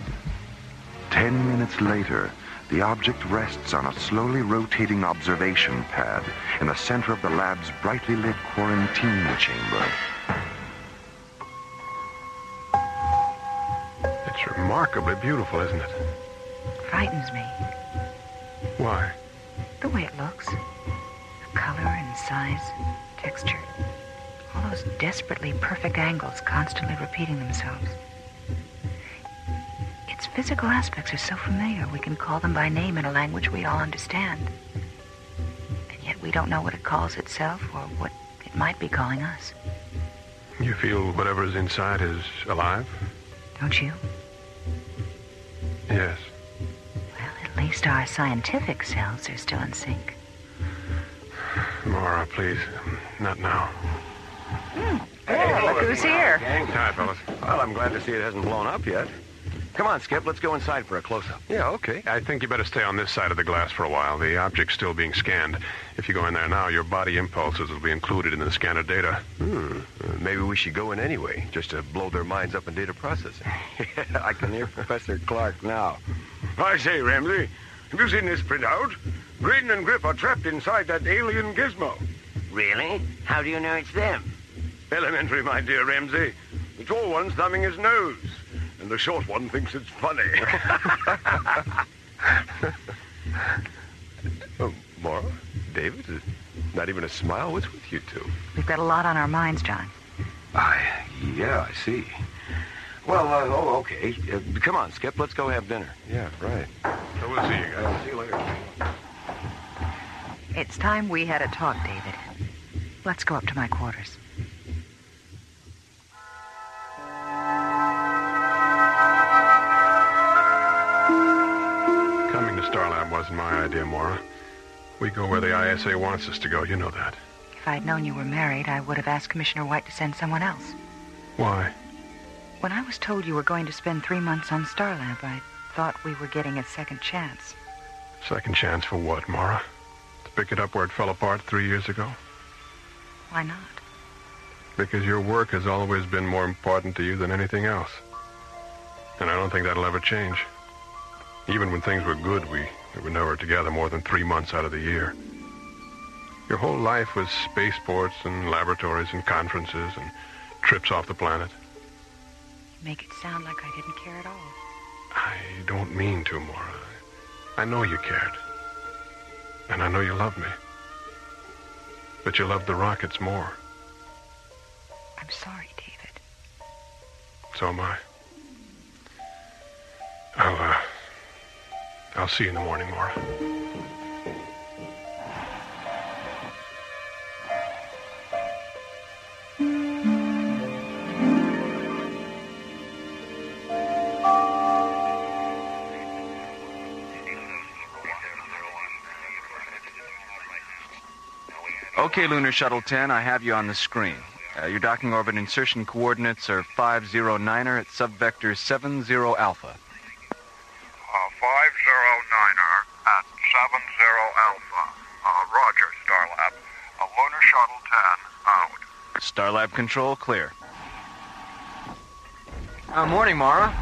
10 minutes later, the object rests on a slowly rotating observation pad in the center of the lab's brightly lit quarantine chamber. It's remarkably beautiful, isn't it? Frightens me. Why? the way it looks. The color and size, texture. All those desperately perfect angles constantly repeating themselves. Its physical aspects are so familiar we can call them by name in a language we all understand. And yet we don't know what it calls itself or what it might be calling us. You feel whatever's inside is alive? Don't you? Yes. Well, at least our scientific selves are still in sync. Mara, please. Not now. Hey, look who's here. Hi, fellas. Well, I'm glad to see it hasn't blown up yet. Come on, Skip, let's go inside for a close-up. Yeah, okay. I think you better stay on this side of the glass for a while. The object's still being scanned. If you go in there now, your body impulses will be included in the scanner data. Maybe we should go in anyway, just to blow their minds up in data processing. Yeah, I can hear Professor Clark now. I say, Ramsey, have you seen this printout? Graydon and Grip are trapped inside that alien gizmo. Really? How do you know it's them? Elementary, my dear Ramsey. The tall one's thumbing his nose, and the short one thinks it's funny. Mara? David? Not even a smile? What's with you two? We've got a lot on our minds, John. Yeah, I see. Well, okay. Come on, Skip, let's go have dinner. Yeah, right. So we'll see you guys. See you later. It's time we had a talk, David. Let's go up to my quarters. Coming to Starlab wasn't my idea, Mara. We go where the ISA wants us to go. You know that. If I'd known you were married, I would have asked Commissioner White to send someone else. Why? When I was told you were going to spend 3 months on Starlab, I thought we were getting a second chance. Second chance for what, Mara? To pick it up where it fell apart 3 years ago? Why not? Because your work has always been more important to you than anything else. And I don't think that'll ever change. Even when things were good, we were never together more than 3 months out of the year. Your whole life was spaceports and laboratories and conferences and trips off the planet. You make it sound like I didn't care at all. I don't mean to, Mara. I know you cared. And I know you love me. But you loved the rockets more. I'm sorry, David. So am I. I'll see you in the morning, Mara. Okay, Lunar Shuttle 10, I have you on the screen. Your docking orbit insertion coordinates are 509er at subvector 70 alpha. 509er at 70 alpha. Roger, Starlab. Lunar Shuttle 10, out. Starlab control, clear. Morning, Mara.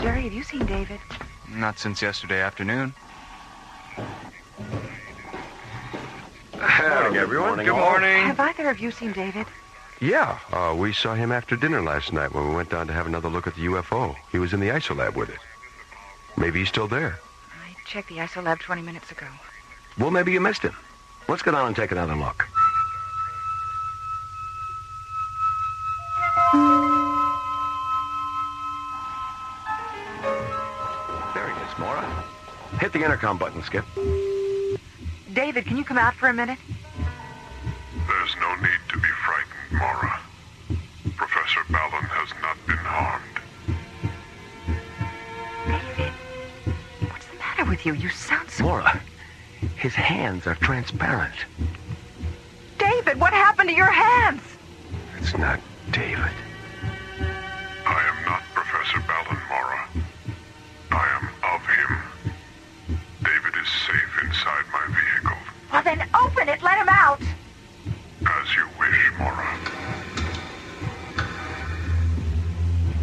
Jerry, have you seen David? Not since yesterday afternoon. Morning, everyone. Good morning. Have either of you seen David? Yeah, we saw him after dinner last night when we went down to have another look at the UFO. He was in the ISOLab with it. Maybe he's still there. I checked the ISOLab 20 minutes ago. Well, maybe you missed him. Let's go down and take another look. There he is, Mara. Hit the intercom button, Skip. David, can you come out for a minute? There's no need to be frightened, Mara. Professor Ballon has not been harmed. David, what's the matter with you? You sound so... Mara, his hands are transparent. David, what happened to your hands? It's not David. I am not Professor Ballon, Mara. I am of him. David is safe inside my vehicle. Well, then open it. Let him out. As you wish, Mara.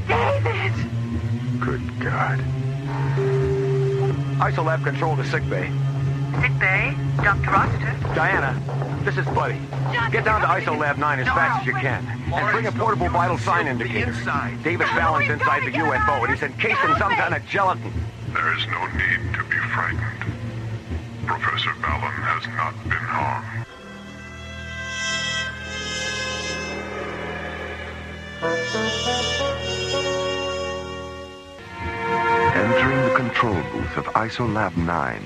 David! Good God. ISOLab control to sick bay. Sick bay? Dr. Rossiter? Diana, this is Buddy. Get down to ISOLab 9 as fast as you can. And bring a portable vital sign indicator. David Fallon's inside the UFO, and he's encased in some kind of gelatin. There is no need to be frightened. Professor Balin has not been harmed. Entering the control booth of Isolab 9,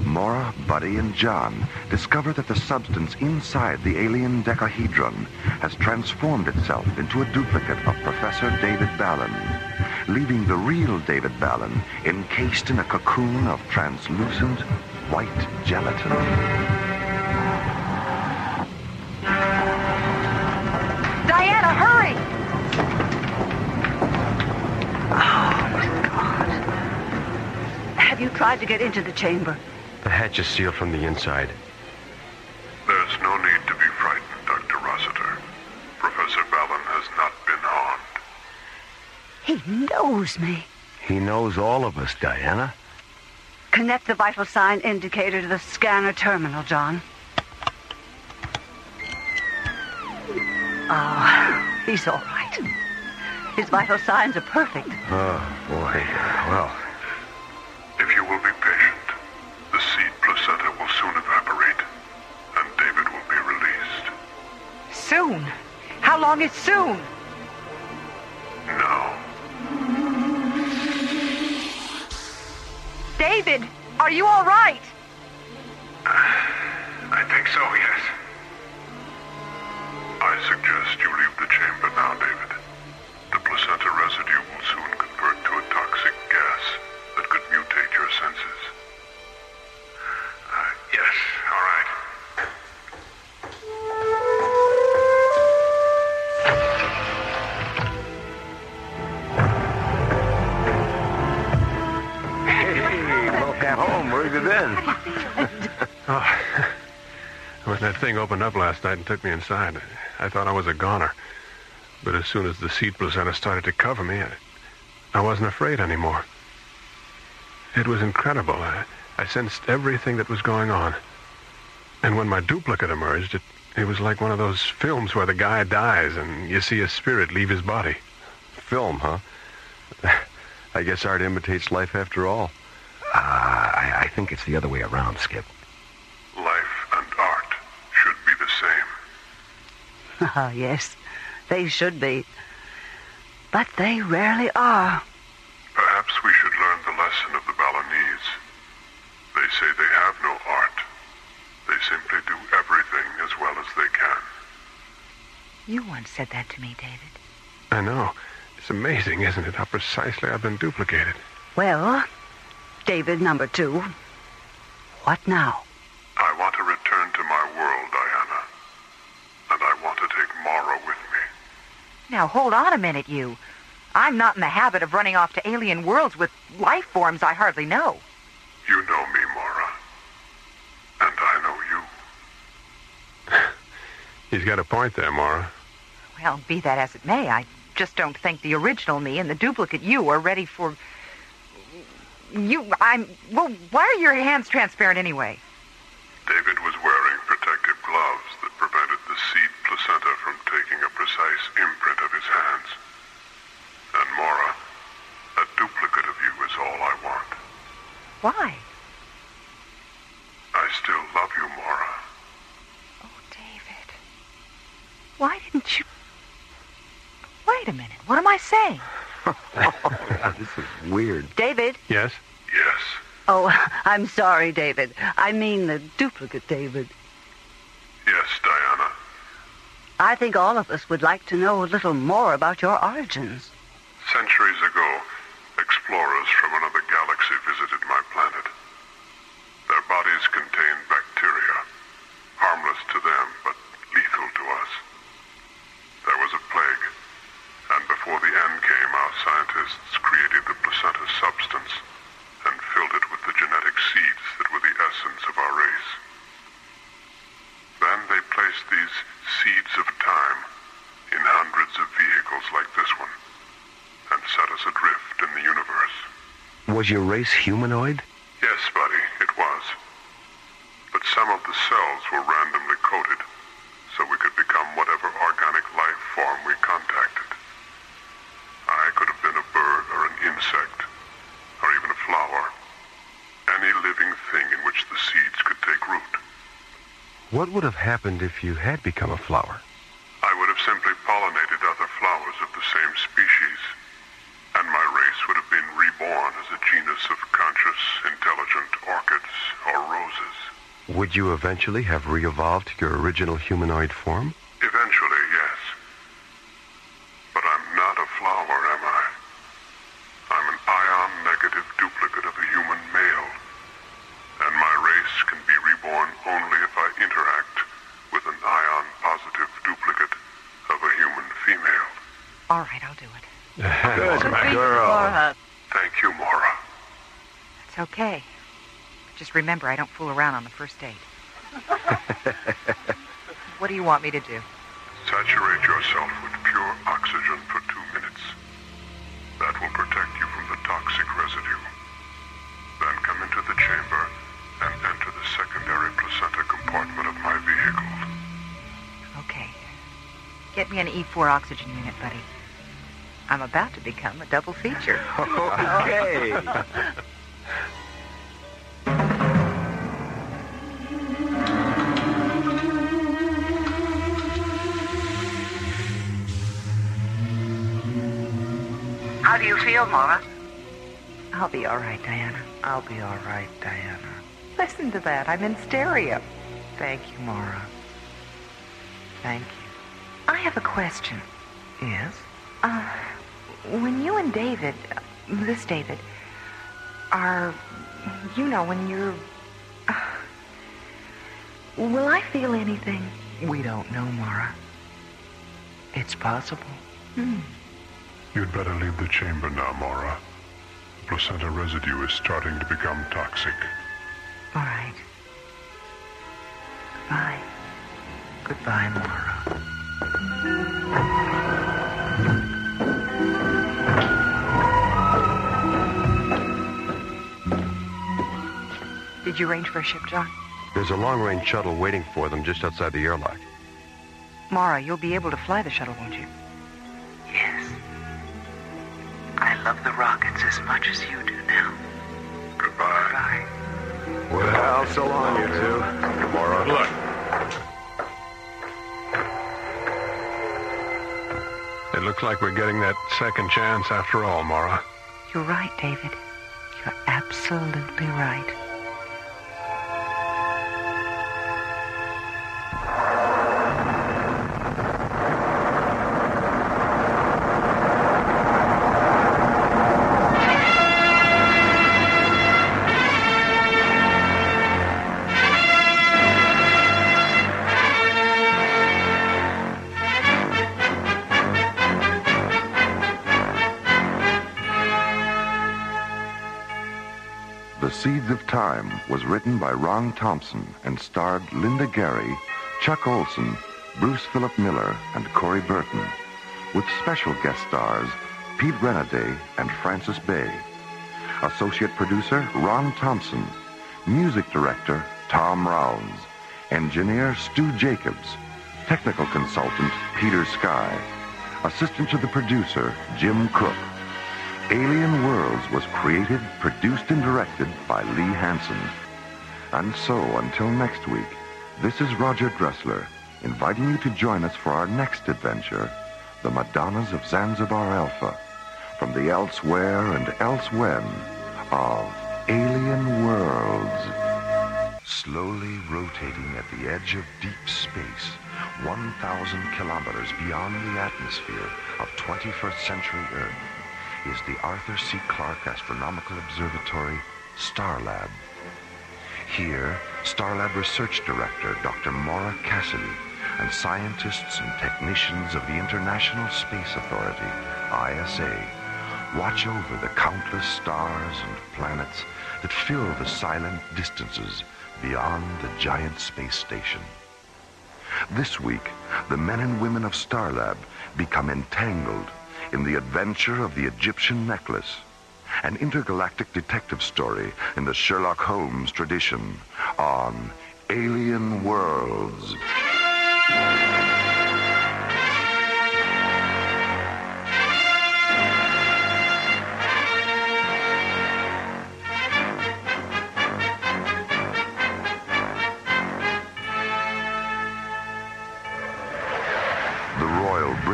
Mora, Buddy, and John discover that the substance inside the alien decahedron has transformed itself into a duplicate of Professor David Balin, leaving the real David Balin encased in a cocoon of translucent white gelatin. Diana, hurry! Oh, my God. Have you tried to get into the chamber? The hatch is sealed from the inside. There's no need to be frightened, Dr. Rossiter. Professor Balin has not been harmed. He knows me. He knows all of us, Diana. Connect the vital sign indicator to the scanner terminal, John. Oh, he's all right. His vital signs are perfect. Oh, boy. Well, if you will be patient, the seed placenta will soon evaporate, and David will be released. Soon? How long is soon? Now. David, are you all right? I think so, yes. I suggest you leave the chamber now, David. The placenta residue will soon convert to a toxic gas that could mutate your senses. Yes, all right. hey, welcome home. Where have you been? When that thing opened up last night and took me inside, I thought I was a goner. But as soon as the seed placenta started to cover me, I wasn't afraid anymore. It was incredible. I sensed everything that was going on. And when my duplicate emerged, it was like one of those films where the guy dies and you see his spirit leave his body. Film, huh? I guess art imitates life after all. I think it's the other way around, Skip. Life and art should be the same. Ah, yes, they should be. But they rarely are. Perhaps we should learn the lesson of the Balinese. They say they have no art. They simply do everything as well as they can. You once said that to me, David. I know. It's amazing, isn't it, how precisely I've been duplicated. Well, David number 2, what now? I want to return to my world, Diana. And I want to take Mara with me. Now, hold on a minute, you. I'm not in the habit of running off to alien worlds with life forms I hardly know. You know me, Mara. And I know you. He's got a point there, Mara. Well, be that as it may, I just don't think the original me and the duplicate you are ready for... Well, why are your hands transparent anyway? David was wearing protective gloves that prevented the seed placenta from taking a precise imprint of his hands. And Mara, a duplicate of you is all I want. Why? I still love you, Mara. Oh, David. Why didn't you... Wait a minute. What am I saying? This is weird. David? Yes? Yes. Oh, I'm sorry, David. I mean the duplicate David. Yes, Diana. I think all of us would like to know a little more about your origins. Centuries ago, explorers from another galaxy visited my planet. Their bodies contained bacteria, harmless to them, but lethal to us. There was a plague, and before the end came, our scientists created the placenta substance and filled it with the genetic seeds that were the essence of our race. Then they placed these seeds of time in hundreds of vehicles like this one and set us adrift in the universe. Was your race humanoid? Yes, buddy, it was. But some of the cells were randomly coated so we could become whatever organic life form we contacted. I could have been a bird or an insect, or even a flower. Any living thing in which which the seeds could take root. What would have happened if you had become a flower? I would have simply pollinated other flowers of the same species, and my race would have been reborn as a genus of conscious, intelligent orchids or roses. Would you eventually have re-evolved to your original humanoid form? Eventually, yes. But I'm not a flower, am I? I'm an ion-negative duplicate of a human male, and my race can be reborn only if I interact with an ion-positive duplicate of a human female. All right, I'll do it. Good girl. Mora. Thank you, Mora. It's okay. Just remember, I don't fool around on the first date. What do you want me to do? Saturate yourself with pure oxygen for 2 minutes. That will protect you from the toxic residue. Then come into the chamber and enter the secondary placenta compartment of my vehicle. Okay. Get me an E4 oxygen unit, buddy. I'm about to become a double feature. Okay. How do you feel, Mora? I'll be all right, Diana. I'll be all right, Diana. Listen to that. I'm in stereo. Thank you, Mora. Thank you. I have a question. Yes? When you and David, this David, are, when you're... will I feel anything? We don't know, Mora. It's possible. You'd better leave the chamber now, Mora. The placenta residue is starting to become toxic. All right. Goodbye. Goodbye, Mora. Did you arrange for a ship, John? There's a long-range shuttle waiting for them just outside the airlock. Mara, you'll be able to fly the shuttle, won't you? Yes. I love the rockets as much as you do now. Goodbye. Well, so long, you two. Mora. Look. It looks like we're getting that second chance after all, Mora. You're right, David. You're absolutely right. The Seeds of Time was written by Ron Thompson and starred Linda Gary, Chuck Olson, Bruce Philip Miller, and Corey Burton, with special guest stars Pete Renaday and Francis Bay. Associate producer Ron Thompson. Music director Tom Rounds. Engineer Stu Jacobs. Technical consultant Peter Sky. Assistant to the producer Jim Cook. Alien Worlds was created, produced, and directed by Lee Hansen. And so, until next week, this is Roger Dressler, inviting you to join us for our next adventure, The Madonnas of Zanzibar Alpha, from the elsewhere and elsewhen of Alien Worlds. Slowly rotating at the edge of deep space, 1,000 kilometers beyond the atmosphere of 21st century Earth, is the Arthur C. Clarke Astronomical Observatory, Starlab. Here, Starlab Research Director Dr. Maura Cassidy and scientists and technicians of the International Space Authority, ISA, watch over the countless stars and planets that fill the silent distances beyond the giant space station. This week, the men and women of Starlab become entangled in the adventure of the Egyptian necklace, an intergalactic detective story in the Sherlock Holmes tradition on Alien Worlds.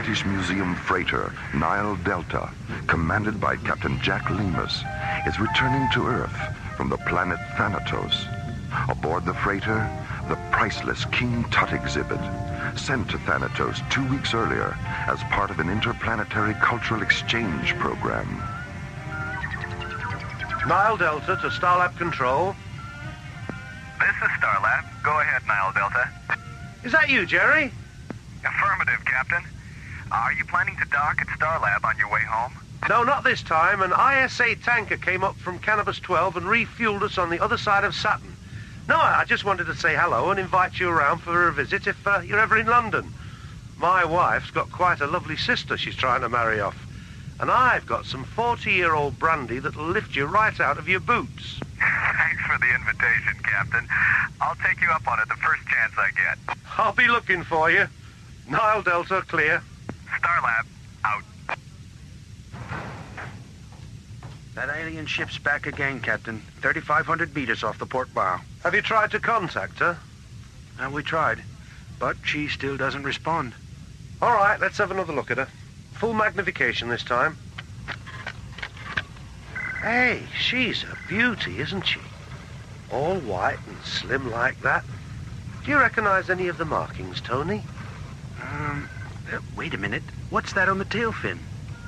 British Museum freighter Nile Delta, commanded by Captain Jack Lemus, is returning to Earth from the planet Thanatos. Aboard the freighter, the priceless King Tut exhibit, sent to Thanatos 2 weeks earlier as part of an interplanetary cultural exchange program. Nile Delta to Starlab Control. This is Starlab. Go ahead, Nile Delta. Is that you, Jerry? Affirmative, Captain. Are you planning to dock at Starlab on your way home? No, not this time. An ISA tanker came up from Cannabis 12 and refueled us on the other side of Saturn. No, I just wanted to say hello and invite you around for a visit if you're ever in London. My wife's got quite a lovely sister she's trying to marry off. And I've got some 40-year-old brandy that'll lift you right out of your boots. Thanks for the invitation, Captain. I'll take you up on it the first chance I get. I'll be looking for you. Nile Delta, clear. Starlab, out. That alien ship's back again, Captain. 3,500 meters off the port bow. Have you tried to contact her? We tried, but she still doesn't respond. All right, let's have another look at her. Full magnification this time. Hey, she's a beauty, isn't she? All white and slim like that. Do you recognize any of the markings, Tony? Wait a minute. What's that on the tail fin?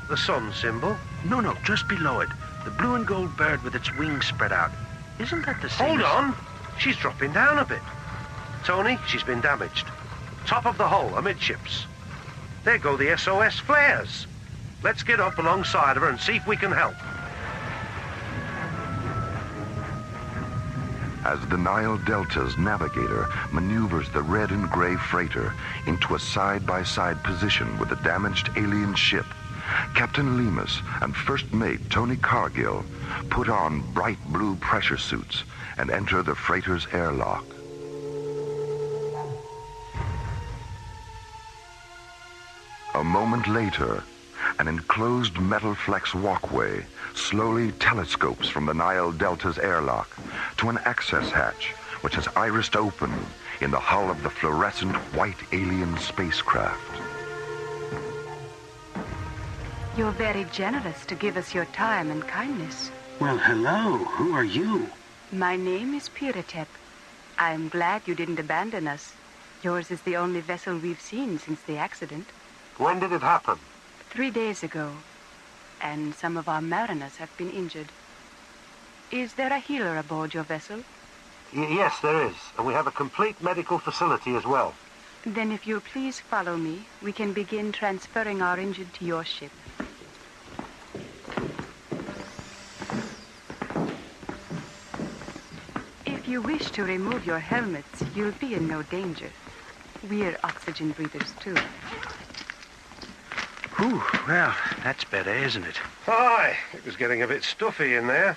The sun symbol? No, just below it. The blue and gold bird with its wings spread out. Isn't that the same? Hold on. She's dropping down a bit. Tony, she's been damaged. Top of the hull, amidships. There go the SOS flares. Let's get up alongside of her and see if we can help. As the Nile Delta's navigator maneuvers the red and gray freighter into a side-by-side position with the damaged alien ship, Captain Lemus and First Mate Tony Cargill put on bright blue pressure suits and enter the freighter's airlock. A moment later, an enclosed metal flex walkway slowly telescopes from the Nile Delta's airlock to an access hatch which has irised open in the hull of the fluorescent white alien spacecraft. You're very generous to give us your time and kindness. Well, hello. Who are you? My name is Piratep. I'm glad you didn't abandon us. Yours is the only vessel we've seen since the accident. When did it happen? 3 days ago. And some of our mariners have been injured. Is there a healer aboard your vessel? Yes, there is. And we have a complete medical facility as well. Then if you'll please follow me, we can begin transferring our injured to your ship. If you wish to remove your helmets, you'll be in no danger. We're oxygen breathers, too. Whew, well, that's better, isn't it? Aye, it was getting a bit stuffy in there.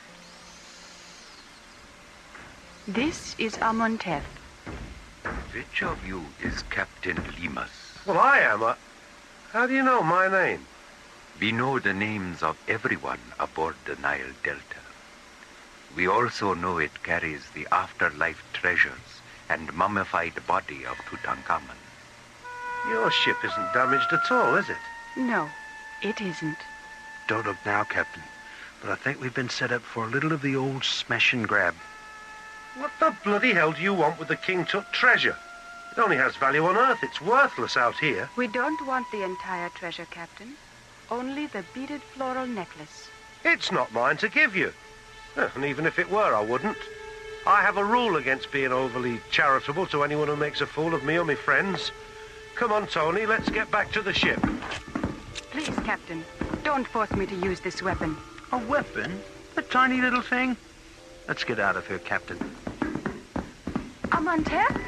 This is Amontef. Which of you is Captain Lemus? Well, I am. How do you know my name? We know the names of everyone aboard the Nile Delta. We also know it carries the afterlife treasures and mummified body of Tutankhamun. Your ship isn't damaged at all, is it? No, it isn't. Don't look now, Captain. But I think we've been set up for a little of the old smash and grab. What the bloody hell do you want with the King Tut treasure? It only has value on Earth. It's worthless out here. We don't want the entire treasure, Captain. Only the beaded floral necklace. It's not mine to give you. And even if it were, I wouldn't. I have a rule against being overly charitable to anyone who makes a fool of me or my friends. Come on, Tony, let's get back to the ship. Please, Captain, don't force me to use this weapon. A weapon? A tiny little thing? Let's get out of here, Captain. Amontef?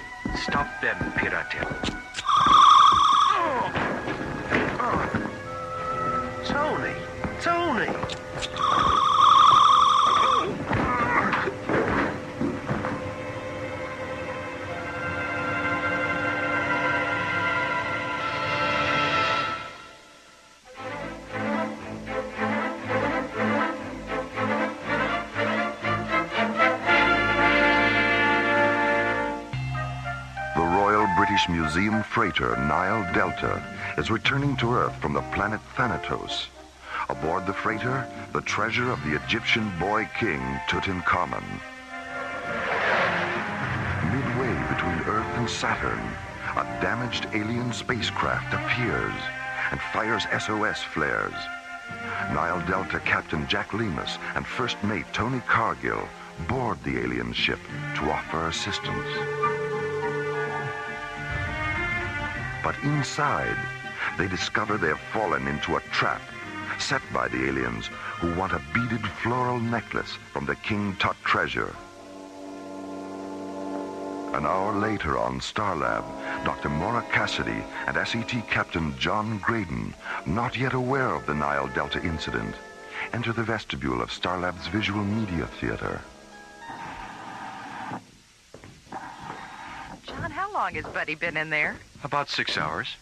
Stop them, Piratep. Tony! Museum freighter Nile Delta is returning to Earth from the planet Thanatos. Aboard the freighter, the treasure of the Egyptian boy king Tutankhamun. Midway between Earth and Saturn, a damaged alien spacecraft appears and fires SOS flares. Nile Delta Captain Jack Lemus and First Mate Tony Cargill board the alien ship to offer assistance. But inside, they discover they have fallen into a trap set by the aliens who want a beaded floral necklace from the King Tut treasure. An hour later on Starlab, Dr. Maura Cassidy and SET Captain John Graydon, not yet aware of the Nile Delta incident, enter the vestibule of Starlab's Visual Media Theater. John, how long has Buddy been in there? About 6 hours.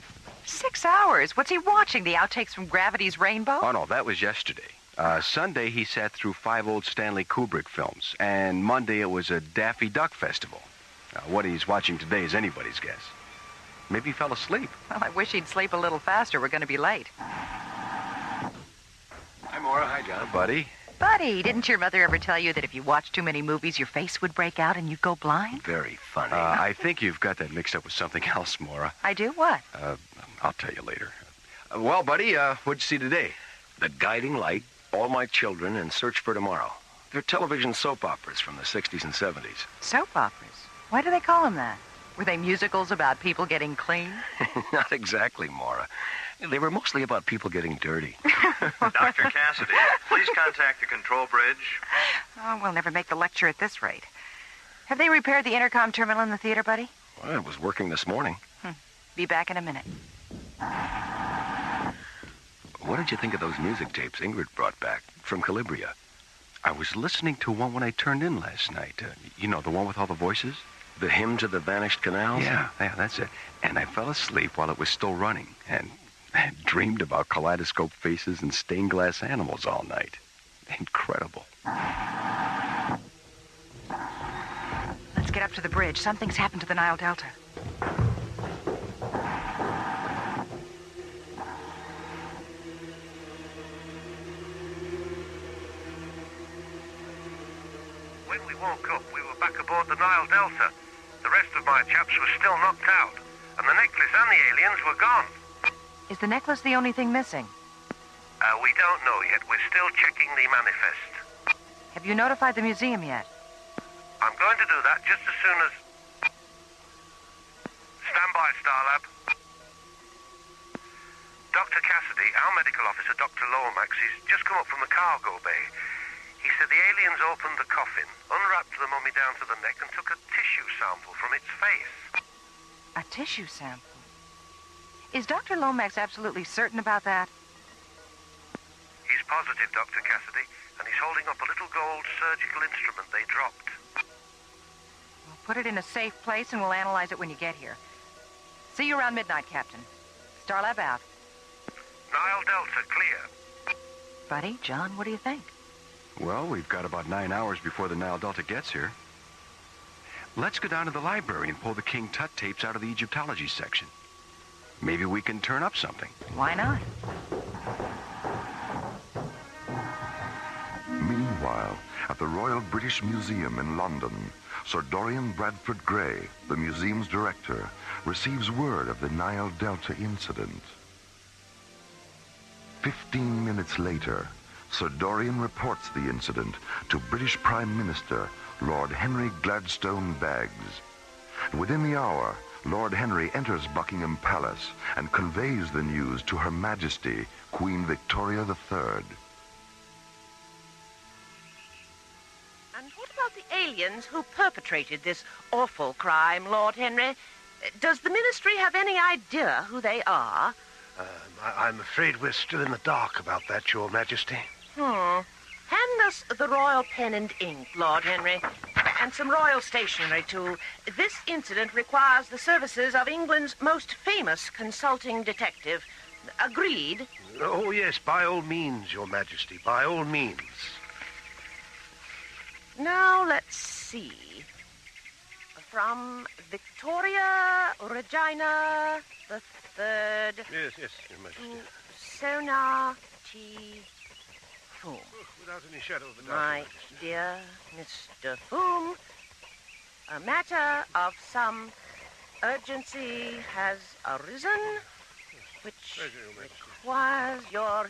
6 hours? What's he watching? The outtakes from Gravity's Rainbow? Oh, no, that was yesterday. Sunday, he sat through 5 old Stanley Kubrick films, and Monday it was a Daffy Duck festival. What he's watching today is anybody's guess. Maybe he fell asleep. Well, I wish he'd sleep a little faster. We're going to be late. Hi, Maura. Hi, John. Buddy. Buddy, didn't your mother ever tell you that if you watched too many movies, your face would break out and you'd go blind? Very funny. I think you've got that mixed up with something else, Maura. I do? What? I'll tell you later. Well, buddy, what'd you see today? The Guiding Light, All My Children, and Search for Tomorrow. They're television soap operas from the 60s and 70s. Soap operas? Why do they call them that? Were they musicals about people getting clean? Not exactly, Maura. They were mostly about people getting dirty. Dr. Cassidy, please contact the control bridge. Oh, we'll never make the lecture at this rate. Have they repaired the intercom terminal in the theater, Buddy? Well, it was working this morning. Be back in a minute. What did you think of those music tapes Ingrid brought back from Calabria? I was listening to one when I turned in last night. You know, the one with all the voices? The Hymn to the Vanished Canals? Yeah, that's it. And I fell asleep while it was still running, and I dreamed about kaleidoscope faces and stained glass animals all night. Incredible. Let's get up to the bridge. Something's happened to the Nile Delta. When we woke up, we were back aboard the Nile Delta. The rest of my chaps were still knocked out, and the necklace and the aliens were gone. Is the necklace the only thing missing? We don't know yet. We're still checking the manifest. Have you notified the museum yet? I'm going to do that just as soon as... Stand by, Starlab. Dr. Cassidy, our medical officer, Dr. Lomax, he's just come up from the cargo bay. He said the aliens opened the coffin, unwrapped the mummy down to the neck, and took a tissue sample from its face. A tissue sample? Is Dr. Lomax absolutely certain about that? He's positive, Dr. Cassidy, and he's holding up a little gold surgical instrument they dropped. Well, put it in a safe place and we'll analyze it when you get here. See you around midnight, Captain. Starlab out. Nile Delta, clear. Buddy, John, what do you think? Well, we've got about 9 hours before the Nile Delta gets here. Let's go down to the library and pull the King Tut tapes out of the Egyptology section. Maybe we can turn up something. Why not? Meanwhile, at the Royal British Museum in London, Sir Dorian Bradford Gray, the museum's director, receives word of the Nile Delta incident. 15 minutes later, Sir Dorian reports the incident to British Prime Minister Lord Henry Gladstone Baggs. Within the hour, Lord Henry enters Buckingham Palace and conveys the news to Her Majesty, Queen Victoria III. And what about the aliens who perpetrated this awful crime, Lord Henry? Does the Ministry have any idea who they are? I'm afraid we're still in the dark about that, Your Majesty. Hand us the royal pen and ink, Lord Henry, and some royal stationery, too. This incident requires the services of England's most famous consulting detective. Agreed? Oh, yes, by all means, Your Majesty, by all means. Now, let's see. from Victoria Regina the Third. Yes, Your Majesty. To Sonar T. Foom. Without any shadow of a doubt, My Your Majesty. dear Mr. Foom, a matter of some urgency has arisen, which requires your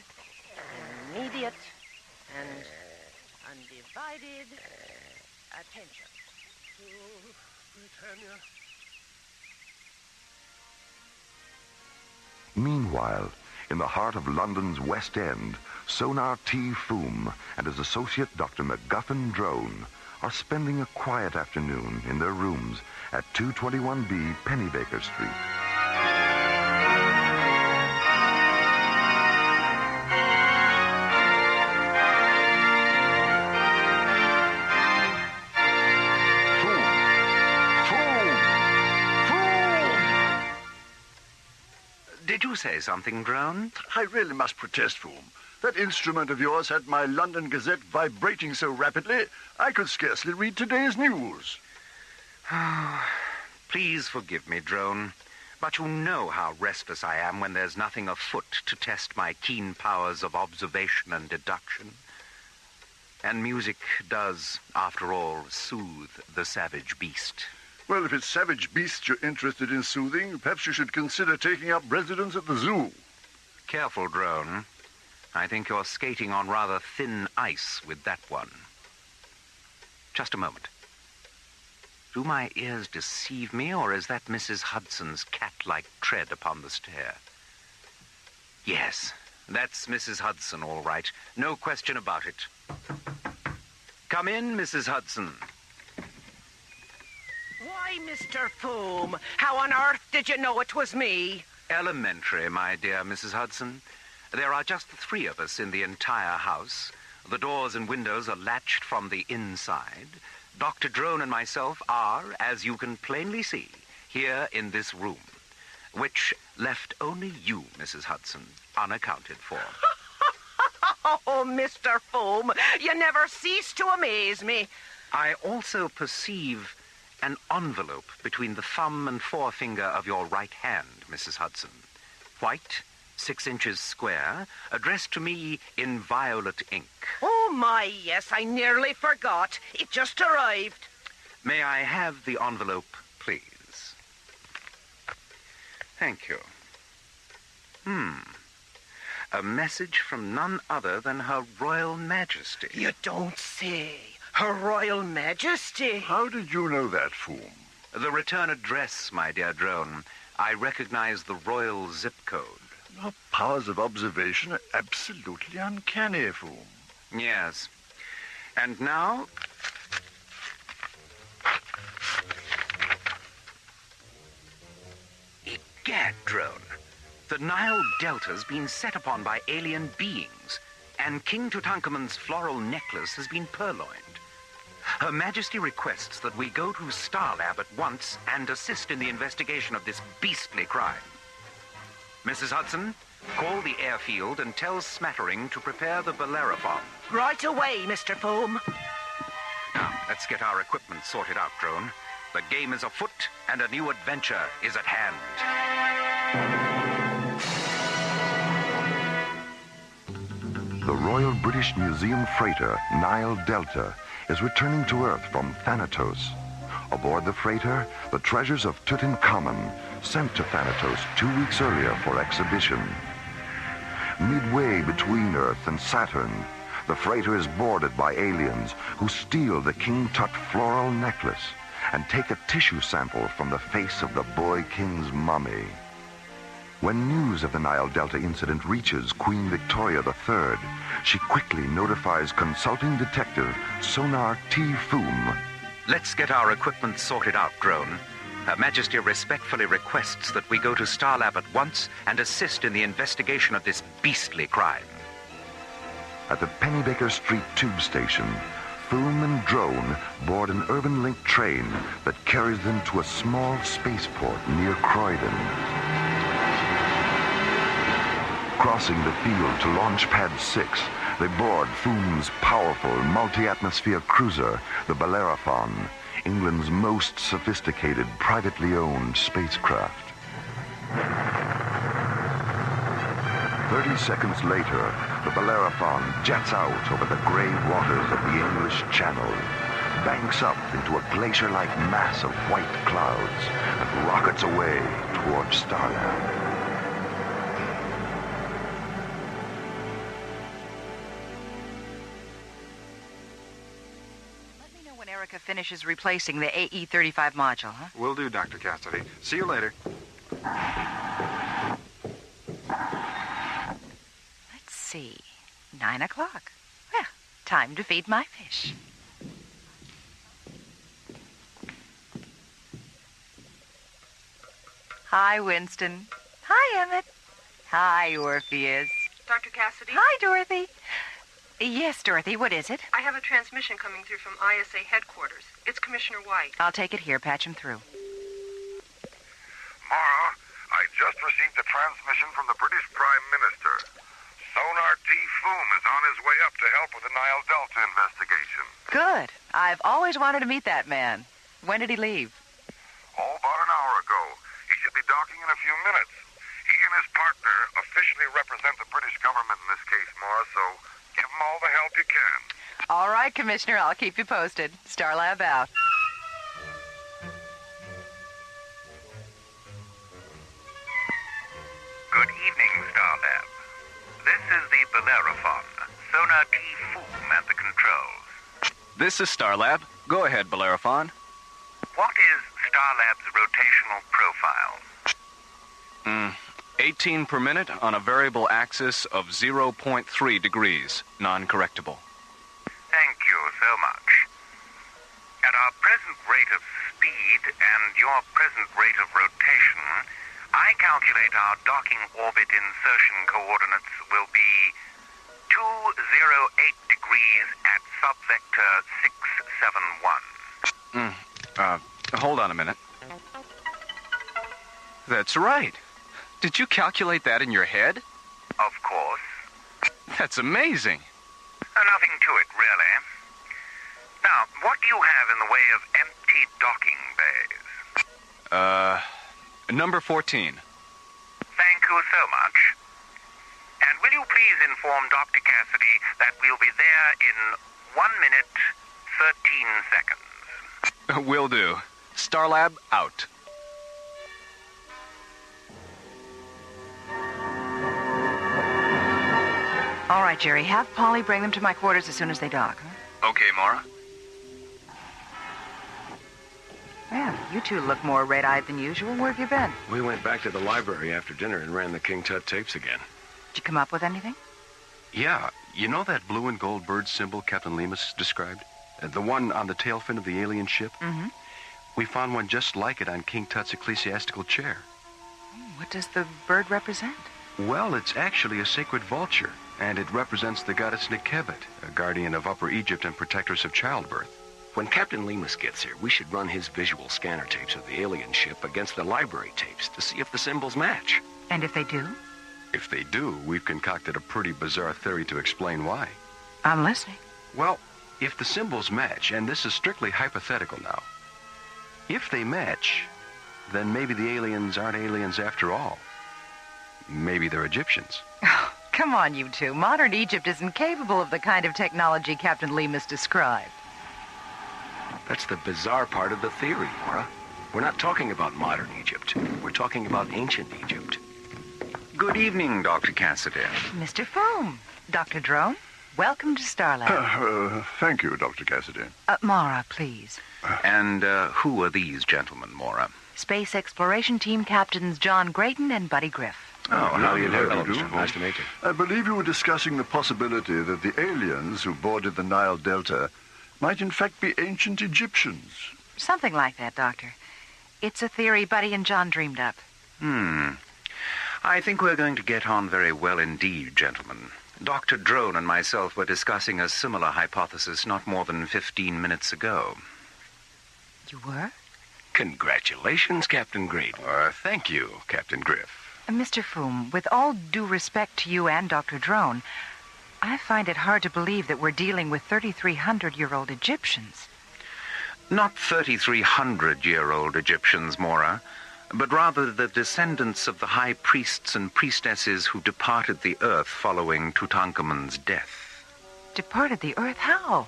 immediate and undivided attention. Britannia. Meanwhile, in the heart of London's West End, Sonar T. Foom and his associate Dr. MacGuffin Drone are spending a quiet afternoon in their rooms at 221B Pennybaker Street. Did you say something, Drone? I really must protest, Foom. That instrument of yours had my London Gazette vibrating so rapidly, I could scarcely read today's news. Please forgive me, Drone, but you know how restless I am when there's nothing afoot to test my keen powers of observation and deduction. And music does, after all, soothe the savage beast. Well, if it's savage beasts you're interested in soothing, perhaps you should consider taking up residence at the zoo. Careful, Drone. I think you're skating on rather thin ice with that one. Just a moment. Do my ears deceive me, or is that Mrs. Hudson's cat-like tread upon the stair? Yes, that's Mrs. Hudson, all right. No question about it. Come in, Mrs. Hudson. Why, Mr. Foom, how on earth did you know it was me? Elementary, my dear Mrs. Hudson. There are just the three of us in the entire house. The doors and windows are latched from the inside. Dr. Drone and myself are, as you can plainly see, here in this room, which left only you, Mrs. Hudson, unaccounted for. Oh, Mr. Foom, you never cease to amaze me. I also perceive an envelope between the thumb and forefinger of your right hand, Mrs. Hudson. White, 6 inches square, addressed to me in violet ink. Oh, my, yes, I nearly forgot. It just arrived. May I have the envelope, please? Thank you. A message from none other than Her Royal Majesty. You don't say. Her Royal Majesty. How did you know that, Foom? The return address, my dear Drone. I recognize the royal zip code. Your powers of observation are absolutely uncanny, Foom. Yes. And now... Egad, Drone. The Nile Delta's been set upon by alien beings, and King Tutankhamun's floral necklace has been purloined. Her Majesty requests that we go to Starlab at once and assist in the investigation of this beastly crime. Mrs. Hudson, call the airfield and tell Smattering to prepare the Bellerophon. Right away, Mr. Foom. Now, let's get our equipment sorted out, Drone. The game is afoot, and a new adventure is at hand. The Royal British Museum freighter Nile Delta is returning to Earth from Thanatos. Aboard the freighter, the treasures of Tutankhamun, sent to Thanatos 2 weeks earlier for exhibition. Midway between Earth and Saturn, the freighter is boarded by aliens who steal the King Tut floral necklace and take a tissue sample from the face of the boy king's mummy. When news of the Nile Delta incident reaches Queen Victoria III, she quickly notifies consulting detective Sonar T. Foom. Let's get our equipment sorted out, Drone. Her Majesty respectfully requests that we go to Starlab at once and assist in the investigation of this beastly crime. At the Pennybaker Street tube station, Foom and Drone board an urban link train that carries them to a small spaceport near Croydon. Crossing the field to Launch Pad 6, they board Foom's powerful multi-atmosphere cruiser, the Bellerophon, England's most sophisticated privately owned spacecraft. 30 seconds later, the Bellerophon jets out over the gray waters of the English Channel, banks up into a glacier-like mass of white clouds, and rockets away towards Starlab. Let me know when Erica finishes replacing the AE-35 module, huh? Will do, Dr. Cassidy. See you later. Let's see. 9 o'clock. Well, time to feed my fish. Hi, Winston. Hi, Emmett. Hi, Orpheus. Dr. Cassidy? Hi, Dorothy. Yes, Dorothy, what is it? I have a transmission coming through from ISA headquarters. It's Commissioner White. I'll take it here. Patch him through. Mara, I just received a transmission from the British Prime Minister. Sonar T. Foom is on his way up to help with the Nile Delta investigation. Good. I've always wanted to meet that man. When did he leave? Oh, about an hour ago. He should be docking in a few minutes. He and his partner officially represent the British government in this case, Mara, so give them all the help you can. All right, Commissioner. I'll keep you posted. Starlab out. Good evening, Starlab. This is the Bellerophon. Sonar T. Foom at the controls. This is Starlab. Go ahead, Bellerophon. What is Starlab's rotational profile? 18 per minute on a variable axis of 0.3 degrees, non-correctable. Thank you so much. At our present rate of speed and your present rate of rotation, I calculate our docking orbit insertion coordinates will be 208 degrees at subvector 671. Hold on a minute. That's right. Did you calculate that in your head? Of course. That's amazing. Nothing to it, really. Now, what do you have in the way of empty docking bays? Number 14. Thank you so much. And will you please inform Dr. Cassidy that we'll be there in 1 minute, 13 seconds? Will do. Starlab out. All right, Jerry. Have Polly bring them to my quarters as soon as they dock, huh? Okay, Mara. Well, you two look more red-eyed than usual. Where have you been? We went back to the library after dinner and ran the King Tut tapes again. Did you come up with anything? Yeah. You know that blue and gold bird symbol Captain Lemus described? The one on the tail fin of the alien ship? Mm-hmm. We found one just like it on King Tut's ecclesiastical chair. What does the bird represent? Well, it's actually a sacred vulture, and it represents the goddess Nikebet, a guardian of Upper Egypt and protectress of childbirth. When Captain Lemus gets here, we should run his visual scanner tapes of the alien ship against the library tapes to see if the symbols match. And if they do? If they do, we've concocted a pretty bizarre theory to explain why. I'm listening. Well, if the symbols match, and this is strictly hypothetical now, if they match, then maybe the aliens aren't aliens after all. Maybe they're Egyptians. Oh, come on, you two. Modern Egypt isn't capable of the kind of technology Captain Lemus described. That's the bizarre part of the theory, Nora. We're not talking about modern Egypt. We're talking about ancient Egypt. Good evening, Dr. Cassidy. Mr. Foom. Dr. Drone, welcome to Starlab. Thank you, Dr. Cassidy. Mara, please. And who are these gentlemen, Mara? Space Exploration Team Captains John Grayton and Buddy Griff. Oh, how do you do? Nice to meet you. I believe you were discussing the possibility that the aliens who boarded the Nile Delta might in fact be ancient Egyptians. Something like that, Doctor. It's a theory Buddy and John dreamed up. I think we're going to get on very well indeed, gentlemen. Dr. Drone and myself were discussing a similar hypothesis not more than 15 minutes ago. You were? Congratulations, Captain Grayton. Thank you, Captain Griff. Mr. Foom, with all due respect to you and Dr. Drone, I find it hard to believe that we're dealing with 3,300-year-old Egyptians. Not 3,300-year-old Egyptians, Mora, but rather the descendants of the high priests and priestesses who departed the earth following Tutankhamun's death. Departed the earth? How?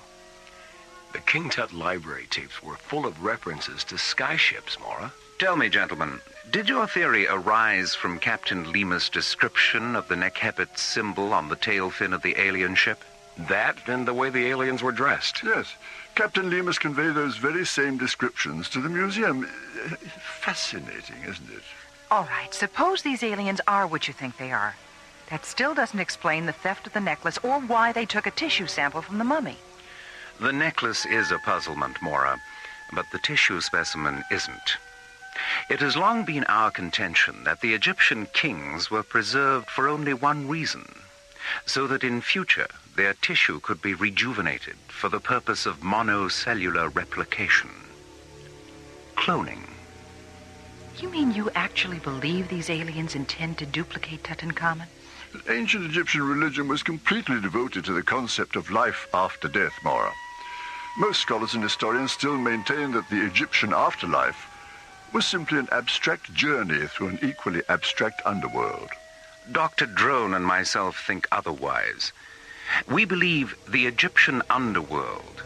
The King Tut library tapes were full of references to skyships, Mora. Tell me, gentlemen, did your theory arise from Captain Lima's description of the Nekhepit symbol on the tail fin of the alien ship? That and the way the aliens were dressed. Yes. Captain Lee must convey those very same descriptions to the museum. Fascinating, isn't it? All right, suppose these aliens are what you think they are. That still doesn't explain the theft of the necklace or why they took a tissue sample from the mummy. The necklace is a puzzlement, Mora, but the tissue specimen isn't. It has long been our contention that the Egyptian kings were preserved for only one reason, so that in future their tissue could be rejuvenated for the purpose of monocellular replication. Cloning. You mean you actually believe these aliens intend to duplicate Tutankhamun? Ancient Egyptian religion was completely devoted to the concept of life after death, Mora. Most scholars and historians still maintain that the Egyptian afterlife was simply an abstract journey through an equally abstract underworld. Dr. Drone and myself think otherwise. We believe the Egyptian underworld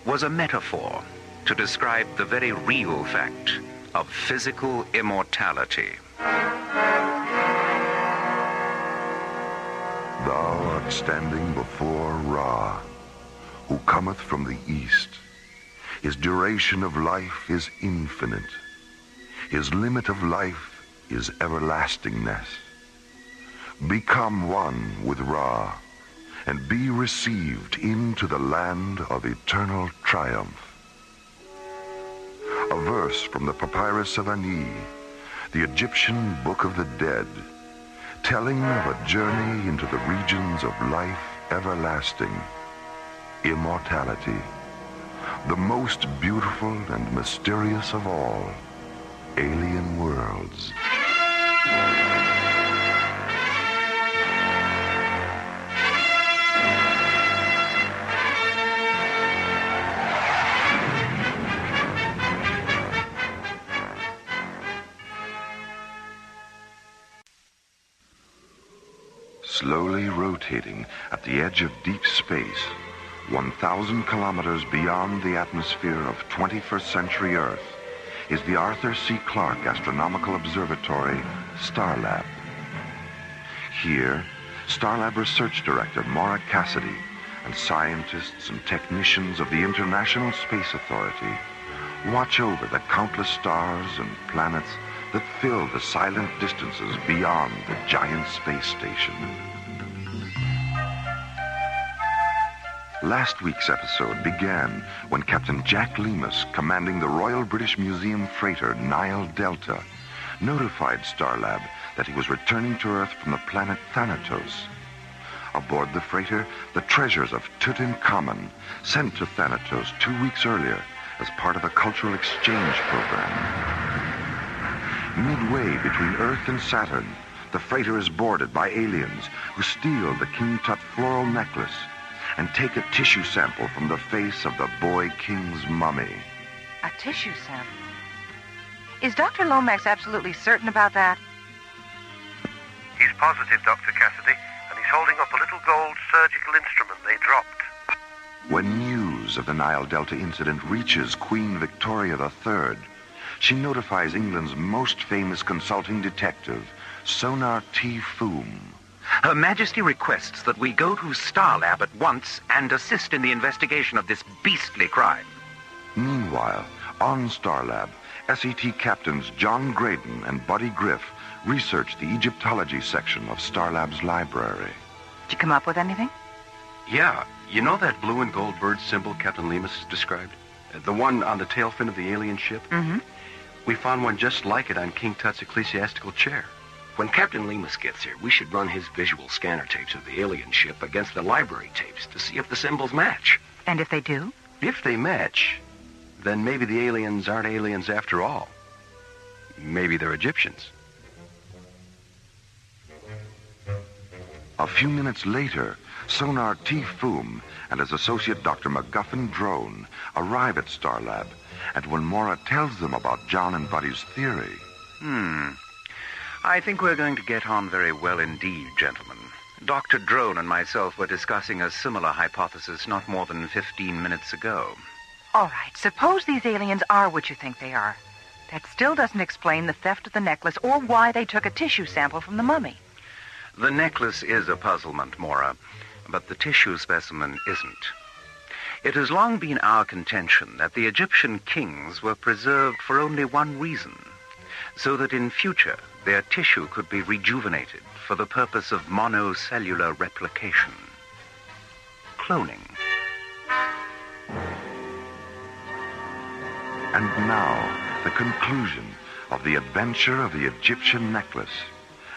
was a metaphor to describe the very real fact of physical immortality. Thou art standing before Ra, who cometh from the east. His duration of life is infinite. His limit of life is everlastingness. Become one with Ra, and be received into the land of eternal triumph. A verse from the Papyrus of Ani, the Egyptian Book of the Dead, telling of a journey into the regions of life everlasting, immortality, the most beautiful and mysterious of all alien worlds. Slowly rotating at the edge of deep space, 1,000 kilometers beyond the atmosphere of 21st century Earth, is the Arthur C. Clarke Astronomical Observatory, Starlab. Here, Starlab Research Director Maura Cassidy and scientists and technicians of the International Space Authority watch over the countless stars and planets that fill the silent distances beyond the giant space station. Last week's episode began when Captain Jack Lemus, commanding the Royal British Museum freighter Nile Delta, notified Starlab that he was returning to Earth from the planet Thanatos. Aboard the freighter, the treasures of Tutankhamun, sent to Thanatos 2 weeks earlier as part of a cultural exchange program. Midway between Earth and Saturn, the freighter is boarded by aliens who steal the King Tut floral necklace and take a tissue sample from the face of the boy king's mummy. A tissue sample? Is Dr. Lomax absolutely certain about that? He's positive, Dr. Cassidy, and he's holding up a little gold surgical instrument they dropped. When news of the Nile Delta incident reaches Queen Victoria III, she notifies England's most famous consulting detective, Sonar T. Foom. Her Majesty requests that we go to Starlab at once and assist in the investigation of this beastly crime. Meanwhile, on Starlab, SET captains John Graydon and Buddy Griff research the Egyptology section of Starlab's library. Did you come up with anything? Yeah. You know that blue and gold bird symbol Captain Lemus described? The one on the tail fin of the alien ship? Mm-hmm. We found one just like it on King Tut's ecclesiastical chair. When Captain Lemus gets here, we should run his visual scanner tapes of the alien ship against the library tapes to see if the symbols match. And if they do? If they match, then maybe the aliens aren't aliens after all. Maybe they're Egyptians. A few minutes later, Sonar T. Foom and his associate Dr. MacGuffin Drone arrive at Starlab, and when Mora tells them about John and Buddy's theory... I think we're going to get on very well indeed, gentlemen. Dr. Drone and myself were discussing a similar hypothesis not more than 15 minutes ago. All right, suppose these aliens are what you think they are. That still doesn't explain the theft of the necklace or why they took a tissue sample from the mummy. The necklace is a puzzlement, Mora, but the tissue specimen isn't. It has long been our contention that the Egyptian kings were preserved for only one reason, so that in future their tissue could be rejuvenated for the purpose of monocellular replication. Cloning. And now, the conclusion of the adventure of the Egyptian necklace,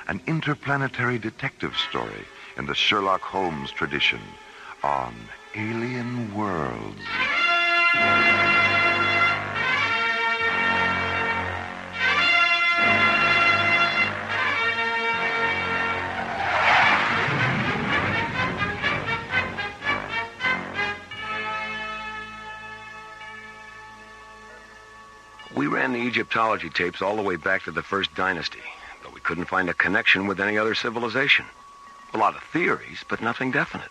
an interplanetary detective story in the Sherlock Holmes tradition on Alien Worlds. We ran the Egyptology tapes all the way back to the First Dynasty, but we couldn't find a connection with any other civilization. A lot of theories, but nothing definite.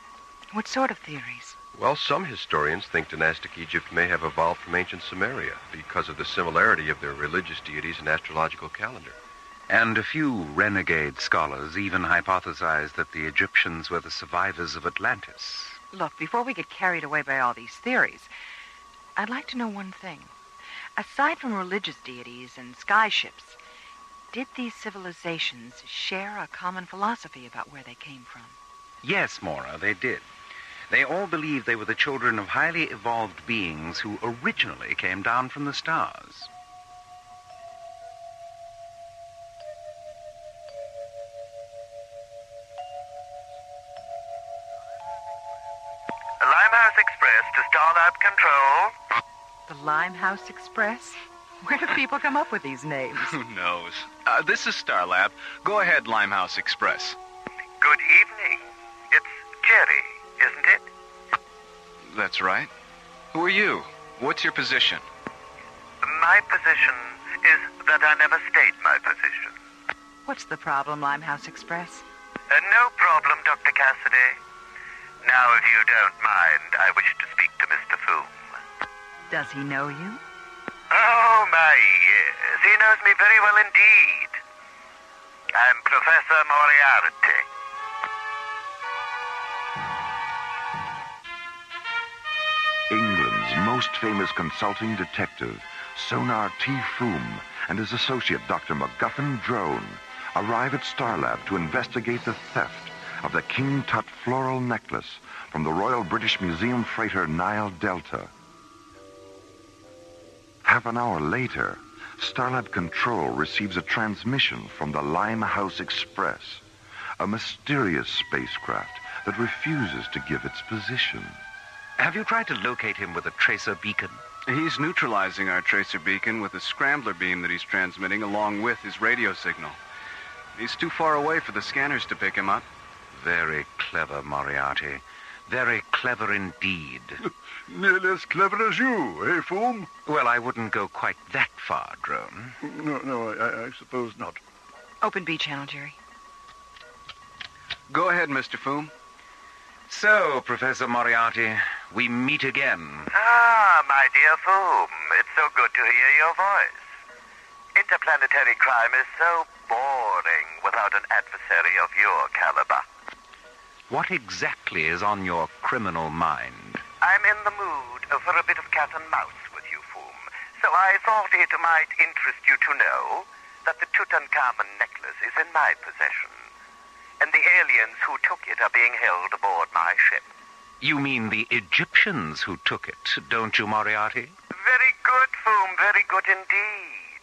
What sort of theories? Well, some historians think dynastic Egypt may have evolved from ancient Sumeria because of the similarity of their religious deities and astrological calendar. And a few renegade scholars even hypothesize that the Egyptians were the survivors of Atlantis. Look, before we get carried away by all these theories, I'd like to know one thing. Aside from religious deities and sky ships, did these civilizations share a common philosophy about where they came from? Yes, Mora, they did. They all believed they were the children of highly evolved beings who originally came down from the stars. Limehouse Express to Starlab Control. The Limehouse Express? Where do people come up with these names? Who knows? This is Starlab. Go ahead, Limehouse Express. Good evening. It's Jerry, isn't it? That's right. Who are you? What's your position? My position is that I never state my position. What's the problem, Limehouse Express? No problem, Dr. Cassidy. Now, if you don't mind, I wish to speak to Mr. Foom. Does he know you? Oh, my, yes. He knows me very well indeed. I'm Professor Moriarty. England's most famous consulting detective, Sonar T. Foom, and his associate, Dr. MacGuffin Drone, arrive at Starlab to investigate the theft of the King Tut floral necklace from the Royal British Museum freighter Nile Delta. Half an hour later, Starlab Control receives a transmission from the Limehouse Express, a mysterious spacecraft that refuses to give its position. Have you tried to locate him with a tracer beacon? He's neutralizing our tracer beacon with a scrambler beam that he's transmitting along with his radio signal. He's too far away for the scanners to pick him up. Very clever, Moriarty. Very clever indeed. Nearly as clever as you, eh, Foom? Well, I wouldn't go quite that far, Drone. No, I suppose not. Open B channel, Jerry. Go ahead, Mr. Foom. So, Professor Moriarty, we meet again. Ah, my dear Foom, it's so good to hear your voice. Interplanetary crime is so boring without an adversary of your caliber. What exactly is on your criminal mind? I'm in the mood for a bit of cat and mouse with you, Foom. So I thought it might interest you to know that the Tutankhamun necklace is in my possession. And the aliens who took it are being held aboard my ship. You mean the Egyptians who took it, don't you, Moriarty? Very good, Foom, very good indeed.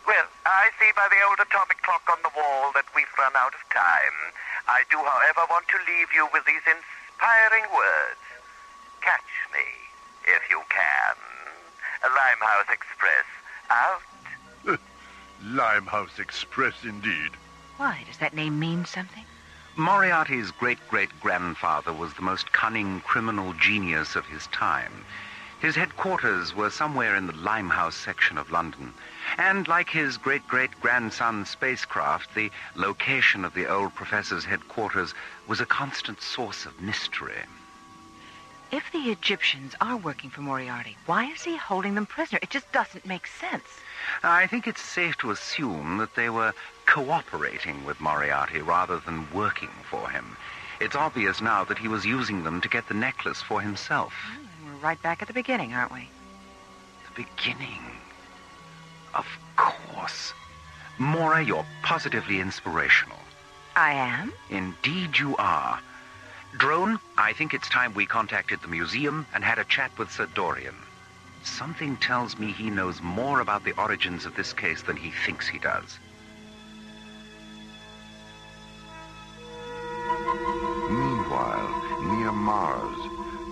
Well, I see by the old atomic clock on the wall that we've run out of time. I do, however, want to leave you with these inspiring words. Catch me, if you can. Limehouse Express, out. Limehouse Express, indeed. Why, does that name mean something? Moriarty's great-great-grandfather was the most cunning criminal genius of his time. His headquarters were somewhere in the Limehouse section of London. And like his great-great-grandson's spacecraft, the location of the old professor's headquarters was a constant source of mystery. If the Egyptians are working for Moriarty, why is he holding them prisoner? It just doesn't make sense. I think it's safe to assume that they were cooperating with Moriarty rather than working for him. It's obvious now that he was using them to get the necklace for himself. We're right back at the beginning, aren't we? The beginning? Of course. Mora, you're positively inspirational. I am? Indeed you are. Drone, I think it's time we contacted the museum and had a chat with Sir Dorian. Something tells me he knows more about the origins of this case than he thinks he does. Meanwhile, near Mars,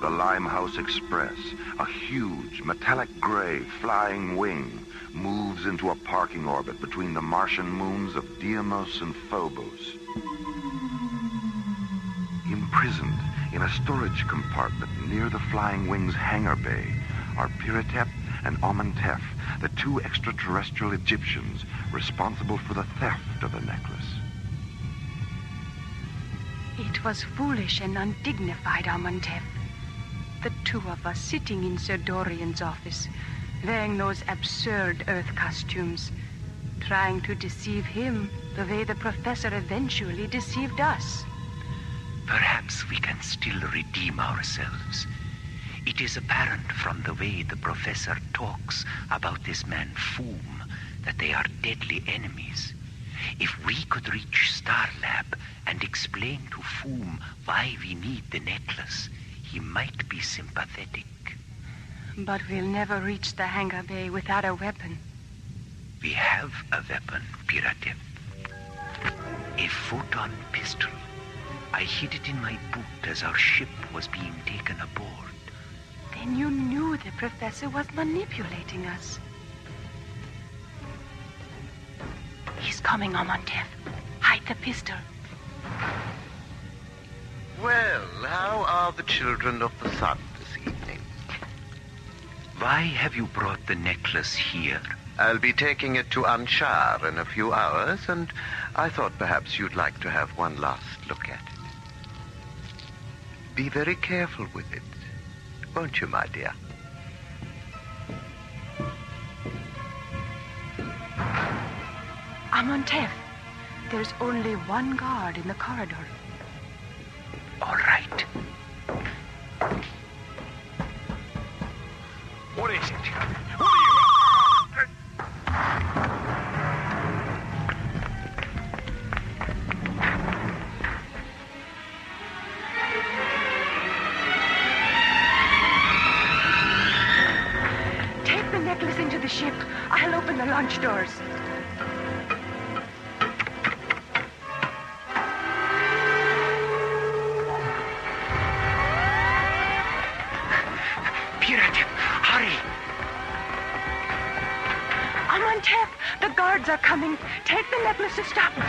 the Limehouse Express, a huge metallic gray flying wing, moves into a parking orbit between the Martian moons of Deimos and Phobos. Imprisoned in a storage compartment near the flying wing's hangar bay are Piratep and Amenhotep, the two extraterrestrial Egyptians responsible for the theft of the necklace. It was foolish and undignified, Amenhotep. The two of us sitting in Sir Dorian's office, wearing those absurd Earth costumes, trying to deceive him the way the professor eventually deceived us. Perhaps we can still redeem ourselves. It is apparent from the way the professor talks about this man Foom that they are deadly enemies. If we could reach Starlab and explain to Foom why we need the necklace, he might be sympathetic. But we'll never reach the hangar bay without a weapon. We have a weapon, Piratep. A photon pistol. I hid it in my boot as our ship was being taken aboard. Then you knew the professor was manipulating us. He's coming, Amenhotep. Hide the pistol. Well, how are the children of the sun this evening? Why have you brought the necklace here? I'll be taking it to Anshar in a few hours, and I thought perhaps you'd like to have one last look at it. Be very careful with it, won't you, my dear? Amenhotep, there's only one guard in the corridor. All right. What is it? What are you... Take the necklace into the ship. I'll open the launch doors. Amenhotep, the guards are coming. Take the necklace to stop them.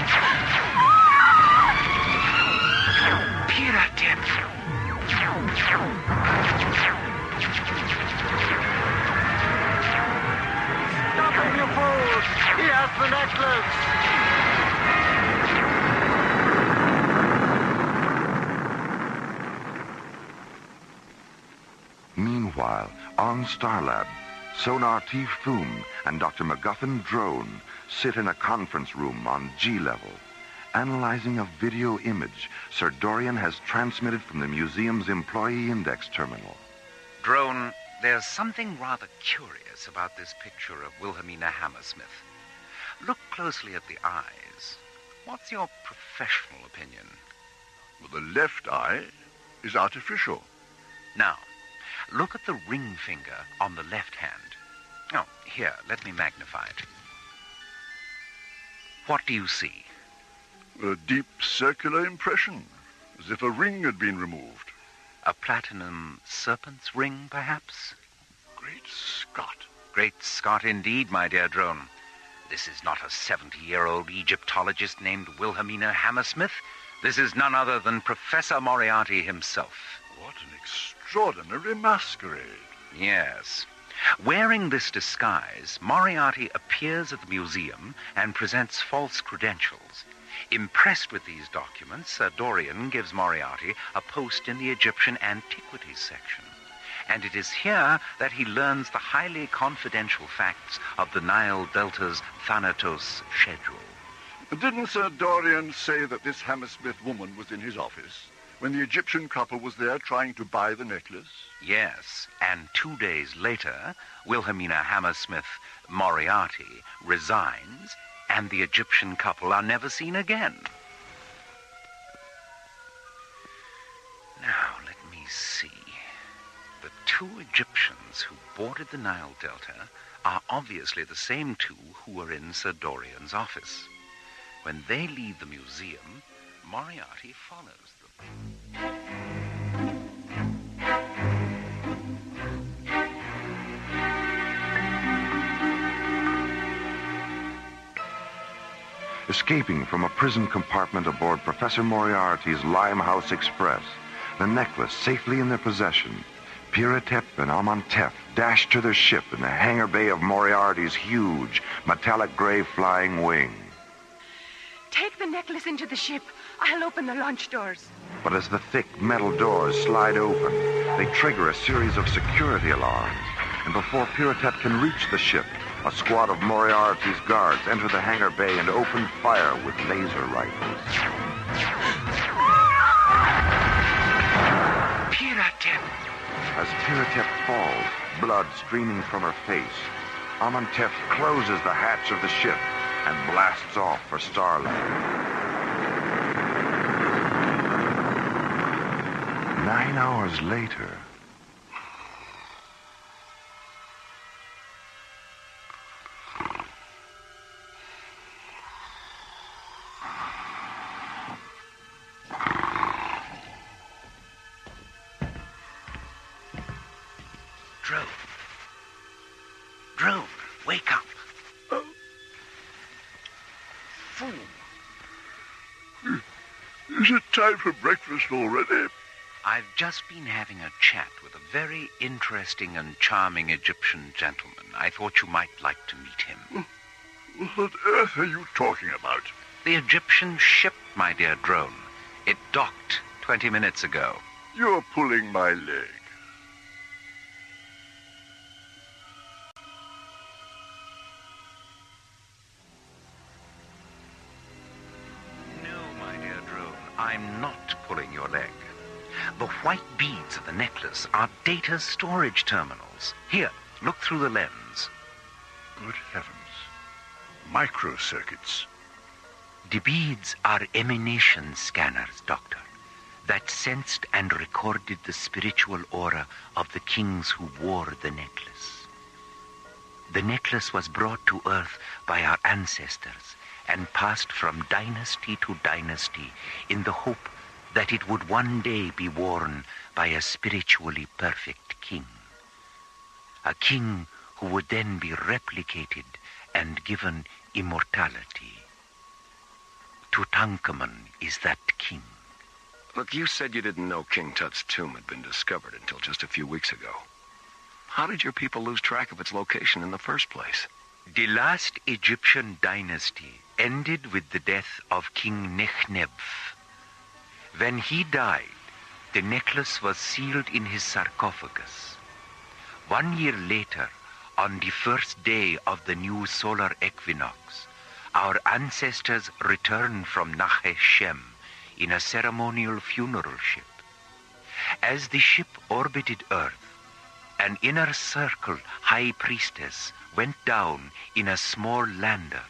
Piratep. Stop him, you fools! He has the necklace! Meanwhile, on Starlab, Sonar T. Foom and Dr. MacGuffin Drone sit in a conference room on G-level, analyzing a video image Sir Dorian has transmitted from the museum's employee index terminal. Drone, there's something rather curious about this picture of Wilhelmina Hammersmith. Look closely at the eyes. What's your professional opinion? Well, the left eye is artificial. Now, look at the ring finger on the left hand. Oh, here, let me magnify it. What do you see? A deep circular impression, as if a ring had been removed. A platinum serpent's ring, perhaps? Great Scott. Great Scott indeed, my dear Drone. This is not a 70-year-old Egyptologist named Wilhelmina Hammersmith, This is none other than Professor Moriarty himself. What an extraordinary masquerade. Yes. Wearing this disguise, Moriarty appears at the museum and presents false credentials. Impressed with these documents, Sir Dorian gives Moriarty a post in the Egyptian Antiquities section. And it is here that he learns the highly confidential facts of the Nile Delta's Thanatos schedule. Didn't Sir Dorian say that this Hammersmith woman was in his office when the Egyptian couple was there trying to buy the necklace? Yes, and 2 days later, Wilhelmina Hammersmith Moriarty resigns, and the Egyptian couple are never seen again. Now, let me see. The two Egyptians who boarded the Nile Delta are obviously the same two who were in Sir Dorian's office. When they leave the museum, Moriarty follows them. Escaping from a prison compartment aboard Professor Moriarty's Limehouse Express, the necklace safely in their possession, Piratep and Amantef dashed to their ship in the hangar bay of Moriarty's huge, metallic gray flying wing. Take the necklace into the ship. I'll open the launch doors. But as the thick metal doors slide open, they trigger a series of security alarms, and before Piratep can reach the ship, a squad of Moriarty's guards enter the hangar bay and open fire with laser rifles. Piratep! As Piratep falls, blood streaming from her face, Amantef closes the hatch of the ship and blasts off for Starland. 9 hours later... Drone, wake up. Fool. Is it time for breakfast already? I've just been having a chat with a very interesting and charming Egyptian gentleman. I thought you might like to meet him. What on earth are you talking about? The Egyptian ship, my dear Drone. It docked 20 minutes ago. You're pulling my leg. No, my dear Drone, I'm not pulling your leg. The white beads of the necklace are data storage terminals. Here, look through the lens. Good heavens. Microcircuits. The beads are emanation scanners, Doctor, that sensed and recorded the spiritual aura of the kings who wore the necklace. The necklace was brought to Earth by our ancestors and passed from dynasty to dynasty in the hope that it would one day be worn by a spiritually perfect king. A king who would then be replicated and given immortality. Tutankhamun is that king. Look, you said you didn't know King Tut's tomb had been discovered until just a few weeks ago. How did your people lose track of its location in the first place? The last Egyptian dynasty ended with the death of King Nechneb. When he died, the necklace was sealed in his sarcophagus. 1 year later, on the first day of the new solar equinox, our ancestors returned from Nachesh Shem in a ceremonial funeral ship. As the ship orbited Earth, an inner circle high priestess went down in a small lander.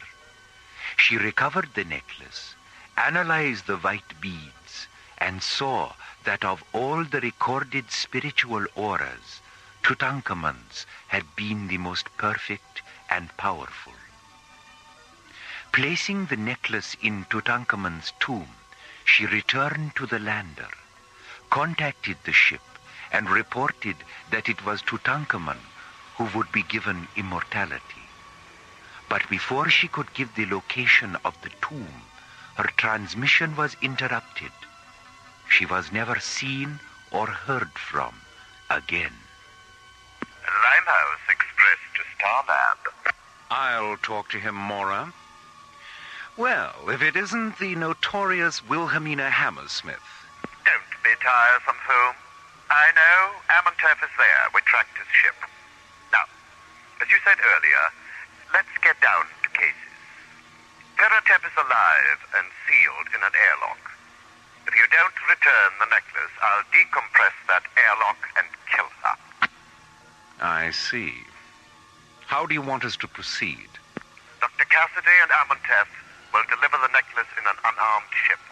She recovered the necklace, analyzed the white beads, and saw that of all the recorded spiritual auras, Tutankhamun's had been the most perfect and powerful. Placing the necklace in Tutankhamun's tomb, she returned to the lander, contacted the ship, and reported that it was Tutankhamun who would be given immortality. But before she could give the location of the tomb, her transmission was interrupted. She was never seen or heard from again. Limehouse Express to Starlab. I'll talk to him, Mora. Well, if it isn't the notorious Wilhelmina Hammersmith. Don't be tiresome, Foom. I know Amontef is there. We tracked his ship. Now, as you said earlier, let's get down to cases. Piratep is alive and sealed in an airlock. If you don't return the necklace, I'll decompress that airlock and kill her. I see. How do you want us to proceed? Dr. Cassidy and Amontef will deliver the necklace in an unarmed ship.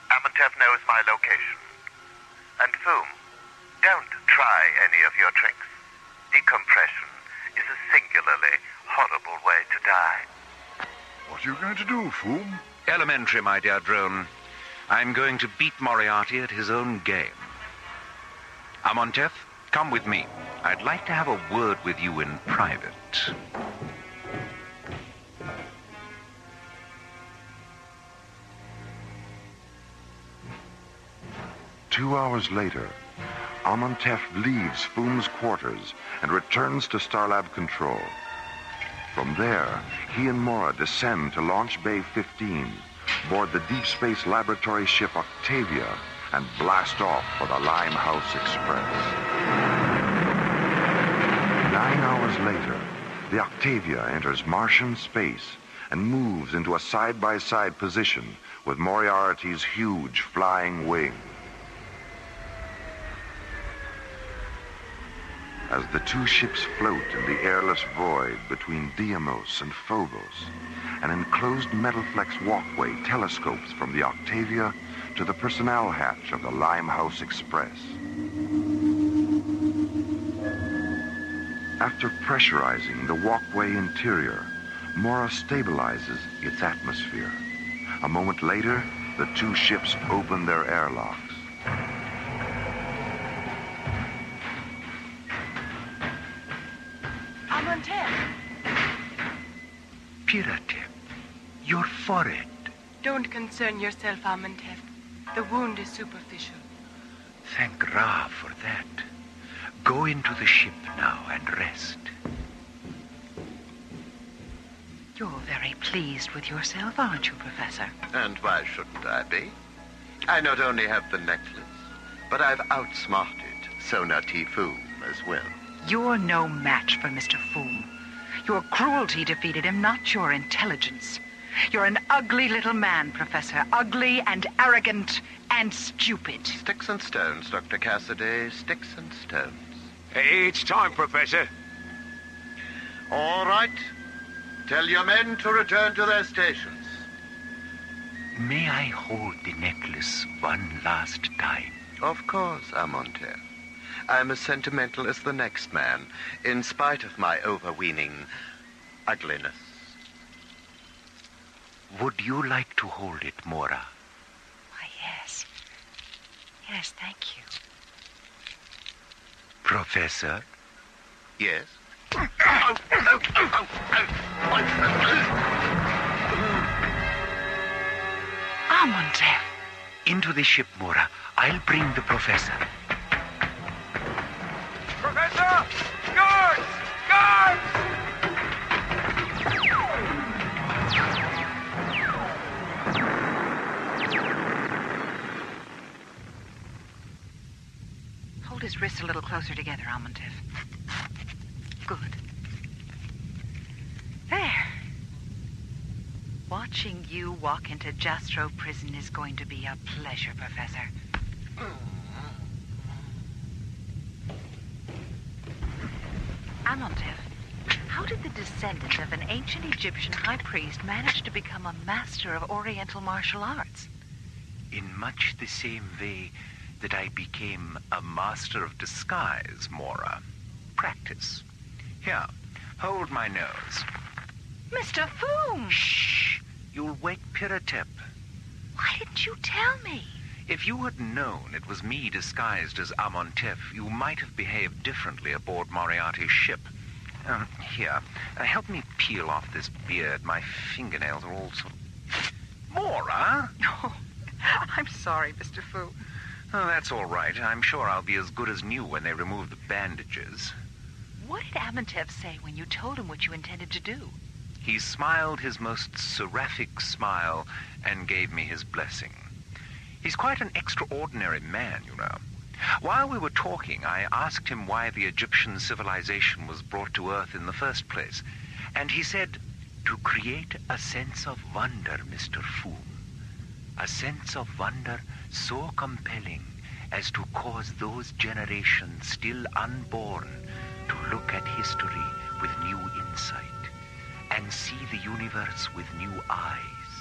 Amontef knows my location. And Foom, don't try any of your tricks. Decompression is a singularly horrible way to die. What are you going to do, Foom? Elementary, my dear drone. I'm going to beat Moriarty at his own game. Amontef, come with me. I'd like to have a word with you in private. Two hours later, Amontef leaves Foom's quarters and returns to Starlab Control. From there, he and Mora descend to Launch Bay 15, board the Deep Space Laboratory ship Octavia, and blast off for the Limehouse Express. 9 hours later, the Octavia enters Martian space and moves into a side-by-side position with Moriarty's huge flying wing. As the two ships float in the airless void between Deimos and Phobos, an enclosed metal flex walkway telescopes from the Octavia to the personnel hatch of the Limehouse Express. After pressurizing the walkway interior, Mora stabilizes its atmosphere. A moment later, the two ships open their airlocks. Amontef! Piratep, your forehead. Don't concern yourself, Amontef. The wound is superficial. Thank Ra for that. Go into the ship now and rest. You're very pleased with yourself, aren't you, Professor? And why shouldn't I be? I not only have the necklace, but I've outsmarted Sona Foom as well. You're no match for Mr. Foom. Your cruelty defeated him, not your intelligence. You're an ugly little man, Professor. Ugly and arrogant and stupid. Sticks and stones, Dr. Cassidy. Sticks and stones. Hey, it's time, Professor. All right. Tell your men to return to their stations. May I hold the necklace one last time? Of course, Amontef. I'm as sentimental as the next man, in spite of my overweening ugliness. Would you like to hold it, Mora? Why, yes. Yes, thank you. Professor? Yes? Amontef! Into the ship, Mora. I'll bring the professor. Professor! Guards! Guards! Hold his wrists a little closer together, Amontef. Good. There. Watching you walk into Jastro prison is going to be a pleasure, Professor. Amontef, how did the descendant of an ancient Egyptian high priest manage to become a master of Oriental martial arts? In much the same way that I became a master of disguise, Mora. Practice. Here, hold my nose. Mr. Foom! Shh! You'll wake Piratep. Why didn't you tell me? If you had known it was me disguised as Amontef, you might have behaved differently aboard Moriarty's ship. Here, help me peel off this beard. My fingernails are all sort of... More, huh? Oh, I'm sorry, Mr. Fu. Oh, that's all right. I'm sure I'll be as good as new when they remove the bandages. What did Amontev say when you told him what you intended to do? He smiled his most seraphic smile and gave me his blessing. He's quite an extraordinary man, you know. While we were talking, I asked him why the Egyptian civilization was brought to Earth in the first place. And he said, "To create a sense of wonder, Mr. Fu. A sense of wonder so compelling as to cause those generations still unborn to look at history with new insight and see the universe with new eyes.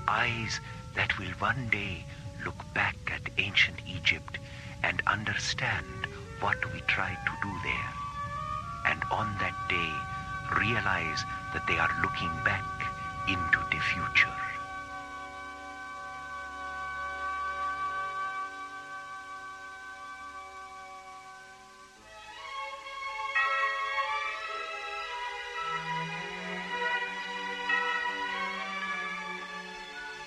Eyes that will one day look back at ancient Egypt and understand what we tried to do there. And on that day, realize that they are looking back into the future."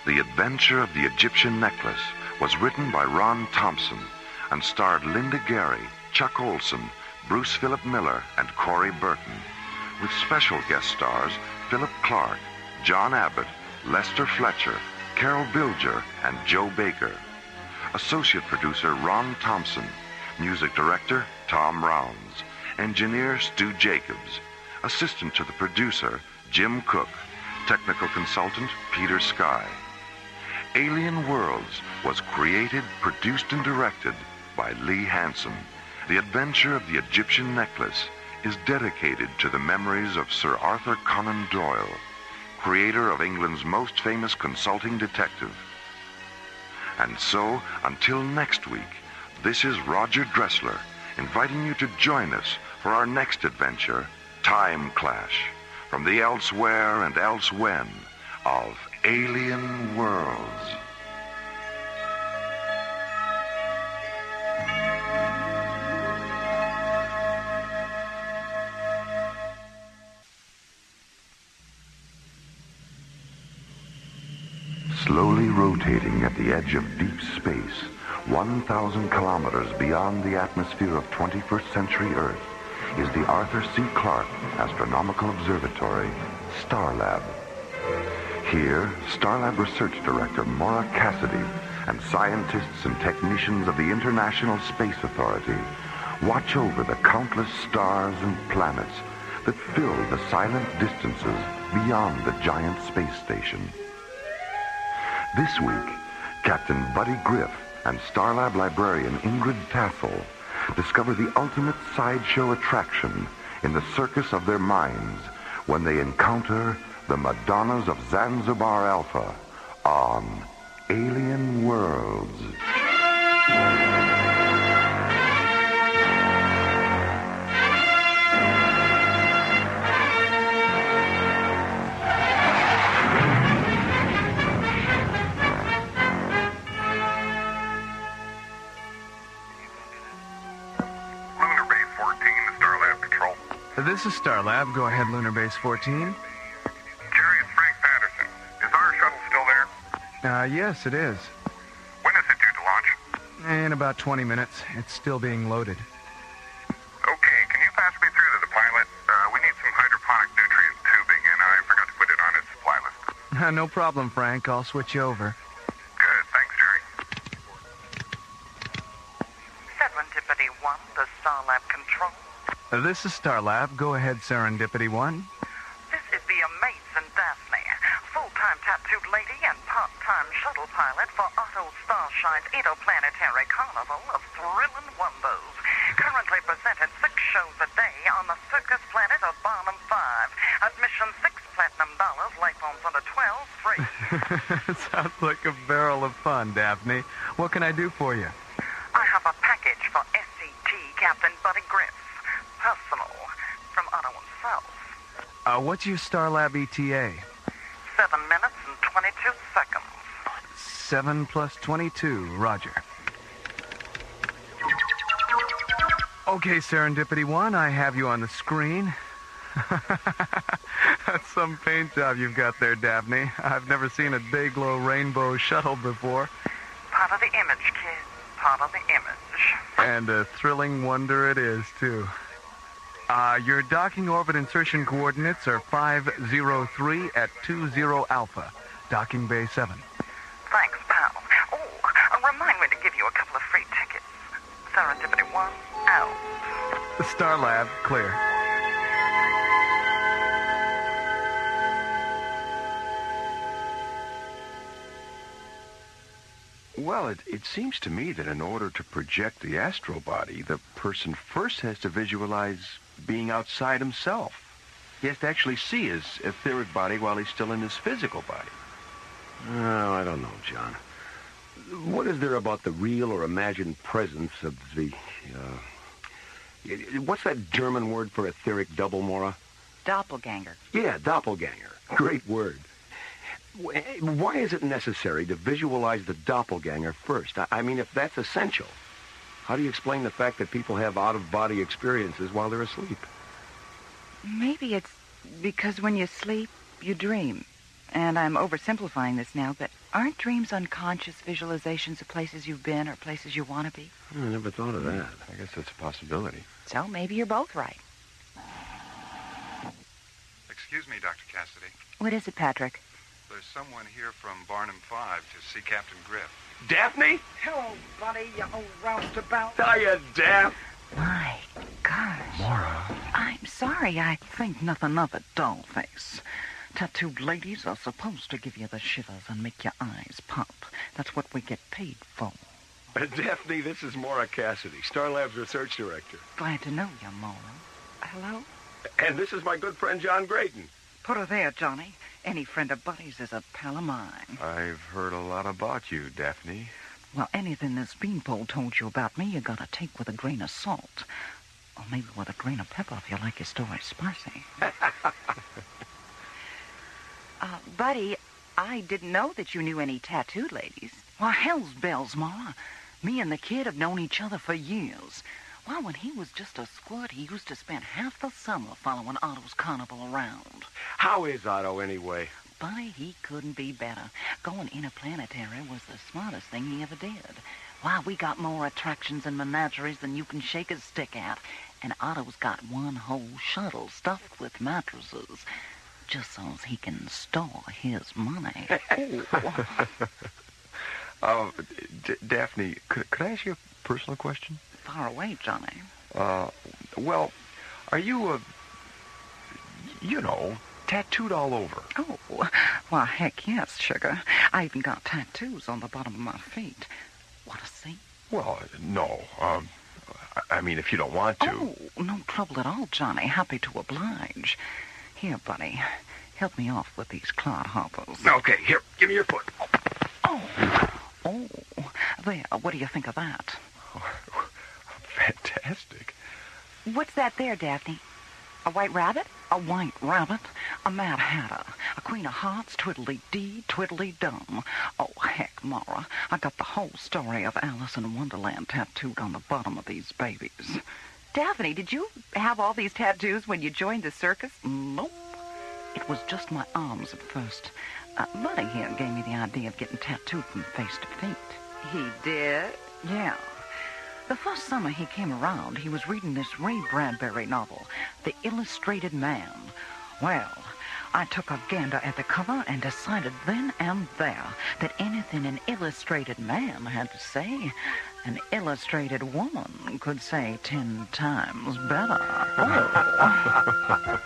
The Adventure of the Egyptian Necklace was written by Ron Thompson and starred Linda Gary, Chuck Olson, Bruce Philip Miller, and Corey Burton, with special guest stars Philip Clark, John Abbott, Lester Fletcher, Carol Bilger, and Joe Baker. Associate producer Ron Thompson, music director Tom Rounds, engineer Stu Jacobs, assistant to the producer Jim Cook, technical consultant Peter Sky. Alien Worlds was created, produced, and directed by Lee Hansen. The Adventure of the Egyptian Necklace is dedicated to the memories of Sir Arthur Conan Doyle, creator of England's most famous consulting detective. And so, until next week, this is Roger Dressler, inviting you to join us for our next adventure, Time Clash, from the elsewhere and elsewhen of Alien Worlds. Slowly rotating at the edge of deep space, 1,000 kilometers beyond the atmosphere of 21st century Earth, is the Arthur C. Clarke Astronomical Observatory, Starlab. Here, Starlab Research Director Maura Cassidy and scientists and technicians of the International Space Authority watch over the countless stars and planets that fill the silent distances beyond the giant space station. This week, Captain Buddy Griff and Starlab librarian Ingrid Tassel discover the ultimate sideshow attraction in the circus of their minds when they encounter the Madonnas of Zanzibar Alpha on Alien Worlds. Lunar Base 14 to Starlab Control. This is Starlab. Go ahead, Lunar Base 14. Yes, it is. When is it due to launch? In about 20 minutes. It's still being loaded. Okay, can you pass me through to the pilot? We need some hydroponic nutrient tubing, and I forgot to put it on his supply list. No problem, Frank. I'll switch you over. Good, thanks, Jerry. Serendipity 1, the Starlab Control. This is Starlab. Go ahead, Serendipity 1. This is the amazing Daphne, full-time tattooed lady and part-time shuttle pilot for Otto Starshine's interplanetary carnival of thrilling wonders. Currently presenting 6 shows a day on the circus planet of Barnum 5. Admission $6 platinum, life forms under 12, free. Sounds like a barrel of fun, Daphne. What can I do for you? I have a package for SCT Captain Buddy Griff. Personal, from Otto himself. What's your Starlab ETA? 7 minutes and 22 seconds. 7 plus 22, roger. Okay, Serendipity 1, I have you on the screen. That's some paint job you've got there, Daphne. I've never seen a Dayglow rainbow shuttle before. Part of the image, kid. Part of the image. And a thrilling wonder it is, too. Your docking orbit insertion coordinates are 503 at 20 Alpha. Docking Bay 7. Thanks, pal. Oh, remind me to give you a couple of free tickets. Serendipity 1, out. Star Lab, clear. Well, it seems to me that in order to project the astral body, the person first has to visualize being outside himself. He has to actually see his etheric body while he's still in his physical body. Oh, I don't know, John. What is there about the real or imagined presence of the, what's that German word for etheric double, Maura? Doppelganger. Yeah, doppelganger. Great word. Why is it necessary to visualize the doppelganger first? I mean, if that's essential, how do you explain the fact that people have out-of-body experiences while they're asleep? Maybe it's because when you sleep, you dream. And I'm oversimplifying this now, but aren't dreams unconscious visualizations of places you've been or places you want to be? I never thought of that. I guess that's a possibility. So maybe you're both right. Excuse me, Dr. Cassidy. What is it, Patrick? There's someone here from Barnum 5 to see Captain Griff. Daphne? Hello, buddy, you old roustabout. Hiya, Daph. My gosh. Maura. I'm sorry, I think nothing of it, dollface. Tattooed ladies are supposed to give you the shivers and make your eyes pop. That's what we get paid for. Daphne, this is Maura Cassidy, Star Lab's research director. Glad to know you, Maura. Hello? And this is my good friend John Grayton. Put her there, Johnny. Any friend of Buddy's is a pal of mine. I've heard a lot about you, Daphne. Well, anything this beanpole told you about me, you gotta take with a grain of salt. Or maybe with a grain of pepper if you like your story spicy. Buddy, I didn't know that you knew any tattooed ladies. Why, hell's bells, Maura. Me and the kid have known each other for years. Why, when he was just a squirt, he used to spend half the summer following Otto's carnival around. How is Otto, anyway? Buddy, he couldn't be better. Going interplanetary was the smartest thing he ever did. Why, we got more attractions and menageries than you can shake a stick at. And Otto's got one whole shuttle stuffed with mattresses, just so he can store his money. Daphne, could I ask you a personal question? Far away, Johnny. Well, are you, tattooed all over? Oh, well, heck yes, sugar. I even got tattoos on the bottom of my feet. Want to see? Well, no. I mean, if you don't want to. Oh, no trouble at all, Johnny. Happy to oblige. Here, buddy. Help me off with these clodhoppers. Okay, here, give me your foot. Oh, there. What do you think of that? Fantastic. What's that there, Daphne? A white rabbit? A white rabbit? A Mad Hatter? A Queen of Hearts? Twiddly-dee, twiddly-dum. Oh, heck, Maura. I got the whole story of Alice in Wonderland tattooed on the bottom of these babies. Daphne, did you have all these tattoos when you joined the circus? Nope. It was just my arms at first. Buddy here gave me the idea of getting tattooed from face to feet. He did? Yeah. The first summer he came around, he was reading this Ray Bradbury novel, The Illustrated Man. Well, I took a gander at the cover and decided then and there that anything an illustrated man had to say, an illustrated woman could say 10 times better. Oh.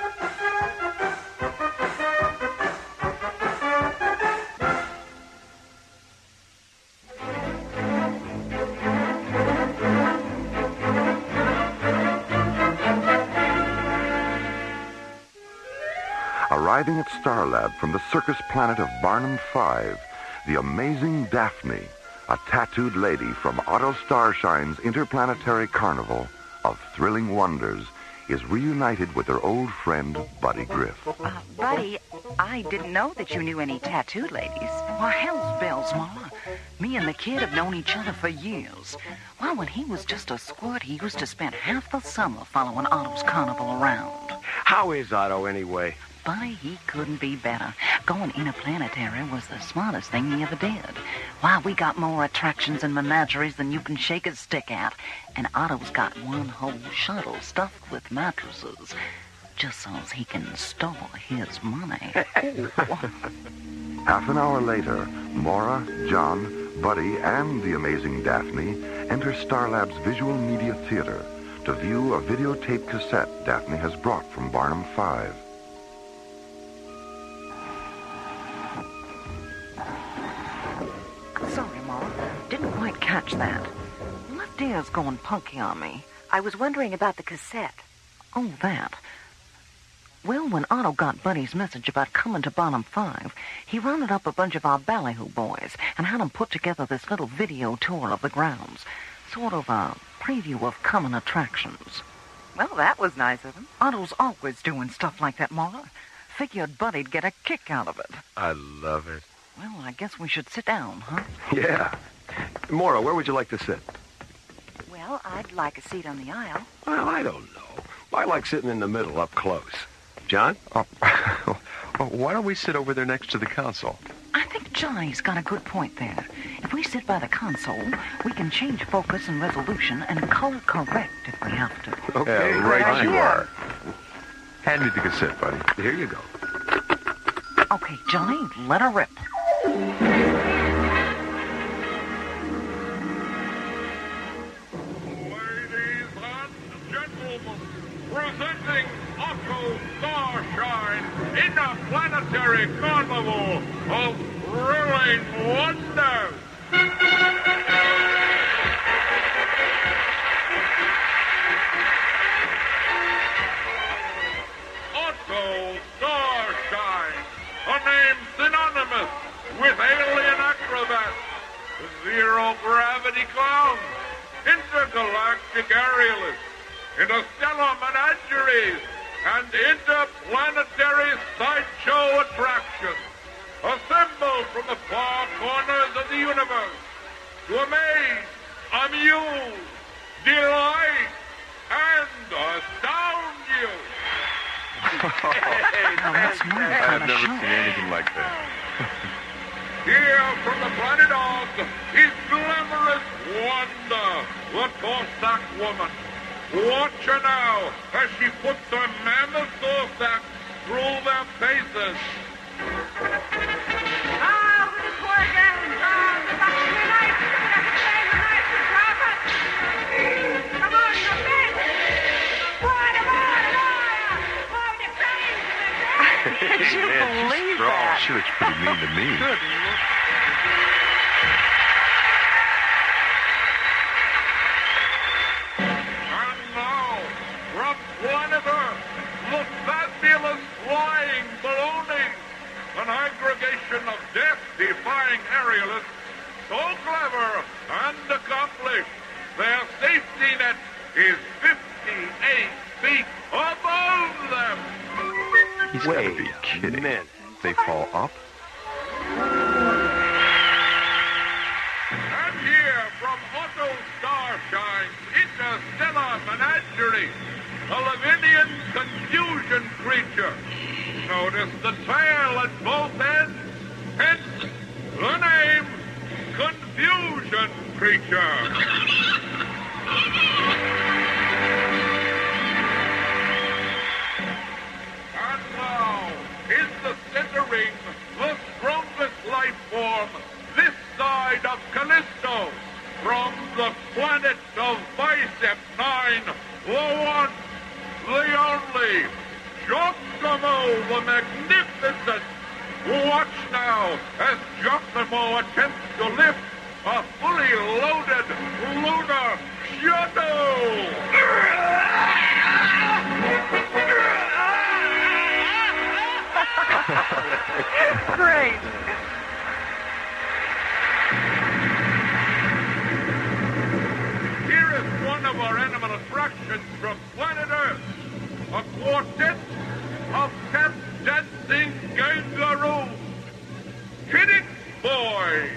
Arriving at Star Lab from the circus planet of Barnum 5, the amazing Daphne, a tattooed lady from Otto Starshine's interplanetary carnival of thrilling wonders, is reunited with her old friend, Buddy Griff. Buddy, I didn't know that you knew any tattooed ladies. Why, hell's bells, Mama. Me and the kid have known each other for years. Well, when he was just a squirt, he used to spend half the summer following Otto's carnival around. How is Otto, anyway? Buddy, he couldn't be better. Going interplanetary was the smartest thing he ever did. Why, we got more attractions and menageries than you can shake a stick at. And Otto's got one whole shuttle stuffed with mattresses, just so as he can store his money. Half an hour later, Maura, John, Buddy, and the amazing Daphne enter Starlab's Visual Media Theater to view a videotape cassette Daphne has brought from Barnum 5. Sorry, Mom. Didn't quite catch that. Left ear's going punky on me. I was wondering about the cassette. Oh, that. Well, when Otto got Buddy's message about coming to Barnum 5, he rounded up a bunch of our ballyhoo boys and had them put together this little video tour of the grounds. Sort of a preview of coming attractions. Well, that was nice of him. Otto's always doing stuff like that, Mara. Figured Buddy'd get a kick out of it. I love it. Well, I guess we should sit down, huh? Yeah. Maura, where would you like to sit? Well, I'd like a seat on the aisle. Well, I don't know. I like sitting in the middle, up close. John? Oh, why don't we sit over there next to the console? I think Johnny's got a good point there. If we sit by the console, we can change focus and resolution and color correct if we have to. Okay, Yeah, right you are. Hand me the cassette, buddy. Here you go. Okay, Johnny, let her rip. Presenting Otto Starshine Interplanetary Carnival of Thrilling Wonders. Otto Starshine, a name synonymous with alien acrobats, zero-gravity clowns, intergalactic aerialists, interstellar menageries, and interplanetary sideshow attractions, assembled from the far corners of the universe to amaze, amuse, delight, and astound you. I've never seen anything like that. Here from the planet Earth is glamorous Wanda, the Corsac woman. Watch her now as she puts her mammoth Corsac through their paces. Could you believe that? She looks pretty mean to me. Good. And now, from planet Earth, the fabulous flying balloonies, an aggregation of death-defying aerialists, so clever and accomplished, their safety net is 58 feet above them. He's got to be kidding. They fall up? And here from Otto Starshine's interstellar menagerie, a Lavinian confusion creature. Notice the tail at both ends, hence the name Confusion Creature. And now, in the center ring, the strongest life form this side of Callisto, from the planet of Bicep 9, the one, the only, Giacomo the Magnificent. Watch now as Giacomo attempts to lift a fully loaded lunar shuttle. Great. Here is one of our animal attractions from planet Earth. A quartet of tap-dancing kangaroos. Kidding boys.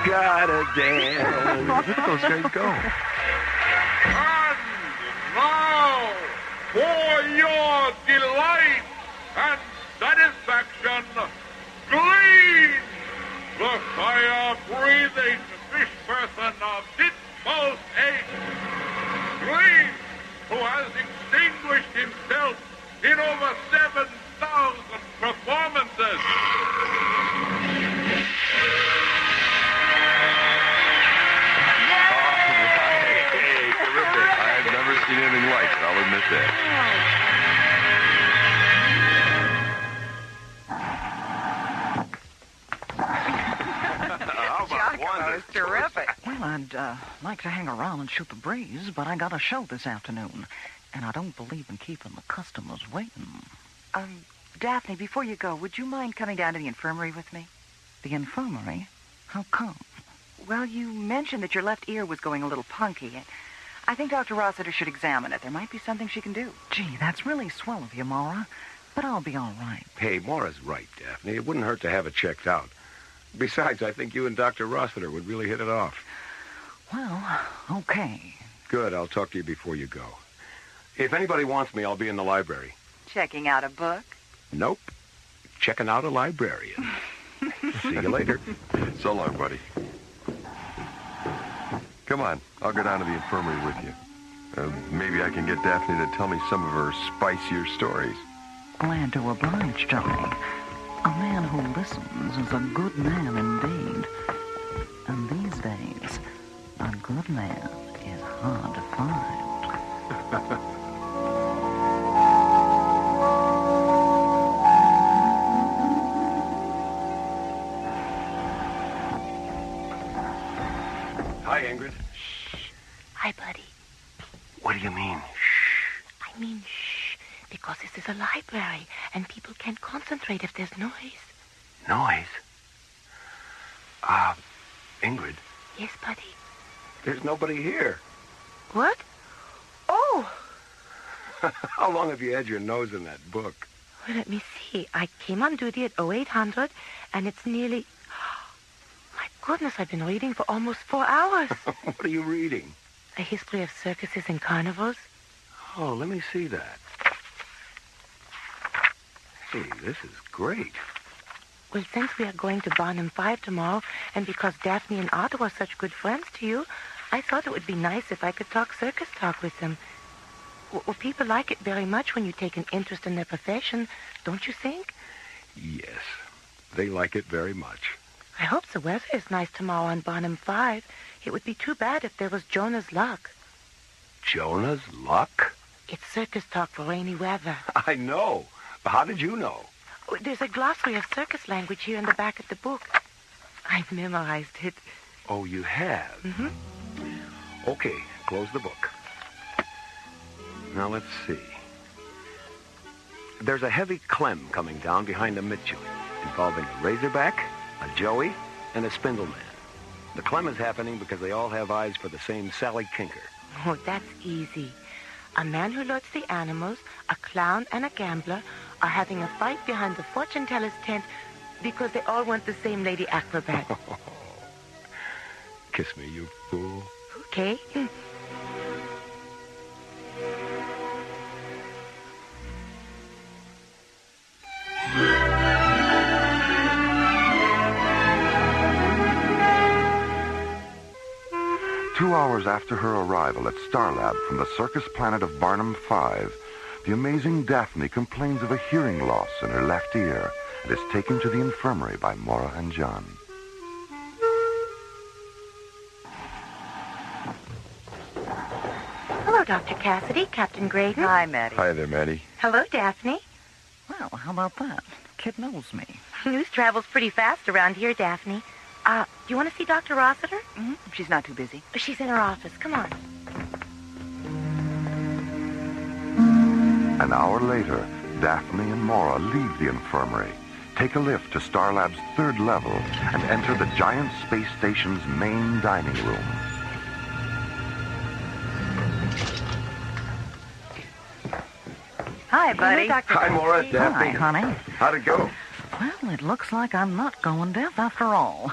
Gotta dance. Look at those guys go. And now, for your delight and satisfaction, Glean, the fire-breathing fish person of Ditmo's age. Glean, who has extinguished himself in over 7,000 performances. Hey, terrific. I've never seen anything like it, I'll admit that. That was terrific. Well, I'd like to hang around and shoot the breeze, but I got a show this afternoon, and I don't believe in keeping the customers waiting. Daphne, before you go, would you mind coming down to the infirmary with me? The infirmary? How come? Well, you mentioned that your left ear was going a little punky. I think Dr. Rossiter should examine it. There might be something she can do. Gee, that's really swell of you, Maura, but I'll be all right. Hey, Maura's right, Daphne. It wouldn't hurt to have it checked out. Besides, I think you and Dr. Rossiter would really hit it off. Well, okay. Good. I'll talk to you before you go. If anybody wants me, I'll be in the library. Checking out a book? Nope. Checking out a librarian. See you later. So long, buddy. Come on, I'll go down to the infirmary with you. Maybe I can get Daphne to tell me some of her spicier stories. Glad to oblige, Johnny. A man who listens is a good man indeed. And these days, a good man is hard to find. Hi, Ingrid. Hi, buddy. What do you mean? I mean, shh, because this is a library, and people can't concentrate if there's noise. Noise? Ingrid. Yes, buddy. There's nobody here. What? Oh! How long have you had your nose in that book? Well, let me see. I came on duty at 0800, and it's nearly... My goodness, I've been reading for almost 4 hours. What are you reading? A history of circuses and carnivals. Oh, let me see that. Hey, this is great. Well, since we are going to Barnum 5 tomorrow, and because Daphne and Otto are such good friends to you, I thought it would be nice if I could talk circus talk with them. Well, people like it very much when you take an interest in their profession, don't you think? Yes, they like it very much. I hope the weather is nice tomorrow on Barnum 5. It would be too bad if there was Jonah's luck. Jonah's luck? It's circus talk for rainy weather. I know. How did you know? There's a glossary of circus language here in the back of the book. I've memorized it. Oh, you have? Mm-hmm. Okay, close the book. Now, let's see. There's a heavy clem coming down behind the mid-joint, involving a razorback, a joey, and a spindleman. The clem is happening because they all have eyes for the same Sally Kinker. Oh, that's easy. A man who loads the animals, a clown, and a gambler are having a fight behind the fortune teller's tent because they all want the same lady acrobat. Kiss me, you fool. Okay. 2 hours after her arrival at Starlab from the circus planet of Barnum 5, the amazing Daphne complains of a hearing loss in her left ear and is taken to the infirmary by Maura and John. Hello, Dr. Cassidy, Captain Graydon. Hi, Maddie. Hi there, Maddie. Hello, Daphne. Well, how about that? Kid knows me. News travels pretty fast around here, Daphne. Do you want to see Dr. Rossiter? Mm-hmm. She's not too busy. She's in her office. Come on. An hour later, Daphne and Maura leave the infirmary, take a lift to Starlab's 3rd level, and enter the giant space station's main dining room. Hi, buddy. Hello, Dr. Hi, Maura. Cassidy. Daphne. Hi, honey. How'd it go? Well, it looks like I'm not going deaf after all.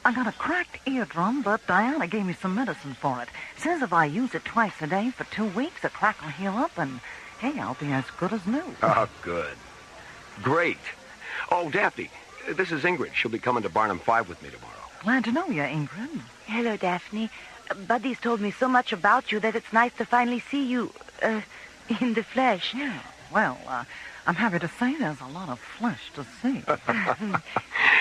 I got a cracked eardrum, but Diana gave me some medicine for it. Says if I use it twice a day for 2 weeks, the crack will heal up and Hey, I'll be as good as new. Oh, good. Great. Oh, Daphne, this is Ingrid. She'll be coming to Barnum 5 with me tomorrow. Glad to know you, Ingrid. Hello, Daphne. Buddy's told me so much about you that it's nice to finally see you, in the flesh. Yeah, well, I'm happy to say there's a lot of flesh to see.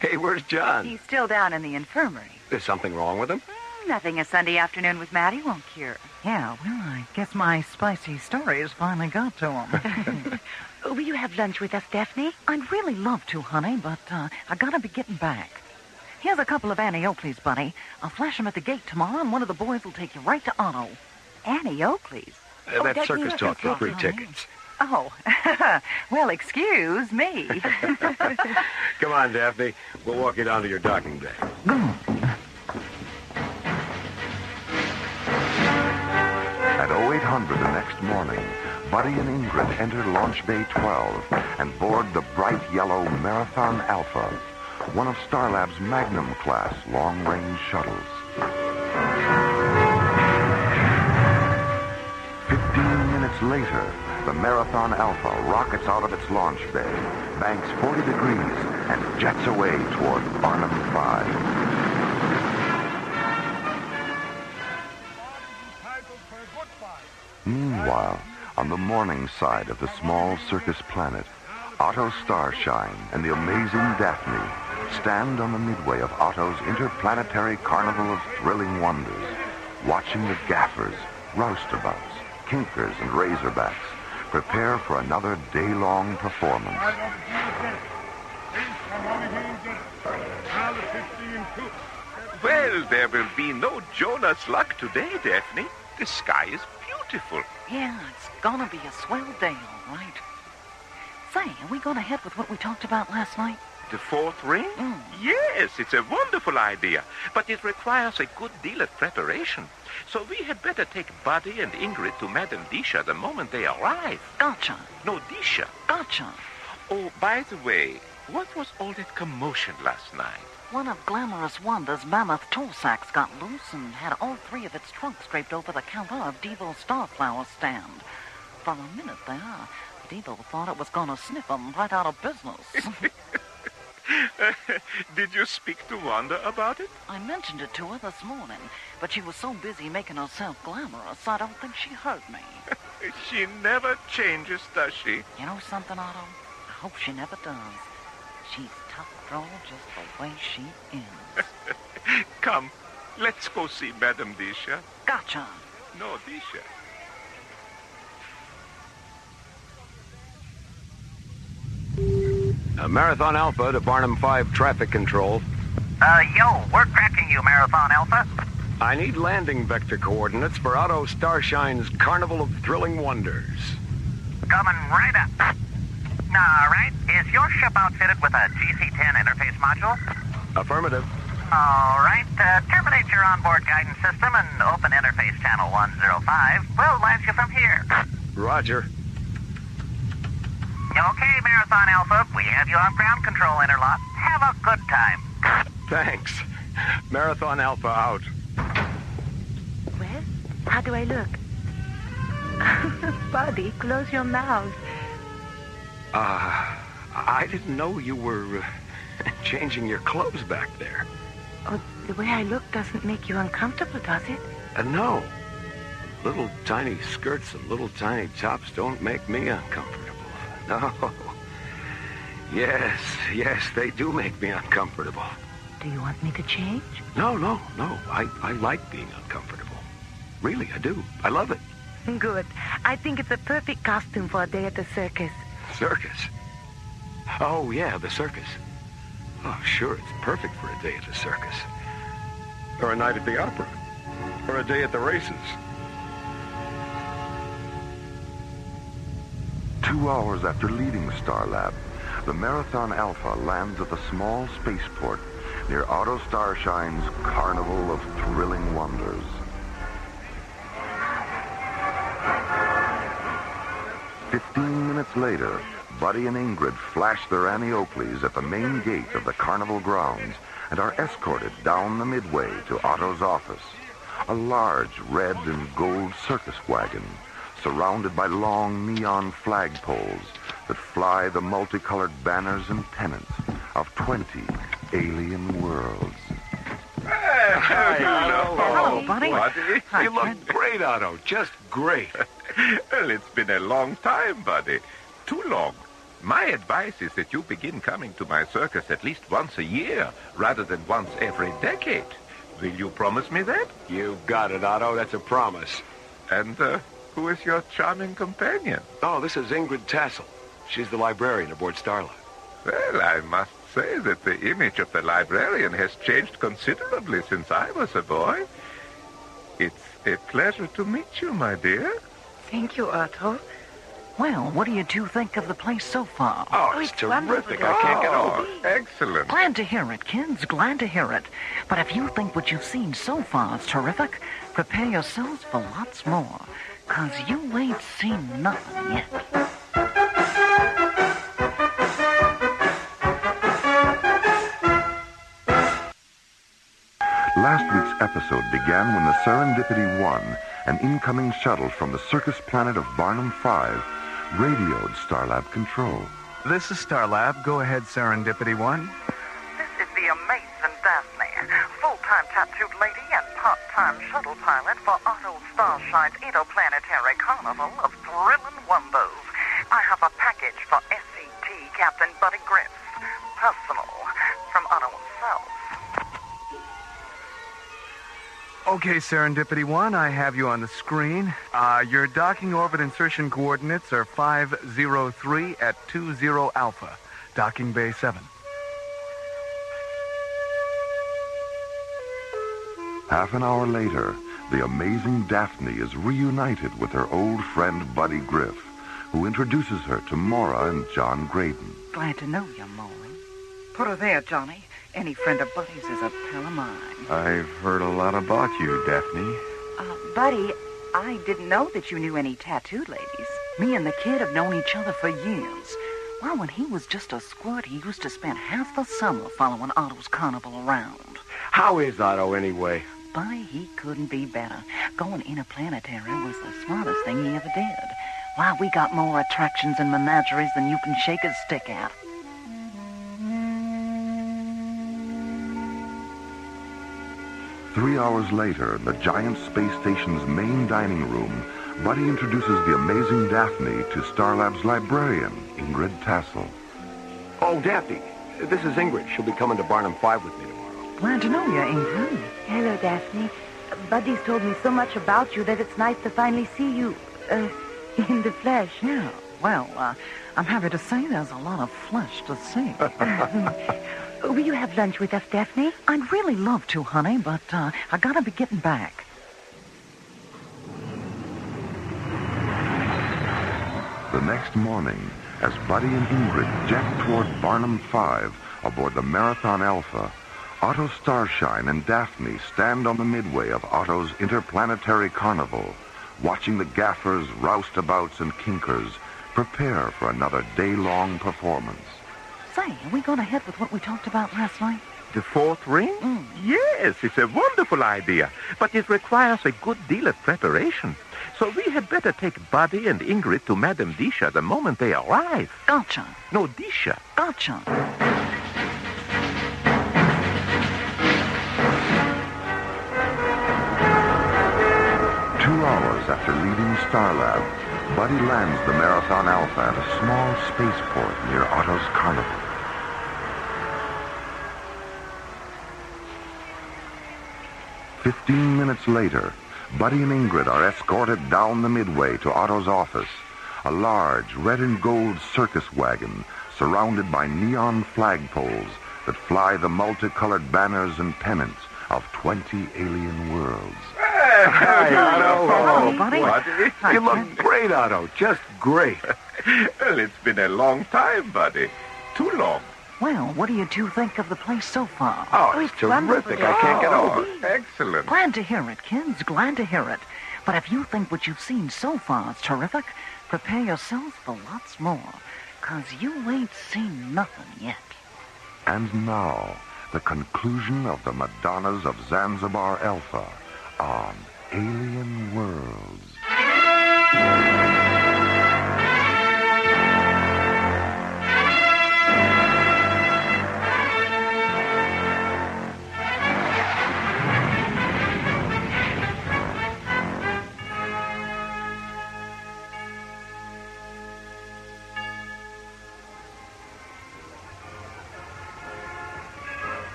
Hey, where's John? He's still down in the infirmary. Is something wrong with him? Nothing a Sunday afternoon with Maddie won't cure. Yeah, well, I guess my spicy stories finally got to him. Will you have lunch with us, Daphne? I'd really love to, honey, but I gotta be getting back. Here's a couple of Annie Oakley's, buddy. I'll flash them at the gate tomorrow, and one of the boys will take you right to Otto. Annie Oakley's? That's circus talk for free tickets. Oh, well, excuse me. Come on, Daphne. We'll walk you down to your docking bay. At 0800 the next morning, Buddy and Ingrid enter Launch Bay 12 and board the bright yellow Marathon Alpha, one of Starlab's Magnum-class long-range shuttles. 15 minutes later, the Marathon Alpha rockets out of its launch bay, banks 40 degrees, and jets away toward Barnum 5. Meanwhile, on the morning side of the small circus planet, Otto Starshine and the amazing Daphne stand on the midway of Otto's interplanetary carnival of thrilling wonders, watching the gaffers, roustabouts, kinkers, and razorbacks prepare for another day-long performance. Well, there will be no Jonah's luck today, Daphne. The sky is beautiful. Yeah, it's gonna be a swell day, all right. Say, are we gonna head with what we talked about last night? The fourth ring? Yes, it's a wonderful idea, but it requires a good deal of preparation. So we had better take Buddy and Ingrid to Madame Disha the moment they arrive. Gotcha. No, Disha. Gotcha. Oh, by the way, what was all that commotion last night? One of Glamorous Wanda's mammoth tool sacks got loose and had all three of its trunks draped over the counter of Devo's Starflower stand. For a minute there, Devo thought it was gonna sniff 'em right out of business. Did you speak to Wanda about it? I mentioned it to her this morning, but she was so busy making herself glamorous, I don't think she heard me. She never changes, does she? You know something, Otto? I hope she never does. She's tough girl just the way she is. Come, let's go see Madame Disha. Gotcha. No, Disha. Marathon Alpha to Barnum 5 traffic control. Yo, we're tracking you, Marathon Alpha. I need landing vector coordinates for Otto Starshine's Carnival of Thrilling Wonders. Coming right up. All right, is your ship outfitted with a GC-10 interface module? Affirmative. All right, terminate your onboard guidance system and open interface channel 105. We'll launch you from here. Roger. Okay, Marathon Alpha, we have you on ground control interlock. Have a good time. Thanks. Marathon Alpha out. Well, how do I look? Buddy, close your mouth. I didn't know you were changing your clothes back there. Oh, the way I look doesn't make you uncomfortable, does it? No. Little tiny skirts and little tiny tops don't make me uncomfortable. No. Yes, they do make me uncomfortable. Do you want me to change? No. I like being uncomfortable. Really, I do. I love it. Good. I think it's a perfect costume for a day at the circus. Circus? Oh, yeah, the circus. Oh, sure, it's perfect for a day at the circus. Or a night at the opera. Or a day at the races. 2 hours after leaving Starlab, the Marathon Alpha lands at the small spaceport near Otto Starshine's Carnival of Thrilling Wonders. "15 minutes later, Buddy and Ingrid flash their Annie Oakleys at the main gate of the carnival grounds and are escorted down the midway to Otto's office. A large red and gold circus wagon, surrounded by long neon flagpoles that fly the multicolored banners and pennants of 20 alien worlds. Hello, buddy. You look great, Otto. Just great. Well, it's been a long time, buddy. Too long. My advice is that you begin coming to my circus at least once a year, rather than once every decade. Will you promise me that? You got it, Otto. That's a promise. And who is your charming companion? Oh, this is Ingrid Tassel. She's the librarian aboard Starlight. Well, I must say that the image of the librarian has changed considerably since I was a boy. It's a pleasure to meet you, my dear. Thank you, Otto. Well, what do you two think of the place so far? Oh, it's terrific. I can't get over it. Excellent. Glad to hear it, kids. Glad to hear it. But if you think what you've seen so far is terrific, prepare yourselves for lots more. 'Cause you ain't seen nothing yet. Last week's episode began when the Serendipity 1, an incoming shuttle from the circus planet of Barnum 5, radioed Starlab Control. This is Starlab. Go ahead, Serendipity 1. This is the amazing Daphne, full-time tattooed lady and part-time shuttle pilot for Otto Starshine's interplanetary carnival of thrilling wonders. I have a package for SET Captain Buddy Griff, personal, from Otto himself. Okay, Serendipity 1, I have you on the screen. Your docking orbit insertion coordinates are 503 at 20 Alpha, docking bay 7. Half an hour later, the amazing Daphne is reunited with her old friend Buddy Griff, who introduces her to Maura and John Graydon. Glad to know you, Maury. Put her there, Johnny. Any friend of Buddy's is a pal of mine. I've heard a lot about you, Daphne. Buddy, I didn't know that you knew any tattooed ladies. Me and the kid have known each other for years. Well, when he was just a squirt, he used to spend half the summer following Otto's carnival around. How is Otto, anyway? Buddy, he couldn't be better. Going interplanetary was the smartest thing he ever did. Why, we got more attractions and menageries than you can shake a stick at. Three hours later, in the giant space station's main dining room, Buddy introduces the amazing Daphne to Starlab's librarian, Ingrid Tassel. Oh, Daphne, this is Ingrid. She'll be coming to Barnum 5 with me tomorrow. Glad to know you, Ingrid. Hello, Daphne. Buddy's told me so much about you that it's nice to finally see you, in the flesh. Yeah, well, I'm happy to say there's a lot of flesh to see. Will you have lunch with us, Daphne? I'd really love to, honey, but I gotta be getting back. The next morning, as Buddy and Ingrid jet toward Barnum 5 aboard the Marathon Alpha, Otto Starshine and Daphne stand on the midway of Otto's interplanetary carnival, watching the gaffers, roustabouts, and kinkers prepare for another day-long performance. Say, are we going ahead with what we talked about last night? The fourth ring? Yes, it's a wonderful idea, but it requires a good deal of preparation. So we had better take Buddy and Ingrid to Madame Disha the moment they arrive. Gotcha. No, Disha. Gotcha. 2 hours after leaving Starlab, Buddy lands the Marathon Alpha at a small spaceport near Otto's carnival. "15 minutes later, Buddy and Ingrid are escorted down the midway to Otto's office, a large red and gold circus wagon surrounded by neon flagpoles that fly the multicolored banners and pennants of 20 alien worlds. Hi, Otto. Hello, Buddy. You look great, Otto. Just great. Well, it's been a long time, Buddy. Too long. Well, what do you two think of the place so far? Oh, it's terrific. I can't get over it. Excellent. Glad to hear it, kids. Glad to hear it. But if you think what you've seen so far is terrific, prepare yourselves for lots more, 'cause you ain't seen nothing yet. And now, the conclusion of the Madonnas of Zanzibar Alpha on Alien Worlds.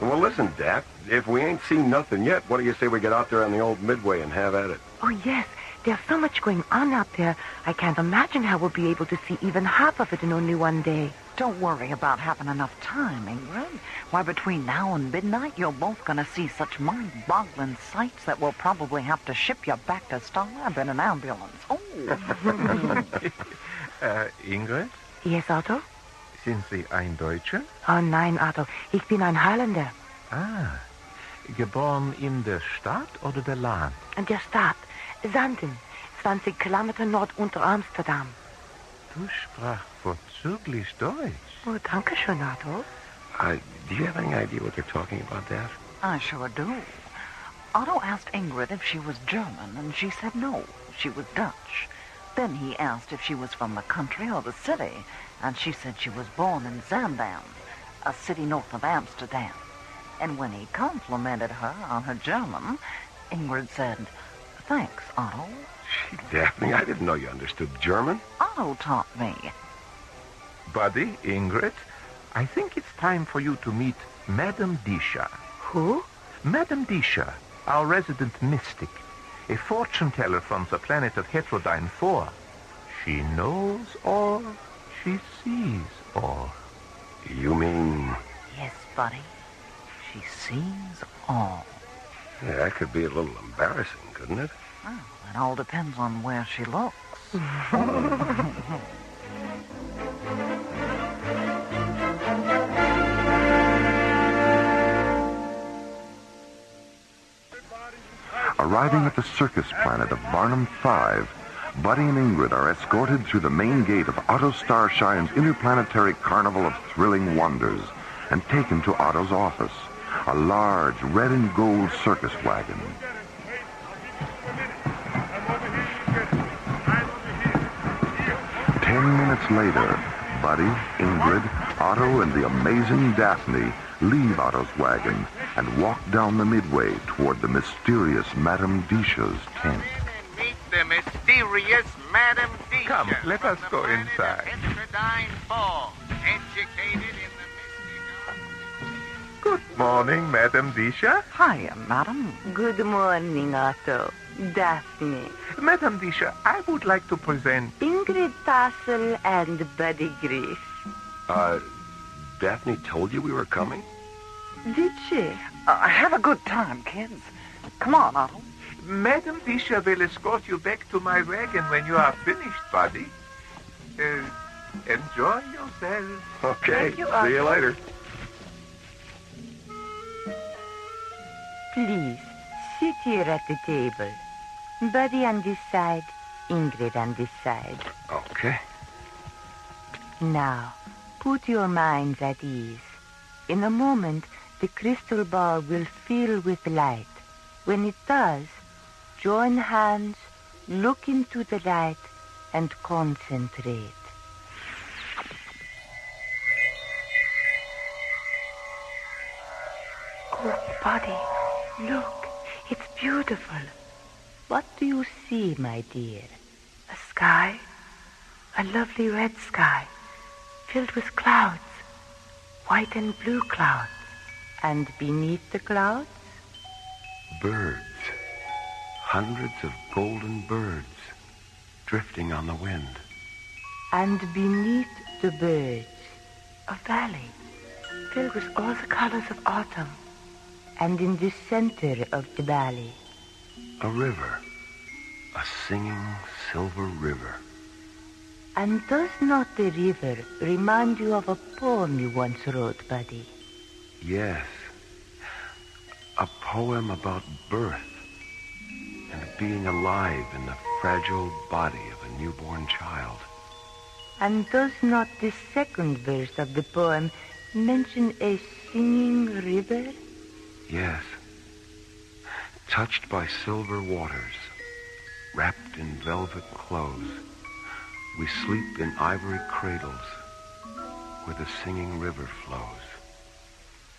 Well, listen, Daff, if we ain't seen nothing yet, what do you say we get out there on the old Midway and have at it? Oh, yes. There's so much going on out there. I can't imagine how we'll be able to see even half of it in only one day. Don't worry about having enough time, Ingrid. Why, between now and midnight, you're both going to see such mind-boggling sights that we'll probably have to ship you back to Starlab in an ambulance. Oh. Ingrid? Yes, Otto? Sind Sie ein Deutscher? Oh, nein, Otto. Ich bin ein Highlander. Ah. Geboren in der Stadt oder der Land? In der Stadt. Sanden. 20 Kilometer unter Amsterdam. Du sprachst vorzüglich Deutsch. Oh, danke schön, Otto. Do you have any idea what they're talking about, Daff? I sure do. Otto asked Ingrid if she was German, and she said no, she was Dutch. Then he asked if she was from the country or the city, and she said she was born in Zaandam, a city north of Amsterdam. And when he complimented her on her German, Ingrid said, "Thanks, Otto." Gee, Daphne, I didn't know you understood German. Otto taught me. Buddy, Ingrid, I think it's time for you to meet Madame Disha. Who? Madame Disha, our resident mystic, a fortune teller from the planet of Heterodyne 4. She knows all. She sees all. You mean... Yes, buddy. She sees all. Yeah, that could be a little embarrassing, couldn't it? Well, it all depends on where she looks. Arriving at the circus planet of Barnum 5, Buddy and Ingrid are escorted through the main gate of Otto Starshine's interplanetary carnival of thrilling wonders and taken to Otto's office, a large red and gold circus wagon. Ten minutes later, Buddy, Ingrid, Otto, and the amazing Daphne leave Otto's wagon and walk down the midway toward the mysterious Madame Disha's tent. Meet the mysterious Madame Disha. Come, let us go inside. Heterodyne 4, educated in the Good morning, Madame Disha. Hiya, madam. Good morning, Otto. Daphne. Madame Disha, I would like to present... Ingrid Tassel and Buddy Griff. Daphne told you we were coming? Did she? Have a good time, kids. Come on, Otto. Madame Disha will escort you back to my wagon when you are finished, Buddy. Enjoy yourself. Okay, see you later. Please, sit here at the table. Buddy on this side, Ingrid on this side. Okay. Now, put your minds at ease. In a moment, the crystal ball will fill with light. When it does, join hands, look into the light, and concentrate. Oh, Buddy, look, it's beautiful. What do you see, my dear? A sky, a lovely red sky, filled with clouds, white and blue clouds. And beneath the clouds? Birds. Hundreds of golden birds drifting on the wind. And beneath the birds, a valley filled with all the colors of autumn. And in the center of the valley, a river. A singing silver river. And does not the river remind you of a poem you once wrote, Buddy? Yes. A poem about birth and being alive in the fragile body of a newborn child. And does not the second verse of the poem mention a singing river? Yes. Touched by silver waters, wrapped in velvet clothes. We sleep in ivory cradles where the singing river flows.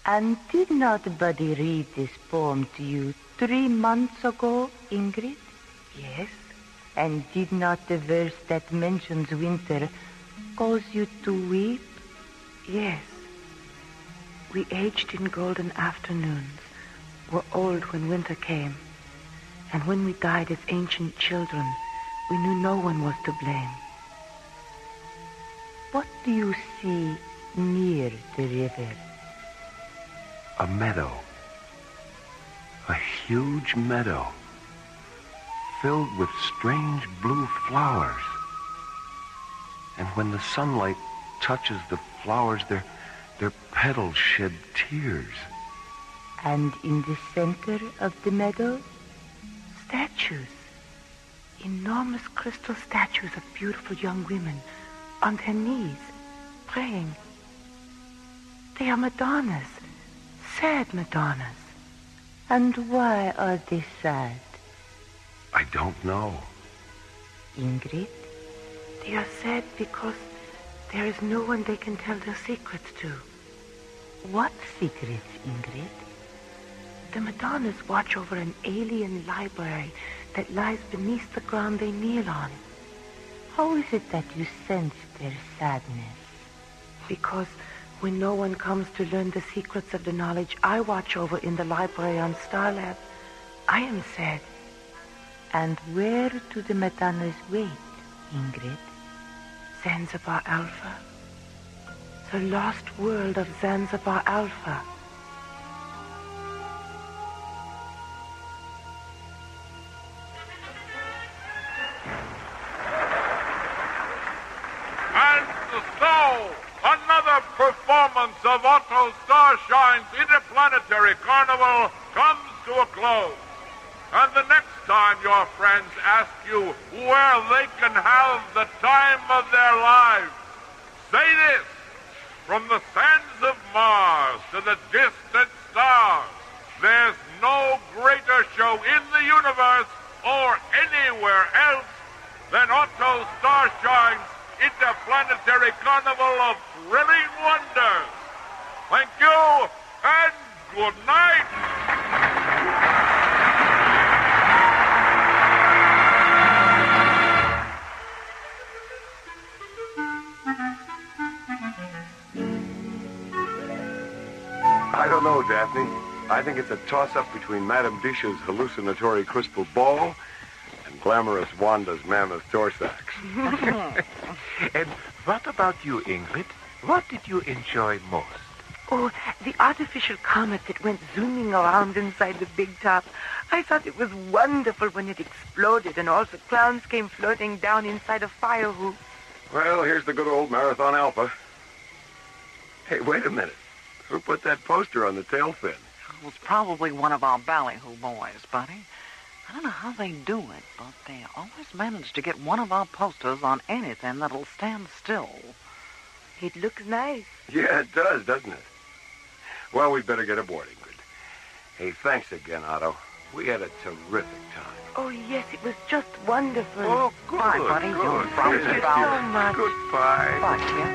And did not Buddy read this poem to you 3 months ago, Ingrid? Yes. And did not the verse that mentions winter cause you to weep? Yes. We aged in golden afternoons, were old when winter came, and when we died as ancient children, we knew no one was to blame. What do you see near the river? A meadow. A huge meadow filled with strange blue flowers. And when the sunlight touches the flowers, their petals shed tears. And in the center of the meadow, statues. Enormous crystal statues of beautiful young women on their knees, praying. They are Madonnas, sad Madonnas. And why are they sad? I don't know. Ingrid, they are sad because there is no one they can tell their secrets to. What secrets, Ingrid? The Madonnas watch over an alien library that lies beneath the ground they kneel on. How is it that you sense their sadness? Because when no one comes to learn the secrets of the knowledge I watch over in the library on Starlab, I am sad. And where do the Madonnas wait, Ingrid? Zanzibar Alpha. The lost world of Zanzibar Alpha. And so, another performance of Otto Starshine's Interplanetary Carnival comes to a close. And the next time your friends ask you where they can have the time of their lives, say this: from the sands of Mars to the distant stars, there's no greater show in the universe or anywhere else than Otto Starshine's Interplanetary Carnival of Thrilling Wonders. Thank you, and good night. I don't know, Daphne. I think it's a toss-up between Madame Disha's hallucinatory crystal ball and glamorous Wanda's mammoth torsax. And what about you, Ingrid? What did you enjoy most? Oh, the artificial comet that went zooming around inside the big top. I thought it was wonderful when it exploded and all the clowns came floating down inside a fire hoop. Well, here's the good old Marathon Alpha. Hey, wait a minute. Who put that poster on the tail fin? It was probably one of our ballyhoo boys, Buddy. I don't know how they do it, but they always manage to get one of our posters on anything that'll stand still. It looks nice. Yeah, it does, doesn't it? Well, we'd better get aboard, Ingrid. Hey, thanks again, Otto. We had a terrific time. Oh, yes, it was just wonderful. Oh, good. Bye, buddy. Good. You're probably Thank you so much. Goodbye. Bye, kid.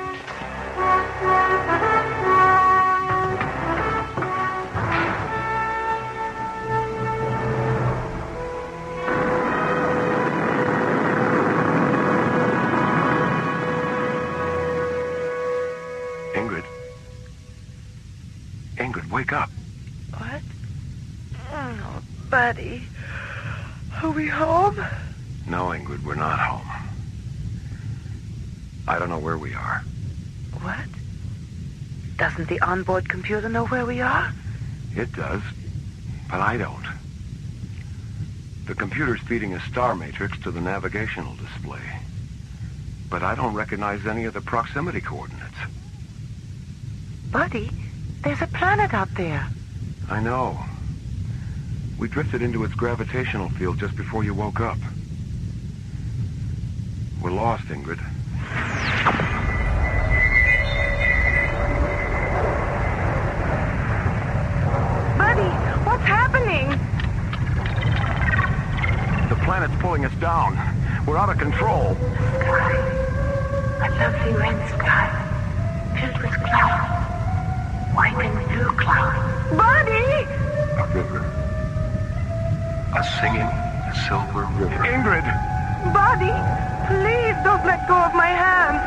Ingrid, wake up. What? Oh, Buddy. Are we home? No, Ingrid, we're not home. I don't know where we are. What? Doesn't the onboard computer know where we are? It does, but I don't. The computer's feeding a star matrix to the navigational display, but I don't recognize any of the proximity coordinates. Buddy, there's a planet out there. I know. We drifted into its gravitational field just before you woke up. We're lost, Ingrid. Buddy, what's happening? The planet's pulling us down. We're out of control. Sky. A lovely red sky. Filled with clouds. White and blue clouds. Buddy! A river. A singing silver river. Ingrid! Buddy, please don't let go of my hand.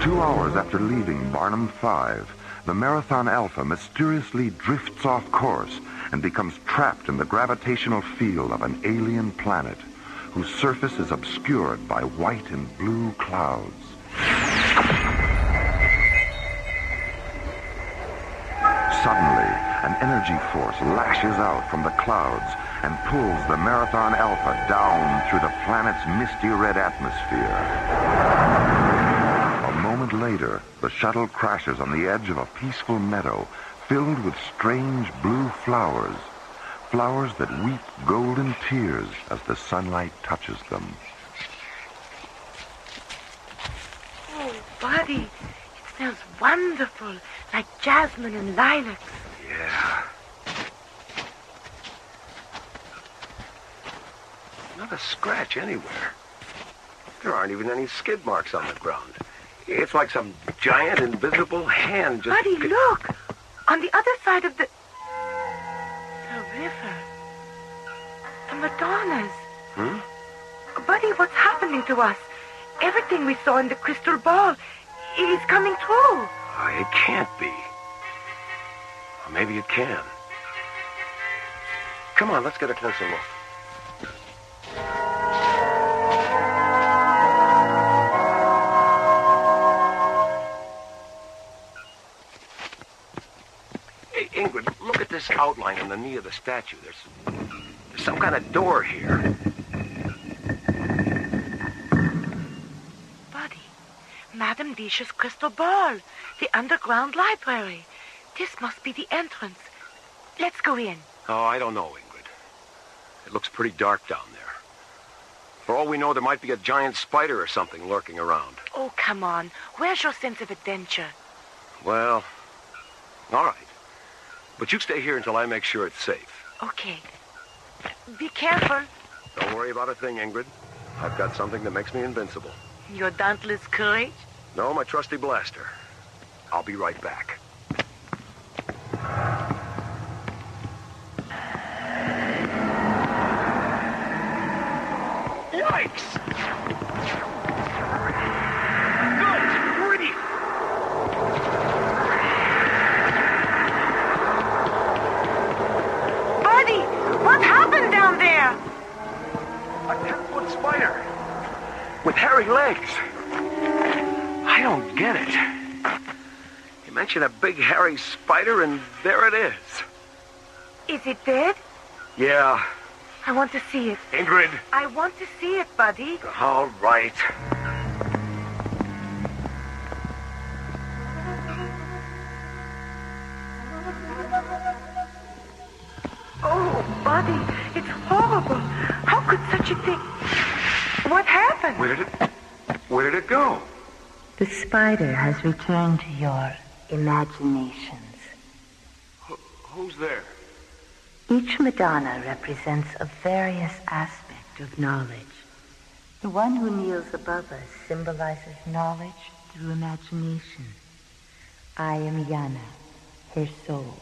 2 hours after leaving Barnum 5, the Marathon Alpha mysteriously drifts off course and becomes trapped in the gravitational field of an alien planet whose surface is obscured by white and blue clouds. Suddenly, an energy force lashes out from the clouds and pulls the Marathon Alpha down through the planet's misty red atmosphere. A moment later, the shuttle crashes on the edge of a peaceful meadow filled with strange blue flowers, flowers that weep golden tears as the sunlight touches them. Oh, Buddy, it smells wonderful, like jasmine and lilacs. Yeah. Not a scratch anywhere. There aren't even any skid marks on the ground. It's like some giant invisible hand just... Buddy, look! On the other side of the river. The Madonnas. Buddy, what's happening to us? Everything we saw in the crystal ball is coming true. Oh, it can't be. Or maybe it can. Come on, let's get a closer look. Hey, Ingrid, look at this outline on the knee of the statue. There's some kind of door here. Buddy, Madame Disha's crystal ball, the underground library. This must be the entrance. Let's go in. Oh, I don't know, Ingrid. It looks pretty dark down there. For all we know, there might be a giant spider or something lurking around. Oh, come on. Where's your sense of adventure? Well, all right. But you stay here until I make sure it's safe. Okay. Be careful. Don't worry about a thing, Ingrid. I've got something that makes me invincible. Your dauntless courage? No, my trusty blaster. I'll be right back. Yikes! Good grief! Buddy, what happened down there? A 10-foot spider with hairy legs. I don't get it. You mentioned a big hairy spider, and there it is. Is it dead? Yeah. I want to see it. Ingrid. I want to see it, Buddy. All right. Oh, Buddy, it's horrible. How could such a thing... What happened? Where did it go? The spider has returned to your imaginations. Who's there? Each Madonna represents a various aspect of knowledge. The one who kneels above us symbolizes knowledge through imagination. I am Yana, her soul.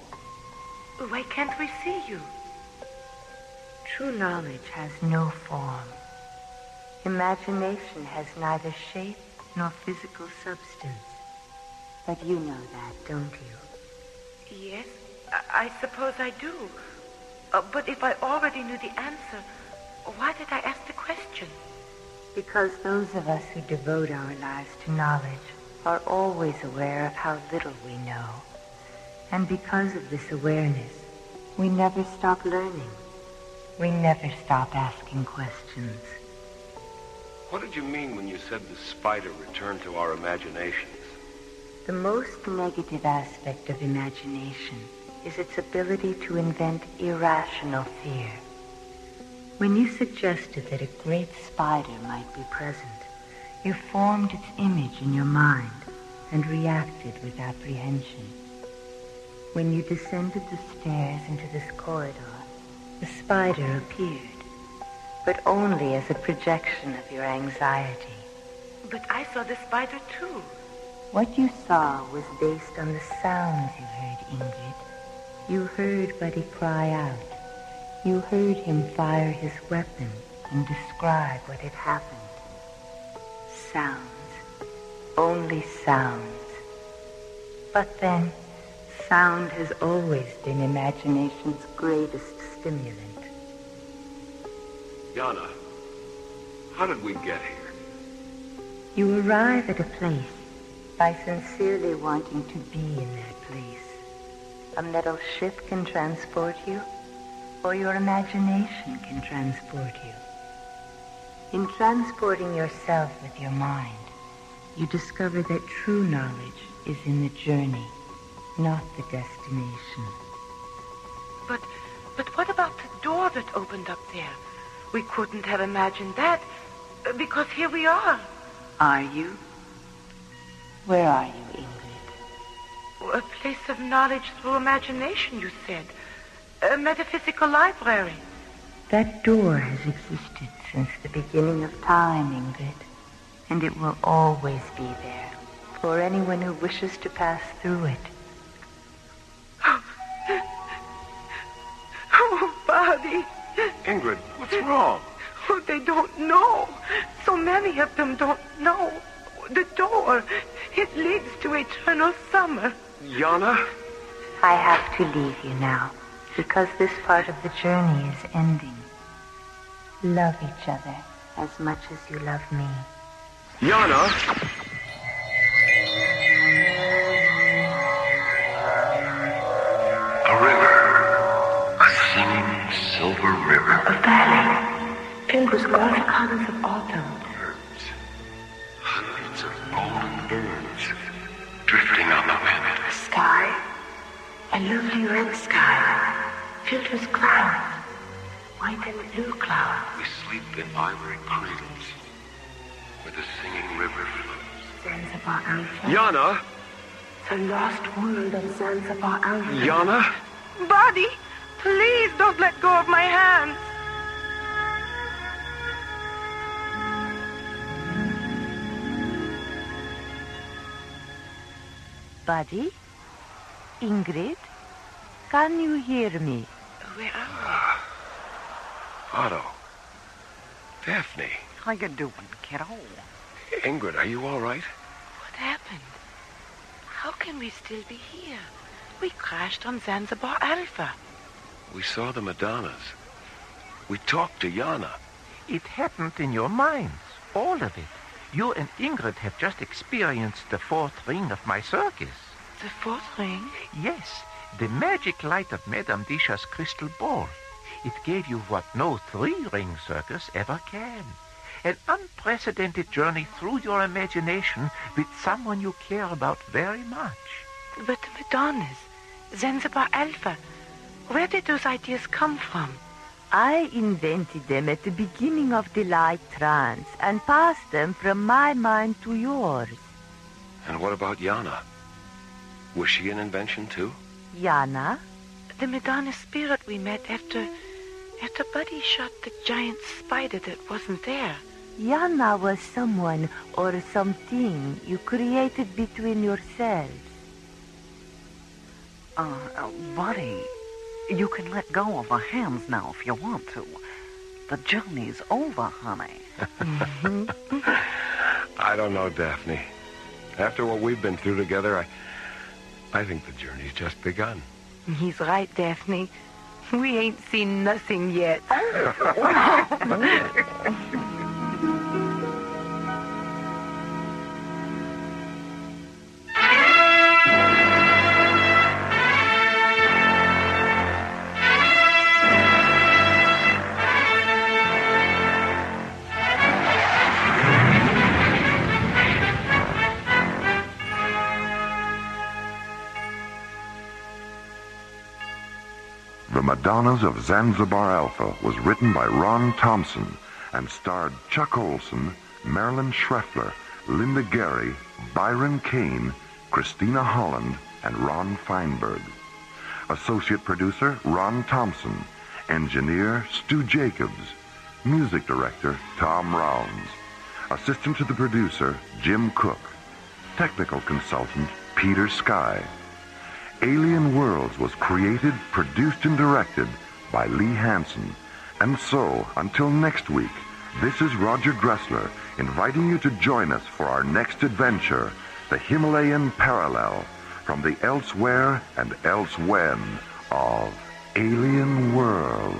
Why can't we see you? True knowledge has no form. Imagination has neither shape nor physical substance. But you know that, don't you? Yes, I suppose I do. But if I already knew the answer, why did I ask the question? Because those of us who devote our lives to knowledge are always aware of how little we know. And because of this awareness, we never stop learning. We never stop asking questions. What did you mean when you said the spider returned to our imaginations? The most negative aspect of imagination is its ability to invent irrational fear. When you suggested that a great spider might be present, you formed its image in your mind and reacted with apprehension. When you descended the stairs into this corridor, the spider appeared, but only as a projection of your anxiety. But I saw the spider too. What you saw was based on the sounds you heard, Ingrid. You heard Buddy cry out. You heard him fire his weapon and describe what had happened. Sounds. Only sounds. But then, sound has always been imagination's greatest stimulant. Yana, how did we get here? You arrive at a place by sincerely wanting to be in that place. A metal ship can transport you, or your imagination can transport you. In transporting yourself with your mind, you discover that true knowledge is in the journey, not the destination. But what about the door that opened up there? We couldn't have imagined that, because here we are. Are you? Where are you, Ingrid? A place of knowledge through imagination, you said. A metaphysical library. That door has existed since the beginning of time, Ingrid. And it will always be there for anyone who wishes to pass through it. Oh, Buddy. Ingrid, what's wrong? Oh, they don't know. So many of them don't know. The door, it leads to eternal summer. Yana? I have to leave you now, because this part of the journey is ending. Love each other as much as you love me. Yana? A river. A singing silver river. A valley filled with golden colors of autumn. Birds. Hundreds of golden birds drifting on the wind. A sky. A lovely red sky filled with clouds. White and blue clouds. We sleep in ivory cradles where the singing river flows. Zanzibar Alpha. Yana? The lost world of Zanzibar Alpha. Yana? Buddy, please don't let go of my hands. Buddy? Ingrid? Can you hear me? Where are Otto. Daphne. How you doing, kiddo? Ingrid, are you all right? we? What happened? How can we still be here? We crashed on Zanzibar Alpha. We saw the Madonnas. We talked to Yana. It happened in your minds, all of it. You and Ingrid have just experienced the fourth ring of my circus. The fourth ring? Yes, the magic light of Madame Disha's crystal ball. It gave you what no three-ring circus ever can. An unprecedented journey through your imagination with someone you care about very much. But the Madonnas, Zanzibar Alpha, where did those ideas come from? I invented them at the beginning of the light trance and passed them from my mind to yours. And what about Yana? Was she an invention, too? Yana? The Madonna spirit we met after Buddy shot the giant spider that wasn't there. Yana was someone or something you created between yourselves. Buddy, you can let go of our hands now if you want to. The journey's over, honey. I don't know, Daphne. After what we've been through together, I think the journey's just begun. He's right, Daphne. We ain't seen nothing yet. The The Madonnas of Zanzibar Alpha was written by Ron Thompson and starred Chuck Olson, Marilyn Schreffler, Linda Gary, Byron Kane, Christina Holland, and Ron Feinberg. Associate producer, Ron Thompson. Engineer, Stu Jacobs. Music director, Tom Rounds. Assistant to the producer, Jim Cook. Technical consultant, Peter Sky. Alien Worlds was created, produced, and directed by Lee Hansen. And so, until next week, this is Roger Dressler inviting you to join us for our next adventure, the Himalayan Parallel, from the elsewhere and elsewhen of Alien Worlds.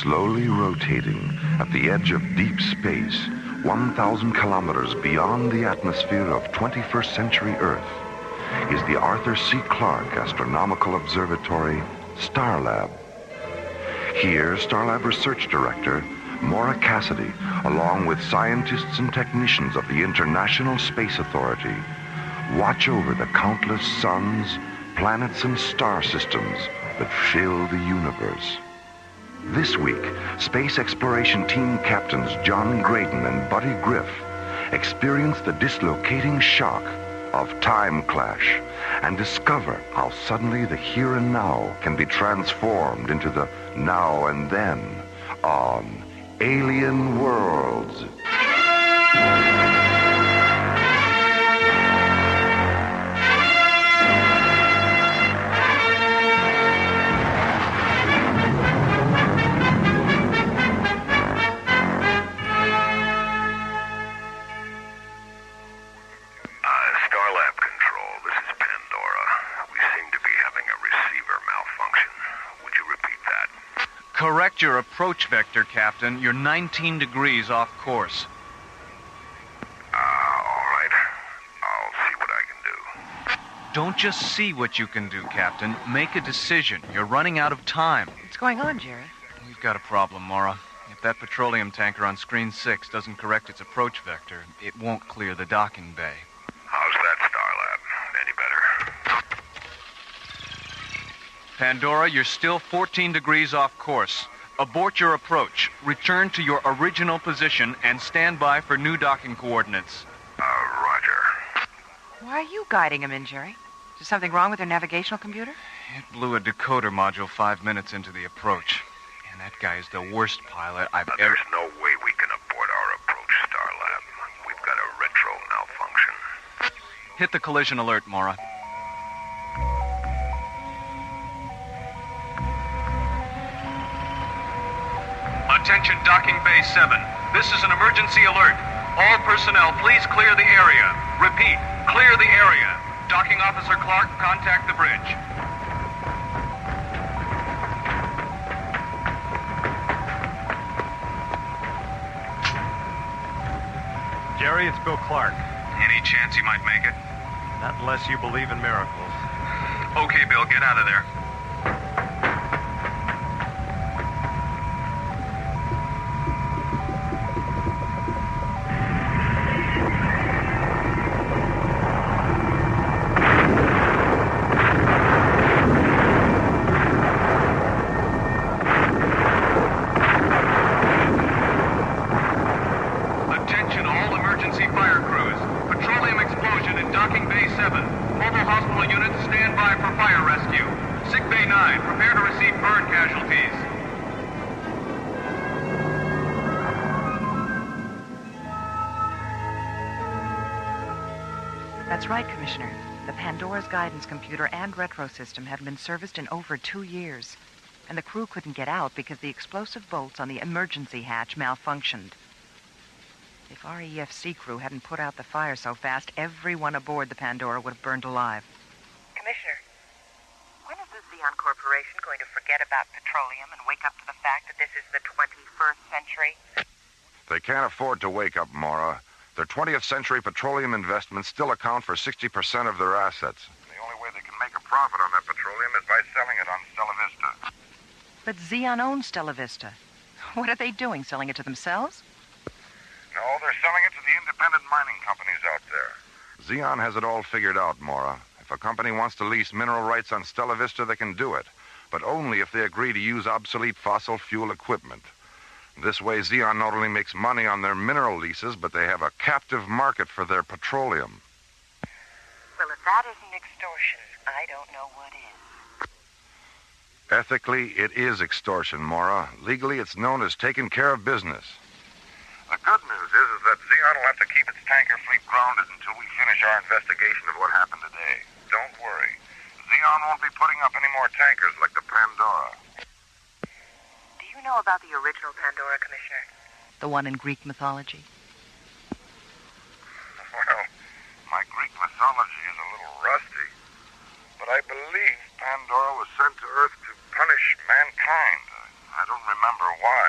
Slowly rotating at the edge of deep space, 1,000 kilometers beyond the atmosphere of 21st century Earth, is the Arthur C. Clarke Astronomical Observatory, Starlab. Here, Starlab Research Director Maura Cassidy, along with scientists and technicians of the International Space Authority, watch over the countless suns, planets, and star systems that fill the universe. This week, Space Exploration Team Captains John Graydon and Buddy Griff experience the dislocating shock of time clash and discover how suddenly the here and now can be transformed into the now and then on Alien Worlds. Correct your approach vector, Captain. You're 19 degrees off course. All right. I'll see what I can do. Don't just see what you can do, Captain. Make a decision. You're running out of time. What's going on, Jerry? We've got a problem, Maura. If that petroleum tanker on screen 6 doesn't correct its approach vector, it won't clear the docking bay. How's that, Starlab? Any better? Pandora, you're still 14 degrees off course. Abort your approach. Return to your original position and stand by for new docking coordinates. Roger. Why are you guiding him in, Jerry? Is there something wrong with their navigational computer? It blew a decoder module 5 minutes into the approach. And that guy is the worst pilot I've ever... There's no way we can abort our approach, Starlab. We've got a retro malfunction. Hit the collision alert, Maura. Attention docking bay 7. This is an emergency alert. All personnel, please clear the area. Repeat, clear the area. Docking Officer Clarke, contact the bridge. Jerry, it's Bill Clarke. Any chance you might make it? Not unless you believe in miracles. Okay, Bill, get out of there. That's right, Commissioner. The Pandora's guidance computer and retro system hadn't been serviced in over 2 years. And the crew couldn't get out because the explosive bolts on the emergency hatch malfunctioned. If our EFC crew hadn't put out the fire so fast, everyone aboard the Pandora would have burned alive. Commissioner, when is the Xeon Corporation going to forget about petroleum and wake up to the fact that this is the 21st century? They can't afford to wake up, Maura. Their 20th century petroleum investments still account for 60% of their assets. The only way they can make a profit on him is by selling it on Stella Vista. But Xeon owns Stella Vista. What are they doing, selling it to themselves? No, they're selling it to the independent mining companies out there. Xeon has it all figured out, Mora. If a company wants to lease mineral rights on Stella Vista, they can do it. But only if they agree to use obsolete fossil fuel equipment. This way, Xeon not only makes money on their mineral leases, but they have a captive market for their petroleum. Well, if that isn't extortion, I don't know what is. Ethically, it is extortion, Mora. Legally, it's known as taking care of business. The good news is that Xeon will have to keep its tanker fleet grounded until we finish our investigation of what happened today. Don't worry. Xeon won't be putting up any more tankers like the Pandora. Do you know about the original Pandora, Commissioner? The one in Greek mythology? Well, my Greek mythology is a little rusty, but I believe Pandora was sent to Earth to punish mankind. I don't remember why,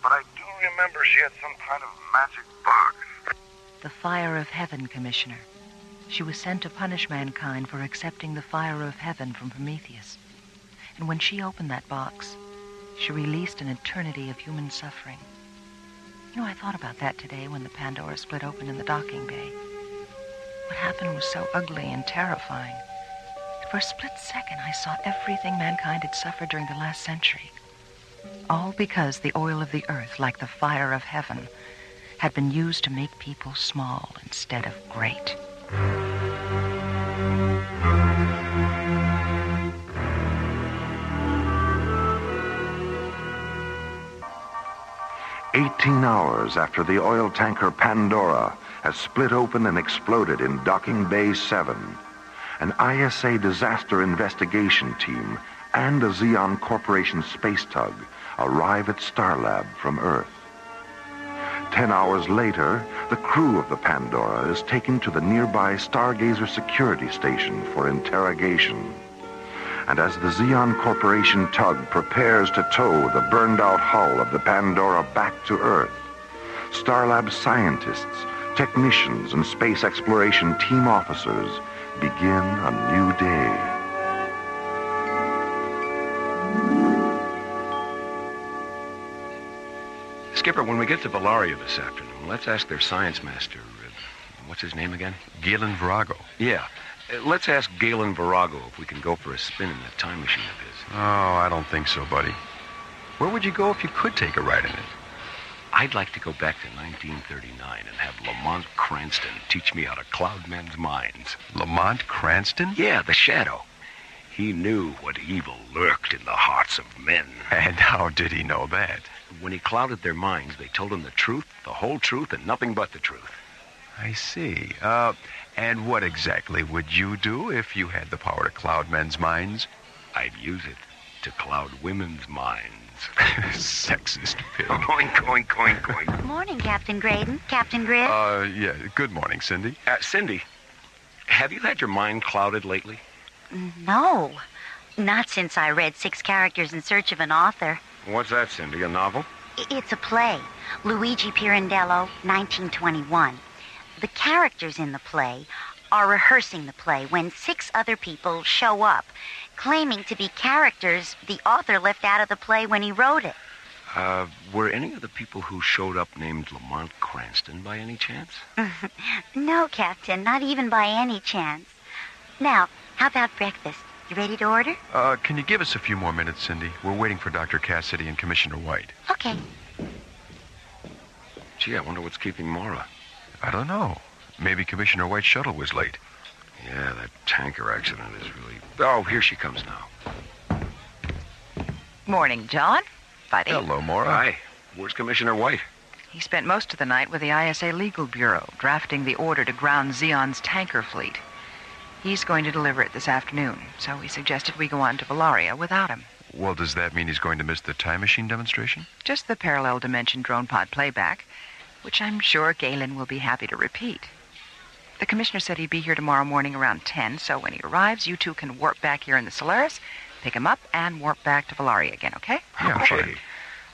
but I do remember she had some kind of magic box. The fire of heaven, Commissioner. She was sent to punish mankind for accepting the fire of heaven from Prometheus. And when she opened that box, she released an eternity of human suffering. You know, I thought about that today when the Pandora split open in the docking bay. What happened was so ugly and terrifying. For a split second, I saw everything mankind had suffered during the last century. All because the oil of the earth, like the fire of heaven, had been used to make people small instead of great. 18 hours after the oil tanker Pandora has split open and exploded in Docking Bay 7, an ISA disaster investigation team and a Xeon Corporation space tug arrive at Starlab from Earth. 10 hours later, the crew of the Pandora is taken to the nearby Stargazer security station for interrogation. And as the Xeon Corporation tug prepares to tow the burned-out hull of the Pandora back to Earth, Starlab scientists, technicians, and space exploration team officers begin a new day. Skipper, when we get to Valaria this afternoon, let's ask their science master, what's his name again? Galen Virago. Yeah. Let's ask Galen Virago if we can go for a spin in that time machine of his. Oh, I don't think so, buddy. Where would you go if you could take a ride in it? I'd like to go back to 1939 and have Lamont Cranston teach me how to cloud men's minds. Lamont Cranston? Yeah, the Shadow. He knew what evil lurked in the hearts of men. And how did he know that? When he clouded their minds, they told him the truth, the whole truth, and nothing but the truth. I see. And what exactly would you do if you had the power to cloud men's minds? I'd use it to cloud women's minds. Sexist pig. Oink, oink, oink, oink. Morning, Captain Graydon. Captain Grid? Yeah. Good morning, Cindy. Cindy, have you had your mind clouded lately? No. Not since I read 6 Characters in Search of an Author. What's that, Cindy? A novel? It's a play. Luigi Pirandello, 1921. The characters in the play are rehearsing the play when 6 other people show up, claiming to be characters the author left out of the play when he wrote it. Were any of the people who showed up named Lamont Cranston by any chance? No, Captain, not even by any chance. Now, how about breakfast? You ready to order? Can you give us a few more minutes, Cindy? We're waiting for Dr. Cassidy and Commissioner White. Okay. Gee, I wonder what's keeping Mora. I don't know. Maybe Commissioner White's shuttle was late. Yeah, that tanker accident is really... Oh, here she comes now. Morning, John. Buddy. Hello, Mora. Hi. Where's Commissioner White? He spent most of the night with the ISA Legal Bureau, drafting the order to ground Xeon's tanker fleet. He's going to deliver it this afternoon, so he suggested we go on to Valaria without him. Well, does that mean he's going to miss the time machine demonstration? Just the parallel dimension drone pod playback, which I'm sure Galen will be happy to repeat. The commissioner said he'd be here tomorrow morning around 10, so when he arrives, you two can warp back here in the Solaris, pick him up, and warp back to Valaria again, okay? Yeah, fine.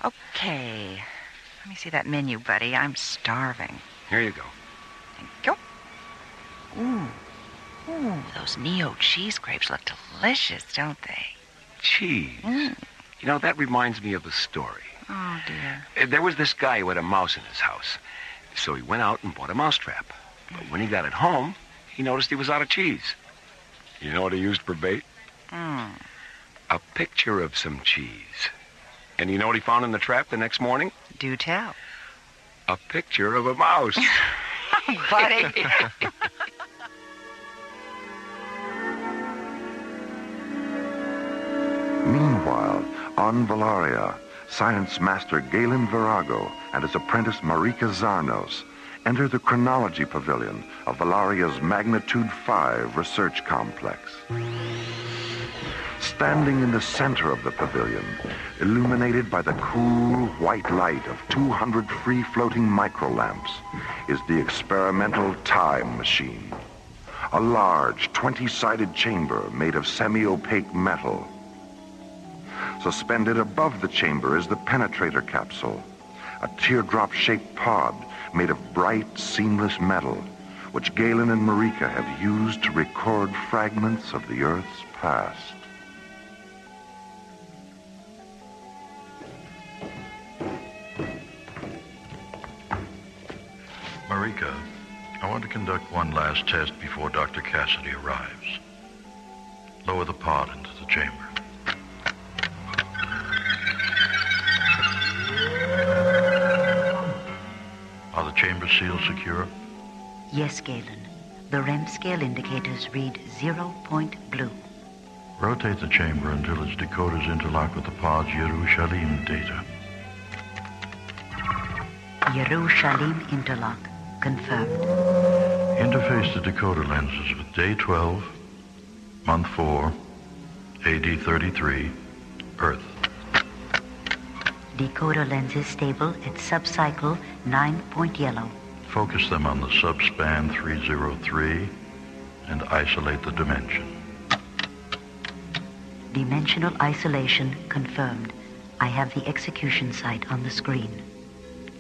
Okay. Let me see that menu, buddy. I'm starving. Here you go. Thank you. Ooh. Ooh, those Neo cheese grapes look delicious, don't they? Cheese. You know, that reminds me of a story. Oh, dear. There was this guy who had a mouse in his house. So he went out and bought a mousetrap. But when he got it home, he noticed he was out of cheese. You know what he used for bait? A picture of some cheese. And you know what he found in the trap the next morning? Do tell. A picture of a mouse. Buddy. Meanwhile, on Valaria, science master Galen Virago and his apprentice Marika Zarnos enter the chronology pavilion of Valaria's Magnitude 5 research complex. Standing in the center of the pavilion, illuminated by the cool white light of 200 free-floating microlamps, is the experimental time machine. A large 20-sided chamber made of semi-opaque metal. Suspended above the chamber is the penetrator capsule, a teardrop-shaped pod made of bright, seamless metal, which Galen and Marika have used to record fragments of the Earth's past. Marika, I want to conduct one last test before Dr. Cassidy arrives. Lower the pod into the chamber. Are the chamber seals secure? Yes, Galen. The REM scale indicators read 0 point blue. Rotate the chamber until its decoders interlock with the pod's Yerushalayim data. Yerushalayim interlock. Confirmed. Interface the decoder lenses with day 12, month 4, AD 33, Earth. Decoder lenses stable at subcycle 9-point yellow. Focus them on the subspan 303 and isolate the dimension. Dimensional isolation confirmed. I have the execution site on the screen.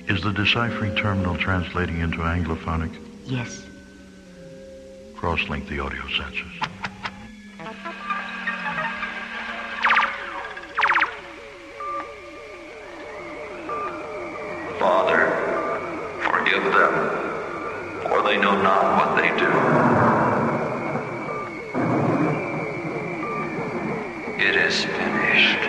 Is the deciphering terminal translating into Anglophonic? Yes. Cross-link the audio sensors. Father, forgive them, for they know not what they do. It is finished.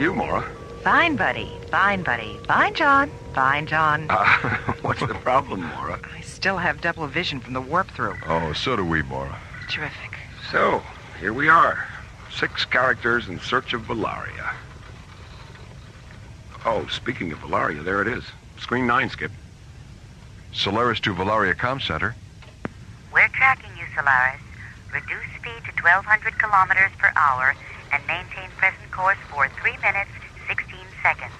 You, Maura? Fine, buddy. Fine, buddy. Fine, John. Fine, John. What's the problem, Maura? I still have double vision from the warp-through. Oh, so do we, Maura. Terrific. So, here we are. 6 characters in search of Valaria. Oh, speaking of Valaria, there it is. Screen 9, Skip. Solaris to Valaria Comm Center. We're tracking you, Solaris. Reduce speed to 1,200 kilometers per hour and maintain present course for 3 minutes, 16 seconds.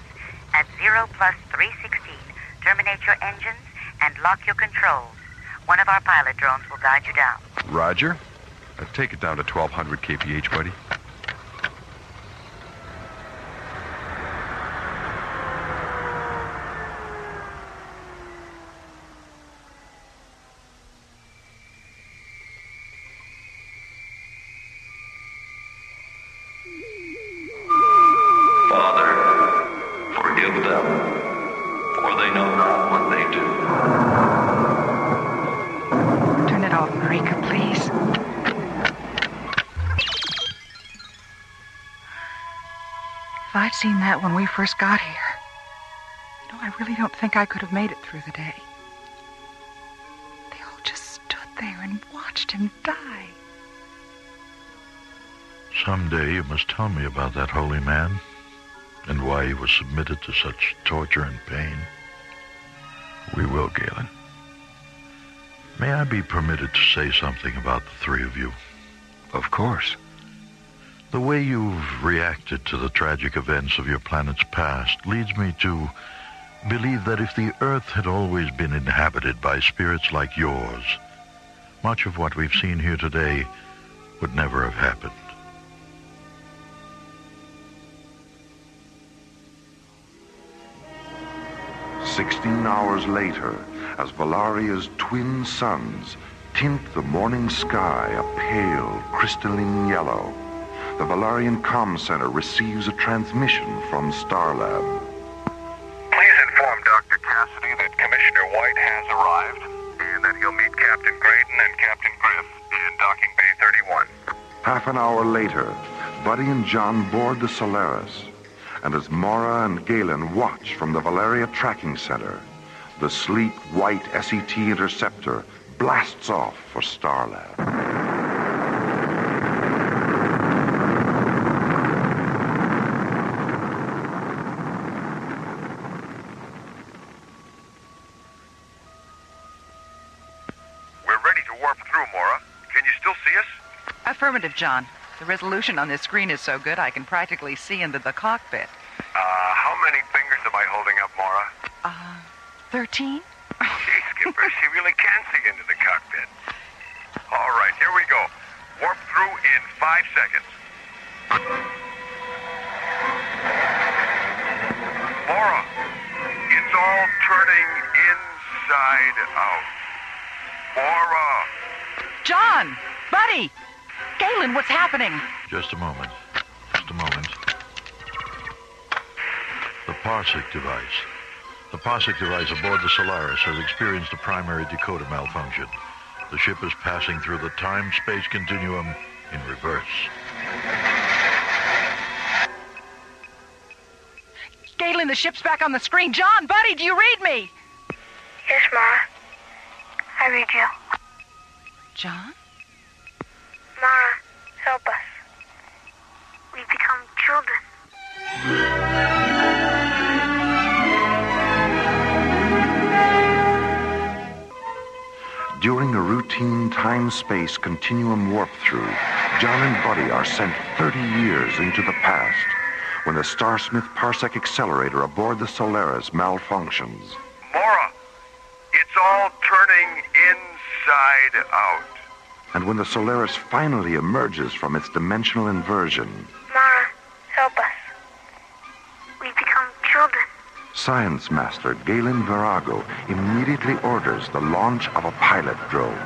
At 0 plus 316, terminate your engines and lock your controls. One of our pilot drones will guide you down. Roger. Take it down to 1,200 kph, buddy. I'd seen that when we first got here. You know, I really don't think I could have made it through the day. They all just stood there and watched him die. Someday you must tell me about that holy man and why he was submitted to such torture and pain. We will, Galen. May I be permitted to say something about the three of you? Of course. The way you've reacted to the tragic events of your planet's past leads me to believe that if the Earth had always been inhabited by spirits like yours, much of what we've seen here today would never have happened. "16 hours later, as Valaria's twin suns tint the morning sky a pale, crystalline yellow, the Valarian Comm Center receives a transmission from Starlab. Please inform Dr. Cassidy that Commissioner White has arrived and that he'll meet Captain Graydon and Captain Griff in Docking Bay 31. Half an hour later, Buddy and John board the Solaris, and as Mora and Galen watch from the Valeria Tracking Center, the sleek white SET interceptor blasts off for Starlab. We're ready to warp through, Mora. Can you still see us? Affirmative, John. The resolution on this screen is so good I can practically see into the cockpit. How many fingers am I holding up, Mora? 13? Gee, Skipper, she really can see into the cockpit. All right, here we go. Warp through in 5 seconds. Mora, it's all turning inside out. Mora! John! Buddy! Galen, what's happening? Just a moment. Just a moment. The Parsec device. The Parsec device aboard the Solaris has experienced a primary decoder malfunction. The ship is passing through the time-space continuum in reverse. Galen, the ship's back on the screen. John, Buddy, do you read me? Yes, Mara. I read you. John? Mara, help us. We become children. During a routine time-space continuum warp-through, John and Buddy are sent 30 years into the past when the Starsmith Parsec accelerator aboard the Solaris malfunctions. Mora, it's all turning inside out. And when the Solaris finally emerges from its dimensional inversion, Mara, help us. We become children. Science Master Galen Virago immediately orders the launch of a pilot drone,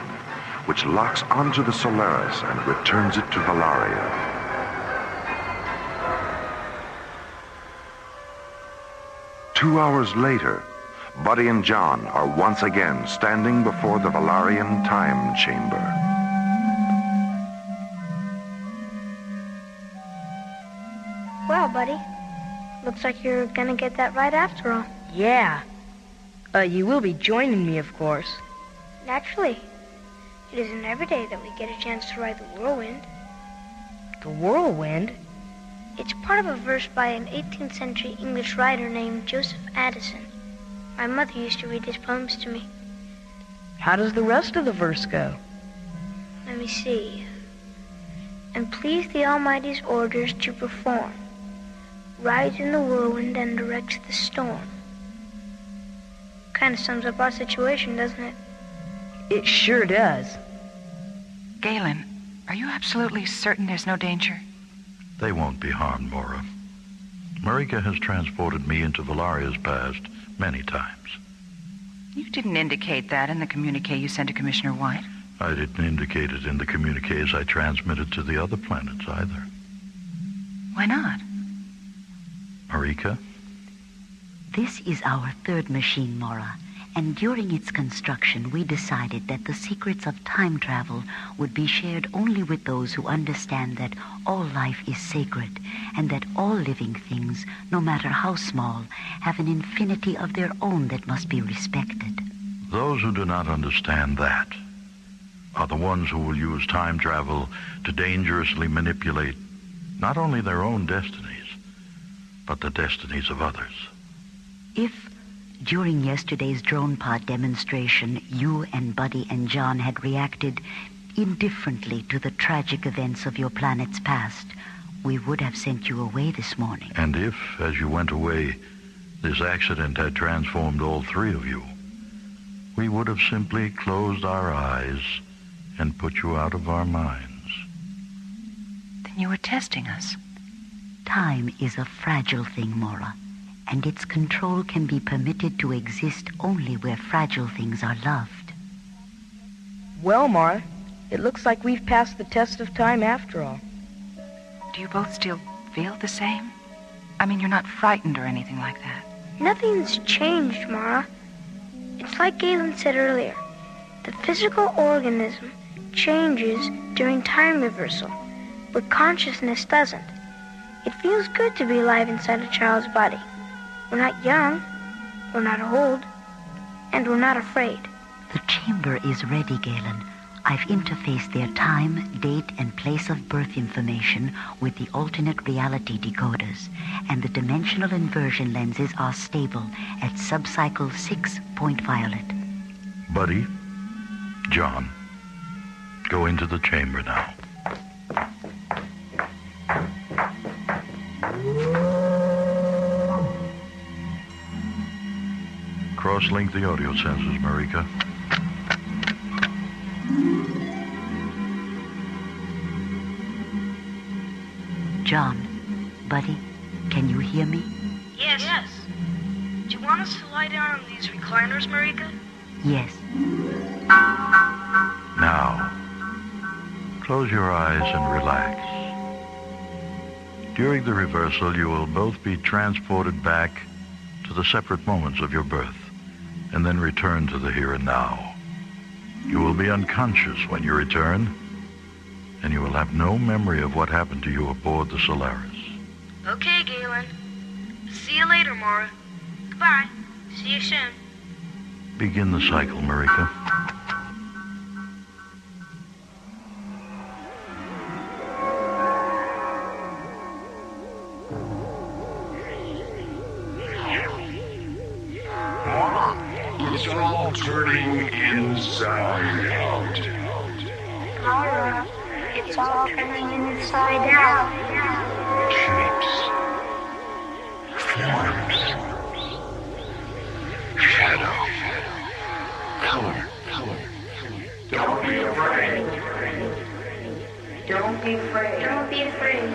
which locks onto the Solaris and returns it to Valaria. Two hours later, Buddy and John are once again standing before the Valarian time chamber. Well, buddy, looks like you're gonna get that right after all. Yeah. You will be joining me, of course. Naturally. It isn't every day that we get a chance to ride the whirlwind. The whirlwind? It's part of a verse by an 18th century English writer named Joseph Addison. My mother used to read his poems to me. How does the rest of the verse go? Let me see. And please the Almighty's orders to perform. Rides in the whirlwind and directs the storm. Kind of sums up our situation, doesn't it? It sure does. Galen, are you absolutely certain there's no danger? They won't be harmed, Mora. Marika has transported me into Valaria's past many times. You didn't indicate that in the communique you sent to Commissioner White. I didn't indicate it in the communiques I transmitted to the other planets either. Why not? Marika? This is our third machine, Mora, and during its construction, we decided that the secrets of time travel would be shared only with those who understand that all life is sacred, and that all living things, no matter how small, have an infinity of their own that must be respected. Those who do not understand that are the ones who will use time travel to dangerously manipulate not only their own destinies, but the destinies of others. If, during yesterday's drone pod demonstration, you and Buddy and John had reacted indifferently to the tragic events of your planet's past, we would have sent you away this morning. And if, as you went away, this accident had transformed all three of you, we would have simply closed our eyes and put you out of our minds. Then you were testing us. Time is a fragile thing, Mora, and its control can be permitted to exist only where fragile things are loved. Well, Mara, it looks like we've passed the test of time after all. Do you both still feel the same? I mean, you're not frightened or anything like that. Nothing's changed, Mara. It's like Galen said earlier. The physical organism changes during time reversal, but consciousness doesn't. It feels good to be alive inside a child's body. We're not young, we're not old, and we're not afraid. The chamber is ready, Galen. I've interfaced their time, date, and place of birth information with the alternate reality decoders, and the dimensional inversion lenses are stable at subcycle 6 point violet. Buddy, John, go into the chamber now. Cross-link the audio sensors, Marika. John, buddy, can you hear me? Yes. Do you want us to lie down on these recliners, Marika? Yes. Now, close your eyes and relax. During the reversal, you will both be transported back to the separate moments of your birth, and then return to the here and now. You will be unconscious when you return, and you will have no memory of what happened to you aboard the Solaris. Okay, Galen. See you later, Mara. Goodbye. See you soon. Begin the cycle, Marika. It's all turning inside out. Mara, it's all turning inside out. Shapes. Forms. Shadow. Color. Don't be afraid. Don't be afraid. Don't be afraid.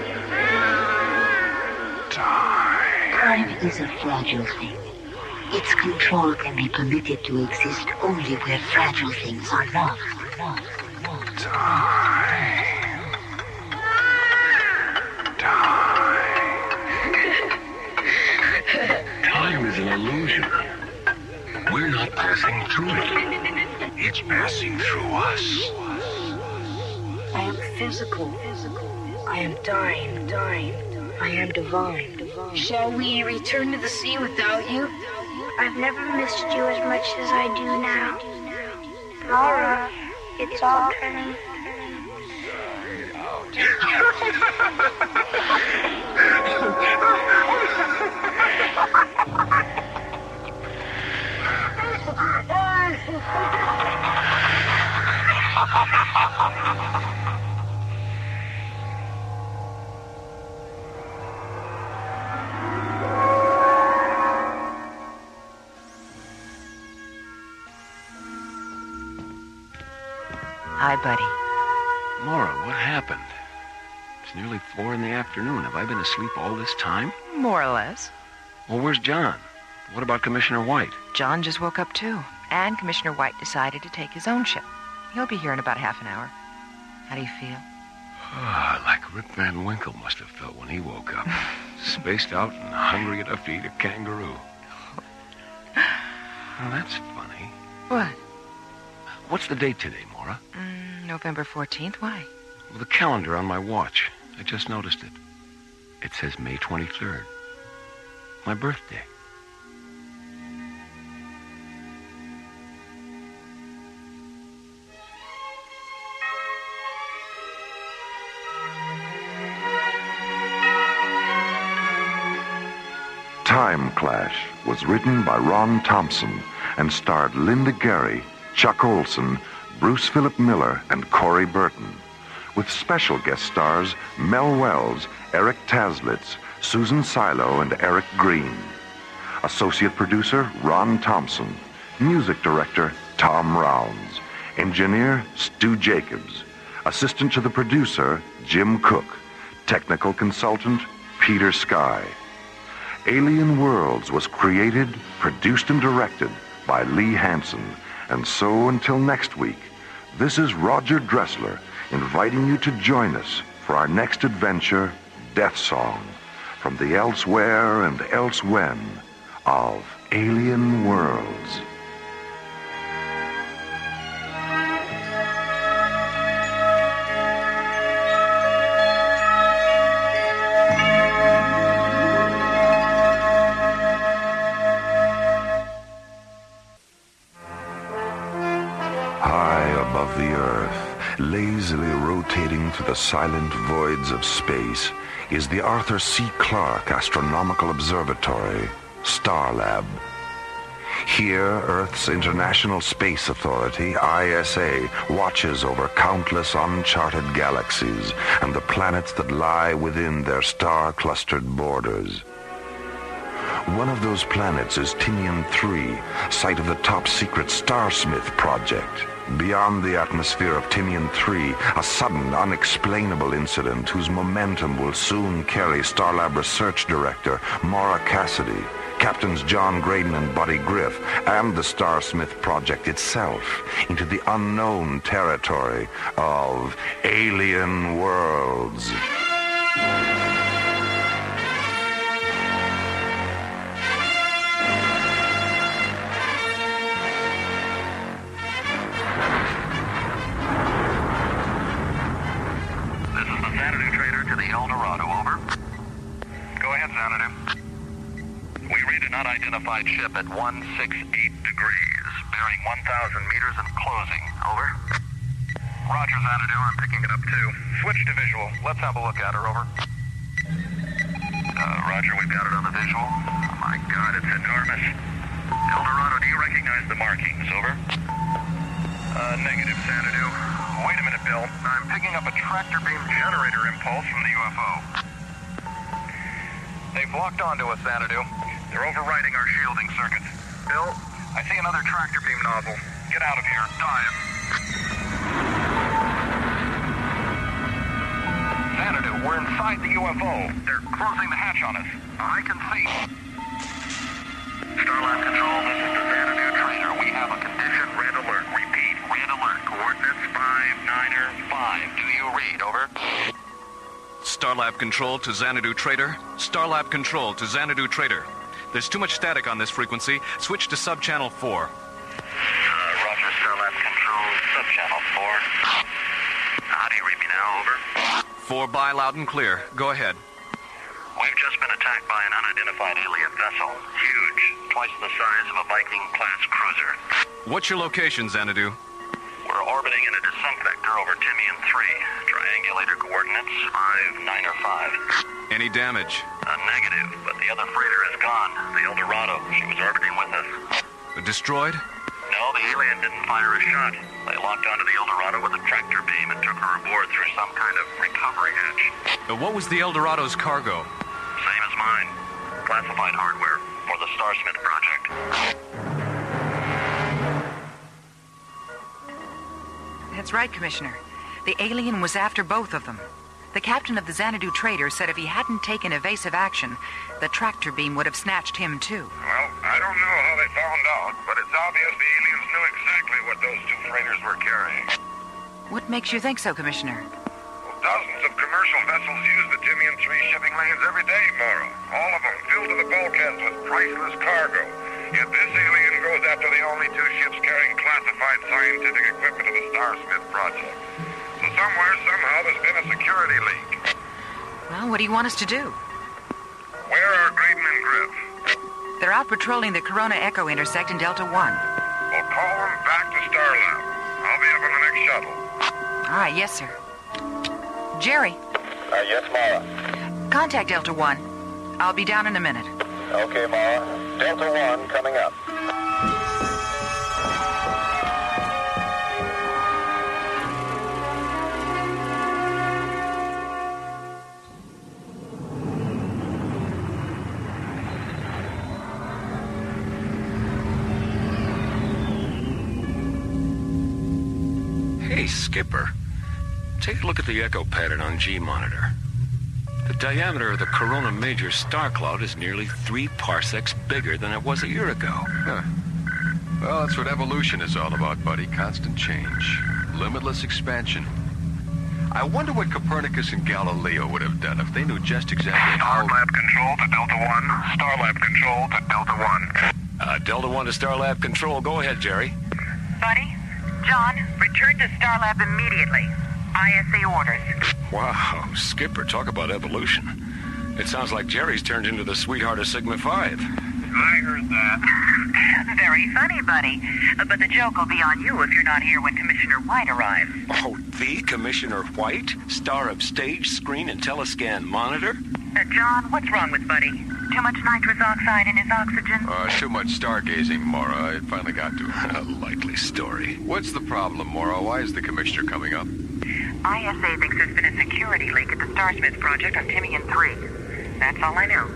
Time is a fragile thing. Its control can be permitted to exist only where fragile things are loved. Time is an illusion. We're not passing through it. It's passing through us. I am physical. I am dying. I am divine. Shall we return to the sea without you? I've never missed you as much as I do now. Mara, it's all turning. Hi, buddy. Laura, what happened? It's nearly 4 in the afternoon. Have I been asleep all this time? More or less. Well, where's John? What about Commissioner White? John just woke up, too. And Commissioner White decided to take his own ship. He'll be here in about half an hour. How do you feel? Like Rip Van Winkle must have felt when he woke up. Spaced out and hungry enough to eat a kangaroo. Well, that's funny. What? What's the date today, Maura? November 14th. Why? Well, the calendar on my watch. I just noticed it. It says May 23rd. My birthday. Time Clash was written by Ron Thompson and starred Linda Gary, Chuck Olson, Bruce Philip Miller, and Corey Burton, with special guest stars Mel Wells, Eric Taslitz, Susan Silo, and Eric Green. Associate producer Ron Thompson. Music director Tom Rounds. Engineer Stu Jacobs. Assistant to the producer Jim Cook. Technical consultant Peter Sky. Alien Worlds was created, produced, and directed by Lee Hansen. And so until next week, this is Roger Dressler inviting you to join us for our next adventure, Death Song, from the elsewhere and elsewhen of Alien Worlds. The Earth, lazily rotating through the silent voids of space, is the Arthur C. Clarke Astronomical Observatory, Starlab. Here, Earth's International Space Authority, ISA, watches over countless uncharted galaxies and the planets that lie within their star-clustered borders. One of those planets is Tinian 3, site of the top-secret Starsmith project. Beyond the atmosphere of Tinian 3, a sudden, unexplainable incident whose momentum will soon carry Starlab Research Director Maura Cassidy, Captains John Graydon and Buddy Griff, and the Starsmith project itself into the unknown territory of Alien Worlds. Unidentified ship at 168 degrees, bearing 1,000 meters and closing. Over. Roger, Xanadu. I'm picking it up too. Switch to visual. Let's have a look at her. Over. Roger, we've got it on the visual. Oh my God, it's enormous. El Dorado, do you recognize the markings? Over. Negative, Xanadu. Wait a minute, Bill. I'm picking up a tractor beam generator impulse from the UFO. They've locked onto us, Xanadu. They're overriding our shielding circuits. Bill, I see another tractor beam nozzle. Get out of here. Dive. Xanadu, we're inside the UFO. They're closing the hatch on us. I can see. Starlab Control, this is the Xanadu trainer. We have a condition red alert. Repeat, red alert. Coordinates 595. Do you read? Over. Starlab Control to Xanadu Trader. Starlab Control to Xanadu Trader. There's too much static on this frequency. Switch to subchannel 4. Roger, Starlab Control, subchannel 4. How do you read me now? Over. 4 by, loud and clear. Go ahead. We've just been attacked by an unidentified alien vessel. Huge. Twice the size of a Viking-class cruiser. What's your location, Xanadu? We're orbiting in a descent vector over Tinian 3. Triangulator coordinates 5, 9, or 5. Any damage? Negative, but the other freighter is gone. The El Dorado. She was orbiting with us. Destroyed? No, the alien didn't fire a shot. They locked onto the El Dorado with a tractor beam and took her aboard through some kind of recovery hatch. What was the El Dorado's cargo? Same as mine. Classified hardware for the Starsmith project. That's right, Commissioner. The alien was after both of them. The captain of the Xanadu Trader said if he hadn't taken evasive action, the tractor beam would have snatched him too. Well, I don't know how they found out, but it's obvious the aliens knew exactly what those two freighters were carrying. What makes you think so, Commissioner? Well, dozens of commercial vessels use the Tinian 3 shipping lanes every day, Maura. All of them filled to the bulkheads with priceless cargo. Yet this alien goes after the only two ships carrying classified scientific equipment of the Starsmith project. So somewhere, somehow, there's been a security leak. Well, what do you want us to do? Where are Graydon and Griff? They're out patrolling the Corona Echo intersect in Delta 1. Well, call them back to Starlab. I'll be up on the next shuttle. All right, yes, sir. Jerry. Yes, Maura. Contact Delta 1. I'll be down in a minute. Okay, Maura. Delta 1 coming up. Hey, Skipper. Take a look at the echo pattern on G monitor. The diameter of the Corona Major star cloud is nearly 3 parsecs bigger than it was a year ago. Huh. Well, that's what evolution is all about, buddy. Constant change. Limitless expansion. I wonder what Copernicus and Galileo would have done if they knew just exactly how... Starlab control to Delta 1. Starlab control to Delta 1. Delta 1 to Starlab control. Go ahead, Jerry. Buddy, John, return to Starlab immediately. ISA orders. Wow, Skipper, talk about evolution. It sounds like Jerry's turned into the sweetheart of Sigma 5. I heard that. Very funny, buddy. But the joke will be on you if you're not here when Commissioner White arrives. Oh, the Commissioner White? Star of stage, screen, and telescan monitor? John, what's wrong with Buddy? Too much nitrous oxide in his oxygen? Too much stargazing, Mora. It finally got to him. A likely story. What's the problem, Mora? Why is the Commissioner coming up? ISA thinks there's been a security leak at the Starsmith project on Timian 3. That's all I know.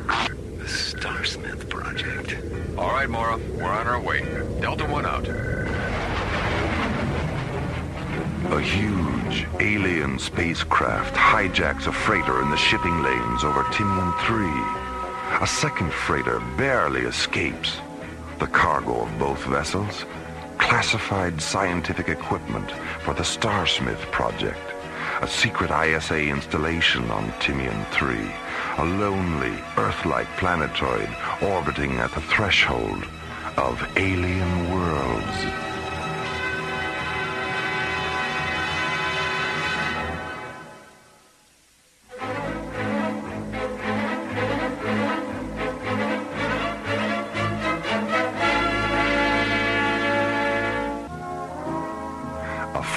The Starsmith project. All right, Mora. We're on our way. Delta 1 out. A huge alien spacecraft hijacks a freighter in the shipping lanes over Timian 3. A second freighter barely escapes. The cargo of both vessels, classified scientific equipment for the Starsmith project, a secret ISA installation on Timian 3, a lonely, Earth-like planetoid orbiting at the threshold of alien worlds.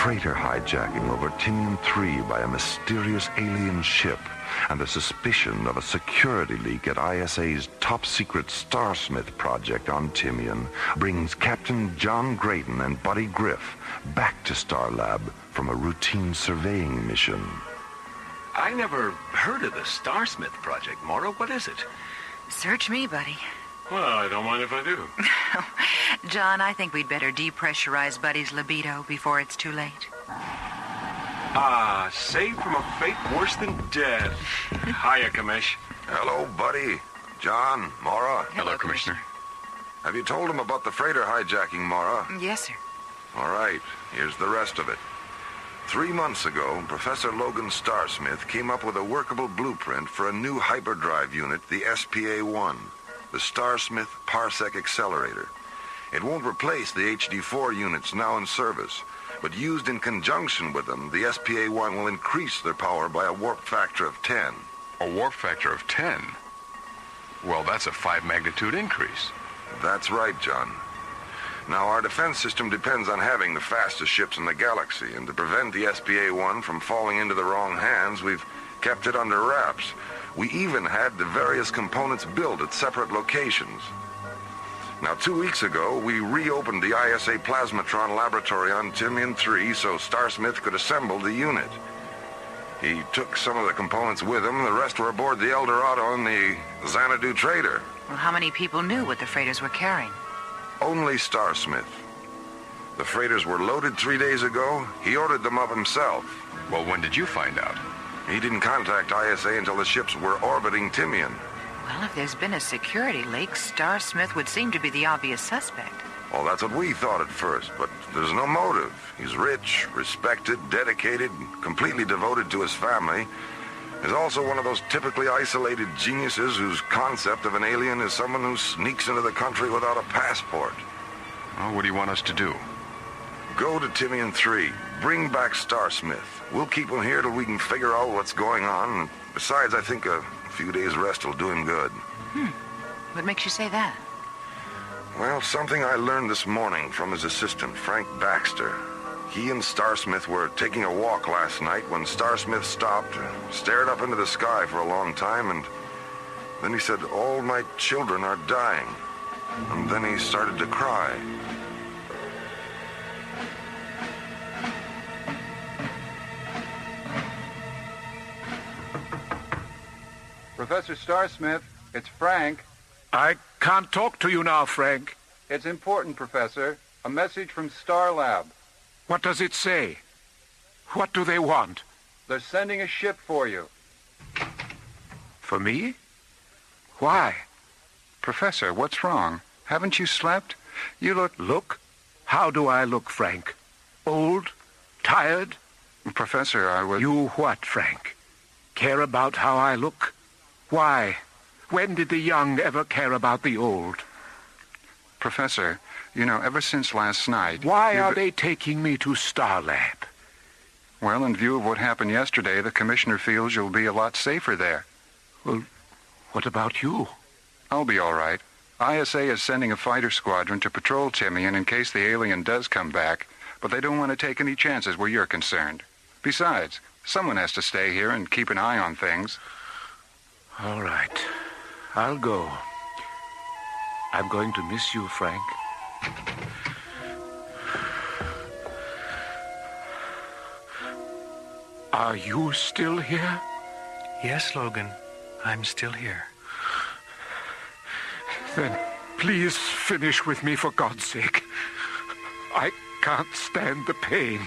Freighter hijacking over Timian 3 by a mysterious alien ship and the suspicion of a security leak at ISA's top-secret Starsmith project on Timian brings Captain John Grayton and Buddy Griff back to Starlab from a routine surveying mission. I never heard of the Starsmith project, Mora. What is it? Search me, buddy. Well, I don't mind if I do. John, I think we'd better depressurize Buddy's libido before it's too late. Saved from a fate worse than death. Hiya, Commish. Hello, Buddy. John, Mora. Hello, Commissioner. Have you told him about the freighter hijacking, Mora? Yes, sir. All right, here's the rest of it. 3 months ago, Professor Logan Starsmith came up with a workable blueprint for a new hyperdrive unit, the SPA-1, the Starsmith Parsec Accelerator. It won't replace the HD-4 units now in service, but used in conjunction with them, the SPA-1 will increase their power by a warp factor of 10. A warp factor of 10? Well, that's a 5-magnitude increase. That's right, John. Now, our defense system depends on having the fastest ships in the galaxy, and to prevent the SPA-1 from falling into the wrong hands, we've kept it under wraps. We even had the various components built at separate locations. Now, 2 weeks ago, we reopened the ISA Plasmatron laboratory on Timian 3 so Starsmith could assemble the unit. He took some of the components with him. The rest were aboard the Eldorado and the Xanadu Trader. Well, how many people knew what the freighters were carrying? Only Starsmith. The freighters were loaded 3 days ago. He ordered them up himself. Well, when did you find out? He didn't contact ISA until the ships were orbiting Timian. Well, if there's been a security leak, Starsmith would seem to be the obvious suspect. Well, that's what we thought at first, but there's no motive. He's rich, respected, dedicated, completely devoted to his family. He's also one of those typically isolated geniuses whose concept of an alien is someone who sneaks into the country without a passport. Well, what do you want us to do? Go to Timian 3. Bring back Starsmith. We'll keep him here till we can figure out what's going on. Besides, I think a few days' rest will do him good. What makes you say that? Well, something I learned this morning from his assistant, Frank Baxter. He and Starsmith were taking a walk last night when Starsmith stopped, stared up into the sky for a long time, and then he said, "All my children are dying." And then he started to cry. Professor Starsmith, it's Frank. I can't talk to you now, Frank. It's important, Professor. A message from Starlab. What does it say? What do they want? They're sending a ship for you. For me? Why? Professor, what's wrong? Haven't you slept? You look? How do I look, Frank? Old? Tired? Professor, I was... You what, Frank? Care about how I look? Why? When did the young ever care about the old? Professor, you know, ever since last night... Why are they taking me to Star Lab? Well, in view of what happened yesterday, the commissioner feels you'll be a lot safer there. Well, what about you? I'll be all right. ISA is sending a fighter squadron to patrol Timian in case the alien does come back, but they don't want to take any chances where you're concerned. Besides, someone has to stay here and keep an eye on things. All right. I'll go. I'm going to miss you, Frank. Are you still here? Yes, Logan. I'm still here. Then please finish with me for God's sake. I can't stand the pain.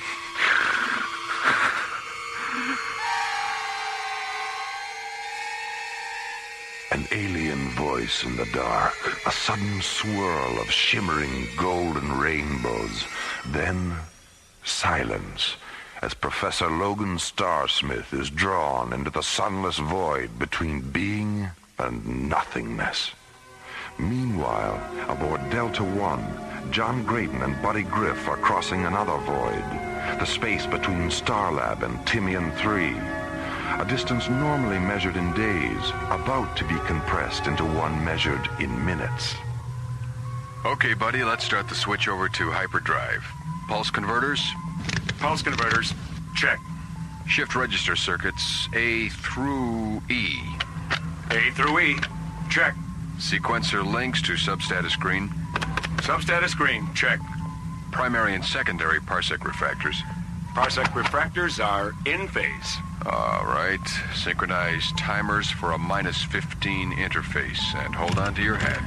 An alien voice in the dark, a sudden swirl of shimmering golden rainbows, then silence as Professor Logan Starsmith is drawn into the sunless void between being and nothingness. Meanwhile, aboard Delta One, John Grayton and Buddy Griff are crossing another void, the space between Starlab and Timian 3. A distance normally measured in days, about to be compressed into one measured in minutes. Okay, buddy, let's start the switch over to hyperdrive. Pulse converters? Pulse converters. Check. Shift register circuits A through E. A through E. Check. Sequencer links to substatus screen. Substatus green. Check. Primary and secondary parsec refractors. Parsec refractors are in phase. All right. Synchronize timers for a -15 interface. And hold on to your hat.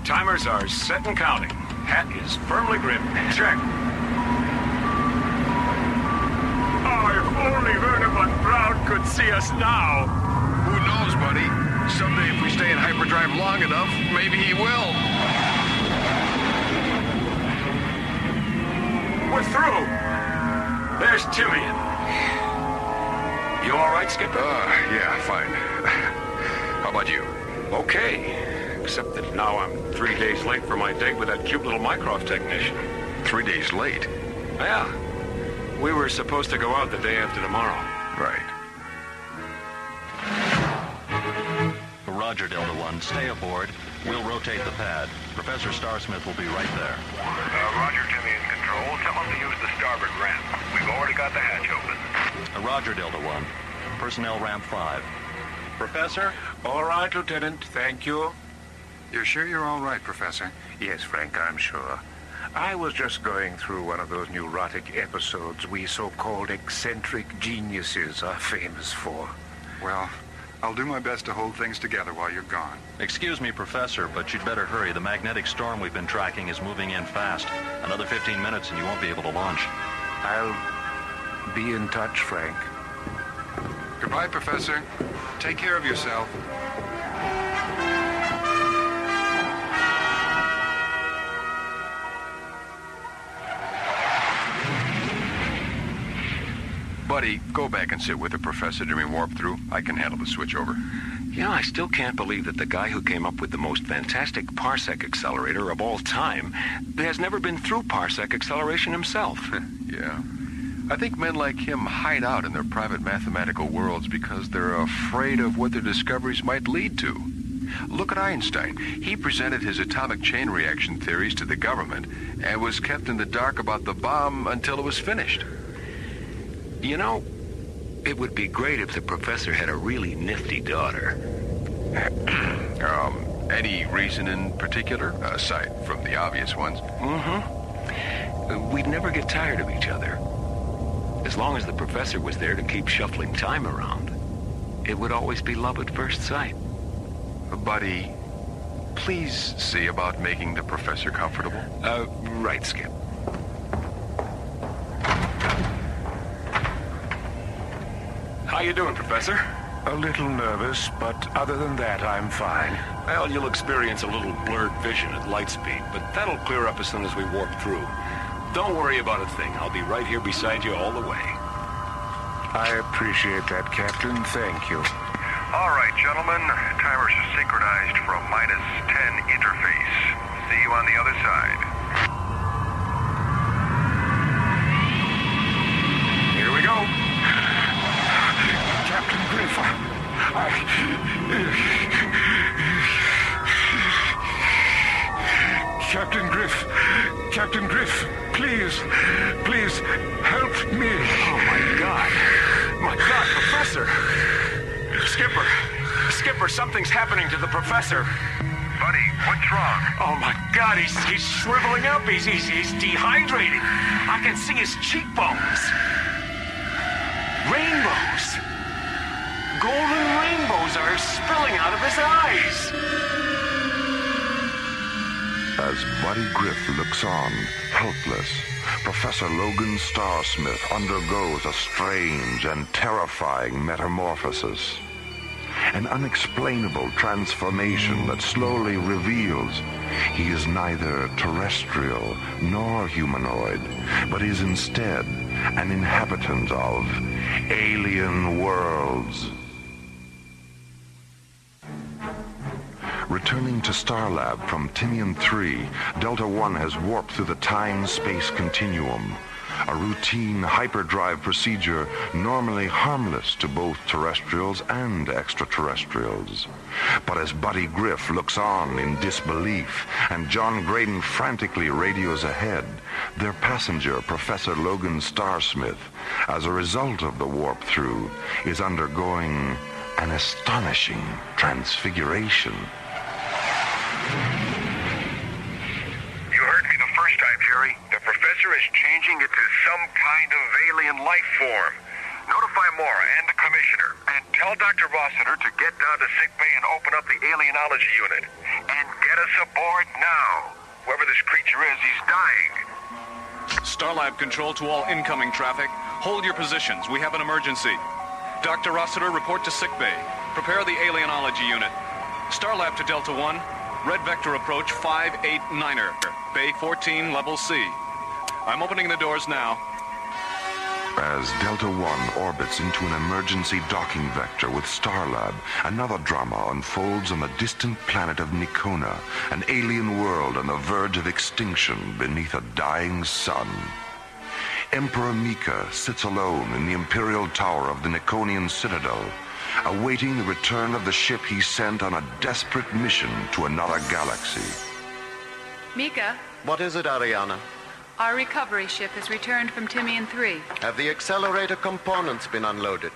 Timers are set and counting. Hat is firmly gripped. Check. Oh, if only Werner von Braun could see us now. Who knows, buddy? Someday if we stay in hyperdrive long enough, maybe he will. We're through. There's Timian. You all right, Skipper? Yeah, fine. How about you? Okay. Except that now I'm 3 days late for my date with that cute little Mycroft technician. 3 days late? Yeah. We were supposed to go out the day after tomorrow. Right. Roger, Delta One. Stay aboard. We'll rotate the pad. Professor Starsmith will be right there. Roger, Timian Control. Tell them to use the starboard ramp. We've already got the hatch open. Roger, Delta One. Personnel ramp 5. Professor? All right, Lieutenant. Thank you. You're sure you're all right, Professor? Yes, Frank, I'm sure. I was just going through one of those neurotic episodes we so-called eccentric geniuses are famous for. Well, I'll do my best to hold things together while you're gone. Excuse me, Professor, but you'd better hurry. The magnetic storm we've been tracking is moving in fast. Another 15 minutes and you won't be able to launch. I'll be in touch, Frank. Goodbye, Professor. Take care of yourself. Buddy, go back and sit with the professor during warp through. I can handle the switch over. You know, I still can't believe that the guy who came up with the most fantastic parsec accelerator of all time has never been through parsec acceleration himself. Yeah. I think men like him hide out in their private mathematical worlds because they're afraid of what their discoveries might lead to. Look at Einstein. He presented his atomic chain reaction theories to the government and was kept in the dark about the bomb until it was finished. You know, it would be great if the professor had a really nifty daughter. Any reason in particular, aside from the obvious ones? Mm-hmm. We'd never get tired of each other. As long as the professor was there to keep shuffling time around, it would always be love at first sight. Buddy, please see about making the professor comfortable. Right, Skip. How you doing, Professor? A little nervous, but other than that, I'm fine. Well, you'll experience a little blurred vision at light speed, but that'll clear up as soon as we warp through. Don't worry about a thing. I'll be right here beside you all the way. I appreciate that, Captain. Thank you. All right, gentlemen. Timers are synchronized for a -10 interface. See you on the other side. Here we go. Captain Griff, Captain Griff, please, help me. Oh, my God. My God, Professor. Skipper, something's happening to the Professor. Buddy, what's wrong? Oh, my God, he's shriveling up. He's dehydrated. I can see his cheekbones. Rainbows. Golden rainbows are spilling out of his eyes. As Buddy Griff looks on, helpless, Professor Logan Starsmith undergoes a strange and terrifying metamorphosis. An unexplainable transformation that slowly reveals he is neither terrestrial nor humanoid, but is instead an inhabitant of alien worlds. Returning to Starlab from Tinian 3, Delta One has warped through the time-space continuum, a routine hyperdrive procedure normally harmless to both terrestrials and extraterrestrials. But as Buddy Griff looks on in disbelief and John Graydon frantically radios ahead, their passenger, Professor Logan Starsmith, as a result of the warp-through, is undergoing an astonishing transfiguration. You heard me the first time, Jerry. The professor is changing into some kind of alien life form. Notify Mora and the commissioner, and tell Dr. Rossiter to get down to sickbay and open up the alienology unit. And get us aboard now. Whoever this creature is, he's dying. Starlab control to all incoming traffic. Hold your positions. We have an emergency. Dr. Rossiter, report to sickbay. Prepare the alienology unit. Starlab to Delta One. Red Vector approach 589er. Bay 14, level C. I'm opening the doors now. As Delta One orbits into an emergency docking vector with Starlab, another drama unfolds on the distant planet of Nikona, an alien world on the verge of extinction beneath a dying sun. Emperor Mika sits alone in the Imperial Tower of the Nikonian Citadel, awaiting the return of the ship he sent on a desperate mission to another galaxy. Mika, What is it, Ariana? our recovery ship has returned from Timian 3. Have the accelerator components been unloaded?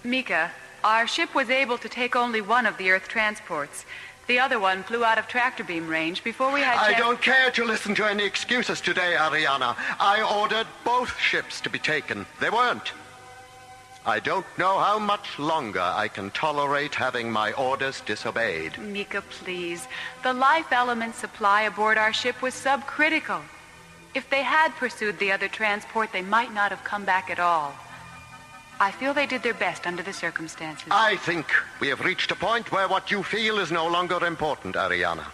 Mika, our ship was able to take only one of the Earth transports. The other one flew out of tractor beam range before we had... I don't care to listen to any excuses today, Ariana. I ordered both ships to be taken. They weren't. I don't know how much longer I can tolerate having my orders disobeyed. Mika, please. The life element supply aboard our ship was subcritical. If they had pursued the other transport, they might not have come back at all. I feel they did their best under the circumstances. I think we have reached a point where what you feel is no longer important, Ariana.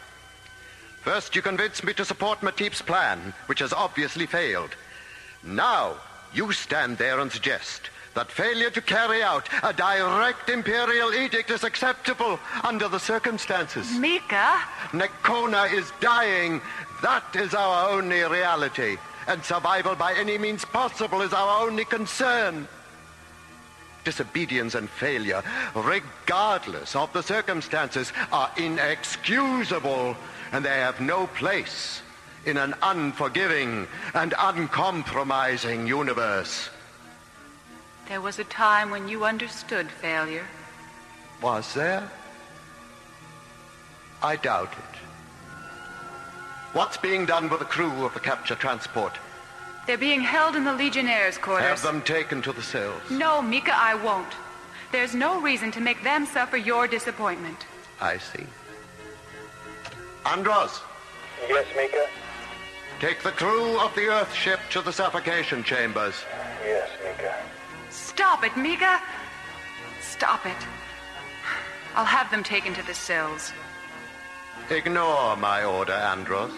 First, you convinced me to support Matip's plan, which has obviously failed. Now, you stand there and suggest that failure to carry out a direct Imperial edict is acceptable under the circumstances. Mika? Nikona is dying. That is our only reality. And survival by any means possible is our only concern. Disobedience and failure, regardless of the circumstances, are inexcusable, and they have no place in an unforgiving and uncompromising universe. There was a time when you understood failure. Was there? I doubt it. What's being done with the crew of the capture transport? They're being held in the Legionnaires' quarters. Have them taken to the cells. No, Mika, I won't. There's no reason to make them suffer your disappointment. I see. Andros. Yes, Mika? Take the crew of the Earth ship to the suffocation chambers. Yes, Mika. Stop it, Mika! Stop it. I'll have them taken to the cells. Ignore my order, Andros.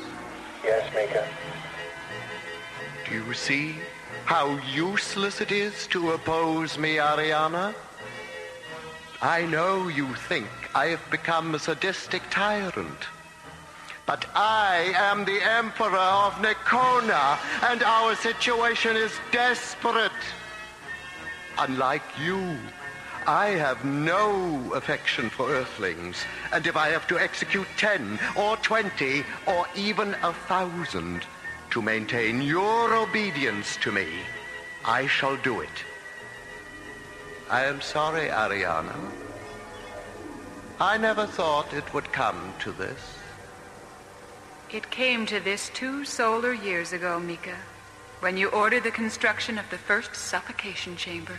Yes, Mika. Do you see how useless it is to oppose me, Ariana? I know you think I have become a sadistic tyrant. But I am the Emperor of Nikona, and our situation is desperate. Unlike you, I have no affection for Earthlings, and if I have to execute 10 or 20 or even 1,000 to maintain your obedience to me, I shall do it. I am sorry, Ariana. I never thought it would come to this. It came to this 2 solar years ago, Mika, when you ordered the construction of the first suffocation chamber.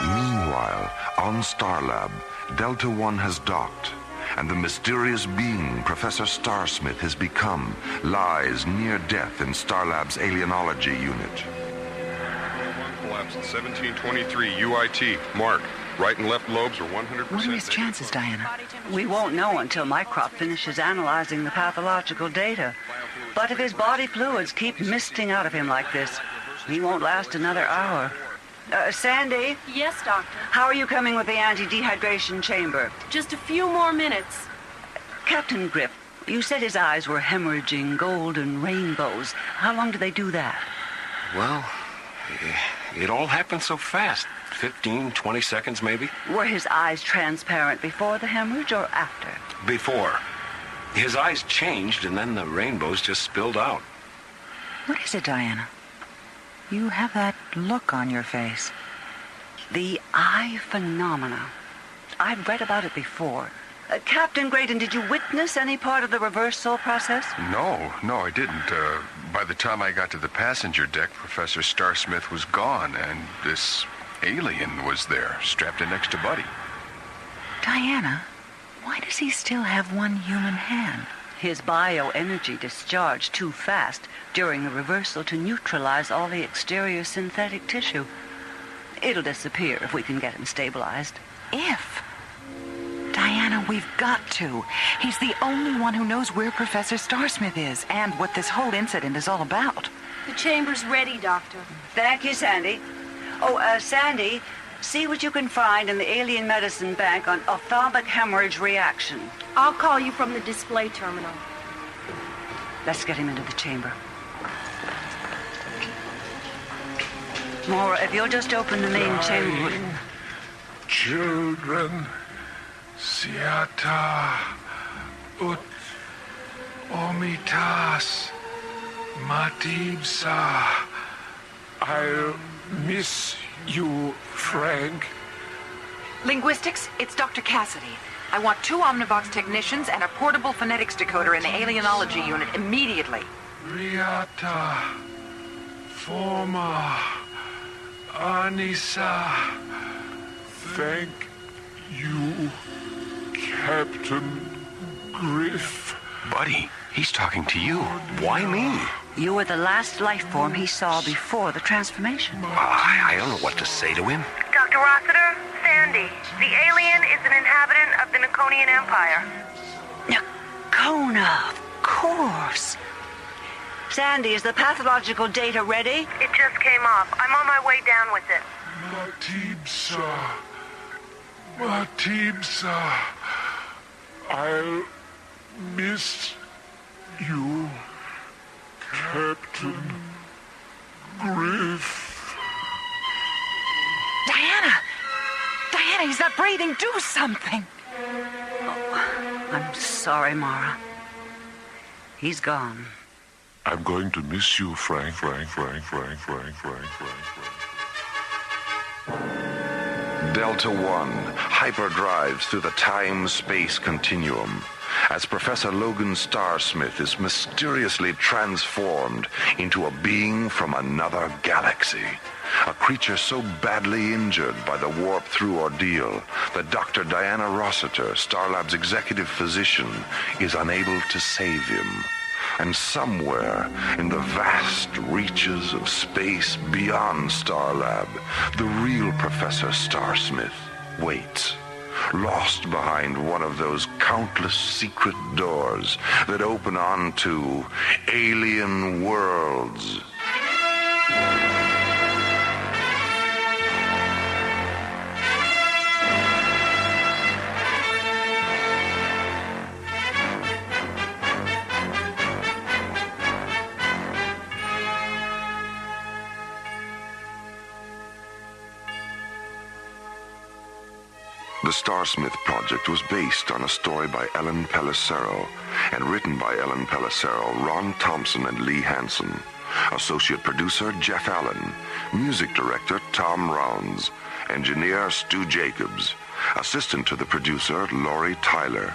Meanwhile, on Starlab, Delta One has docked, and the mysterious being Professor Starsmith has become lies near death in Starlab's alienology unit. Collapse at 1723 UIT. Mark. Right and left lobes are 100%. What are his chances, Diana? We won't know until Mycrop finishes analyzing the pathological data. But if his body fluids keep misting out of him like this, he won't last another hour. Sandy? Yes, Doctor? How are you coming with the anti-dehydration chamber? Just a few more minutes. Captain Griff, you said his eyes were hemorrhaging golden rainbows. How long do they do that? Well, it all happened so fast. 15, 20 seconds, maybe. Were his eyes transparent before the hemorrhage or after? Before. His eyes changed, and then the rainbows just spilled out. What is it, Diana? You have that look on your face. The eye phenomena. I've read about it before. Captain Graydon, did you witness any part of the reversal process? No, I didn't. By the time I got to the passenger deck, Professor Starsmith was gone, and this alien was there, strapped in next to Buddy. Diana, why does he still have one human hand? His bioenergy discharged too fast during the reversal to neutralize all the exterior synthetic tissue. It'll disappear if we can get him stabilized. If? Diana, we've got to. He's the only one who knows where Professor Starsmith is and what this whole incident is all about. The chamber's ready, Doctor. Thank you, Sandy. Oh, Sandy, see what you can find in the Alien Medicine Bank on ophthalmic hemorrhage reaction. I'll call you from the display terminal. Let's get him into the chamber. Maura, if you'll just open the main chamber. Children, Siata, Ut, Omitas, Matibsa. I'll miss you, Frank. Linguistics, it's Dr. Cassidy. I want 2 Omnivox technicians and a portable phonetics decoder in the alienology unit immediately. Riata, Forma, Anissa. Thank you, Captain Griff. Buddy, he's talking to you. Why me? You were the last life form he saw before the transformation. I don't know what to say to him. Dr. Rossiter, Sandy, the alien is an inhabitant of the Nikonian Empire. Nikona, of course. Sandy, is the pathological data ready? It just came off. I'm on my way down with it. Matibsa, I'll miss you, Captain Griff. Diana, he's not breathing. Do something. Oh, I'm sorry, Mara. He's gone. I'm going to miss you, Frank. Delta One hyperdrives through the time-space continuum as Professor Logan Starsmith is mysteriously transformed into a being from another galaxy. A creature so badly injured by the warp-through ordeal that Dr. Diana Rossiter, Starlab's executive physician, is unable to save him. And somewhere in the vast reaches of space beyond Starlab, the real Professor Starsmith waits, lost behind one of those countless secret doors that open onto alien worlds. The Starsmith project was based on a story by Ellen Pellicero and written by Ellen Pellicero, Ron Thompson, and Lee Hansen. Associate producer Jeff Allen. Music director Tom Rounds. Engineer Stu Jacobs. Assistant to the producer Laurie Tyler.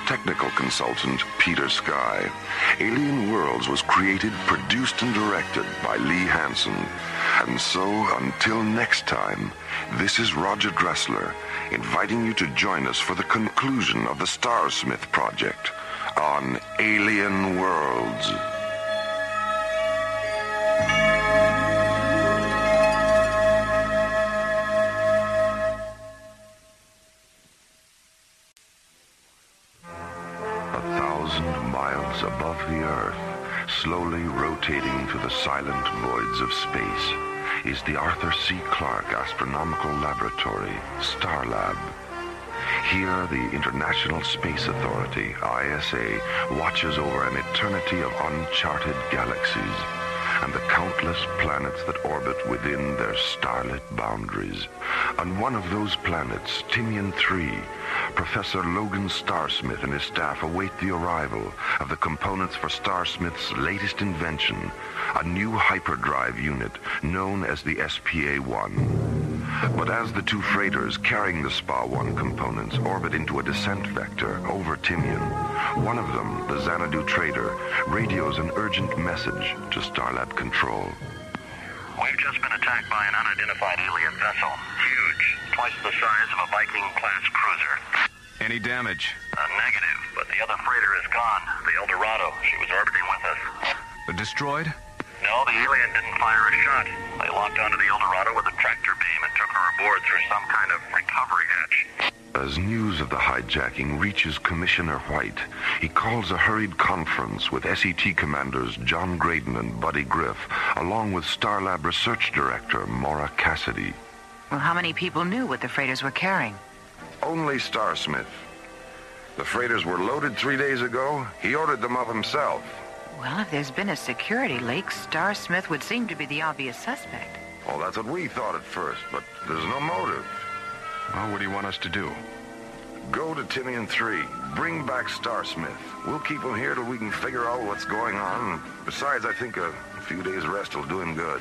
Technical consultant Peter Sky. Alien Worlds was created, produced, and directed by Lee Hansen. And so, until next time, this is Roger Dressler, inviting you to join us for the conclusion of the Starsmith project on Alien Worlds. Above the Earth, slowly rotating through the silent voids of space, is the Arthur C. Clarke Astronomical Laboratory, Starlab. Here, the International Space Authority, ISA, watches over an eternity of uncharted galaxies and the countless planets that orbit within their starlit boundaries. On one of those planets, Timian 3, Professor Logan Starsmith and his staff await the arrival of the components for Starsmith's latest invention, a new hyperdrive unit known as the SPA-1. But as the two freighters carrying the SPA-1 components orbit into a descent vector over Timian, one of them, the Xanadu trader, radios an urgent message to Starlab Control. We've just been attacked by an unidentified alien vessel. Huge. Twice the size of a Viking-class cruiser. Any damage? Negative, but the other freighter is gone. The El Dorado. She was orbiting with us. Destroyed? No, the alien didn't fire a shot. They locked onto the El Dorado with a tractor beam and took her aboard through some kind of recovery hatch. As news of the hijacking reaches Commissioner White, he calls a hurried conference with SET commanders John Graydon and Buddy Griff, along with Starlab Research Director Maura Cassidy. Well, how many people knew what the freighters were carrying? Only Starsmith. The freighters were loaded 3 days ago. He ordered them up himself. Well, if there's been a security leak, Starsmith would seem to be the obvious suspect. Well, that's what we thought at first, but there's no motive. Well, what do you want us to do? Go to Timian 3. Bring back Starsmith. We'll keep him here till we can figure out what's going on. Besides, I think a few days' rest will do him good.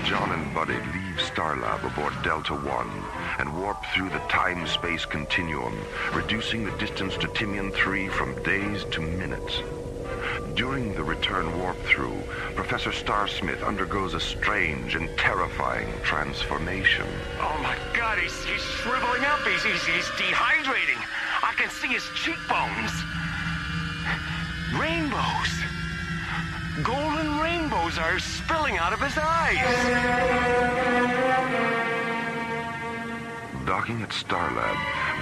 John and Buddy leave Starlab aboard Delta 1 and warp through the time-space continuum, reducing the distance to Timian 3 from days to minutes. During the return warp-through, Professor Starsmith undergoes a strange and terrifying transformation. Oh, my God, he's shriveling up. He's dehydrating. I can see his cheekbones. Rainbows. Golden rainbows are spilling out of his eyes. Docking at Starlab,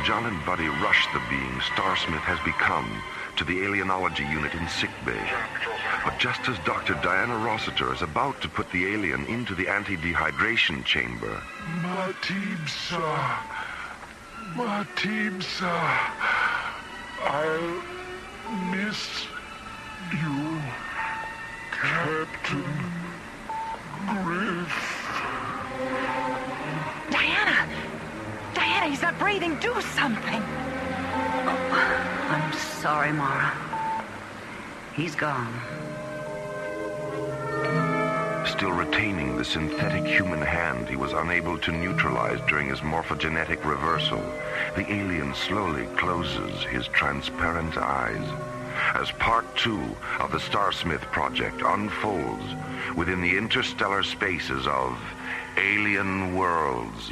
John and Buddy rush the being Starsmith has become to the alienology unit in sickbay. But just as Dr. Diana Rossiter is about to put the alien into the anti-dehydration chamber... Matibsa, I'll miss you, Captain Griff. Diana! Diana, he's not breathing. Do something. Oh, I'm sorry, Mara. He's gone. Still retaining the synthetic human hand he was unable to neutralize during his morphogenetic reversal, the alien slowly closes his transparent eyes. As Part 2 of the Starsmith project unfolds within the interstellar spaces of Alien Worlds.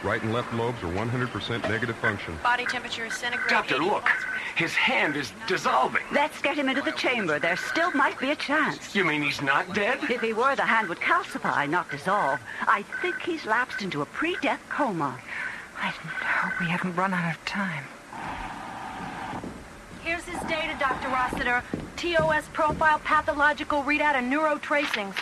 Right and left lobes are 100% negative function. Body temperature is centigrade. Doctor, look. His hand is dissolving. Let's get him into the chamber. There still might be a chance. You mean he's not dead? If he were, the hand would calcify, not dissolve. I think he's lapsed into a pre-death coma. I hope we haven't run out of time. Here's his data, Dr. Rossiter. TOS profile, pathological readout, and neurotracings.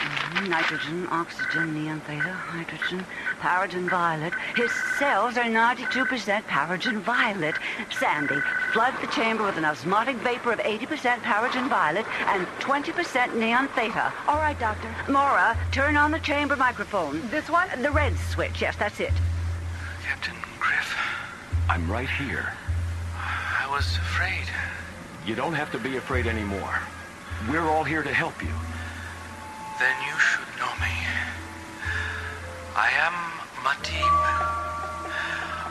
Nitrogen, oxygen, neon theta, hydrogen, paragen violet. His cells are 92% paragen violet. Sandy, flood the chamber with an osmotic vapor of 80% paragen violet and 20% neon theta. All right, Doctor. Maura, turn on the chamber microphone. This one? The red switch, yes, that's it. Captain Griff, I'm right here. I was afraid. You don't have to be afraid anymore. We're all here to help you. Then you should know me. I am Matib,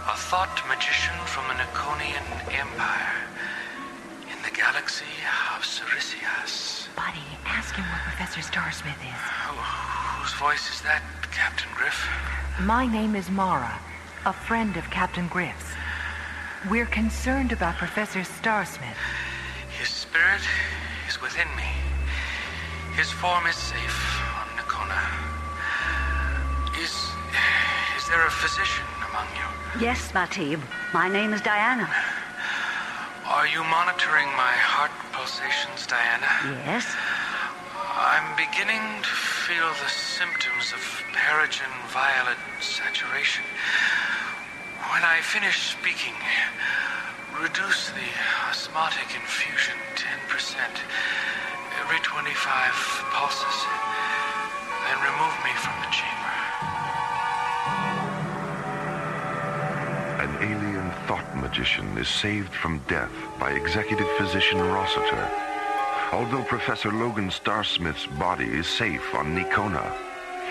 a thought magician from the Nikonian Empire in the galaxy of Cerisias. Buddy, ask him what Professor Starsmith is. Whose voice is that, Captain Griff? My name is Mara, a friend of Captain Griff's. We're concerned about Professor Starsmith. His spirit is within me. His form is safe on Nikona. Is there a physician among you? Yes, Matib. My name is Diana. Are you monitoring my heart pulsations, Diana? Yes. I'm beginning to feel the symptoms of paragen violet saturation. When I finish speaking, reduce the osmotic infusion 10% every 25 pulses, then remove me from the chamber. An alien thought magician is saved from death by executive physician Rossiter. Although Professor Logan Starsmith's body is safe on Nikona,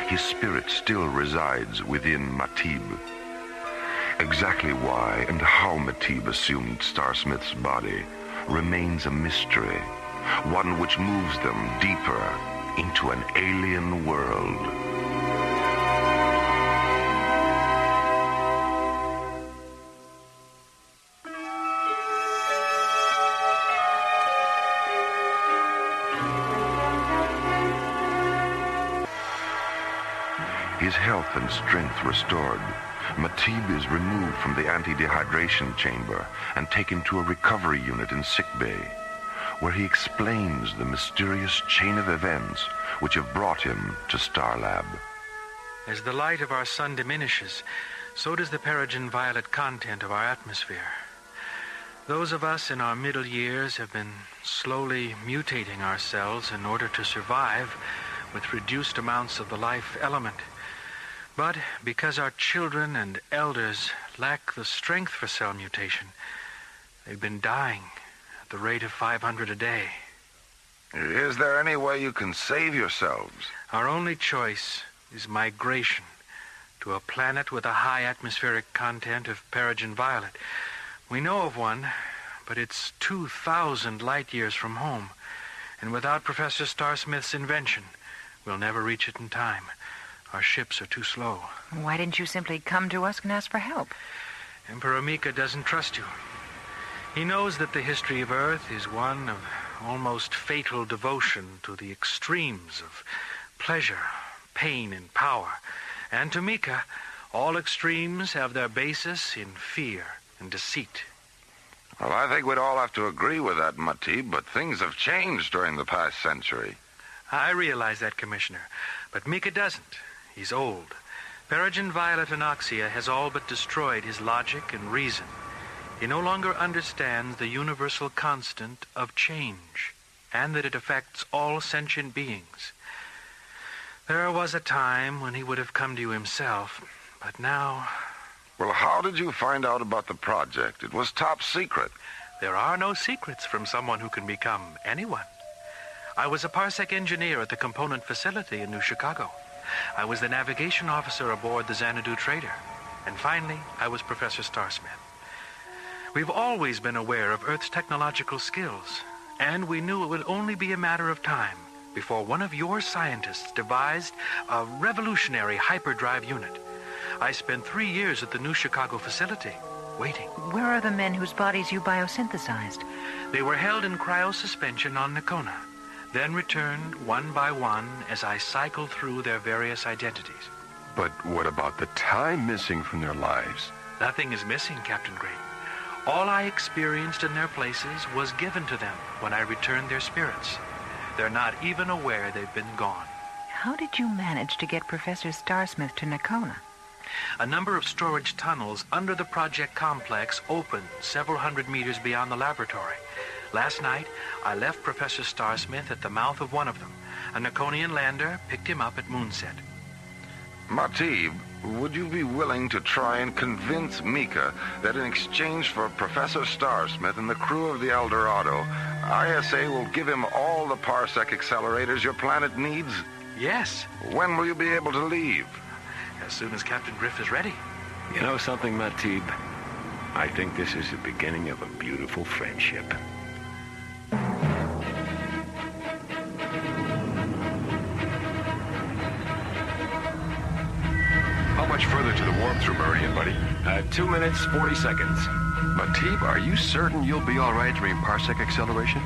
his spirit still resides within Matib. Exactly why and how Matib assumed Starsmith's body remains a mystery, one which moves them deeper into an alien world. His health and strength restored, Matib is removed from the anti-dehydration chamber and taken to a recovery unit in sickbay, where he explains the mysterious chain of events which have brought him to Starlab. As the light of our sun diminishes, so does the paragen violet content of our atmosphere. Those of us in our middle years have been slowly mutating ourselves in order to survive with reduced amounts of the life element. But because our children and elders lack the strength for cell mutation, they've been dying at the rate of 500 a day. Is there any way you can save yourselves? Our only choice is migration to a planet with a high atmospheric content of paragen violet. We know of one, but it's 2,000 light years from home. And without Professor Starsmith's invention, we'll never reach it in time. Our ships are too slow. Why didn't you simply come to us and ask for help? Emperor Mika doesn't trust you. He knows that the history of Earth is one of almost fatal devotion to the extremes of pleasure, pain, and power. And to Mika, all extremes have their basis in fear and deceit. Well, I think we'd all have to agree with that, Matib, but things have changed during the past century. I realize that, Commissioner, but Mika doesn't. He's old. Paragen violet anoxia has all but destroyed his logic and reason. He no longer understands the universal constant of change, and that it affects all sentient beings. There was a time when he would have come to you himself, but now... Well, how did you find out about the project? It was top secret. There are no secrets from someone who can become anyone. I was a parsec engineer at the component facility in New Chicago. I was the navigation officer aboard the Xanadu Trader. And finally, I was Professor Starsmith. We've always been aware of Earth's technological skills, and we knew it would only be a matter of time before one of your scientists devised a revolutionary hyperdrive unit. I spent 3 years at the new Chicago facility, waiting. Where are the men whose bodies you biosynthesized? They were held in cryosuspension on Nakona, then returned one by one as I cycled through their various identities. But what about the time missing from their lives? Nothing is missing, Captain Great. All I experienced in their places was given to them when I returned their spirits. They're not even aware they've been gone. How did you manage to get Professor Starsmith to Nakona? A number of storage tunnels under the project complex opened several hundred meters beyond the laboratory. Last night, I left Professor Starsmith at the mouth of one of them. A Nakonian lander picked him up at moonset. Matib, would you be willing to try and convince Mika that in exchange for Professor Starsmith and the crew of the El Dorado, ISA will give him all the parsec accelerators your planet needs? Yes. When will you be able to leave? As soon as Captain Griff is ready. You know something, Matib? I think this is the beginning of a beautiful friendship. How much further to the warp-through meridian, buddy? 2 minutes, 40 seconds. Matib, are you certain you'll be all right during parsec acceleration?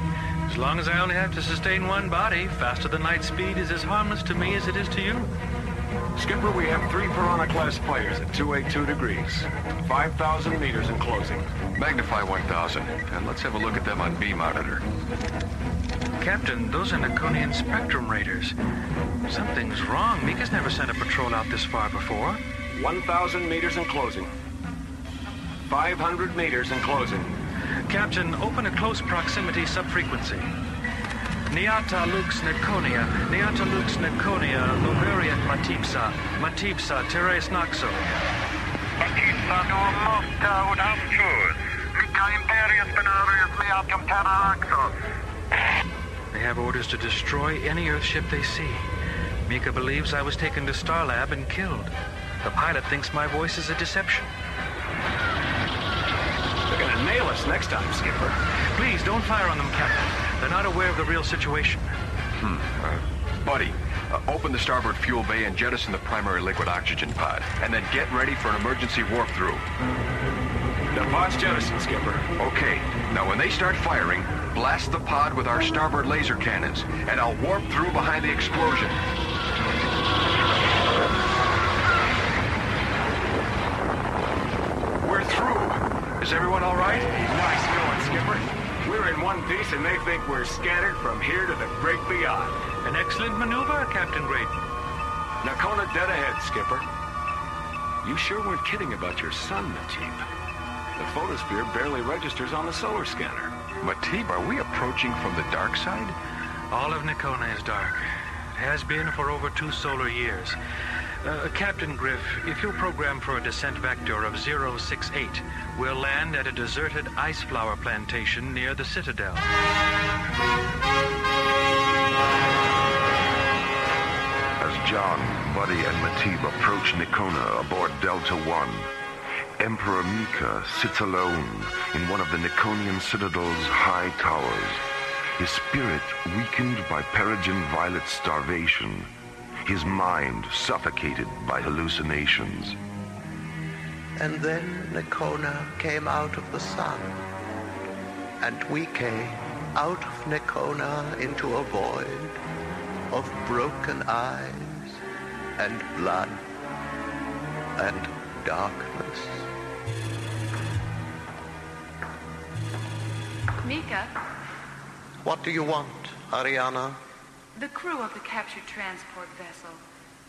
As long as I only have to sustain one body, faster than light speed is as harmless to me as it is to you. Skipper, we have 3 Piranha-class players at 282 degrees. 5,000 meters in closing. Magnify 1,000, and let's have a look at them on B monitor. Captain, those are Nakonian spectrum raiders. Something's wrong. Mika's never sent a patrol out this far before. 1,000 meters in closing. 500 meters in closing. Captain, open a close proximity subfrequency. Niata lux Nakonia, Niata lux Nakonia, Luveriat Matipsa, Matipsa teres naxo. Matipsa no mosca ud amchus, Mika imperius benarius meatum terra axos. They have orders to destroy any Earth ship they see. Mika believes I was taken to Starlab and killed. The pilot thinks my voice is a deception. They're gonna nail us next time, Skipper. Please, don't fire on them, Captain. They're not aware of the real situation. Buddy, open the starboard fuel bay and jettison the primary liquid oxygen pod. And then get ready for an emergency warp-through. The pod's jettisoned, Skipper. Okay, now when they start firing, blast the pod with our starboard laser cannons, and I'll warp through behind the explosion. We're through. Is everyone all right? Nice going, Skipper. We're in one piece and they think we're scattered from here to the great beyond. An excellent maneuver, Captain Great. Nakona dead ahead, Skipper. You sure weren't kidding about your sun, Matib. The photosphere barely registers on the solar scanner. Matib, are we approaching from the dark side? All of Nakona is dark. It has been for over 2 solar years. Captain Griff, if you'll program for a descent vector of 068, we'll land at a deserted ice flower plantation near the Citadel. As John, Buddy, and Matib approach Nakona aboard Delta 1, Emperor Mika sits alone in one of the Nakonian Citadel's high towers, his spirit weakened by Peregrine Violet's starvation, his mind suffocated by hallucinations. And then Nakona came out of the sun, and we came out of Nakona into a void of broken eyes and blood and darkness. Mika, What do you want, Ariana? the crew of the captured transport vessel.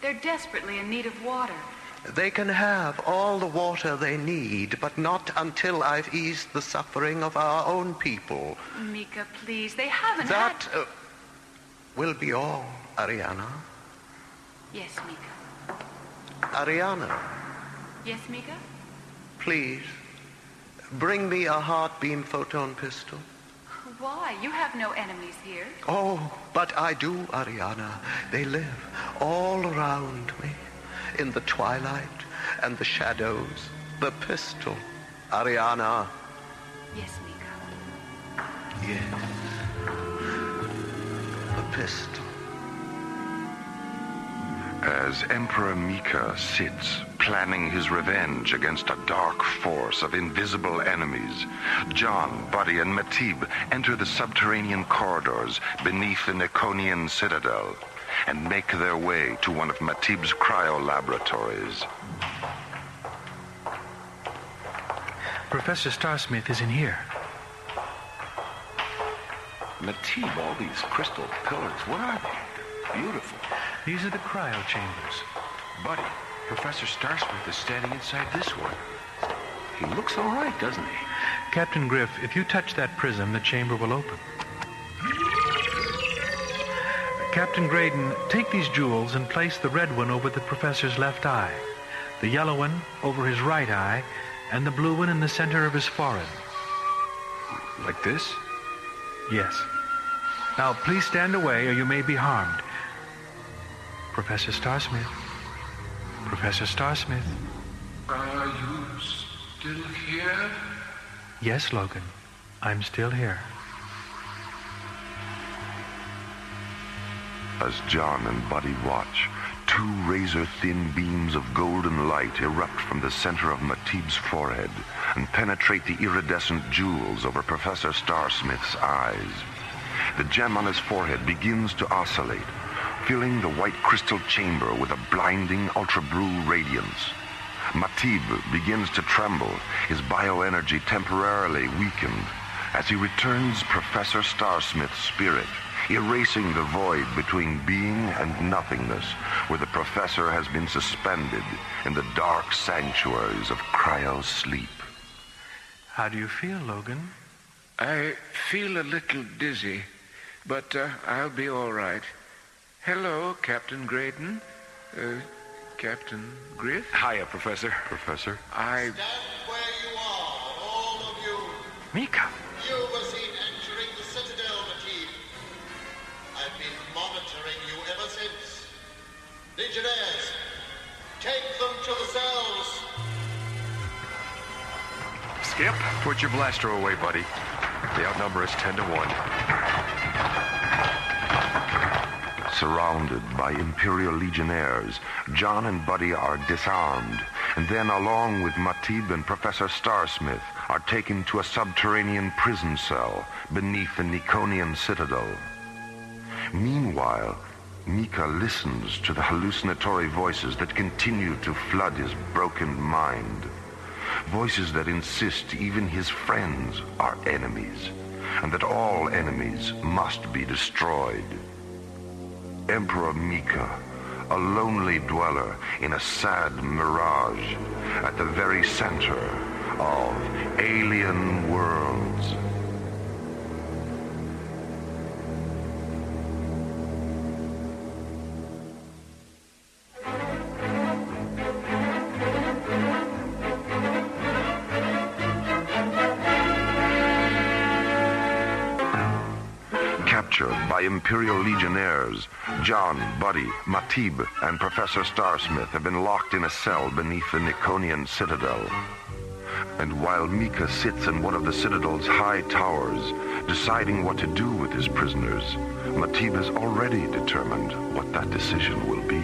They're desperately in need of water. They can have all the water they need, but not until I've eased the suffering of our own people. Mika, please, they haven't That had... will be all, Ariana. Yes, Mika. Ariana, Yes, Mika? please, bring me a heart-beam photon pistol. Why? You have no enemies here. Oh, but I do, Ariana. They live all around me, in the twilight and the shadows. The pistol, Ariana. Yes, Mika. Yes. The pistol. As Emperor Mika sits, planning his revenge against a dark force of invisible enemies, John, Buddy, and Matib enter the subterranean corridors beneath the Niconian citadel and make their way to one of Matib's cryo-laboratories. Professor Starsmith is in here. Matib, all these crystal pillars, what are they? They're beautiful. These are the cryo chambers. Buddy, Professor Starsmith is standing inside this one. He looks all right, doesn't he? Captain Griff, if you touch that prism, the chamber will open. Captain Graydon, take these jewels and place the red one over the professor's left eye, the yellow one over his right eye, and the blue one in the center of his forehead. Like this? Yes. Now, please stand away or you may be harmed. Professor Starsmith. Professor Starsmith. Are you still here? Yes, Logan. I'm still here. As John and Buddy watch, two razor-thin beams of golden light erupt from the center of Matib's forehead and penetrate the iridescent jewels over Professor Starsmith's eyes. The gem on his forehead begins to oscillate, filling the white crystal chamber with a blinding ultra-blue radiance. Matib begins to tremble, his bioenergy temporarily weakened, as he returns Professor Starsmith's spirit, erasing the void between being and nothingness, where the professor has been suspended in the dark sanctuaries of cryo-sleep. How do you feel, Logan? I feel a little dizzy, but I'll be all right. Hello, Captain Graydon. Captain Griff? Hiya, Professor. Professor? I... Stand where you are, all of you. Mika. You were seen entering the Citadel, Matib. I've been monitoring you ever since. Legionnaires, take them to the cells. Skip, put your blaster away, buddy. They outnumber us 10 to 1. Surrounded by Imperial Legionnaires, John and Buddy are disarmed, and then, along with Matib and Professor Starsmith, are taken to a subterranean prison cell beneath the Niconian citadel. Meanwhile, Mika listens to the hallucinatory voices that continue to flood his broken mind. Voices that insist even his friends are enemies, and that all enemies must be destroyed. Emperor Mika, a lonely dweller in a sad mirage at the very center of alien worlds. Captured by Imperial Legionnaires, John, Buddy, Matib, and Professor Starsmith have been locked in a cell beneath the Niconian citadel. And while Mika sits in one of the citadel's high towers, deciding what to do with his prisoners, Matib has already determined what that decision will be.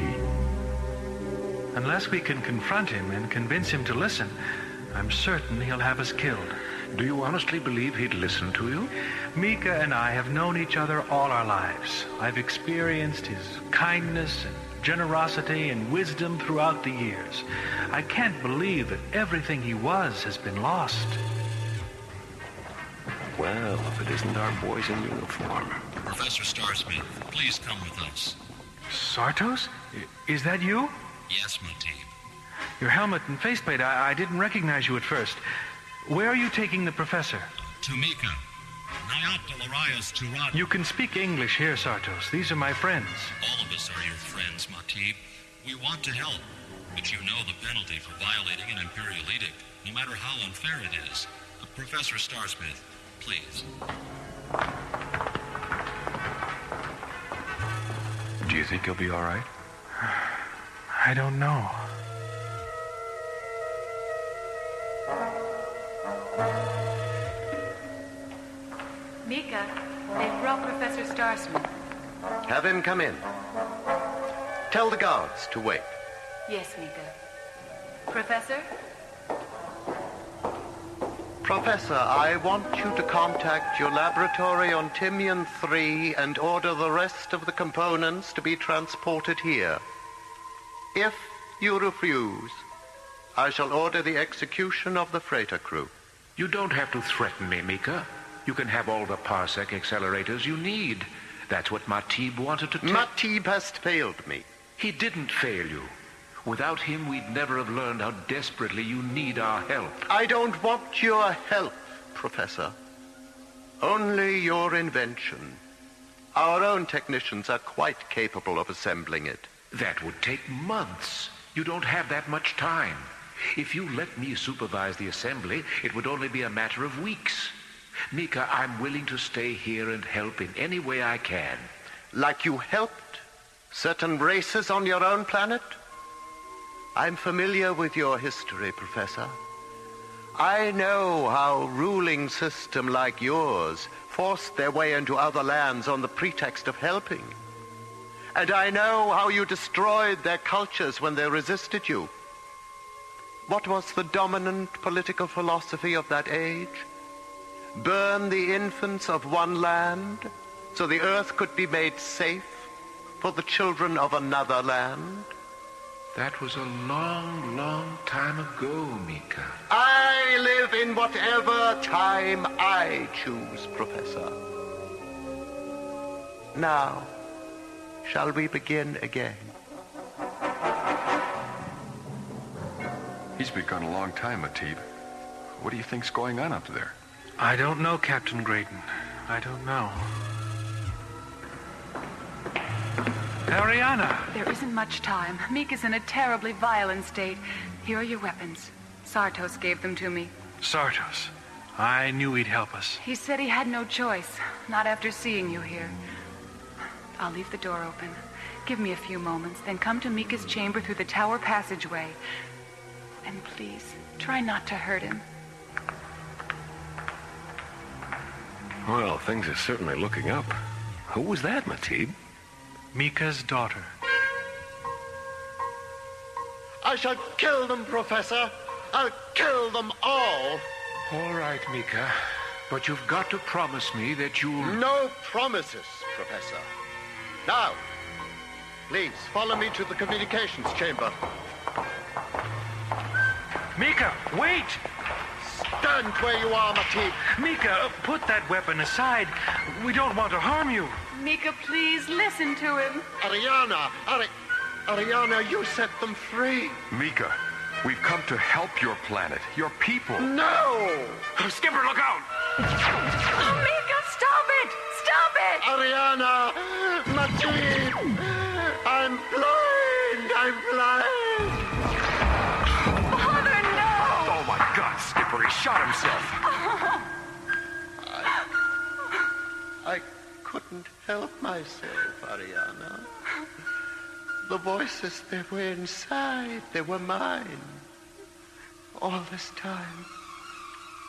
Unless we can confront him and convince him to listen, I'm certain he'll have us killed. Do you honestly believe he'd listen to you? Mika and I have known each other all our lives. I've experienced his kindness and generosity and wisdom throughout the years. I can't believe that everything he was has been lost. Well, if it isn't our boys in uniform. Professor Starsmith, please come with us. Sartos? Is that you? Yes, Matib. Your helmet and faceplate, I didn't recognize you at first. Where are you taking the professor? To Mika. You can speak English here, Sartos. These are my friends. All of us are your friends, Matib. We want to help, but you know the penalty for violating an Imperial edict, no matter how unfair it is. Professor Starsmith, please. Do you think he'll be all right? I don't know. Mika, they've brought Professor Starsmith. Have him come in. Tell the guards to wait. Yes, Mika. Professor? Professor, I want you to contact your laboratory on Timian 3 and order the rest of the components to be transported here. If you refuse, I shall order the execution of the freighter crew. You don't have to threaten me, Mika. You can have all the parsec accelerators you need. That's what Matib wanted to tell. Matib has failed me. He didn't fail you. Without him, we'd never have learned how desperately you need our help. I don't want your help, Professor. Only your invention. Our own technicians are quite capable of assembling it. That would take months. You don't have that much time. If you let me supervise the assembly, it would only be a matter of weeks. Mika, I'm willing to stay here and help in any way I can. Like you helped certain races on your own planet? I'm familiar with your history, Professor. I know how ruling system like yours forced their way into other lands on the pretext of helping. And I know how you destroyed their cultures when they resisted you. What was the dominant political philosophy of that age? Burn the infants of one land so the earth could be made safe for the children of another land? That was a long, long time ago, Mika. I live in whatever time I choose, Professor. Now, shall we begin again? He's been gone a long time, Matib. What do you think's going on up there? I don't know, Captain Graydon. I don't know. Ariana! There isn't much time. Mika's in a terribly violent state. Here are your weapons. Sartos gave them to me. Sartos. I knew he'd help us. He said he had no choice. Not after seeing you here. I'll leave the door open. Give me a few moments, then come to Mika's chamber through the tower passageway. And please, try not to hurt him. Well, things are certainly looking up. Who was that, Matib? Mika's daughter. I shall kill them, Professor. I'll kill them all. All right, Mika. But you've got to promise me that you'll... No promises, Professor. Now, please, follow me to the communications chamber. Mika, wait! Stand where you are, Matib. Mika, put that weapon aside. We don't want to harm you. Mika, please listen to him. Ariana, Ariana, you set them free. Mika, we've come to help your planet, your people. No! Skipper, look out! Oh, Mika, stop it! Stop it! Ariana! Matib! I'm blind! I'm blind! Father, no! Oh, my God, Skipper, he shot himself. I couldn't help myself, Ariana. The voices, they were inside. They were mine. All this time,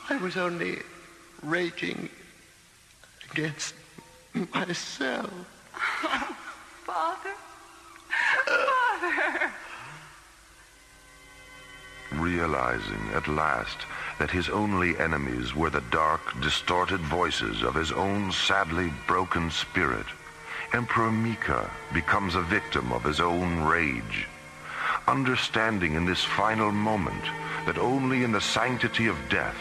I was only raging against myself. Oh, Father. Father. Realizing at last that his only enemies were the dark, distorted voices of his own sadly broken spirit, Emperor Mika becomes a victim of his own rage. Understanding in this final moment that only in the sanctity of death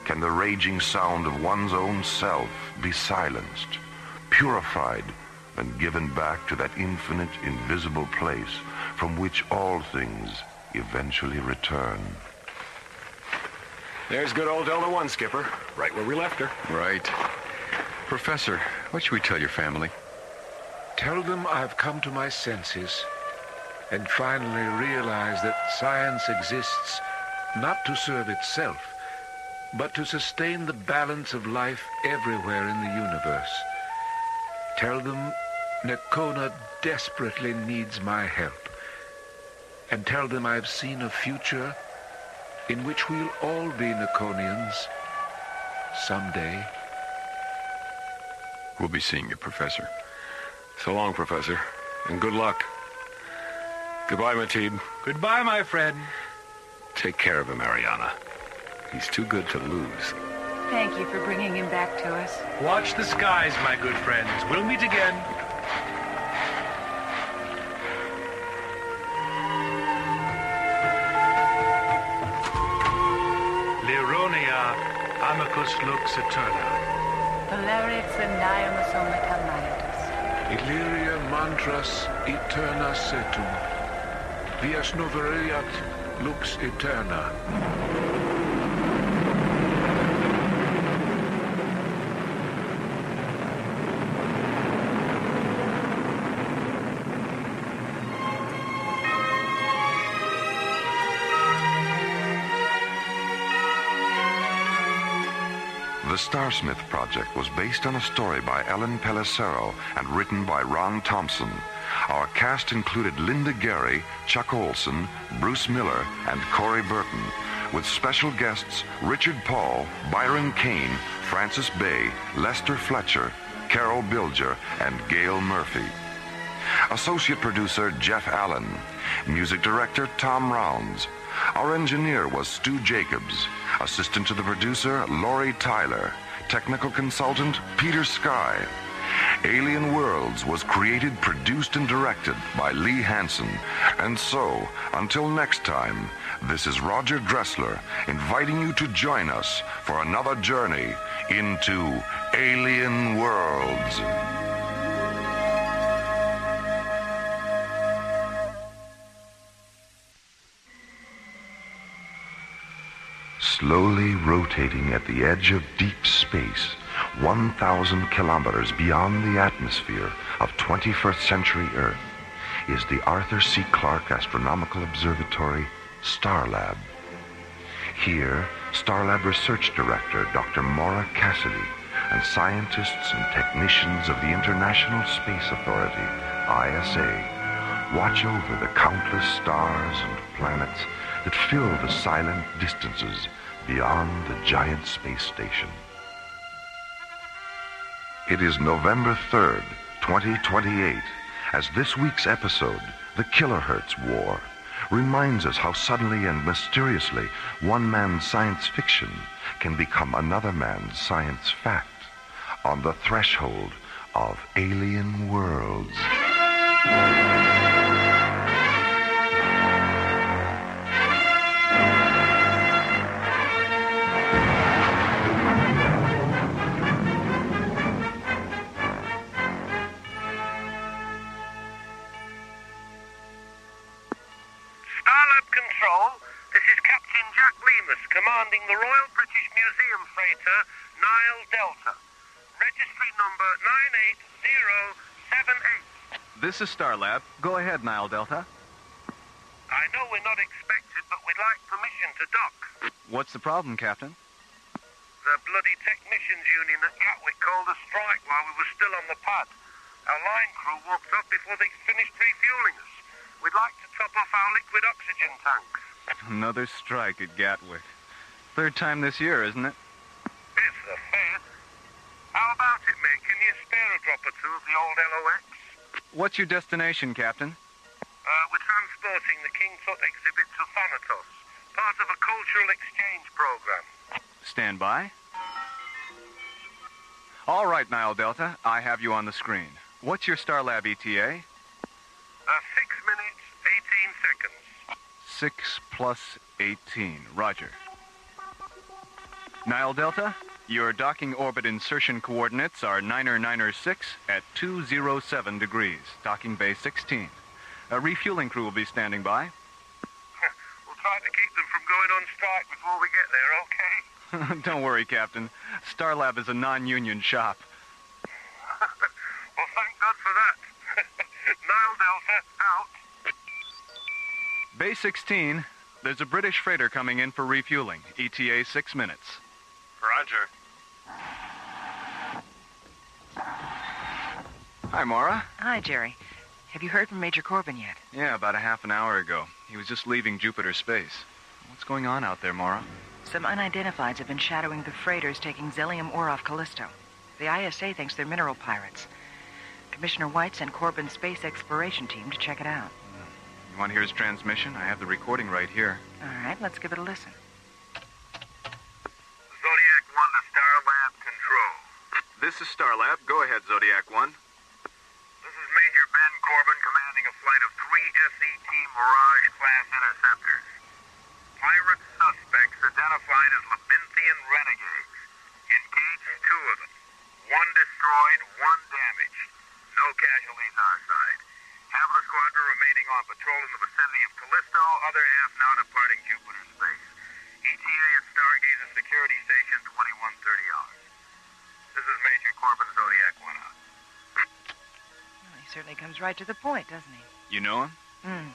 can the raging sound of one's own self be silenced, purified, and given back to that infinite, invisible place from which all things eventually return. There's good old Delta 1, Skipper. Right where we left her. Right. Professor, what should we tell your family? Tell them I've come to my senses and finally realized that science exists not to serve itself, but to sustain the balance of life everywhere in the universe. Tell them Nakona desperately needs my help. And tell them I've seen a future in which we'll all be Nakonians someday. We'll be seeing you, Professor. So long, Professor, and good luck. Goodbye, Matib. Goodbye, my friend. Take care of him, Ariana. He's too good to lose. Thank you for bringing him back to us. Watch the skies, my good friends. We'll meet again. Lironia amicus lux eterna. Valerius niamasomata manatus. Illyria mantras eterna setum. Vias noveriat lux eterna. The Starsmith Project was based on a story by Ellen Pellicero and written by Ron Thompson. Our cast included Linda Gary, Chuck Olson, Bruce Miller, and Corey Burton, with special guests Richard Paul, Byron Kane, Francis Bay, Lester Fletcher, Carol Bilger, and Gail Murphy. Associate producer Jeff Allen. Music director Tom Rounds. Our engineer was Stu Jacobs. Assistant to the producer, Laurie Tyler. Technical consultant, Peter Sky. Alien Worlds was created, produced, and directed by Lee Hansen. And so, until next time, this is Roger Dressler inviting you to join us for another journey into Alien Worlds. Slowly rotating at the edge of deep space, 1,000 kilometers beyond the atmosphere of 21st century Earth, is the Arthur C. Clarke Astronomical Observatory, Starlab. Here, Starlab Research Director Dr. Maura Cassidy and scientists and technicians of the International Space Authority, ISA, watch over the countless stars and planets that fill the silent distances beyond the giant space station. It is November 3rd, 2028, as this week's episode, The Kilohertz War, reminds us how suddenly and mysteriously one man's science fiction can become another man's science fact on the threshold of Alien Worlds. Commanding the Royal British Museum freighter Nile Delta. Registry number 98078. This is Starlab. Go ahead, Nile Delta. I know we're not expected, but we'd like permission to dock. What's the problem, Captain? The bloody technicians union at Gatwick called a strike while we were still on the pad. Our line crew walked up before they finished refueling us. We'd like to top off our liquid oxygen tanks. Another strike at Gatwick. Third time this year, isn't it? It's the fifth. How about it, mate? Can you spare a drop or two of the old LOX? What's your destination, Captain? We're transporting the King Tut exhibit to Thanatos, part of a cultural exchange program. Stand by. All right, Nile Delta. I have you on the screen. What's your Starlab ETA? 6 minutes, 18 seconds. 6 plus 18. Roger. Nile Delta, your docking orbit insertion coordinates are 9er 6 at 207 degrees, docking bay 16. A refueling crew will be standing by. We'll try to keep them from going on strike before we get there, okay? Don't worry, Captain. Starlab is a non-union shop. Well, thank God for that. Nile Delta, out. Bay 16, there's a British freighter coming in for refueling. ETA 6 minutes. Roger. Hi, Maura. Hi, Jerry. Have you heard from Major Corbin yet? Yeah, about a half an hour ago. He was just leaving Jupiter space. What's going on out there, Maura? Some unidentifieds have been shadowing the freighters taking Zelium ore off Callisto. The ISA thinks they're mineral pirates. Commissioner White sent Corbin's space exploration team to check it out. You Want to hear his transmission? I have the recording right here. All right, let's give it a listen. Zodiac 1 to Starlab Control. This is Starlab. Go ahead, Zodiac 1. This is Major Ben Corbin commanding a flight of 3 SET Mirage-class interceptors. Pirate suspects identified as Labinthian renegades. Engaged 2 of them. 1 destroyed, 1 damaged. No casualties our side. Half of the squadron remaining on patrol in the vicinity of Callisto, other half now departing Jupiter space. ETA at Stargazer Security Station 2130 hours. This is Major Corbin, Zodiac 1 out. Well, he certainly comes right to the point, doesn't he? You know him?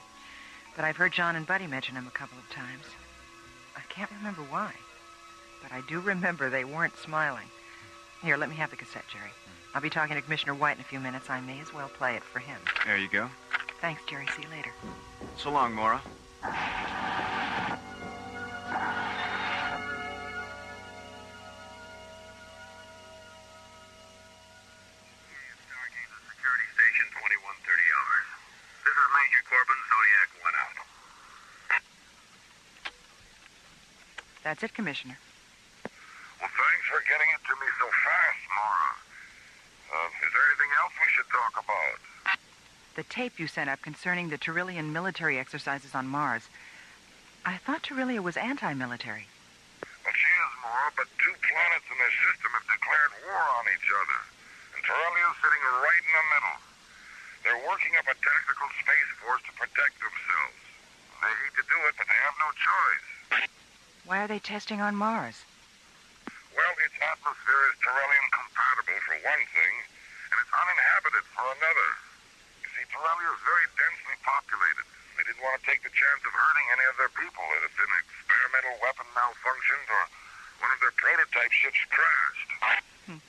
But I've heard John and Buddy mention him a couple of times. I can't remember why. But I do remember they weren't smiling. Here, let me have the cassette, Jerry. I'll be talking to Commissioner White in a few minutes. I may as well play it for him. There you go. Thanks, Jerry. See you later. So long, Mora. Stargazer Security Station 2130 hours. This is Major Corbin, Zodiac 1 out. That's it, Commissioner. Well, thanks for getting it to me so fast, Mora. Is there anything else we should talk about? The tape you sent up concerning the Tyrillian military exercises on Mars. I thought Tyrillia was anti-military. Well, she is, Mora, but 2 planets in their system have declared war on each other. And Tyrillia's sitting right in the middle. They're working up a tactical space force to protect themselves. They hate to do it, but they have no choice. Why are they testing on Mars? Well, its atmosphere is Tyrellian compatible for one thing, and it's uninhabited for another. You see, Tyrellia is very densely populated. They didn't want to take the chance of hurting any of their people if an experimental weapon malfunctioned or one of their prototype ships crashed.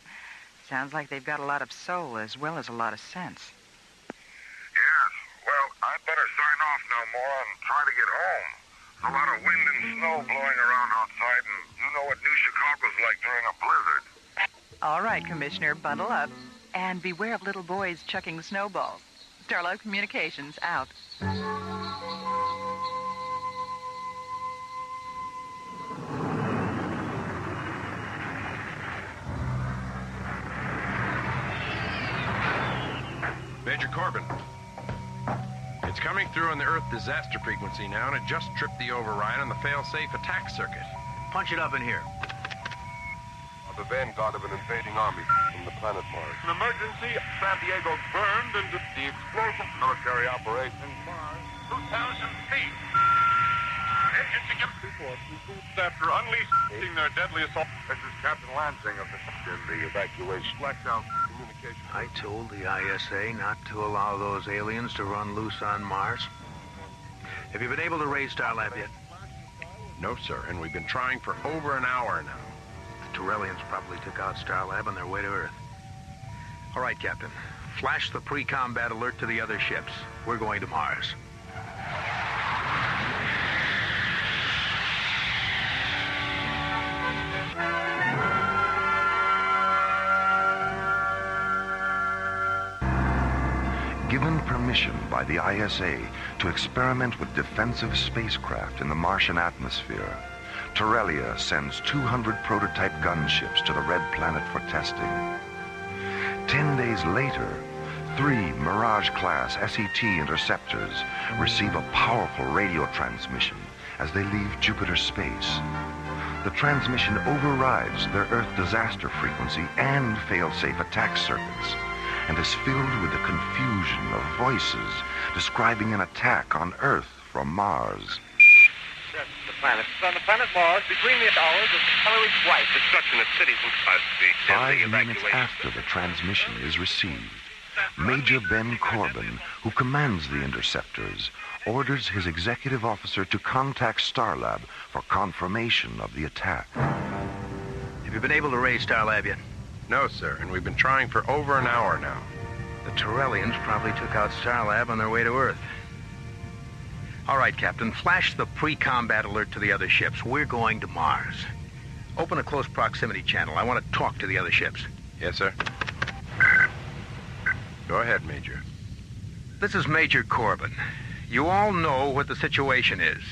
Sounds like they've got a lot of soul as well as a lot of sense. Yes. Well, I'd better sign off now, Mora, and try to get home. There's a lot of wind and snow blowing around outside, and you know what New Chicago's like during a blizzard. All right, Commissioner, bundle up. And beware of little boys chucking snowballs. Starlight Communications, out. Major Corbin. It's coming through on the Earth disaster frequency now, and it just tripped the override on the fail-safe attack circuit. Punch it up in here. The vanguard of an invading army from the planet Mars. An emergency. San Diego burned into the explosive military operation. Mars, 2,000 feet. Engines to get after unleashing their deadly assault. This is Captain Lansing of the evacuation. Blackout communication. I told the ISA not to allow those aliens to run loose on Mars. Have you been able to raise Starlab yet? No, sir, and we've been trying for over an hour now. The Tyrellians probably took out Starlab on their way to Earth. All right, Captain. Flash the pre-combat alert to the other ships. We're going to Mars. Given permission by the ISA to experiment with defensive spacecraft in the Martian atmosphere, Tyrellia sends 200 prototype gunships to the Red Planet for testing. 10 days later, 3 Mirage-class SET interceptors receive a powerful radio transmission as they leave Jupiter space. The transmission overrides their Earth disaster frequency and fail-safe attack circuits, and is filled with the confusion of voices describing an attack on Earth from Mars. Planet. On the planet Mars, between the hours of coloring white, destruction of cities and clouds. 5 minutes after the transmission is received, Major Ben Corbin, who commands the interceptors, orders his executive officer to contact Starlab for confirmation of the attack. Have you been able to raise Starlab yet? No, sir, and we've been trying for over an hour now. The Tyrellians probably took out Starlab on their way to Earth. All right, Captain, flash the pre-combat alert to the other ships. We're going to Mars. Open a close proximity channel. I want to talk to the other ships. Yes, sir. Go ahead, Major. This is Major Corbin. You all know what the situation is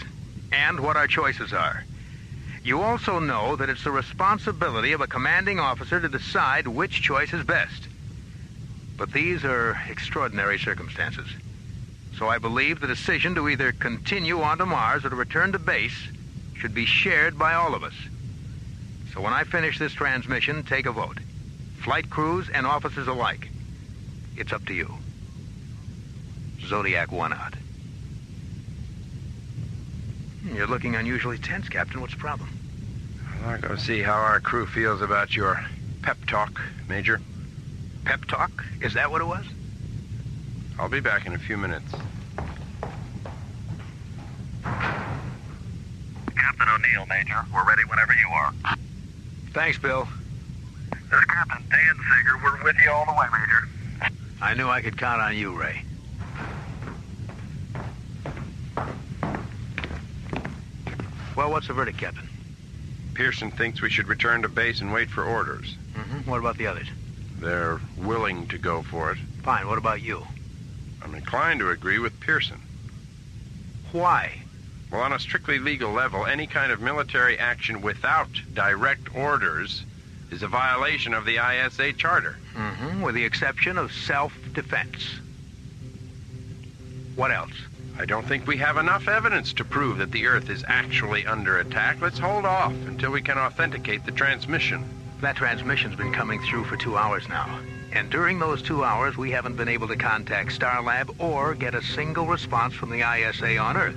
and what our choices are. You also know that it's the responsibility of a commanding officer to decide which choice is best. But these are extraordinary circumstances. So I believe the decision to either continue on to Mars or to return to base should be shared by all of us. So when I finish this transmission, take a vote. Flight crews and officers alike. It's up to you. Zodiac 1 out. You're looking unusually tense, Captain. What's the problem? I'll go see how our crew feels about your pep talk, Major. Pep talk? Is that what it was? I'll be back in a few minutes. Captain O'Neill, Major. We're ready whenever you are. Thanks, Bill. This is Captain Dan Sager. We're with you all the way, Major. I knew I could count on you, Ray. Well, what's the verdict, Captain? Pearson thinks we should return to base and wait for orders. Mm-hmm. What about the others? They're willing to go for it. Fine. What about you? I'm inclined to agree with Pearson. Why? Well, on a strictly legal level, any kind of military action without direct orders is a violation of the ISA Charter. Mm-hmm. With the exception of self-defense. What else? I don't think we have enough evidence to prove that the Earth is actually under attack. Let's hold off until we can authenticate the transmission. That transmission's been coming through for 2 hours now. And during those 2 hours, we haven't been able to contact Starlab or get a single response from the ISA on Earth.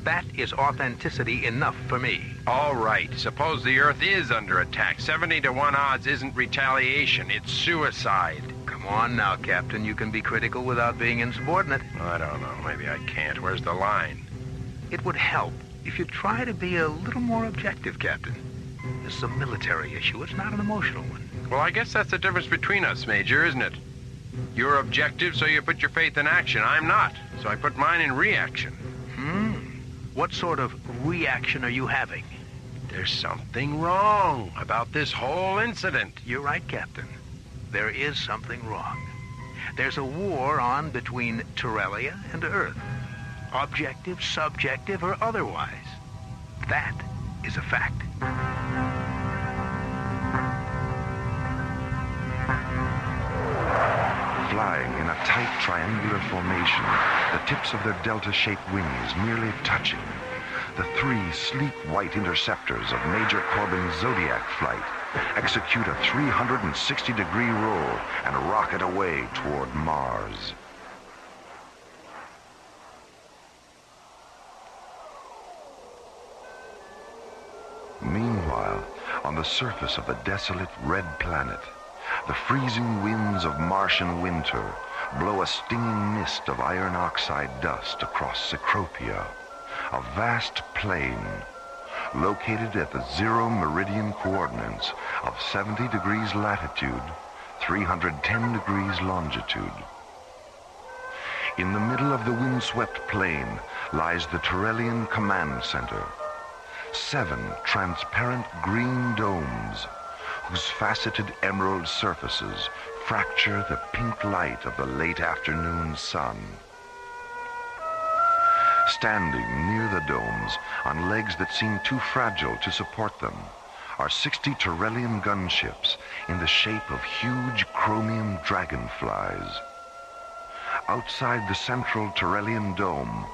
That is authenticity enough for me. All right. Suppose the Earth is under attack. 70 to 1 odds isn't retaliation. It's suicide. Come on now, Captain. You can be critical without being insubordinate. I don't know. Maybe I can't. Where's the line? It would help if you try to be a little more objective, Captain. This is a military issue. It's not an emotional one. Well, I guess that's the difference between us, Major, isn't it? You're objective, so you put your faith in action. I'm not, so I put mine in reaction. What sort of reaction are you having? There's something wrong about this whole incident. You're right, Captain. There is something wrong. There's a war on between Terrelia and Earth. Objective, subjective, or otherwise. That is a fact. Flying in a tight triangular formation, the tips of their delta-shaped wings nearly touching, the 3 sleek white interceptors of Major Corbin's Zodiac flight execute a 360-degree roll and rocket away toward Mars. Meanwhile, on the surface of the desolate red planet, the freezing winds of Martian winter blow a stinging mist of iron oxide dust across Cecropia, a vast plain located at the 0 meridian coordinates of 70 degrees latitude, 310 degrees longitude. In the middle of the windswept plain lies the Terrellian Command Center, 7 transparent green domes whose faceted emerald surfaces fracture the pink light of the late afternoon sun. Standing near the domes, on legs that seem too fragile to support them, are 60 Terrellian gunships in the shape of huge chromium dragonflies. Outside the central Terrellian dome,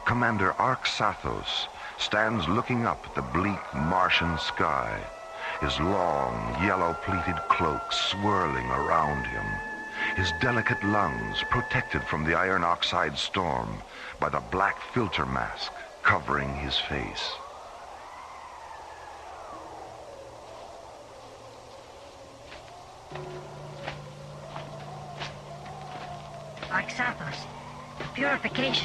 Commander Arxathos stands looking up at the bleak Martian sky, his long, yellow-pleated cloak swirling around him, his delicate lungs protected from the iron oxide storm by the black filter mask covering his face. Arxathos, the purification